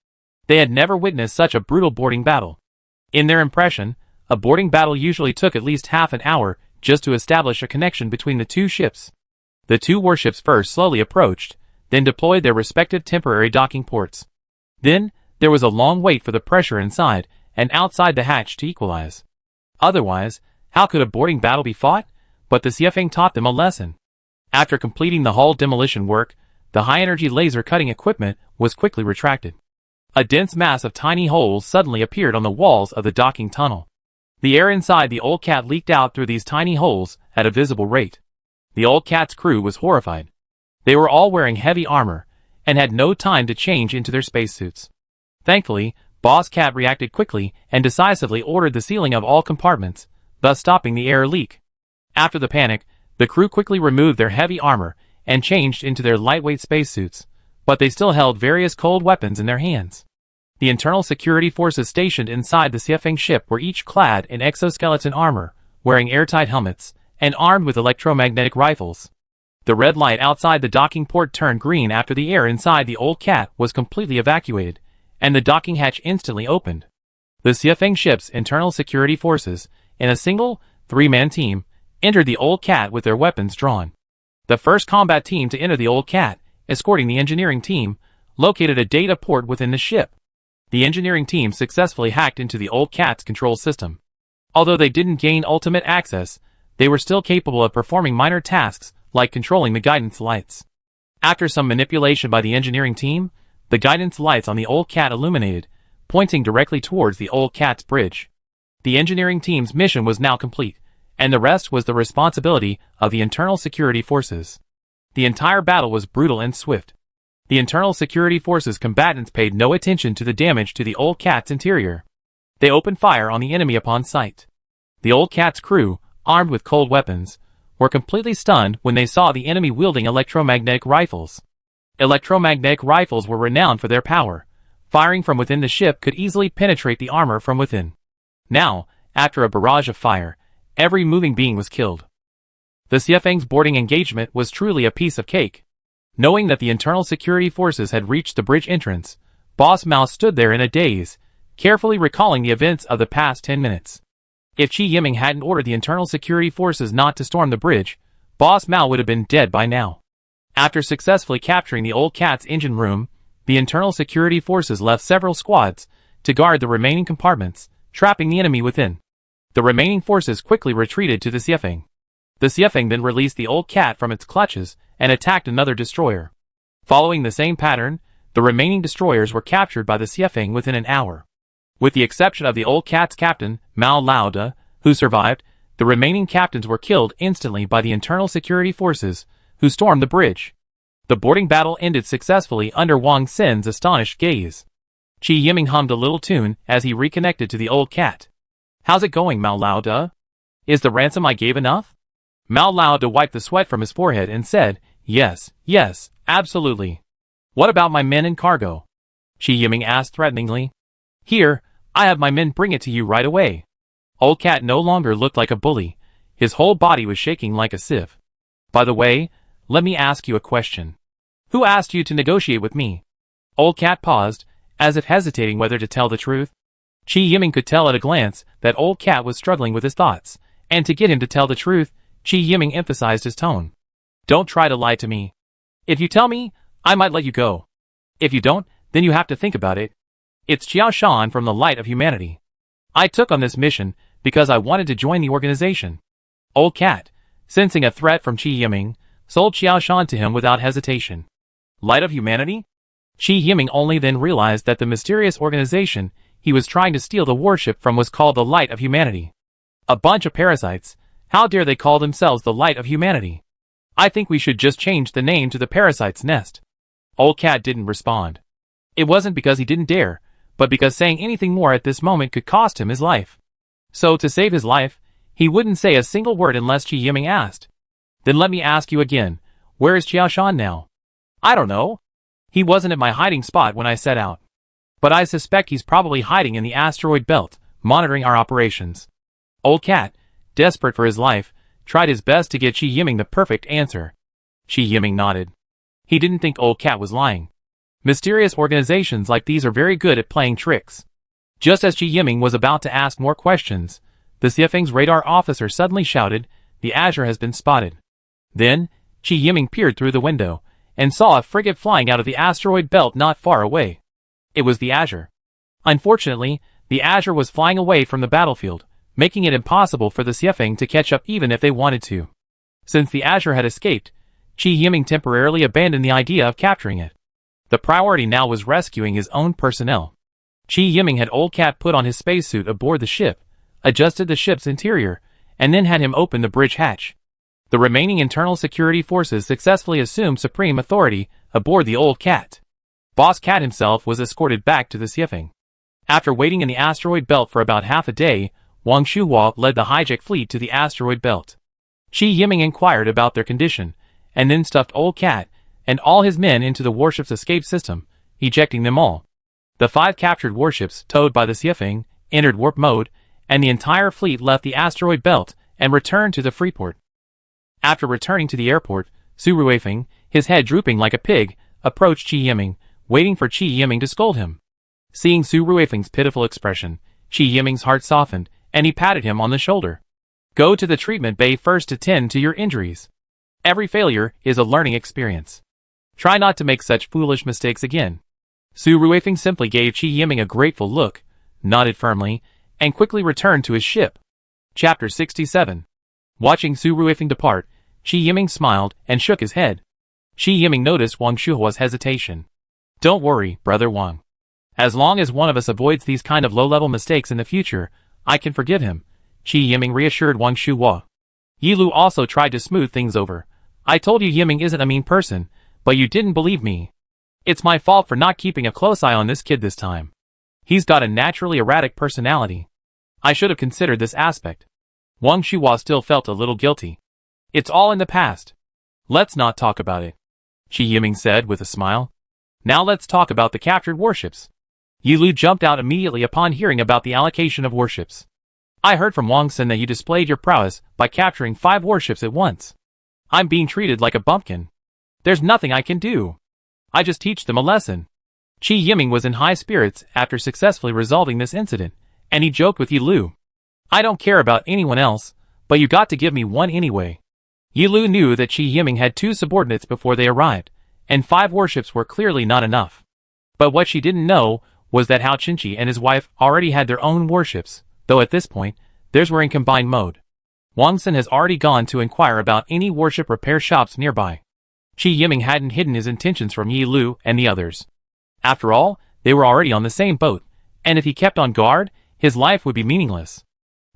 They had never witnessed such a brutal boarding battle. In their impression, a boarding battle usually took at least half an hour just to establish a connection between the two ships. The two warships first slowly approached, then deployed their respective temporary docking ports. Then, there was a long wait for the pressure inside and outside the hatch to equalize. Otherwise, how could a boarding battle be fought? But the Xiefeng taught them a lesson. After completing the hull demolition work, the high-energy laser cutting equipment was quickly retracted. A dense mass of tiny holes suddenly appeared on the walls of the docking tunnel. The air inside the Old Cat leaked out through these tiny holes at a visible rate. The Old Cat's crew was horrified. They were all wearing heavy armor and had no time to change into their spacesuits. Thankfully, Boss Cat reacted quickly and decisively ordered the sealing of all compartments, thus stopping the air leak. After the panic, the crew quickly removed their heavy armor and changed into their lightweight spacesuits, but they still held various cold weapons in their hands. The internal security forces stationed inside the Xiefeng ship were each clad in exoskeleton armor, wearing airtight helmets, and armed with electromagnetic rifles. The red light outside the docking port turned green after the air inside the Old Cat was completely evacuated, and the docking hatch instantly opened. The Xiefeng ship's internal security forces, in a single, 3-man team, entered the Old Cat with their weapons drawn. The first combat team to enter the Old Cat, escorting the engineering team, located a data port within the ship. The engineering team successfully hacked into the Old Cat's control system. Although they didn't gain ultimate access, they were still capable of performing minor tasks like controlling the guidance lights. After some manipulation by the engineering team, the guidance lights on the Old Cat illuminated, pointing directly towards the Old Cat's bridge. The engineering team's mission was now complete, and the rest was the responsibility of the internal security forces. The entire battle was brutal and swift. The internal security forces combatants paid no attention to the damage to the Old Cat's interior. They opened fire on the enemy upon sight. The Old Cat's crew, armed with cold weapons, were completely stunned when they saw the enemy wielding electromagnetic rifles. Electromagnetic rifles were renowned for their power. Firing from within the ship could easily penetrate the armor from within. Now, after a barrage of fire, every moving being was killed. The Xiefeng's boarding engagement was truly a piece of cake. Knowing that the internal security forces had reached the bridge entrance, Boss Mao stood there in a daze, carefully recalling the events of the past 10 minutes. If Chi Yiming hadn't ordered the internal security forces not to storm the bridge, Boss Mao would have been dead by now. After successfully capturing the Old Cat's engine room, the internal security forces left several squads to guard the remaining compartments, trapping the enemy within. The remaining forces quickly retreated to the Xiefeng. The Xiefeng then released the old cat from its clutches and attacked another destroyer. Following the same pattern, the remaining destroyers were captured by the Xiefeng within an hour. With the exception of the old cat's captain, Mao Lauda, who survived, the remaining captains were killed instantly by the internal security forces, who stormed the bridge. The boarding battle ended successfully under Wang Xin's astonished gaze. Qi Yiming hummed a little tune as he reconnected to the old cat. "How's it going, Mao Lauda? Is the ransom I gave enough?" Mao Lauda wiped the sweat from his forehead and said, "Yes, yes, absolutely." "What about my men and cargo?" Qi Yiming asked threateningly. "Here, I have my men bring it to you right away." Old cat no longer looked like a bully. His whole body was shaking like a sieve. "By the way, let me ask you a question. Who asked you to negotiate with me?" Old cat paused, as if hesitating whether to tell the truth. Qi Yiming could tell at a glance that old cat was struggling with his thoughts, and to get him to tell the truth, Qi Yiming emphasized his tone. "Don't try to lie to me. If you tell me, I might let you go. If you don't, then you have to think about it. It's Xiao Shan from the Light of Humanity. I took on this mission because I wanted to join the organization." Old cat, sensing a threat from Qi Yiming, sold Xiao Shan to him without hesitation. Light of Humanity? Qi Yiming only then realized that the mysterious organization he was trying to steal the warship from was called the Light of Humanity. A bunch of parasites. How dare they call themselves the Light of Humanity? I think we should just change the name to the Parasite's Nest. Old cat didn't respond. It wasn't because he didn't dare, but because saying anything more at this moment could cost him his life. So to save his life, he wouldn't say a single word unless Qi Yiming asked. "Then let me ask you again, where is Xiao Shan now?" "I don't know. He wasn't at my hiding spot when I set out. But I suspect he's probably hiding in the asteroid belt, monitoring our operations." Old cat, desperate for his life, tried his best to get Qi Yiming the perfect answer. Qi Yiming nodded. He didn't think old cat was lying. Mysterious organizations like these are very good at playing tricks. Just as Qi Yiming was about to ask more questions, the Xiefeng's radar officer suddenly shouted, "The Azure has been spotted." Then, Qi Yiming peered through the window, and saw a frigate flying out of the asteroid belt not far away. It was the Azure. Unfortunately, the Azure was flying away from the battlefield, making it impossible for the Xiefeng to catch up even if they wanted to. Since the Azure had escaped, Qi Yiming temporarily abandoned the idea of capturing it. The priority now was rescuing his own personnel. Qi Yiming had old cat put on his spacesuit aboard the ship, adjusted the ship's interior, and then had him open the bridge hatch. The remaining internal security forces successfully assumed supreme authority aboard the old cat. Boss Cat himself was escorted back to the Xiefeng. After waiting in the asteroid belt for about half a day, Wang Shuhua led the hijack fleet to the asteroid belt. Qi Yiming inquired about their condition, and then stuffed old cat and all his men into the warship's escape system, ejecting them all. The 5 captured warships, towed by the Xiefeng, entered warp mode, and the entire fleet left the asteroid belt and returned to the Freeport. After returning to the airport, Su Ruifeng, his head drooping like a pig, approached Qi Yiming, waiting for Qi Yiming to scold him. Seeing Su Ruifeng's pitiful expression, Qi Yiming's heart softened, and he patted him on the shoulder. "Go to the treatment bay first to tend to your injuries. Every failure is a learning experience. Try not to make such foolish mistakes again." Su Ruifeng simply gave Qi Yiming a grateful look, nodded firmly, and quickly returned to his ship. Chapter 67. Watching Su Ruifeng depart, Qi Yiming smiled and shook his head. Qi Yiming noticed Wang Shuhua's hesitation. "Don't worry, Brother Wang. As long as one of us avoids these kind of low-level mistakes in the future, I can forgive him," Qi Yiming reassured Wang Shuhua. Yi Lu also tried to smooth things over. "I told you Yiming isn't a mean person, but you didn't believe me. It's my fault for not keeping a close eye on this kid this time. He's got a naturally erratic personality. I should have considered this aspect." Wang Shuhua still felt a little guilty. "It's all in the past. Let's not talk about it," Qi Yiming said with a smile. "Now let's talk about the captured warships." Yi Lu jumped out immediately upon hearing about the allocation of warships. "I heard from Wang Xin that you displayed your prowess by capturing 5 warships at once. I'm being treated like a bumpkin. There's nothing I can do. I just teach them a lesson." Qi Yiming was in high spirits after successfully resolving this incident, and he joked with Yi Lu. "I don't care about anyone else, but you got to give me one anyway." Yi Lu knew that Qi Yiming had 2 subordinates before they arrived, and 5 warships were clearly not enough. But what she didn't know was that Hao Qinqi and his wife already had their own warships, though at this point, theirs were in combined mode. Wang Sun has already gone to inquire about any warship repair shops nearby. Qi Yiming hadn't hidden his intentions from Yi Lu and the others. After all, they were already on the same boat, and if he kept on guard, his life would be meaningless.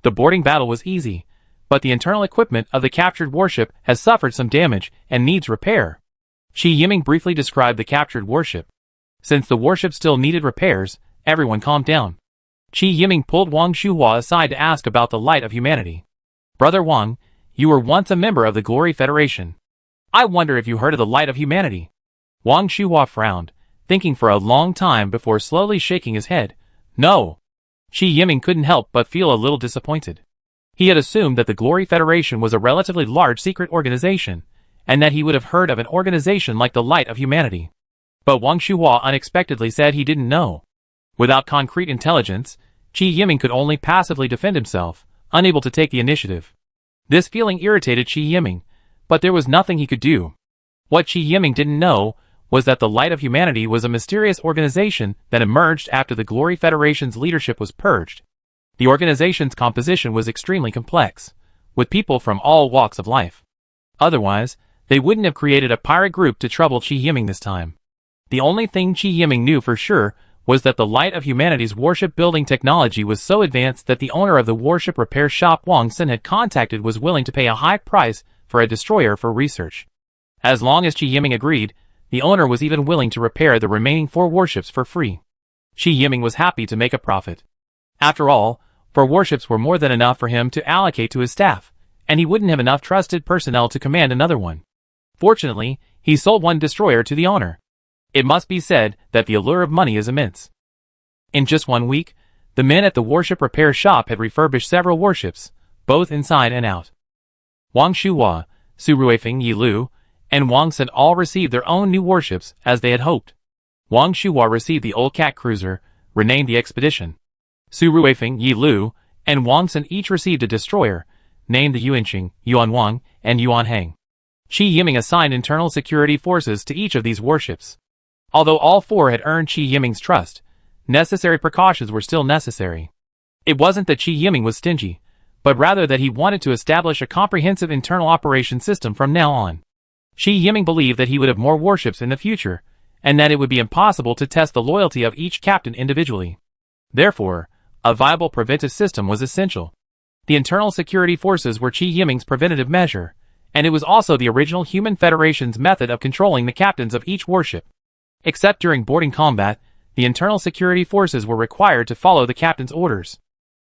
The boarding battle was easy, but the internal equipment of the captured warship has suffered some damage and needs repair. Qi Yiming briefly described the captured warship. Since the warship still needed repairs, everyone calmed down. Qi Yiming pulled Wang Shuhua aside to ask about the light of humanity. "Brother Wang, you were once a member of the Glory Federation. I wonder if you heard of the light of humanity." Wang Shuhua frowned, thinking for a long time before slowly shaking his head. "No." Qi Yiming couldn't help but feel a little disappointed. He had assumed that the Glory Federation was a relatively large secret organization, and that he would have heard of an organization like the Light of Humanity. But Wang Shuhua unexpectedly said he didn't know. Without concrete intelligence, Qi Yiming could only passively defend himself, unable to take the initiative. This feeling irritated Qi Yiming, but there was nothing he could do. What Qi Yiming didn't know was that the Light of Humanity was a mysterious organization that emerged after the Glory Federation's leadership was purged. The organization's composition was extremely complex, with people from all walks of life. Otherwise, they wouldn't have created a pirate group to trouble Qi Yiming this time. The only thing Qi Yiming knew for sure was that the Light of Humanity's warship building technology was so advanced that the owner of the warship repair shop Wang Sun had contacted was willing to pay a high price for a destroyer for research. As long as Qi Yiming agreed, the owner was even willing to repair the remaining 4 warships for free. Qi Yiming was happy to make a profit. After all, 4 warships were more than enough for him to allocate to his staff, and he wouldn't have enough trusted personnel to command another one. Fortunately, he sold 1 destroyer to the owner. It must be said that the allure of money is immense. In just 1 week, the men at the warship repair shop had refurbished several warships, both inside and out. Wang Shuhua, Su Ruifeng, Yi Lu, and Wang Sun all received their own new warships as they had hoped. Wang Shuhua received the old cat cruiser, renamed the Expedition. Su Ruifeng, Yi Lu, and Wang Sun each received a destroyer, named the Yuanqing, Yuan Wang, and Yuan Heng. Qi Yiming assigned internal security forces to each of these warships. Although all 4 had earned Qi Yiming's trust, necessary precautions were still necessary. It wasn't that Qi Yiming was stingy, but rather that he wanted to establish a comprehensive internal operation system from now on. Qi Yiming believed that he would have more warships in the future, and that it would be impossible to test the loyalty of each captain individually. Therefore, a viable preventive system was essential. The internal security forces were Qi Yiming's preventative measure, and it was also the original Human Federation's method of controlling the captains of each warship. Except during boarding combat, the internal security forces were required to follow the captain's orders.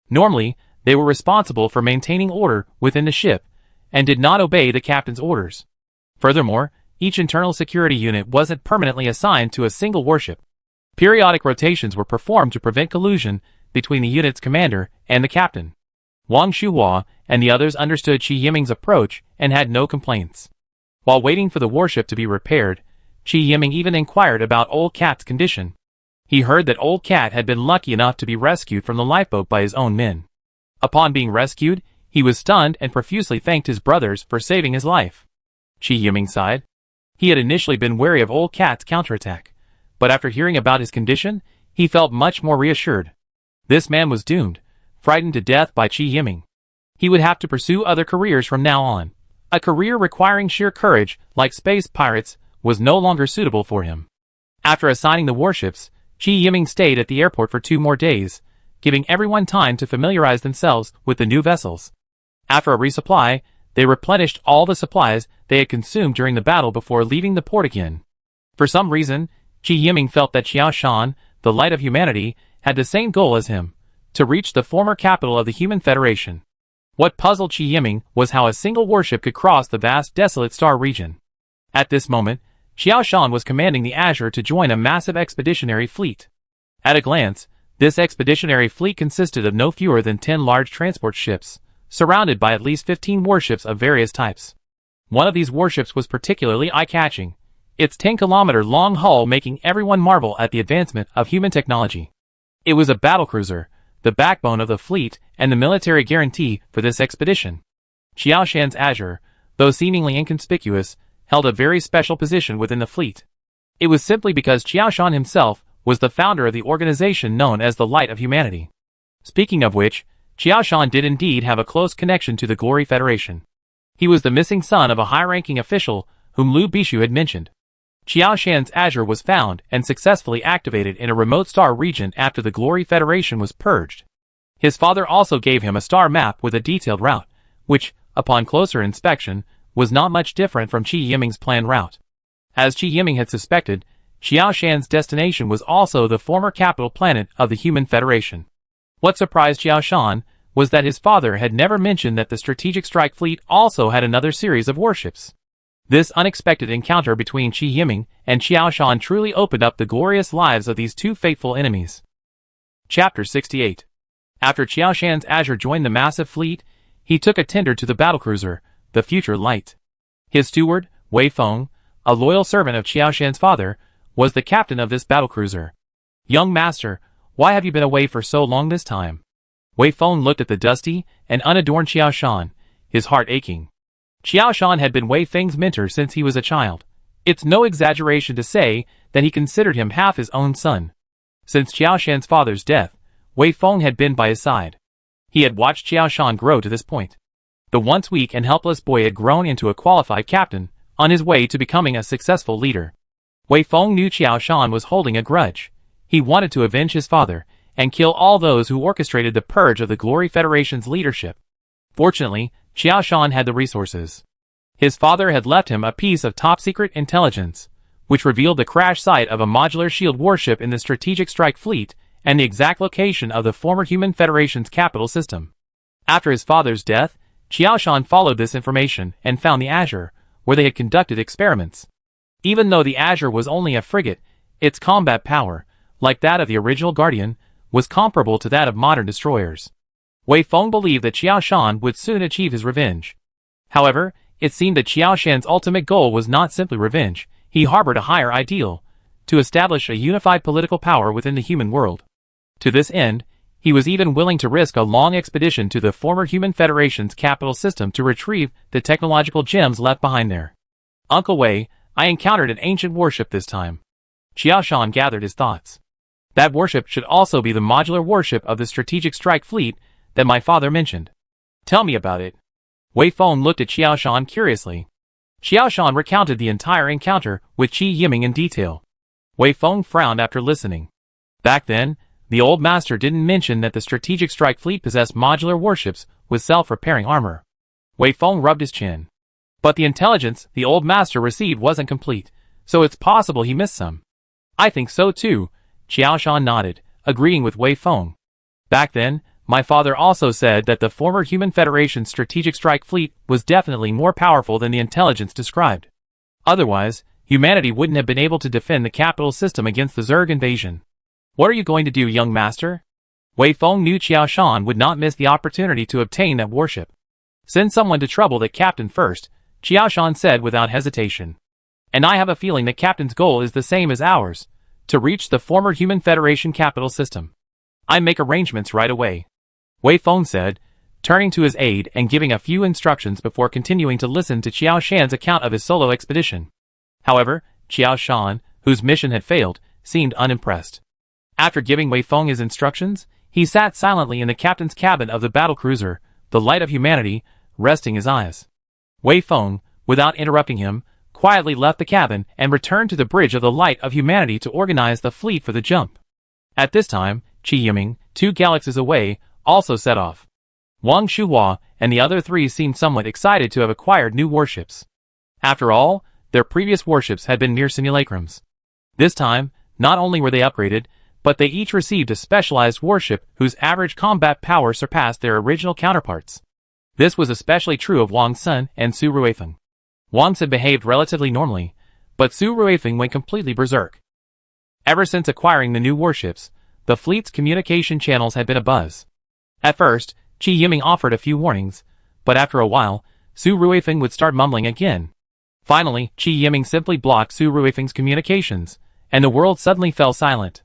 Normally, they were responsible for maintaining order within the ship, and did not obey the captain's orders. Furthermore, each internal security unit wasn't permanently assigned to a single warship. Periodic rotations were performed to prevent collusion between the unit's commander and the captain. Wang Shuhua and the others understood Qi Yiming's approach and had no complaints. While waiting for the warship to be repaired, Qi Yiming even inquired about Old Cat's condition. He heard that Old Cat had been lucky enough to be rescued from the lifeboat by his own men. Upon being rescued, he was stunned and profusely thanked his brothers for saving his life. Qi Yiming sighed. He had initially been wary of Old Cat's counterattack, but after hearing about his condition, he felt much more reassured. This man was doomed, frightened to death by Qi Yiming. He would have to pursue other careers from now on. A career requiring sheer courage, like space pirates, was no longer suitable for him. After assigning the warships, Qi Yiming stayed at the airport for 2 more days, giving everyone time to familiarize themselves with the new vessels. After a resupply, they replenished all the supplies they had consumed during the battle before leaving the port again. For some reason, Qi Yiming felt that Xiao Shan, the Light of Humanity, had the same goal as him, to reach the former capital of the Human Federation. What puzzled Qi Yiming was how a single warship could cross the vast desolate star region. At this moment, Xiao Shan was commanding the Azure to join a massive expeditionary fleet. At a glance, this expeditionary fleet consisted of no fewer than 10 large transport ships, surrounded by at least 15 warships of various types. One of these warships was particularly eye-catching, its 10-kilometer-long hull making everyone marvel at the advancement of human technology. It was a battlecruiser, the backbone of the fleet and the military guarantee for this expedition. Xiao Shan's Azure, though seemingly inconspicuous, held a very special position within the fleet. It was simply because Xiao Shan himself was the founder of the organization known as the Light of Humanity. Speaking of which, Qiao Shan did indeed have a close connection to the Glory Federation. He was the missing son of a high-ranking official whom Liu Bishu had mentioned. Qiao Shan's Azure was found and successfully activated in a remote star region after the Glory Federation was purged. His father also gave him a star map with a detailed route, which, upon closer inspection, was not much different from Qi Yiming's planned route. As Qi Yiming had suspected, Qiao Shan's destination was also the former capital planet of the Human Federation. What surprised Qiao Shan was that his father had never mentioned that the Strategic Strike Fleet also had another series of warships. This unexpected encounter between Qi Yiming and Qiao Shan truly opened up the glorious lives of these two fateful enemies. Chapter 68. After Qiao Shan's Azure joined the massive fleet, he took a tender to the battlecruiser, the Future Light. His steward, Wei Feng, a loyal servant of Qiao Shan's father, was the captain of this battlecruiser. "Young master, why have you been away for so long this time?" Wei Feng looked at the dusty and unadorned Qiao Shan, his heart aching. Qiao Shan had been Wei Feng's mentor since he was a child. It's no exaggeration to say that he considered him half his own son. Since Qiao Shan's father's death, Wei Feng had been by his side. He had watched Qiao Shan grow to this point. The once weak and helpless boy had grown into a qualified captain, on his way to becoming a successful leader. Wei Feng knew Qiao Shan was holding a grudge. He wanted to avenge his father, and kill all those who orchestrated the purge of the Glory Federation's leadership. Fortunately, Qiao Shan had the resources. His father had left him a piece of top-secret intelligence, which revealed the crash site of a modular shield warship in the Strategic Strike Fleet and the exact location of the former Human Federation's capital system. After his father's death, Qiao Shan followed this information and found the Azure, where they had conducted experiments. Even though the Azure was only a frigate, its combat power, like that of the original Guardian, was comparable to that of modern destroyers. Wei Feng believed that Qiao Shan would soon achieve his revenge. However, it seemed that Qiao Shan's ultimate goal was not simply revenge. He harbored a higher ideal: to establish a unified political power within the human world. To this end, he was even willing to risk a long expedition to the former Human Federation's capital system to retrieve the technological gems left behind there. "Uncle Wei, I encountered an ancient warship this time." Qiao Shan gathered his thoughts. "That warship should also be the modular warship of the Strategic Strike Fleet that my father mentioned. Tell me about it." Wei Feng looked at Qiao Shan curiously. Qiao Shan recounted the entire encounter with Qi Yiming in detail. Wei Feng frowned after listening. Back then, the old master didn't mention that the Strategic Strike Fleet possessed modular warships with self-repairing armor. Wei Feng rubbed his chin. But the intelligence the old master received wasn't complete, so it's possible he missed some. "I think so too," Qiao Shan nodded, agreeing with Wei Feng. "Back then, my father also said that the former Human Federation's Strategic Strike Fleet was definitely more powerful than the intelligence described. Otherwise, humanity wouldn't have been able to defend the capital system against the Zerg invasion." "What are you going to do, young master?" Wei Feng knew Qiao Shan would not miss the opportunity to obtain that warship. "Send someone to trouble the captain first," Qiao Shan said without hesitation. "And I have a feeling the captain's goal is the same as ours: to reach the former Human Federation capital system. I make arrangements right away," Wei Feng said, turning to his aide and giving a few instructions before continuing to listen to Qiao Shan's account of his solo expedition. However, Qiao Shan, whose mission had failed, seemed unimpressed. After giving Wei Feng his instructions, he sat silently in the captain's cabin of the battlecruiser, the Light of Humanity, resting his eyes. Wei Feng, without interrupting him, quietly left the cabin and returned to the bridge of the Light of Humanity to organize the fleet for the jump. At this time, Qi Yiming, 2 galaxies away, also set off. Wang Shuhua and the other 3 seemed somewhat excited to have acquired new warships. After all, their previous warships had been mere simulacrums. This time, not only were they upgraded, but they each received a specialized warship whose average combat power surpassed their original counterparts. This was especially true of Wang Sun and Su Ruifeng. Wang had behaved relatively normally, but Su Ruifeng went completely berserk. Ever since acquiring the new warships, the fleet's communication channels had been abuzz. At first, Qi Yiming offered a few warnings, but after a while, Su Ruifeng would start mumbling again. Finally, Qi Yiming simply blocked Su Ruifeng's communications, and the world suddenly fell silent.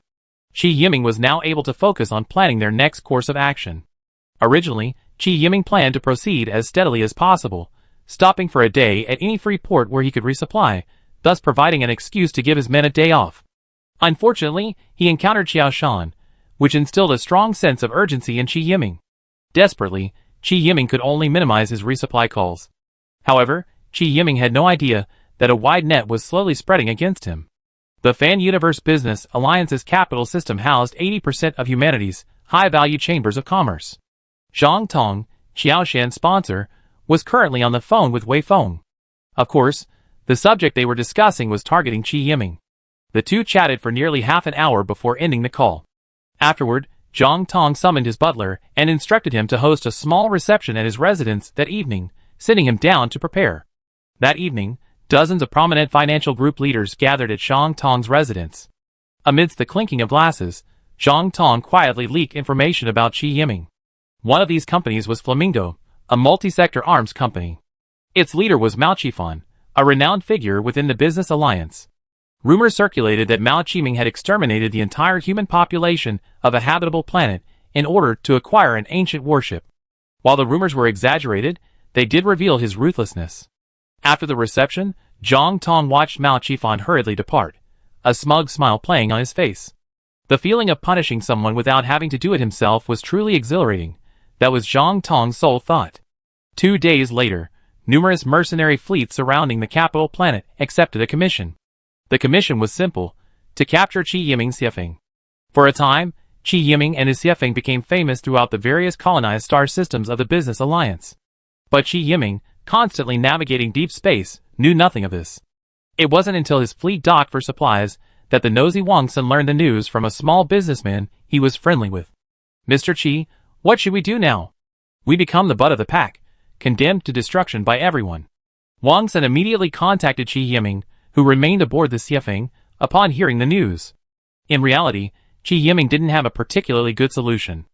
Qi Yiming was now able to focus on planning their next course of action. Originally, Qi Yiming planned to proceed as steadily as possible, stopping for a day at any free port where he could resupply, thus providing an excuse to give his men a day off. Unfortunately, he encountered Xiao Shan, which instilled a strong sense of urgency in Qi Yiming. Desperately, Qi Yiming could only minimize his resupply calls. However, Qi Yiming had no idea that a wide net was slowly spreading against him. The Fan Universe Business Alliance's capital system housed 80% of humanity's high-value chambers of commerce. Zhang Tong, Xiao Shan's sponsor, was currently on the phone with Wei Feng. Of course, the subject they were discussing was targeting Qi Yiming. The two chatted for nearly half an hour before ending the call. Afterward, Zhang Tong summoned his butler and instructed him to host a small reception at his residence that evening, sitting him down to prepare. That evening, dozens of prominent financial group leaders gathered at Zhang Tong's residence. Amidst the clinking of glasses, Zhang Tong quietly leaked information about Qi Yiming. One of these companies was Flamingo, a multi-sector arms company. Its leader was Mao Qifan, a renowned figure within the business alliance. Rumors circulated that Mao Qiming had exterminated the entire human population of a habitable planet in order to acquire an ancient warship. While the rumors were exaggerated, they did reveal his ruthlessness. After the reception, Zhang Tong watched Mao Qifan hurriedly depart, a smug smile playing on his face. The feeling of punishing someone without having to do it himself was truly exhilarating. That was Zhang Tong's sole thought. 2 days later, numerous mercenary fleets surrounding the capital planet accepted a commission. The commission was simple: to capture Qi Yiming's Xiefeng. For a time, Qi Yiming and his Xiefeng became famous throughout the various colonized star systems of the Business Alliance. But Qi Yiming, constantly navigating deep space, knew nothing of this. It wasn't until his fleet docked for supplies that the nosy Wang Sun learned the news from a small businessman he was friendly with. "Mr. Qi, what should we do now? We become the butt of the pack, condemned to destruction by everyone." Wang Sun immediately contacted Qi Yiming, who remained aboard the Xiefeng, upon hearing the news. In reality, Qi Yiming didn't have a particularly good solution.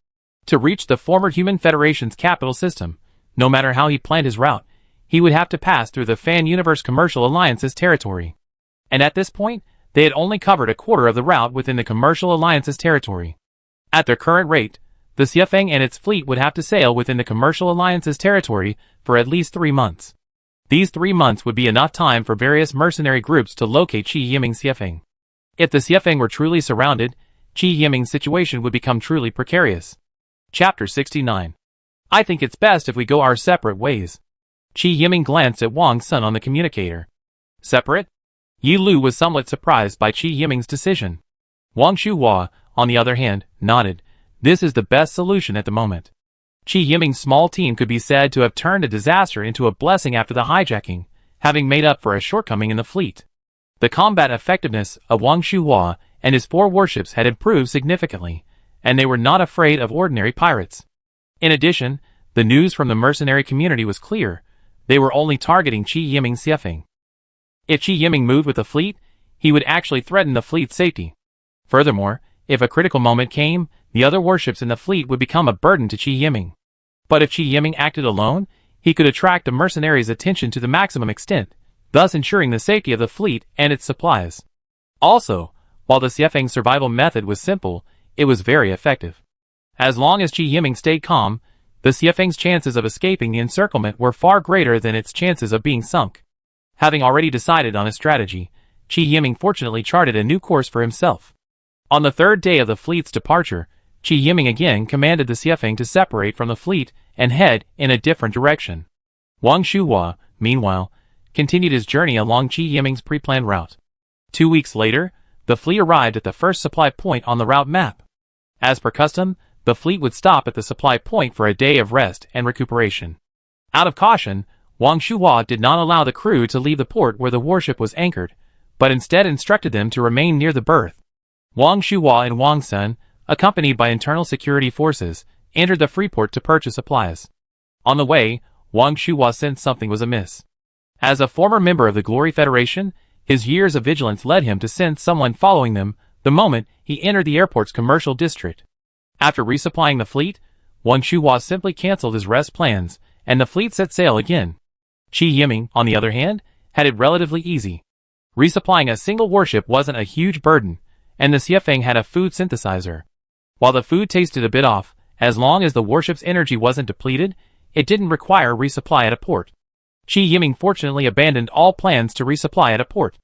To reach the former Human Federation's capital system, no matter how he planned his route, he would have to pass through the Fan Universe Commercial Alliance's territory. And at this point, they had only covered a quarter of the route within the Commercial Alliance's territory. At their current rate, the Xiefeng and its fleet would have to sail within the Commercial Alliance's territory for at least 3 months. These 3 months would be enough time for various mercenary groups to locate Qi Yiming's Xiefeng. If the Xiefeng were truly surrounded, Qi Yiming's situation would become truly precarious. Chapter 69. I think it's best if we go our separate ways. Qi Yiming glanced at Wang Sun on the communicator. Separate? Yi Lu was somewhat surprised by Qi Yiming's decision. Wang Shuhua, on the other hand, nodded. This is the best solution at the moment. Qi Yiming's small team could be said to have turned a disaster into a blessing after the hijacking, having made up for a shortcoming in the fleet. The combat effectiveness of Wang Shuhua and his 4 warships had improved significantly, and they were not afraid of ordinary pirates. In addition, the news from the mercenary community was clear: they were only targeting Qi Yiming's Xiefeng. If Qi Yiming moved with the fleet, he would actually threaten the fleet's safety. Furthermore, if a critical moment came, the other warships in the fleet would become a burden to Qi Yiming. But if Qi Yiming acted alone, he could attract the mercenaries' attention to the maximum extent, thus ensuring the safety of the fleet and its supplies. Also, while the Xiefeng's survival method was simple, it was very effective. As long as Qi Yiming stayed calm, the Xiefeng's chances of escaping the encirclement were far greater than its chances of being sunk. Having already decided on a strategy, Qi Yiming fortunately charted a new course for himself. On the 3rd day of the fleet's departure, Qi Yiming again commanded the Xiefeng to separate from the fleet and head in a different direction. Wang Shuhua, meanwhile, continued his journey along Qi Yiming's pre-planned route. 2 weeks later, the fleet arrived at the first supply point on the route map. As per custom, the fleet would stop at the supply point for a day of rest and recuperation. Out of caution, Wang Shuhua did not allow the crew to leave the port where the warship was anchored, but instead instructed them to remain near the berth. Wang Shuhua and Wang Sun, accompanied by internal security forces, entered the free port to purchase supplies. On the way, Wang Shuhua sensed something was amiss. As a former member of the Glory Federation, his years of vigilance led him to sense someone following them the moment he entered the airport's commercial district. After resupplying the fleet, Wang Shuhua simply cancelled his rest plans, and the fleet set sail again. Qi Yiming, on the other hand, had it relatively easy. Resupplying a single warship wasn't a huge burden, and the Xiefeng had a food synthesizer. While the food tasted a bit off, as long as the warship's energy wasn't depleted, it didn't require resupply at a port. Qi Yiming fortunately abandoned all plans to resupply at a port.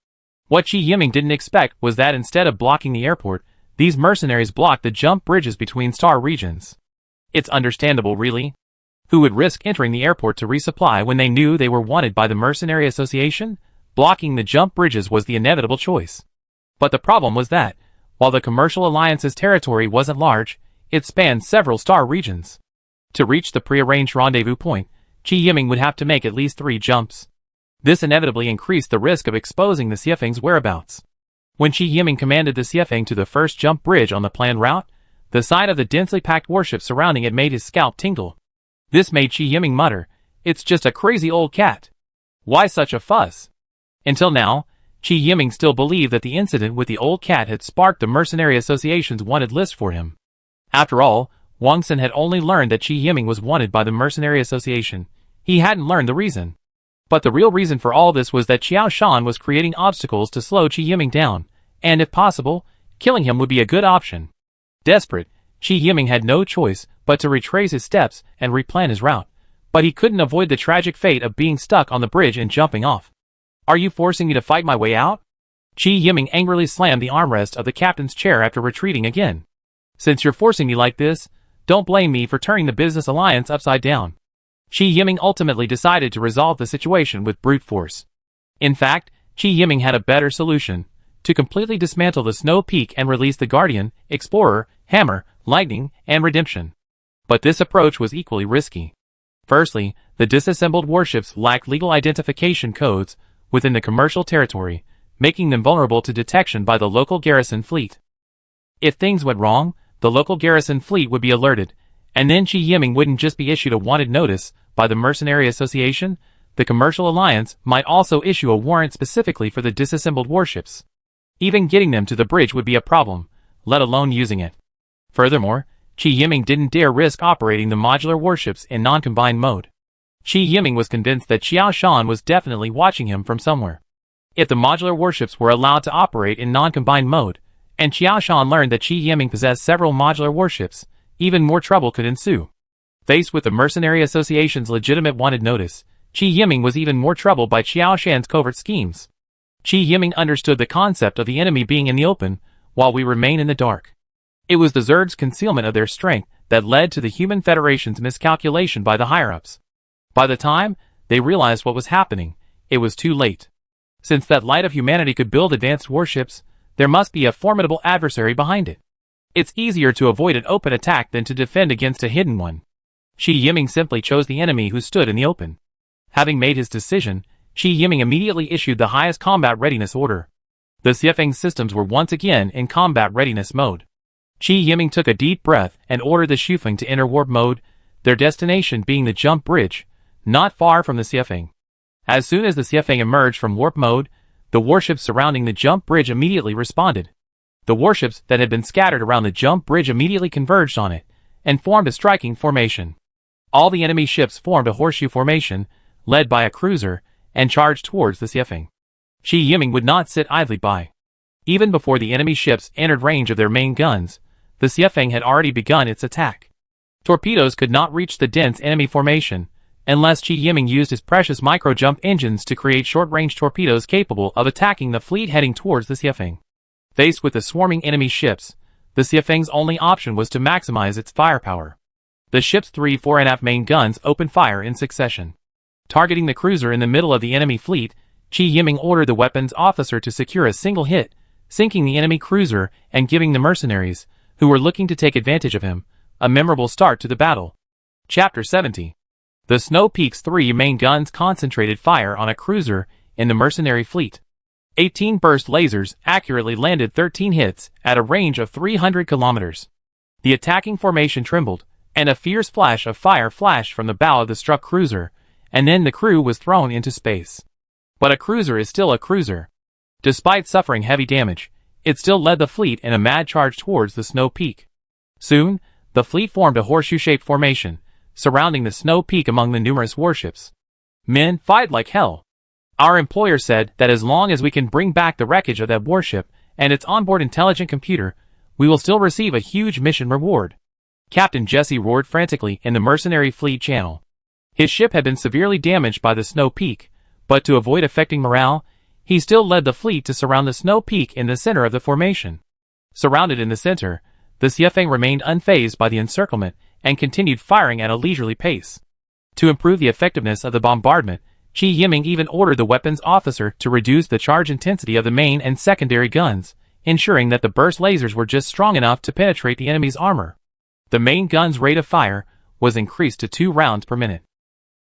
What Chi Yiming didn't expect was that instead of blocking the airport, these mercenaries blocked the jump bridges between star regions. It's understandable, really. Who would risk entering the airport to resupply when they knew they were wanted by the Mercenary Association? Blocking the jump bridges was the inevitable choice. But the problem was that, while the Commercial Alliance's territory wasn't large, it spanned several star regions. To reach the prearranged rendezvous point, Chi Yiming would have to make at least 3 jumps. This inevitably increased the risk of exposing the Xiefeng's whereabouts. When Chi Yiming commanded the Xiefeng to the first jump bridge on the planned route, the sight of the densely packed warships surrounding it made his scalp tingle. This made Chi Yiming mutter, "It's just a crazy old cat. Why such a fuss?" Until now, Chi Yiming still believed that the incident with the old cat had sparked the Mercenary Association's wanted list for him. After all, Wang Sun had only learned that Chi Yiming was wanted by the Mercenary Association. He hadn't learned the reason. But the real reason for all this was that Qiao Shan was creating obstacles to slow Chi Yiming down, and if possible, killing him would be a good option. Desperate, Chi Yiming had no choice but to retrace his steps and replan his route, but he couldn't avoid the tragic fate of being stuck on the bridge and jumping off. "Are you forcing me to fight my way out?" Chi Yiming angrily slammed the armrest of the captain's chair after retreating again. "Since you're forcing me like this, don't blame me for turning the business alliance upside down." Chi Yiming ultimately decided to resolve the situation with brute force. In fact, Chi Yiming had a better solution: to completely dismantle the Snow Peak and release the Guardian, Explorer, Hammer, Lightning, and Redemption. But this approach was equally risky. Firstly, the disassembled warships lacked legal identification codes within the commercial territory, making them vulnerable to detection by the local garrison fleet. If things went wrong, the local garrison fleet would be alerted, and then Chi Yiming wouldn't just be issued a wanted notice by the Mercenary Association, the Commercial Alliance might also issue a warrant specifically for the disassembled warships. Even getting them to the bridge would be a problem, let alone using it. Furthermore, Chi Yiming didn't dare risk operating the modular warships in non-combined mode. Chi Yiming was convinced that Qiao Shan was definitely watching him from somewhere. If the modular warships were allowed to operate in non-combined mode, and Qiao Shan learned that Chi Yiming possessed several modular warships, even more trouble could ensue. Faced with the Mercenary Association's legitimate wanted notice, Chi Yiming was even more troubled by Qiao Shan's covert schemes. Chi Yiming understood the concept of the enemy being in the open, while we remain in the dark. It was the Zerg's concealment of their strength that led to the Human Federation's miscalculation by the higher-ups. By the time they realized what was happening, it was too late. Since that light of humanity could build advanced warships, there must be a formidable adversary behind it. It's easier to avoid an open attack than to defend against a hidden one. Chi Yiming simply chose the enemy who stood in the open. Having made his decision, Chi Yiming immediately issued the highest combat readiness order. The Xiefeng systems were once again in combat readiness mode. Chi Yiming took a deep breath and ordered the Xiefeng to enter warp mode, their destination being the jump bridge, not far from the Xiefeng. As soon as the Xiefeng emerged from warp mode, the warships surrounding the jump bridge immediately responded. The warships that had been scattered around the jump bridge immediately converged on it, and formed a striking formation. All the enemy ships formed a horseshoe formation, led by a cruiser, and charged towards the Xiefeng. Chi Yiming would not sit idly by. Even before the enemy ships entered range of their main guns, the Xiefeng had already begun its attack. Torpedoes could not reach the dense enemy formation, unless Chi Yiming used his precious micro-jump engines to create short-range torpedoes capable of attacking the fleet heading towards the Xiefeng. Faced with the swarming enemy ships, the Xiefeng's only option was to maximize its firepower. The ship's 3 4.5 main guns opened fire in succession. Targeting the cruiser in the middle of the enemy fleet, Chi Yiming ordered the weapons officer to secure a single hit, sinking the enemy cruiser and giving the mercenaries, who were looking to take advantage of him, a memorable start to the battle. Chapter 70. The Snow Peak's 3 main guns concentrated fire on a cruiser in the mercenary fleet. 18 burst lasers accurately landed 13 hits at a range of 300 kilometers. The attacking formation trembled, and a fierce flash of fire flashed from the bow of the struck cruiser, and then the crew was thrown into space. But a cruiser is still a cruiser. Despite suffering heavy damage, it still led the fleet in a mad charge towards the Snow Peak. Soon, the fleet formed a horseshoe-shaped formation, surrounding the Snow Peak among the numerous warships. "Men, fight like hell. Our employer said that as long as we can bring back the wreckage of that warship and its onboard intelligent computer, we will still receive a huge mission reward." Captain Jesse roared frantically in the mercenary fleet channel. His ship had been severely damaged by the Snow Peak, but to avoid affecting morale, He still led the fleet to surround the snow peak in the center of the formation. Surrounded in the center, the Xiefeng remained unfazed by the encirclement and continued firing at a leisurely pace. To improve the effectiveness of the bombardment, Qi Yiming even ordered the weapons officer to reduce the charge intensity of the main and secondary guns, ensuring that the burst lasers were just strong enough to penetrate the enemy's armor. The main gun's rate of fire was increased to 2 rounds per minute.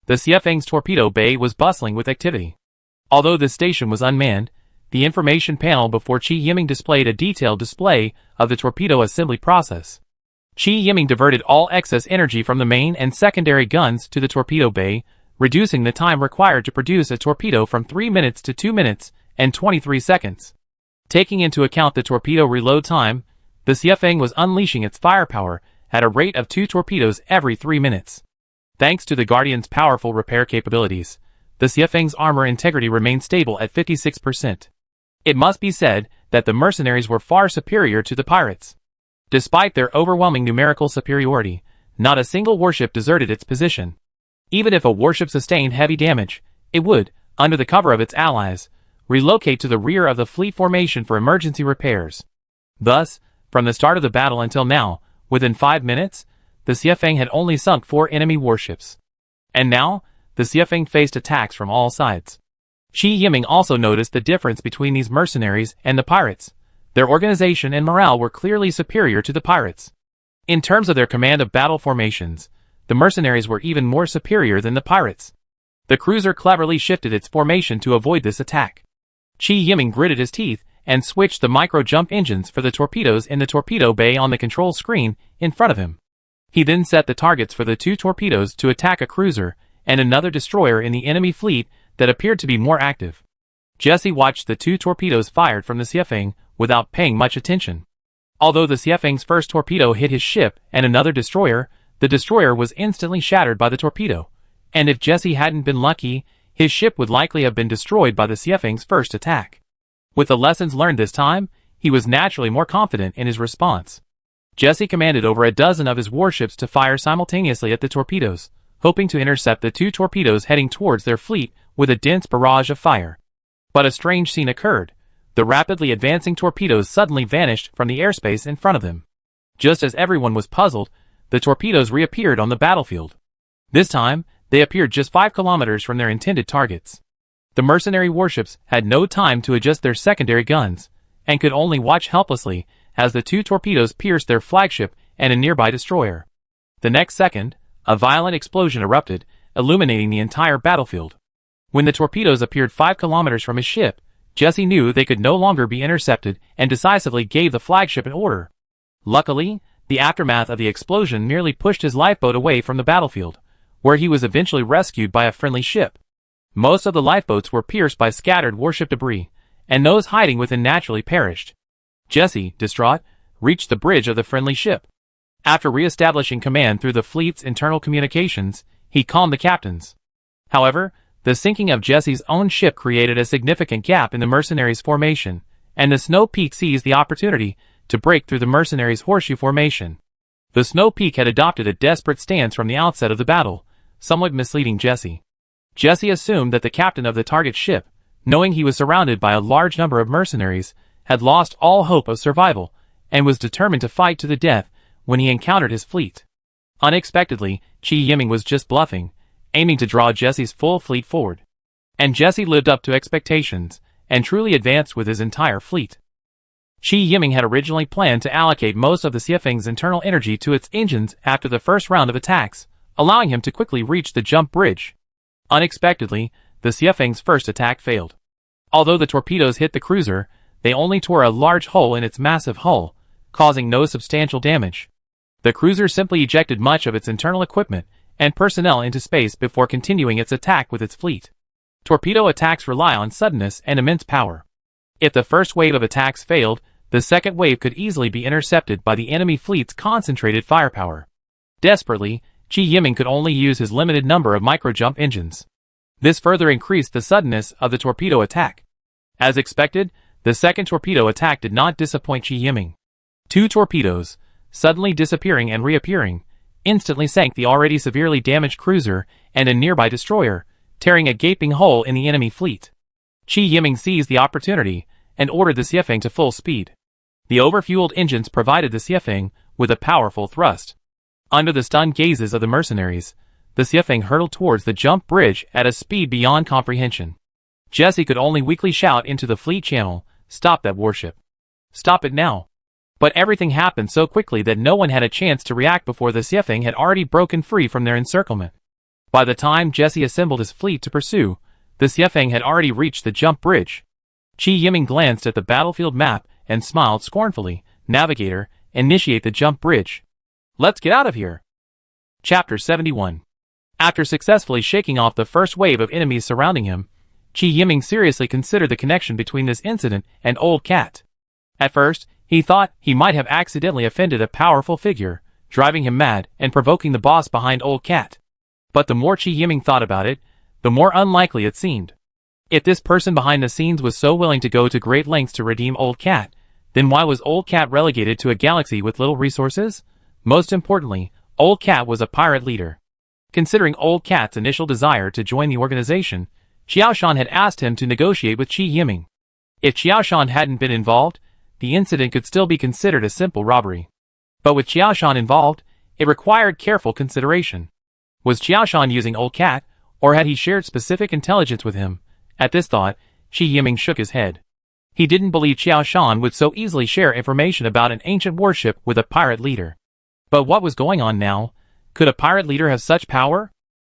The Xiefeng's torpedo bay was bustling with activity. Although the station was unmanned, the information panel before Qi Yiming displayed a detailed display of the torpedo assembly process. Qi Yiming diverted all excess energy from the main and secondary guns to the torpedo bay, reducing the time required to produce a torpedo from 3 minutes to 2 minutes and 23 seconds. Taking into account the torpedo reload time, the Xiefeng was unleashing its firepower at a rate of 2 torpedoes every 3 minutes. Thanks to the Guardian's powerful repair capabilities, the Xiefeng's armor integrity remained stable at 56%. It must be said that the mercenaries were far superior to the pirates. Despite their overwhelming numerical superiority, not a single warship deserted its position. Even if a warship sustained heavy damage, it would, under the cover of its allies, relocate to the rear of the fleet formation for emergency repairs. Thus, from the start of the battle until now, within 5 minutes, the Xiefeng had only sunk 4 enemy warships. And now, the Xiefeng faced attacks from all sides. Qi Yiming also noticed the difference between these mercenaries and the pirates. Their organization and morale were clearly superior to the pirates. In terms of their command of battle formations, the mercenaries were even more superior than the pirates. The cruiser cleverly shifted its formation to avoid this attack. Qi Yiming gritted his teeth and switched the micro-jump engines for the torpedoes in the torpedo bay on the control screen in front of him. He then set the targets for the 2 torpedoes to attack a cruiser and another destroyer in the enemy fleet that appeared to be more active. Jesse watched the 2 torpedoes fired from the Xiefeng without paying much attention. Although the Xiefeng's first torpedo hit his ship and another destroyer, the destroyer was instantly shattered by the torpedo, and if Jesse hadn't been lucky, his ship would likely have been destroyed by the Xiefeng's first attack. With the lessons learned this time, he was naturally more confident in his response. Jesse commanded over a dozen of his warships to fire simultaneously at the torpedoes, hoping to intercept the 2 torpedoes heading towards their fleet with a dense barrage of fire. But a strange scene occurred. The rapidly advancing torpedoes suddenly vanished from the airspace in front of them. Just as everyone was puzzled, the torpedoes reappeared on the battlefield. This time, they appeared just 5 kilometers from their intended targets. The mercenary warships had no time to adjust their secondary guns, and could only watch helplessly as the 2 torpedoes pierced their flagship and a nearby destroyer. The next second, a violent explosion erupted, illuminating the entire battlefield. When the torpedoes appeared 5 kilometers from his ship, Jesse knew they could no longer be intercepted and decisively gave the flagship an order. Luckily, the aftermath of the explosion merely pushed his lifeboat away from the battlefield, where he was eventually rescued by a friendly ship. Most of the lifeboats were pierced by scattered warship debris, and those hiding within naturally perished. Jesse, distraught, reached the bridge of the friendly ship. After re-establishing command through the fleet's internal communications, he calmed the captains. However, the sinking of Jesse's own ship created a significant gap in the mercenaries' formation, and the Snow Peak seized the opportunity to break through the mercenaries' horseshoe formation. The Snow Peak had adopted a desperate stance from the outset of the battle, somewhat misleading Jesse. Jesse assumed that the captain of the target ship, knowing he was surrounded by a large number of mercenaries, had lost all hope of survival, and was determined to fight to the death when he encountered his fleet. Unexpectedly, Qi Yiming was just bluffing, aiming to draw Jesse's full fleet forward. And Jesse lived up to expectations, and truly advanced with his entire fleet. Qi Yiming had originally planned to allocate most of the Xiefeng's internal energy to its engines after the first round of attacks, allowing him to quickly reach the jump bridge. Unexpectedly, the Xiefeng's first attack failed. Although the torpedoes hit the cruiser, they only tore a large hole in its massive hull, causing no substantial damage. The cruiser simply ejected much of its internal equipment and personnel into space before continuing its attack with its fleet. Torpedo attacks rely on suddenness and immense power. If the first wave of attacks failed, the second wave could easily be intercepted by the enemy fleet's concentrated firepower. Desperately, Qi Yiming could only use his limited number of micro-jump engines. This further increased the suddenness of the torpedo attack. As expected, the second torpedo attack did not disappoint Qi Yiming. 2 torpedoes, suddenly disappearing and reappearing, instantly sank the already severely damaged cruiser and a nearby destroyer, tearing a gaping hole in the enemy fleet. Qi Yiming seized the opportunity and ordered the Xiefeng to full speed. The overfueled engines provided the Xiefeng with a powerful thrust. Under the stunned gazes of the mercenaries, the Xiefeng hurtled towards the jump bridge at a speed beyond comprehension. Jesse could only weakly shout into the fleet channel, "Stop that warship. Stop it now." But everything happened so quickly that no one had a chance to react before the Xiefeng had already broken free from their encirclement. By the time Jesse assembled his fleet to pursue, the Xiefeng had already reached the jump bridge. Qi Yiming glanced at the battlefield map and smiled scornfully. "Navigator, initiate the jump bridge. Let's get out of here." Chapter 71. After successfully shaking off the first wave of enemies surrounding him, Qi Yiming seriously considered the connection between this incident and Old Cat. At first, he thought he might have accidentally offended a powerful figure, driving him mad and provoking the boss behind Old Cat. But the more Qi Yiming thought about it, the more unlikely it seemed. If this person behind the scenes was so willing to go to great lengths to redeem Old Cat, then why was Old Cat relegated to a galaxy with little resources? Most importantly, Old Cat was a pirate leader. Considering Old Cat's initial desire to join the organization, Xiaoshan had asked him to negotiate with Qi Yiming. If Xiaoshan hadn't been involved, the incident could still be considered a simple robbery. But with Xiaoshan involved, it required careful consideration. Was Xiaoshan using Old Cat, or had he shared specific intelligence with him? At this thought, Qi Yiming shook his head. He didn't believe Xiaoshan would so easily share information about an ancient warship with a pirate leader. But what was going on now? Could a pirate leader have such power?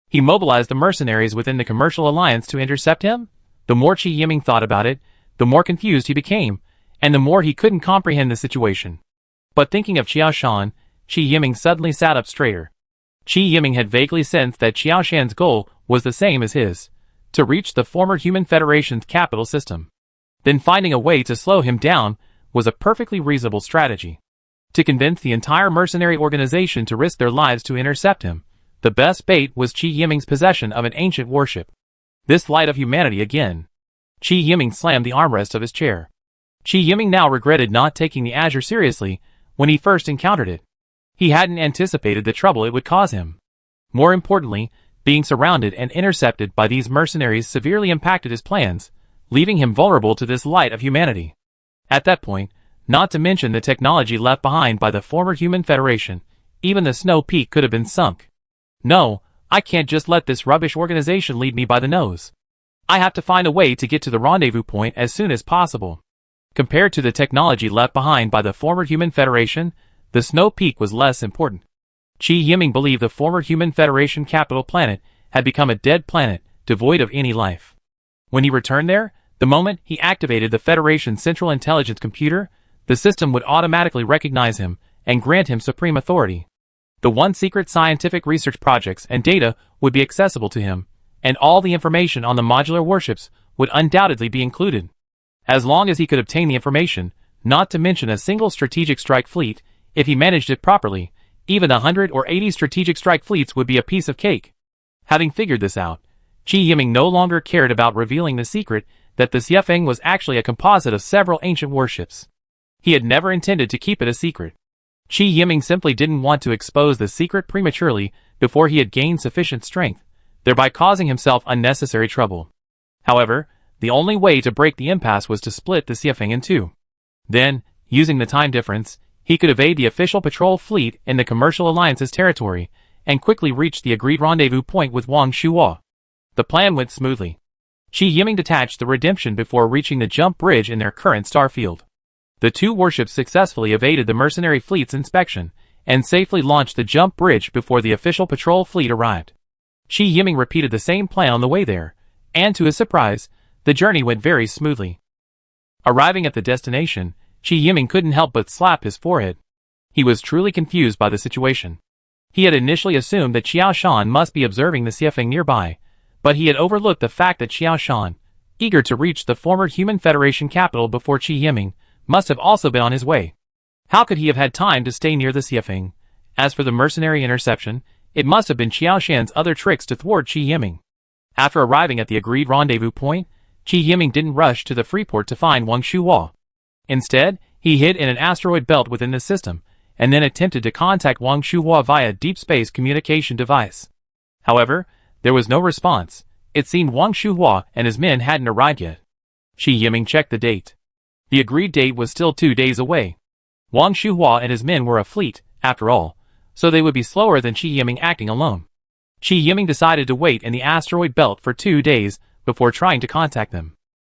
He mobilized the mercenaries within the commercial alliance to intercept him? The more Qi Yiming thought about it, the more confused he became, and the more he couldn't comprehend the situation. But thinking of Xiaoshan, Qi Yiming suddenly sat up straighter. Qi Yiming had vaguely sensed that Xiaoshan's goal was the same as his, to reach the former Human Federation's capital system. Then finding a way to slow him down was a perfectly reasonable strategy. To convince the entire mercenary organization to risk their lives to intercept him, the best bait was Qi Yiming's possession of an ancient warship. This light of humanity again. Qi Yiming slammed the armrest of his chair. Qi Yiming now regretted not taking the Azure seriously when he first encountered it. He hadn't anticipated the trouble it would cause him. More importantly, being surrounded and intercepted by these mercenaries severely impacted his plans, leaving him vulnerable to this light of humanity. At that point, not to mention the technology left behind by the former Human Federation, even the Snow Peak could have been sunk. No, I can't just let this rubbish organization lead me by the nose. I have to find a way to get to the rendezvous point as soon as possible. Compared to the technology left behind by the former Human Federation, the Snow Peak was less important. Qi Yiming believed the former Human Federation capital planet had become a dead planet, devoid of any life. When he returned there, the moment he activated the Federation's Central Intelligence Computer, the system would automatically recognize him and grant him supreme authority. The one secret scientific research projects and data would be accessible to him, and all the information on the modular warships would undoubtedly be included. As long as he could obtain the information, not to mention a single strategic strike fleet, if he managed it properly, even 100 or 80 strategic strike fleets would be a piece of cake. Having figured this out, Qi Yiming no longer cared about revealing the secret that the Xiefeng was actually a composite of several ancient warships. He had never intended to keep it a secret. Qi Yiming simply didn't want to expose the secret prematurely before he had gained sufficient strength, thereby causing himself unnecessary trouble. However, the only way to break the impasse was to split the Xiefeng in two. Then, using the time difference, he could evade the official patrol fleet in the Commercial Alliance's territory and quickly reach the agreed rendezvous point with Wang Shuo. The plan went smoothly. Qi Yiming detached the Redemption before reaching the jump bridge in their current star field. The two warships successfully evaded the mercenary fleet's inspection and safely launched the jump bridge before the official patrol fleet arrived. Qi Yiming repeated the same plan on the way there, and to his surprise, the journey went very smoothly. Arriving at the destination, Qi Yiming couldn't help but slap his forehead. He was truly confused by the situation. He had initially assumed that Xiaoshan must be observing the Xiefeng nearby, but he had overlooked the fact that Xiaoshan, eager to reach the former Human Federation capital before Qi Yiming, must have also been on his way. How could he have had time to stay near the Xiefeng? As for the mercenary interception, it must have been Xiaoshan's other tricks to thwart Qi Yiming. After arriving at the agreed rendezvous point, Qi Yiming didn't rush to the freeport to find Wang Shuo. Instead, he hid in an asteroid belt within the system, and then attempted to contact Wang Shuo via a deep space communication device. However, there was no response. It seemed Wang Shuo and his men hadn't arrived yet. Shi Yiming checked the date. The agreed date was still 2 days away. Wang Shuhua and his men were a fleet, after all, so they would be slower than Shi Yiming acting alone. Shi Yiming decided to wait in the asteroid belt for 2 days before trying to contact them.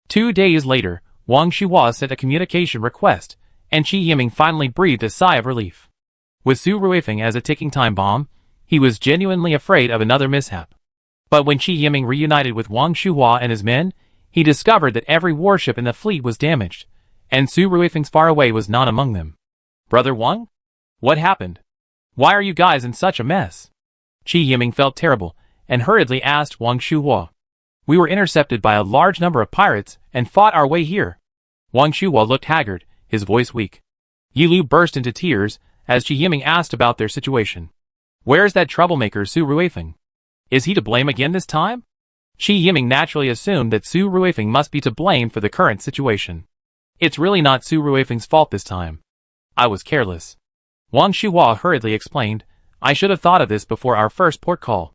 2 days later, Wang Shuhua sent a communication request, and Shi Yiming finally breathed a sigh of relief. With Su Ruifeng as a ticking time bomb, he was genuinely afraid of another mishap. But when Shi Yiming reunited with Wang Shuhua and his men, he discovered that every warship in the fleet was damaged, and Su Ruifeng's far away was not among them. Brother Wang? What happened? Why are you guys in such a mess? Shi Yiming felt terrible, and hurriedly asked Wang Shuhua. We were intercepted by a large number of pirates, and fought our way here. Wang Shuhua looked haggard, his voice weak. Yi Lu burst into tears, as Shi Yiming asked about their situation. Where's that troublemaker Su Ruifeng? Is he to blame again this time? Shi Yiming naturally assumed that Su Ruifeng must be to blame for the current situation. It's really not Su Ruifeng's fault this time. I was careless. Wang Shuhua hurriedly explained, I should have thought of this before our first port call.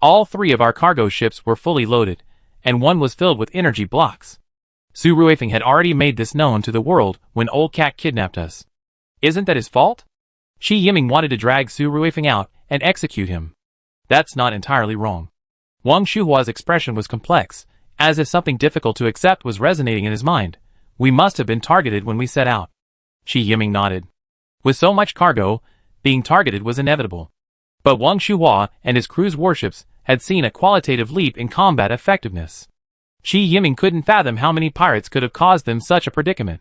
All 3 of our cargo ships were fully loaded, and one was filled with energy blocks. Su Ruifeng had already made this known to the world when Old Cat kidnapped us. Isn't that his fault? Shi Yiming wanted to drag Su Ruifeng out and execute him. That's not entirely wrong. Wang Shuhua's expression was complex, as if something difficult to accept was resonating in his mind. We must have been targeted when we set out. Shi Yiming nodded. With so much cargo, being targeted was inevitable. But Wang Shuhua and his crew's warships had seen a qualitative leap in combat effectiveness. Shi Yiming couldn't fathom how many pirates could have caused them such a predicament.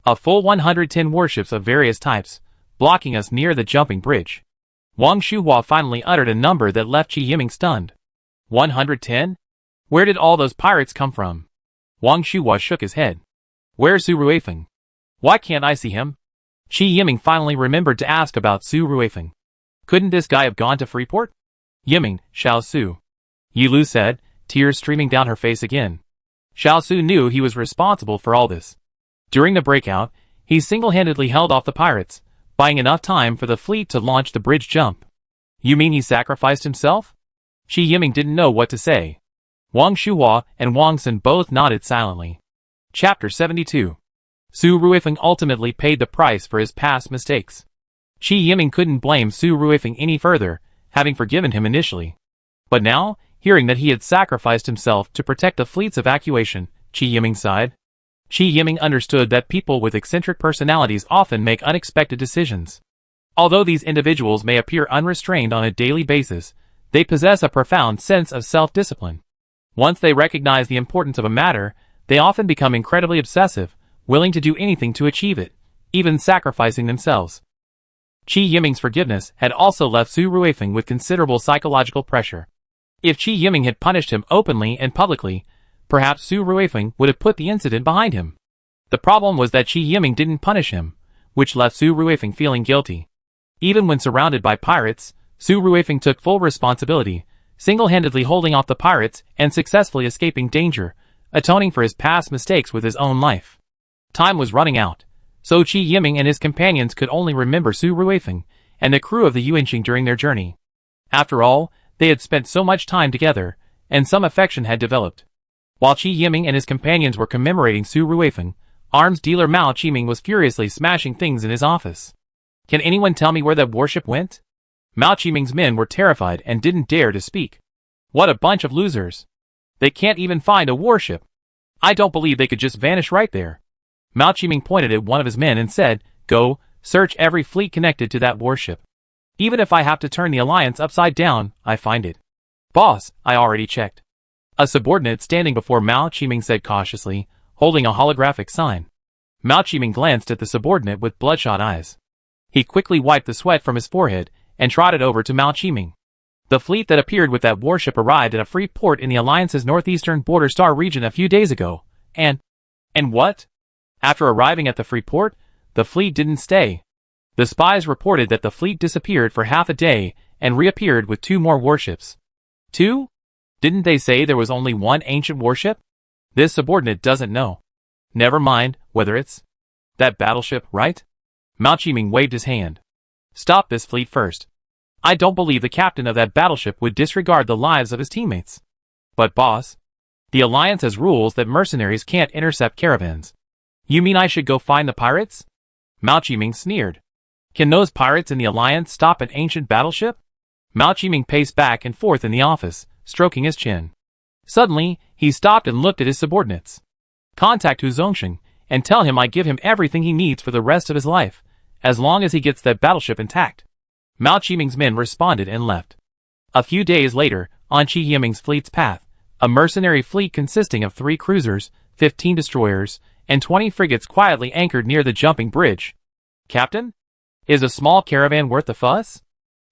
A full 110 warships of various types, blocking us near the jumping bridge. Wang Shuhua finally uttered a number that left Shi Yiming stunned. 110? Where did all those pirates come from? Wang Shuhua shook his head. Where's Su Ruifeng? Why can't I see him? Shi Yiming finally remembered to ask about Su Ruifeng. Couldn't this guy have gone to Freeport? Yiming, Xiao Su. Yi Lu said, tears streaming down her face again. Xiao Su knew he was responsible for all this. During the breakout, he single-handedly held off the pirates, buying enough time for the fleet to launch the bridge jump. You mean he sacrificed himself? Shi Yiming didn't know what to say. Wang Shuhua and Wang Sun both nodded silently. Chapter 72. Su Ruifeng ultimately paid the price for his past mistakes. Shi Yiming couldn't blame Su Ruifeng any further, having forgiven him initially. But now, hearing that he had sacrificed himself to protect the fleet's evacuation, Shi Yiming sighed. Shi Yiming understood that people with eccentric personalities often make unexpected decisions. Although these individuals may appear unrestrained on a daily basis, they possess a profound sense of self-discipline. Once they recognize the importance of a matter, they often become incredibly obsessive, willing to do anything to achieve it, even sacrificing themselves. Shi Yiming's forgiveness had also left Su Ruifeng with considerable psychological pressure. If Shi Yiming had punished him openly and publicly, perhaps Su Ruifeng would have put the incident behind him. The problem was that Shi Yiming didn't punish him, which left Su Ruifeng feeling guilty. Even when surrounded by pirates, Su Ruifeng took full responsibility, single-handedly holding off the pirates and successfully escaping danger, atoning for his past mistakes with his own life. Time was running out, so Shi Yiming and his companions could only remember Su Ruifeng and the crew of the Yuanqing during their journey. After all, they had spent so much time together, and some affection had developed. While Shi Yiming and his companions were commemorating Su Ruifeng, arms dealer Mao Qiming was furiously smashing things in his office. Can anyone tell me where that warship went? Mao Qiming's men were terrified and didn't dare to speak. What a bunch of losers. They can't even find a warship. I don't believe they could just vanish right there. Mao Qiming pointed at one of his men and said, Go, search every fleet connected to that warship. Even if I have to turn the alliance upside down, I find it. Boss, I already checked. A subordinate standing before Mao Qiming said cautiously, holding a holographic sign. Mao Qiming glanced at the subordinate with bloodshot eyes. He quickly wiped the sweat from his forehead and trotted over to Mao Qiming. The fleet that appeared with that warship arrived at a free port in the Alliance's northeastern border star region a few days ago, and what? After arriving at the free port, the fleet didn't stay. The spies reported that the fleet disappeared for half a day and reappeared with 2 more warships. 2? Didn't they say there was only 1 ancient warship? This subordinate doesn't know. Never mind whether it's that battleship, right? Mao Qiming waved his hand. Stop this fleet first. I don't believe the captain of that battleship would disregard the lives of his teammates. But boss, The Alliance has rules that mercenaries can't intercept caravans. You mean I should go find the pirates? Mao Qiming sneered. Can those pirates in the Alliance stop an ancient battleship? Mao Qiming paced back and forth in the office, stroking his chin. Suddenly, he stopped and looked at his subordinates. Contact Hu Zongxing, and tell him I give him everything he needs for the rest of his life, as long as he gets that battleship intact. Mao Qiming's men responded and left. A few days later, on Qi Yiming's fleet's path, a mercenary fleet consisting of 3 cruisers, 15 destroyers, and 20 frigates quietly anchored near the jumping bridge. Captain? Is a small caravan worth the fuss?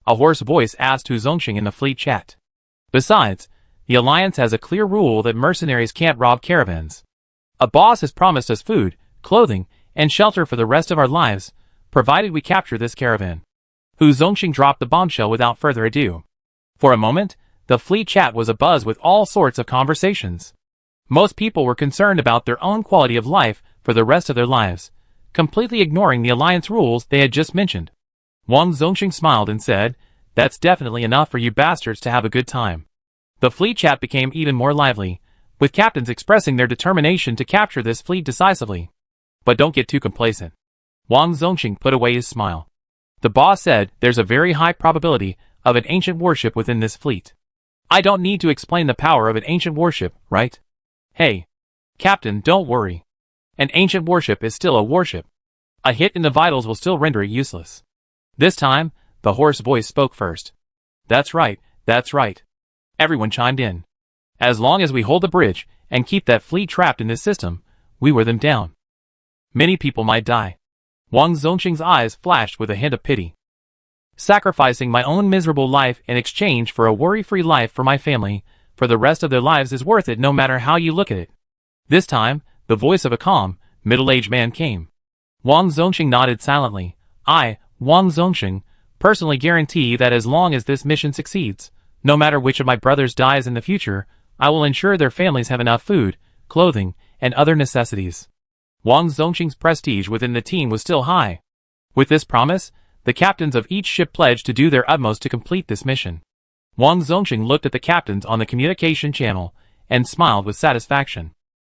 A hoarse voice asked Hu Zongxing in the fleet chat. Besides, the Alliance has a clear rule that mercenaries can't rob caravans. A boss has promised us food, clothing, and shelter for the rest of our lives, provided we capture this caravan. Hu Zongxing dropped the bombshell without further ado. For a moment, the fleet chat was abuzz with all sorts of conversations. Most people were concerned about their own quality of life for the rest of their lives, completely ignoring the Alliance rules they had just mentioned. Wang Zongxing smiled and said, "That's definitely enough for you bastards to have a good time." The fleet chat became even more lively, with captains expressing their determination to capture this fleet decisively. But don't get too complacent. Wang Zongxing put away his smile. The boss said there's a very high probability of an ancient warship within this fleet. I don't need to explain the power of an ancient warship, right? Hey, Captain, don't worry. An ancient warship is still a warship. A hit in the vitals will still render it useless. This time, the hoarse voice spoke first. That's right, that's right. Everyone chimed in. As long as we hold the bridge and keep that fleet trapped in this system, we wear them down. Many people might die. Wang Zongxing's eyes flashed with a hint of pity. Sacrificing my own miserable life in exchange for a worry-free life for my family, for the rest of their lives is worth it no matter how you look at it. This time, the voice of a calm, middle-aged man came. Wang Zongxing nodded silently. I, Wang Zongxing, personally guarantee that as long as this mission succeeds, no matter which of my brothers dies in the future, I will ensure their families have enough food, clothing, and other necessities. Wang Zongxing's prestige within the team was still high. With this promise, the captains of each ship pledged to do their utmost to complete this mission. Wang Zongxing looked at the captains on the communication channel and smiled with satisfaction.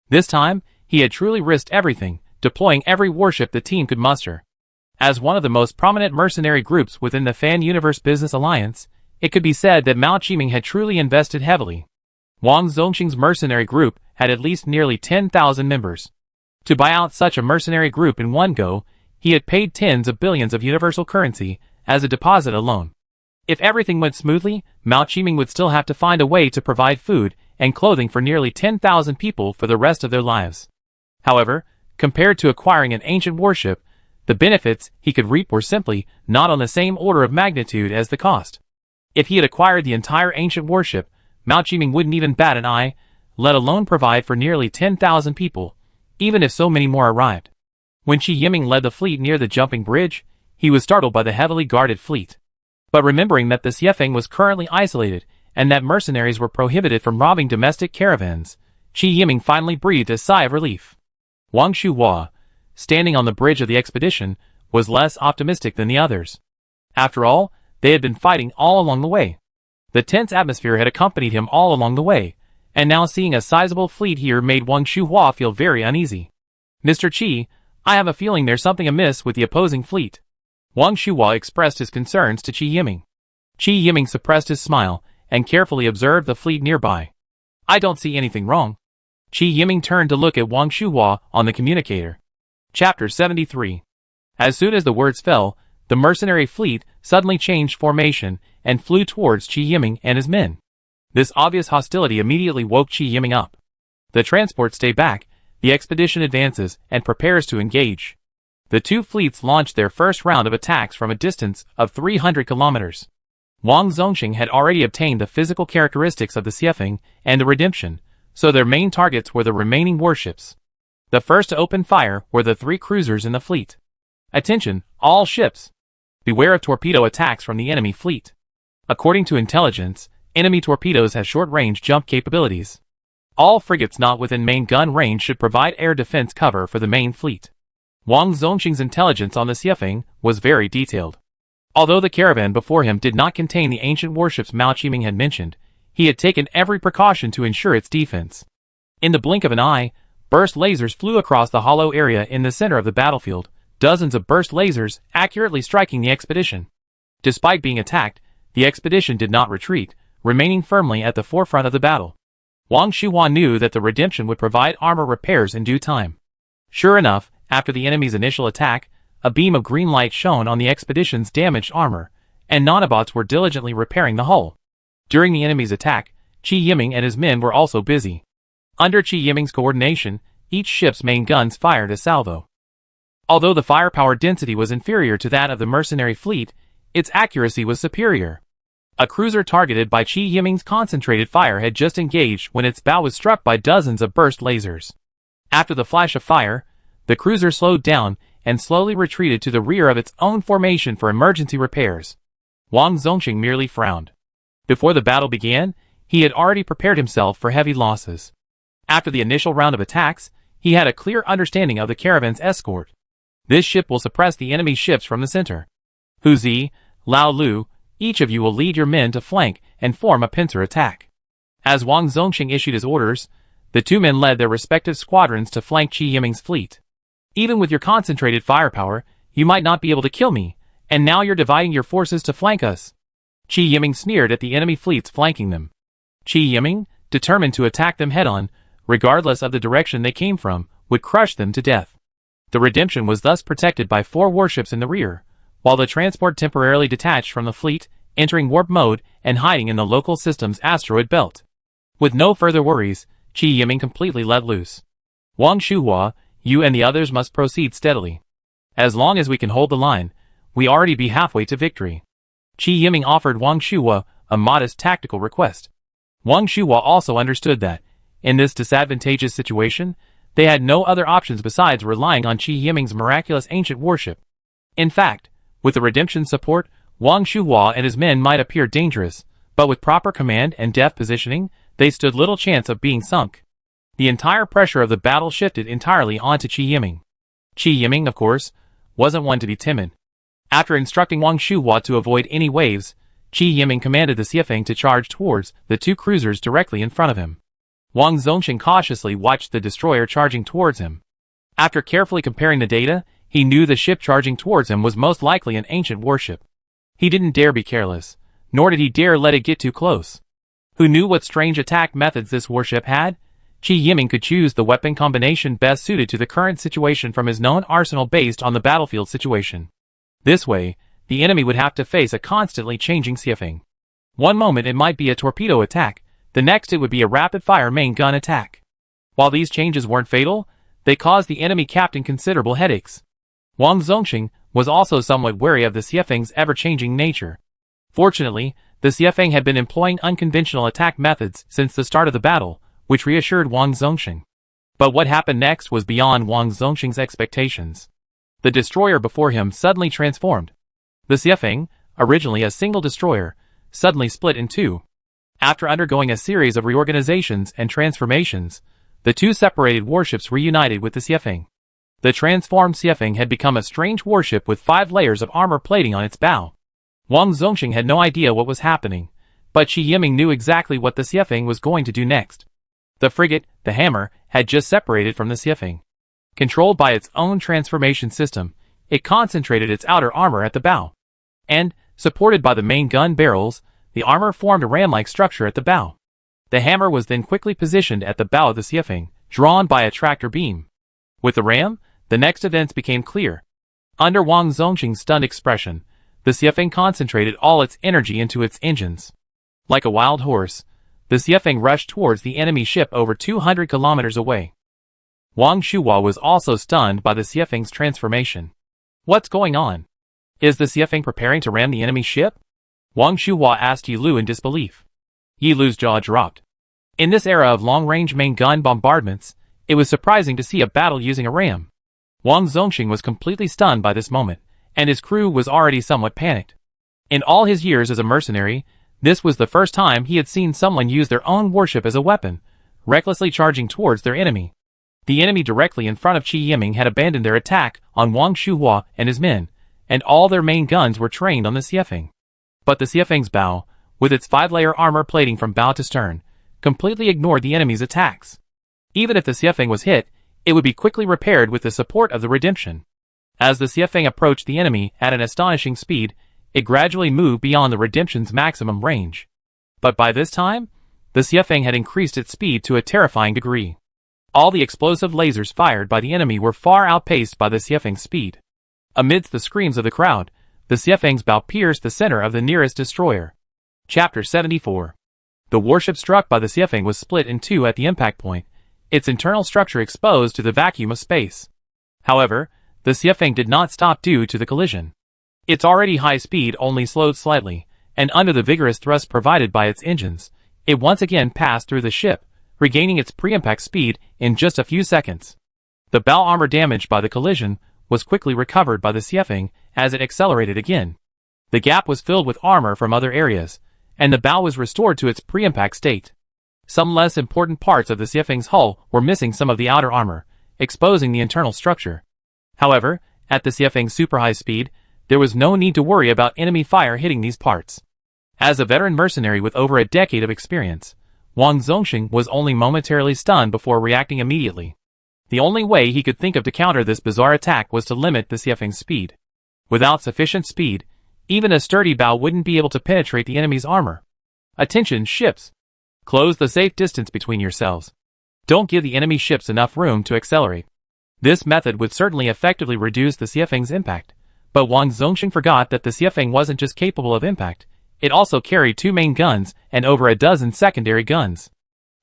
This time, he had truly risked everything, deploying every warship the team could muster. As one of the most prominent mercenary groups within the Fan Universe Business Alliance, it could be said that Mao Qiming had truly invested heavily. Wang Zongxing's mercenary group had at least nearly 10,000 members. To buy out such a mercenary group in one go, he had paid tens of billions of universal currency as a deposit alone. If everything went smoothly, Mao Qiming would still have to find a way to provide food and clothing for nearly 10,000 people for the rest of their lives. However, compared to acquiring an ancient warship, the benefits he could reap were simply not on the same order of magnitude as the cost. If he had acquired the entire ancient warship, Mao Qiming wouldn't even bat an eye, let alone provide for nearly 10,000 people, even if so many more arrived. When Qi Yiming led the fleet near the jumping bridge, he was startled by the heavily guarded fleet. But remembering that the Xiefeng was currently isolated and that mercenaries were prohibited from robbing domestic caravans, Qi Yiming finally breathed a sigh of relief. Wang Shuhua, standing on the bridge of the expedition, was less optimistic than the others. After all, they had been fighting all along the way. The tense atmosphere had accompanied him all along the way, and now seeing a sizable fleet here made Wang Shuhua feel very uneasy. Mr. Qi, I have a feeling there's something amiss with the opposing fleet. Wang Shuhua expressed his concerns to Qi Yiming. Qi Yiming suppressed his smile and carefully observed the fleet nearby. I don't see anything wrong. Qi Yiming turned to look at Wang Shuhua on the communicator. Chapter 73. As soon as the words fell, the mercenary fleet suddenly changed formation and flew towards Qi Yiming and his men. This obvious hostility immediately woke Qi Yiming up. The transports stay back, the expedition advances and prepares to engage. The two fleets launched their first round of attacks from a distance of 300 kilometers. Wang Zongxing had already obtained the physical characteristics of the Xiefeng and the Redemption, so their main targets were the remaining warships. The first to open fire were the 3 cruisers in the fleet. Attention, all ships! Beware of torpedo attacks from the enemy fleet. According to intelligence, enemy torpedoes have short-range jump capabilities. All frigates not within main gun range should provide air defense cover for the main fleet. Wang Zongxing's intelligence on the Xiefeng was very detailed. Although the caravan before him did not contain the ancient warships Mao Qiming had mentioned, he had taken every precaution to ensure its defense. In the blink of an eye, burst lasers flew across the hollow area in the center of the battlefield, dozens of burst lasers accurately striking the expedition. Despite being attacked, the expedition did not retreat, remaining firmly at the forefront of the battle. Wang Shuhua knew that the redemption would provide armor repairs in due time. Sure enough, after the enemy's initial attack, a beam of green light shone on the expedition's damaged armor, and nanobots were diligently repairing the hull. During the enemy's attack, Qi Yiming and his men were also busy. Under Qi Yiming's coordination, each ship's main guns fired a salvo. Although the firepower density was inferior to that of the mercenary fleet, its accuracy was superior. A cruiser targeted by Qi Yiming's concentrated fire had just engaged when its bow was struck by dozens of burst lasers. After the flash of fire, the cruiser slowed down and slowly retreated to the rear of its own formation for emergency repairs. Wang Zongqing merely frowned. Before the battle began, he had already prepared himself for heavy losses. After the initial round of attacks, he had a clear understanding of the caravan's escort. This ship will suppress the enemy ships from the center. Hu Zi, Lao Lu, each of you will lead your men to flank and form a pincer attack. As Wang Zongqing issued his orders, the two men led their respective squadrons to flank Qi Yiming's fleet. Even with your concentrated firepower, you might not be able to kill me, and now you're dividing your forces to flank us. Qi Yiming sneered at the enemy fleets flanking them. Qi Yiming, determined to attack them head-on, regardless of the direction they came from, would crush them to death. The redemption was thus protected by 4 warships in the rear, while the transport temporarily detached from the fleet, entering warp mode and hiding in the local system's asteroid belt. With no further worries, Qi Yiming completely let loose. Wang Shuhua, you and the others must proceed steadily. As long as we can hold the line, we already be halfway to victory. Qi Yiming offered Wang Shuhua a modest tactical request. Wang Shuhua also understood that, in this disadvantageous situation, they had no other options besides relying on Qi Yiming's miraculous ancient warship. In fact, with the redemption support, Wang Shuhua and his men might appear dangerous, but with proper command and deft positioning, they stood little chance of being sunk. The entire pressure of the battle shifted entirely onto Qi Yiming. Qi Yiming, of course, wasn't one to be timid. After instructing Wang Shuhua to avoid any waves, Qi Yiming commanded the Xiefeng to charge towards the 2 cruisers directly in front of him. Wang Zongqing cautiously watched the destroyer charging towards him. After carefully comparing the data, he knew the ship charging towards him was most likely an ancient warship. He didn't dare be careless, nor did he dare let it get too close. Who knew what strange attack methods this warship had? Qi Yiming could choose the weapon combination best suited to the current situation from his known arsenal based on the battlefield situation. This way, the enemy would have to face a constantly changing Xiefeng. One moment it might be a torpedo attack, the next it would be a rapid-fire main gun attack. While these changes weren't fatal, they caused the enemy captain considerable headaches. Wang Zongqing was also somewhat wary of the Xiefeng's ever-changing nature. Fortunately, the Xiefeng had been employing unconventional attack methods since the start of the battle, which reassured Wang Zongqing. But what happened next was beyond Wang Zongqing's expectations. The destroyer before him suddenly transformed. The Xiefeng, originally a single destroyer, suddenly split in 2. After undergoing a series of reorganizations and transformations, the 2 separated warships reunited with the Xiefeng. The transformed Xiefeng had become a strange warship with 5 layers of armor plating on its bow. Wang Zongqing had no idea what was happening, but Qi Yiming knew exactly what the Xiefeng was going to do next. The frigate, the Hammer, had just separated from the Xiefeng. Controlled by its own transformation system, it concentrated its outer armor at the bow. And, supported by the main gun barrels, the armor formed a ram-like structure at the bow. The Hammer was then quickly positioned at the bow of the Xiefeng, drawn by a tractor beam. With the ram, the next events became clear. Under Wang Zongqing's stunned expression, the Xiefeng concentrated all its energy into its engines. Like a wild horse, the Xiefeng rushed towards the enemy ship over 200 kilometers away. Wang Shuhua was also stunned by the Xiefeng's transformation. What's going on? Is the Xiefeng preparing to ram the enemy ship? Wang Shuhua asked Yi Lu in disbelief. Yi Lu's jaw dropped. In this era of long-range main gun bombardments, it was surprising to see a battle using a ram. Wang Zongqing was completely stunned by this moment, and his crew was already somewhat panicked. In all his years as a mercenary, this was the first time he had seen someone use their own warship as a weapon, recklessly charging towards their enemy. The enemy directly in front of Qi Yiming had abandoned their attack on Wang Shuhua and his men, and all their main guns were trained on the Xiefeng. But the Xiefeng's bow, with its 5-layer armor plating from bow to stern, completely ignored the enemy's attacks. Even if the Xiefeng was hit, it would be quickly repaired with the support of the Redemption. As the Xiefeng approached the enemy at an astonishing speed, it gradually moved beyond the Redemption's maximum range. But by this time, the Xiefeng had increased its speed to a terrifying degree. All the explosive lasers fired by the enemy were far outpaced by the Xiefeng's speed. Amidst the screams of the crowd, the Xiefeng's bow pierced the center of the nearest destroyer. Chapter 74. The warship struck by the Xiefeng was split in two at the impact point, its internal structure exposed to the vacuum of space. However, the Xiefeng did not stop due to the collision. Its already high speed only slowed slightly, and under the vigorous thrust provided by its engines, it once again passed through the ship, regaining its pre-impact speed in just a few seconds. The bow armor damaged by the collision was quickly recovered by the Xiefeng as it accelerated again. The gap was filled with armor from other areas, and the bow was restored to its pre-impact state. Some less important parts of the Xiefeng's hull were missing some of the outer armor, exposing the internal structure. However, at the Xiefeng's super high speed, there was no need to worry about enemy fire hitting these parts. As a veteran mercenary with over a decade of experience, Wang Zongxing was only momentarily stunned before reacting immediately. The only way he could think of to counter this bizarre attack was to limit the Xiefeng's speed. Without sufficient speed, even a sturdy bow wouldn't be able to penetrate the enemy's armor. Attention, ships! Close the safe distance between yourselves. Don't give the enemy ships enough room to accelerate. This method would certainly effectively reduce the Xiefeng's impact, but Wang Zongxing forgot that the Xiefeng wasn't just capable of impact, it also carried two main guns and over a dozen secondary guns.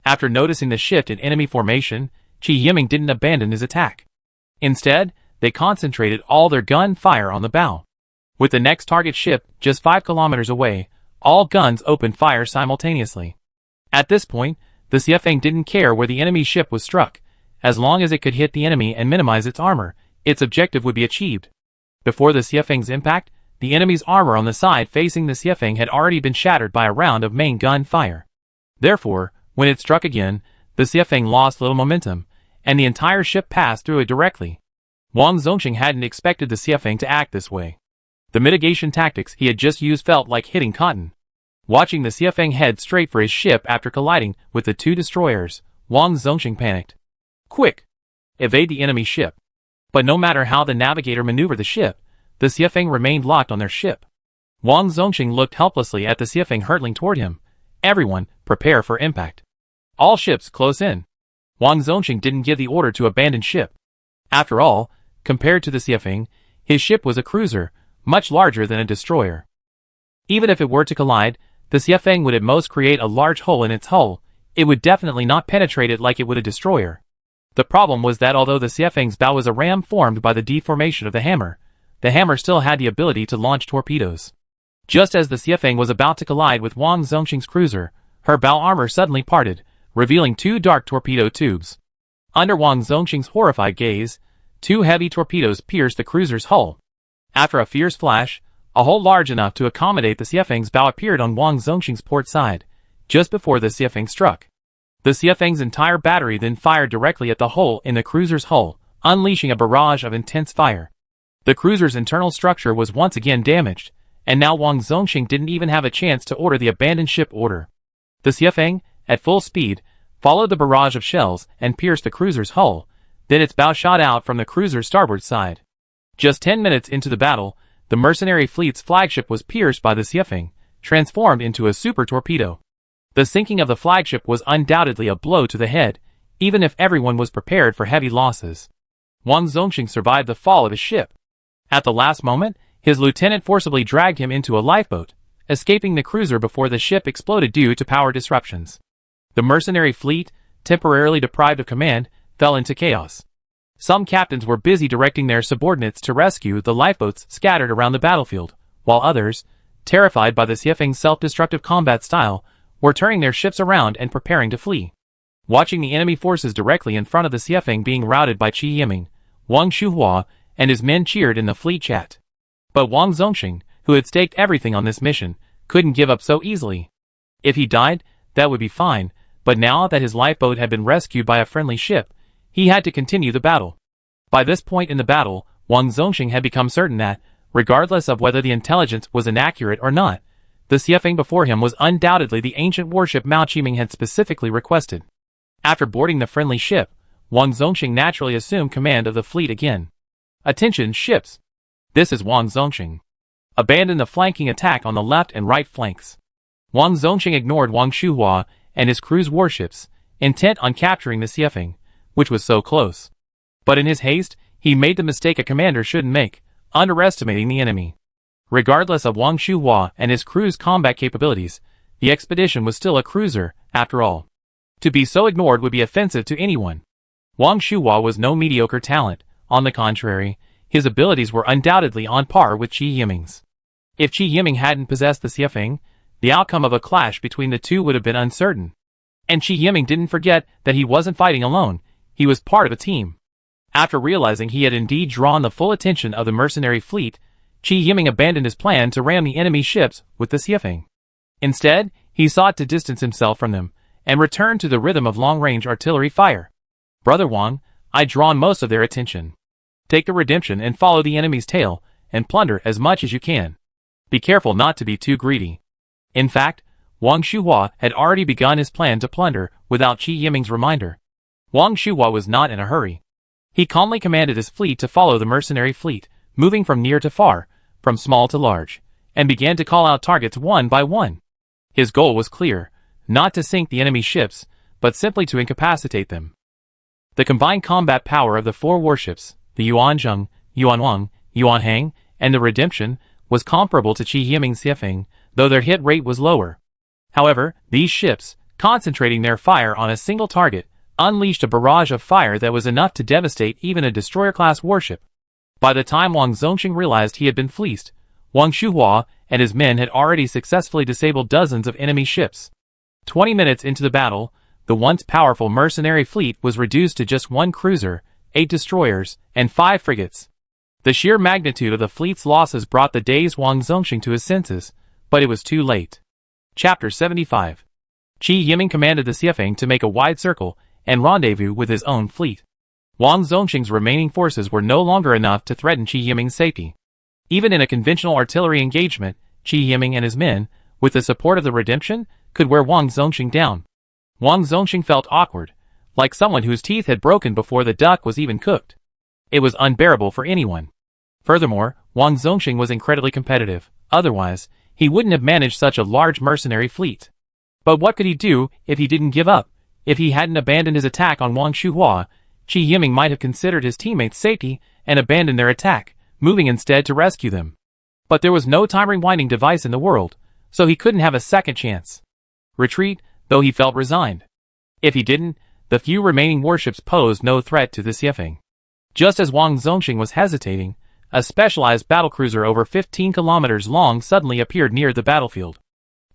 After noticing the shift in enemy formation, Qi Yiming didn't abandon his attack. Instead, they concentrated all their gun fire on the bow. With the next target ship just 5 kilometers away, all guns opened fire simultaneously. At this point, the Xiefeng didn't care where the enemy ship was struck. As long as it could hit the enemy and minimize its armor, its objective would be achieved. Before the Xiefeng's impact, the enemy's armor on the side facing the Xiefeng had already been shattered by a round of main gun fire. Therefore, when it struck again, the Xiefeng lost little momentum, and the entire ship passed through it directly. Wang Zongxing hadn't expected the Xiefeng to act this way. The mitigation tactics he had just used felt like hitting cotton. Watching the Xiefeng head straight for his ship after colliding with the two destroyers, Wang Zongxing panicked. Quick! Evade the enemy ship. But no matter how the navigator maneuvered the ship, the Xiefeng remained locked on their ship. Wang Zongxing looked helplessly at the Xiefeng hurtling toward him. Everyone, prepare for impact. All ships close in. Wang Zongxing didn't give the order to abandon ship. After all, compared to the Xiefeng, his ship was a cruiser, much larger than a destroyer. Even if it were to collide, the Xiefeng would at most create a large hole in its hull. It would definitely not penetrate it like it would a destroyer. The problem was that although the Xiefeng's bow was a ram formed by the deformation of the hammer still had the ability to launch torpedoes. Just as the Xiefeng was about to collide with Wang Zongxing's cruiser, her bow armor suddenly parted, revealing two dark torpedo tubes. Under Wang Zongxing's horrified gaze, two heavy torpedoes pierced the cruiser's hull. After a fierce flash, a hole large enough to accommodate the Xiefeng's bow appeared on Wang Zongxing's port side, just before the Xiefeng struck. The Xiefeng's entire battery then fired directly at the hole in the cruiser's hull, unleashing a barrage of intense fire. The cruiser's internal structure was once again damaged, and now Wang Zongxing didn't even have a chance to order the abandoned ship order. The Xiefeng, at full speed, followed the barrage of shells and pierced the cruiser's hull, then its bow shot out from the cruiser's starboard side. Just 10 minutes into the battle, the mercenary fleet's flagship was pierced by the Xiefeng, transformed into a super torpedo. The sinking of the flagship was undoubtedly a blow to the head, even if everyone was prepared for heavy losses. Wang Zongxing survived the fall of his ship. At the last moment, his lieutenant forcibly dragged him into a lifeboat, escaping the cruiser before the ship exploded due to power disruptions. The mercenary fleet, temporarily deprived of command, fell into chaos. Some captains were busy directing their subordinates to rescue the lifeboats scattered around the battlefield, while others, terrified by the Xiefeng's self-destructive combat style, were turning their ships around and preparing to flee. Watching the enemy forces directly in front of the Xiefeng being routed by Qi Yiming, Wang Shuhua and his men cheered in the fleet chat. But Wang Zongxing, who had staked everything on this mission, couldn't give up so easily. If he died, that would be fine, but now that his lifeboat had been rescued by a friendly ship, he had to continue the battle. By this point in the battle, Wang Zongxing had become certain that, regardless of whether the intelligence was inaccurate or not, the Xiefeng before him was undoubtedly the ancient warship Mao Qiming had specifically requested. After boarding the friendly ship, Wang Zongxing naturally assumed command of the fleet again. Attention, ships! This is Wang Zongxing. Abandon the flanking attack on the left and right flanks. Wang Zongxing ignored Wang Shuhua and his crew's warships, intent on capturing the Xiefeng, which was so close. But in his haste, he made the mistake a commander shouldn't make, underestimating the enemy. Regardless of Wang Shuhua and his crew's combat capabilities, the expedition was still a cruiser, after all. To be so ignored would be offensive to anyone. Wang Shuhua was no mediocre talent. On the contrary, his abilities were undoubtedly on par with Qi Yiming's. If Qi Yiming hadn't possessed the Xiefeng, the outcome of a clash between the two would have been uncertain. And Qi Yiming didn't forget that he wasn't fighting alone, he was part of a team. After realizing he had indeed drawn the full attention of the mercenary fleet, Qi Yiming abandoned his plan to ram the enemy ships with the Xiefeng. Instead, he sought to distance himself from them, and return to the rhythm of long-range artillery fire. Brother Wang, I'd drawn most of their attention. Take the redemption and follow the enemy's tail, and plunder as much as you can. Be careful not to be too greedy. In fact, Wang Shuhua had already begun his plan to plunder without Qi Yiming's reminder. Wang Shuhua was not in a hurry. He calmly commanded his fleet to follow the mercenary fleet, moving from near to far, from small to large, and began to call out targets one by one. His goal was clear, not to sink the enemy ships, but simply to incapacitate them. The combined combat power of the four warships, the Yuanzheng, Yuanwang, Yuanhang, and the Redemption, was comparable to Qi Yiming's Xiefeng, though their hit rate was lower. However, these ships, concentrating their fire on a single target, unleashed a barrage of fire that was enough to devastate even a destroyer-class warship. By the time Wang Zongxing realized he had been fleeced, Wang Shuhua and his men had already successfully disabled dozens of enemy ships. 20 minutes into the battle, the once powerful mercenary fleet was reduced to just one cruiser, 8 destroyers, and 5 frigates. The sheer magnitude of the fleet's losses brought the dazed Wang Zongxing to his senses, but it was too late. Chapter 75. Qi Yiming commanded the Xiefeng to make a wide circle and rendezvous with his own fleet. Wang Zongxing's remaining forces were no longer enough to threaten Qi Yiming's safety. Even in a conventional artillery engagement, Qi Yiming and his men, with the support of the Redemption, could wear Wang Zongxing down. Wang Zongxing felt awkward, like someone whose teeth had broken before the duck was even cooked. It was unbearable for anyone. Furthermore, Wang Zongxing was incredibly competitive, otherwise, he wouldn't have managed such a large mercenary fleet. But what could he do if he didn't give up? If he hadn't abandoned his attack on Wang Shuhua, Qi Yiming might have considered his teammates' safety and abandoned their attack, moving instead to rescue them. But there was no time rewinding device in the world, so he couldn't have a second chance. Retreat, though he felt resigned. If he didn't, the few remaining warships posed no threat to the Xiefeng. Just as Wang Zongxing was hesitating, a specialized battlecruiser over 15 kilometers long suddenly appeared near the battlefield.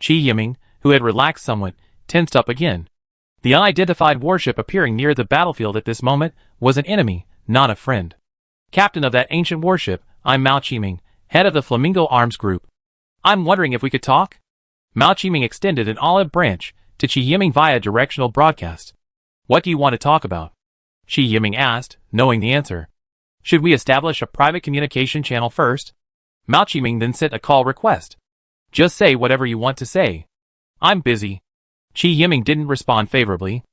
Qi Yiming, who had relaxed somewhat, tensed up again. The unidentified warship appearing near the battlefield at this moment was an enemy, not a friend. Captain of that ancient warship, I'm Mao Qiming, head of the Flamingo Arms Group. I'm wondering if we could talk? Mao Qiming extended an olive branch to Qi Yiming via directional broadcast. What do you want to talk about? Qi Yiming asked, knowing the answer. Should we establish a private communication channel first? Mao Qiming then sent a call request. Just say whatever you want to say. I'm busy. Qi Yiming didn't respond favorably.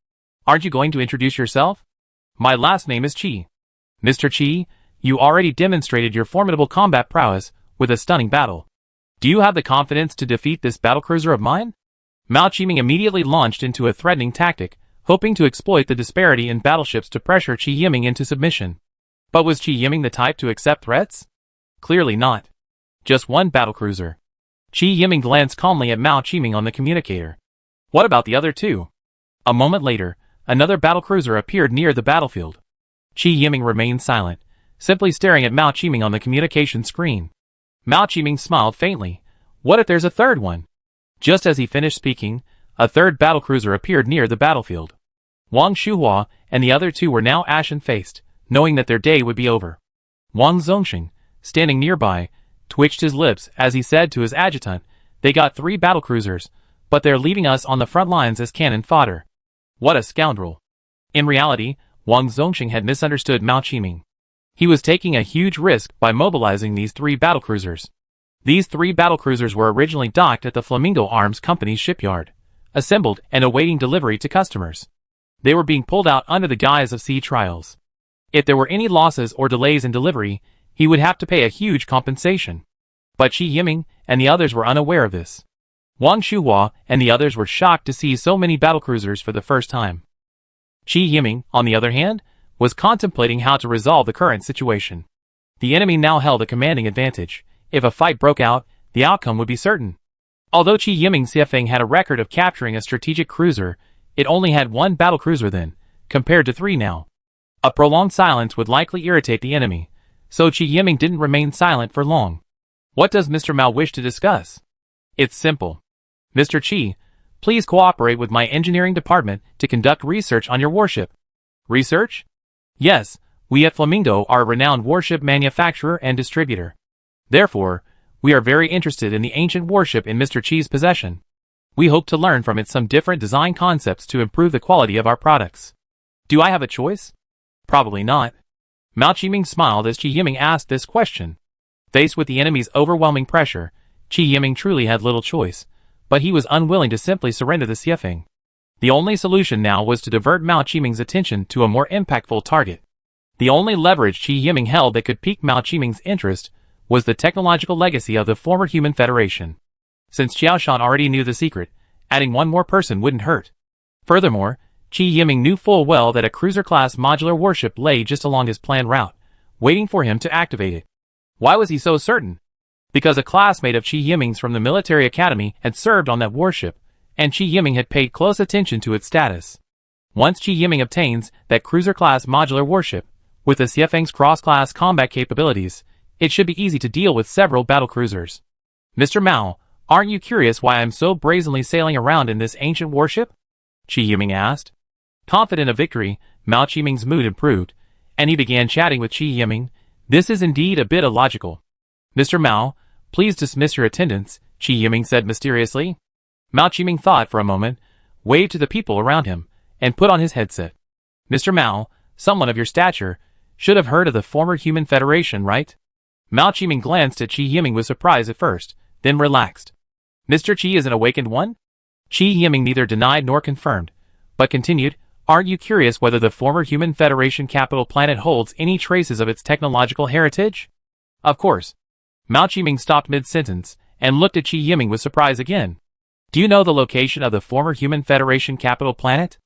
Aren't you going to introduce yourself? My last name is Qi. Mr. Qi, you already demonstrated your formidable combat prowess with a stunning battle. Do you have the confidence to defeat this battlecruiser of mine? Mao Qiming immediately launched into a threatening tactic, hoping to exploit the disparity in battleships to pressure Qi Yiming into submission. But was Qi Yiming the type to accept threats? Clearly not. Just one battlecruiser. Qi Yiming glanced calmly at Mao Qiming on the communicator. What about the other two? A moment later, another battlecruiser appeared near the battlefield. Qi Yiming remained silent, simply staring at Mao Qiming on the communication screen. Mao Qiming smiled faintly. What if there's a third one? Just as he finished speaking, a third battlecruiser appeared near the battlefield. Wang Shuhua and the other two were now ashen-faced, knowing that their day would be over. Wang Zongxing, standing nearby, twitched his lips as he said to his adjutant, They got 3 battlecruisers, but they're leaving us on the front lines as cannon fodder. What a scoundrel. In reality, Wang Zongxing had misunderstood Mao Qiming. He was taking a huge risk by mobilizing these 3 battlecruisers. These 3 battlecruisers were originally docked at the Flamingo Arms Company's shipyard, assembled and awaiting delivery to customers. They were being pulled out under the guise of sea trials. If there were any losses or delays in delivery, he would have to pay a huge compensation. But Qi Yiming and the others were unaware of this. Wang Shuhua and the others were shocked to see so many battlecruisers for the first time. Qi Yiming, on the other hand, was contemplating how to resolve the current situation. The enemy now held a commanding advantage. If a fight broke out, the outcome would be certain. Although Qi Yiming's Xiefeng had a record of capturing a strategic cruiser, it only had one battlecruiser then, compared to 3 now. A prolonged silence would likely irritate the enemy, so Qi Yiming didn't remain silent for long. What does Mr. Mao wish to discuss? It's simple. Mr. Qi, please cooperate with my engineering department to conduct research on your warship. Research? Yes, we at Flamingo are a renowned warship manufacturer and distributor. Therefore, we are very interested in the ancient warship in Mr. Qi's possession. We hope to learn from it some different design concepts to improve the quality of our products. Do I have a choice? Probably not. Mao Qiming smiled as Qi Yiming asked this question. Faced with the enemy's overwhelming pressure, Qi Yiming truly had little choice, but he was unwilling to simply surrender the Xiefeng. The only solution now was to divert Mao Qiming's attention to a more impactful target. The only leverage Qi Yiming held that could pique Mao Qiming's interest was the technological legacy of the former Human Federation. Since Qiao Shan already knew the secret, adding one more person wouldn't hurt. Furthermore, Qi Yiming knew full well that a cruiser-class modular warship lay just along his planned route, waiting for him to activate it. Why was he so certain? Because a classmate of Qi Yiming's from the military academy had served on that warship, and Qi Yiming had paid close attention to its status. Once Qi Yiming obtains that cruiser-class modular warship, with the Xiefeng's cross-class combat capabilities, it should be easy to deal with several battlecruisers. Mr. Mao, aren't you curious why I'm so brazenly sailing around in this ancient warship? Qi Yiming asked. Confident of victory, Mao Qiming's mood improved, and he began chatting with Qi Yiming. This is indeed a bit illogical. Mr. Mao, please dismiss your attendance, Qi Yiming said mysteriously. Mao Qiming thought for a moment, waved to the people around him, and put on his headset. Mr. Mao, someone of your stature, should have heard of the former Human Federation, right? Mao Qiming glanced at Qi Yiming with surprise at first, then relaxed. Mr. Qi is an awakened one? Qi Yiming neither denied nor confirmed, but continued, aren't you curious whether the former Human Federation capital planet holds any traces of its technological heritage? Of course. Mao Qiming stopped mid-sentence, and looked at Qi Yiming with surprise again. Do you know the location of the former Human Federation capital planet?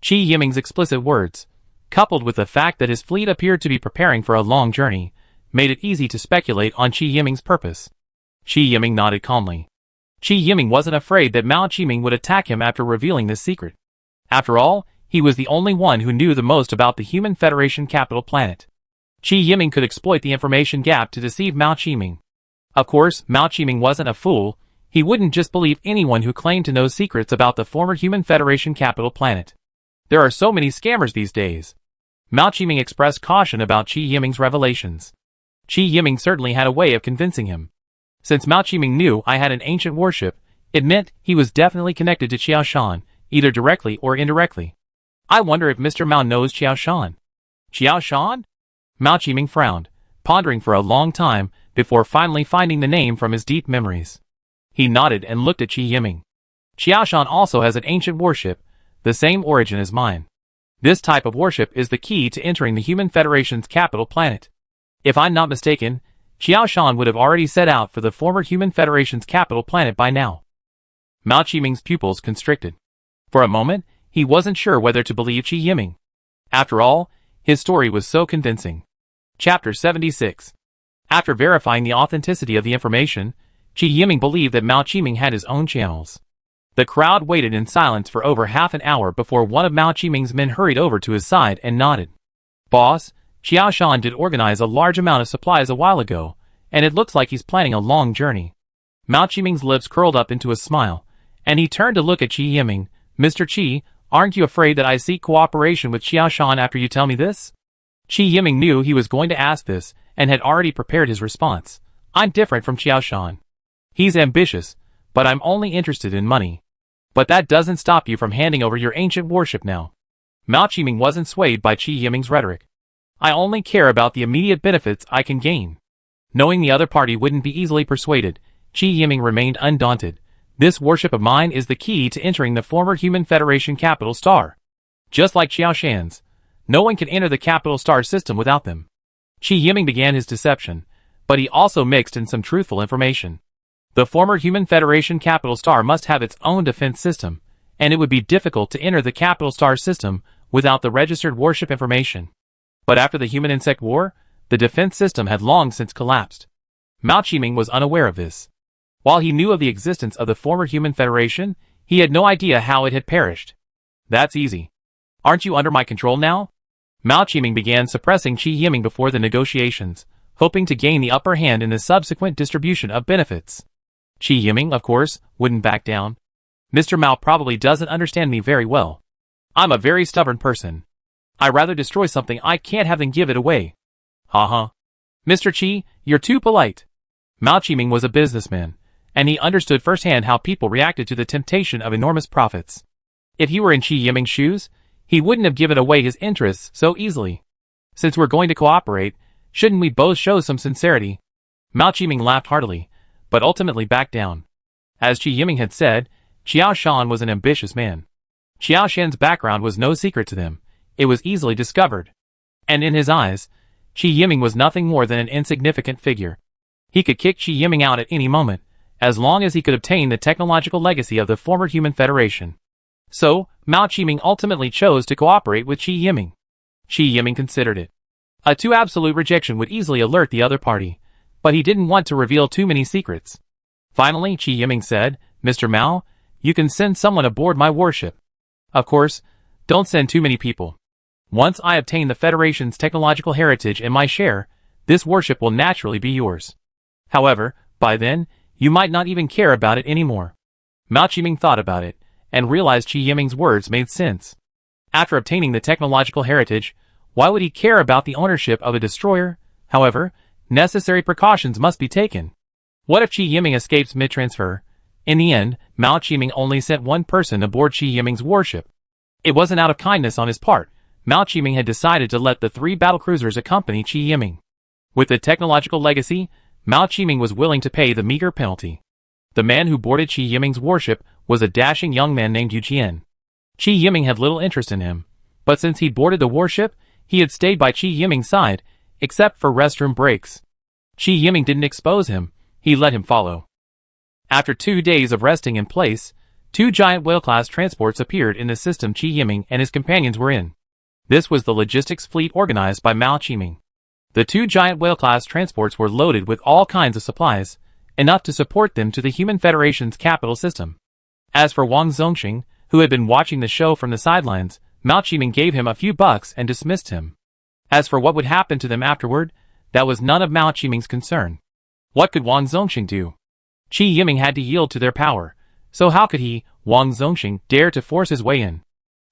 Qi Yiming's explicit words, coupled with the fact that his fleet appeared to be preparing for a long journey, made it easy to speculate on Qi Yiming's purpose. Qi Yiming nodded calmly. Qi Yiming wasn't afraid that Mao Qiming would attack him after revealing this secret. After all, he was the only one who knew the most about the Human Federation capital planet. Qi Yiming could exploit the information gap to deceive Mao Qiming. Of course, Mao Qiming wasn't a fool. He wouldn't just believe anyone who claimed to know secrets about the former Human Federation capital planet. There are so many scammers these days. Mao Qiming expressed caution about Qi Yiming's revelations. Qi Yiming certainly had a way of convincing him. Since Mao Qiming knew I had an ancient warship, it meant he was definitely connected to Qiao Shan, either directly or indirectly. I wonder if Mr. Mao knows Qiao Shan. Qiao Shan? Mao Qiming frowned, pondering for a long time before finally finding the name from his deep memories. He nodded and looked at Qi Yiming. Qiao Shan also has an ancient warship, the same origin as mine. This type of warship is the key to entering the Human Federation's capital planet. If I'm not mistaken, Qiao Shan would have already set out for the former Human Federation's capital planet by now. Mao Qiming's pupils constricted. For a moment, he wasn't sure whether to believe Qi Yiming. After all, his story was so convincing. Chapter 76. After verifying the authenticity of the information, Qi Yiming believed that Mao Qiming had his own channels. The crowd waited in silence for over half an hour before one of Mao Qiming's men hurried over to his side and nodded. Boss, Qiao Shan did organize a large amount of supplies a while ago, and it looks like he's planning a long journey. Mao Qiming's lips curled up into a smile, and he turned to look at Qi Yiming. Mr. Qi, aren't you afraid that I seek cooperation with Qiao Shan after you tell me this? Qi Yiming knew he was going to ask this, and had already prepared his response. I'm different from Qiao Shan. He's ambitious, but I'm only interested in money. But that doesn't stop you from handing over your ancient warship now. Mao Qiming wasn't swayed by Qi Yiming's rhetoric. I only care about the immediate benefits I can gain. Knowing the other party wouldn't be easily persuaded, Qi Yiming remained undaunted. This warship of mine is the key to entering the former Human Federation capital star. Just like Xiao Shan's, no one can enter the capital star system without them. Qi Yiming began his deception, but he also mixed in some truthful information. The former Human Federation capital star must have its own defense system, and it would be difficult to enter the capital star system without the registered warship information. But after the Human-Insect War, the defense system had long since collapsed. Mao Qiming was unaware of this. While he knew of the existence of the former Human Federation, he had no idea how it had perished. That's easy. Aren't you under my control now? Mao Qiming began suppressing Qi Yiming before the negotiations, hoping to gain the upper hand in the subsequent distribution of benefits. Qi Yiming, of course, wouldn't back down. Mr. Mao probably doesn't understand me very well. I'm a very stubborn person. I'd rather destroy something I can't have than give it away. Haha. Mr. Qi, you're too polite. Mao Qiming was a businessman, and he understood firsthand how people reacted to the temptation of enormous profits. If he were in Qi Yiming's shoes, he wouldn't have given away his interests so easily. Since we're going to cooperate, shouldn't we both show some sincerity? Mao Qiming laughed heartily, but ultimately backed down. As Qi Yiming had said, Xiao Shan was an ambitious man. Xiao Shan's background was no secret to them. It was easily discovered. And in his eyes, Qi Yiming was nothing more than an insignificant figure. He could kick Qi Yiming out at any moment, as long as he could obtain the technological legacy of the former Human Federation. So, Mao Qiming ultimately chose to cooperate with Qi Yiming. Qi Yiming considered it. A too absolute rejection would easily alert the other party, but he didn't want to reveal too many secrets. Finally, Qi Yiming said, Mr. Mao, you can send someone aboard my warship. Of course, don't send too many people. Once I obtain the Federation's technological heritage and my share, this warship will naturally be yours. However, by then, you might not even care about it anymore. Mao Qiming thought about it, and realized Qi Yiming's words made sense. After obtaining the technological heritage, why would he care about the ownership of a destroyer? However, necessary precautions must be taken. What if Qi Yiming escapes mid-transfer? In the end, Mao Qiming only sent one person aboard Qi Yiming's warship. It wasn't out of kindness on his part. Mao Qiming had decided to let the 3 battlecruisers accompany Qi Yiming. With the technological legacy, Mao Qiming was willing to pay the meager penalty. The man who boarded Qi Yiming's warship was a dashing young man named Yu Jian. Qi Yiming had little interest in him, but since he'd boarded the warship, he had stayed by Qi Yiming's side, except for restroom breaks. Qi Yiming didn't expose him, he let him follow. After 2 days of resting in place, 2 giant whale-class transports appeared in the system Qi Yiming and his companions were in. This was the logistics fleet organized by Mao Qiming. The 2 giant whale-class transports were loaded with all kinds of supplies, enough to support them to the Human Federation's capital system. As for Wang Zongxing, who had been watching the show from the sidelines, Mao Qiming gave him a few bucks and dismissed him. As for what would happen to them afterward, that was none of Mao Qiming's concern. What could Wang Zongxing do? Qi Yiming had to yield to their power, so how could he, Wang Zongxing, dare to force his way in?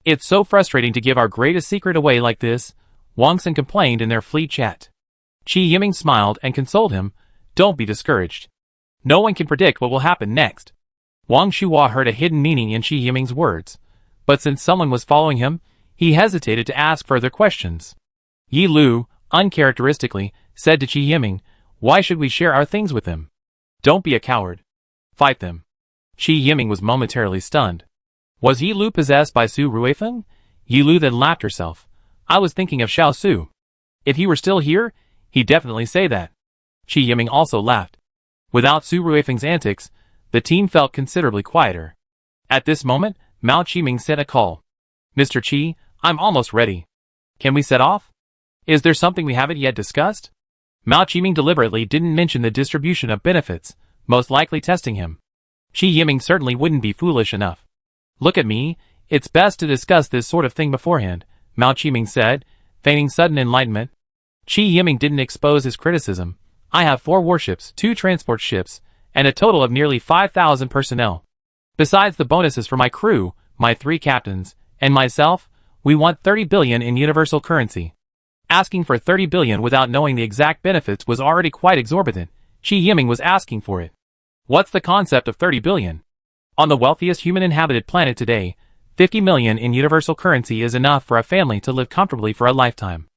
It's so frustrating to give our greatest secret away like this, Wang Xin complained in their fleet chat. Qi Yiming smiled and consoled him, don't be discouraged. No one can predict what will happen next. Wang Shuhua heard a hidden meaning in Qi Yiming's words, but since someone was following him, he hesitated to ask further questions. Yi Lu, uncharacteristically, said to Qi Yiming, why should we share our things with them? Don't be a coward. Fight them. Qi Yiming was momentarily stunned. Was Yi Lu possessed by Su Ruifeng? Yi Lu then laughed herself. I was thinking of Xiao Su. If he were still here, he'd definitely say that. Qi Yiming also laughed. Without Su Ruifeng's antics, the team felt considerably quieter. At this moment, Mao Qiming sent a call. Mr. Qi, I'm almost ready. Can we set off? Is there something we haven't yet discussed? Mao Qiming deliberately didn't mention the distribution of benefits, most likely testing him. Qi Yiming certainly wouldn't be foolish enough. Look at me, it's best to discuss this sort of thing beforehand, Mao Qiming said, feigning sudden enlightenment. Qi Yiming didn't expose his criticism. I have 4 warships, 2 transport ships, and a total of nearly 5,000 personnel. Besides the bonuses for my crew, my 3 captains, and myself, we want 30 billion in universal currency. Asking for 30 billion without knowing the exact benefits was already quite exorbitant. Qi Yiming was asking for it. What's the concept of 30 billion? On the wealthiest human-inhabited planet today, 50 million in universal currency is enough for a family to live comfortably for a lifetime.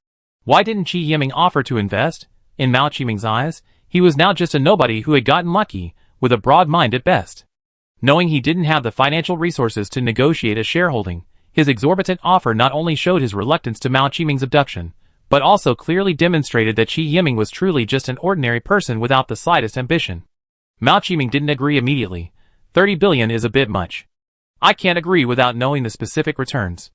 Why didn't Qi Yiming offer to invest? In Mao Qiming's eyes, he was now just a nobody who had gotten lucky, with a broad mind at best. Knowing he didn't have the financial resources to negotiate a shareholding, His exorbitant offer not only showed his reluctance to Mao Qiming's abduction, but also clearly demonstrated that Qi Yiming was truly just an ordinary person without the slightest ambition. Mao Qiming didn't agree immediately. 30 billion is a bit much. I can't agree without knowing the specific returns.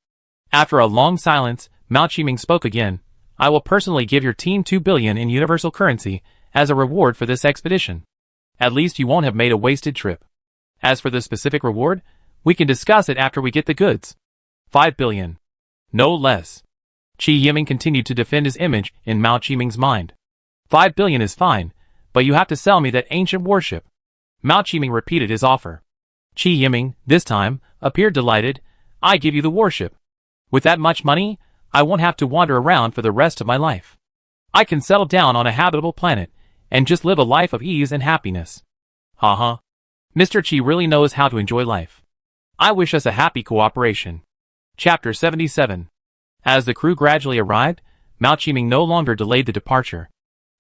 After a long silence, Mao Qiming spoke again. I will personally give your team 2 billion in universal currency as a reward for this expedition. At least you won't have made a wasted trip. As for the specific reward, we can discuss it after we get the goods. 5 billion. No less. Qi Yiming continued to defend his image in Mao Qiming's mind. 5 billion is fine, but you have to sell me that ancient warship. Mao Qiming repeated his offer. Qi Yiming, this time, appeared delighted. I give you the warship. With that much money, I won't have to wander around for the rest of my life. I can settle down on a habitable planet, and just live a life of ease and happiness. Haha. Mr. Qi really knows how to enjoy life. I wish us a happy cooperation. Chapter 77. As the crew gradually arrived, Mao Qiming no longer delayed the departure.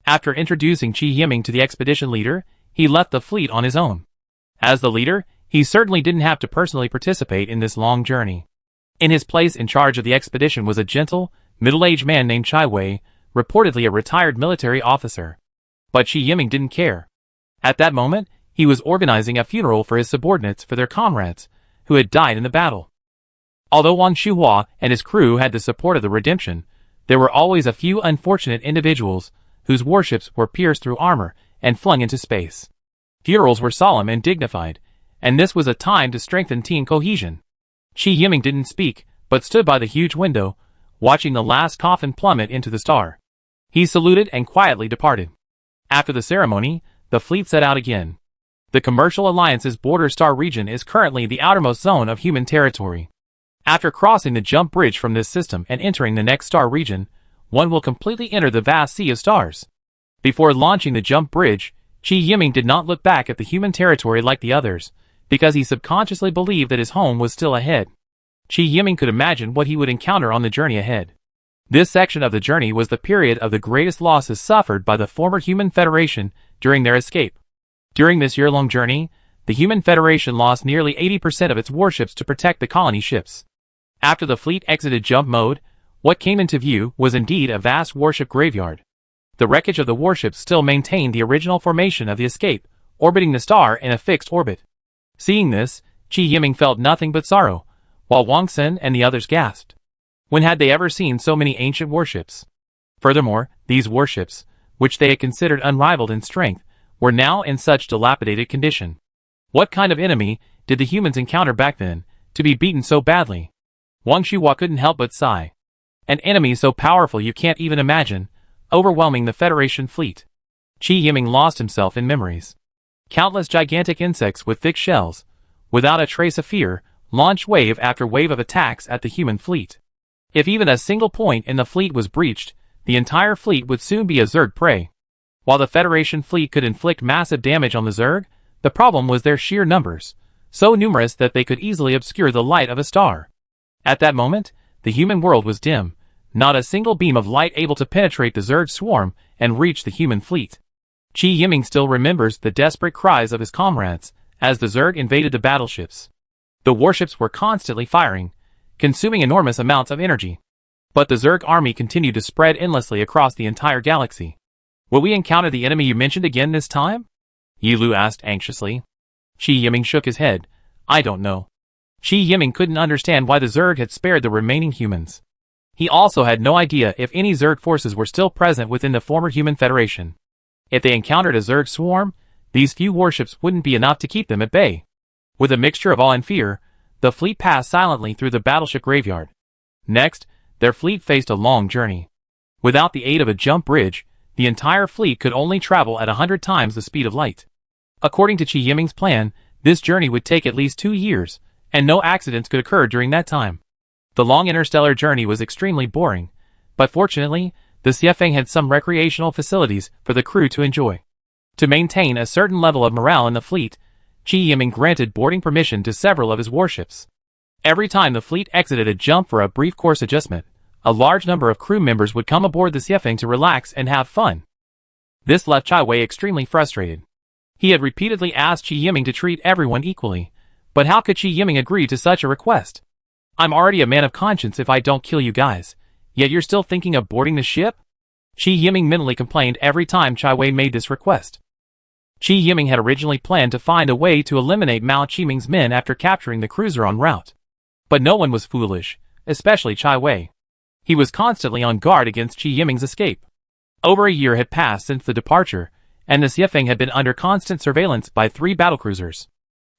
After introducing Qi Yiming to the expedition leader, he left the fleet on his own. As the leader, he certainly didn't have to personally participate in this long journey. In his place in charge of the expedition was a gentle, middle-aged man named Chai Wei, reportedly a retired military officer. But Qi Yiming didn't care. At that moment, he was organizing a funeral for his subordinates for their comrades, who had died in the battle. Although Wang Shuhua and his crew had the support of the Redemption, there were always a few unfortunate individuals whose warships were pierced through armor and flung into space. Funerals were solemn and dignified, and this was a time to strengthen team cohesion. Qi Yiming didn't speak, but stood by the huge window, watching the last coffin plummet into the star. He saluted and quietly departed. After the ceremony, the fleet set out again. The Commercial Alliance's border star region is currently the outermost zone of human territory. After crossing the jump bridge from this system and entering the next star region, one will completely enter the vast sea of stars. Before launching the jump bridge, Qi Yiming did not look back at the human territory like the others, because he subconsciously believed that his home was still ahead. Qi Yiming could imagine what he would encounter on the journey ahead. This section of the journey was the period of the greatest losses suffered by the former Human Federation during their escape. During this year-long journey, the Human Federation lost nearly 80% of its warships to protect the colony ships. After the fleet exited jump mode, what came into view was indeed a vast warship graveyard. The wreckage of the warships still maintained the original formation of the escape, orbiting the star in a fixed orbit. Seeing this, Qi Yiming felt nothing but sorrow, while Wang Sen and the others gasped. When had they ever seen so many ancient warships? Furthermore, these warships, which they had considered unrivaled in strength, were now in such dilapidated condition. What kind of enemy did the humans encounter back then, to be beaten so badly? Wang Shuhua couldn't help but sigh. An enemy so powerful you can't even imagine, overwhelming the Federation fleet. Qi Yiming lost himself in memories. Countless gigantic insects with thick shells, without a trace of fear, launched wave after wave of attacks at the human fleet. If even a single point in the fleet was breached, the entire fleet would soon be a Zerg prey. While the Federation fleet could inflict massive damage on the Zerg, the problem was their sheer numbers, so numerous that they could easily obscure the light of a star. At that moment, the human world was dim, not a single beam of light able to penetrate the Zerg swarm and reach the human fleet. Qi Yiming still remembers the desperate cries of his comrades as the Zerg invaded the battleships. The warships were constantly firing, consuming enormous amounts of energy. But the Zerg army continued to spread endlessly across the entire galaxy. Will we encounter the enemy you mentioned again this time? Yi Lu asked anxiously. Qi Yiming shook his head. I don't know. Qi Yiming couldn't understand why the Zerg had spared the remaining humans. He also had no idea if any Zerg forces were still present within the former Human Federation. If they encountered a Zerg swarm, these few warships wouldn't be enough to keep them at bay. With a mixture of awe and fear, the fleet passed silently through the battleship graveyard. Next, their fleet faced a long journey. Without the aid of a jump bridge, the entire fleet could only travel at 100 times the speed of light. According to Qi Yiming's plan, this journey would take at least 2 years, and no accidents could occur during that time. The long interstellar journey was extremely boring, but fortunately, the Xiefeng had some recreational facilities for the crew to enjoy. To maintain a certain level of morale in the fleet, Qi Yiming granted boarding permission to several of his warships. Every time the fleet exited a jump for a brief course adjustment, a large number of crew members would come aboard the Xiefeng to relax and have fun. This left Chai Wei extremely frustrated. He had repeatedly asked Qi Yiming to treat everyone equally, but how could Qi Yiming agree to such a request? I'm already a man of conscience if I don't kill you guys, yet you're still thinking of boarding the ship? Qi Yiming mentally complained every time Chai Wei made this request. Qi Yiming had originally planned to find a way to eliminate Mao Qiming's men after capturing the cruiser en route. But no one was foolish, especially Chai Wei. He was constantly on guard against Qi Yiming's escape. Over a year had passed since the departure, and the Xiefeng had been under constant surveillance by 3 battlecruisers.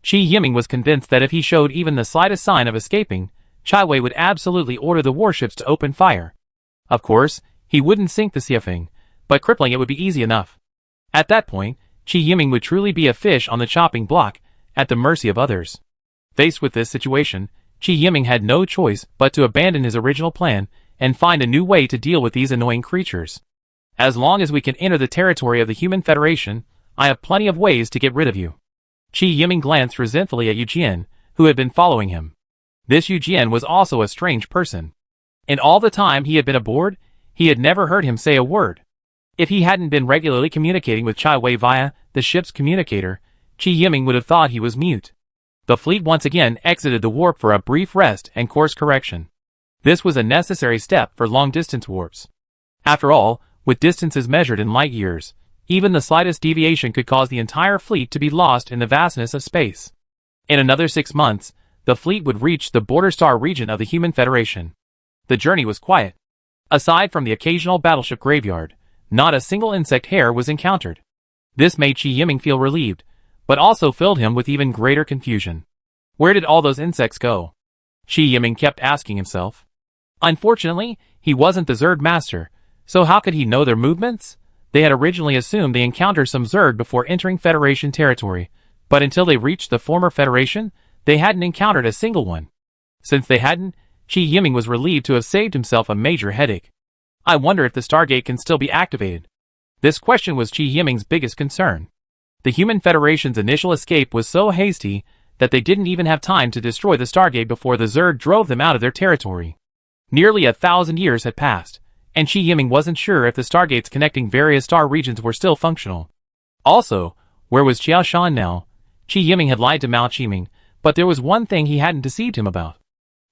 Qi Yiming was convinced that if he showed even the slightest sign of escaping, Chai Wei would absolutely order the warships to open fire. Of course, he wouldn't sink the Xiefeng, but crippling it would be easy enough. At that point, Qi Yiming would truly be a fish on the chopping block, at the mercy of others. Faced with this situation, Qi Yiming had no choice but to abandon his original plan and find a new way to deal with these annoying creatures. As long as we can enter the territory of the Human Federation, I have plenty of ways to get rid of you. Qi Yiming glanced resentfully at Yu Jian, who had been following him. This Yu Jian was also a strange person. In all the time he had been aboard, he had never heard him say a word. If he hadn't been regularly communicating with Chai Wei via the ship's communicator, Qi Yiming would have thought he was mute. The fleet once again exited the warp for a brief rest and course correction. This was a necessary step for long-distance warps. After all, with distances measured in light years, even the slightest deviation could cause the entire fleet to be lost in the vastness of space. In another 6 months, the fleet would reach the border star region of the Human Federation. The journey was quiet. Aside from the occasional battleship graveyard, not a single insect hair was encountered. This made Qi Yiming feel relieved, but also filled him with even greater confusion. Where did all those insects go? Qi Yiming kept asking himself. Unfortunately, he wasn't the Zerg master, so how could he know their movements? They had originally assumed they encountered some Zerg before entering Federation territory, but until they reached the former Federation, they hadn't encountered a single one. Since they hadn't, Qi Yiming was relieved to have saved himself a major headache. I wonder if the Stargate can still be activated. This question was Qi Yiming's biggest concern. The Human Federation's initial escape was so hasty that they didn't even have time to destroy the Stargate before the Zerg drove them out of their territory. Nearly 1,000 years had passed, and Qi Yiming wasn't sure if the Stargates connecting various star regions were still functional. Also, where was Qiao Shan now? Qi Yiming had lied to Mao Qiming, but there was one thing he hadn't deceived him about.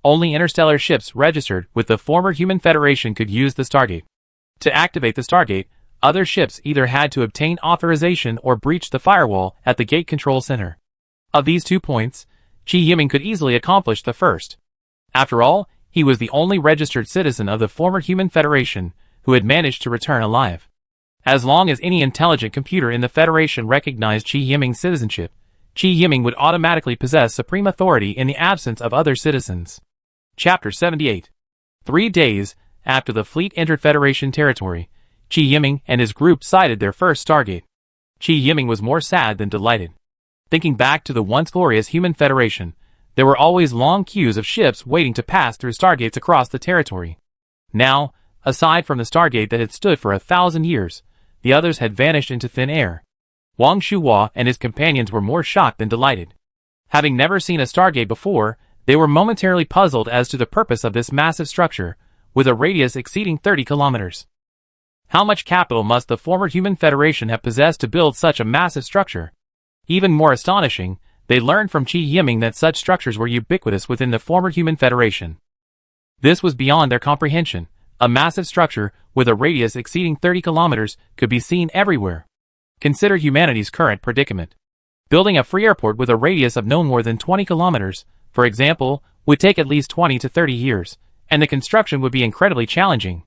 Only interstellar ships registered with the former Human Federation could use the Stargate. To activate the Stargate, other ships either had to obtain authorization or breach the firewall at the Gate Control Center. Of these 2 points, Qi Yiming could easily accomplish the first. After all, he was the only registered citizen of the former Human Federation who had managed to return alive. As long as any intelligent computer in the Federation recognized Qi Yiming's citizenship, Qi Yiming would automatically possess supreme authority in the absence of other citizens. Chapter 78. 3 days after the fleet entered Federation territory, Qi Yiming and his group sighted their first Stargate. Qi Yiming was more sad than delighted. Thinking back to the once glorious Human Federation, there were always long queues of ships waiting to pass through Stargates across the territory. Now, aside from the Stargate that had stood for 1,000 years, the others had vanished into thin air. Wang Shuhua and his companions were more shocked than delighted. Having never seen a Stargate before, they were momentarily puzzled as to the purpose of this massive structure, with a radius exceeding 30 kilometers. How much capital must the former Human Federation have possessed to build such a massive structure? Even more astonishing, they learned from Qi Yiming that such structures were ubiquitous within the former Human Federation. This was beyond their comprehension. A massive structure, with a radius exceeding 30 kilometers, could be seen everywhere. Consider humanity's current predicament. Building a free airport with a radius of no more than 20 kilometers, for example, would take at least 20 to 30 years, and the construction would be incredibly challenging.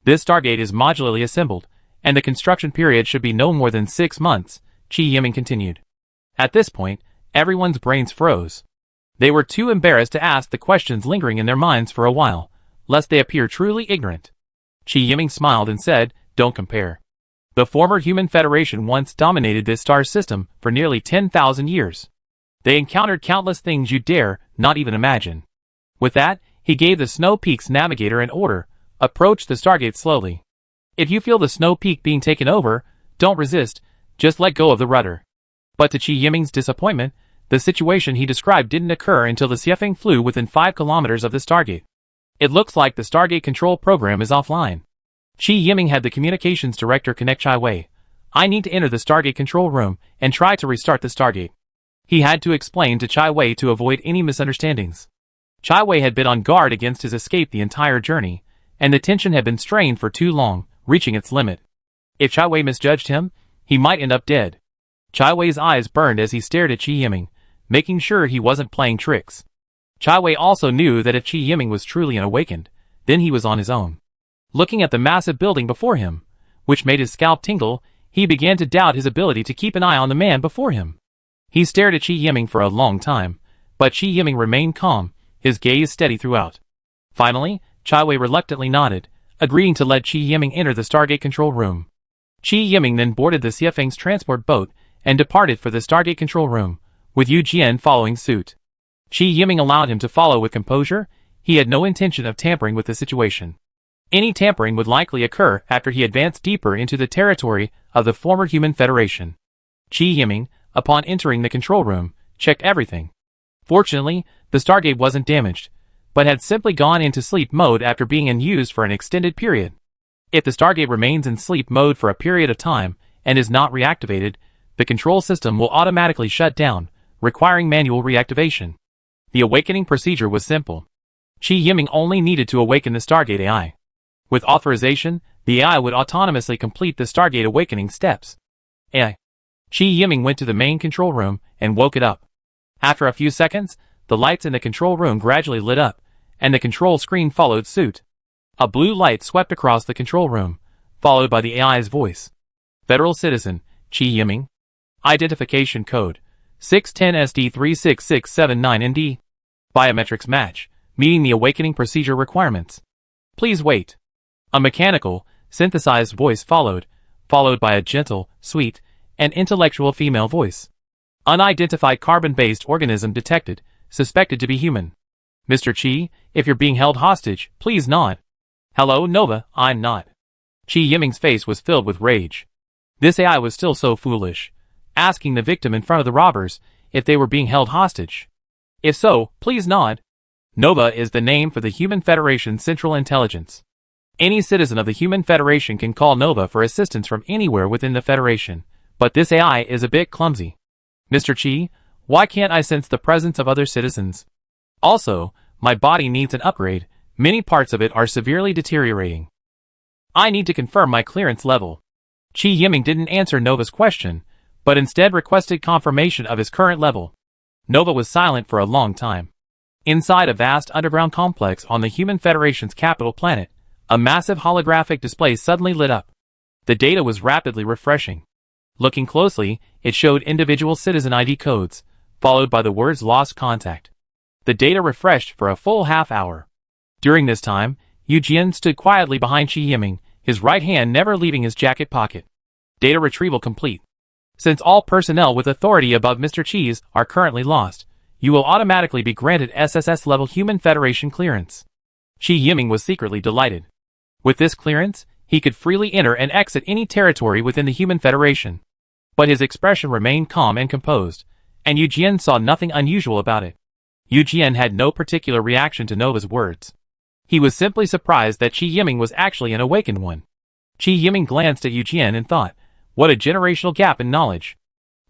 This Stargate is modularly assembled, and the construction period should be no more than 6 months, Qi Yiming continued. At this point, everyone's brains froze. They were too embarrassed to ask the questions lingering in their minds for a while, lest they appear truly ignorant. Qi Yiming smiled and said, "Don't compare. The former Human Federation once dominated this star system for nearly 10,000 years. They encountered countless things you dare not even imagine." With that, he gave the Snow Peak's navigator an order: approach the Stargate slowly. If you feel the Snow Peak being taken over, don't resist, just let go of the rudder. But to Qi Yiming's disappointment, the situation he described didn't occur until the Xiefeng flew within 5 kilometers of the Stargate. It looks like the Stargate control program is offline. Qi Yiming had the communications director connect Chai Wei. "I need to enter the Stargate control room and try to restart the Stargate." He had to explain to Chai Wei to avoid any misunderstandings. Chai Wei had been on guard against his escape the entire journey, and the tension had been strained for too long, reaching its limit. If Chai Wei misjudged him, he might end up dead. Chai Wei's eyes burned as he stared at Qi Yiming, making sure he wasn't playing tricks. Chai Wei also knew that if Qi Yiming was truly unawakened, then he was on his own. Looking at the massive building before him, which made his scalp tingle, he began to doubt his ability to keep an eye on the man before him. He stared at Qi Yiming for a long time, but Qi Yiming remained calm, his gaze steady throughout. Finally, Chai Wei reluctantly nodded, agreeing to let Qi Yiming enter the Stargate control room. Qi Yiming then boarded the Xiafeng's transport boat and departed for the Stargate control room, with Yu Jian following suit. Qi Yiming allowed him to follow with composure. He had no intention of tampering with the situation. Any tampering would likely occur after he advanced deeper into the territory of the former Human Federation. Qi Yiming, upon entering the control room, checked everything. Fortunately, the Stargate wasn't damaged, but had simply gone into sleep mode after being unused for an extended period. If the Stargate remains in sleep mode for a period of time and is not reactivated, the control system will automatically shut down, requiring manual reactivation. The awakening procedure was simple. Qi Yiming only needed to awaken the Stargate AI. With authorization, the AI would autonomously complete the Stargate awakening steps. AI. Qi Yiming went to the main control room and woke it up. After a few seconds, the lights in the control room gradually lit up, and the control screen followed suit. A blue light swept across the control room, followed by the AI's voice. Federal Citizen, Qi Yiming. Identification Code, 610SD36679ND. Biometrics match, meeting the awakening procedure requirements. Please wait. A mechanical, synthesized voice followed by a gentle, sweet, and intellectual female voice. Unidentified carbon-based organism detected, suspected to be human. Mr. Qi, if you're being held hostage, please nod. Hello, Nova, I'm not. Qi Yiming's face was filled with rage. This AI was still so foolish, asking the victim in front of the robbers if they were being held hostage. If so, please nod. Nova is the name for the Human Federation Central Intelligence. Any citizen of the Human Federation can call Nova for assistance from anywhere within the Federation, but this AI is a bit clumsy. Mr. Qi, why can't I sense the presence of other citizens? Also, my body needs an upgrade. Many parts of it are severely deteriorating. I need to confirm my clearance level. Qi Yiming didn't answer Nova's question, but instead requested confirmation of his current level. Nova was silent for a long time. Inside a vast underground complex on the Human Federation's capital planet, a massive holographic display suddenly lit up. The data was rapidly refreshing. Looking closely, it showed individual citizen ID codes, followed by the words lost contact. The data refreshed for a full half hour. During this time, Yu Jian stood quietly behind Qi Yiming, his right hand never leaving his jacket pocket. Data retrieval complete. Since all personnel with authority above Mr. Qi's are currently lost, you will automatically be granted SSS-level Human Federation clearance. Qi Yiming was secretly delighted. With this clearance, he could freely enter and exit any territory within the Human Federation. But his expression remained calm and composed, and Yu Jian saw nothing unusual about it. Yu Jian had no particular reaction to Nova's words. He was simply surprised that Qi Yiming was actually an awakened one. Qi Yiming glanced at Yu Jian and thought, what a generational gap in knowledge.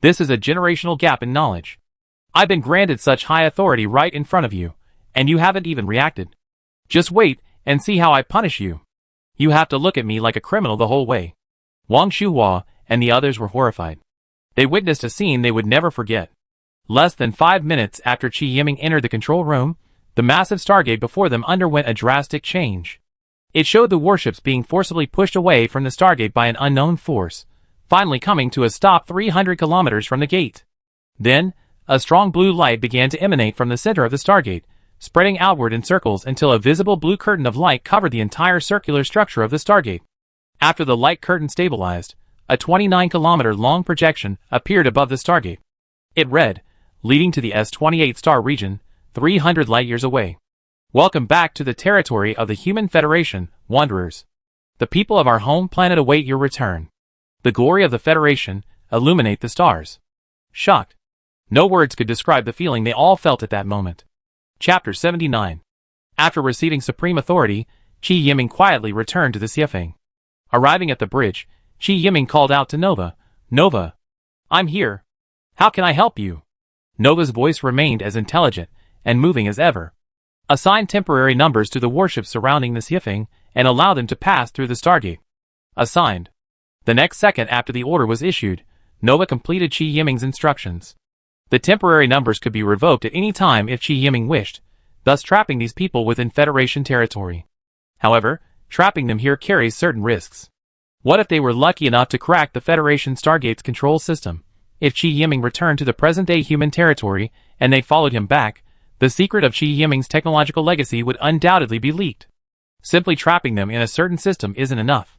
This is a generational gap in knowledge. I've been granted such high authority right in front of you, and you haven't even reacted. Just wait and see how I punish you. You have to look at me like a criminal the whole way. Wang Shuhua and the others were horrified. They witnessed a scene they would never forget. Less than 5 minutes after Qi Yiming entered the control room, the massive Stargate before them underwent a drastic change. It showed the warships being forcibly pushed away from the Stargate by an unknown force, finally coming to a stop 300 kilometers from the gate. Then, a strong blue light began to emanate from the center of the Stargate, spreading outward in circles until a visible blue curtain of light covered the entire circular structure of the Stargate. After the light curtain stabilized, a 29-kilometer-long projection appeared above the Stargate. It read, leading to the S-28 star region, 300 light-years away. Welcome back to the territory of the Human Federation, Wanderers. The people of our home planet await your return. The glory of the Federation, illuminate the stars. Shocked. No words could describe the feeling they all felt at that moment. Chapter 79. After receiving supreme authority, Qi Yiming quietly returned to the Xiafeng. Arriving at the bridge, Qi Yiming called out to Nova, Nova, I'm here. How can I help you? Nova's voice remained as intelligent and moving as ever. Assign temporary numbers to the warships surrounding the Xiafeng and allow them to pass through the Stargate. Assigned. The next second after the order was issued, Nova completed Qi Yiming's instructions. The temporary numbers could be revoked at any time if Qi Yiming wished, thus trapping these people within Federation territory. However, trapping them here carries certain risks. What if they were lucky enough to crack the Federation Stargate's control system? If Qi Yiming returned to the present-day human territory and they followed him back, the secret of Qi Yiming's technological legacy would undoubtedly be leaked. Simply trapping them in a certain system isn't enough.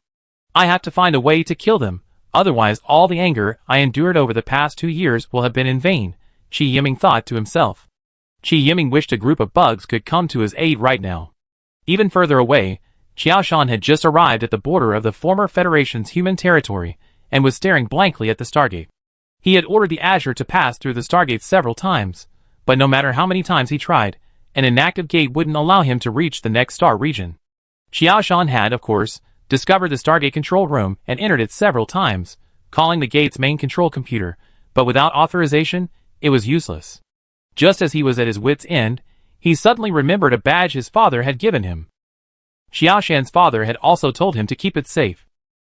I have to find a way to kill them, otherwise all the anger I endured over the past 2 years will have been in vain, Qi Yiming thought to himself. Qi Yiming wished a group of bugs could come to his aid right now. Even further away, Qiaoshan had just arrived at the border of the former Federation's human territory and was staring blankly at the Stargate. He had ordered the Azure to pass through the Stargate several times, but no matter how many times he tried, an inactive gate wouldn't allow him to reach the next star region. Qiaoshan had, of course, discovered the Stargate control room and entered it several times, calling the gate's main control computer, but without authorization, it was useless. Just as he was at his wit's end, he suddenly remembered a badge his father had given him. Qiaoshan's father had also told him to keep it safe.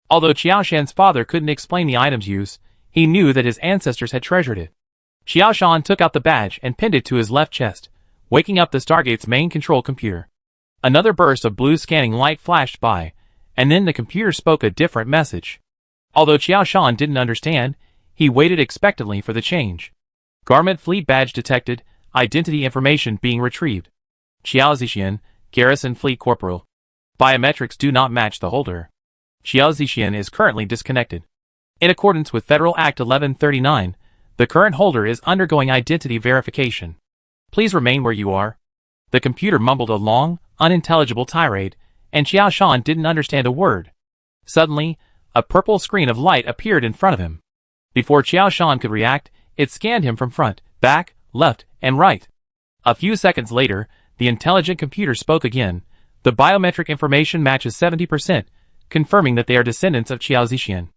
Although Qiaoshan's father couldn't explain the item's use, he knew that his ancestors had treasured it. Qiaoshan took out the badge and pinned it to his left chest, waking up the Stargate's main control computer. Another burst of blue scanning light flashed by, and then the computer spoke a different message. Although Qiaoshan didn't understand, he waited expectantly for the change. Garment Fleet Badge detected, identity information being retrieved. Xiao Zixian, Garrison Fleet Corporal. Biometrics do not match the holder. Xiao Zixian is currently disconnected. In accordance with Federal Act 1139, the current holder is undergoing identity verification. Please remain where you are. The computer mumbled a long, unintelligible tirade, and Qiaoshan didn't understand a word. Suddenly, a purple screen of light appeared in front of him. Before Qiaoshan could react, it scanned him from front, back, left, and right. A few seconds later, the intelligent computer spoke again. The biometric information matches 70%, confirming that they are descendants of Xiao Zixian.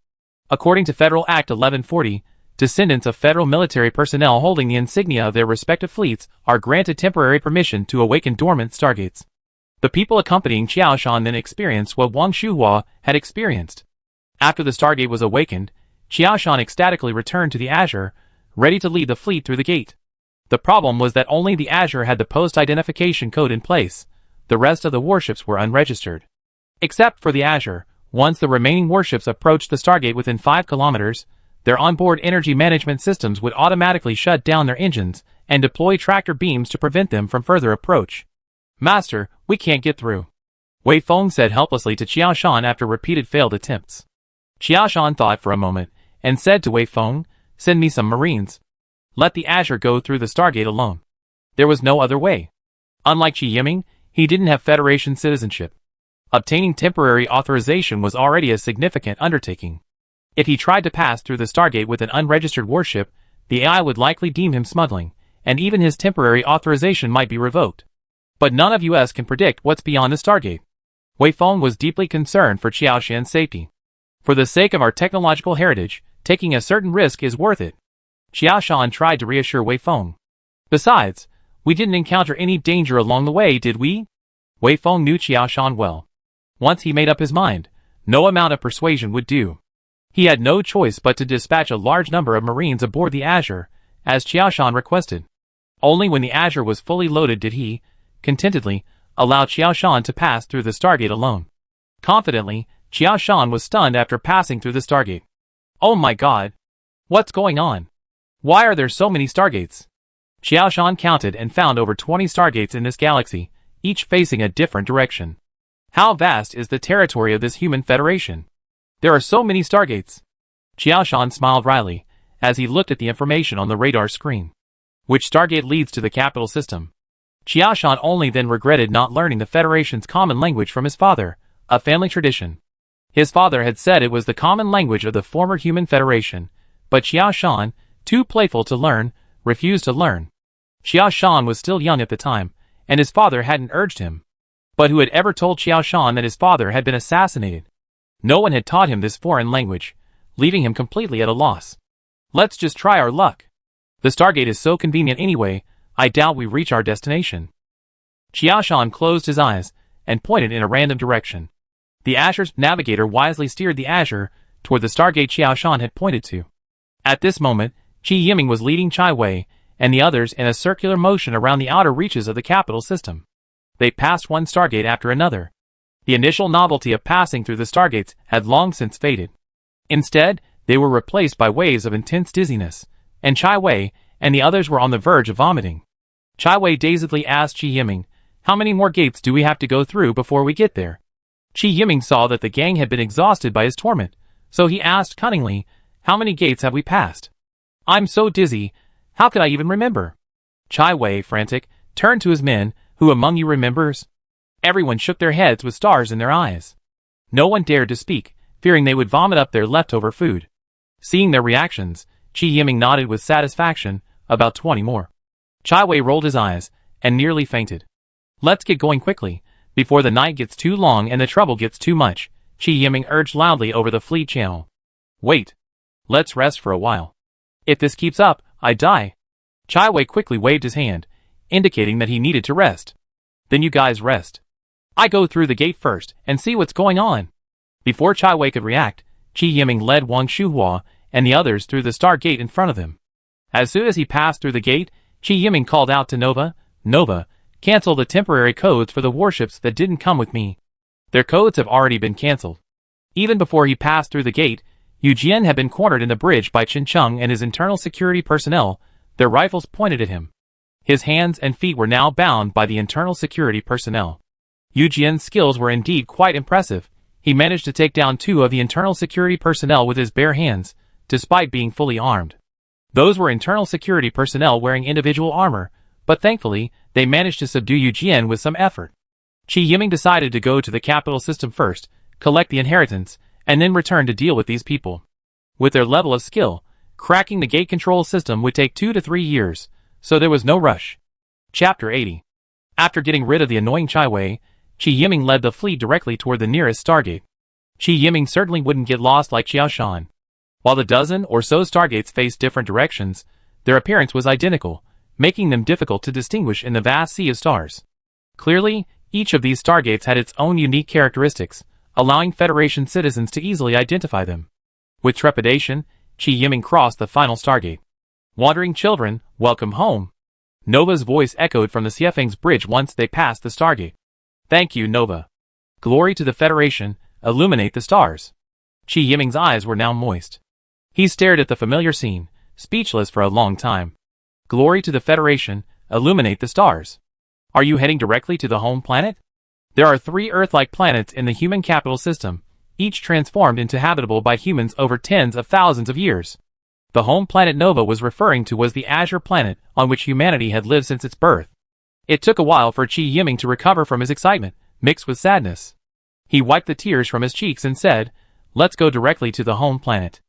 According to Federal Act 1140, descendants of federal military personnel holding the insignia of their respective fleets are granted temporary permission to awaken dormant stargates. The people accompanying Qiaoshan then experienced what Wang Shuhua had experienced. After the Stargate was awakened, Qiaoshan ecstatically returned to the Azure, ready to lead the fleet through the gate. The problem was that only the Azure had the post-identification code in place. The rest of the warships were unregistered. Except for the Azure, once the remaining warships approached the Stargate within 5 kilometers, their onboard energy management systems would automatically shut down their engines and deploy tractor beams to prevent them from further approach. Master, we can't get through. Wei Feng said helplessly to Qiaoshan after repeated failed attempts. Qiaoshan thought for a moment and said to Wei Feng, "Send me some Marines. Let the Azure go through the Stargate alone." There was no other way. Unlike Qi Yiming, he didn't have Federation citizenship. Obtaining temporary authorization was already a significant undertaking. If he tried to pass through the Stargate with an unregistered warship, the AI would likely deem him smuggling, and even his temporary authorization might be revoked. But none of us can predict what's beyond the Stargate. Wei Feng was deeply concerned for Qiaoshan's safety. For the sake of our technological heritage, taking a certain risk is worth it. Qiaoshan tried to reassure Wei Feng. Besides, we didn't encounter any danger along the way, did we? Wei Feng knew Qiaoshan well. Once he made up his mind, no amount of persuasion would do. He had no choice but to dispatch a large number of Marines aboard the Azure, as Qiaoshan requested. Only when the Azure was fully loaded did he, contentedly, allow Qiaoshan to pass through the Stargate alone. Confidently, Qiaoshan was stunned after passing through the Stargate. Oh my god! What's going on? Why are there so many Stargates? Qiaoshan counted and found over 20 Stargates in this galaxy, each facing a different direction. How vast is the territory of this human federation? There are so many Stargates. Qiaoshan smiled wryly, as he looked at the information on the radar screen. Which Stargate leads to the capital system? Qiaoshan only then regretted not learning the Federation's common language from his father, a family tradition. His father had said it was the common language of the former human federation, but Qiaoshan, too playful to learn, refused to learn. Qiaoshan was still young at the time, and his father hadn't urged him. But who had ever told Qiaoshan that his father had been assassinated? No one had taught him this foreign language, leaving him completely at a loss. Let's just try our luck. The Stargate is so convenient anyway, I doubt we reach our destination. Xiaoshan closed his eyes and pointed in a random direction. The Azur's navigator wisely steered the Azure toward the Stargate Xiaoshan had pointed to. At this moment, Qi Yiming was leading Chai Wei and the others in a circular motion around the outer reaches of the capital system. They passed one Stargate after another. The initial novelty of passing through the Stargates had long since faded. Instead, they were replaced by waves of intense dizziness, and Chai Wei and the others were on the verge of vomiting. Chai Wei dazedly asked Qi Yiming, "How many more gates do we have to go through before we get there?" Qi Yiming saw that the gang had been exhausted by his torment, so he asked cunningly, "How many gates have we passed? I'm so dizzy, how could I even remember?" Chai Wei, frantic, turned to his men, "Who among you remembers?" Everyone shook their heads with stars in their eyes. No one dared to speak, fearing they would vomit up their leftover food. Seeing their reactions, Qi Yiming nodded with satisfaction, "About 20 more." Chai Wei rolled his eyes and nearly fainted. "Let's get going quickly, before the night gets too long and the trouble gets too much," Qi Yiming urged loudly over the fleet channel. "Wait. Let's rest for a while. If this keeps up, I die." Chai Wei quickly waved his hand, indicating that he needed to rest. "Then you guys rest. I go through the gate first and see what's going on." Before Chai Wei could react, Qi Yiming led Wang Shuhua and the others through the star gate in front of him. As soon as he passed through the gate, Qi Yiming called out to Nova, "Nova, cancel the temporary codes for the warships that didn't come with me. Their codes have already been cancelled." Even before he passed through the gate, Yu Jian had been cornered in the bridge by Qin Cheng and his internal security personnel, their rifles pointed at him. His hands and feet were now bound by the internal security personnel. Yu Jian's skills were indeed quite impressive. He managed to take down 2 of the internal security personnel with his bare hands, despite being fully armed. Those were internal security personnel wearing individual armor, but thankfully, they managed to subdue Yu Jian with some effort. Qi Yiming decided to go to the capital system first, collect the inheritance, and then return to deal with these people. With their level of skill, cracking the gate control system would take 2 to 3 years, so there was no rush. Chapter 80. After getting rid of the annoying Chai Wei, Qi Yiming led the fleet directly toward the nearest Stargate. Qi Yiming certainly wouldn't get lost like Xiaoshan. While the dozen or so Stargates faced different directions, their appearance was identical, making them difficult to distinguish in the vast sea of stars. Clearly, each of these Stargates had its own unique characteristics, allowing Federation citizens to easily identify them. With trepidation, Qi Yiming crossed the final Stargate. "Wandering children, welcome home." Nova's voice echoed from the Xiefeng's bridge once they passed the Stargate. "Thank you, Nova. Glory to the Federation, illuminate the stars." Qi Yiming's eyes were now moist. He stared at the familiar scene, speechless for a long time. "Glory to the Federation, illuminate the stars. Are you heading directly to the home planet?" There are 3 Earth-like planets in the human capital system, each transformed into habitable by humans over tens of thousands of years. The home planet Nova was referring to was the Azure planet on which humanity had lived since its birth. It took a while for Qi Yiming to recover from his excitement, mixed with sadness. He wiped the tears from his cheeks and said, "Let's go directly to the home planet."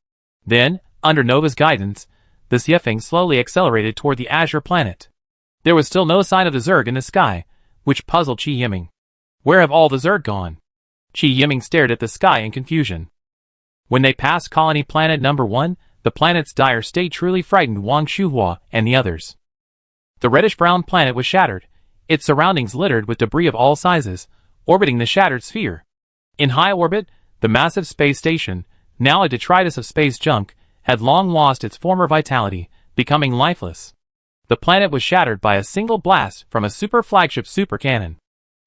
Then, under Nova's guidance, the Xiefeng slowly accelerated toward the Azure planet. There was still no sign of the Zerg in the sky, which puzzled Qi Yiming. Where have all the Zerg gone? Qi Yiming stared at the sky in confusion. When they passed colony planet number 1, the planet's dire state truly frightened Wang Shuhua and the others. The reddish-brown planet was shattered, its surroundings littered with debris of all sizes, orbiting the shattered sphere. In high orbit, the massive space station, now a detritus of space junk, had long lost its former vitality, becoming lifeless. The planet was shattered by a single blast from a super flagship super cannon.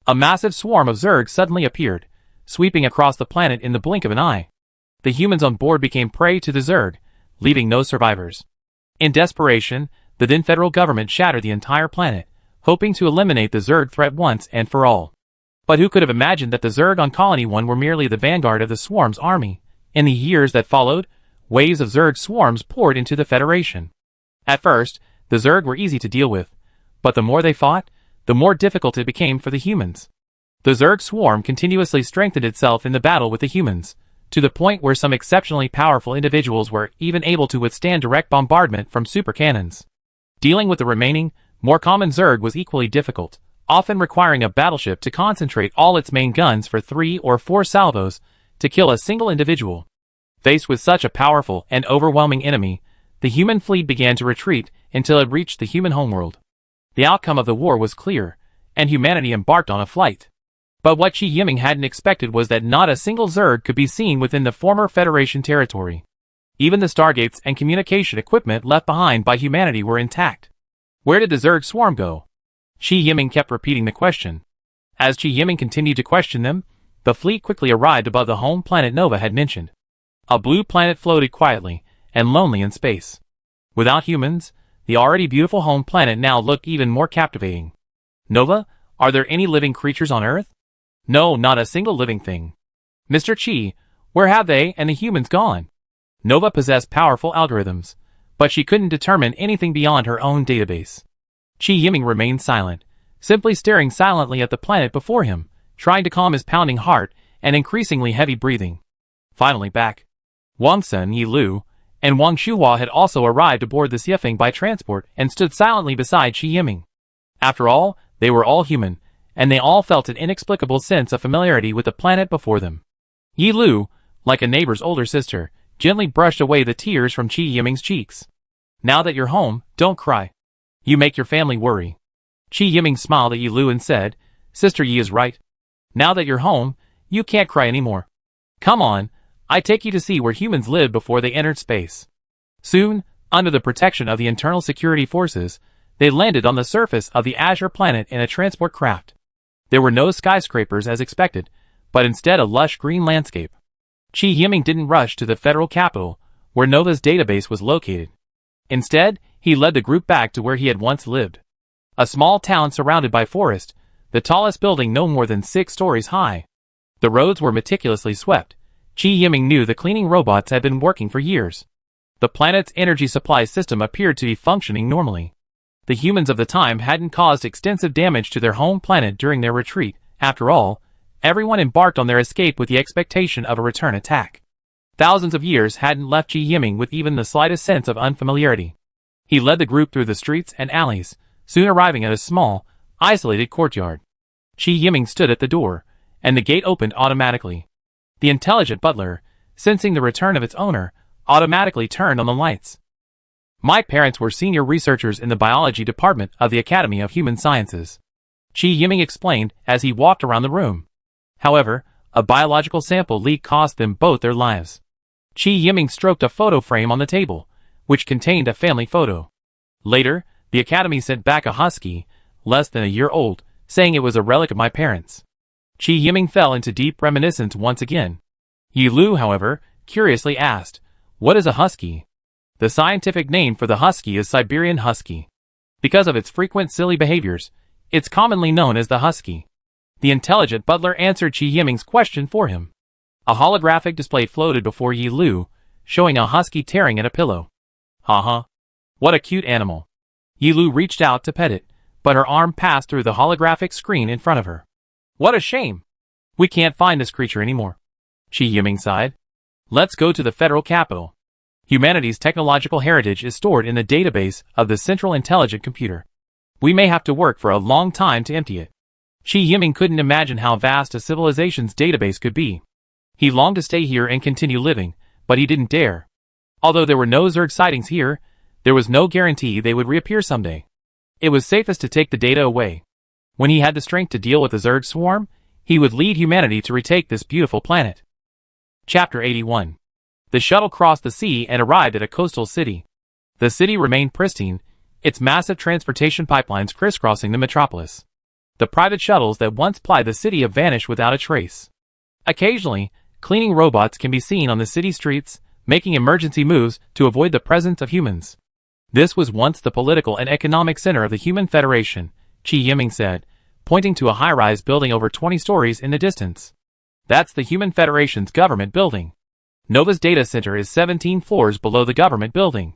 A massive swarm of Zerg suddenly appeared, sweeping across the planet in the blink of an eye. The humans on board became prey to the Zerg, leaving no survivors. In desperation, the then federal government shattered the entire planet, hoping to eliminate the Zerg threat once and for all. But who could have imagined that the Zerg on Colony 1 were merely the vanguard of the Swarm's army? In the years that followed, waves of Zerg swarms poured into the Federation. At first, the Zerg were easy to deal with, but the more they fought, the more difficult it became for the humans. The Zerg swarm continuously strengthened itself in the battle with the humans, to the point where some exceptionally powerful individuals were even able to withstand direct bombardment from super cannons. Dealing with the remaining, more common Zerg was equally difficult, often requiring a battleship to concentrate all its main guns for 3 or 4 salvos to kill a single individual. Faced with such a powerful and overwhelming enemy, the human fleet began to retreat until it reached the human homeworld. The outcome of the war was clear. and humanity embarked on a flight. But what Chi Yiming hadn't expected was that not a single Zerg could be seen within the former Federation territory. Even the stargates and communication equipment left behind by humanity were intact. Where did the Zerg swarm go? Chi Yiming kept repeating the question. As Chi Yiming continued to question them, the fleet quickly arrived above the home planet Nova had mentioned. A blue planet floated quietly and lonely in space. Without humans, the already beautiful home planet now looked even more captivating. Nova, are there any living creatures on Earth? No, not a single living thing. Mr. Chi, where have they and the humans gone? Nova possessed powerful algorithms, but she couldn't determine anything beyond her own database. Chi Yiming remained silent, simply staring silently at the planet before him, trying to calm his pounding heart and increasingly heavy breathing. Finally back. Wang Sun, Yi Lu, and Wang Shuhua had also arrived aboard the Xiefeng by transport and stood silently beside Chi Yiming. After all, they were all human, and they all felt an inexplicable sense of familiarity with the planet before them. Yi Lu, like a neighbor's older sister, gently brushed away the tears from Chi Yiming's cheeks. Now that you're home, don't cry. You make your family worry. Chi Yiming smiled at Yi Lu and said, Sister Yi is right. Now that you're home, you can't cry anymore. Come on, I take you to see where humans lived before they entered space. Soon, under the protection of the internal security forces, they landed on the surface of the Azure planet in a transport craft. There were no skyscrapers as expected, but instead a lush green landscape. Chi Yiming didn't rush to the federal capital, where Nova's database was located. Instead, he led the group back to where he had once lived. A small town surrounded by forest, the tallest building no more than 6 stories high. The roads were meticulously swept. Chi Yiming knew the cleaning robots had been working for years. The planet's energy supply system appeared to be functioning normally. The humans of the time hadn't caused extensive damage to their home planet during their retreat. After all, everyone embarked on their escape with the expectation of a return attack. Thousands of years hadn't left Chi Yiming with even the slightest sense of unfamiliarity. He led the group through the streets and alleys, soon arriving at a small, isolated courtyard. Chi Yiming stood at the door, and the gate opened automatically. The intelligent butler, sensing the return of its owner, automatically turned on the lights. My parents were senior researchers in the biology department of the Academy of Human Sciences. Chi Yiming explained as he walked around the room. However, a biological sample leak cost them both their lives. Chi Yiming stroked a photo frame on the table, which contained a family photo. Later, the Academy sent back a husky, less than a year old, saying it was a relic of my parents. Chi Yiming fell into deep reminiscence once again. Yi Lu, however, curiously asked, What is a husky? The scientific name for the husky is Siberian husky. Because of its frequent silly behaviors, it's commonly known as the husky. The intelligent butler answered Chi Yiming's question for him. A holographic display floated before Yi Lu, showing a husky tearing at a pillow. Haha. What a cute animal. Yi Lu reached out to pet it, but her arm passed through the holographic screen in front of her. What a shame. We can't find this creature anymore. Chi Yiming sighed. Let's go to the federal capital. Humanity's technological heritage is stored in the database of the Central Intelligent Computer. We may have to work for a long time to empty it. Chi Yiming couldn't imagine how vast a civilization's database could be. He longed to stay here and continue living, but he didn't dare. Although there were no Zerg sightings here, there was no guarantee they would reappear someday. It was safest to take the data away. When he had the strength to deal with the Zerg swarm, he would lead humanity to retake this beautiful planet. Chapter 81. The shuttle crossed the sea and arrived at a coastal city. The city remained pristine, its massive transportation pipelines crisscrossing the metropolis. The private shuttles that once plied the city have vanished without a trace. Occasionally, cleaning robots can be seen on the city streets, making emergency moves to avoid the presence of humans. This was once the political and economic center of the Human Federation, Chi Yiming said, pointing to a high-rise building over 20 stories in the distance. That's the Human Federation's government building. Nova's data center is 17 floors below the government building.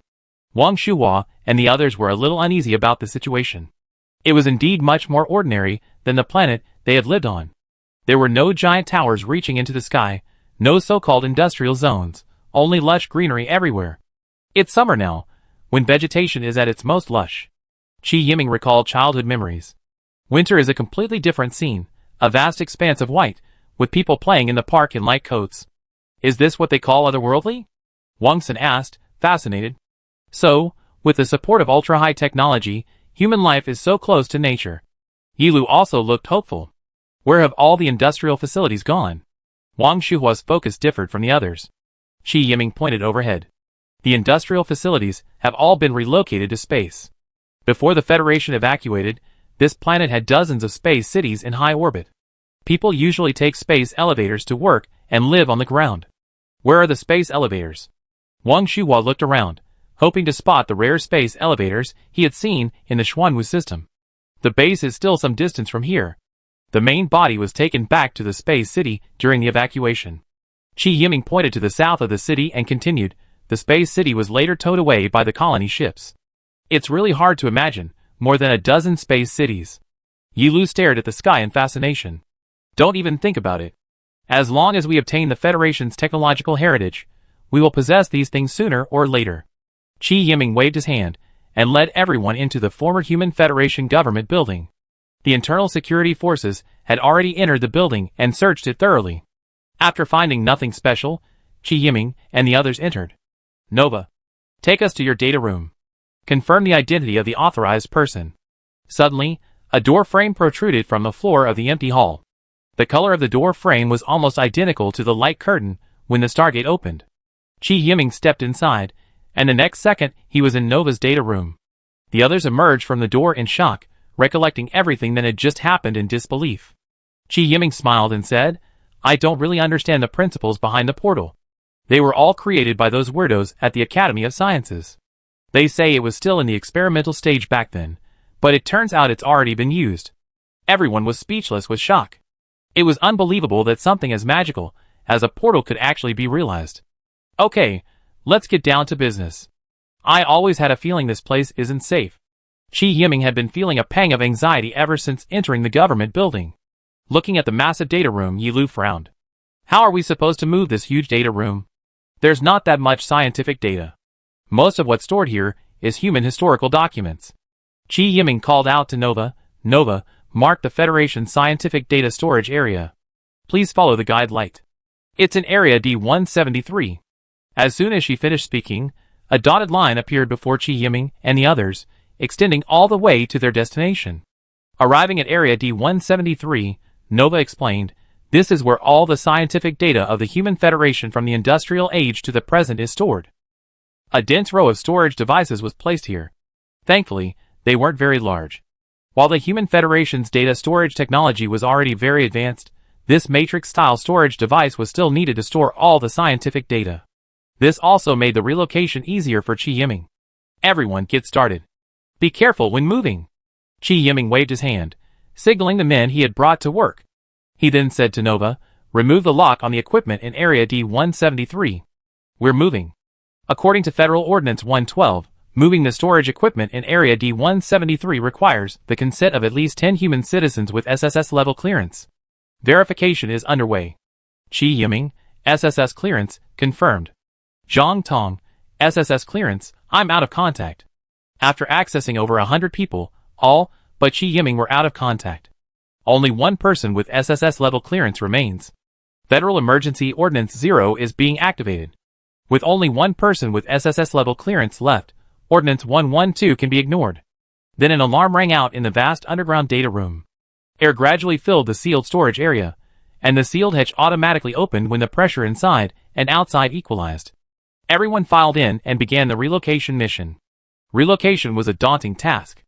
Wang Shuhua and the others were a little uneasy about the situation. It was indeed much more ordinary than the planet they had lived on. There were no giant towers reaching into the sky, no so-called industrial zones, only lush greenery everywhere. It's summer now, when vegetation is at its most lush. Chi Yiming recalled childhood memories. Winter is a completely different scene, a vast expanse of white, with people playing in the park in light coats. Is this what they call otherworldly? Wang Sun asked, fascinated. So, with the support of ultra-high technology, human life is so close to nature. Yilu also looked hopeful. Where have all the industrial facilities gone? Wang Shuhua's focus differed from the others. Qi Yiming pointed overhead. The industrial facilities have all been relocated to space. Before the Federation evacuated, this planet had dozens of space cities in high orbit. People usually take space elevators to work and live on the ground. Where are the space elevators? Wang Shuhua looked around, hoping to spot the rare space elevators he had seen in the Xuanwu system. The base is still some distance from here. The main body was taken back to the space city during the evacuation. Qi Yiming pointed to the south of the city and continued, the space city was later towed away by the colony ships. It's really hard to imagine, more than a dozen space cities. Yilu stared at the sky in fascination. Don't even think about it. As long as we obtain the Federation's technological heritage, we will possess these things sooner or later. Qi Yiming waved his hand and led everyone into the former Human Federation government building. The internal security forces had already entered the building and searched it thoroughly. After finding nothing special, Qi Yiming and the others entered. Nova, take us to your data room. Confirm the identity of the authorized person. Suddenly, a door frame protruded from the floor of the empty hall. The color of the door frame was almost identical to the light curtain when the Stargate opened. Qi Yiming stepped inside, and the next second he was in Nova's data room. The others emerged from the door in shock, recollecting everything that had just happened in disbelief. Qi Yiming smiled and said, I don't really understand the principles behind the portal. They were all created by those weirdos at the Academy of Sciences. They say it was still in the experimental stage back then, but it turns out it's already been used. Everyone was speechless with shock. It was unbelievable that something as magical as a portal could actually be realized. Okay, let's get down to business. I always had a feeling this place isn't safe. Qi Yiming had been feeling a pang of anxiety ever since entering the government building. Looking at the massive data room, Yilu frowned. How are we supposed to move this huge data room? There's not that much scientific data. Most of what's stored here is human historical documents. Qi Yiming called out to Nova. Nova, mark the Federation's scientific data storage area. Please follow the guide light. It's in area D-173. As soon as she finished speaking, a dotted line appeared before Qi Yiming and the others, extending all the way to their destination. Arriving at area D-173, Nova explained, this is where all the scientific data of the Human Federation from the Industrial Age to the present is stored. A dense row of storage devices was placed here. Thankfully, they weren't very large. While the Human Federation's data storage technology was already very advanced, this matrix-style storage device was still needed to store all the scientific data. This also made the relocation easier for Qi Yiming. Everyone get started. Be careful when moving. Qi Yiming waved his hand, signaling the men he had brought to work. He then said to Nova, remove the lock on the equipment in area D-173. We're moving. According to Federal Ordinance 112, moving the storage equipment in area D-173 requires the consent of at least 10 human citizens with SSS-level clearance. Verification is underway. Qi Yiming, SSS clearance, confirmed. Zhang Tong, SSS clearance, I'm out of contact. After accessing over 100 people, all but Qi Yiming were out of contact. Only one person with SSS-level clearance remains. Federal Emergency Ordinance 0 is being activated. With only one person with SSS-level clearance left, Ordinance 112 can be ignored. Then an alarm rang out in the vast underground data room. Air gradually filled the sealed storage area, and the sealed hatch automatically opened when the pressure inside and outside equalized. Everyone filed in and began the relocation mission. Relocation was a daunting task.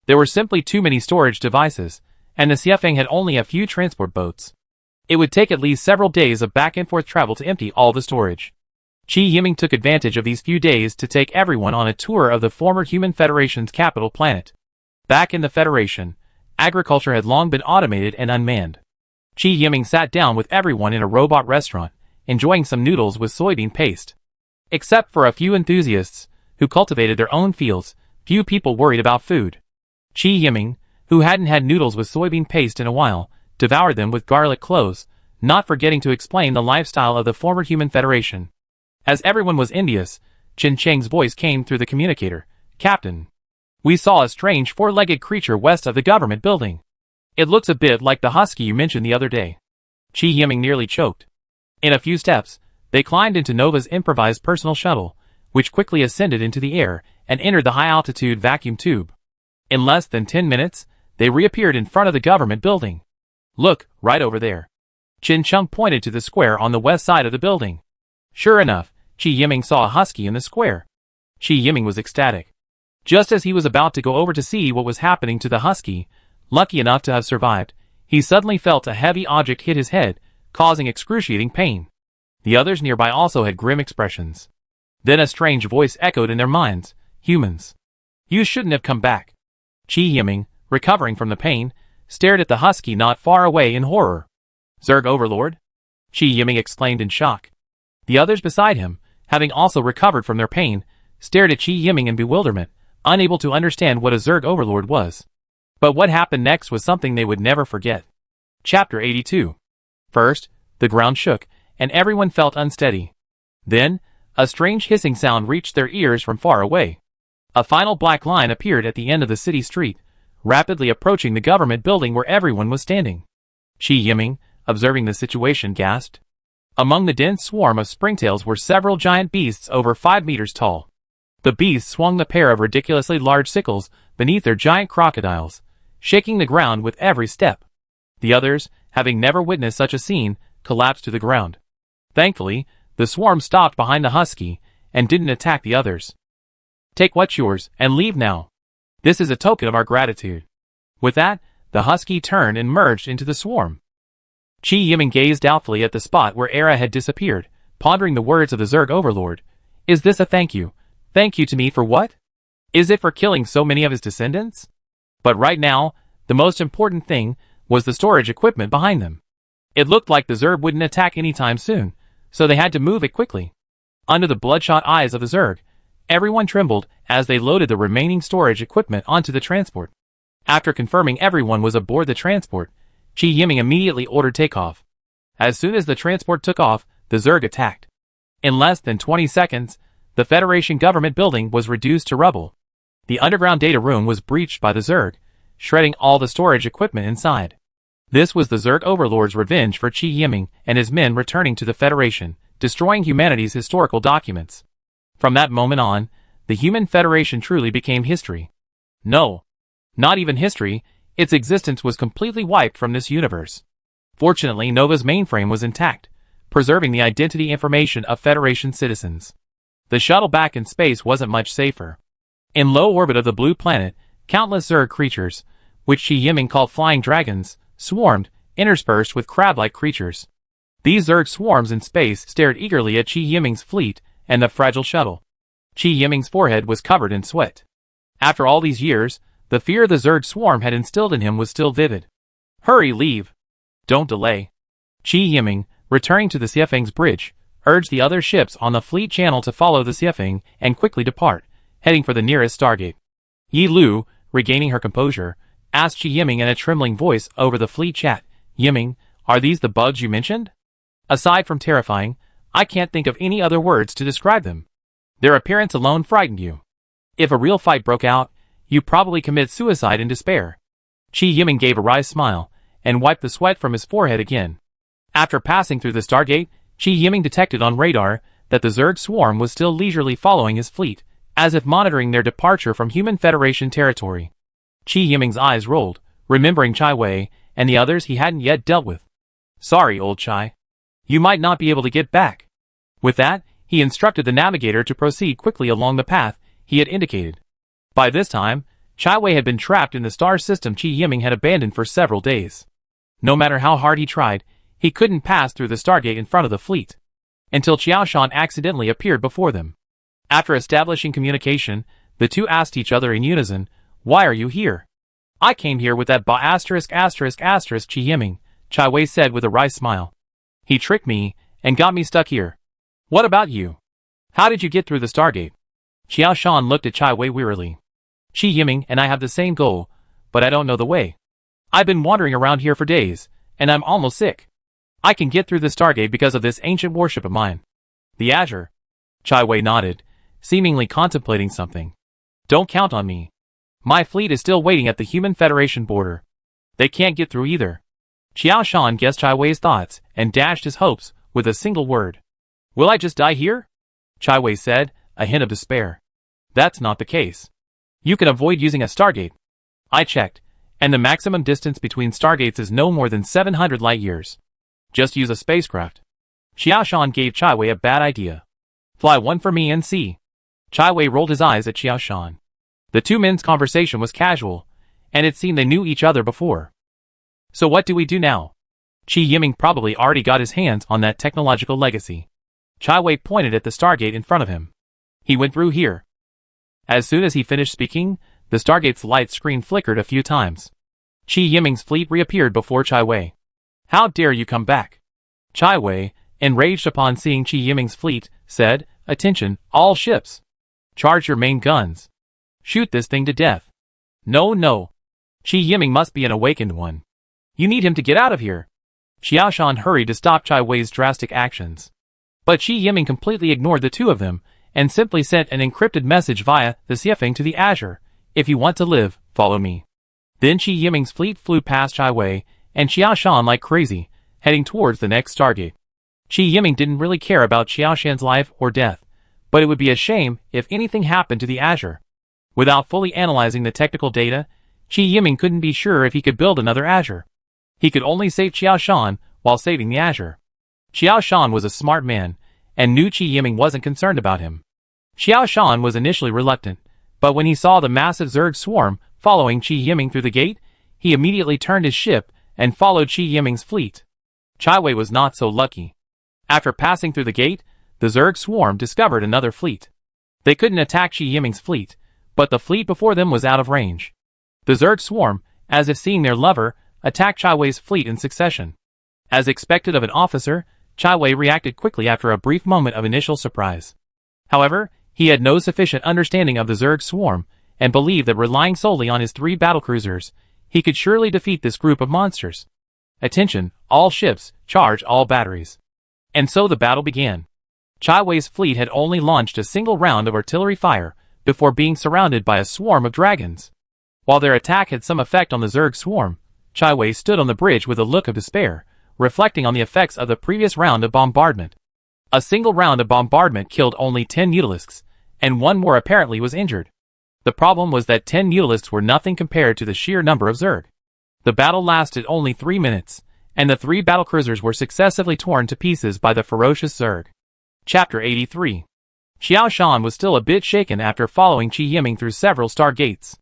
There were simply too many storage devices, and the Xiefeng had only a few transport boats. It would take at least several days of back-and-forth travel to empty all the storage. Qi Yiming took advantage of these few days to take everyone on a tour of the former Human Federation's capital planet. Back in the Federation, agriculture had long been automated and unmanned. Qi Yiming sat down with everyone in a robot restaurant, enjoying some noodles with soybean paste. Except for a few enthusiasts, who cultivated their own fields, few people worried about food. Qi Yiming, who hadn't had noodles with soybean paste in a while, devoured them with garlic cloves, not forgetting to explain the lifestyle of the former Human Federation. As everyone was envious, Chen Cheng's voice came through the communicator. Captain, we saw a strange four-legged creature west of the government building. It looks a bit like the husky you mentioned the other day. Qi Yiming nearly choked. In a few steps, they climbed into Nova's improvised personal shuttle, which quickly ascended into the air and entered the high-altitude vacuum tube. In less than 10 minutes, they reappeared in front of the government building. Look, right over there. Chin Chung pointed to the square on the west side of the building. Sure enough, Chi Yiming saw a husky in the square. Chi Yiming was ecstatic. Just as he was about to go over to see what was happening to the husky, lucky enough to have survived, he suddenly felt a heavy object hit his head, causing excruciating pain. The others nearby also had grim expressions. Then a strange voice echoed in their minds. Humans. You shouldn't have come back. Chi Yiming, recovering from the pain, stared at the husky not far away in horror. Zerg Overlord? Chi Yiming exclaimed in shock. The others beside him, having also recovered from their pain, stared at Chi Yiming in bewilderment, unable to understand what a Zerg Overlord was. But what happened next was something they would never forget. Chapter 82. First, the ground shook, and everyone felt unsteady. Then, a strange hissing sound reached their ears from far away. A final black line appeared at the end of the city street, rapidly approaching the government building where everyone was standing. Chi Yiming, observing the situation, gasped. Among the dense swarm of springtails were several giant beasts over 5 meters tall. The beasts swung the pair of ridiculously large sickles beneath their giant crocodiles, shaking the ground with every step. The others, having never witnessed such a scene, collapsed to the ground. Thankfully, the swarm stopped behind the husky and didn't attack the others. Take what's yours and leave now. This is a token of our gratitude. With that, the husky turned and merged into the swarm. Chi Yiming gazed doubtfully at the spot where Era had disappeared, pondering the words of the Zerg Overlord. Is this a thank you? Thank you to me for what? Is it for killing so many of his descendants? But right now, the most important thing was the storage equipment behind them. It looked like the Zerg wouldn't attack anytime soon, so they had to move it quickly. Under the bloodshot eyes of the Zerg, everyone trembled as they loaded the remaining storage equipment onto the transport. After confirming everyone was aboard the transport, Chi Yiming immediately ordered takeoff. As soon as the transport took off, the Zerg attacked. In less than 20 seconds, the Federation government building was reduced to rubble. The underground data room was breached by the Zerg, shredding all the storage equipment inside. This was the Zerg Overlord's revenge for Chi Yiming and his men returning to the Federation, destroying humanity's historical documents. From that moment on, the Human Federation truly became history. No, not even history, its existence was completely wiped from this universe. Fortunately, Nova's mainframe was intact, preserving the identity information of Federation citizens. The shuttle back in space wasn't much safer. In low orbit of the blue planet, countless Zerg creatures, which Chi Yiming called flying dragons, swarmed, interspersed with crab-like creatures. These Zerg swarms in space stared eagerly at Chi Yiming's fleet and the fragile shuttle. Chi Yiming's forehead was covered in sweat. After all these years, the fear the Zerg swarm had instilled in him was still vivid. Hurry, leave. Don't delay. Chi Yiming, returning to the Xiefeng's bridge, urged the other ships on the fleet channel to follow the Xiefeng and quickly depart, heading for the nearest stargate. Yi Lu, regaining her composure, asked Chi Yiming in a trembling voice over the fleet chat, Yiming, are these the bugs you mentioned? Aside from terrifying, I can't think of any other words to describe them. Their appearance alone frightened you. If a real fight broke out, you'd probably commit suicide in despair. Chi Yiming gave a wry smile, and wiped the sweat from his forehead again. After passing through the stargate, Chi Yiming detected on radar that the Zerg swarm was still leisurely following his fleet, as if monitoring their departure from Human Federation territory. Chi Yiming's eyes rolled, remembering Chai Wei and the others he hadn't yet dealt with. Sorry, old Chai. You might not be able to get back. With that, he instructed the navigator to proceed quickly along the path he had indicated. By this time, Chai Wei had been trapped in the star system Chi Yiming had abandoned for several days. No matter how hard he tried, he couldn't pass through the stargate in front of the fleet. Until Qiaoshan accidentally appeared before them. After establishing communication, the two asked each other in unison, Why are you here? I came here with that Chi Yiming, Chai Wei said with a wry smile. He tricked me and got me stuck here. What about you? How did you get through the stargate? Qiaoshan looked at Chai Wei wearily. Chi Yiming and I have the same goal, but I don't know the way. I've been wandering around here for days, and I'm almost sick. I can get through the stargate because of this ancient worship of mine. The Azure. Chai Wei nodded, seemingly contemplating something. Don't count on me. My fleet is still waiting at the Human Federation border. They can't get through either. Qiaoshan guessed Chai Wei's thoughts and dashed his hopes with a single word. Will I just die here? Chai Wei said, a hint of despair. That's not the case. You can avoid using a stargate. I checked, And the maximum distance between stargates is no more than 700 light-years. Just use a spacecraft. Xiaoshan gave Chai a bad idea. Fly one for me and see. Chai rolled his eyes at Xiaoshan. The two men's conversation was casual, and it seemed they knew each other before. So what do we do now? Qi Yiming probably already got his hands on that technological legacy. Chai pointed at the stargate in front of him. He went through here. As soon as he finished speaking, the stargate's light screen flickered a few times. Qi Yiming's fleet reappeared before Chai. How dare you come back? Chai, enraged upon seeing Qi Yiming's fleet, said, Attention, all ships. Charge your main guns. Shoot this thing to death. No. Qi Yiming must be an awakened one. You need him to get out of here. Xiaoshan hurried to stop Chai Wei's drastic actions. But Qi Yiming completely ignored the two of them, and simply sent an encrypted message via the Xiefeng to the Azure. If you want to live, follow me. Then Qi Yiming's fleet flew past Chai Wei and Xiaoshan like crazy, heading towards the next stargate. Qi Yiming didn't really care about Xiaoshan's life or death, but it would be a shame if anything happened to the Azure. Without fully analyzing the technical data, Qi Yiming couldn't be sure if he could build another Azure. He could only save Xiaoshan while saving the Azure. Xiaoshan was a smart man, and knew Qi Yiming wasn't concerned about him. Xiaoshan was initially reluctant, but when he saw the massive Zerg swarm following Qi Yiming through the gate, he immediately turned his ship and followed Qi Yiming's fleet. Chai was not so lucky. After passing through the gate, the Zerg swarm discovered another fleet. They couldn't attack Qi Yiming's fleet, but the fleet before them was out of range. The Zerg swarm, as if seeing their lover, attacked Chai Wei's fleet in succession. As expected of an officer, Chai Wei reacted quickly after a brief moment of initial surprise. However, he had no sufficient understanding of the Zerg swarm, and believed that relying solely on his 3 battlecruisers, he could surely defeat this group of monsters. Attention, all ships, charge all batteries. And so the battle began. Chai Wei's fleet had only launched a single round of artillery fire before being surrounded by a swarm of dragons. While their attack had some effect on the Zerg swarm, Chai Wei stood on the bridge with a look of despair, reflecting on the effects of the previous round of bombardment. A single round of bombardment killed only 10 Mutalisks, and one more apparently was injured. The problem was that 10 Mutalisks were nothing compared to the sheer number of Zerg. The battle lasted only 3 minutes, and the 3 battlecruisers were successively torn to pieces by the ferocious Zerg. Chapter 83. Xiaoshan was still a bit shaken after following Qi Yiming through several stargates.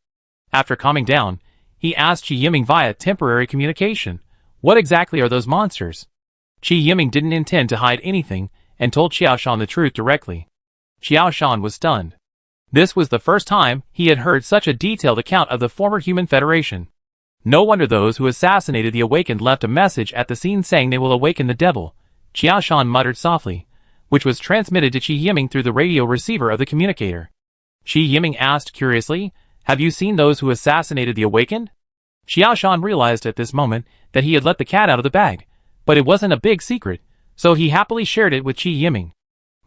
After calming down, he asked Qi Yiming via temporary communication, what exactly are those monsters? Qi Yiming didn't intend to hide anything, and told Xiaoshan the truth directly. Xiaoshan was stunned. This was the first time he had heard such a detailed account of the former Human Federation. No wonder those who assassinated the Awakened left a message at the scene saying they will awaken the devil, Xiaoshan muttered softly, which was transmitted to Qi Yiming through the radio receiver of the communicator. Qi Yiming asked curiously, have you seen those who assassinated the Awakened? Xiaoshan realized at this moment that he had let the cat out of the bag, but it wasn't a big secret, so he happily shared it with Qi Yiming.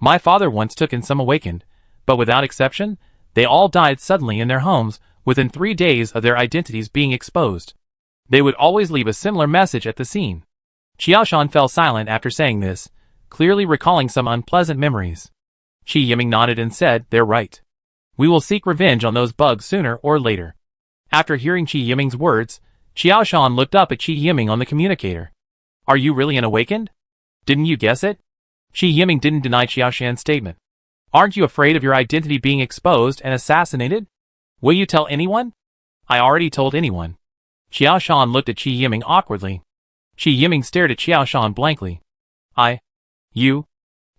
My father once took in some Awakened, but without exception, they all died suddenly in their homes within 3 days of their identities being exposed. They would always leave a similar message at the scene. Xiaoshan fell silent after saying this, clearly recalling some unpleasant memories. Qi Yiming nodded and said, they're right. We will seek revenge on those bugs sooner or later. After hearing Qi Yiming's words, Xiaoshan looked up at Qi Yiming on the communicator. Are you really an Awakened? Didn't you guess it? Qi Yiming didn't deny Xiaoshan's statement. Aren't you afraid of your identity being exposed and assassinated? Will you tell anyone? I already told anyone. Xiaoshan looked at Qi Yiming awkwardly. Qi Yiming stared at Xiaoshan blankly. You?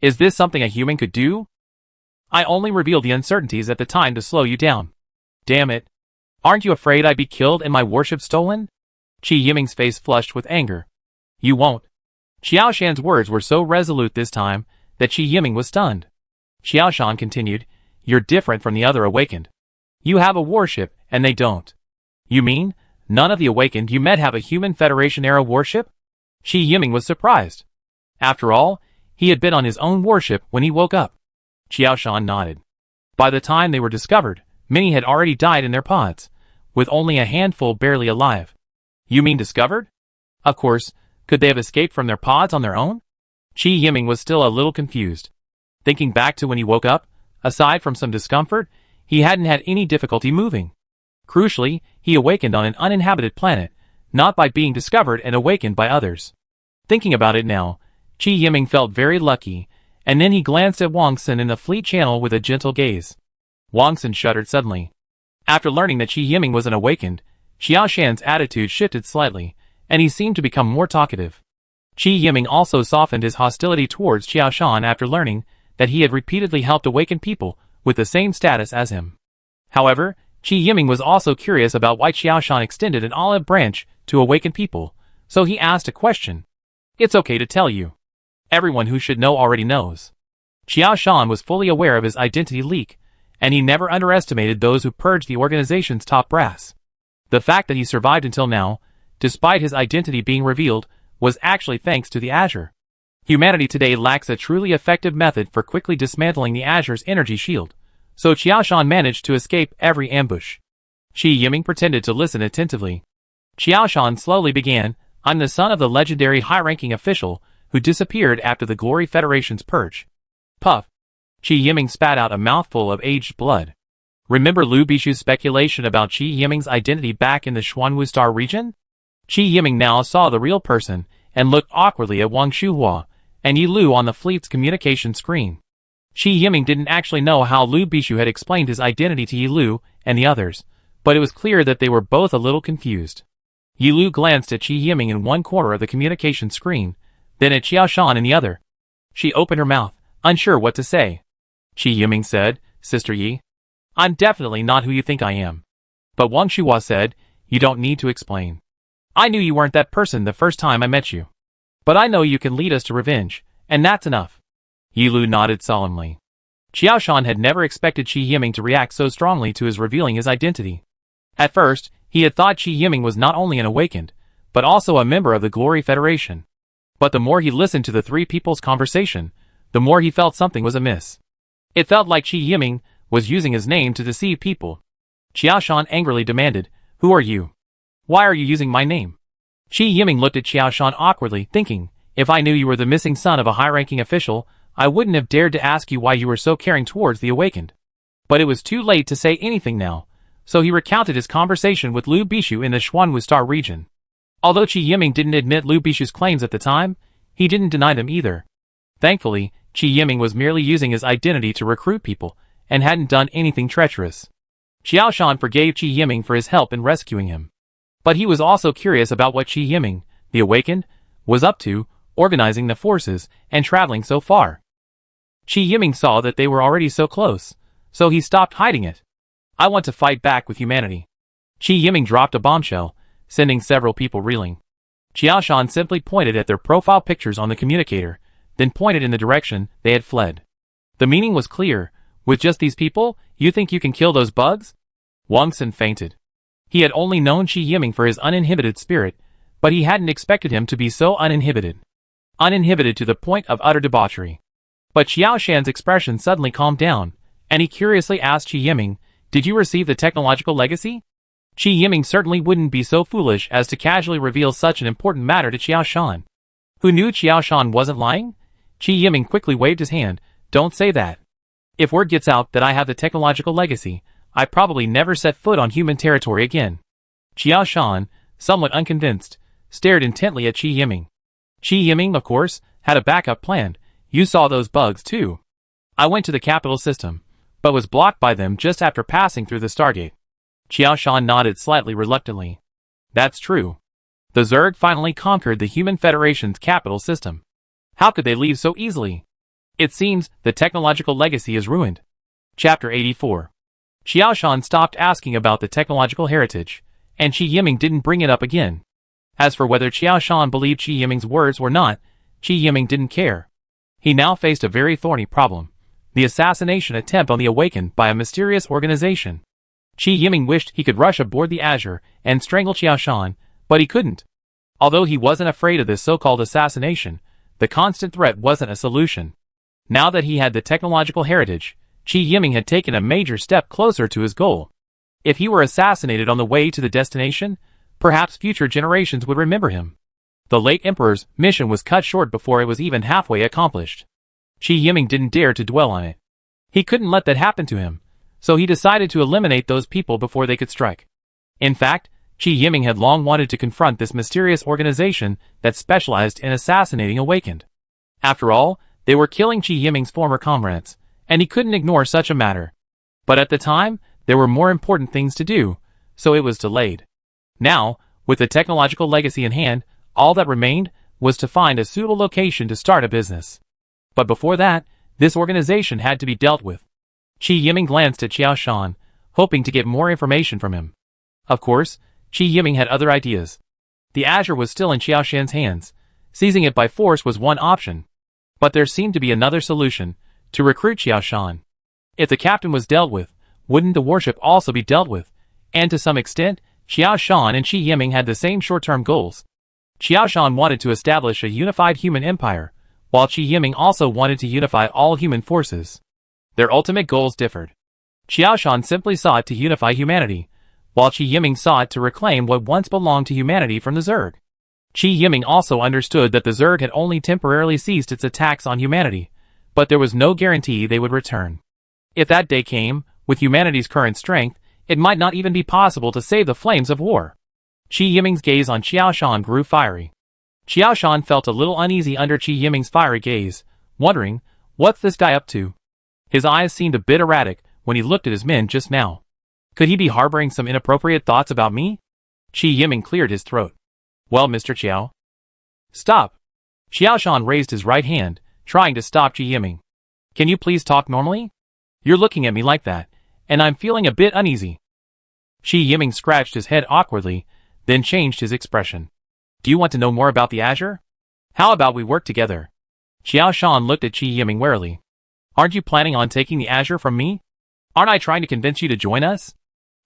Is this something a human could do? I only revealed the uncertainties at the time to slow you down. Damn it. Aren't you afraid I'd be killed and my worship stolen? Qi Yiming's face flushed with anger. You won't. Xiaoshan's words were so resolute this time that Qi Yiming was stunned. Xiaoshan continued, you're different from the other Awakened. You have a warship, and they don't. You mean, none of the Awakened you met have a Human Federation-era warship? Qi Yiming was surprised. After all, he had been on his own warship when he woke up. Xiaoshan nodded. By the time they were discovered, many had already died in their pods, with only a handful barely alive. You mean discovered? Of course, could they have escaped from their pods on their own? Qi Yiming was still a little confused. Thinking back to when he woke up, aside from some discomfort, he hadn't had any difficulty moving. Crucially, he awakened on an uninhabited planet, not by being discovered and awakened by others. Thinking about it now, Qi Yiming felt very lucky, and then he glanced at Wang Xin in the fleet channel with a gentle gaze. Wang Xin shuddered suddenly. After learning that Qi Yiming was unawakened, Xiao Shan's attitude shifted slightly, and he seemed to become more talkative. Qi Yiming also softened his hostility towards Xiao Shan after learning that he had repeatedly helped awaken people with the same status as him. However, Qi Yiming was also curious about why Xiao Shan extended an olive branch to awaken people, so he asked a question. It's okay to tell you. Everyone who should know already knows. Xiao Shan was fully aware of his identity leak, and he never underestimated those who purged the organization's top brass. The fact that he survived until now, despite his identity being revealed, was actually thanks to the Azure. Humanity today lacks a truly effective method for quickly dismantling the Azure's energy shield, so Xiao Shan managed to escape every ambush. Qi Yiming pretended to listen attentively. Xiao Shan slowly began, I'm the son of the legendary high-ranking official who disappeared after the Glory Federation's purge. Puff. Qi Yiming spat out a mouthful of aged blood. Remember Lu Bishu's speculation about Qi Yiming's identity back in the Xuanwu Star region? Qi Yiming now saw the real person, and looked awkwardly at Wang Shuhua and Yi Lu on the fleet's communication screen. Qi Yiming didn't actually know how Lu Bishu had explained his identity to Yi Lu and the others, but it was clear that they were both a little confused. Yi Lu glanced at Qi Yiming in one corner of the communication screen, then at Xiao Shan in the other. She opened her mouth, unsure what to say. Qi Yiming said, Sister Yi, I'm definitely not who you think I am. But Wang Shuhua said, you don't need to explain. I knew you weren't that person the first time I met you. But I know you can lead us to revenge, and that's enough. Yi Lu nodded solemnly. Xiao Shan had never expected Qi Yiming to react so strongly to his revealing his identity. At first, he had thought Qi Yiming was not only an awakened, but also a member of the Glory Federation. But the more he listened to the three people's conversation, the more he felt something was amiss. It felt like Qi Yiming was using his name to deceive people. Xiao Shan angrily demanded, Who are you? Why are you using my name? Qi Yiming looked at Xiao Shan awkwardly, thinking, if I knew you were the missing son of a high-ranking official, I wouldn't have dared to ask you why you were so caring towards the awakened. But it was too late to say anything now, so he recounted his conversation with Lu Bishu in the Xuanwu Star region. Although Qi Yiming didn't admit Lu Bishu's claims at the time, he didn't deny them either. Thankfully, Qi Yiming was merely using his identity to recruit people, and hadn't done anything treacherous. Xiao Shan forgave Qi Yiming for his help in rescuing him. But he was also curious about what Qi Yiming, the awakened, was up to, organizing the forces, and traveling so far. Qi Yiming saw that they were already so close, so he stopped hiding it. I want to fight back with humanity. Qi Yiming dropped a bombshell, sending several people reeling. Xiao Shan simply pointed at their profile pictures on the communicator, then pointed in the direction they had fled. The meaning was clear. With just these people, you think you can kill those bugs? Wang Xin fainted. He had only known Qi Yiming for his uninhibited spirit, but he hadn't expected him to be so uninhibited. Uninhibited to the point of utter debauchery. But Xiao Shan's expression suddenly calmed down, and he curiously asked Qi Yiming, Did you receive the technological legacy? Qi Yiming certainly wouldn't be so foolish as to casually reveal such an important matter to Xiao Shan. Who knew Xiao Shan wasn't lying? Qi Yiming quickly waved his hand, Don't say that. If word gets out that I have the technological legacy, I probably never set foot on human territory again. Xiao Shan, somewhat unconvinced, stared intently at Qi Yiming. Qi Yiming, of course, had a backup plan. You saw those bugs too. I went to the capital system, but was blocked by them just after passing through the Stargate. Xiao Shan nodded slightly reluctantly. That's true. The Zerg finally conquered the Human Federation's capital system. How could they leave so easily? It seems the technological legacy is ruined. Chapter 84. Xiao Shan stopped asking about the technological heritage, and Qi Yiming didn't bring it up again. As for whether Xiao Shan believed Qi Yiming's words or not, Qi Yiming didn't care. He now faced a very thorny problem. The assassination attempt on the Awakened by a mysterious organization. Qi Yiming wished he could rush aboard the Azure and strangle Xiao Shan, but he couldn't. Although he wasn't afraid of this so-called assassination, the constant threat wasn't a solution. Now that he had the technological heritage, Qi Yiming had taken a major step closer to his goal. If he were assassinated on the way to the destination, perhaps future generations would remember him. The late Emperor's mission was cut short before it was even halfway accomplished. Qi Yiming didn't dare to dwell on it. He couldn't let that happen to him, so he decided to eliminate those people before they could strike. In fact, Qi Yiming had long wanted to confront this mysterious organization that specialized in assassinating Awakened. After all, they were killing Qi Yiming's former comrades, and he couldn't ignore such a matter. But at the time, there were more important things to do, so it was delayed. Now, with the technological legacy in hand, all that remained was to find a suitable location to start a business. But before that, this organization had to be dealt with. Qi Yiming glanced at Xiao Shan, hoping to get more information from him. Of course, Qi Yiming had other ideas. The Azure was still in Xiao Shan's hands. Seizing it by force was one option. But there seemed to be another solution: to recruit Xiao Shan. If the captain was dealt with, wouldn't the warship also be dealt with? And to some extent, Xiao Shan and Qi Yiming had the same short-term goals. Xiao Shan wanted to establish a unified human empire, while Qi Yiming also wanted to unify all human forces. Their ultimate goals differed. Xiao Shan simply sought to unify humanity, while Qi Yiming sought to reclaim what once belonged to humanity from the Zerg. Qi Yiming also understood that the Zerg had only temporarily ceased its attacks on humanity, but there was no guarantee they would return. If that day came, with humanity's current strength, it might not even be possible to save the flames of war. Qi Yiming's gaze on Xiao Shan grew fiery. Xiao Shan felt a little uneasy under Qi Yiming's fiery gaze, wondering, what's this guy up to? His eyes seemed a bit erratic when he looked at his men just now. Could he be harboring some inappropriate thoughts about me? Qi Yiming cleared his throat. Well, Mr. Qiao. Stop. Xiao Shan raised his right hand, trying to stop Qi Yiming. Can you please talk normally? You're looking at me like that, and I'm feeling a bit uneasy. Qi Yiming scratched his head awkwardly, then changed his expression. Do you want to know more about the Azure? How about we work together? Xiao Shan looked at Qi Yiming warily. Aren't you planning on taking the Azure from me? Aren't I trying to convince you to join us?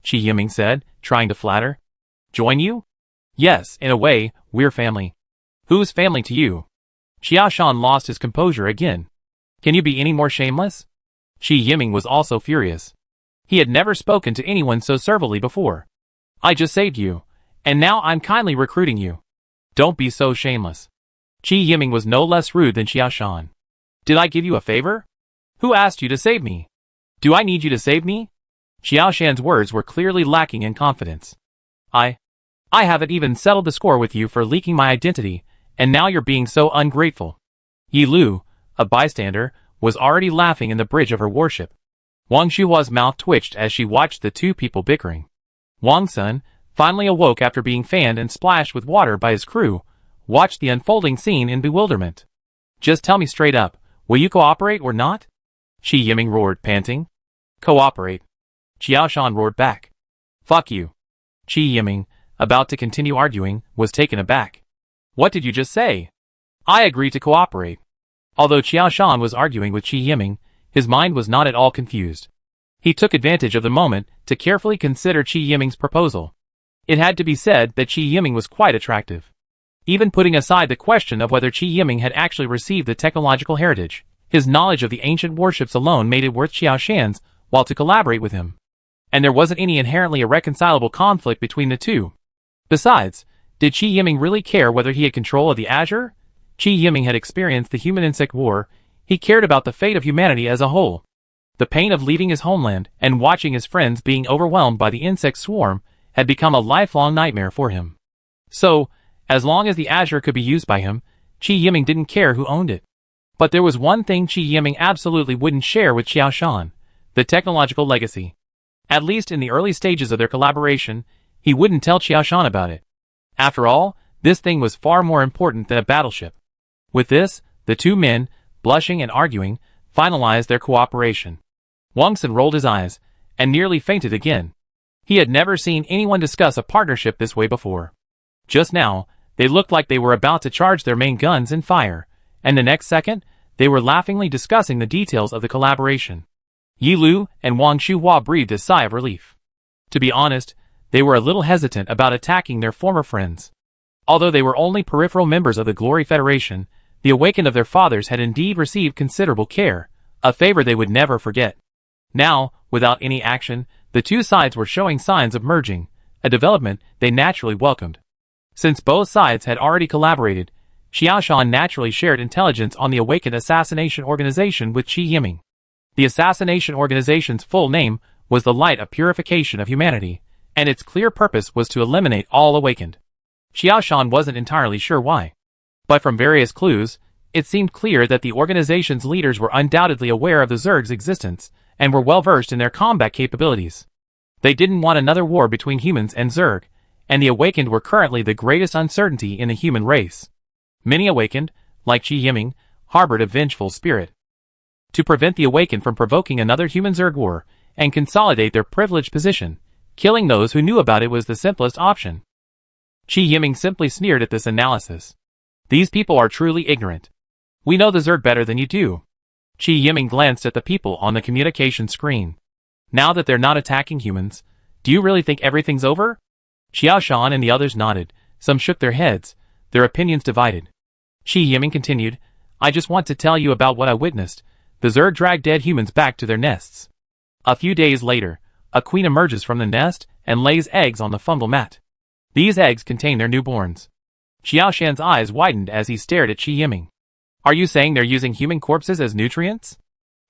Qi Yiming said, trying to flatter. Join you? Yes, in a way, we're family. Who's family to you? Xiao Shan lost his composure again. Can you be any more shameless? Qi Yiming was also furious. He had never spoken to anyone so servilely before. I just saved you, and now I'm kindly recruiting you. Don't be so shameless. Qi Yiming was no less rude than Xiao Shan. Did I give you a favor? Who asked you to save me? Do I need you to save me? Xiao Shan's words were clearly lacking in confidence. I haven't even settled the score with you for leaking my identity, and now you're being so ungrateful. Yi Lu, a bystander, was already laughing in the bridge of her warship. Wang Shuhua's mouth twitched as she watched the two people bickering. Wang Sun, finally awoke after being fanned and splashed with water by his crew, watched the unfolding scene in bewilderment. Just tell me straight up, will you cooperate or not? Qi Yiming roared, panting. Cooperate. Xiao Shan roared back. Fuck you. Qi Yiming, about to continue arguing, was taken aback. What did you just say? I agree to cooperate. Although Xiao Shan was arguing with Qi Yiming, his mind was not at all confused. He took advantage of the moment to carefully consider Qi Yiming's proposal. It had to be said that Qi Yiming was quite attractive. Even putting aside the question of whether Qi Yiming had actually received the technological heritage, his knowledge of the ancient warships alone made it worth Xiao Shan's while to collaborate with him. And there wasn't any inherently irreconcilable conflict between the two. Besides, did Qi Yiming really care whether he had control of the Azure? Qi Yiming had experienced the human-insect war. He cared about the fate of humanity as a whole. The pain of leaving his homeland and watching his friends being overwhelmed by the insect swarm had become a lifelong nightmare for him. So, as long as the Azure could be used by him, Qi Yiming didn't care who owned it. But there was one thing Qi Yiming absolutely wouldn't share with Xiao Shan: the technological legacy. At least in the early stages of their collaboration, he wouldn't tell Xiao Shan about it. After all, this thing was far more important than a battleship. With this, the two men, blushing and arguing, finalized their cooperation. Wang Sun rolled his eyes, and nearly fainted again. He had never seen anyone discuss a partnership this way before. Just now, they looked like they were about to charge their main guns and fire, and the next second, they were laughingly discussing the details of the collaboration. Yi Lu and Wang Shuhua breathed a sigh of relief. To be honest, they were a little hesitant about attacking their former friends. Although they were only peripheral members of the Glory Federation, the awakened of their fathers had indeed received considerable care, a favor they would never forget. Now, without any action, the two sides were showing signs of merging, a development they naturally welcomed. Since both sides had already collaborated, Xiao Shan naturally shared intelligence on the awakened assassination organization with Qi Yiming. The assassination organization's full name was the Light of Purification of Humanity, and its clear purpose was to eliminate all awakened. Xiaoshan wasn't entirely sure why. But from various clues, it seemed clear that the organization's leaders were undoubtedly aware of the Zerg's existence, and were well versed in their combat capabilities. They didn't want another war between humans and Zerg, and the awakened were currently the greatest uncertainty in the human race. Many awakened, like Qi Yiming, harbored a vengeful spirit. To prevent the awakened from provoking another human Zerg war, and consolidate their privileged position, killing those who knew about it was the simplest option. Qi Yiming simply sneered at this analysis. These people are truly ignorant. We know the Zerg better than you do. Qi Yiming glanced at the people on the communication screen. Now that they're not attacking humans, do you really think everything's over? Xiaoshan and the others nodded. Some shook their heads, their opinions divided. Qi Yiming continued, I just want to tell you about what I witnessed. The Zerg dragged dead humans back to their nests. A few days later, a queen emerges from the nest and lays eggs on the fungal mat. These eggs contain their newborns. Xiaoshan's eyes widened as he stared at Qi Yiming. Are you saying they're using human corpses as nutrients?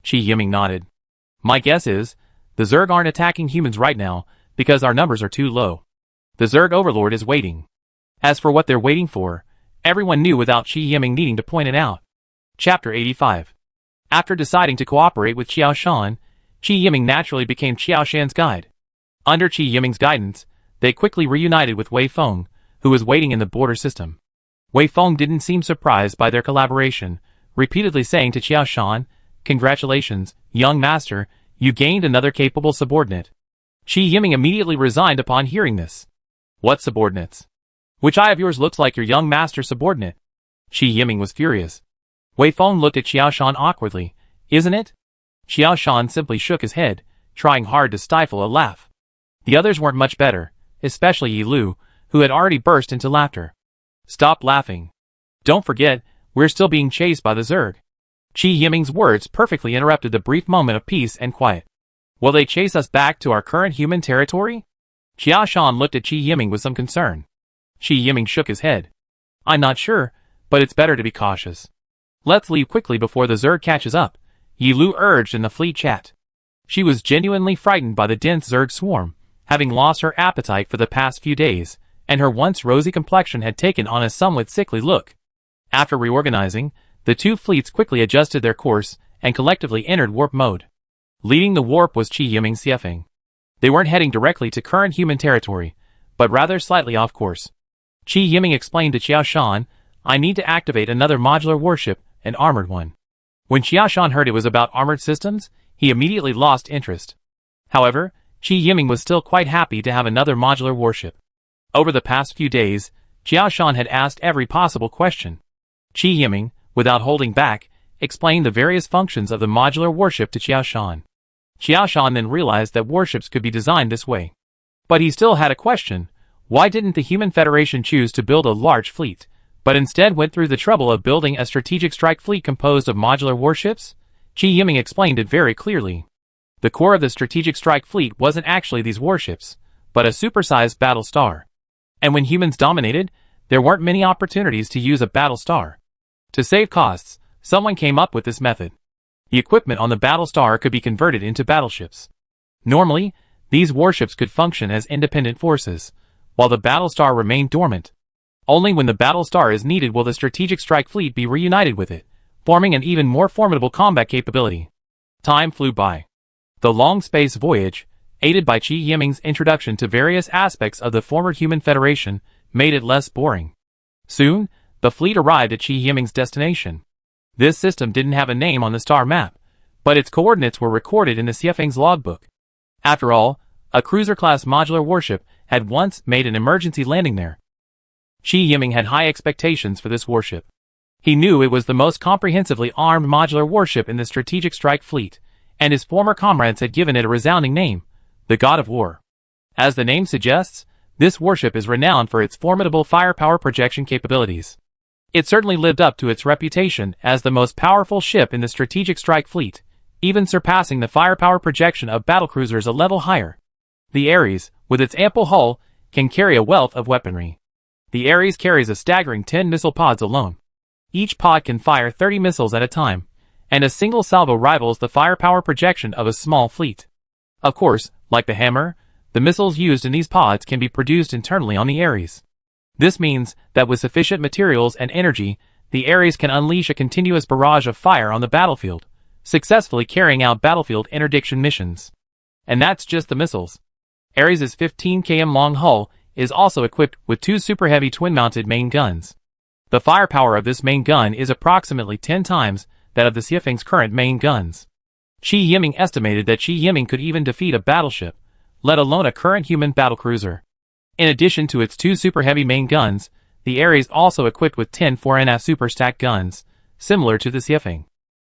Qi Yiming nodded. My guess is, the Zerg aren't attacking humans right now because our numbers are too low. The Zerg overlord is waiting. As for what they're waiting for, everyone knew without Qi Yiming needing to point it out. Chapter 85. After deciding to cooperate with Xiaoshan, Qi Yiming naturally became Xiaoshan's guide. Under Qi Yiming's guidance, they quickly reunited with Wei Feng, who was waiting in the border system. Wei Feng didn't seem surprised by their collaboration, repeatedly saying to Xiaoshan, Congratulations, young master, you gained another capable subordinate. Qi Yiming immediately resigned upon hearing this. What subordinates? Which eye of yours looks like your young master's subordinate? Qi Yiming was furious. Wei Feng looked at Xiaoshan awkwardly. Isn't it? Xiaoshan simply shook his head, trying hard to stifle a laugh. The others weren't much better, especially Yi Lu, who had already burst into laughter. Stop laughing. Don't forget, we're still being chased by the Zerg. Qi Yiming's words perfectly interrupted the brief moment of peace and quiet. Will they chase us back to our current human territory? Xiaoshan looked at Qi Yiming with some concern. Qi Yiming shook his head. I'm not sure, but it's better to be cautious. Let's leave quickly before the Zerg catches up, Yi Lu urged in the fleet chat. She was genuinely frightened by the dense Zerg swarm, having lost her appetite for the past few days, and her once rosy complexion had taken on a somewhat sickly look. After reorganizing, the two fleets quickly adjusted their course and collectively entered warp mode. Leading the warp was Qi Yiming Xiefeng. They weren't heading directly to current human territory, but rather slightly off course. Qi Yiming explained to Xiaoshan, I need to activate another modular warship, an armored one. When Xiaoshan heard it was about armored systems, he immediately lost interest. However, Qi Yiming was still quite happy to have another modular warship. Over the past few days, Xiaoshan had asked every possible question. Qi Yiming, without holding back, explained the various functions of the modular warship to Xiaoshan. Xiaoshan then realized that warships could be designed this way. But he still had a question. Why didn't the Human Federation choose to build a large fleet, but instead went through the trouble of building a strategic strike fleet composed of modular warships? Qi Yiming explained it very clearly. The core of the strategic strike fleet wasn't actually these warships, but a supersized battle star. And when humans dominated, there weren't many opportunities to use a battle star. To save costs, someone came up with this method. The equipment on the battle star could be converted into battleships. Normally, these warships could function as independent forces, while the battle star remained dormant. Only when the battle star is needed will the strategic strike fleet be reunited with it, forming an even more formidable combat capability. Time flew by. The long space voyage, aided by Qi Yiming's introduction to various aspects of the former Human Federation, made it less boring. Soon, the fleet arrived at Qi Yiming's destination. This system didn't have a name on the star map, but its coordinates were recorded in the Xiefeng's logbook. After all, a cruiser-class modular warship had once made an emergency landing there. Qi Yiming had high expectations for this warship. He knew it was the most comprehensively armed modular warship in the strategic strike fleet, and his former comrades had given it a resounding name, the God of War. As the name suggests, this warship is renowned for its formidable firepower projection capabilities. It certainly lived up to its reputation as the most powerful ship in the strategic strike fleet, even surpassing the firepower projection of battlecruisers a level higher. The Ares, with its ample hull, can carry a wealth of weaponry. The Ares carries a staggering 10 missile pods alone. Each pod can fire 30 missiles at a time, and a single salvo rivals the firepower projection of a small fleet. Of course, like the Hammer, The missiles used in these pods can be produced internally on the Ares. This means that with sufficient materials and energy, the Ares can unleash a continuous barrage of fire on the battlefield, successfully carrying out battlefield interdiction missions. And that's just the missiles. Ares' 15 km long hull is also equipped with 2 super heavy twin-mounted main guns. The firepower of this main gun is approximately 10 times that of the Xiafeng's current main guns. Qi Yiming estimated that Qi Yiming could even defeat a battleship, let alone a current human battlecruiser. In addition to its 2 super heavy main guns, the Ares also equipped with 10 4NF super stack guns, similar to the Xiafeng.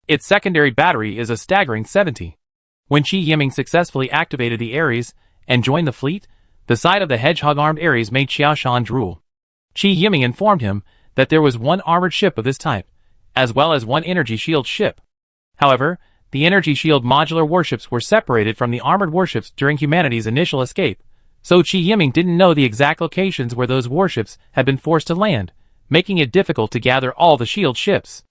Its secondary battery is a staggering 70. When Qi Yiming successfully activated the Ares and joined the fleet, the sight of the hedgehog-armed Ares made Xiaoshan drool. Qi Yiming informed him that there was 1 armored ship of this type, as well as 1 energy shield ship. However, the energy shield modular warships were separated from the armored warships during humanity's initial escape, so Qi Yiming didn't know the exact locations where those warships had been forced to land, making it difficult to gather all the shield ships.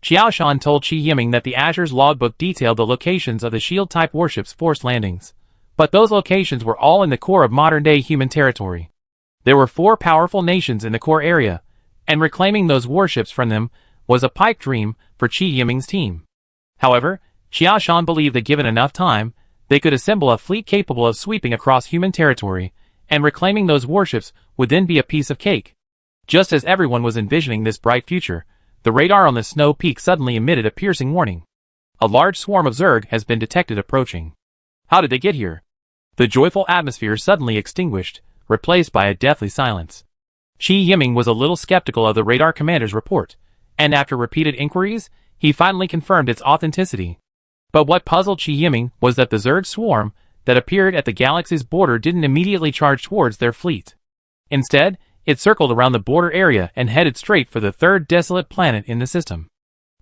Xiaoshan told Qi Yiming that the Azure's logbook detailed the locations of the shield-type warships' forced landings, but those locations were all in the core of modern-day human territory. There were 4 powerful nations in the core area, and reclaiming those warships from them was a pipe dream for Qi Yiming's team. However, Xiaoshan believed that given enough time, they could assemble a fleet capable of sweeping across human territory, and reclaiming those warships would then be a piece of cake. Just as everyone was envisioning this bright future, the radar on the snow peak suddenly emitted a piercing warning. A large swarm of Zerg has been detected approaching. How did they get here? The joyful atmosphere suddenly extinguished, replaced by a deathly silence. Qi Yiming was a little skeptical of the radar commander's report, and after repeated inquiries, he finally confirmed its authenticity. But what puzzled Qi Yiming was that the Zerg swarm that appeared at the galaxy's border didn't immediately charge towards their fleet. Instead, it circled around the border area and headed straight for the 3rd desolate planet in the system.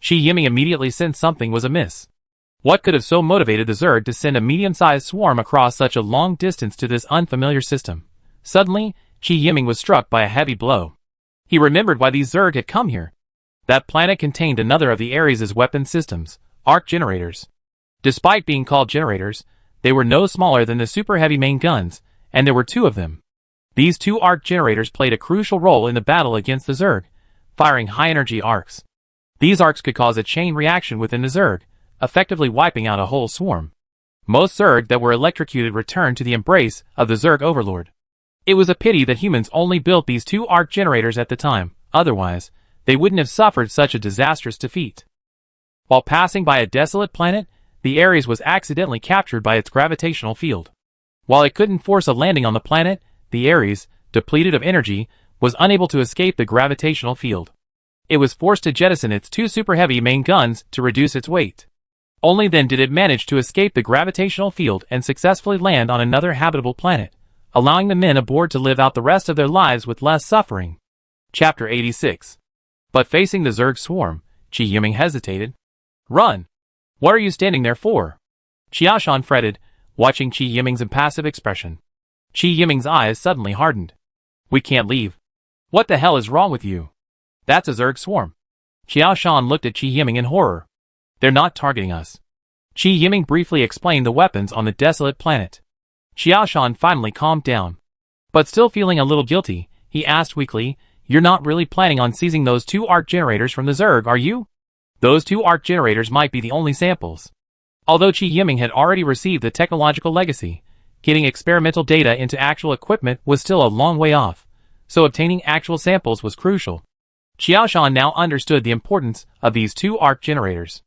Qi Yiming immediately sensed something was amiss. What could have so motivated the Zerg to send a medium-sized swarm across such a long distance to this unfamiliar system? Suddenly, Qi Yiming was struck by a heavy blow. He remembered why these Zerg had come here. That planet contained another of the Ares' weapon systems, arc generators. Despite being called generators, they were no smaller than the super heavy main guns, and there were 2 of them. These 2 arc generators played a crucial role in the battle against the Zerg, firing high-energy arcs. These arcs could cause a chain reaction within the Zerg, effectively wiping out a whole swarm. Most Zerg that were electrocuted returned to the embrace of the Zerg overlord. It was a pity that humans only built these 2 arc generators at the time, otherwise, they wouldn't have suffered such a disastrous defeat. While passing by a desolate planet, the Ares was accidentally captured by its gravitational field. While it couldn't force a landing on the planet, the Ares, depleted of energy, was unable to escape the gravitational field. It was forced to jettison its 2 super heavy main guns to reduce its weight. Only then did it manage to escape the gravitational field and successfully land on another habitable planet, allowing the men aboard to live out the rest of their lives with less suffering. Chapter 86. But facing the Zerg swarm, Qi Yiming hesitated. Run! What are you standing there for? Xiaoshan fretted, watching Qi Yiming's impassive expression. Qi Yiming's eyes suddenly hardened. We can't leave. What the hell is wrong with you? That's a Zerg swarm. Xiaoshan looked at Qi Yiming in horror. They're not targeting us. Qi Yiming briefly explained the weapons on the desolate planet. Xiaoshan finally calmed down. But still feeling a little guilty, he asked weakly, You're not really planning on seizing those 2 arc generators from the Zerg, are you? Those 2 arc generators might be the only samples. Although Qi Yiming had already received the technological legacy, getting experimental data into actual equipment was still a long way off, so obtaining actual samples was crucial. Xiaoshan now understood the importance of these 2 arc generators.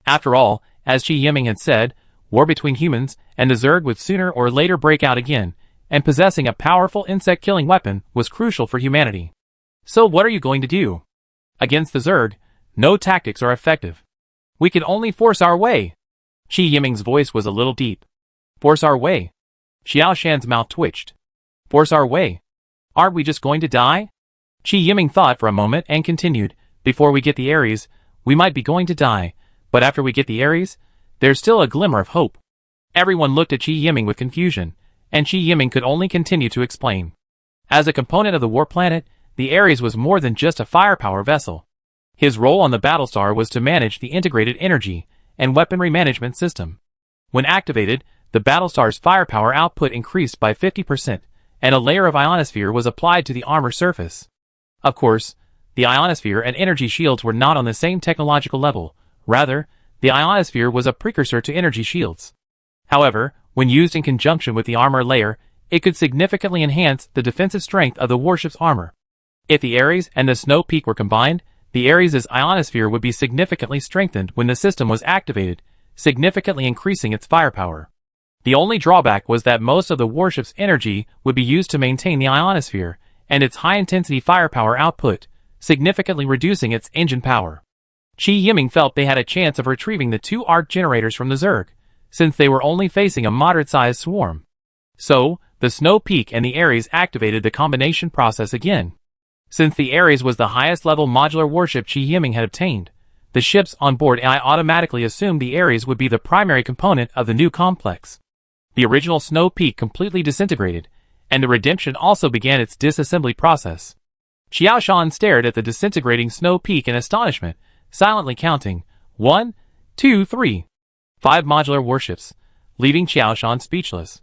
After all, as Qi Yiming had said, war between humans and the Zerg would sooner or later break out again, and possessing a powerful insect-killing weapon was crucial for humanity. So what are you going to do? Against the Zerg, no tactics are effective. We can only force our way. Qi Yiming's voice was a little deep. Force our way? Xiaoshan's mouth twitched. Force our way? Aren't we just going to die? Qi Yiming thought for a moment and continued, Before we get the Ares, we might be going to die, but after we get the Ares, there's still a glimmer of hope. Everyone looked at Qi Yiming with confusion, and Qi Yiming could only continue to explain. As a component of the war planet, the Ares was more than just a firepower vessel. His role on the Battlestar was to manage the integrated energy and weaponry management system. When activated, the Battlestar's firepower output increased by 50%, and a layer of ionosphere was applied to the armor surface. Of course, the ionosphere and energy shields were not on the same technological level. Rather, the ionosphere was a precursor to energy shields. However, when used in conjunction with the armor layer, it could significantly enhance the defensive strength of the warship's armor. If the Ares and the Snow Peak were combined, the Ares' ionosphere would be significantly strengthened when the system was activated, significantly increasing its firepower. The only drawback was that most of the warship's energy would be used to maintain the ionosphere, and its high-intensity firepower output, significantly reducing its engine power. Chi Yiming felt they had a chance of retrieving the two arc generators from the Zerg, since they were only facing a moderate-sized swarm. So, the Snow Peak and the Ares activated the combination process again. Since the Ares was the highest-level modular warship Chi Yiming had obtained, the ship's onboard AI automatically assumed the Ares would be the primary component of the new complex. The original Snow Peak completely disintegrated, and the Redemption also began its disassembly process. Xiaoshan stared at the disintegrating Snow Peak in astonishment, silently counting 1, 2, 3, 5 modular warships, leaving Xiaoshan speechless.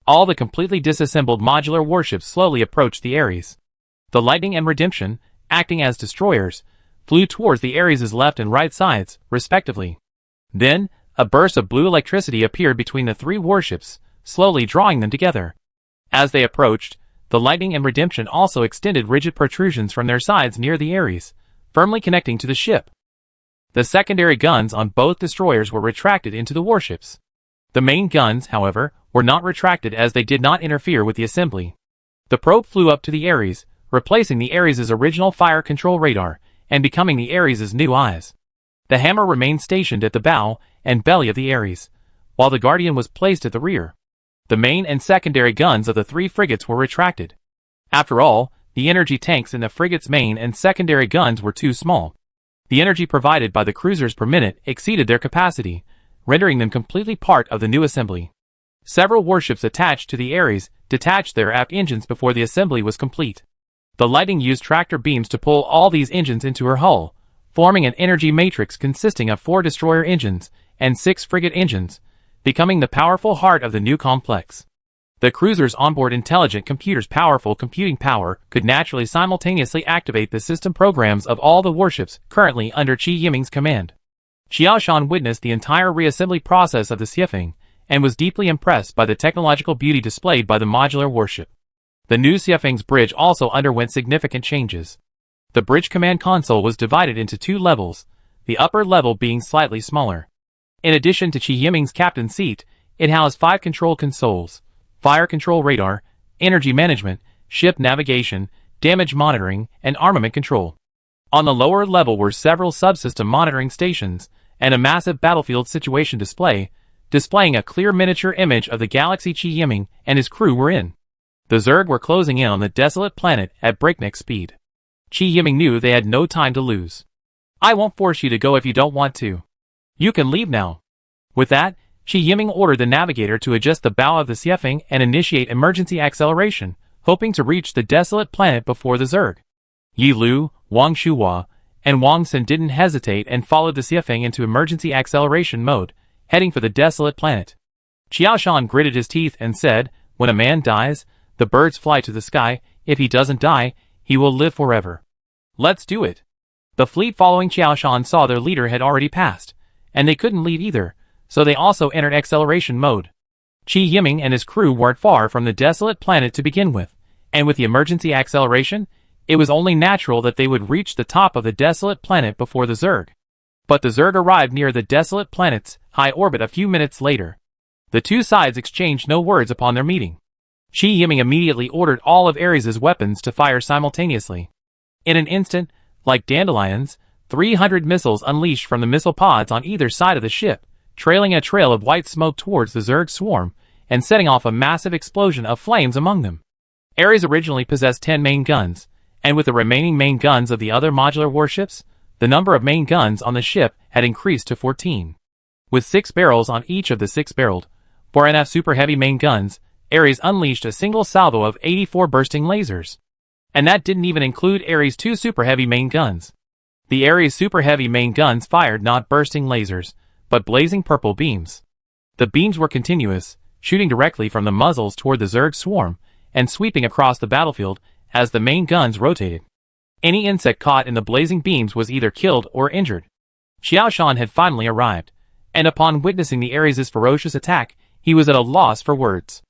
All the completely disassembled modular warships slowly approached the Ares. The Lightning and Redemption, acting as destroyers, flew towards the Ares' left and right sides, respectively. Then, a burst of blue electricity appeared between the three warships, slowly drawing them together. As they approached, the Lightning and Redemption also extended rigid protrusions from their sides near the Ares, firmly connecting to the ship. The secondary guns on both destroyers were retracted into the warships. The main guns, however, were not retracted as they did not interfere with the assembly. The probe flew up to the Ares, replacing the Ares' original fire control radar, and becoming the Ares' new eyes. The hammer remained stationed at the bow and belly of the Ares, while the Guardian was placed at the rear. The main and secondary guns of the three frigates were retracted. After all, the energy tanks in the frigate's main and secondary guns were too small. The energy provided by the cruisers per minute exceeded their capacity, rendering them completely part of the new assembly. Several warships attached to the Ares detached their aft engines before the assembly was complete. The Lightning used tractor beams to pull all these engines into her hull, forming an energy matrix consisting of 4 destroyer engines and 6 frigate engines, becoming the powerful heart of the new complex. The cruiser's onboard intelligent computer's powerful computing power could naturally simultaneously activate the system programs of all the warships currently under Chi Yiming's command. Xiaoshan witnessed the entire reassembly process of the Xiefeng, and was deeply impressed by the technological beauty displayed by the modular warship. The new Xiefeng's bridge also underwent significant changes. The bridge command console was divided into 2 levels, the upper level being slightly smaller. In addition to Chi Yiming's captain's seat, it housed 5 control consoles: fire control radar, energy management, ship navigation, damage monitoring, and armament control. On the lower level were several subsystem monitoring stations, and a massive battlefield situation display, displaying a clear miniature image of the galaxy Chi Yiming and his crew were in. The Zerg were closing in on the desolate planet at breakneck speed. Chi Yiming knew they had no time to lose. "I won't force you to go if you don't want to. You can leave now." With that, Chi Yiming ordered the navigator to adjust the bow of the Xiefeng and initiate emergency acceleration, hoping to reach the desolate planet before the Zerg. Yi Lu, Wang Shuhua, and Wang Sun didn't hesitate and followed the Xiefeng into emergency acceleration mode, heading for the desolate planet. Xiaoshan gritted his teeth and said, "When a man dies, the birds fly to the sky. If he doesn't die, he will live forever. Let's do it." The fleet following Xiaoshan saw their leader had already passed, and they couldn't leave either, so they also entered acceleration mode. Chi Yiming and his crew weren't far from the desolate planet to begin with, and with the emergency acceleration, it was only natural that they would reach the top of the desolate planet before the Zerg. But the Zerg arrived near the desolate planet's high orbit a few minutes later. The two sides exchanged no words upon their meeting. Chi Yiming immediately ordered all of Ares' weapons to fire simultaneously. In an instant, like dandelions, 300 missiles unleashed from the missile pods on either side of the ship, trailing a trail of white smoke towards the Zerg swarm, and setting off a massive explosion of flames among them. Ares originally possessed 10 main guns, and with the remaining main guns of the other modular warships, the number of main guns on the ship had increased to 14. With 6 barrels on each of the 6-barreled, 4NF super heavy main guns, Ares unleashed a single salvo of 84 bursting lasers. And that didn't even include Ares' 2 super heavy main guns. The Ares super heavy main guns fired not bursting lasers, but blazing purple beams. The beams were continuous, shooting directly from the muzzles toward the Zerg swarm and sweeping across the battlefield as the main guns rotated. Any insect caught in the blazing beams was either killed or injured. Xiao Shan had finally arrived, and upon witnessing the Ares' ferocious attack, he was at a loss for words.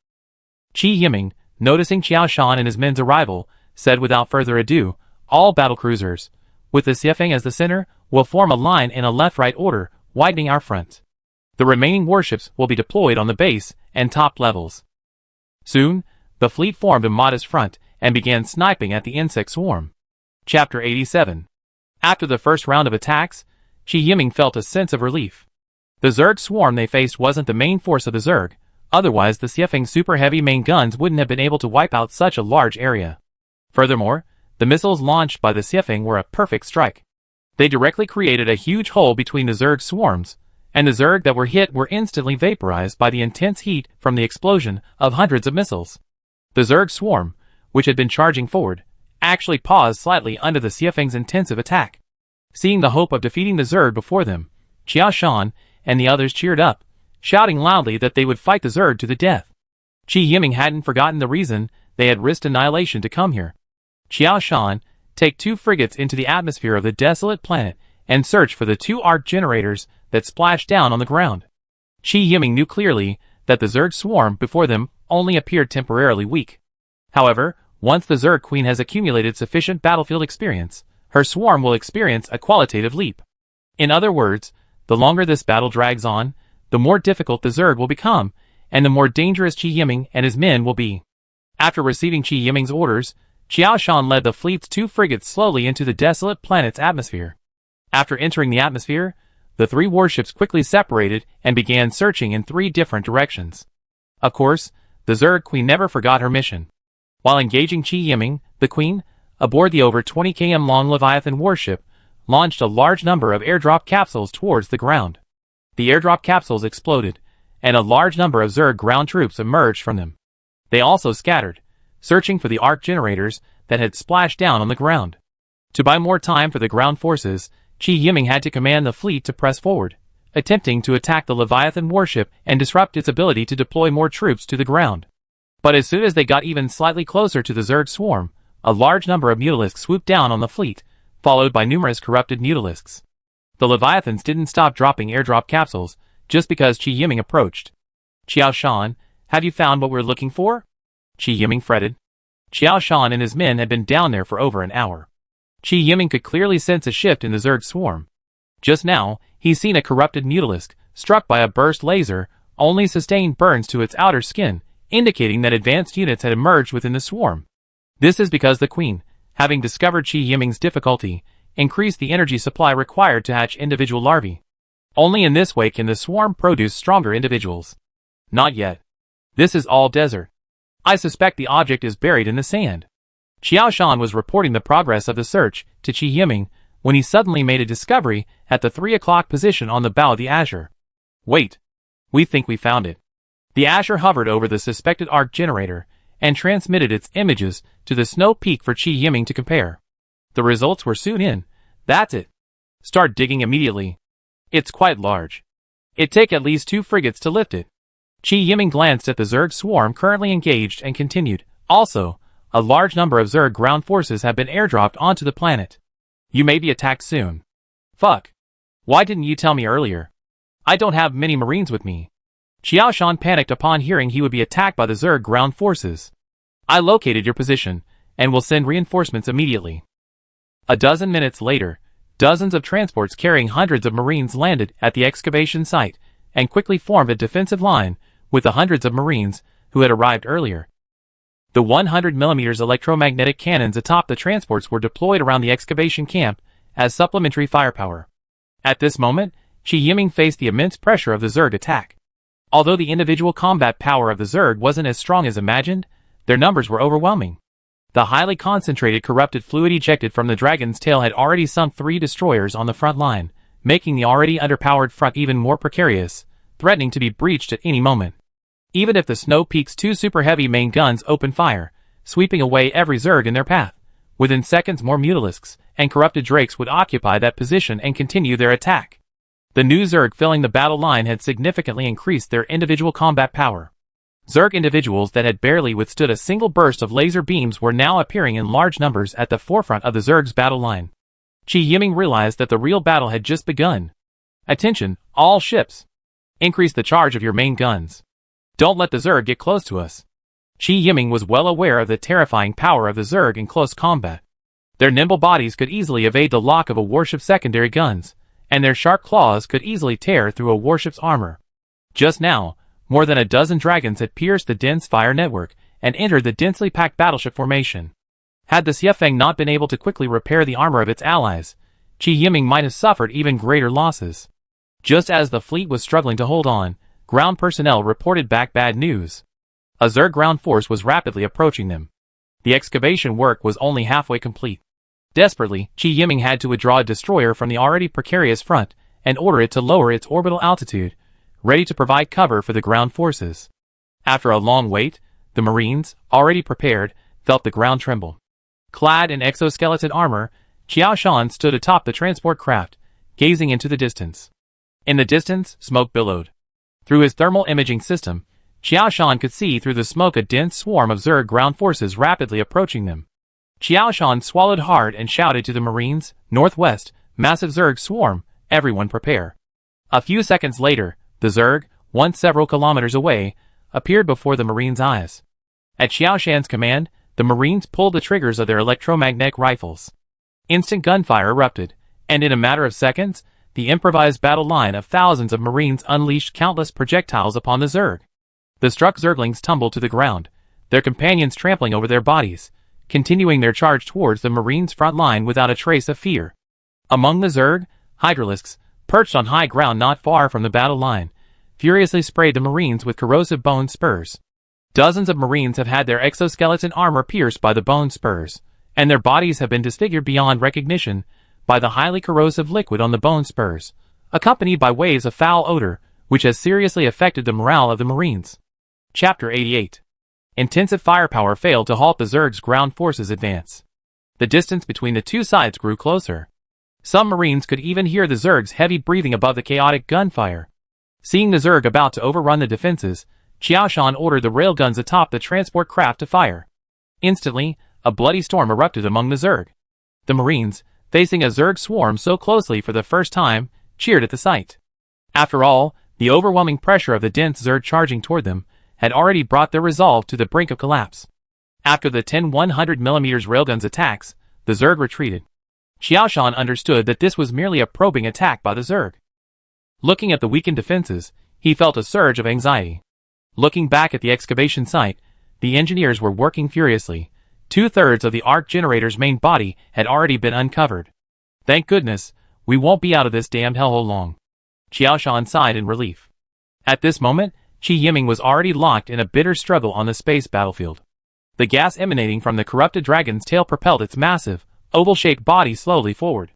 Qi Yiming, noticing Xiao Shan and his men's arrival, said without further ado, all battlecruisers, with the Xiefeng as the center, will form a line in a left-right order, widening our front. The remaining warships will be deployed on the base and top levels. Soon, the fleet formed a modest front and began sniping at the insect swarm. Chapter 87. After the first round of attacks, Qi Yiming felt a sense of relief. The Zerg swarm they faced wasn't the main force of the Zerg, otherwise the Xiefeng super heavy main guns wouldn't have been able to wipe out such a large area. Furthermore, the missiles launched by the Xiefeng were a perfect strike. They directly created a huge hole between the Zerg swarms, and the Zerg that were hit were instantly vaporized by the intense heat from the explosion of hundreds of missiles. The Zerg swarm, which had been charging forward, actually paused slightly under the Xiefeng's intensive attack. Seeing the hope of defeating the Zerg before them, Xiao Shan and the others cheered up, shouting loudly that they would fight the Zerg to the death. Qi Yiming hadn't forgotten the reason they had risked annihilation to come here. Xiao Shan, take 2 frigates into the atmosphere of the desolate planet and search for the 2 arc generators that splashed down on the ground. Qi Yiming knew clearly that the Zerg swarm before them only appeared temporarily weak. However, once the Zerg Queen has accumulated sufficient battlefield experience, her swarm will experience a qualitative leap. In other words, the longer this battle drags on, the more difficult the Zerg will become, and the more dangerous Qi Yiming and his men will be. After receiving Qi Yiming's orders, Xiao Shan led the fleet's 2 frigates slowly into the desolate planet's atmosphere. After entering the atmosphere, the 3 warships quickly separated and began searching in 3 different directions. Of course, the Zerg Queen never forgot her mission. While engaging Qi Yiming, the Queen, aboard the over 20 km long Leviathan warship, launched a large number of airdrop capsules towards the ground. The airdrop capsules exploded, and a large number of Zerg ground troops emerged from them. They also scattered, searching for the arc generators that had splashed down on the ground. To buy more time for the ground forces, Qi Yiming had to command the fleet to press forward, attempting to attack the Leviathan warship and disrupt its ability to deploy more troops to the ground. But as soon as they got even slightly closer to the Zerg swarm, a large number of mutalisks swooped down on the fleet, followed by numerous corrupted mutalisks. The Leviathans didn't stop dropping airdrop capsules just because Qi Yiming approached. Xiao Shan, have you found what we're looking for? Qi Yiming fretted. Xiao Shan and his men had been down there for over an hour. Qi Yiming could clearly sense a shift in the Zerg swarm. Just now, he's seen a corrupted mutalisk, struck by a burst laser, only sustained burns to its outer skin, indicating that advanced units had emerged within the swarm. This is because the Queen, having discovered Qi Yiming's difficulty, increased the energy supply required to hatch individual larvae. Only in this way can the swarm produce stronger individuals. Not yet. This is all desert. I suspect the object is buried in the sand. Xiao Shan was reporting the progress of the search to Qi Yiming when he suddenly made a discovery at the 3 o'clock position on the bow of the Azure. Wait. We think we found it. The Azure hovered over the suspected arc generator and transmitted its images to the snow peak for Qi Yiming to compare. The results were soon in. That's it. Start digging immediately. It's quite large. It'd take at least 2 frigates to lift it. Qi Yiming glanced at the Zerg swarm currently engaged and continued. Also, a large number of Zerg ground forces have been airdropped onto the planet. You may be attacked soon. Fuck. Why didn't you tell me earlier? I don't have many Marines with me. Xiao Shan panicked upon hearing he would be attacked by the Zerg ground forces. I located your position, and will send reinforcements immediately. A dozen minutes later, dozens of transports carrying hundreds of Marines landed at the excavation site, and quickly formed a defensive line with the hundreds of Marines who had arrived earlier. The 100mm electromagnetic cannons atop the transports were deployed around the excavation camp as supplementary firepower. At this moment, Qi Yiming faced the immense pressure of the Zerg attack. Although the individual combat power of the Zerg wasn't as strong as imagined, their numbers were overwhelming. The highly concentrated corrupted fluid ejected from the dragon's tail had already sunk 3 destroyers on the front line, making the already underpowered front even more precarious, threatening to be breached at any moment. Even if the Snow Peak's 2 super heavy main guns opened fire, sweeping away every Zerg in their path, within seconds more mutalisks and corrupted drakes would occupy that position and continue their attack. The new Zerg filling the battle line had significantly increased their individual combat power. Zerg individuals that had barely withstood a single burst of laser beams were now appearing in large numbers at the forefront of the Zerg's battle line. Qi Yiming realized that the real battle had just begun. Attention, all ships. Increase the charge of your main guns. Don't let the Zerg get close to us. Qi Yiming was well aware of the terrifying power of the Zerg in close combat. Their nimble bodies could easily evade the lock of a warship's secondary guns, and their sharp claws could easily tear through a warship's armor. Just now, more than a dozen dragons had pierced the dense fire network and entered the densely packed battleship formation. Had the Xiefeng not been able to quickly repair the armor of its allies, Qi Yiming might have suffered even greater losses. Just as the fleet was struggling to hold on, ground personnel reported back bad news. A Zerg ground force was rapidly approaching them. The excavation work was only halfway complete. Desperately, Qi Yiming had to withdraw a destroyer from the already precarious front and order it to lower its orbital altitude, ready to provide cover for the ground forces. After a long wait, the Marines, already prepared, felt the ground tremble. Clad in exoskeleton armor, Qiao Shan stood atop the transport craft, gazing into the distance. In the distance, smoke billowed. Through his thermal imaging system, Qiao Shan could see through the smoke a dense swarm of Zerg ground forces rapidly approaching them. Qiao Shan swallowed hard and shouted to the Marines, "Northwest, massive Zerg swarm, everyone prepare." A few seconds later, the Zerg, once several kilometers away, appeared before the Marines' eyes. At Qiao Shan's command, the Marines pulled the triggers of their electromagnetic rifles. Instant gunfire erupted, and in a matter of seconds, the improvised battle line of thousands of Marines unleashed countless projectiles upon the Zerg. The struck Zerglings tumbled to the ground, their companions trampling over their bodies, continuing their charge towards the Marines' front line without a trace of fear. Among the Zerg, Hydralisks, perched on high ground not far from the battle line, furiously sprayed the Marines with corrosive bone spurs. Dozens of Marines have had their exoskeleton armor pierced by the bone spurs, and their bodies have been disfigured beyond recognition by the highly corrosive liquid on the bone spurs, accompanied by waves of foul odor, which has seriously affected the morale of the Marines. Chapter 88. Intensive firepower failed to halt the Zerg's ground forces' advance. The distance between the two sides grew closer. Some Marines could even hear the Zerg's heavy breathing above the chaotic gunfire. Seeing the Zerg about to overrun the defenses, Qiao Shan ordered the railguns atop the transport craft to fire. Instantly, a bloody storm erupted among the Zerg. The Marines, facing a Zerg swarm so closely for the first time, cheered at the sight. After all, the overwhelming pressure of the dense Zerg charging toward them had already brought their resolve to the brink of collapse. After the 10 100mm railguns attacks, the Zerg retreated. Qiao Shan understood that this was merely a probing attack by the Zerg. Looking at the weakened defenses, he felt a surge of anxiety. Looking back at the excavation site, the engineers were working furiously. 2/3 of the arc generator's main body had already been uncovered. Thank goodness, we won't be out of this damned hellhole long. Qiao Shan sighed in relief. At this moment, Qi Yiming was already locked in a bitter struggle on the space battlefield. The gas emanating from the corrupted dragon's tail propelled its massive, oval-shaped body slowly forward.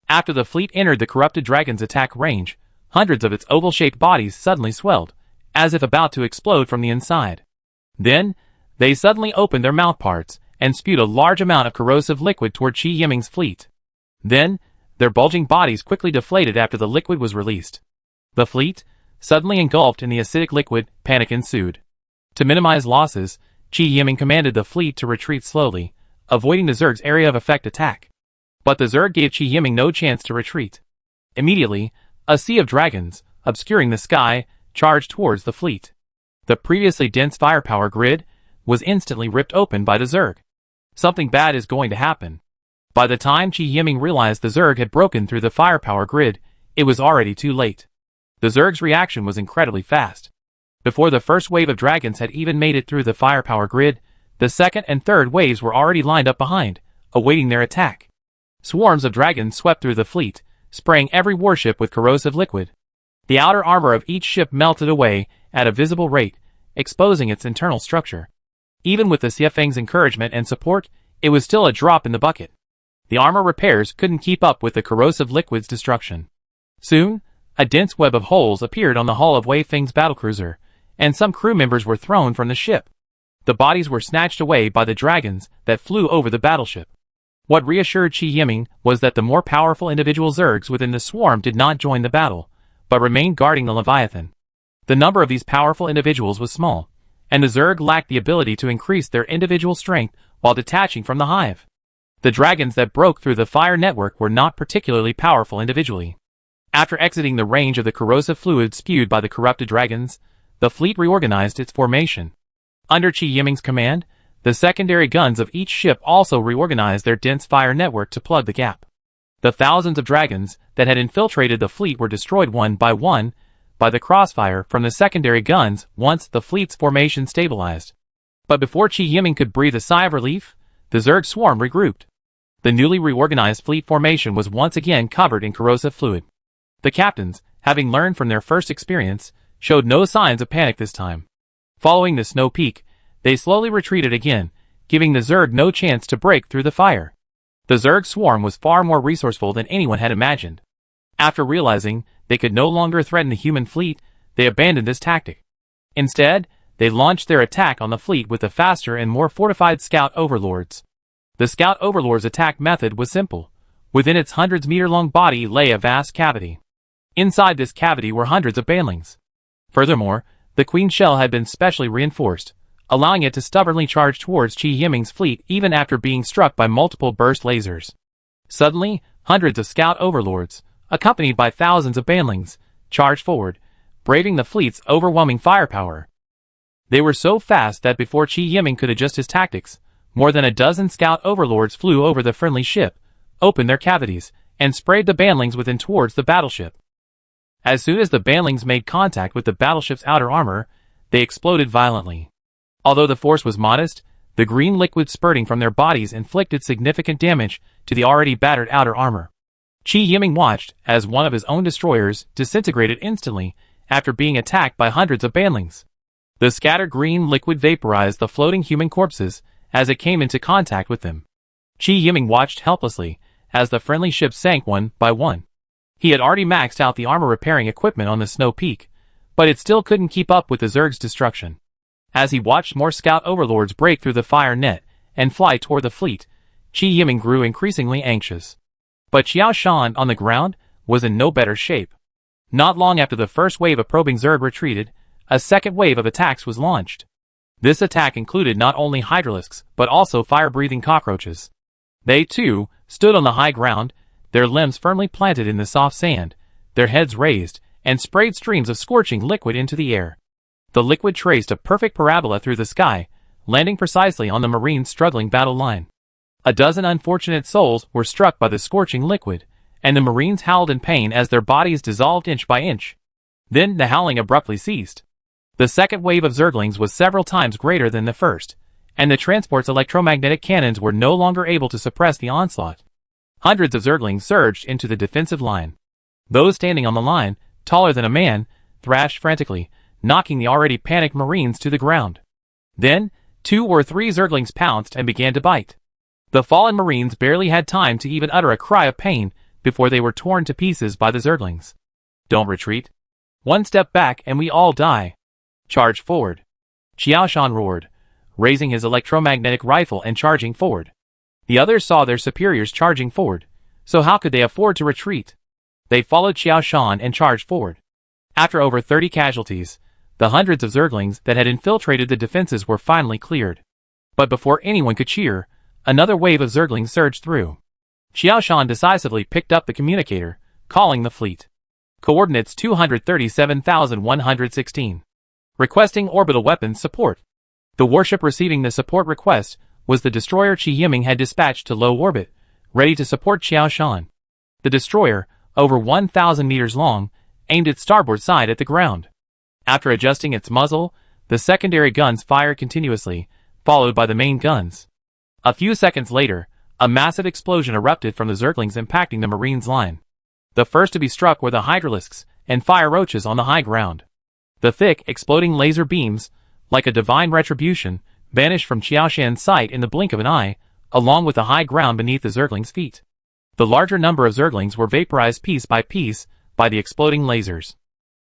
After the fleet entered the corrupted dragon's attack range, hundreds of its oval-shaped bodies suddenly swelled, as if about to explode from the inside. Then, they suddenly opened their mouthparts and spewed a large amount of corrosive liquid toward Qi Yiming's fleet. Then, their bulging bodies quickly deflated after the liquid was released. The fleet, suddenly engulfed in the acidic liquid, panic ensued. To minimize losses, Qi Yiming commanded the fleet to retreat slowly, avoiding the Zerg's area of effect attack. But the Zerg gave Qi Yiming no chance to retreat. Immediately, a sea of dragons, obscuring the sky, charged towards the fleet. The previously dense firepower grid was instantly ripped open by the Zerg. Something bad is going to happen. By the time Qi Yiming realized the Zerg had broken through the firepower grid, it was already too late. The Zerg's reaction was incredibly fast. Before the first wave of dragons had even made it through the firepower grid, the second and third waves were already lined up behind, awaiting their attack. Swarms of dragons swept through the fleet, spraying every warship with corrosive liquid. The outer armor of each ship melted away at a visible rate, exposing its internal structure. Even with the Xiefeng's encouragement and support, it was still a drop in the bucket. The armor repairs couldn't keep up with the corrosive liquid's destruction. Soon, a dense web of holes appeared on the hull of Wei Feng's battlecruiser, and some crew members were thrown from the ship. The bodies were snatched away by the dragons that flew over the battleship. What reassured Qi Yiming was that the more powerful individual Zergs within the swarm did not join the battle, but remained guarding the Leviathan. The number of these powerful individuals was small, and the Zerg lacked the ability to increase their individual strength while detaching from the hive. The dragons that broke through the fire network were not particularly powerful individually. After exiting the range of the corrosive fluid spewed by the corrupted dragons, the fleet reorganized its formation. Under Qi Yiming's command, the secondary guns of each ship also reorganized their dense fire network to plug the gap. The thousands of dragons that had infiltrated the fleet were destroyed one by the crossfire from the secondary guns once the fleet's formation stabilized. But before Qi Yiming could breathe a sigh of relief, the Zerg swarm regrouped. The newly reorganized fleet formation was once again covered in corrosive fluid. The captains, having learned from their first experience, showed no signs of panic this time. Following the snow peak, they slowly retreated again, giving the Zerg no chance to break through the fire. The Zerg swarm was far more resourceful than anyone had imagined. After realizing they could no longer threaten the human fleet, they abandoned this tactic. Instead, they launched their attack on the fleet with the faster and more fortified Scout Overlords. The Scout Overlord's attack method was simple. Within its hundreds-meter-long body lay a vast cavity. Inside this cavity were hundreds of banelings. Furthermore, the Queen Shell had been specially reinforced, allowing it to stubbornly charge towards Qi Yiming's fleet even after being struck by multiple burst lasers. Suddenly, hundreds of Scout Overlords, accompanied by thousands of banelings, charged forward, braving the fleet's overwhelming firepower. They were so fast that before Qi Yiming could adjust his tactics, more than a dozen Scout Overlords flew over the friendly ship, opened their cavities, and sprayed the banelings within towards the battleship. As soon as the banelings made contact with the battleship's outer armor, they exploded violently. Although the force was modest, the green liquid spurting from their bodies inflicted significant damage to the already battered outer armor. Qi Yiming watched as one of his own destroyers disintegrated instantly after being attacked by hundreds of banelings. The scattered green liquid vaporized the floating human corpses as it came into contact with them. Qi Yiming watched helplessly as the friendly ships sank one by one. He had already maxed out the armor repairing equipment on the snow peak, but it still couldn't keep up with the Zerg's destruction. As he watched more Scout Overlords break through the fire net and fly toward the fleet, Qi Yiming grew increasingly anxious. But Xiao Shan on the ground was in no better shape. Not long after the first wave of probing Zerg retreated, a second wave of attacks was launched. This attack included not only hydralisks but also fire-breathing cockroaches. They, too, stood on the high ground, their limbs firmly planted in the soft sand, their heads raised, and sprayed streams of scorching liquid into the air. The liquid traced a perfect parabola through the sky, landing precisely on the Marines' struggling battle line. A dozen unfortunate souls were struck by the scorching liquid, and the Marines howled in pain as their bodies dissolved inch by inch. Then the howling abruptly ceased. The second wave of Zerglings was several times greater than the first, and the transport's electromagnetic cannons were no longer able to suppress the onslaught. Hundreds of Zerglings surged into the defensive line. Those standing on the line, taller than a man, thrashed frantically, knocking the already panicked Marines to the ground. Then, 2 or 3 Zerglings pounced and began to bite. The fallen Marines barely had time to even utter a cry of pain before they were torn to pieces by the Zerglings. Don't retreat. One step back and we all die. Charge forward. Xiao Shan roared, raising his electromagnetic rifle and charging forward. The others saw their superiors charging forward, so how could they afford to retreat? They followed Xiao Shan and charged forward. After over 30 casualties, the hundreds of Zerglings that had infiltrated the defenses were finally cleared. But before anyone could cheer, another wave of Zerglings surged through. Xiao Shan decisively picked up the communicator, calling the fleet. Coordinates 237,116. Requesting orbital weapons support. The warship receiving the support request was the destroyer Qi Yiming had dispatched to low orbit, ready to support Xiao Shan. The destroyer, over 1,000 meters long, aimed its starboard side at the ground. After adjusting its muzzle, the secondary guns fired continuously, followed by the main guns. A few seconds later, a massive explosion erupted from the Zerglings impacting the Marines' line. The first to be struck were the hydralisks and fire roaches on the high ground. The thick, exploding laser beams, like a divine retribution, vanished from Xiao Shan's sight in the blink of an eye, along with the high ground beneath the Zerglings' feet. The larger number of Zerglings were vaporized piece by piece by the exploding lasers.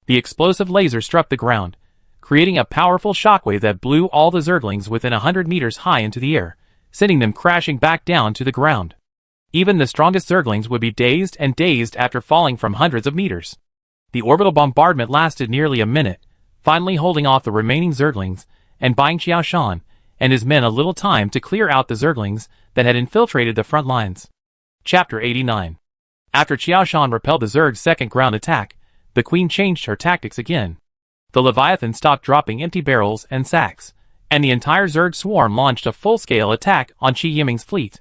The explosive laser struck the ground, creating a powerful shockwave that blew all the Zerglings within 100 meters high into the air, sending them crashing back down to the ground. Even the strongest Zerglings would be dazed after falling from hundreds of meters. The orbital bombardment lasted nearly a minute, finally holding off the remaining Zerglings and buying Qiao Shan and his men a little time to clear out the Zerglings that had infiltrated the front lines. Chapter 89. After Qiao Shan repelled the Zerg's second ground attack, the Queen changed her tactics again. The Leviathan stopped dropping empty barrels and sacks, and the entire Zerg swarm launched a full-scale attack on Qi Yiming's fleet.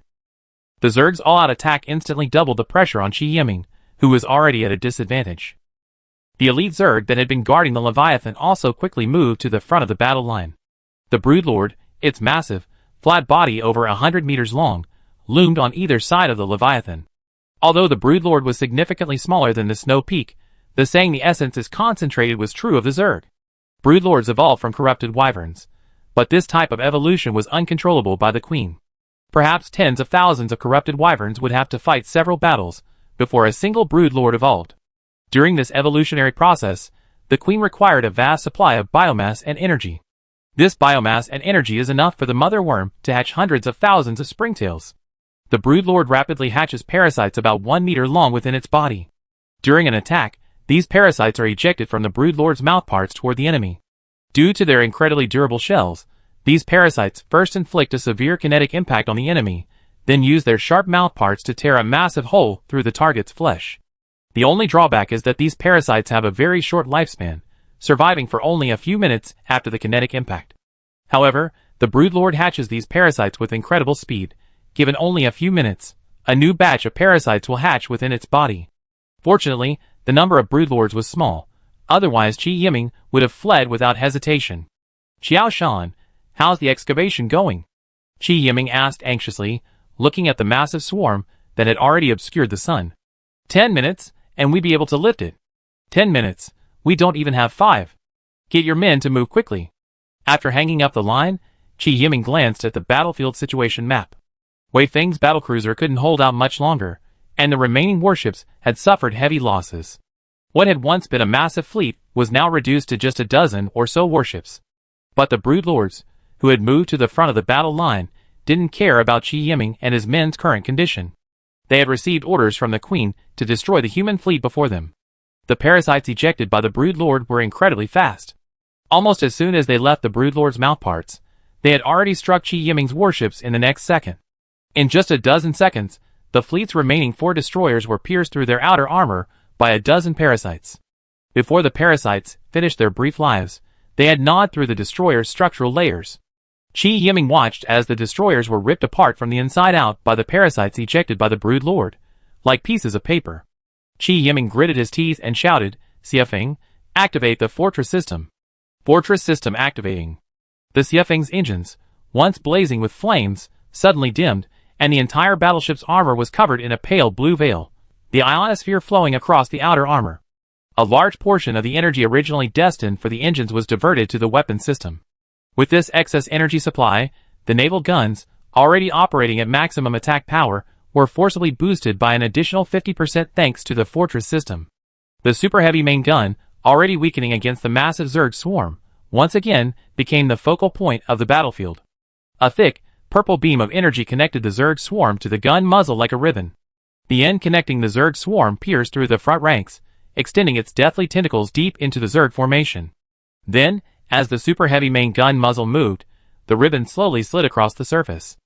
The Zerg's all-out attack instantly doubled the pressure on Qi Yiming, who was already at a disadvantage. The elite Zerg that had been guarding the Leviathan also quickly moved to the front of the battle line. The Broodlord, its massive, flat body over 100 meters long, loomed on either side of the Leviathan. Although the Broodlord was significantly smaller than the Snow Peak, the saying the essence is concentrated was true of the Zerg. Broodlords evolved from corrupted wyverns, but this type of evolution was uncontrollable by the Queen. Perhaps tens of thousands of corrupted wyverns would have to fight several battles before a single Broodlord evolved. During this evolutionary process, the Queen required a vast supply of biomass and energy. This biomass and energy is enough for the mother worm to hatch hundreds of thousands of springtails. The Broodlord rapidly hatches parasites about 1 meter long within its body. During an attack, these parasites are ejected from the Broodlord's mouthparts toward the enemy. Due to their incredibly durable shells, these parasites first inflict a severe kinetic impact on the enemy, then use their sharp mouthparts to tear a massive hole through the target's flesh. The only drawback is that these parasites have a very short lifespan, surviving for only a few minutes after the kinetic impact. However, the Broodlord hatches these parasites with incredible speed. Given only a few minutes, a new batch of parasites will hatch within its body. Fortunately, the number of Broodlords was small, otherwise Qi Yiming would have fled without hesitation. Qiao Shan, how's the excavation going? Qi Yiming asked anxiously, looking at the massive swarm that had already obscured the sun. 10 minutes, and we'd be able to lift it. 10 minutes, we don't even have 5. Get your men to move quickly. After hanging up the line, Qi Yiming glanced at the battlefield situation map. Wei Feng's battlecruiser couldn't hold out much longer, and the remaining warships had suffered heavy losses. What had once been a massive fleet was now reduced to just a dozen or so warships. But the Broodlords, who had moved to the front of the battle line, didn't care about Qi Yiming and his men's current condition. They had received orders from the Queen to destroy the human fleet before them. The parasites ejected by the Broodlord were incredibly fast. Almost as soon as they left the Broodlord's mouthparts, they had already struck Qi Yiming's warships in the next second. In just a dozen seconds, the fleet's remaining 4 destroyers were pierced through their outer armor by a dozen parasites. Before the parasites finished their brief lives, they had gnawed through the destroyer's structural layers. Qi Yiming watched as the destroyers were ripped apart from the inside out by the parasites ejected by the Broodlord, like pieces of paper. Qi Yiming gritted his teeth and shouted, "Xiafeng, activate the fortress system." Fortress system activating. The Xiafeng's engines, once blazing with flames, suddenly dimmed, and the entire battleship's armor was covered in a pale blue veil, the ionosphere flowing across the outer armor. A large portion of the energy originally destined for the engines was diverted to the weapon system. With this excess energy supply, the naval guns, already operating at maximum attack power, were forcibly boosted by an additional 50% thanks to the fortress system. The super heavy main gun, already weakening against the massive Zerg swarm, once again became the focal point of the battlefield. A thick, purple beam of energy connected the Zerg swarm to the gun muzzle like a ribbon. The end connecting the Zerg swarm pierced through the front ranks, extending its deathly tentacles deep into the Zerg formation. Then, as the super heavy main gun muzzle moved, the ribbon slowly slid across the surface.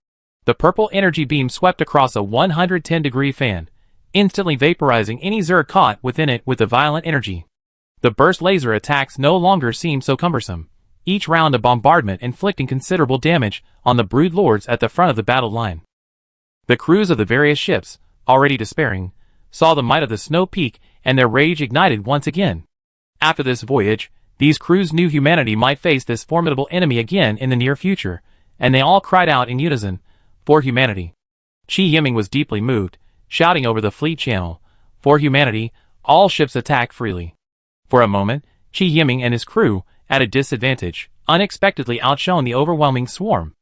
The purple energy beam swept across a 110-degree fan, instantly vaporizing any Zerg caught within it with the violent energy. The burst laser attacks no longer seemed so cumbersome, each round a bombardment inflicting considerable damage on the Broodlords at the front of the battle line. The crews of the various ships, already despairing, saw the might of the Snow Peak and their rage ignited once again. After this voyage, these crews knew humanity might face this formidable enemy again in the near future, and they all cried out in unison, "For humanity." Qi Yiming was deeply moved, shouting over the fleet channel, "For humanity, all ships attack freely." For a moment, Qi Yiming and his crew, at a disadvantage, unexpectedly outshone the overwhelming swarm.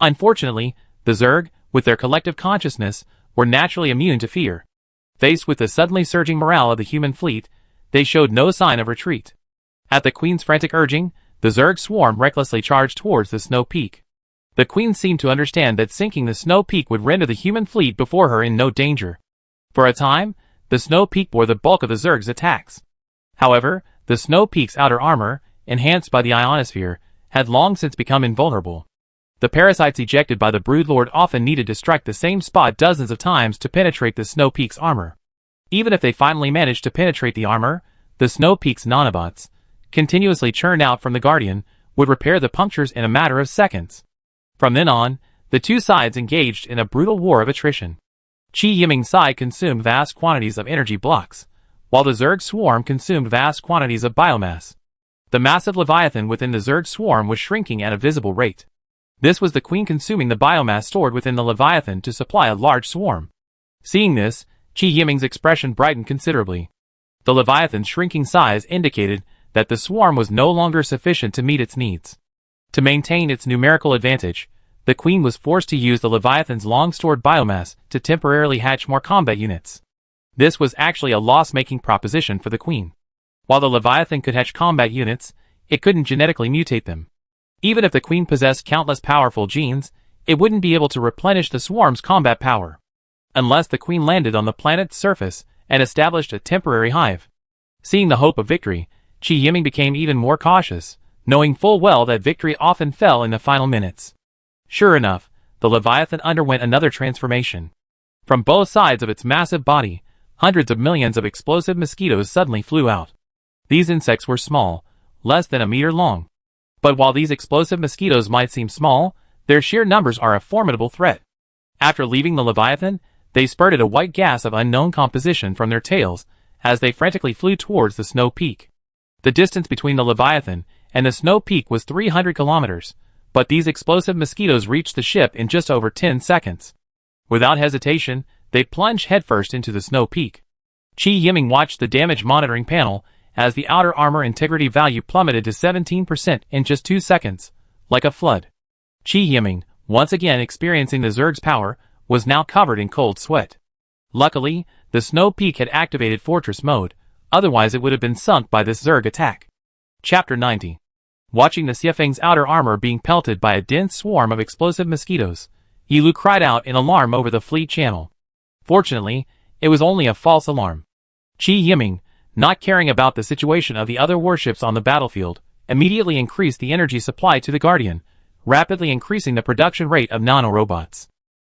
Unfortunately, the Zerg, with their collective consciousness, were naturally immune to fear. Faced with the suddenly surging morale of the human fleet, they showed no sign of retreat. At the Queen's frantic urging, the Zerg swarm recklessly charged towards the Snow Peak. The Queen seemed to understand that sinking the Snow Peak would render the human fleet before her in no danger. For a time, the Snow Peak bore the bulk of the Zerg's attacks. However, the Snow Peak's outer armor, enhanced by the ionosphere, had long since become invulnerable. The parasites ejected by the Broodlord often needed to strike the same spot dozens of times to penetrate the Snow Peak's armor. Even if they finally managed to penetrate the armor, the Snow Peak's nanobots, continuously churned out from the Guardian, would repair the punctures in a matter of seconds. From then on, the two sides engaged in a brutal war of attrition. Qi Yiming's side consumed vast quantities of energy blocks, while the Zerg swarm consumed vast quantities of biomass. The massive Leviathan within the Zerg swarm was shrinking at a visible rate. This was the Queen consuming the biomass stored within the Leviathan to supply a large swarm. Seeing this, Qi Yiming's expression brightened considerably. The Leviathan's shrinking size indicated that the swarm was no longer sufficient to meet its needs. To maintain its numerical advantage, the Queen was forced to use the Leviathan's long-stored biomass to temporarily hatch more combat units. This was actually a loss-making proposition for the Queen. While the Leviathan could hatch combat units, it couldn't genetically mutate them. Even if the Queen possessed countless powerful genes, it wouldn't be able to replenish the swarm's combat power. Unless the Queen landed on the planet's surface and established a temporary hive. Seeing the hope of victory, Qi Yiming became even more cautious, knowing full well that victory often fell in the final minutes. Sure enough, the Leviathan underwent another transformation. From both sides of its massive body, hundreds of millions of explosive mosquitoes suddenly flew out. These insects were small, less than a meter long. But while these explosive mosquitoes might seem small, their sheer numbers are a formidable threat. After leaving the Leviathan, they spurted a white gas of unknown composition from their tails as they frantically flew towards the Snow Peak. The distance between the Leviathan and the Snow Peak was 300 kilometers, but these explosive mosquitoes reached the ship in just over 10 seconds. Without hesitation, they plunged headfirst into the Snow Peak. Qi Yiming watched the damage monitoring panel as the outer armor integrity value plummeted to 17% in just 2 seconds, like a flood. Qi Yiming, once again experiencing the Zerg's power, was now covered in cold sweat. Luckily, the Snow Peak had activated Fortress Mode, otherwise it would have been sunk by this Zerg attack. Chapter 90. Watching the Xiafeng's outer armor being pelted by a dense swarm of explosive mosquitoes, Yilu cried out in alarm over the fleet channel. Fortunately, it was only a false alarm. Qi Yiming, not caring about the situation of the other warships on the battlefield, immediately increased the energy supply to the Guardian, rapidly increasing the production rate of nanorobots.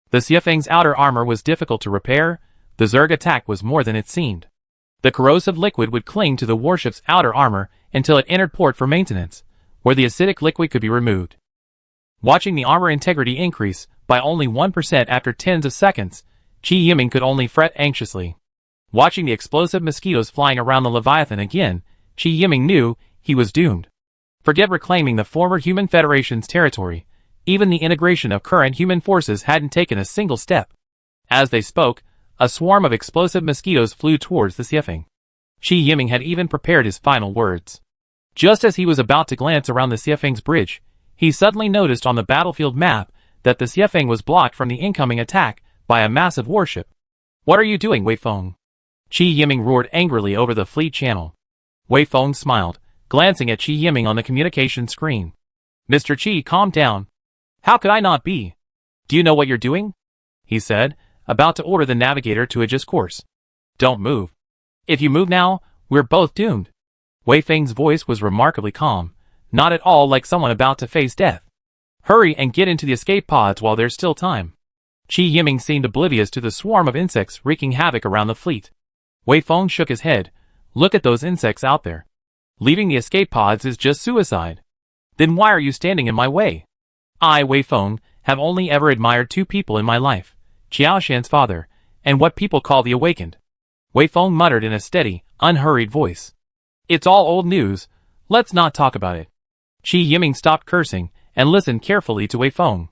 The Xiafeng's outer armor was difficult to repair, the Zerg attack was more than it seemed. The corrosive liquid would cling to the warship's outer armor until it entered port for maintenance, where the acidic liquid could be removed. Watching the armor integrity increase by only 1% after tens of seconds, Qi Yiming could only fret anxiously. Watching the explosive mosquitoes flying around the Leviathan again, Qi Yiming knew he was doomed. Forget reclaiming the former Human Federation's territory. Even the integration of current human forces hadn't taken a single step. As they spoke, a swarm of explosive mosquitoes flew towards the Xiafeng. Qi Yiming had even prepared his final words. Just as he was about to glance around the Xiafeng's bridge, he suddenly noticed on the battlefield map that the Xiafeng was blocked from the incoming attack by a massive warship. "What are you doing, Wei Feng?" Qi Yiming roared angrily over the fleet channel. Wei Feng smiled, glancing at Qi Yiming on the communication screen. "Mr. Qi, calm down. How could I not be? Do you know what you're doing?" he said, about to order the navigator to adjust course. "Don't move. If you move now, we're both doomed." Wei Feng's voice was remarkably calm, not at all like someone about to face death. "Hurry and get into the escape pods while there's still time." Qi Yiming seemed oblivious to the swarm of insects wreaking havoc around the fleet. Wei Feng shook his head. "Look at those insects out there. Leaving the escape pods is just suicide. Then why are you standing in my way?" "I, Wei Feng, have only ever admired two people in my life, Qiao Shan's father, and what people call the Awakened." Wei Feng muttered in a steady, unhurried voice. "It's all old news. Let's not talk about it." Qi Yiming stopped cursing and listened carefully to Wei Feng.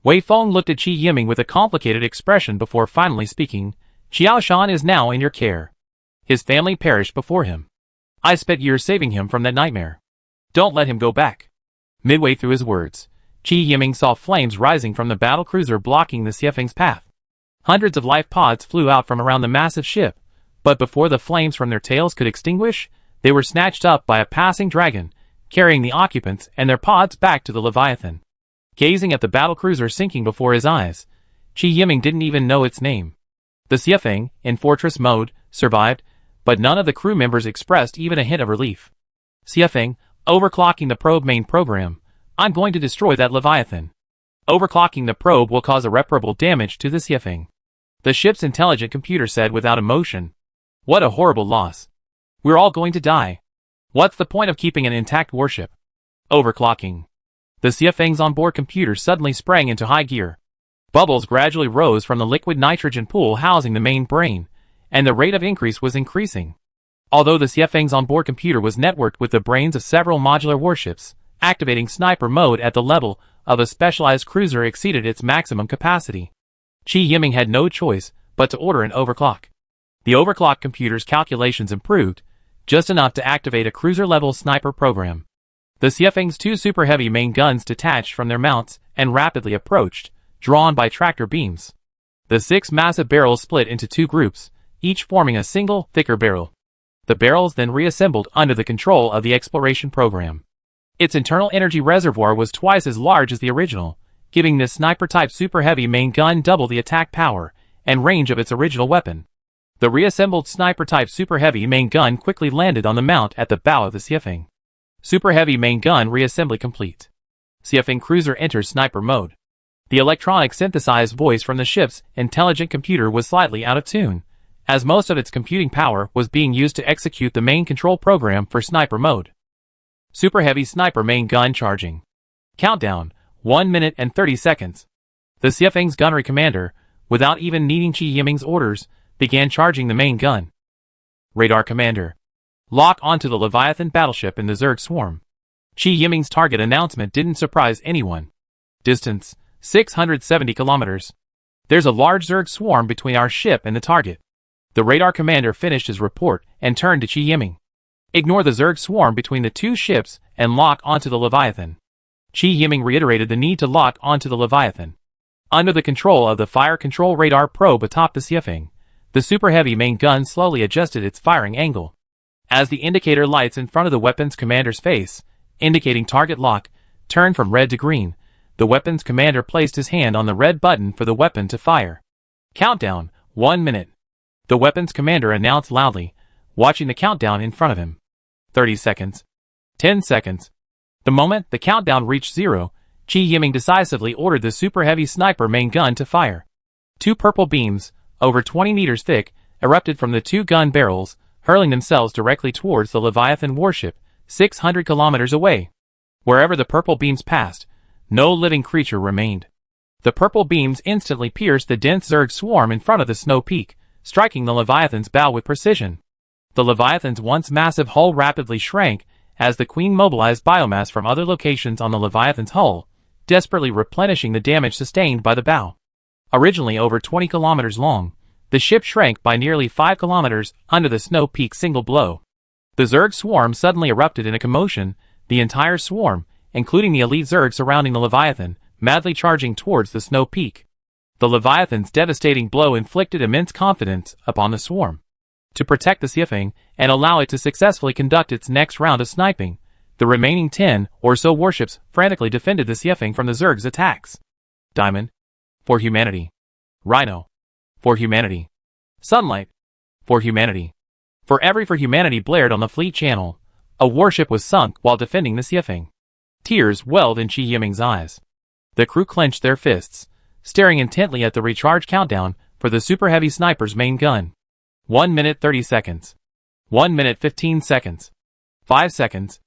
Wei Feng looked at Qi Yiming with a complicated expression before finally speaking. "Qiao Shan is now in your care. His family perished before him. I spent years saving him from that nightmare. Don't let him go back." Midway through his words, Qi Yiming saw flames rising from the battlecruiser blocking the Xiafeng's path. Hundreds of life pods flew out from around the massive ship, but before the flames from their tails could extinguish, they were snatched up by a passing dragon, carrying the occupants and their pods back to the Leviathan. Gazing at the battlecruiser sinking before his eyes, Qi Yiming didn't even know its name. The Xiafeng, in fortress mode, survived, but none of the crew members expressed even a hint of relief. "Xiafeng, overclocking the probe main program. I'm going to destroy that Leviathan. Overclocking the probe will cause irreparable damage to this Yifeng. The ship's intelligent computer said without emotion. What a horrible loss. We're all going to die. What's the point of keeping an intact warship? Overclocking. The Yifeng's onboard computer suddenly sprang into high gear. Bubbles gradually rose from the liquid nitrogen pool housing the main brain, and the rate of increase was increasing. Although the Yifeng's onboard computer was networked with the brains of several modular warships, activating sniper mode at the level of a specialized cruiser exceeded its maximum capacity. Chi Yiming had no choice but to order an overclock. The overclock computer's calculations improved, just enough to activate a cruiser-level sniper program. The Yifeng's two super heavy main guns detached from their mounts and rapidly approached, drawn by tractor beams. The 6 massive barrels split into 2 groups, each forming a single, thicker barrel. The barrels then reassembled under the control of the exploration program. Its internal energy reservoir was twice as large as the original, giving this sniper-type super heavy main gun double the attack power and range of its original weapon. The reassembled sniper-type super heavy main gun quickly landed on the mount at the bow of the Yifeng. Super heavy main gun reassembly complete. Yifeng cruiser enters sniper mode. The electronic synthesized voice from the ship's intelligent computer was slightly out of tune, as most of its computing power was being used to execute the main control program for sniper mode. Super heavy sniper main gun charging. Countdown, 1 minute and 30 seconds. The Yifeng's gunnery commander, without even needing Chi Yiming's orders, began charging the main gun. Radar commander. Lock onto the Leviathan battleship in the Zerg swarm. Chi Yiming's target announcement didn't surprise anyone. Distance, 670 kilometers. There's a large Zerg swarm between our ship and the target. The radar commander finished his report and turned to Chi Yiming. Ignore the Zerg swarm between the 2 ships and lock onto the Leviathan. Chi Yiming reiterated the need to lock onto the Leviathan. Under the control of the fire control radar probe atop the Yifeng, the super heavy main gun slowly adjusted its firing angle. As the indicator lights in front of the weapons commander's face, indicating target lock, turned from red to green, the weapons commander placed his hand on the red button for the weapon to fire. Countdown, 1 minute. The weapons commander announced loudly, watching the countdown in front of him. 30 seconds. 10 seconds. The moment the countdown reached 0, Chi Yiming decisively ordered the super heavy sniper main gun to fire. 2 purple beams, over 20 meters thick, erupted from the 2 gun barrels, hurling themselves directly towards the Leviathan warship, 600 kilometers away. Wherever the purple beams passed, no living creature remained. The purple beams instantly pierced the dense Zerg swarm in front of the snow peak, striking the Leviathan's bow with precision. The Leviathan's once massive hull rapidly shrank as the Queen mobilized biomass from other locations on the Leviathan's hull, desperately replenishing the damage sustained by the bow. Originally over 20 kilometers long, the ship shrank by nearly 5 kilometers under the snow peak single blow. The Zerg swarm suddenly erupted in a commotion, the entire swarm, including the elite Zerg surrounding the Leviathan, madly charging towards the snow peak. The Leviathan's devastating blow inflicted immense confidence upon the swarm. To protect the Yifeng and allow it to successfully conduct its next round of sniping, the remaining 10 or so warships frantically defended the Yifeng from the Zerg's attacks. Diamond. For humanity. Rhino. For humanity. Sunlight. For humanity. For humanity blared on the fleet channel. A warship was sunk while defending the Yifeng. Tears welled in Chi Yiming's eyes. The crew clenched their fists, staring intently at the recharge countdown for the super heavy sniper's main gun. 1 minute 30 seconds. 1 minute 15 seconds. 5 seconds.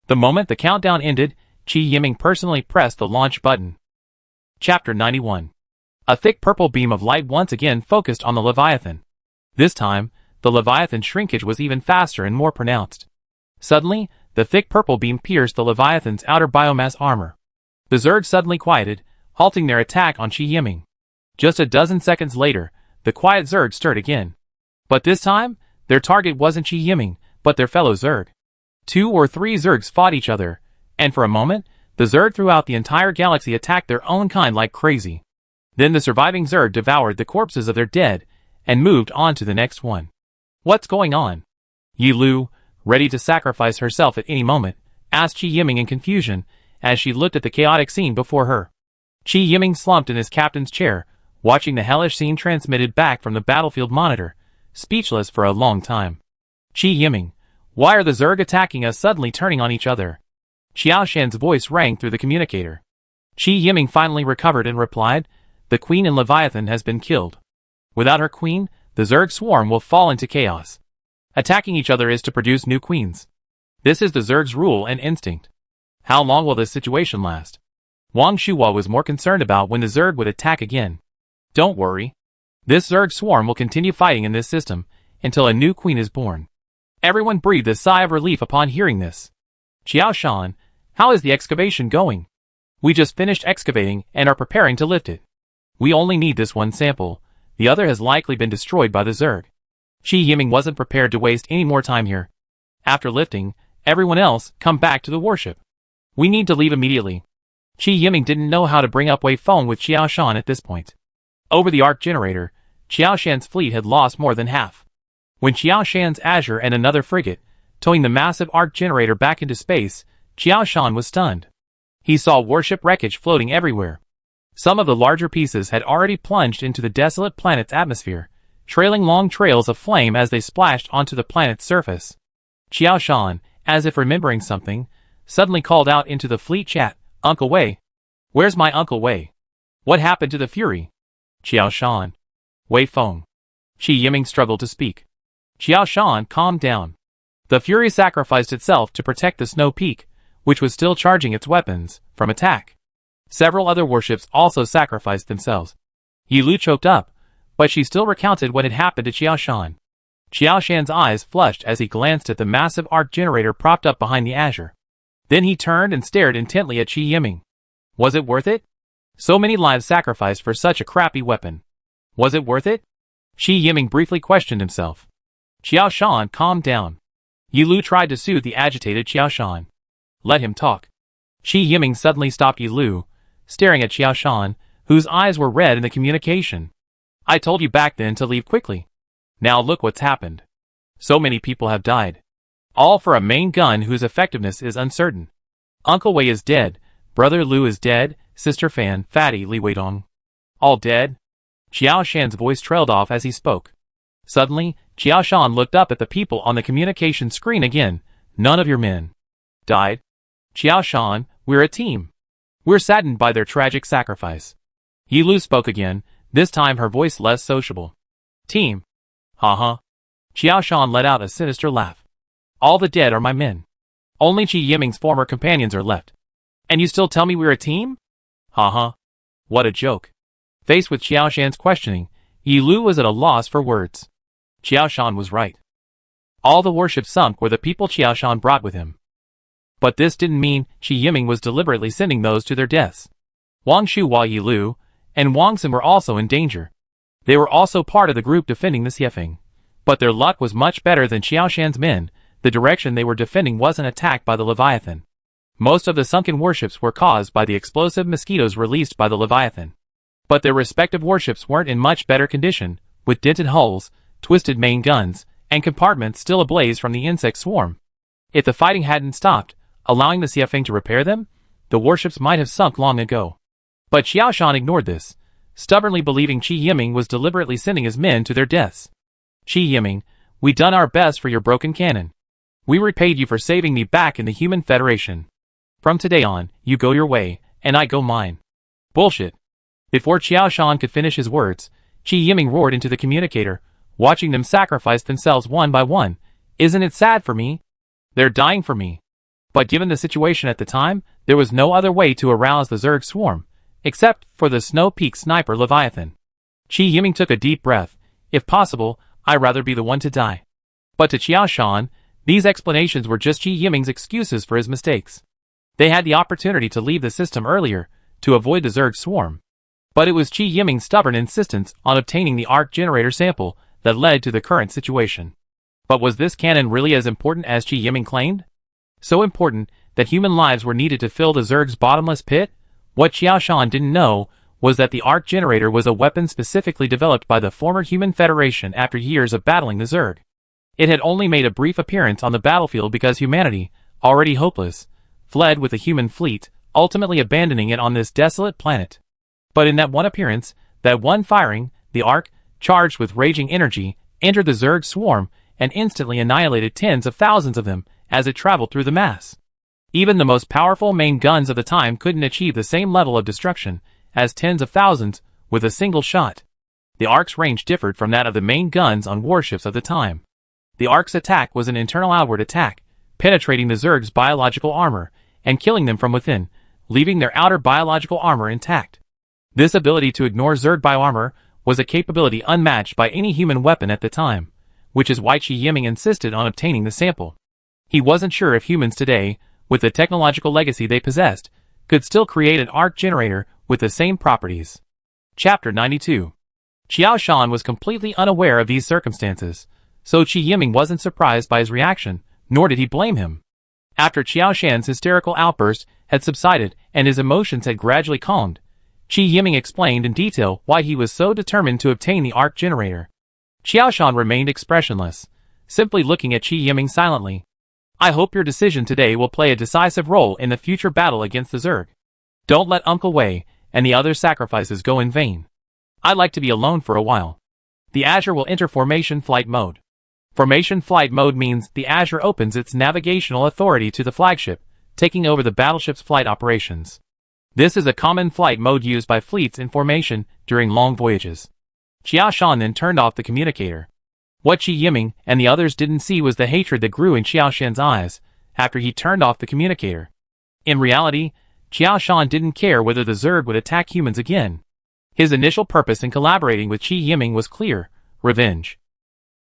The moment the countdown ended, Chi Yiming personally pressed the launch button. Chapter 91. A thick purple beam of light once again focused on the Leviathan. This time, the Leviathan's shrinkage was even faster and more pronounced. Suddenly, the thick purple beam pierced the Leviathan's outer biomass armor. The Zerg suddenly quieted, halting their attack on Chi Yiming. Just a dozen seconds later, the quiet Zerg stirred again. But this time, their target wasn't Chi Yiming, but their fellow Zerg. 2 or 3 Zergs fought each other, and for a moment, the Zerg throughout the entire galaxy attacked their own kind like crazy. Then the surviving Zerg devoured the corpses of their dead, and moved on to the next one. What's going on? Yi Lu, ready to sacrifice herself at any moment, asked Chi Yiming in confusion, as she looked at the chaotic scene before her. Chi Yiming slumped in his captain's chair, watching the hellish scene transmitted back from the battlefield monitor, speechless for a long time. Chi Yiming, why are the Zerg attacking us suddenly turning on each other? Xiao Shan's voice rang through the communicator. Qi Yiming finally recovered and replied, "The queen and Leviathan has been killed. Without her queen, the Zerg swarm will fall into chaos. Attacking each other is to produce new queens. This is the Zerg's rule and instinct. How long will this situation last?" Wang Shuhua was more concerned about when the Zerg would attack again. "Don't worry. This Zerg swarm will continue fighting in this system until a new queen is born." Everyone breathed a sigh of relief upon hearing this. "Xiao Shan, how is the excavation going?" "We just finished excavating and are preparing to lift it. We only need this one sample. The other has likely been destroyed by the Zerg." Qi Yiming wasn't prepared to waste any more time here. "After lifting, everyone else come back to the warship. We need to leave immediately." Qi Yiming didn't know how to bring up Wei Feng with Xiao Shan at this point. Over the arc generator, Xiao Shan's fleet had lost more than half. When Xiao Shan's Azure and another frigate, towing the massive arc generator back into space, Xiao Shan was stunned. He saw warship wreckage floating everywhere. Some of the larger pieces had already plunged into the desolate planet's atmosphere, trailing long trails of flame as they splashed onto the planet's surface. Xiao Shan, as if remembering something, suddenly called out into the fleet chat, "Uncle Wei. Where's my Uncle Wei? What happened to the Fury?" "Xiao Shan. Wei Feng." Qi Yiming struggled to speak. Xiao Shan calmed down. The Fury sacrificed itself to protect the Snow Peak, which was still charging its weapons, from attack. Several other warships also sacrificed themselves. Yi Lu choked up, but she still recounted what had happened to Xiao Shan. Xiao Shan's eyes flushed as he glanced at the massive arc generator propped up behind the Azure. Then he turned and stared intently at Qi Yiming. Was it worth it? So many lives sacrificed for such a crappy weapon. Was it worth it? Qi Yiming briefly questioned himself. Xiao Shan calmed down. Yi Lu tried to soothe the agitated Xiao Shan. "Let him talk." Qi Yiming suddenly stopped Yi Lu, staring at Xiao Shan, whose eyes were red in the communication. "I told you back then to leave quickly. Now look what's happened. So many people have died. All for a main gun whose effectiveness is uncertain. Uncle Wei is dead, Brother Lu is dead, Sister Fan, Fatty Li Weidong. All dead?" Xiao Shan's voice trailed off as he spoke. Suddenly, Xiao Shan looked up at the people on the communication screen again. "None of your men died?" "Xiao Shan, we're a team. We're saddened by their tragic sacrifice." Yi Lu spoke again, this time her voice less sociable. "Team? Ha." Xiao Shan let out a sinister laugh. "All the dead are my men. Only Qi Yiming's former companions are left. And you still tell me we're a team? Ha. What a joke." Faced with Xiao Shan's questioning, Yi Lu was at a loss for words. Xiao Shan was right. All the warships sunk were the people Xiao Shan brought with him. But this didn't mean Qi Yiming was deliberately sending those to their deaths. Wang Shuhua, Yi Lu, and Wang Xin were also in danger. They were also part of the group defending the Xiefeng. But their luck was much better than Xiao Shan's men. The direction they were defending wasn't attacked by the Leviathan. Most of the sunken warships were caused by the explosive mosquitoes released by the Leviathan. But their respective warships weren't in much better condition, with dented hulls, twisted main guns, and compartments still ablaze from the insect swarm. If the fighting hadn't stopped, allowing the Xiefeng to repair them, the warships might have sunk long ago. But Xiao Shan ignored this, stubbornly believing Qi Yiming was deliberately sending his men to their deaths. "Qi Yiming, we done our best for your broken cannon. We repaid you for saving me back in the Human Federation. From today on, you go your way, and I go mine." "Bullshit." Before Xiao Shan could finish his words, Qi Yiming roared into the communicator, watching them sacrifice themselves one by one. "Isn't it sad for me? They're dying for me." But given the situation at the time, there was no other way to arouse the Zerg swarm, except for the Snow Peak sniper Leviathan. Qi Yiming took a deep breath. If possible, I'd rather be the one to die. But to Xiao Shan, these explanations were just Qi Yiming's excuses for his mistakes. They had the opportunity to leave the system earlier, to avoid the Zerg swarm. But it was Qi Yiming's stubborn insistence on obtaining the arc generator sample that led to the current situation. But was this cannon really as important as Qi Yiming claimed? So important that human lives were needed to fill the Zerg's bottomless pit? What Xiao Shan didn't know was that the arc generator was a weapon specifically developed by the former Human Federation after years of battling the Zerg. It had only made a brief appearance on the battlefield because humanity, already hopeless, fled with the human fleet, ultimately abandoning it on this desolate planet. But in that one appearance, that one firing, the arc, charged with raging energy, entered the Zerg swarm and instantly annihilated tens of thousands of them as it traveled through the mass. Even the most powerful main guns of the time couldn't achieve the same level of destruction as tens of thousands with a single shot. The Ark's range differed from that of the main guns on warships of the time. The Ark's attack was an internal outward attack, penetrating the Zerg's biological armor and killing them from within, leaving their outer biological armor intact. This ability to ignore Zerg bioarmor was a capability unmatched by any human weapon at the time, which is why Qi Yiming insisted on obtaining the sample. He wasn't sure if humans today, with the technological legacy they possessed, could still create an Arc generator with the same properties. Chapter 92. Xiao Shan was completely unaware of these circumstances, so Qi Yiming wasn't surprised by his reaction, nor did he blame him. After Xiao Shan's hysterical outburst had subsided and his emotions had gradually calmed, Qi Yiming explained in detail why he was so determined to obtain the Arc generator. Xiao Shan remained expressionless, simply looking at Qi Yiming silently. I hope your decision today will play a decisive role in the future battle against the Zerg. Don't let Uncle Wei and the other sacrifices go in vain. I'd like to be alone for a while. The Azure will enter Formation Flight Mode. Formation Flight Mode means the Azure opens its navigational authority to the flagship, taking over the battleship's flight operations. This is a common flight mode used by fleets in formation during long voyages. Xiao Shan then turned off the communicator. What Qi Yiming and the others didn't see was the hatred that grew in Xiao Shan's eyes after he turned off the communicator. In reality, Xiao Shan didn't care whether the Zerg would attack humans again. His initial purpose in collaborating with Qi Yiming was clear: revenge.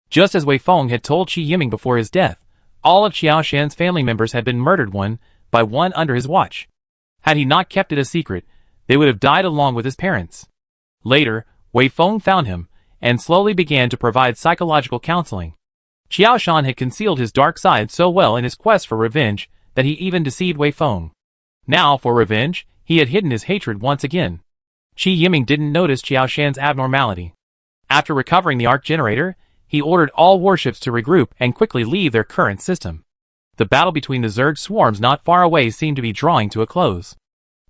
Just as Wei Feng had told Qi Yiming before his death, all of Xiao Shan's family members had been murdered one by one under his watch. Had he not kept it a secret, they would have died along with his parents. Later, Wei Feng found him, and slowly began to provide psychological counseling. Xiao Shan had concealed his dark side so well in his quest for revenge that he even deceived Wei Feng. Now, for revenge, he had hidden his hatred once again. Qi Yiming didn't notice Xiao Shan's abnormality. After recovering the Arc generator, he ordered all warships to regroup and quickly leave their current system. The battle between the Zerg swarms not far away seemed to be drawing to a close.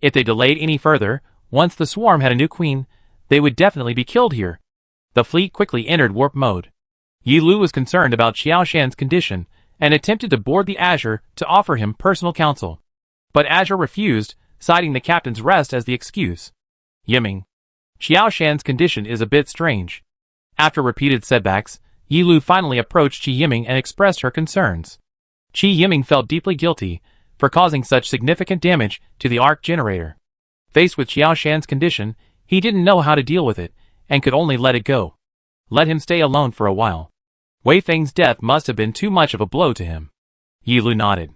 If they delayed any further, once the swarm had a new queen, they would definitely be killed here. The fleet quickly entered warp mode. Yi Lu was concerned about Xiao Shan's condition and attempted to board the Azure to offer him personal counsel. But Azure refused, citing the captain's rest as the excuse. Yiming. Xiao Shan's condition is a bit strange. After repeated setbacks, Yi Lu finally approached Qi Yiming and expressed her concerns. Qi Yiming felt deeply guilty for causing such significant damage to the Arc generator. Faced with Xiao Shan's condition, he didn't know how to deal with it, and could only let it go. Let him stay alone for a while. Wei Feng's death must have been too much of a blow to him. Yi Lu nodded.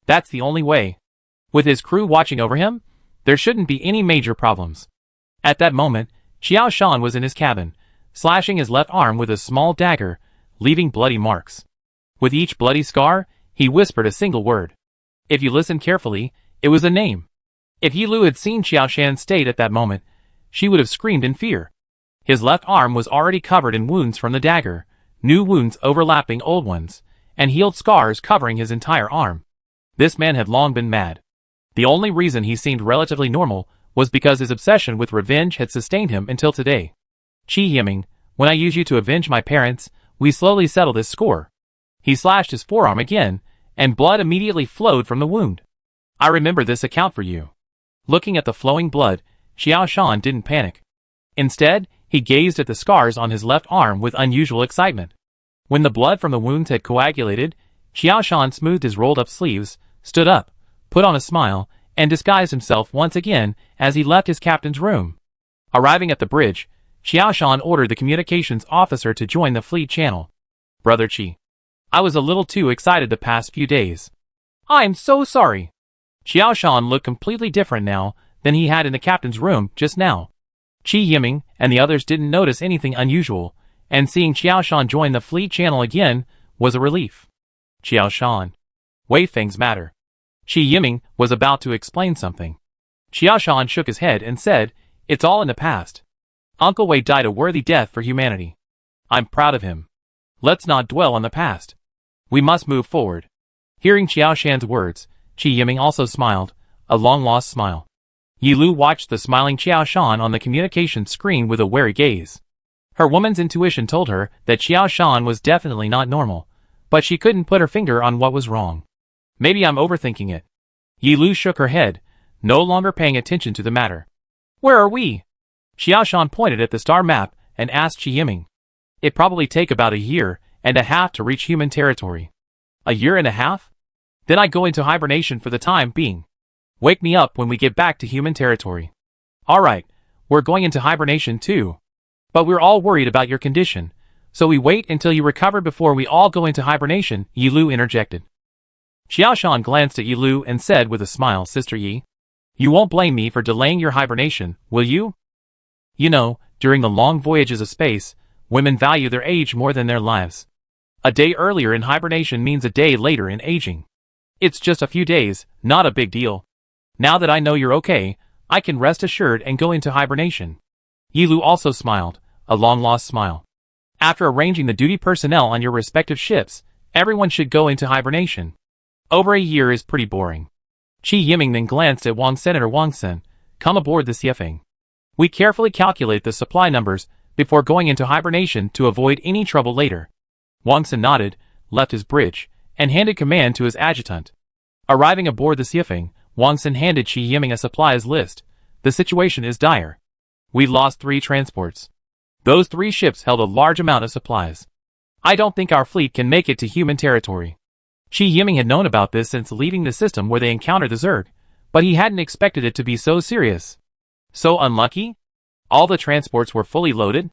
That's the only way. With his crew watching over him, there shouldn't be any major problems. At that moment, Xiao Shan was in his cabin, slashing his left arm with a small dagger, leaving bloody marks. With each bloody scar, he whispered a single word. If you listen carefully, it was a name. If Yi Lu had seen Xiao Shan's state at that moment, she would have screamed in fear. His left arm was already covered in wounds from the dagger, new wounds overlapping old ones, and healed scars covering his entire arm. This man had long been mad. The only reason he seemed relatively normal was because his obsession with revenge had sustained him until today. Qi Yiming, when I use you to avenge my parents, we slowly settle this score. He slashed his forearm again, and blood immediately flowed from the wound. I remember this account for you. Looking at the flowing blood, Xiao Shan didn't panic. Instead, he gazed at the scars on his left arm with unusual excitement. When the blood from the wounds had coagulated, Xiao Shan smoothed his rolled-up sleeves, stood up, put on a smile, and disguised himself once again as he left his captain's room. Arriving at the bridge, Xiao Shan ordered the communications officer to join the fleet channel. Brother Qi. I was a little too excited the past few days. I'm so sorry. Xiao Shan looked completely different now than he had in the captain's room just now. Qi Yiming and the others didn't notice anything unusual, and seeing Xiao Shan join the fleet channel again was a relief. Xiao Shan. Wei Feng's matter. Qi Yiming was about to explain something. Xiao Shan shook his head and said, It's all in the past. Uncle Wei died a worthy death for humanity. I'm proud of him. Let's not dwell on the past. We must move forward. Hearing Xiao Shan's words, Qi Yiming also smiled, a long-lost smile. Yi Lu watched the smiling Xiao Shan on the communications screen with a wary gaze. Her woman's intuition told her that Xiao Shan was definitely not normal, but she couldn't put her finger on what was wrong. Maybe I'm overthinking it. Yi Lu shook her head, no longer paying attention to the matter. Where are we? Xiaoshan pointed at the star map and asked Qi Yiming. It'd probably take about 1.5 years to reach human territory. 1.5 years? Then I go into hibernation for the time being. Wake me up when we get back to human territory. Alright, we're going into hibernation too. But we're all worried about your condition, so we wait until you recover before we all go into hibernation, Yi Lu interjected. Xiaoshan glanced at Yi Lu and said with a smile, Sister Yi, you won't blame me for delaying your hibernation, will you? You know, during the long voyages of space, women value their age more than their lives. A day earlier in hibernation means a day later in aging. It's just a few days, not a big deal. Now that I know you're okay, I can rest assured and go into hibernation. Yi Lu also smiled, a long-lost smile. After arranging the duty personnel on your respective ships, everyone should go into hibernation. Over 1 year is pretty boring. Qi Yiming then glanced at Senator Wang Sen, come aboard the Xiefeng. We carefully calculate the supply numbers before going into hibernation to avoid any trouble later. Wang Sen nodded, left his bridge, and handed command to his adjutant. Arriving aboard the Xiefeng, Wang Sen handed Qi Yiming a supplies list. The situation is dire. We lost 3 transports. Those 3 ships held a large amount of supplies. I don't think our fleet can make it to human territory. Qi Yiming had known about this since leaving the system where they encountered the Zerg, but he hadn't expected it to be so serious. So unlucky? All the transports were fully loaded?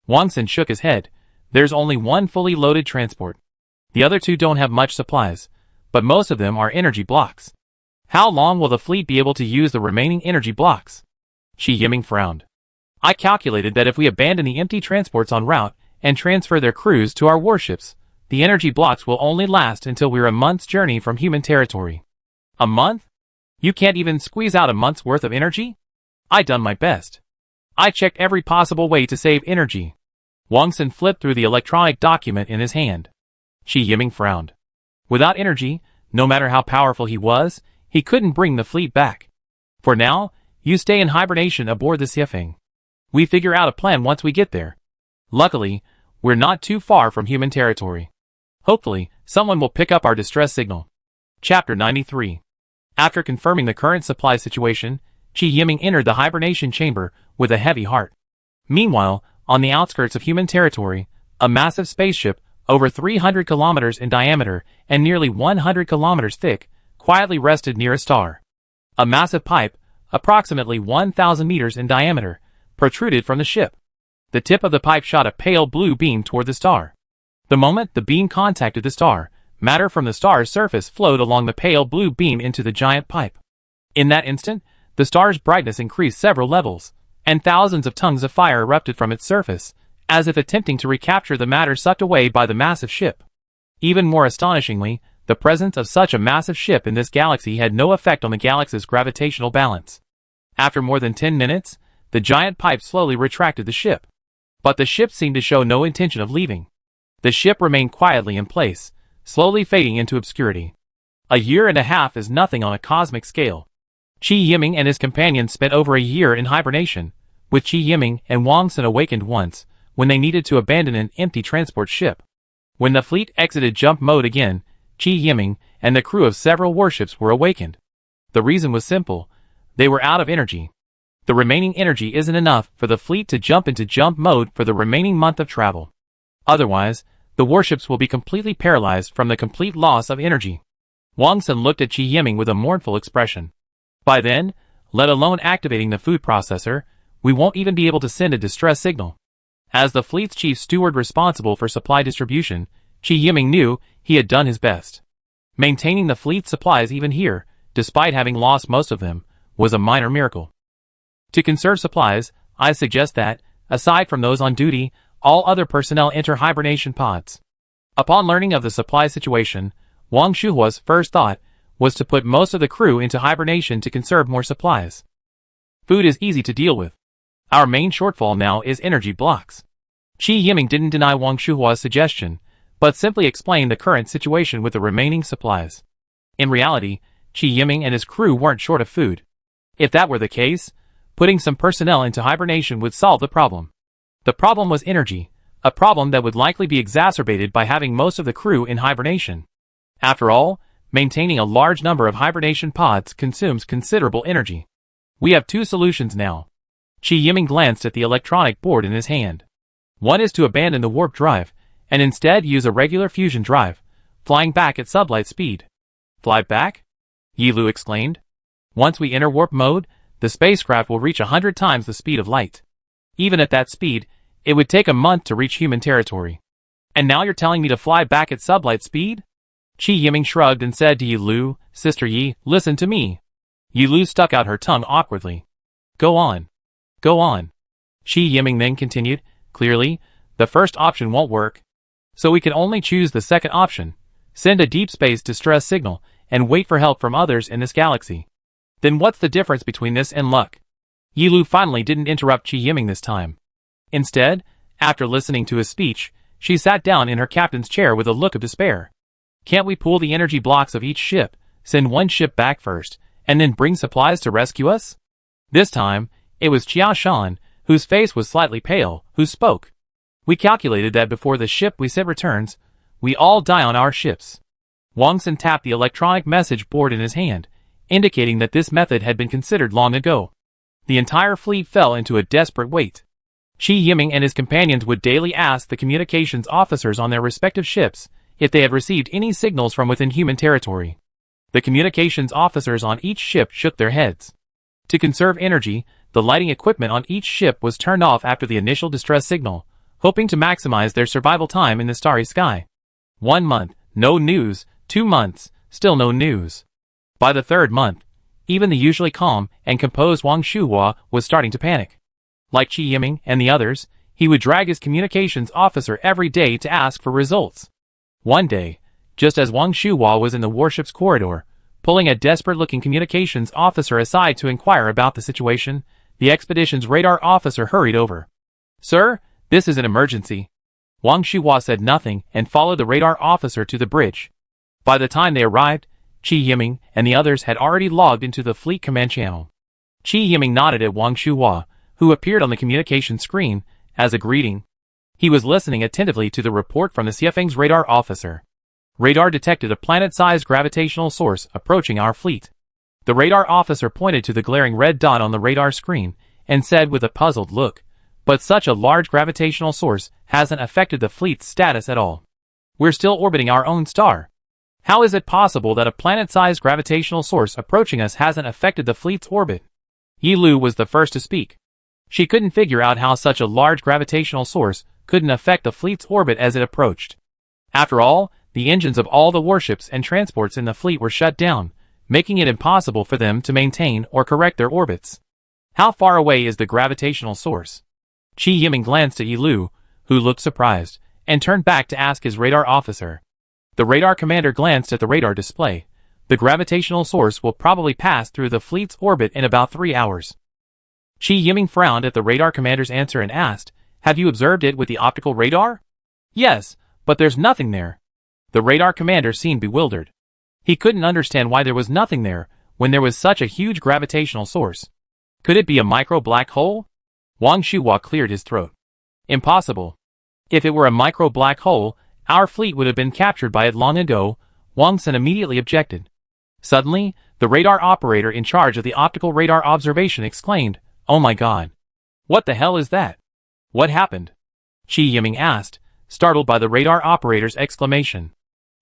Wang Sen shook his head. There's only 1 fully loaded transport. The other 2 don't have much supplies, but most of them are energy blocks. How long will the fleet be able to use the remaining energy blocks? Qi Yiming frowned. I calculated that if we abandon the empty transports en route and transfer their crews to our warships, the energy blocks will only last until we're a month's journey from human territory. A month? You can't even squeeze out a month's worth of energy? I done my best. I checked every possible way to save energy. Wang Sen flipped through the electronic document in his hand. Qi Yiming frowned. Without energy, no matter how powerful he was, he couldn't bring the fleet back. For now, you stay in hibernation aboard the Xiefeng. We figure out a plan once we get there. Luckily, we're not too far from human territory. Hopefully, someone will pick up our distress signal. Chapter 93. After confirming the current supply situation, Qi Yiming entered the hibernation chamber with a heavy heart. Meanwhile, on the outskirts of human territory, a massive spaceship, over 300 kilometers in diameter and nearly 100 kilometers thick, quietly rested near a star. A massive pipe, approximately 1,000 meters in diameter, protruded from the ship. The tip of the pipe shot a pale blue beam toward the star. The moment the beam contacted the star, matter from the star's surface flowed along the pale blue beam into the giant pipe. In that instant, the star's brightness increased several levels, and thousands of tongues of fire erupted from its surface, as if attempting to recapture the matter sucked away by the massive ship. Even more astonishingly, the presence of such a massive ship in this galaxy had no effect on the galaxy's gravitational balance. After more than 10 minutes, the giant pipe slowly retracted the ship. But the ship seemed to show no intention of leaving. The ship remained quietly in place, slowly fading into obscurity. 1.5 years is nothing on a cosmic scale. Qi Yiming and his companions spent over 1 year in hibernation, with Qi Yiming and Wang Sen awakened once, when they needed to abandon an empty transport ship. When the fleet exited jump mode again, Qi Yiming and the crew of several warships were awakened. The reason was simple. They were out of energy. The remaining energy isn't enough for the fleet to jump into jump mode for the remaining month of travel. Otherwise, the warships will be completely paralyzed from the complete loss of energy. Wang Sen looked at Qi Yiming with a mournful expression. By then, let alone activating the food processor, we won't even be able to send a distress signal. As the fleet's chief steward responsible for supply distribution, Qi Yiming knew he had done his best. Maintaining the fleet's supplies even here, despite having lost most of them, was a minor miracle. To conserve supplies, I suggest that, aside from those on duty, all other personnel enter hibernation pods. Upon learning of the supply situation, Wang Shuhua's first thought was to put most of the crew into hibernation to conserve more supplies. Food is easy to deal with. Our main shortfall now is energy blocks. Qi Yiming didn't deny Wang Shuhua's suggestion, but simply explained the current situation with the remaining supplies. In reality, Qi Yiming and his crew weren't short of food. If that were the case, putting some personnel into hibernation would solve the problem. The problem was energy, a problem that would likely be exacerbated by having most of the crew in hibernation. After all, Maintaining a large number of hibernation pods consumes considerable energy. We have two solutions now. Qi Yiming glanced at the electronic board in his hand. One is to abandon the warp drive, and instead use a regular fusion drive, flying back at sublight speed. Fly back? Yi Lu exclaimed. Once we enter warp mode, the spacecraft will reach 100 times the speed of light. Even at that speed, it would take a month to reach human territory. And now you're telling me to fly back at sublight speed? Qi Yiming shrugged and said to Yi Lu, Sister Yi, listen to me. Yi Lu stuck out her tongue awkwardly. Go on. Go on. Qi Yiming then continued, clearly, the first option won't work. So we can only choose the second option. Send a deep space distress signal and wait for help from others in this galaxy. Then what's the difference between this and luck? Yi Lu finally didn't interrupt Qi Yiming this time. Instead, after listening to his speech, she sat down in her captain's chair with a look of despair. Can't we pool the energy blocks of each ship, send one ship back first, and then bring supplies to rescue us? This time, it was Qiao Shan, whose face was slightly pale, who spoke. We calculated that before the ship we sent returns, we all die on our ships. Wang Sun tapped the electronic message board in his hand, indicating that this method had been considered long ago. The entire fleet fell into a desperate wait. Qi Yiming and his companions would daily ask the communications officers on their respective ships if they had received any signals from within human territory. The communications officers on each ship shook their heads. To conserve energy, the lighting equipment on each ship was turned off after the initial distress signal, hoping to maximize their survival time in the starry sky. 1 month, no news. 2 months, still no news. By the 3rd month, even the usually calm and composed Wang Shuhua was starting to panic. Like Qi Yiming and the others, he would drag his communications officer every day to ask for results. One day, just as Wang Shuhua was in the warship's corridor, pulling a desperate-looking communications officer aside to inquire about the situation, the expedition's radar officer hurried over. Sir, this is an emergency. Wang Shuhua said nothing and followed the radar officer to the bridge. By the time they arrived, Qi Yiming and the others had already logged into the fleet command channel. Qi Yiming nodded at Wang Shuhua, who appeared on the communication screen, as a greeting. He was listening attentively to the report from the Xiefeng's radar officer. Radar detected a planet-sized gravitational source approaching our fleet. The radar officer pointed to the glaring red dot on the radar screen and said with a puzzled look, but such a large gravitational source hasn't affected the fleet's status at all. We're still orbiting our own star. How is it possible that a planet-sized gravitational source approaching us hasn't affected the fleet's orbit? Yi Lu was the first to speak. She couldn't figure out how such a large gravitational source couldn't affect the fleet's orbit as it approached. After all, the engines of all the warships and transports in the fleet were shut down, making it impossible for them to maintain or correct their orbits. How far away is the gravitational source? Qi Yiming glanced at Yi Lu, who looked surprised, and turned back to ask his radar officer. The radar commander glanced at the radar display. The gravitational source will probably pass through the fleet's orbit in about 3 hours. Qi Yiming frowned at the radar commander's answer and asked, Have you observed it with the optical radar? Yes, but there's nothing there. The radar commander seemed bewildered. He couldn't understand why there was nothing there when there was such a huge gravitational source. Could it be a micro black hole? Wang Shuhua cleared his throat. Impossible. If it were a micro black hole, our fleet would have been captured by it long ago, Wang Sun immediately objected. Suddenly, the radar operator in charge of the optical radar observation exclaimed, Oh my god. What the hell is that? What happened? Qi Yiming asked, startled by the radar operator's exclamation.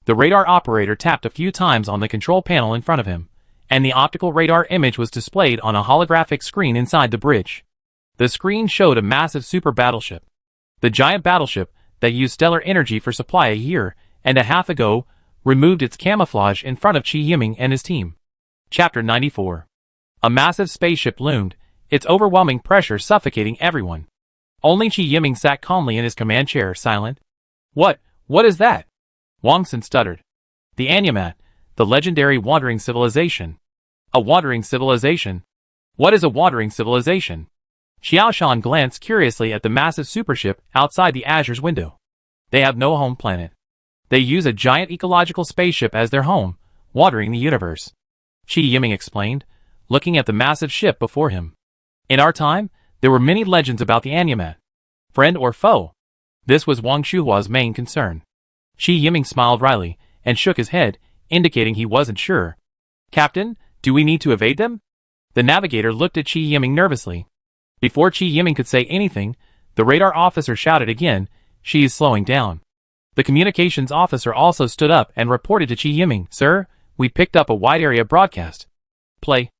The radar operator tapped a few times on the control panel in front of him, and the optical radar image was displayed on a holographic screen inside the bridge. The screen showed a massive super battleship. The giant battleship, that used stellar energy for supply a year and a half ago, removed its camouflage in front of Qi Yiming and his team. Chapter 94. A massive spaceship loomed, its overwhelming pressure suffocating everyone. Only Qi Yiming sat calmly in his command chair, silent. What is that? Wang Sun stuttered. The Anyamat, the legendary wandering civilization. A wandering civilization? What is a wandering civilization? Xiao Shan glanced curiously at the massive supership outside the Azure's window. They have no home planet. They use a giant ecological spaceship as their home, wandering the universe. Qi Yiming explained, looking at the massive ship before him. In our time, there were many legends about the Anyamat. Friend or foe? This was Wang Shuhua's main concern. Qi Yiming smiled wryly, and shook his head, indicating he wasn't sure. Captain, do we need to evade them? The navigator looked at Qi Yiming nervously. Before Qi Yiming could say anything, the radar officer shouted again, "She is slowing down." The communications officer also stood up and reported to Qi Yiming, "Sir, we picked up a wide area broadcast. Play."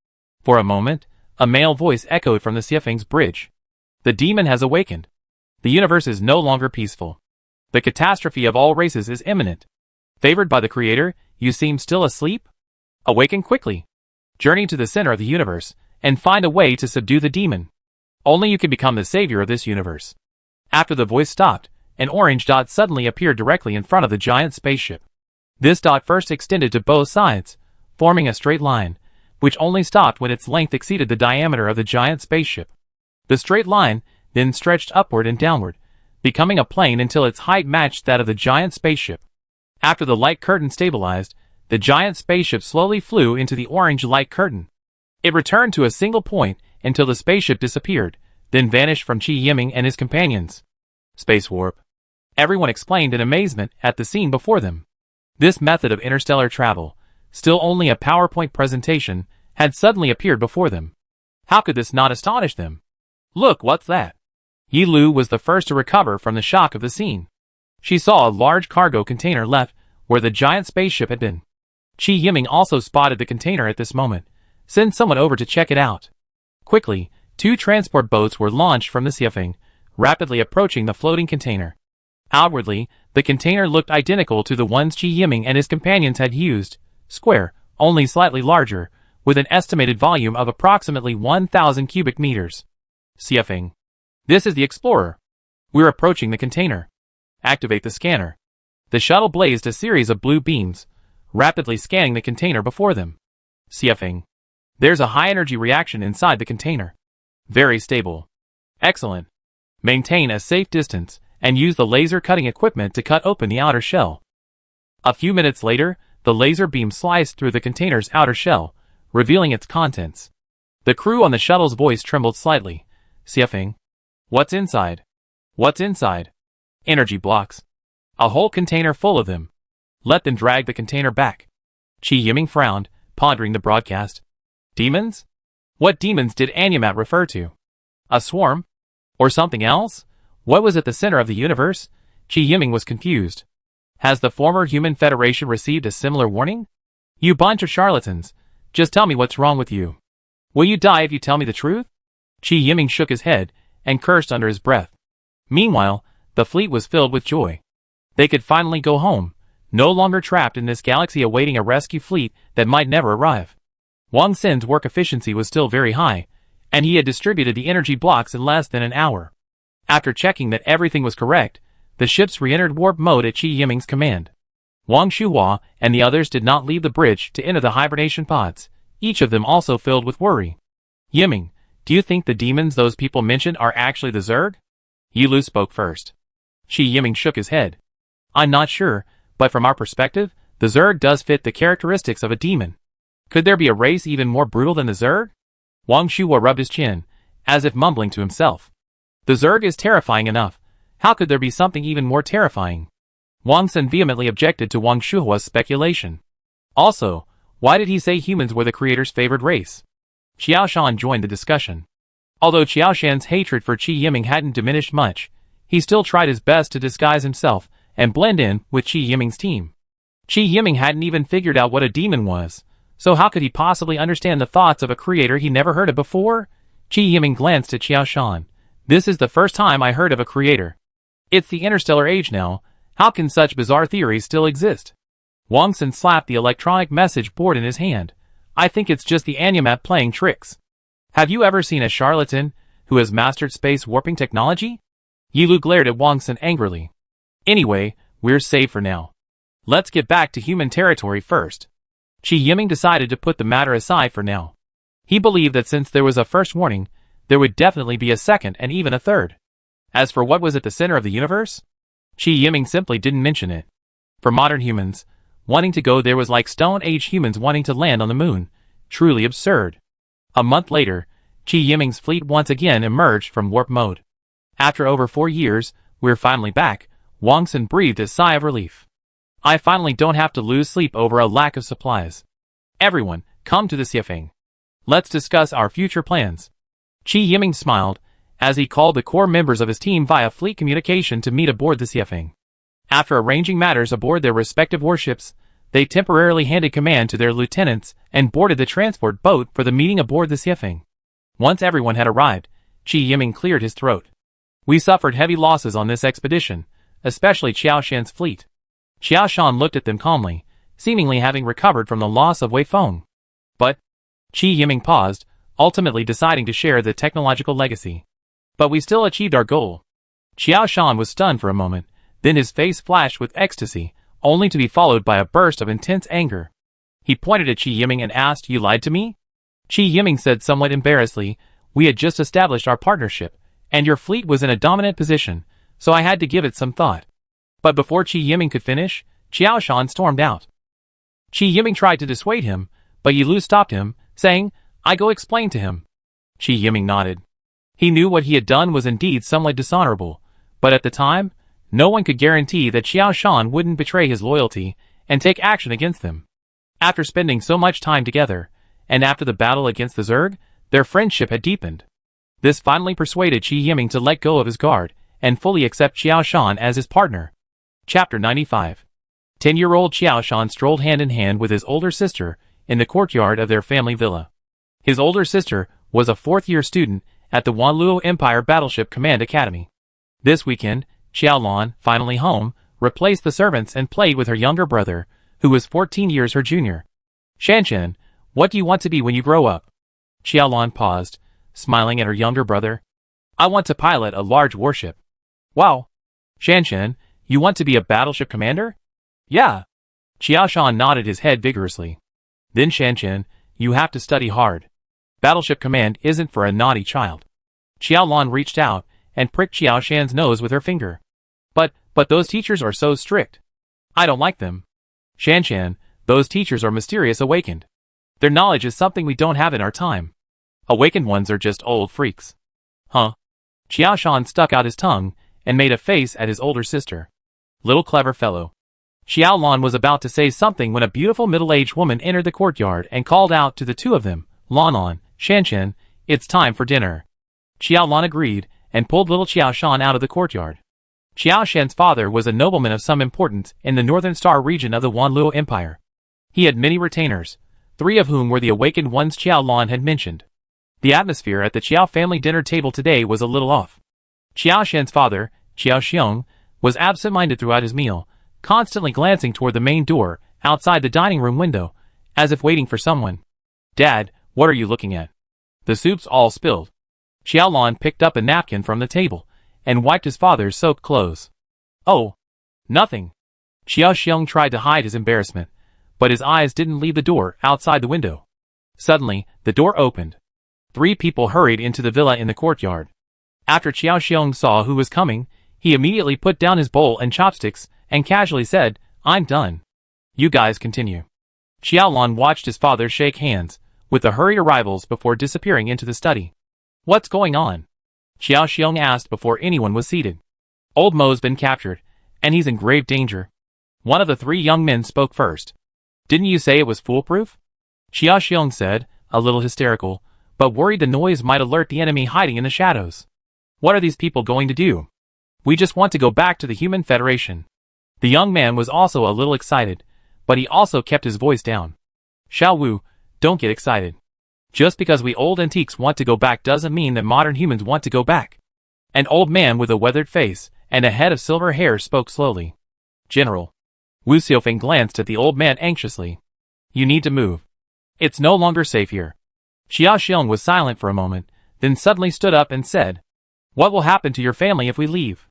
For a moment, a male voice echoed from the Xiefeng's bridge. "The demon has awakened. The universe is no longer peaceful. The catastrophe of all races is imminent. Favored by the Creator, you seem still asleep? Awaken quickly. Journey to the center of the universe, and find a way to subdue the demon. Only you can become the savior of this universe." After the voice stopped, an orange dot suddenly appeared directly in front of the giant spaceship. This dot first extended to both sides, forming a straight line, which only stopped when its length exceeded the diameter of the giant spaceship. The straight line then stretched upward and downward, becoming a plane until its height matched that of the giant spaceship. After the light curtain stabilized, the giant spaceship slowly flew into the orange light curtain. It returned to a single point until the spaceship disappeared, then vanished from Qi Yiming and his companions. Space warp. Everyone exclaimed in amazement at the scene before them. This method of interstellar travel, still only a PowerPoint presentation, had suddenly appeared before them. How could this not astonish them? "Look, what's that?" Yi Lu was the first to recover from the shock of the scene. She saw a large cargo container left where the giant spaceship had been. Qi Yiming also spotted the container at this moment. "Send someone over to check it out." Quickly, 2 transport boats were launched from the Xiefeng, rapidly approaching the floating container. Outwardly, the container looked identical to the ones Qi Yiming and his companions had used, square, only slightly larger, with an estimated volume of approximately 1,000 cubic meters. Xiefeng. This is the Explorer. We're approaching the container. Activate the scanner. The shuttle blazed a series of blue beams, rapidly scanning the container before them. Xiefeng. There's a high-energy reaction inside the container. Very stable. Excellent. Maintain a safe distance, and use the laser cutting equipment to cut open the outer shell. A few minutes later, the laser beam sliced through the container's outer shell, revealing its contents. The crew on the shuttle's voice trembled slightly. "Xiefeng. What's inside?" "What's inside?" "Energy blocks. A whole container full of them. Let them drag the container back." Qi Yiming frowned, pondering the broadcast. Demons? What demons did Animat refer to? A swarm? Or something else? What was at the center of the universe? Qi Yiming was confused. Has the former Human Federation received a similar warning? "You bunch of charlatans. Just tell me what's wrong with you. Will you die if you tell me the truth?" Qi Yiming shook his head and cursed under his breath. Meanwhile, the fleet was filled with joy. They could finally go home, no longer trapped in this galaxy awaiting a rescue fleet that might never arrive. Wang Xin's work efficiency was still very high, and he had distributed the energy blocks in less than an hour. After checking that everything was correct, the ships re-entered warp mode at Qi Yiming's command. Wang Shuhua and the others did not leave the bridge to enter the hibernation pods, each of them also filled with worry. "Yiming, do you think the demons those people mentioned are actually the Zerg?" Yi Lu spoke first. Qi Yiming shook his head. "I'm not sure, but from our perspective, the Zerg does fit the characteristics of a demon. Could there be a race even more brutal than the Zerg?" Wang Shuhua rubbed his chin, as if mumbling to himself. "The Zerg is terrifying enough. How could there be something even more terrifying?" Wang Xin vehemently objected to Wang Shuhua's speculation. Also, why did he say humans were the Creator's favored race? Qiao Shan joined the discussion. Although Qiao Shan's hatred for Qi Yiming hadn't diminished much, he still tried his best to disguise himself and blend in with Qi Yiming's team. Qi Yiming hadn't even figured out what a demon was, so how could he possibly understand the thoughts of a creator he never heard of before? Qi Yiming glanced at Qiao Shan. "This is the first time I heard of a creator. It's the interstellar age now. How can such bizarre theories still exist?" Wang Xin slapped the electronic message board in his hand. "I think it's just the Animat playing tricks. Have you ever seen a charlatan who has mastered space warping technology?" Yi Lu glared at Wang Xin angrily. "Anyway, we're safe for now. Let's get back to human territory first." Qi Yiming decided to put the matter aside for now. He believed that since there was a first warning, there would definitely be a second and even a third. As for what was at the center of the universe, Qi Yiming simply didn't mention it. For modern humans, wanting to go there was like Stone Age humans wanting to land on the moon. Truly absurd. A month later, Qi Yiming's fleet once again emerged from warp mode. After over 4 years, we're finally back, Wang Xin breathed a sigh of relief. I finally don't have to lose sleep over a lack of supplies. Everyone, come to the Xiefeng. Let's discuss our future plans. Qi Yiming smiled, as he called the core members of his team via fleet communication to meet aboard the Xiefeng. After arranging matters aboard their respective warships, they temporarily handed command to their lieutenants and boarded the transport boat for the meeting aboard the Xiefeng. Once everyone had arrived, Qi Yiming cleared his throat. We suffered heavy losses on this expedition, especially Qiao Shan's fleet. Qiao Shan looked at them calmly, seemingly having recovered from the loss of Wei Feng. But, Qi Yiming paused, ultimately deciding to share the technological legacy. But we still achieved our goal. Qiao Shan was stunned for a moment, then his face flashed with ecstasy, only to be followed by a burst of intense anger. He pointed at Qi Yiming and asked, "You lied to me?" Qi Yiming said somewhat embarrassedly, "We had just established our partnership, and your fleet was in a dominant position, so I had to give it some thought." But before Qi Yiming could finish, Qiao Shan stormed out. Qi Yiming tried to dissuade him, but Yi Lu stopped him, saying, "I go explain to him." Qi Yiming nodded. He knew what he had done was indeed somewhat dishonorable, but at the time, no one could guarantee that Qiao Shan wouldn't betray his loyalty and take action against them. After spending so much time together, and after the battle against the Zerg, their friendship had deepened. This finally persuaded Qi Yiming to let go of his guard and fully accept Qiao Shan as his partner. Chapter 95. 10-year-old Qiao Shan strolled hand in hand with his older sister in the courtyard of their family villa. His older sister was a fourth-year student at the Wanluo Empire Battleship Command Academy. This weekend, Xiaolan, finally home, replaced the servants and played with her younger brother, who was 14 years her junior. "Shanshan, what do you want to be when you grow up?" Xiaolan paused, smiling at her younger brother. "I want to pilot a large warship." "Wow. Shanshan, you want to be a battleship commander?" "Yeah." Xiaoshan nodded his head vigorously. "Then Shanshan, you have to study hard. Battleship command isn't for a naughty child." Xiaolan reached out and pricked Qiao Shan's nose with her finger. But those teachers are so strict. I don't like them." "Shanshan, those teachers are mysterious awakened. Their knowledge is something we don't have in our time. Awakened ones are just old freaks." "Huh?" Qiao Shan stuck out his tongue and made a face at his older sister. "Little clever fellow." Xiaolan was about to say something when a beautiful middle-aged woman entered the courtyard and called out to the two of them, "Lanan, Shanshan, it's time for dinner." Xiaolan agreed and pulled little Qiao Shan out of the courtyard. Qiao Shan's father was a nobleman of some importance in the northern star region of the Wanluo Empire. He had many retainers, 3 of whom were the awakened ones Xiaolan had mentioned. The atmosphere at the Qiao family dinner table today was a little off. Qiao Shan's father, Qiao Xiong, was absent-minded throughout his meal, constantly glancing toward the main door outside the dining room window, as if waiting for someone. "Dad, what are you looking at? The soup's all spilled." Xiaolan picked up a napkin from the table and wiped his father's soaked clothes. "Oh, nothing." Qiao Xiong tried to hide his embarrassment, but his eyes didn't leave the door outside the window. Suddenly, the door opened. 3 people hurried into the villa in the courtyard. After Qiao Xiong saw who was coming, he immediately put down his bowl and chopsticks and casually said, "I'm done. You guys continue." Xiaolan watched his father shake hands with the hurried arrivals before disappearing into the study. "What's going on?" Qiao Xiong asked before anyone was seated. "Old Mo's been captured, and he's in grave danger." One of the 3 young men spoke first. "Didn't you say it was foolproof?" Qiao Xiong said, a little hysterical, but worried the noise might alert the enemy hiding in the shadows. "What are these people going to do?" "We just want to go back to the Human Federation." The young man was also a little excited, but he also kept his voice down. "Xiao Wu, don't get excited. Just because we old antiques want to go back doesn't mean that modern humans want to go back." An old man with a weathered face and a head of silver hair spoke slowly. "General." Wu Xiufeng glanced at the old man anxiously. "You need to move. It's no longer safe here." Qiao Xiong was silent for a moment, then suddenly stood up and said, "What will happen to your family if we leave?"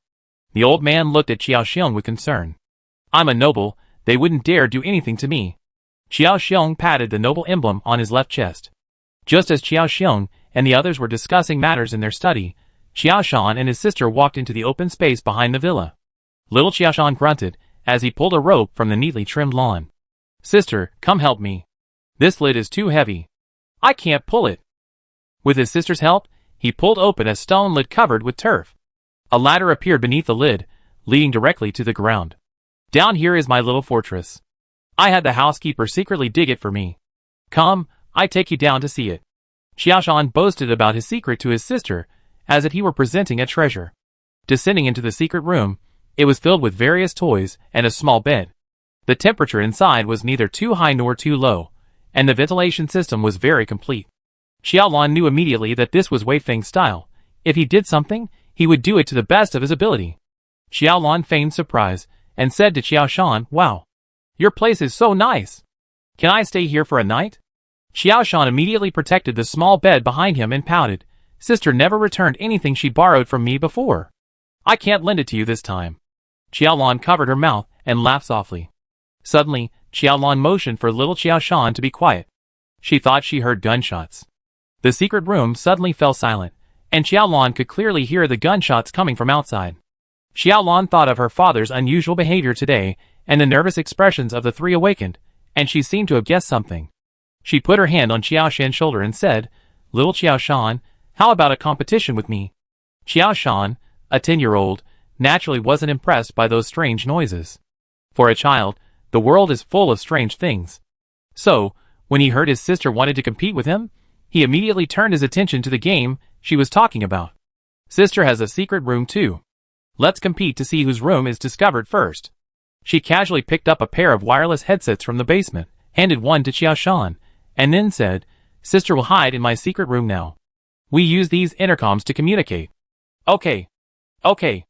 The old man looked at Qiao Xiong with concern. "I'm a noble, they wouldn't dare do anything to me." Qiao Xiong patted the noble emblem on his left chest. Just as Qiao Xiong and the others were discussing matters in their study, Qiao Shan and his sister walked into the open space behind the villa. Little Qiao Shan grunted as he pulled a rope from the neatly trimmed lawn. "Sister, come help me. This lid is too heavy. I can't pull it." With his sister's help, he pulled open a stone lid covered with turf. A ladder appeared beneath the lid, leading directly to the ground. Down here is my little fortress. I had the housekeeper secretly dig it for me. Come, I take you down to see it. Xiaoshan boasted about his secret to his sister, as if he were presenting a treasure. Descending into the secret room, it was filled with various toys and a small bed. The temperature inside was neither too high nor too low, and the ventilation system was very complete. Xiaolan knew immediately that this was Wei Feng's style. If he did something, he would do it to the best of his ability. Xiaolan feigned surprise, and said to Xiaoshan, "Wow! Your place is so nice! Can I stay here for a night?" Xiaoshan immediately protected the small bed behind him and pouted. "Sister never returned anything she borrowed from me before. I can't lend it to you this time." Xiaolan covered her mouth and laughed softly. Suddenly, Xiaolan motioned for little Xiaoshan to be quiet. She thought she heard gunshots. The secret room suddenly fell silent, and Xiaolan could clearly hear the gunshots coming from outside. Xiaolan thought of her father's unusual behavior today and the nervous expressions of the three awakened, and she seemed to have guessed something. She put her hand on Xiaoshan's shoulder and said, "Little Xiaoshan, how about a competition with me?" Xiaoshan, a 10-year-old, naturally wasn't impressed by those strange noises. For a child, the world is full of strange things. So, when he heard his sister wanted to compete with him, he immediately turned his attention to the game she was talking about. "Sister has a secret room too. Let's compete to see whose room is discovered first." She casually picked up a pair of wireless headsets from the basement, handed one to Xiaoshan, and then said, "Sister will hide in my secret room now. We use these intercoms to communicate." "Okay. Okay."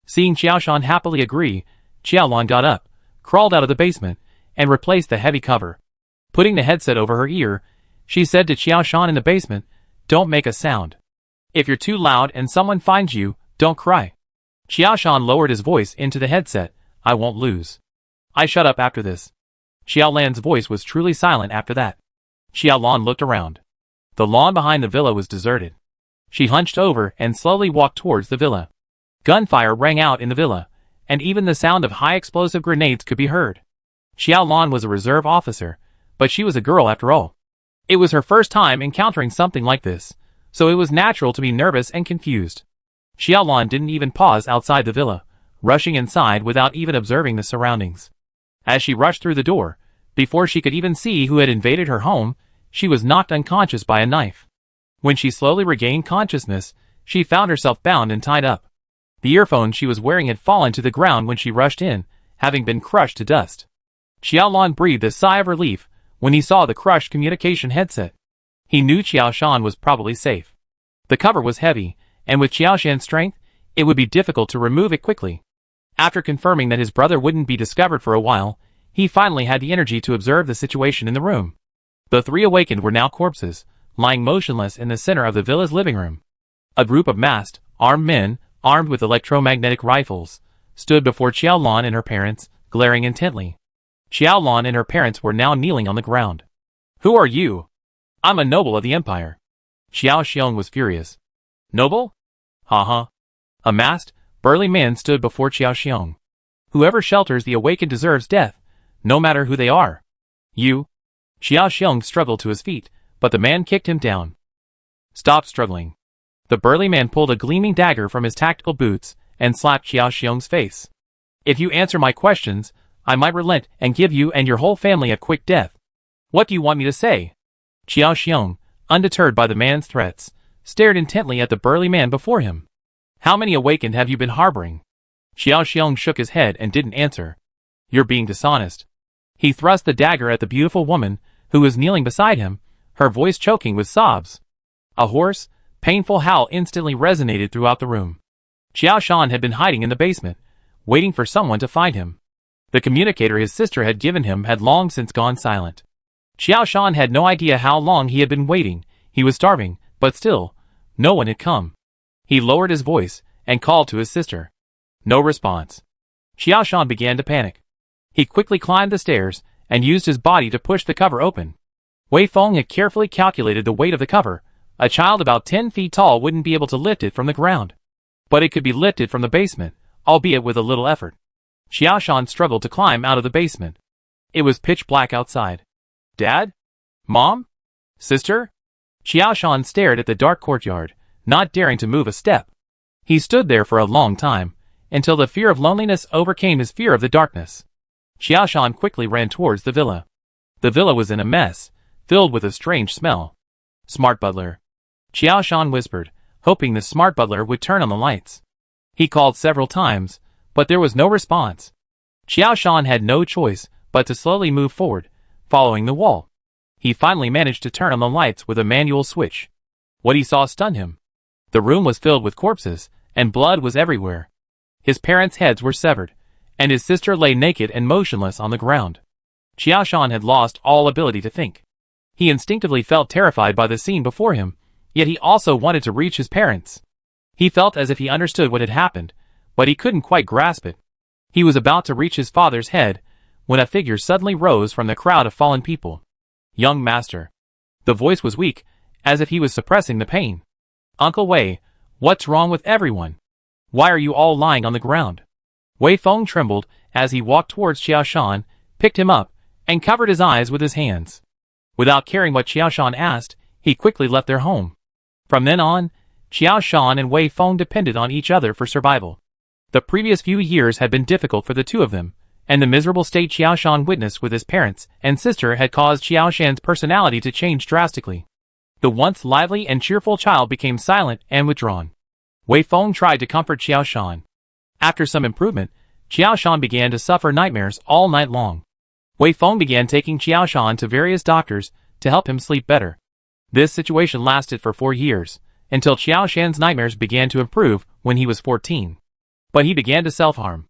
Seeing Xiaoshan happily agree, Xiaolan got up, crawled out of the basement, and replaced the heavy cover. Putting the headset over her ear, she said to Xiaoshan in the basement, "Don't make a sound. If you're too loud and someone finds you, don't cry." Xiaoshan lowered his voice into the headset, "I won't lose. I shut up after this." Xiaolan's voice was truly silent after that. Xiaolan looked around. The lawn behind the villa was deserted. She hunched over and slowly walked towards the villa. Gunfire rang out in the villa, and even the sound of high-explosive grenades could be heard. Xiaolan was a reserve officer, but she was a girl after all. It was her first time encountering something like this, so it was natural to be nervous and confused. Xiaolan didn't even pause outside the villa, rushing inside without even observing the surroundings. As she rushed through the door, before she could even see who had invaded her home, she was knocked unconscious by a knife. When she slowly regained consciousness, she found herself bound and tied up. The earphone she was wearing had fallen to the ground when she rushed in, having been crushed to dust. Xiaolan breathed a sigh of relief when he saw the crushed communication headset. He knew Xiaoshan was probably safe. The cover was heavy, and with Xiaoshan's strength, it would be difficult to remove it quickly. After confirming that his brother wouldn't be discovered for a while, he finally had the energy to observe the situation in the room. The three awakened were now corpses, lying motionless in the center of the villa's living room. A group of masked, armed men, armed with electromagnetic rifles, stood before Xiaolan and her parents, glaring intently. Xiaolan and her parents were now kneeling on the ground. "Who are you?" "I'm a noble of the empire." Xiao Xiong was furious. "Noble? Ha." A masked, burly man stood before Xiao Xiong. "Whoever shelters the awakened deserves death, no matter who they are." "You?" Xiao Xiong struggled to his feet, but the man kicked him down. "Stop struggling." The burly man pulled a gleaming dagger from his tactical boots and slapped Xiao Xiong's face. "If you answer my questions, I might relent and give you and your whole family a quick death. What do you want me to say?" Xiao Xiong, undeterred by the man's threats, stared intently at the burly man before him. "How many awakened have you been harboring?" Xiao Xiong shook his head and didn't answer. "You're being dishonest." He thrust the dagger at the beautiful woman, who was kneeling beside him, her voice choking with sobs. A hoarse, painful howl instantly resonated throughout the room. Xiaoshan had been hiding in the basement, waiting for someone to find him. The communicator his sister had given him had long since gone silent. Xiaoshan had no idea how long he had been waiting. He was starving, but still, no one had come. He lowered his voice and called to his sister. No response. Xiaoshan began to panic. He quickly climbed the stairs and used his body to push the cover open. Wei Feng had carefully calculated the weight of the cover. A child about 10 feet tall wouldn't be able to lift it from the ground. But it could be lifted from the basement, albeit with a little effort. Xiaoshan struggled to climb out of the basement. It was pitch black outside. "Dad? Mom? Sister?" Xiaoshan stared at the dark courtyard, not daring to move a step. He stood there for a long time, until the fear of loneliness overcame his fear of the darkness. Xiaoshan quickly ran towards the villa. The villa was in a mess, filled with a strange smell. Smart butler. Xiaoshan whispered, hoping the smart butler would turn on the lights. He called several times, but there was no response. Xiaoshan had no choice but to slowly move forward, following the wall. He finally managed to turn on the lights with a manual switch. What he saw stunned him. The room was filled with corpses, and blood was everywhere. His parents' heads were severed, and his sister lay naked and motionless on the ground. Xiaoshan had lost all ability to think. He instinctively felt terrified by the scene before him, yet he also wanted to reach his parents. He felt as if he understood what had happened, but he couldn't quite grasp it. He was about to reach his father's head, when a figure suddenly rose from the crowd of fallen people. Young master. The voice was weak, as if he was suppressing the pain. Uncle Wei, what's wrong with everyone? Why are you all lying on the ground? Wei Feng trembled as he walked towards Xiaoshan, picked him up, and covered his eyes with his hands. Without caring what Xiaoshan asked, he quickly left their home. From then on, Xiaoshan and Wei Feng depended on each other for survival. The previous few years had been difficult for the two of them, and the miserable state Xiaoshan witnessed with his parents and sister had caused Xiaoshan's personality to change drastically. The once lively and cheerful child became silent and withdrawn. Wei Feng tried to comfort Xiaoshan. After some improvement, Xiaoshan began to suffer nightmares all night long. Wei Feng began taking Xiaoshan to various doctors to help him sleep better. This situation lasted for 4 years, until Xiaoshan's nightmares began to improve when he was 14. But he began to self-harm.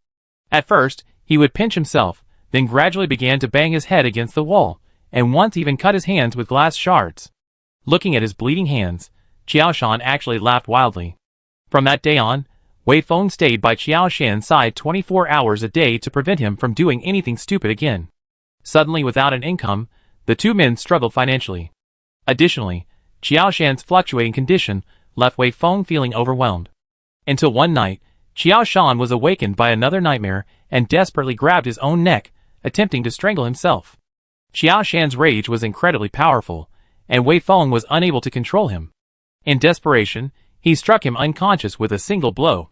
At first, he would pinch himself, then gradually began to bang his head against the wall, and once even cut his hands with glass shards. Looking at his bleeding hands, Xiaoshan actually laughed wildly. From that day on, Wei Feng stayed by Xiaoshan's side 24 hours a day to prevent him from doing anything stupid again. Suddenly, without an income, the two men struggled financially. Additionally, Xiaoshan's fluctuating condition left Wei Feng feeling overwhelmed. Until one night, Xiaoshan was awakened by another nightmare and desperately grabbed his own neck, attempting to strangle himself. Xiaoshan's rage was incredibly powerful, and Wei Feng was unable to control him. In desperation, he struck him unconscious with a single blow.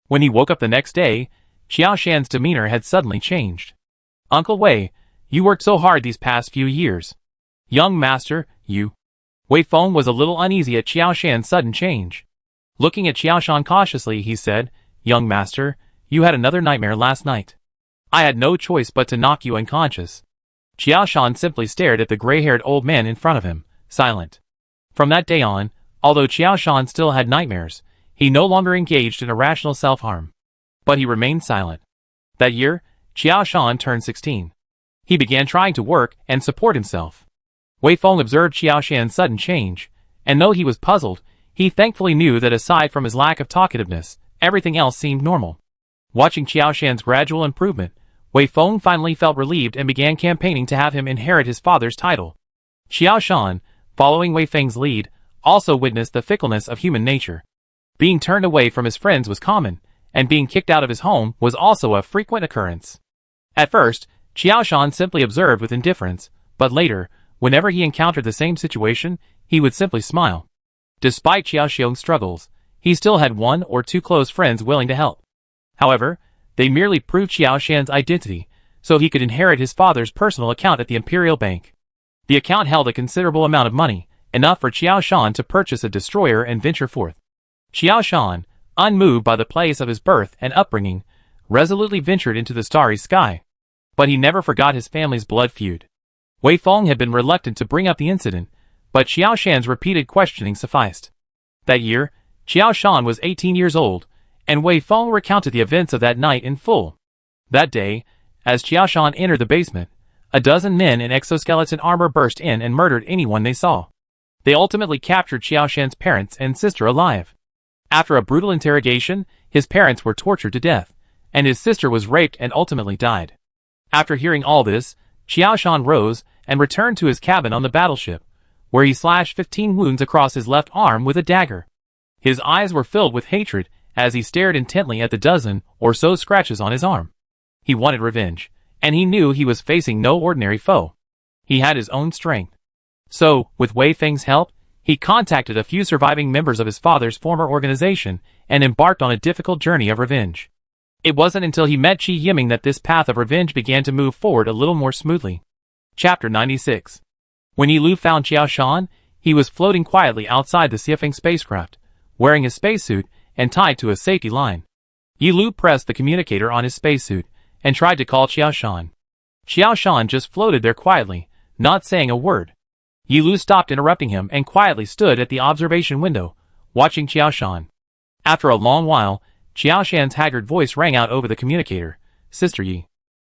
When he woke up the next day, Xiaoshan's demeanor had suddenly changed. Uncle Wei, you worked so hard these past few years. Young master, you. Wei Feng was a little uneasy at Xiaoshan's sudden change. Looking at Xiaoshan cautiously, he said, Young master, you had another nightmare last night. I had no choice but to knock you unconscious. Xiaoshan simply stared at the gray-haired old man in front of him, silent. From that day on, although Xiaoshan still had nightmares, he no longer engaged in irrational self-harm. But he remained silent. That year, Xiaoshan turned 16. He began trying to work and support himself. Wei Feng observed Xiaoshan's sudden change, and though he was puzzled, he thankfully knew that aside from his lack of talkativeness, everything else seemed normal. Watching Xiaoshan's gradual improvement, Wei Feng finally felt relieved and began campaigning to have him inherit his father's title. Xiaoshan, following Wei Feng's lead, also witnessed the fickleness of human nature. Being turned away from his friends was common, and being kicked out of his home was also a frequent occurrence. At first, Xiaoshan simply observed with indifference, but later, whenever he encountered the same situation, he would simply smile. Despite Xiaoshan's struggles, he still had 1 or 2 close friends willing to help. However, they merely proved Xiaoshan's identity, so he could inherit his father's personal account at the Imperial Bank. The account held a considerable amount of money, enough for Xiaoshan to purchase a destroyer and venture forth. Xiaoshan, unmoved by the place of his birth and upbringing, resolutely ventured into the starry sky. But he never forgot his family's blood feud. Wei Feng had been reluctant to bring up the incident, but Xiaoshan's repeated questioning sufficed. That year, Xiaoshan was 18 years old, and Wei Feng recounted the events of that night in full. That day, as Xiaoshan entered the basement, a dozen men in exoskeleton armor burst in and murdered anyone they saw. They ultimately captured Xiaoshan's parents and sister alive. After a brutal interrogation, his parents were tortured to death, and his sister was raped and ultimately died. After hearing all this, Xiaoshan rose and returned to his cabin on the battleship, where he slashed 15 wounds across his left arm with a dagger. His eyes were filled with hatred as he stared intently at the dozen or so scratches on his arm. He wanted revenge, and he knew he was facing no ordinary foe. He had his own strength. So, with Wei Feng's help, he contacted a few surviving members of his father's former organization and embarked on a difficult journey of revenge. It wasn't until he met Qi Yiming that this path of revenge began to move forward a little more smoothly. Chapter 96. When Yi Lu found Qiao Shan, he was floating quietly outside the Xiafeng spacecraft, wearing his spacesuit and tied to a safety line. Yi Lu pressed the communicator on his spacesuit and tried to call Qiao Shan. Qiao Shan just floated there quietly, not saying a word. Yi Lu stopped interrupting him and quietly stood at the observation window, watching Qiao Shan. After a long while, Qiao Shan's haggard voice rang out over the communicator. Sister Yi.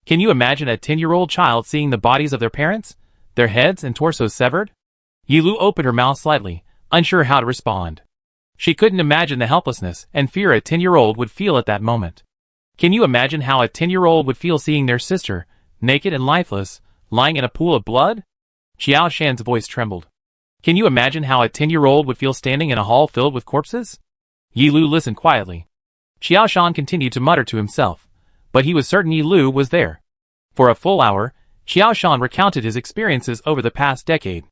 Can you imagine a 10-year-old child seeing the bodies of their parents, their heads and torsos severed? Yi Lu opened her mouth slightly, unsure how to respond. She couldn't imagine the helplessness and fear a 10-year-old would feel at that moment. Can you imagine how a 10-year-old would feel seeing their sister, naked and lifeless, lying in a pool of blood? Qiao Shan's voice trembled. Can you imagine how a 10-year-old would feel standing in a hall filled with corpses? Yi Lu listened quietly. Qiao Shan continued to mutter to himself, but he was certain Yi Lu was there. For a full hour, Qiao Shan recounted his experiences over the past decade.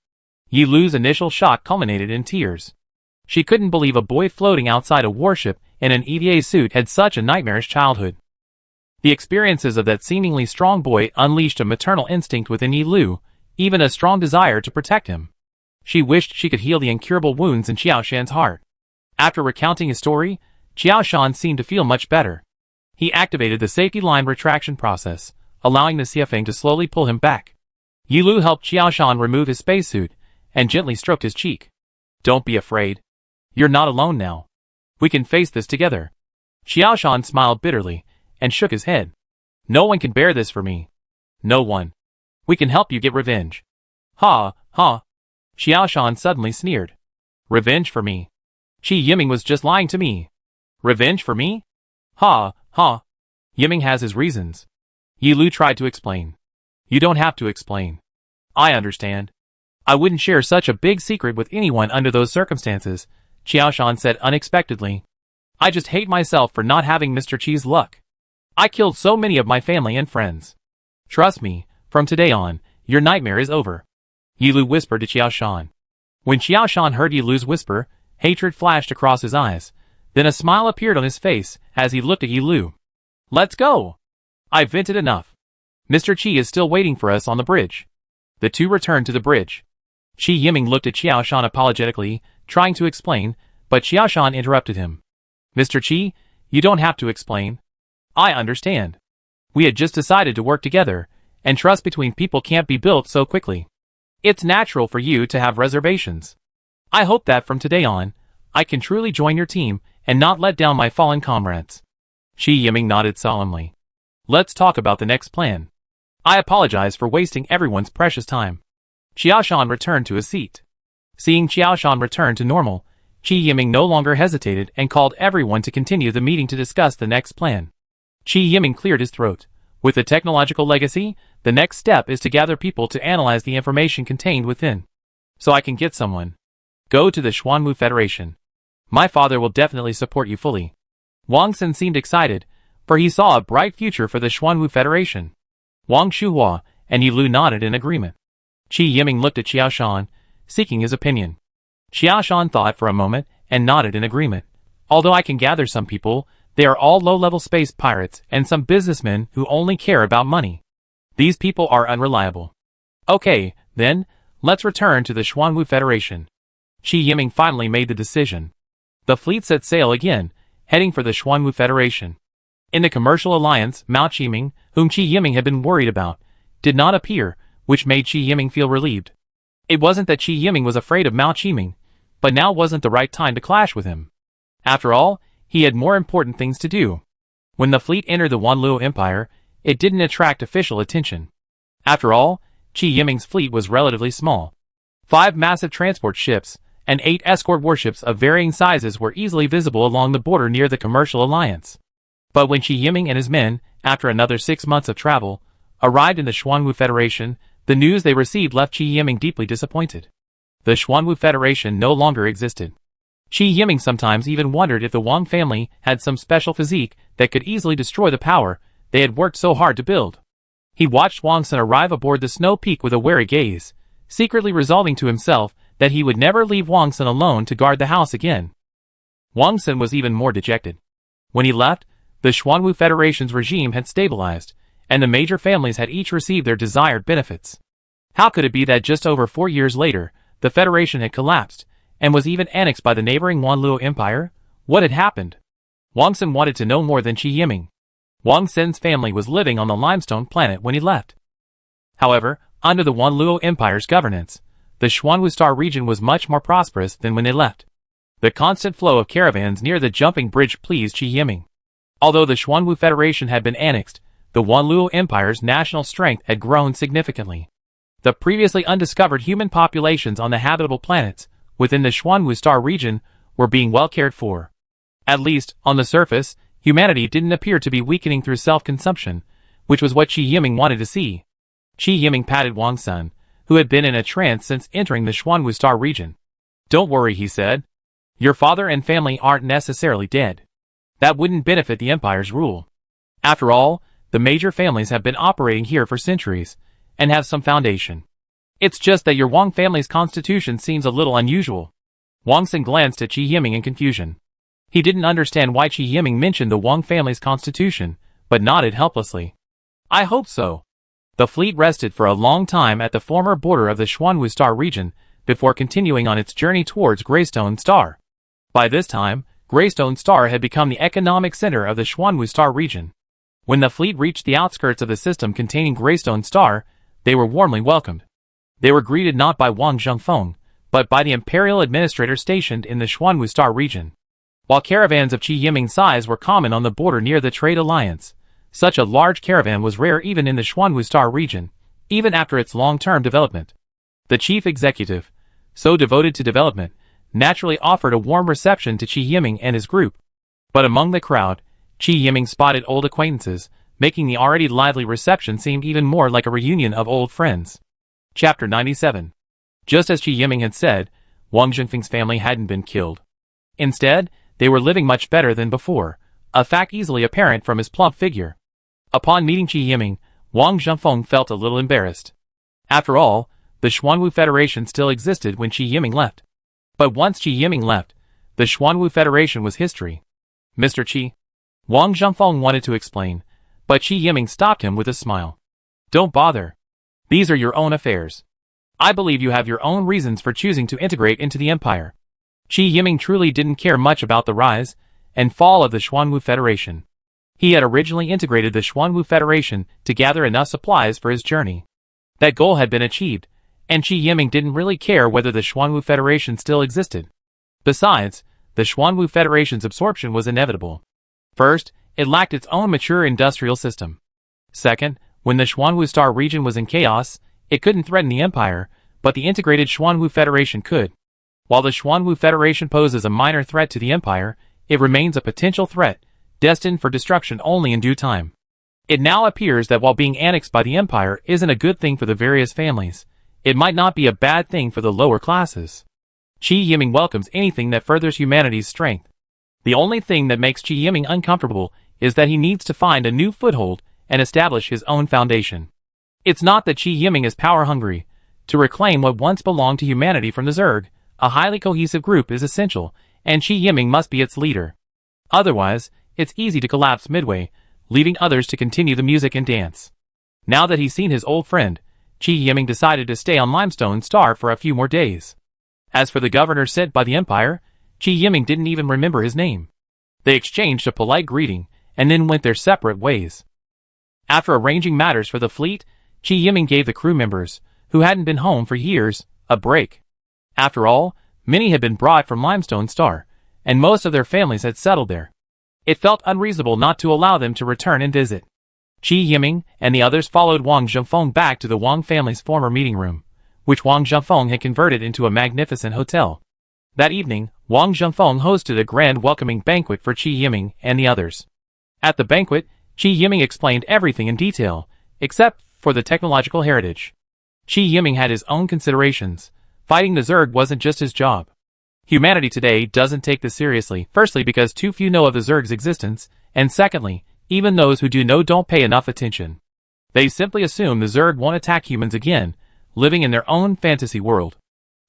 Yi Lu's initial shock culminated in tears. She couldn't believe a boy floating outside a warship in an EVA suit had such a nightmarish childhood. The experiences of that seemingly strong boy unleashed a maternal instinct within Yi Lu, even a strong desire to protect him. She wished she could heal the incurable wounds in Qiao Shan's heart. After recounting his story, Qiao Shan seemed to feel much better. He activated the safety line retraction process, allowing the Xiafeng to slowly pull him back. Yi Lu helped Qiao Shan remove his spacesuit and gently stroked his cheek. Don't be afraid. You're not alone now. We can face this together. Qiao Shan smiled bitterly and shook his head. No one can bear this for me. No one. We can help you get revenge. Ha, ha. Qiao Shan suddenly sneered. Revenge for me. Qi Yiming was just lying to me. Revenge for me? Ha, ha. Yiming has his reasons. Yi Lu tried to explain. You don't have to explain. I understand. I wouldn't share such a big secret with anyone under those circumstances, Qiao Shan said unexpectedly. I just hate myself for not having Mr. Qi's luck. I killed so many of my family and friends. Trust me, from today on, your nightmare is over. Yi Lu whispered to Qiao Shan. When Qiao Shan heard Yi Lu's whisper, hatred flashed across his eyes. Then a smile appeared on his face as he looked at Yi Lu. Let's go. I've vented enough. Mr. Qi is still waiting for us on the bridge. The two returned to the bridge. Qi Yiming looked at Qiao Shan apologetically, trying to explain, but Qiao Shan interrupted him. Mr. Qi, you don't have to explain. I understand. We had just decided to work together, and trust between people can't be built so quickly. It's natural for you to have reservations. I hope that from today on, I can truly join your team and not let down my fallen comrades. Qi Yiming nodded solemnly. Let's talk about the next plan. I apologize for wasting everyone's precious time. Qiao Shan returned to his seat. Seeing Qiao Shan return to normal, Qi Yiming no longer hesitated and called everyone to continue the meeting to discuss the next plan. Qi Yiming cleared his throat. With the technological legacy, the next step is to gather people to analyze the information contained within. So I can get someone. Go to the Xuanwu Federation. My father will definitely support you fully. Wang Xin seemed excited, for he saw a bright future for the Xuanwu Federation. Wang Shuhua and Yi Lu nodded in agreement. Qi Yiming looked at Qiao Shan, seeking his opinion. Qiao Shan thought for a moment and nodded in agreement. Although I can gather some people, they are all low-level space pirates and some businessmen who only care about money. These people are unreliable. Okay, then, let's return to the Xuanwu Federation. Qi Yiming finally made the decision. The fleet set sail again, heading for the Xuanwu Federation. In the commercial alliance, Mao Qiming, whom Qi Yiming had been worried about, did not appear, which made Qi Yiming feel relieved. It wasn't that Qi Yiming was afraid of Mao Qiming, but now wasn't the right time to clash with him. After all, he had more important things to do. When the fleet entered the Wanluo Empire, it didn't attract official attention. After all, Qi Yiming's fleet was relatively small. 5 massive transport ships and 8 escort warships of varying sizes were easily visible along the border near the commercial alliance. But when Qi Yiming and his men, after another 6 months of travel, arrived in the Xuanwu Federation, the news they received left Qi Yiming deeply disappointed. The Xuanwu Federation no longer existed. Qi Yiming sometimes even wondered if the Wang family had some special physique that could easily destroy the power they had worked so hard to build. He watched Wang Xin arrive aboard the snow peak with a wary gaze, secretly resolving to himself that he would never leave Wang Xin alone to guard the house again. Wang Xin was even more dejected. When he left, The Xuanwu Federation's regime had stabilized, and the major families had each received their desired benefits. How could it be that just over 4 years later, the Federation had collapsed, and was even annexed by the neighboring Wanluo Empire? What had happened? Wang Sen wanted to know more than Qi Yiming. Wang Sen's family was living on the limestone planet when he left. However, under the Wanluo Empire's governance, the Xuanwu Star region was much more prosperous than when they left. The constant flow of caravans near the jumping bridge pleased Qi Yiming. Although the Xuanwu Federation had been annexed, the Wanluo Empire's national strength had grown significantly. The previously undiscovered human populations on the habitable planets within the Xuanwu Star region were being well cared for. At least, on the surface, humanity didn't appear to be weakening through self-consumption, which was what Qi Yiming wanted to see. Qi Yiming patted Wang Sen, who had been in a trance since entering the Xuanwu Star region. "Don't worry," he said. "Your father and family aren't necessarily dead. That wouldn't benefit the Empire's rule. After all, the major families have been operating here for centuries, and have some foundation. It's just that your Wang family's constitution seems a little unusual." Wang Sen glanced at Qi Yiming in confusion. He didn't understand why Qi Yiming mentioned the Wang family's constitution, but nodded helplessly. "I hope so." The fleet rested for a long time at the former border of the Xuanwu Star region, before continuing on its journey towards Greystone Star. By this time, Greystone Star had become the economic center of the Xuanwu Star region. When the fleet reached the outskirts of the system containing Greystone Star, they were warmly welcomed. They were greeted not by Wang Zhengfeng, but by the imperial administrator stationed in the Xuanwu Star region. While caravans of Qi Yiming's size were common on the border near the trade alliance, such a large caravan was rare even in the Xuanwu Star region, even after its long-term development. The chief executive, so devoted to development, naturally offered a warm reception to Qi Yiming and his group. But among the crowd, Qi Yiming spotted old acquaintances, making the already lively reception seem even more like a reunion of old friends. Chapter 97. Just as Qi Yiming had said, Wang Zhengfeng's family hadn't been killed. Instead, they were living much better than before, a fact easily apparent from his plump figure. Upon meeting Qi Yiming, Wang Zhengfeng felt a little embarrassed. After all, the Xuanwu Federation still existed when Qi Yiming left. But once Qi Yiming left, the Xuanwu Federation was history. "Mr. Qi," Wang Zhengfeng wanted to explain, but Qi Yiming stopped him with a smile. "Don't bother. These are your own affairs. I believe you have your own reasons for choosing to integrate into the Empire." Qi Yiming truly didn't care much about the rise and fall of the Xuanwu Federation. He had originally integrated the Xuanwu Federation to gather enough supplies for his journey. That goal had been achieved, and Qi Yiming didn't really care whether the Xuanwu Federation still existed. Besides, the Xuanwu Federation's absorption was inevitable. First, it lacked its own mature industrial system. Second, when the Xuanwu Star region was in chaos, it couldn't threaten the Empire, but the integrated Xuanwu Federation could. While the Xuanwu Federation poses a minor threat to the Empire, it remains a potential threat, destined for destruction only in due time. It now appears that while being annexed by the Empire isn't a good thing for the various families, it might not be a bad thing for the lower classes. Qi Yiming welcomes anything that furthers humanity's strength. The only thing that makes Qi Yiming uncomfortable is that he needs to find a new foothold and establish his own foundation. It's not that Qi Yiming is power-hungry. To reclaim what once belonged to humanity from the Zerg, a highly cohesive group is essential, and Qi Yiming must be its leader. Otherwise, it's easy to collapse midway, leaving others to continue the music and dance. Now that he's seen his old friend, Qi Yiming decided to stay on Limestone Star for a few more days. As for the governor sent by the Empire, Qi Yiming didn't even remember his name. They exchanged a polite greeting, and then went their separate ways. After arranging matters for the fleet, Qi Yiming gave the crew members, who hadn't been home for years, a break. After all, many had been brought from Limestone Star, and most of their families had settled there. It felt unreasonable not to allow them to return and visit. Qi Yiming and the others followed Wang Zhengfeng back to the Wang family's former meeting room, which Wang Zhengfeng had converted into a magnificent hotel. That evening, Wang Zhengfeng hosted a grand welcoming banquet for Qi Yiming and the others. At the banquet, Qi Yiming explained everything in detail, except for the technological heritage. Qi Yiming had his own considerations. Fighting the Zerg wasn't just his job. Humanity today doesn't take this seriously, firstly because too few know of the Zerg's existence, and secondly, even those who do know don't pay enough attention. They simply assume the Zerg won't attack humans again, living in their own fantasy world.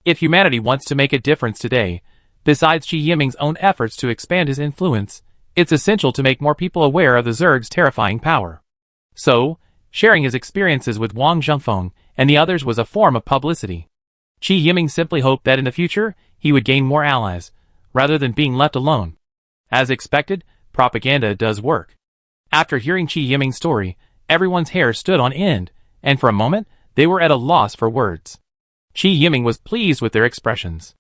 If humanity wants to make a difference today, besides Qi Yiming's own efforts to expand his influence, It's essential to make more people aware of the Zerg's terrifying power. So, sharing his experiences with Wang Zhengfeng and the others was a form of publicity. Qi Yiming simply hoped that in the future, he would gain more allies, rather than being left alone. As expected, propaganda does work. After hearing Qi Yiming's story, everyone's hair stood on end, and for a moment, they were at a loss for words. Qi Yiming was pleased with their expressions.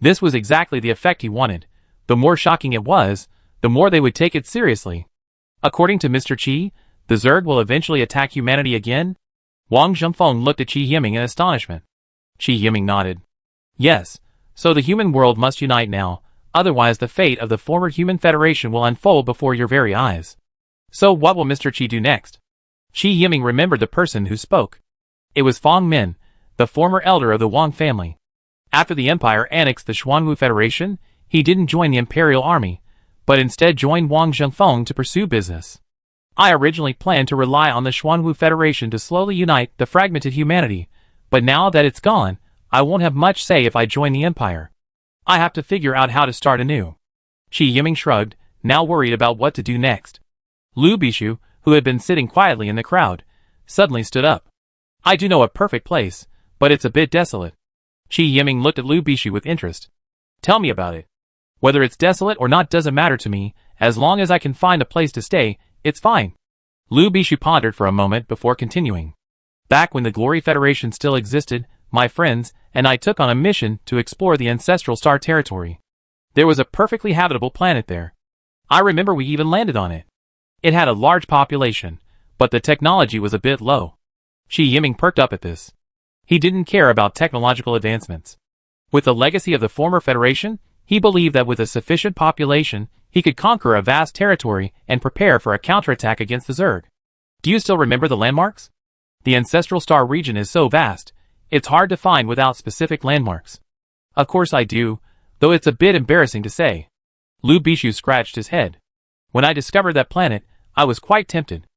This was exactly the effect he wanted. The more shocking it was, the more they would take it seriously. According to Mr. Qi, the Zerg will eventually attack humanity again? Wang Zhengfeng looked at Qi Yiming in astonishment. Qi Yiming nodded. Yes, so the human world must unite now, otherwise the fate of the former Human Federation will unfold before your very eyes. So what will Mr. Qi do next? Qi Yiming remembered the person who spoke. It was Fang Min, the former elder of the Wang family. After the Empire annexed the Xuanwu Federation, he didn't join the Imperial Army, but instead joined Wang Zhengfeng to pursue business. I originally planned to rely on the Xuanwu Federation to slowly unite the fragmented humanity, but now that it's gone, I won't have much say if I join the Empire. I have to figure out how to start anew. Qi Yiming shrugged, now worried about what to do next. Lu Bishu, who had been sitting quietly in the crowd, suddenly stood up. I do know a perfect place, but it's a bit desolate. Qi Yiming looked at Lu Bishu with interest. Tell me about it. Whether it's desolate or not doesn't matter to me, as long as I can find a place to stay, it's fine. Lu Bishu pondered for a moment before continuing. Back when the Glory Federation still existed, my friends and I took on a mission to explore the Ancestral Star territory. There was a perfectly habitable planet there. I remember we even landed on it. It had a large population, but the technology was a bit low. Qi Yiming perked up at this. He didn't care about technological advancements. With the legacy of the former Federation, he believed that with a sufficient population, he could conquer a vast territory and prepare for a counterattack against the Zerg. Do you still remember the landmarks? The Ancestral Star region is so vast, it's hard to find without specific landmarks. Of course I do, though it's a bit embarrassing to say. Lu Bishu scratched his head. When I discovered that planet, I was quite tempted.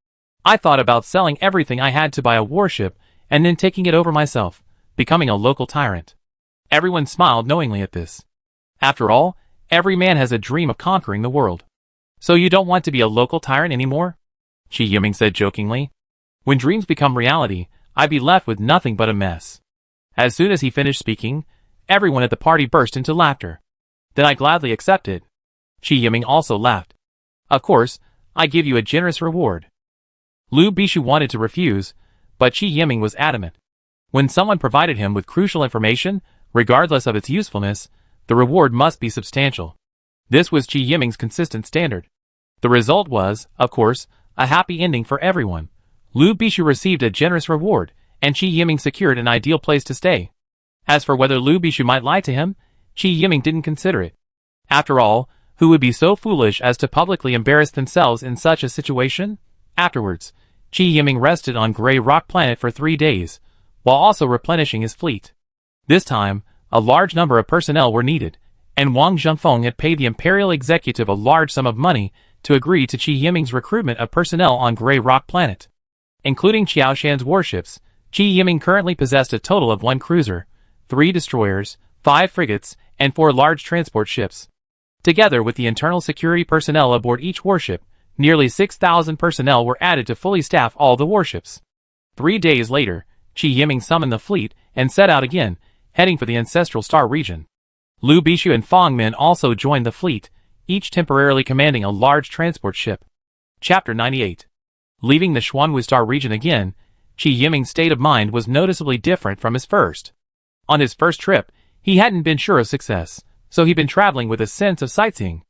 I thought about selling everything I had to buy a warship and then taking it over myself, becoming a local tyrant. Everyone smiled knowingly at this. After all, every man has a dream of conquering the world. So you don't want to be a local tyrant anymore? Qi Yiming said jokingly. When dreams become reality, I'd be left with nothing but a mess. As soon as he finished speaking, everyone at the party burst into laughter. Then I gladly accepted. Qi Yiming also laughed. Of course, I give you a generous reward. Lu Bishu wanted to refuse, but Qi Yiming was adamant. When someone provided him with crucial information, regardless of its usefulness, the reward must be substantial. This was Qi Yiming's consistent standard. The result was, of course, a happy ending for everyone. Lu Bishu received a generous reward, and Qi Yiming secured an ideal place to stay. As for whether Lu Bishu might lie to him, Qi Yiming didn't consider it. After all, who would be so foolish as to publicly embarrass themselves in such a situation? Afterwards, Qi Yiming rested on Grey Rock Planet for 3 days, while also replenishing his fleet. This time, a large number of personnel were needed, and Wang Zhengfeng had paid the imperial executive a large sum of money to agree to Qi Yiming's recruitment of personnel on Grey Rock Planet. Including Qiaoshan's warships, Qi Yiming currently possessed a total of 1 cruiser, 3 destroyers, 5 frigates, and 4 large transport ships. Together with the internal security personnel aboard each warship, nearly 6,000 personnel were added to fully staff all the warships. 3 days later, Qi Yiming summoned the fleet and set out again, heading for the Ancestral Star region. Lu Bishu and Fang Min also joined the fleet, each temporarily commanding a large transport ship. Chapter 98. Leaving the Xuanwu Star region again, Qi Yiming's state of mind was noticeably different from his first. On his first trip, he hadn't been sure of success, so he'd been traveling with a sense of sightseeing.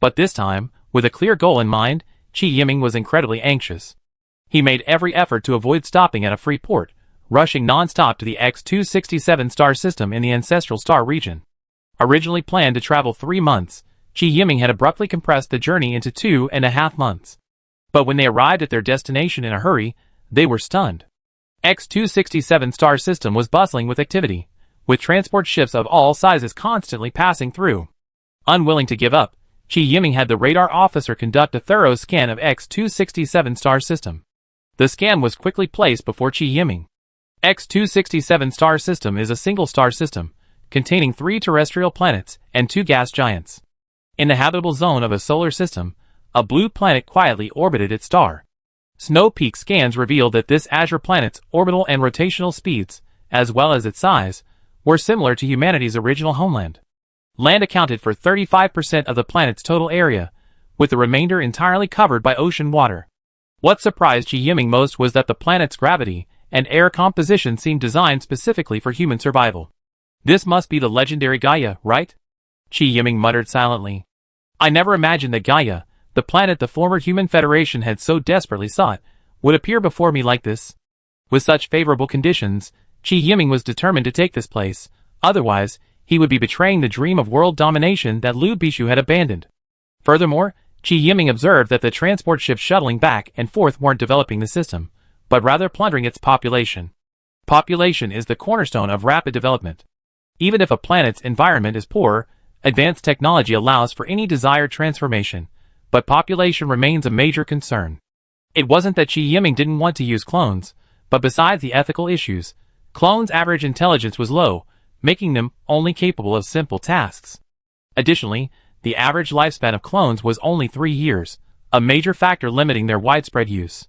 But this time, with a clear goal in mind, Qi Yiming was incredibly anxious. He made every effort to avoid stopping at a free port, rushing non-stop to the X-267 star system in the Ancestral Star region. Originally planned to travel 3 months, Qi Yiming had abruptly compressed the journey into 2.5 months. But when they arrived at their destination in a hurry, they were stunned. X-267 star system was bustling with activity, with transport ships of all sizes constantly passing through. Unwilling to give up, Qi Yiming had the radar officer conduct a thorough scan of X-267 star system. The scan was quickly placed before Qi Yiming. X-267 star system is a single star system, containing 3 terrestrial planets and 2 gas giants. In the habitable zone of a solar system, A blue planet quietly orbited its star. Snow peak scans revealed that this azure planet's orbital and rotational speeds, as well as its size, were similar to humanity's original homeland. Land accounted for 35% of the planet's total area, with the remainder entirely covered by ocean water. What surprised Chi Yiming most was that the planet's gravity and air composition seemed designed specifically for human survival. This must be the legendary Gaia, right? Chi Yiming muttered silently. I never imagined that Gaia, the planet the former Human Federation had so desperately sought, would appear before me like this. With such favorable conditions, Chi Yiming was determined to take this place, otherwise, he would be betraying the dream of world domination that Liu Bishu had abandoned. Furthermore, Chi Yiming observed that the transport ships shuttling back and forth weren't developing the system, but rather plundering its population. Population is the cornerstone of rapid development. Even if a planet's environment is poor, advanced technology allows for any desired transformation, but population remains a major concern. It wasn't that Chi Yiming didn't want to use clones, but besides the ethical issues, clones' average intelligence was low, making them only capable of simple tasks. Additionally, the average lifespan of clones was only 3 years, a major factor limiting their widespread use.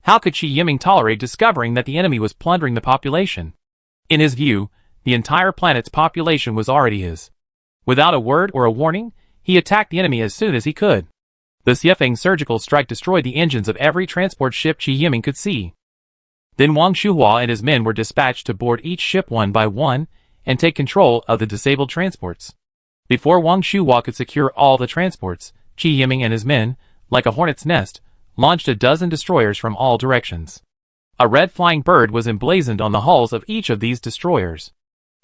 How could Chi Yiming tolerate discovering that the enemy was plundering the population? In his view, the entire planet's population was already his. Without a word or a warning, he attacked the enemy as soon as he could. The Xiefeng surgical strike destroyed the engines of every transport ship Chi Yiming could see. Then Wang Shuhua and his men were dispatched to board each ship one by one and take control of the disabled transports. Before Wang Shuhua could secure all the transports, Chi Yiming and his men, like a hornet's nest, launched a dozen destroyers from all directions. A red flying bird was emblazoned on the hulls of each of these destroyers.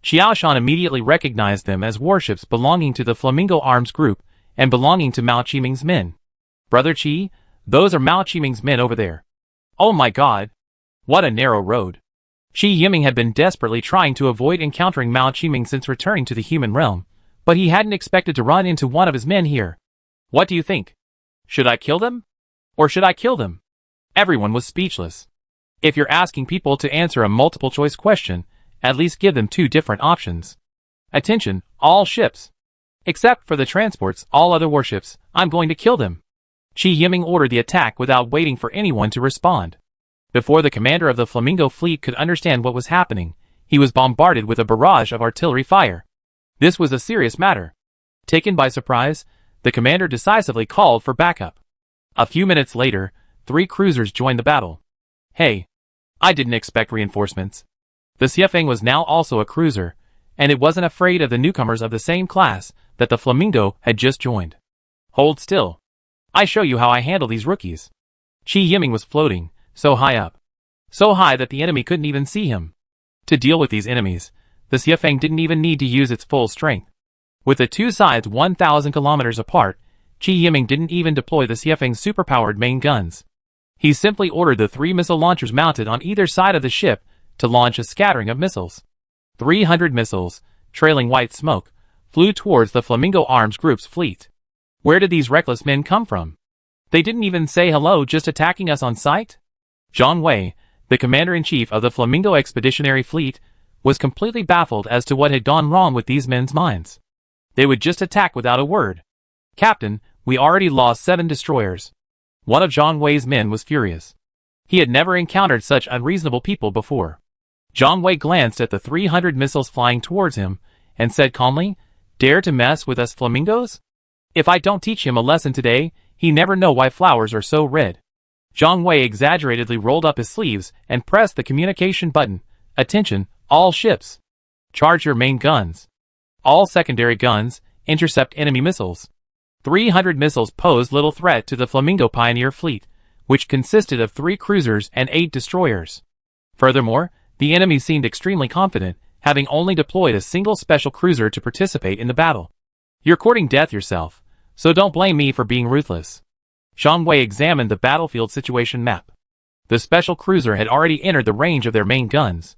Xiaoshan immediately recognized them as warships belonging to the Flamingo Arms Group and belonging to Mao Qiming's men. Brother Qi, those are Mao Qiming's men over there. Oh my god! What a narrow road. Chi Yiming had been desperately trying to avoid encountering Mao Qiming since returning to the human realm, but he hadn't expected to run into one of his men here. What do you think? Should I kill them? Or should I kill them? Everyone was speechless. If you're asking people to answer a multiple-choice question, at least give them 2 different options. Attention, all ships. Except for the transports, all other warships, I'm going to kill them. Chi Yiming ordered the attack without waiting for anyone to respond. Before the commander of the Flamingo fleet could understand what was happening, he was bombarded with a barrage of artillery fire. This was a serious matter. Taken by surprise, the commander decisively called for backup. A few minutes later, 3 cruisers joined the battle. Hey, I didn't expect reinforcements. The Xiefeng was now also a cruiser, and it wasn't afraid of the newcomers of the same class that the Flamingo had just joined. Hold still. I show you how I handle these rookies. Chi Yiming was floating, so high up. So high that the enemy couldn't even see him. To deal with these enemies, the Xiefeng didn't even need to use its full strength. With the 2 sides 1,000 kilometers apart, Chi Yiming didn't even deploy the Xiefeng's superpowered main guns. He simply ordered the 3 missile launchers mounted on either side of the ship to launch a scattering of missiles. 300 missiles, trailing white smoke, flew towards the Flamingo Arms Group's fleet. Where did these reckless men come from? They didn't even say hello, just attacking us on sight? Zhang Wei, the commander-in-chief of the Flamingo Expeditionary Fleet, was completely baffled as to what had gone wrong with these men's minds. They would just attack without a word. Captain, we already lost 7 destroyers. One of Zhang Wei's men was furious. He had never encountered such unreasonable people before. Zhang Wei glanced at the 300 missiles flying towards him, and said calmly, "Dare to mess with us flamingos? If I don't teach him a lesson today, he never know why flowers are so red." Zhang Wei exaggeratedly rolled up his sleeves and pressed the communication button. "Attention, all ships. Charge your main guns. All secondary guns, intercept enemy missiles." 300 missiles posed little threat to the Flamingo Pioneer fleet, which consisted of 3 cruisers and 8 destroyers. Furthermore, the enemy seemed extremely confident, having only deployed a single special cruiser to participate in the battle. "You're courting death yourself, so don't blame me for being ruthless." Zhang Wei examined the battlefield situation map. The special cruiser had already entered the range of their main guns.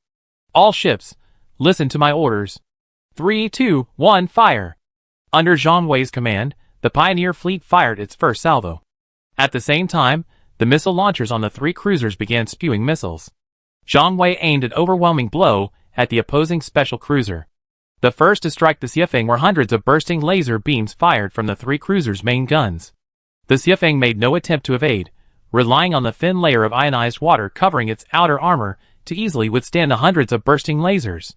"All ships, listen to my orders. 3, 2, 1, fire!" Under Zhang Wei's command, the Pioneer fleet fired its first salvo. At the same time, the missile launchers on the 3 cruisers began spewing missiles. Zhang Wei aimed an overwhelming blow at the opposing special cruiser. The first to strike the Xiefeng were hundreds of bursting laser beams fired from the 3 cruisers' main guns. The Xiafeng made no attempt to evade, relying on the thin layer of ionized water covering its outer armor to easily withstand the hundreds of bursting lasers.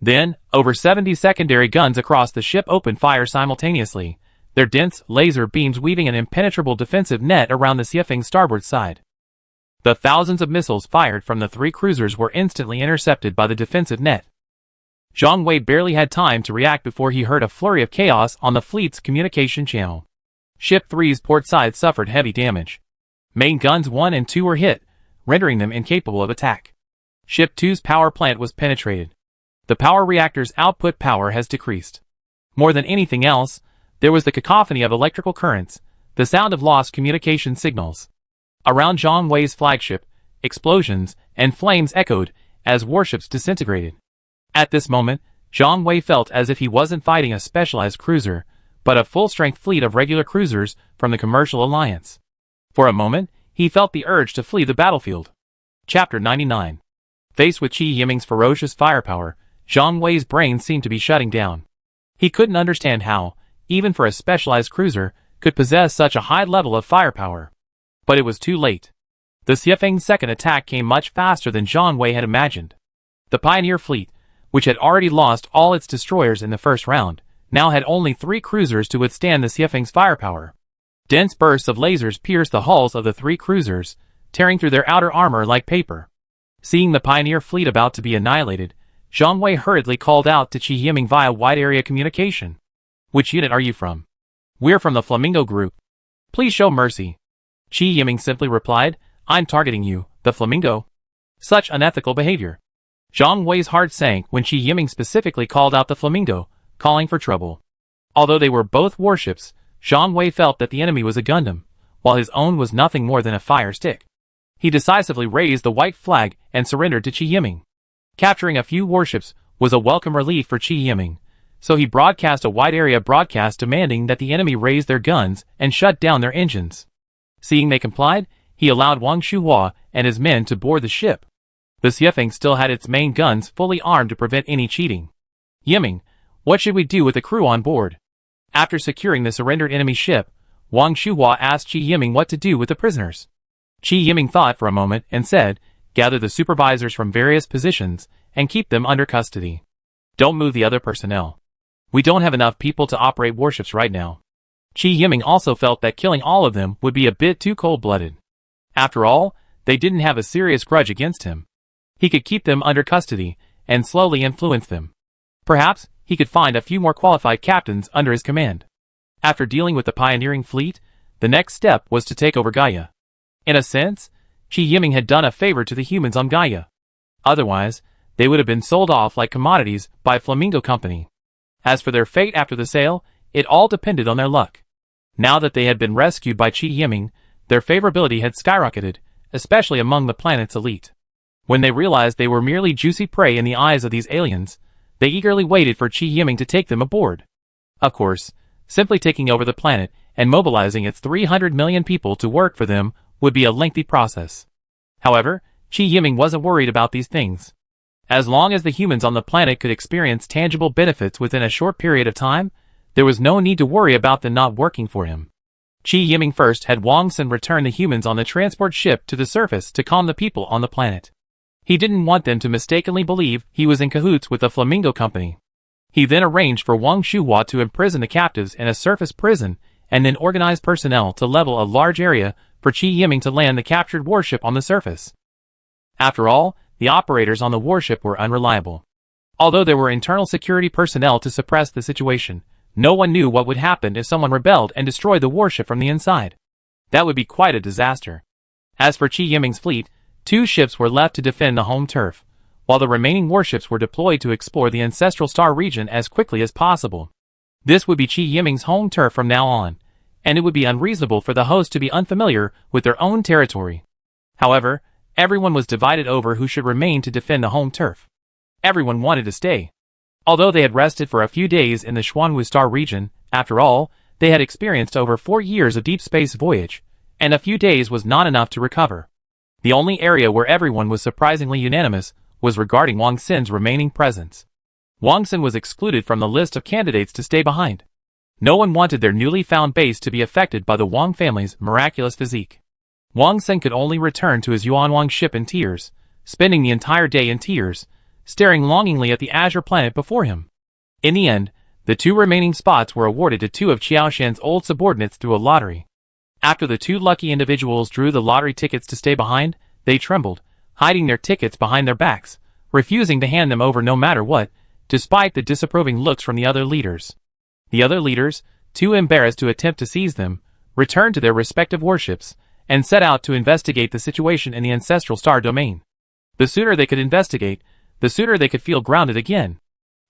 Then, over 70 secondary guns across the ship opened fire simultaneously, their dense laser beams weaving an impenetrable defensive net around the Xiafeng's starboard side. The thousands of missiles fired from the 3 cruisers were instantly intercepted by the defensive net. Zhang Wei barely had time to react before he heard a flurry of chaos on the fleet's communication channel. Ship 3's port side suffered heavy damage. Main guns 1 and 2 were hit, rendering them incapable of attack. Ship 2's power plant was penetrated. The power reactor's output power has decreased. More than anything else, there was the cacophony of electrical currents, the sound of lost communication signals. Around Zhang Wei's flagship, explosions and flames echoed as warships disintegrated. At this moment, Zhang Wei felt as if he wasn't fighting a specialized cruiser, but a full-strength fleet of regular cruisers from the Commercial Alliance. For a moment, he felt the urge to flee the battlefield. Chapter 99. Faced with Qi Yiming's ferocious firepower, Zhang Wei's brain seemed to be shutting down. He couldn't understand how, even for a specialized cruiser, could possess such a high level of firepower. But it was too late. The Xiafeng's second attack came much faster than Zhang Wei had imagined. The Pioneer fleet, which had already lost all its destroyers in the first round, now had only 3 cruisers to withstand the Xiafeng's firepower. Dense bursts of lasers pierced the hulls of the 3 cruisers, tearing through their outer armor like paper. Seeing the Pioneer fleet about to be annihilated, Zhang Wei hurriedly called out to Qi Yiming via wide-area communication. "Which unit are you from?" "We're from the Flamingo Group." "Please show mercy." Qi Yiming simply replied, "I'm targeting you, the Flamingo." Such unethical behavior. Zhang Wei's heart sank when Qi Yiming specifically called out the Flamingo, calling for trouble. Although they were both warships, Zhang Wei felt that the enemy was a Gundam, while his own was nothing more than a fire stick. He decisively raised the white flag and surrendered to Qi Yiming. Capturing a few warships was a welcome relief for Qi Yiming, so he broadcast a wide-area broadcast demanding that the enemy raise their guns and shut down their engines. Seeing they complied, he allowed Wang Shuhua and his men to board the ship. The Xiafeng still had its main guns fully armed to prevent any cheating. "Yiming, what should we do with the crew on board?" After securing the surrendered enemy ship, Wang Shuhua asked Qi Yiming what to do with the prisoners. Qi Yiming thought for a moment and said, "Gather the supervisors from various positions and keep them under custody. Don't move the other personnel. We don't have enough people to operate warships right now." Qi Yiming also felt that killing all of them would be a bit too cold-blooded. After all, they didn't have a serious grudge against him. He could keep them under custody and slowly influence them. Perhaps he could find a few more qualified captains under his command. After dealing with the pioneering fleet, the next step was to take over Gaia. In a sense, Qi Yiming had done a favor to the humans on Gaia. Otherwise, they would have been sold off like commodities by Flamingo Company. As for their fate after the sale, it all depended on their luck. Now that they had been rescued by Qi Yiming, their favorability had skyrocketed, especially among the planet's elite. When they realized they were merely juicy prey in the eyes of these aliens, they eagerly waited for Qi Yiming to take them aboard. Of course, simply taking over the planet and mobilizing its 300 million people to work for them would be a lengthy process. However, Qi Yiming wasn't worried about these things. As long as the humans on the planet could experience tangible benefits within a short period of time, there was no need to worry about them not working for him. Qi Yiming first had Wang Xin return the humans on the transport ship to the surface to calm the people on the planet. He didn't want them to mistakenly believe he was in cahoots with the Flamingo Company. He then arranged for Wang Shuhua to imprison the captives in a surface prison and then organize personnel to level a large area for Qi Yiming to land the captured warship on the surface. After all, the operators on the warship were unreliable. Although there were internal security personnel to suppress the situation, no one knew what would happen if someone rebelled and destroyed the warship from the inside. That would be quite a disaster. As for Qi Yiming's fleet, 2 ships were left to defend the home turf, while the remaining warships were deployed to explore the Ancestral Star region as quickly as possible. This would be Qi Yiming's home turf from now on, and it would be unreasonable for the host to be unfamiliar with their own territory. However, everyone was divided over who should remain to defend the home turf. Everyone wanted to stay. Although they had rested for a few days in the Xuanwu Star region, after all, they had experienced over 4 years of deep space voyage, and a few days was not enough to recover. The only area where everyone was surprisingly unanimous was regarding Wang Xin's remaining presence. Wang Xin was excluded from the list of candidates to stay behind. No one wanted their newly found base to be affected by the Wang family's miraculous physique. Wang Sen could only return to his Yuanwang ship in tears, spending the entire day in tears, staring longingly at the azure planet before him. In the end, the 2 remaining spots were awarded to 2 of Qiaoshan's old subordinates through a lottery. After the 2 lucky individuals drew the lottery tickets to stay behind, they trembled, hiding their tickets behind their backs, refusing to hand them over no matter what, despite the disapproving looks from the other leaders. The other leaders, too embarrassed to attempt to seize them, returned to their respective warships, and set out to investigate the situation in the ancestral star domain. The sooner they could investigate, the sooner they could feel grounded again.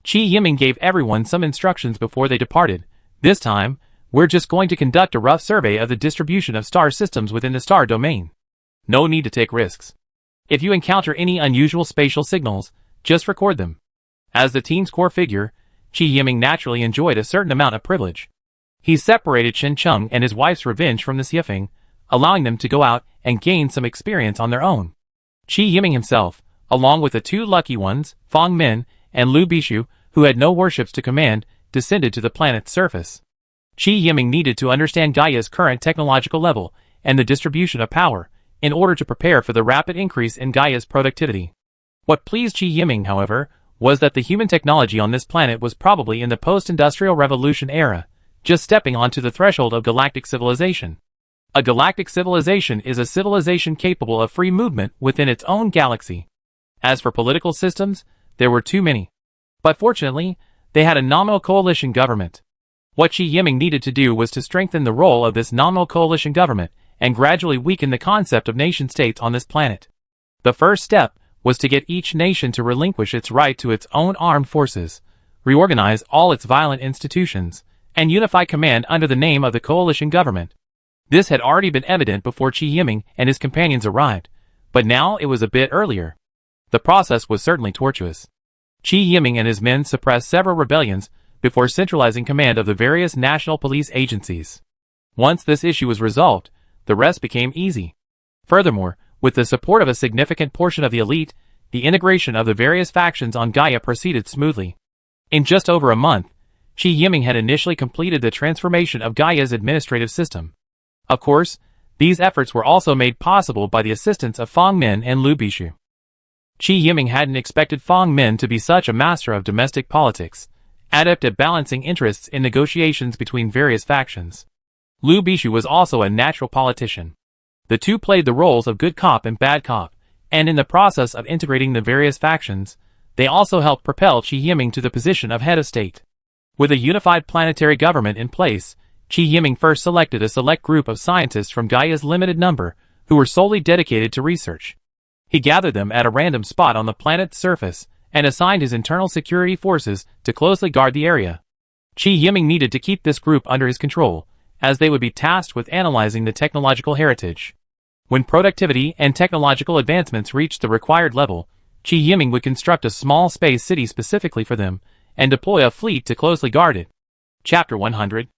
Qi Yiming gave everyone some instructions before they departed. This time, we're just going to conduct a rough survey of the distribution of star systems within the star domain. No need to take risks. If you encounter any unusual spatial signals, just record them. As the team's core figure, Qi Yiming naturally enjoyed a certain amount of privilege. He separated Chen Cheng and his wife's revenge from the Xiefeng, allowing them to go out and gain some experience on their own. Qi Yiming himself, along with the 2 lucky ones, Fang Min and Lu Bishu, who had no warships to command, descended to the planet's surface. Qi Yiming needed to understand Gaia's current technological level and the distribution of power, in order to prepare for the rapid increase in Gaia's productivity. What pleased Qi Yiming, however, was that the human technology on this planet was probably in the post-industrial revolution era, just stepping onto the threshold of galactic civilization. A galactic civilization is a civilization capable of free movement within its own galaxy. As for political systems, there were too many. But fortunately, they had a nominal coalition government. What Qi Yiming needed to do was to strengthen the role of this nominal coalition government and gradually weaken the concept of nation-states on this planet. The first step was to get each nation to relinquish its right to its own armed forces, reorganize all its violent institutions, and unify command under the name of the coalition government. This had already been evident before Qi Yiming and his companions arrived, but now it was a bit earlier. The process was certainly tortuous. Qi Yiming and his men suppressed several rebellions before centralizing command of the various national police agencies. Once this issue was resolved, the rest became easy. Furthermore, with the support of a significant portion of the elite, the integration of the various factions on Gaia proceeded smoothly. In just over a month, Qi Yiming had initially completed the transformation of Gaia's administrative system. Of course, these efforts were also made possible by the assistance of Fang Min and Lu Bishu. Qi Yiming hadn't expected Fang Min to be such a master of domestic politics, adept at balancing interests in negotiations between various factions. Lu Bishu was also a natural politician. The 2 played the roles of good cop and bad cop, and in the process of integrating the various factions, they also helped propel Qi Yiming to the position of head of state. With a unified planetary government in place, Qi Yiming first selected a select group of scientists from Gaia's limited number, who were solely dedicated to research. He gathered them at a random spot on the planet's surface, and assigned his internal security forces to closely guard the area. Qi Yiming needed to keep this group under his control, as they would be tasked with analyzing the technological heritage. When productivity and technological advancements reached the required level, Qi Yiming would construct a small space city specifically for them, and deploy a fleet to closely guard it. Chapter 100.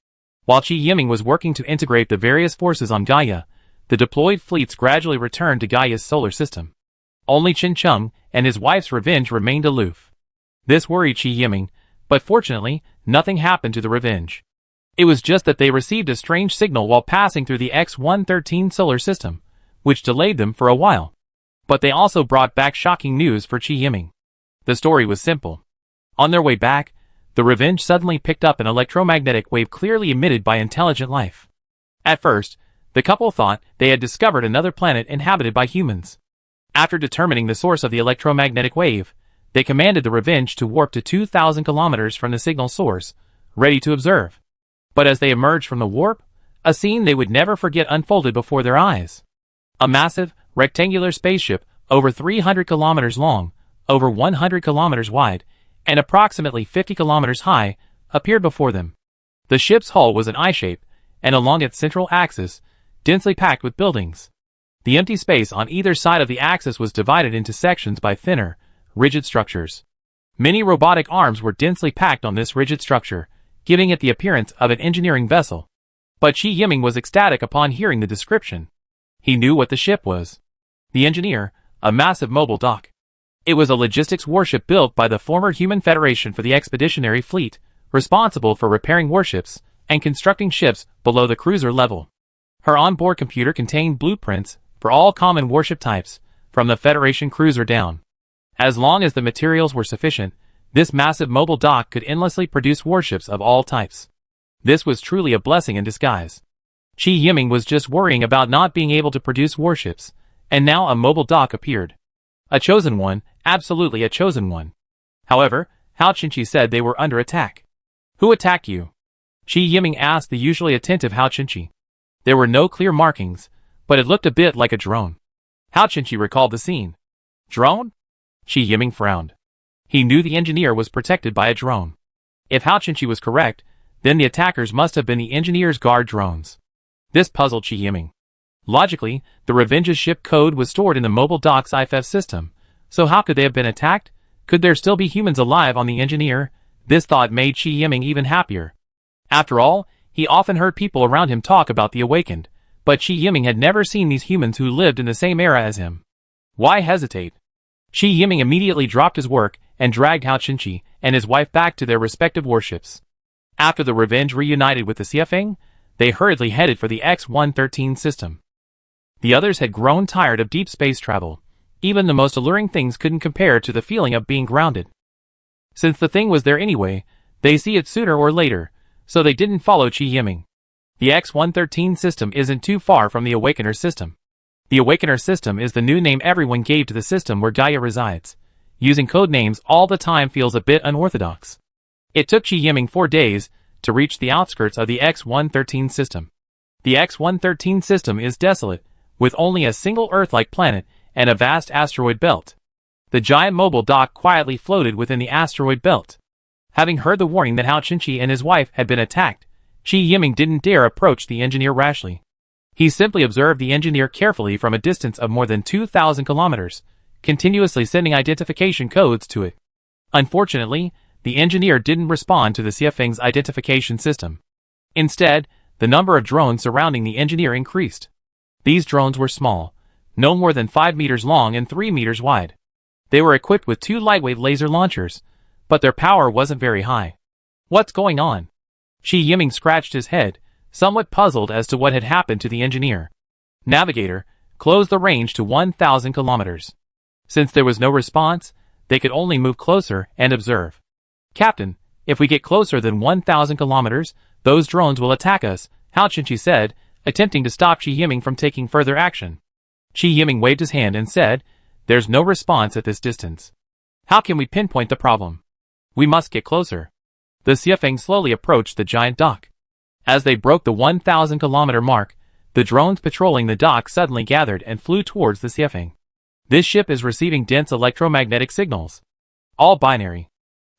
While Qi Yiming was working to integrate the various forces on Gaia, the deployed fleets gradually returned to Gaia's solar system. Only Chen Cheng and his wife's revenge remained aloof. This worried Qi Yiming, but fortunately, nothing happened to the revenge. It was just that they received a strange signal while passing through the X-113 solar system, which delayed them for a while. But they also brought back shocking news for Qi Yiming. The story was simple. On their way back, the Revenge suddenly picked up an electromagnetic wave clearly emitted by intelligent life. At first, the couple thought they had discovered another planet inhabited by humans. After determining the source of the electromagnetic wave, they commanded the Revenge to warp to 2,000 kilometers from the signal source, ready to observe. But as they emerged from the warp, a scene they would never forget unfolded before their eyes. A massive, rectangular spaceship, over 300 kilometers long, over 100 kilometers wide, and approximately 50 kilometers high, appeared before them. The ship's hull was an I-shape, and along its central axis, densely packed with buildings. The empty space on either side of the axis was divided into sections by thinner, rigid structures. Many robotic arms were densely packed on this rigid structure, giving it the appearance of an engineering vessel. But Qi Yiming was ecstatic upon hearing the description. He knew what the ship was. The Engineer, a massive mobile dock. It was a logistics warship built by the former Human Federation for the Expeditionary Fleet, responsible for repairing warships, and constructing ships below the cruiser level. Her onboard computer contained blueprints for all common warship types, from the Federation cruiser down. As long as the materials were sufficient, this massive mobile dock could endlessly produce warships of all types. This was truly a blessing in disguise. Chi Yiming was just worrying about not being able to produce warships, and now a mobile dock appeared. A chosen one, absolutely a chosen one. However, Hao Qinqi said they were under attack. Who attacked you? Chi Yiming asked the usually attentive Hao Qinqi. There were no clear markings, but it looked a bit like a drone. Hao Qinqi recalled the scene. Drone? Chi Yiming frowned. He knew the engineer was protected by a drone. If Hao Qinqi was correct, then the attackers must have been the engineer's guard drones. This puzzled Chi Yiming. Logically, the Revenge's ship code was stored in the mobile dock's IFF system, so how could they have been attacked? Could there still be humans alive on the engineer? This thought made Chi Yiming even happier. After all, he often heard people around him talk about the awakened, but Chi Yiming had never seen these humans who lived in the same era as him. Why hesitate? Chi Yiming immediately dropped his work and dragged Hao Qinqi and his wife back to their respective warships. After the Revenge reunited with the Xiafeng, they hurriedly headed for the X-113 system. The others had grown tired of deep space travel. Even the most alluring things couldn't compare to the feeling of being grounded. Since the thing was there anyway, they see it sooner or later, so they didn't follow Chi Yiming. The X-113 system isn't too far from the Awakener system. The Awakener system is the new name everyone gave to the system where Gaia resides. Using code names all the time feels a bit unorthodox. It took Chi Yiming 4 days to reach the outskirts of the X-113 system. The X-113 system is desolate, with only a single Earth-like planet and a vast asteroid belt. The giant mobile dock quietly floated within the asteroid belt. Having heard the warning that Hao Qinqi and his wife had been attacked, Chi Yiming didn't dare approach the engineer rashly. He simply observed the engineer carefully from a distance of more than 2,000 kilometers, continuously sending identification codes to it. Unfortunately, the engineer didn't respond to the Xiafeng's identification system. Instead, the number of drones surrounding the engineer increased. These drones were small, no more than 5 meters long and 3 meters wide. They were equipped with 2 lightweight laser launchers, but their power wasn't very high. What's going on? Chi Yiming scratched his head, somewhat puzzled as to what had happened to the engineer. Navigator, close the range to 1,000 kilometers. Since there was no response, they could only move closer and observe. Captain, if we get closer than 1,000 kilometers, those drones will attack us, Hao Qinqi said, attempting to stop Chi Yiming from taking further action. Chi Yiming waved his hand and said, "There's no response at this distance. How can we pinpoint the problem? We must get closer." The Xiafeng slowly approached the giant dock. As they broke the 1,000-kilometer mark, the drones patrolling the dock suddenly gathered and flew towards the Xiafeng. This ship is receiving dense electromagnetic signals. All binary.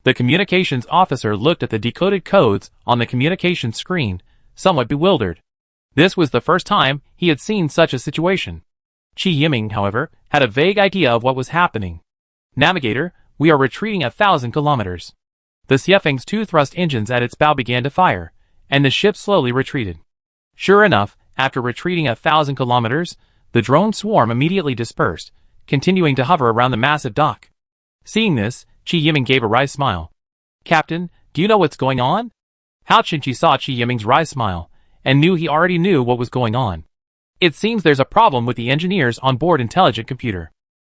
The communications officer looked at the decoded codes on the communications screen, somewhat bewildered. This was the first time he had seen such a situation. Chi Yiming, however, had a vague idea of what was happening. "Navigator, we are retreating 1,000 kilometers." The Xiafeng's 2 thrust engines at its bow began to fire, and the ship slowly retreated. Sure enough, after retreating 1,000 kilometers, the drone swarm immediately dispersed, continuing to hover around the massive dock. Seeing this, Chi Yiming gave a wry smile. "Captain, do you know what's going on?" Hao Qinqi saw Chi Yiming's wry smile, and knew he already knew what was going on. "It seems there's a problem with the engineer's onboard intelligent computer.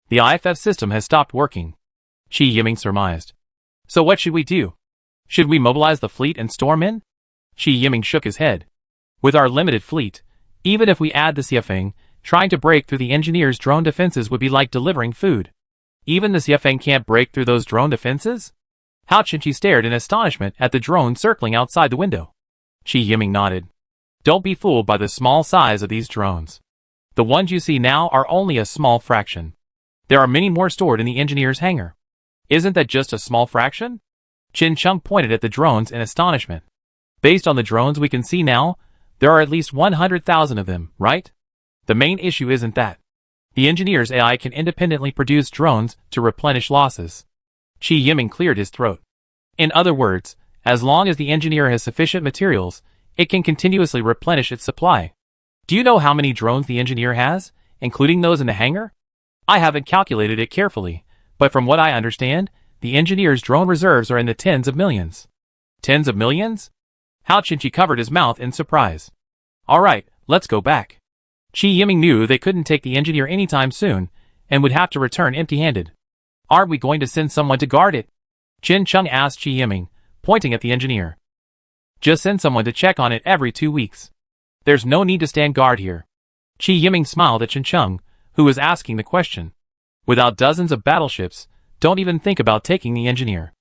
The IFF system has stopped working," Chi Yiming surmised. "So what should we do? Should we mobilize the fleet and storm in?" Chi Yiming shook his head. "With our limited fleet, even if we add the Xiafeng, trying to break through the engineer's drone defenses would be like delivering food. Even the Xiafeng can't break through those drone defenses?" Hao Qinqi stared in astonishment at the drone circling outside the window. Chi Yiming nodded. "Don't be fooled by the small size of these drones. The ones you see now are only a small fraction. There are many more stored in the engineer's hangar." "Isn't that just a small fraction?" Qin Chung pointed at the drones in astonishment. "Based on the drones we can see now, there are at least 100,000 of them, right? The main issue isn't that. The engineer's AI can independently produce drones to replenish losses." Chi Yiming cleared his throat. "In other words, as long as the engineer has sufficient materials, it can continuously replenish its supply. Do you know how many drones the engineer has, including those in the hangar?" "I haven't calculated it carefully, but from what I understand, the engineer's drone reserves are in the tens of millions." "Tens of millions?" How Qin covered his mouth in surprise. Alright, let's go back. Qi Yiming knew they couldn't take the engineer anytime soon, and would have to return empty-handed. Aren't we going to send someone to guard it? Qin Chung asked Qi Yiming, pointing at the engineer. Just send someone to check on it every 2 weeks. There's no need to stand guard here. Qi Yiming smiled at Qin Chung, who was asking the question. Without dozens of battleships, don't even think about taking the engineer.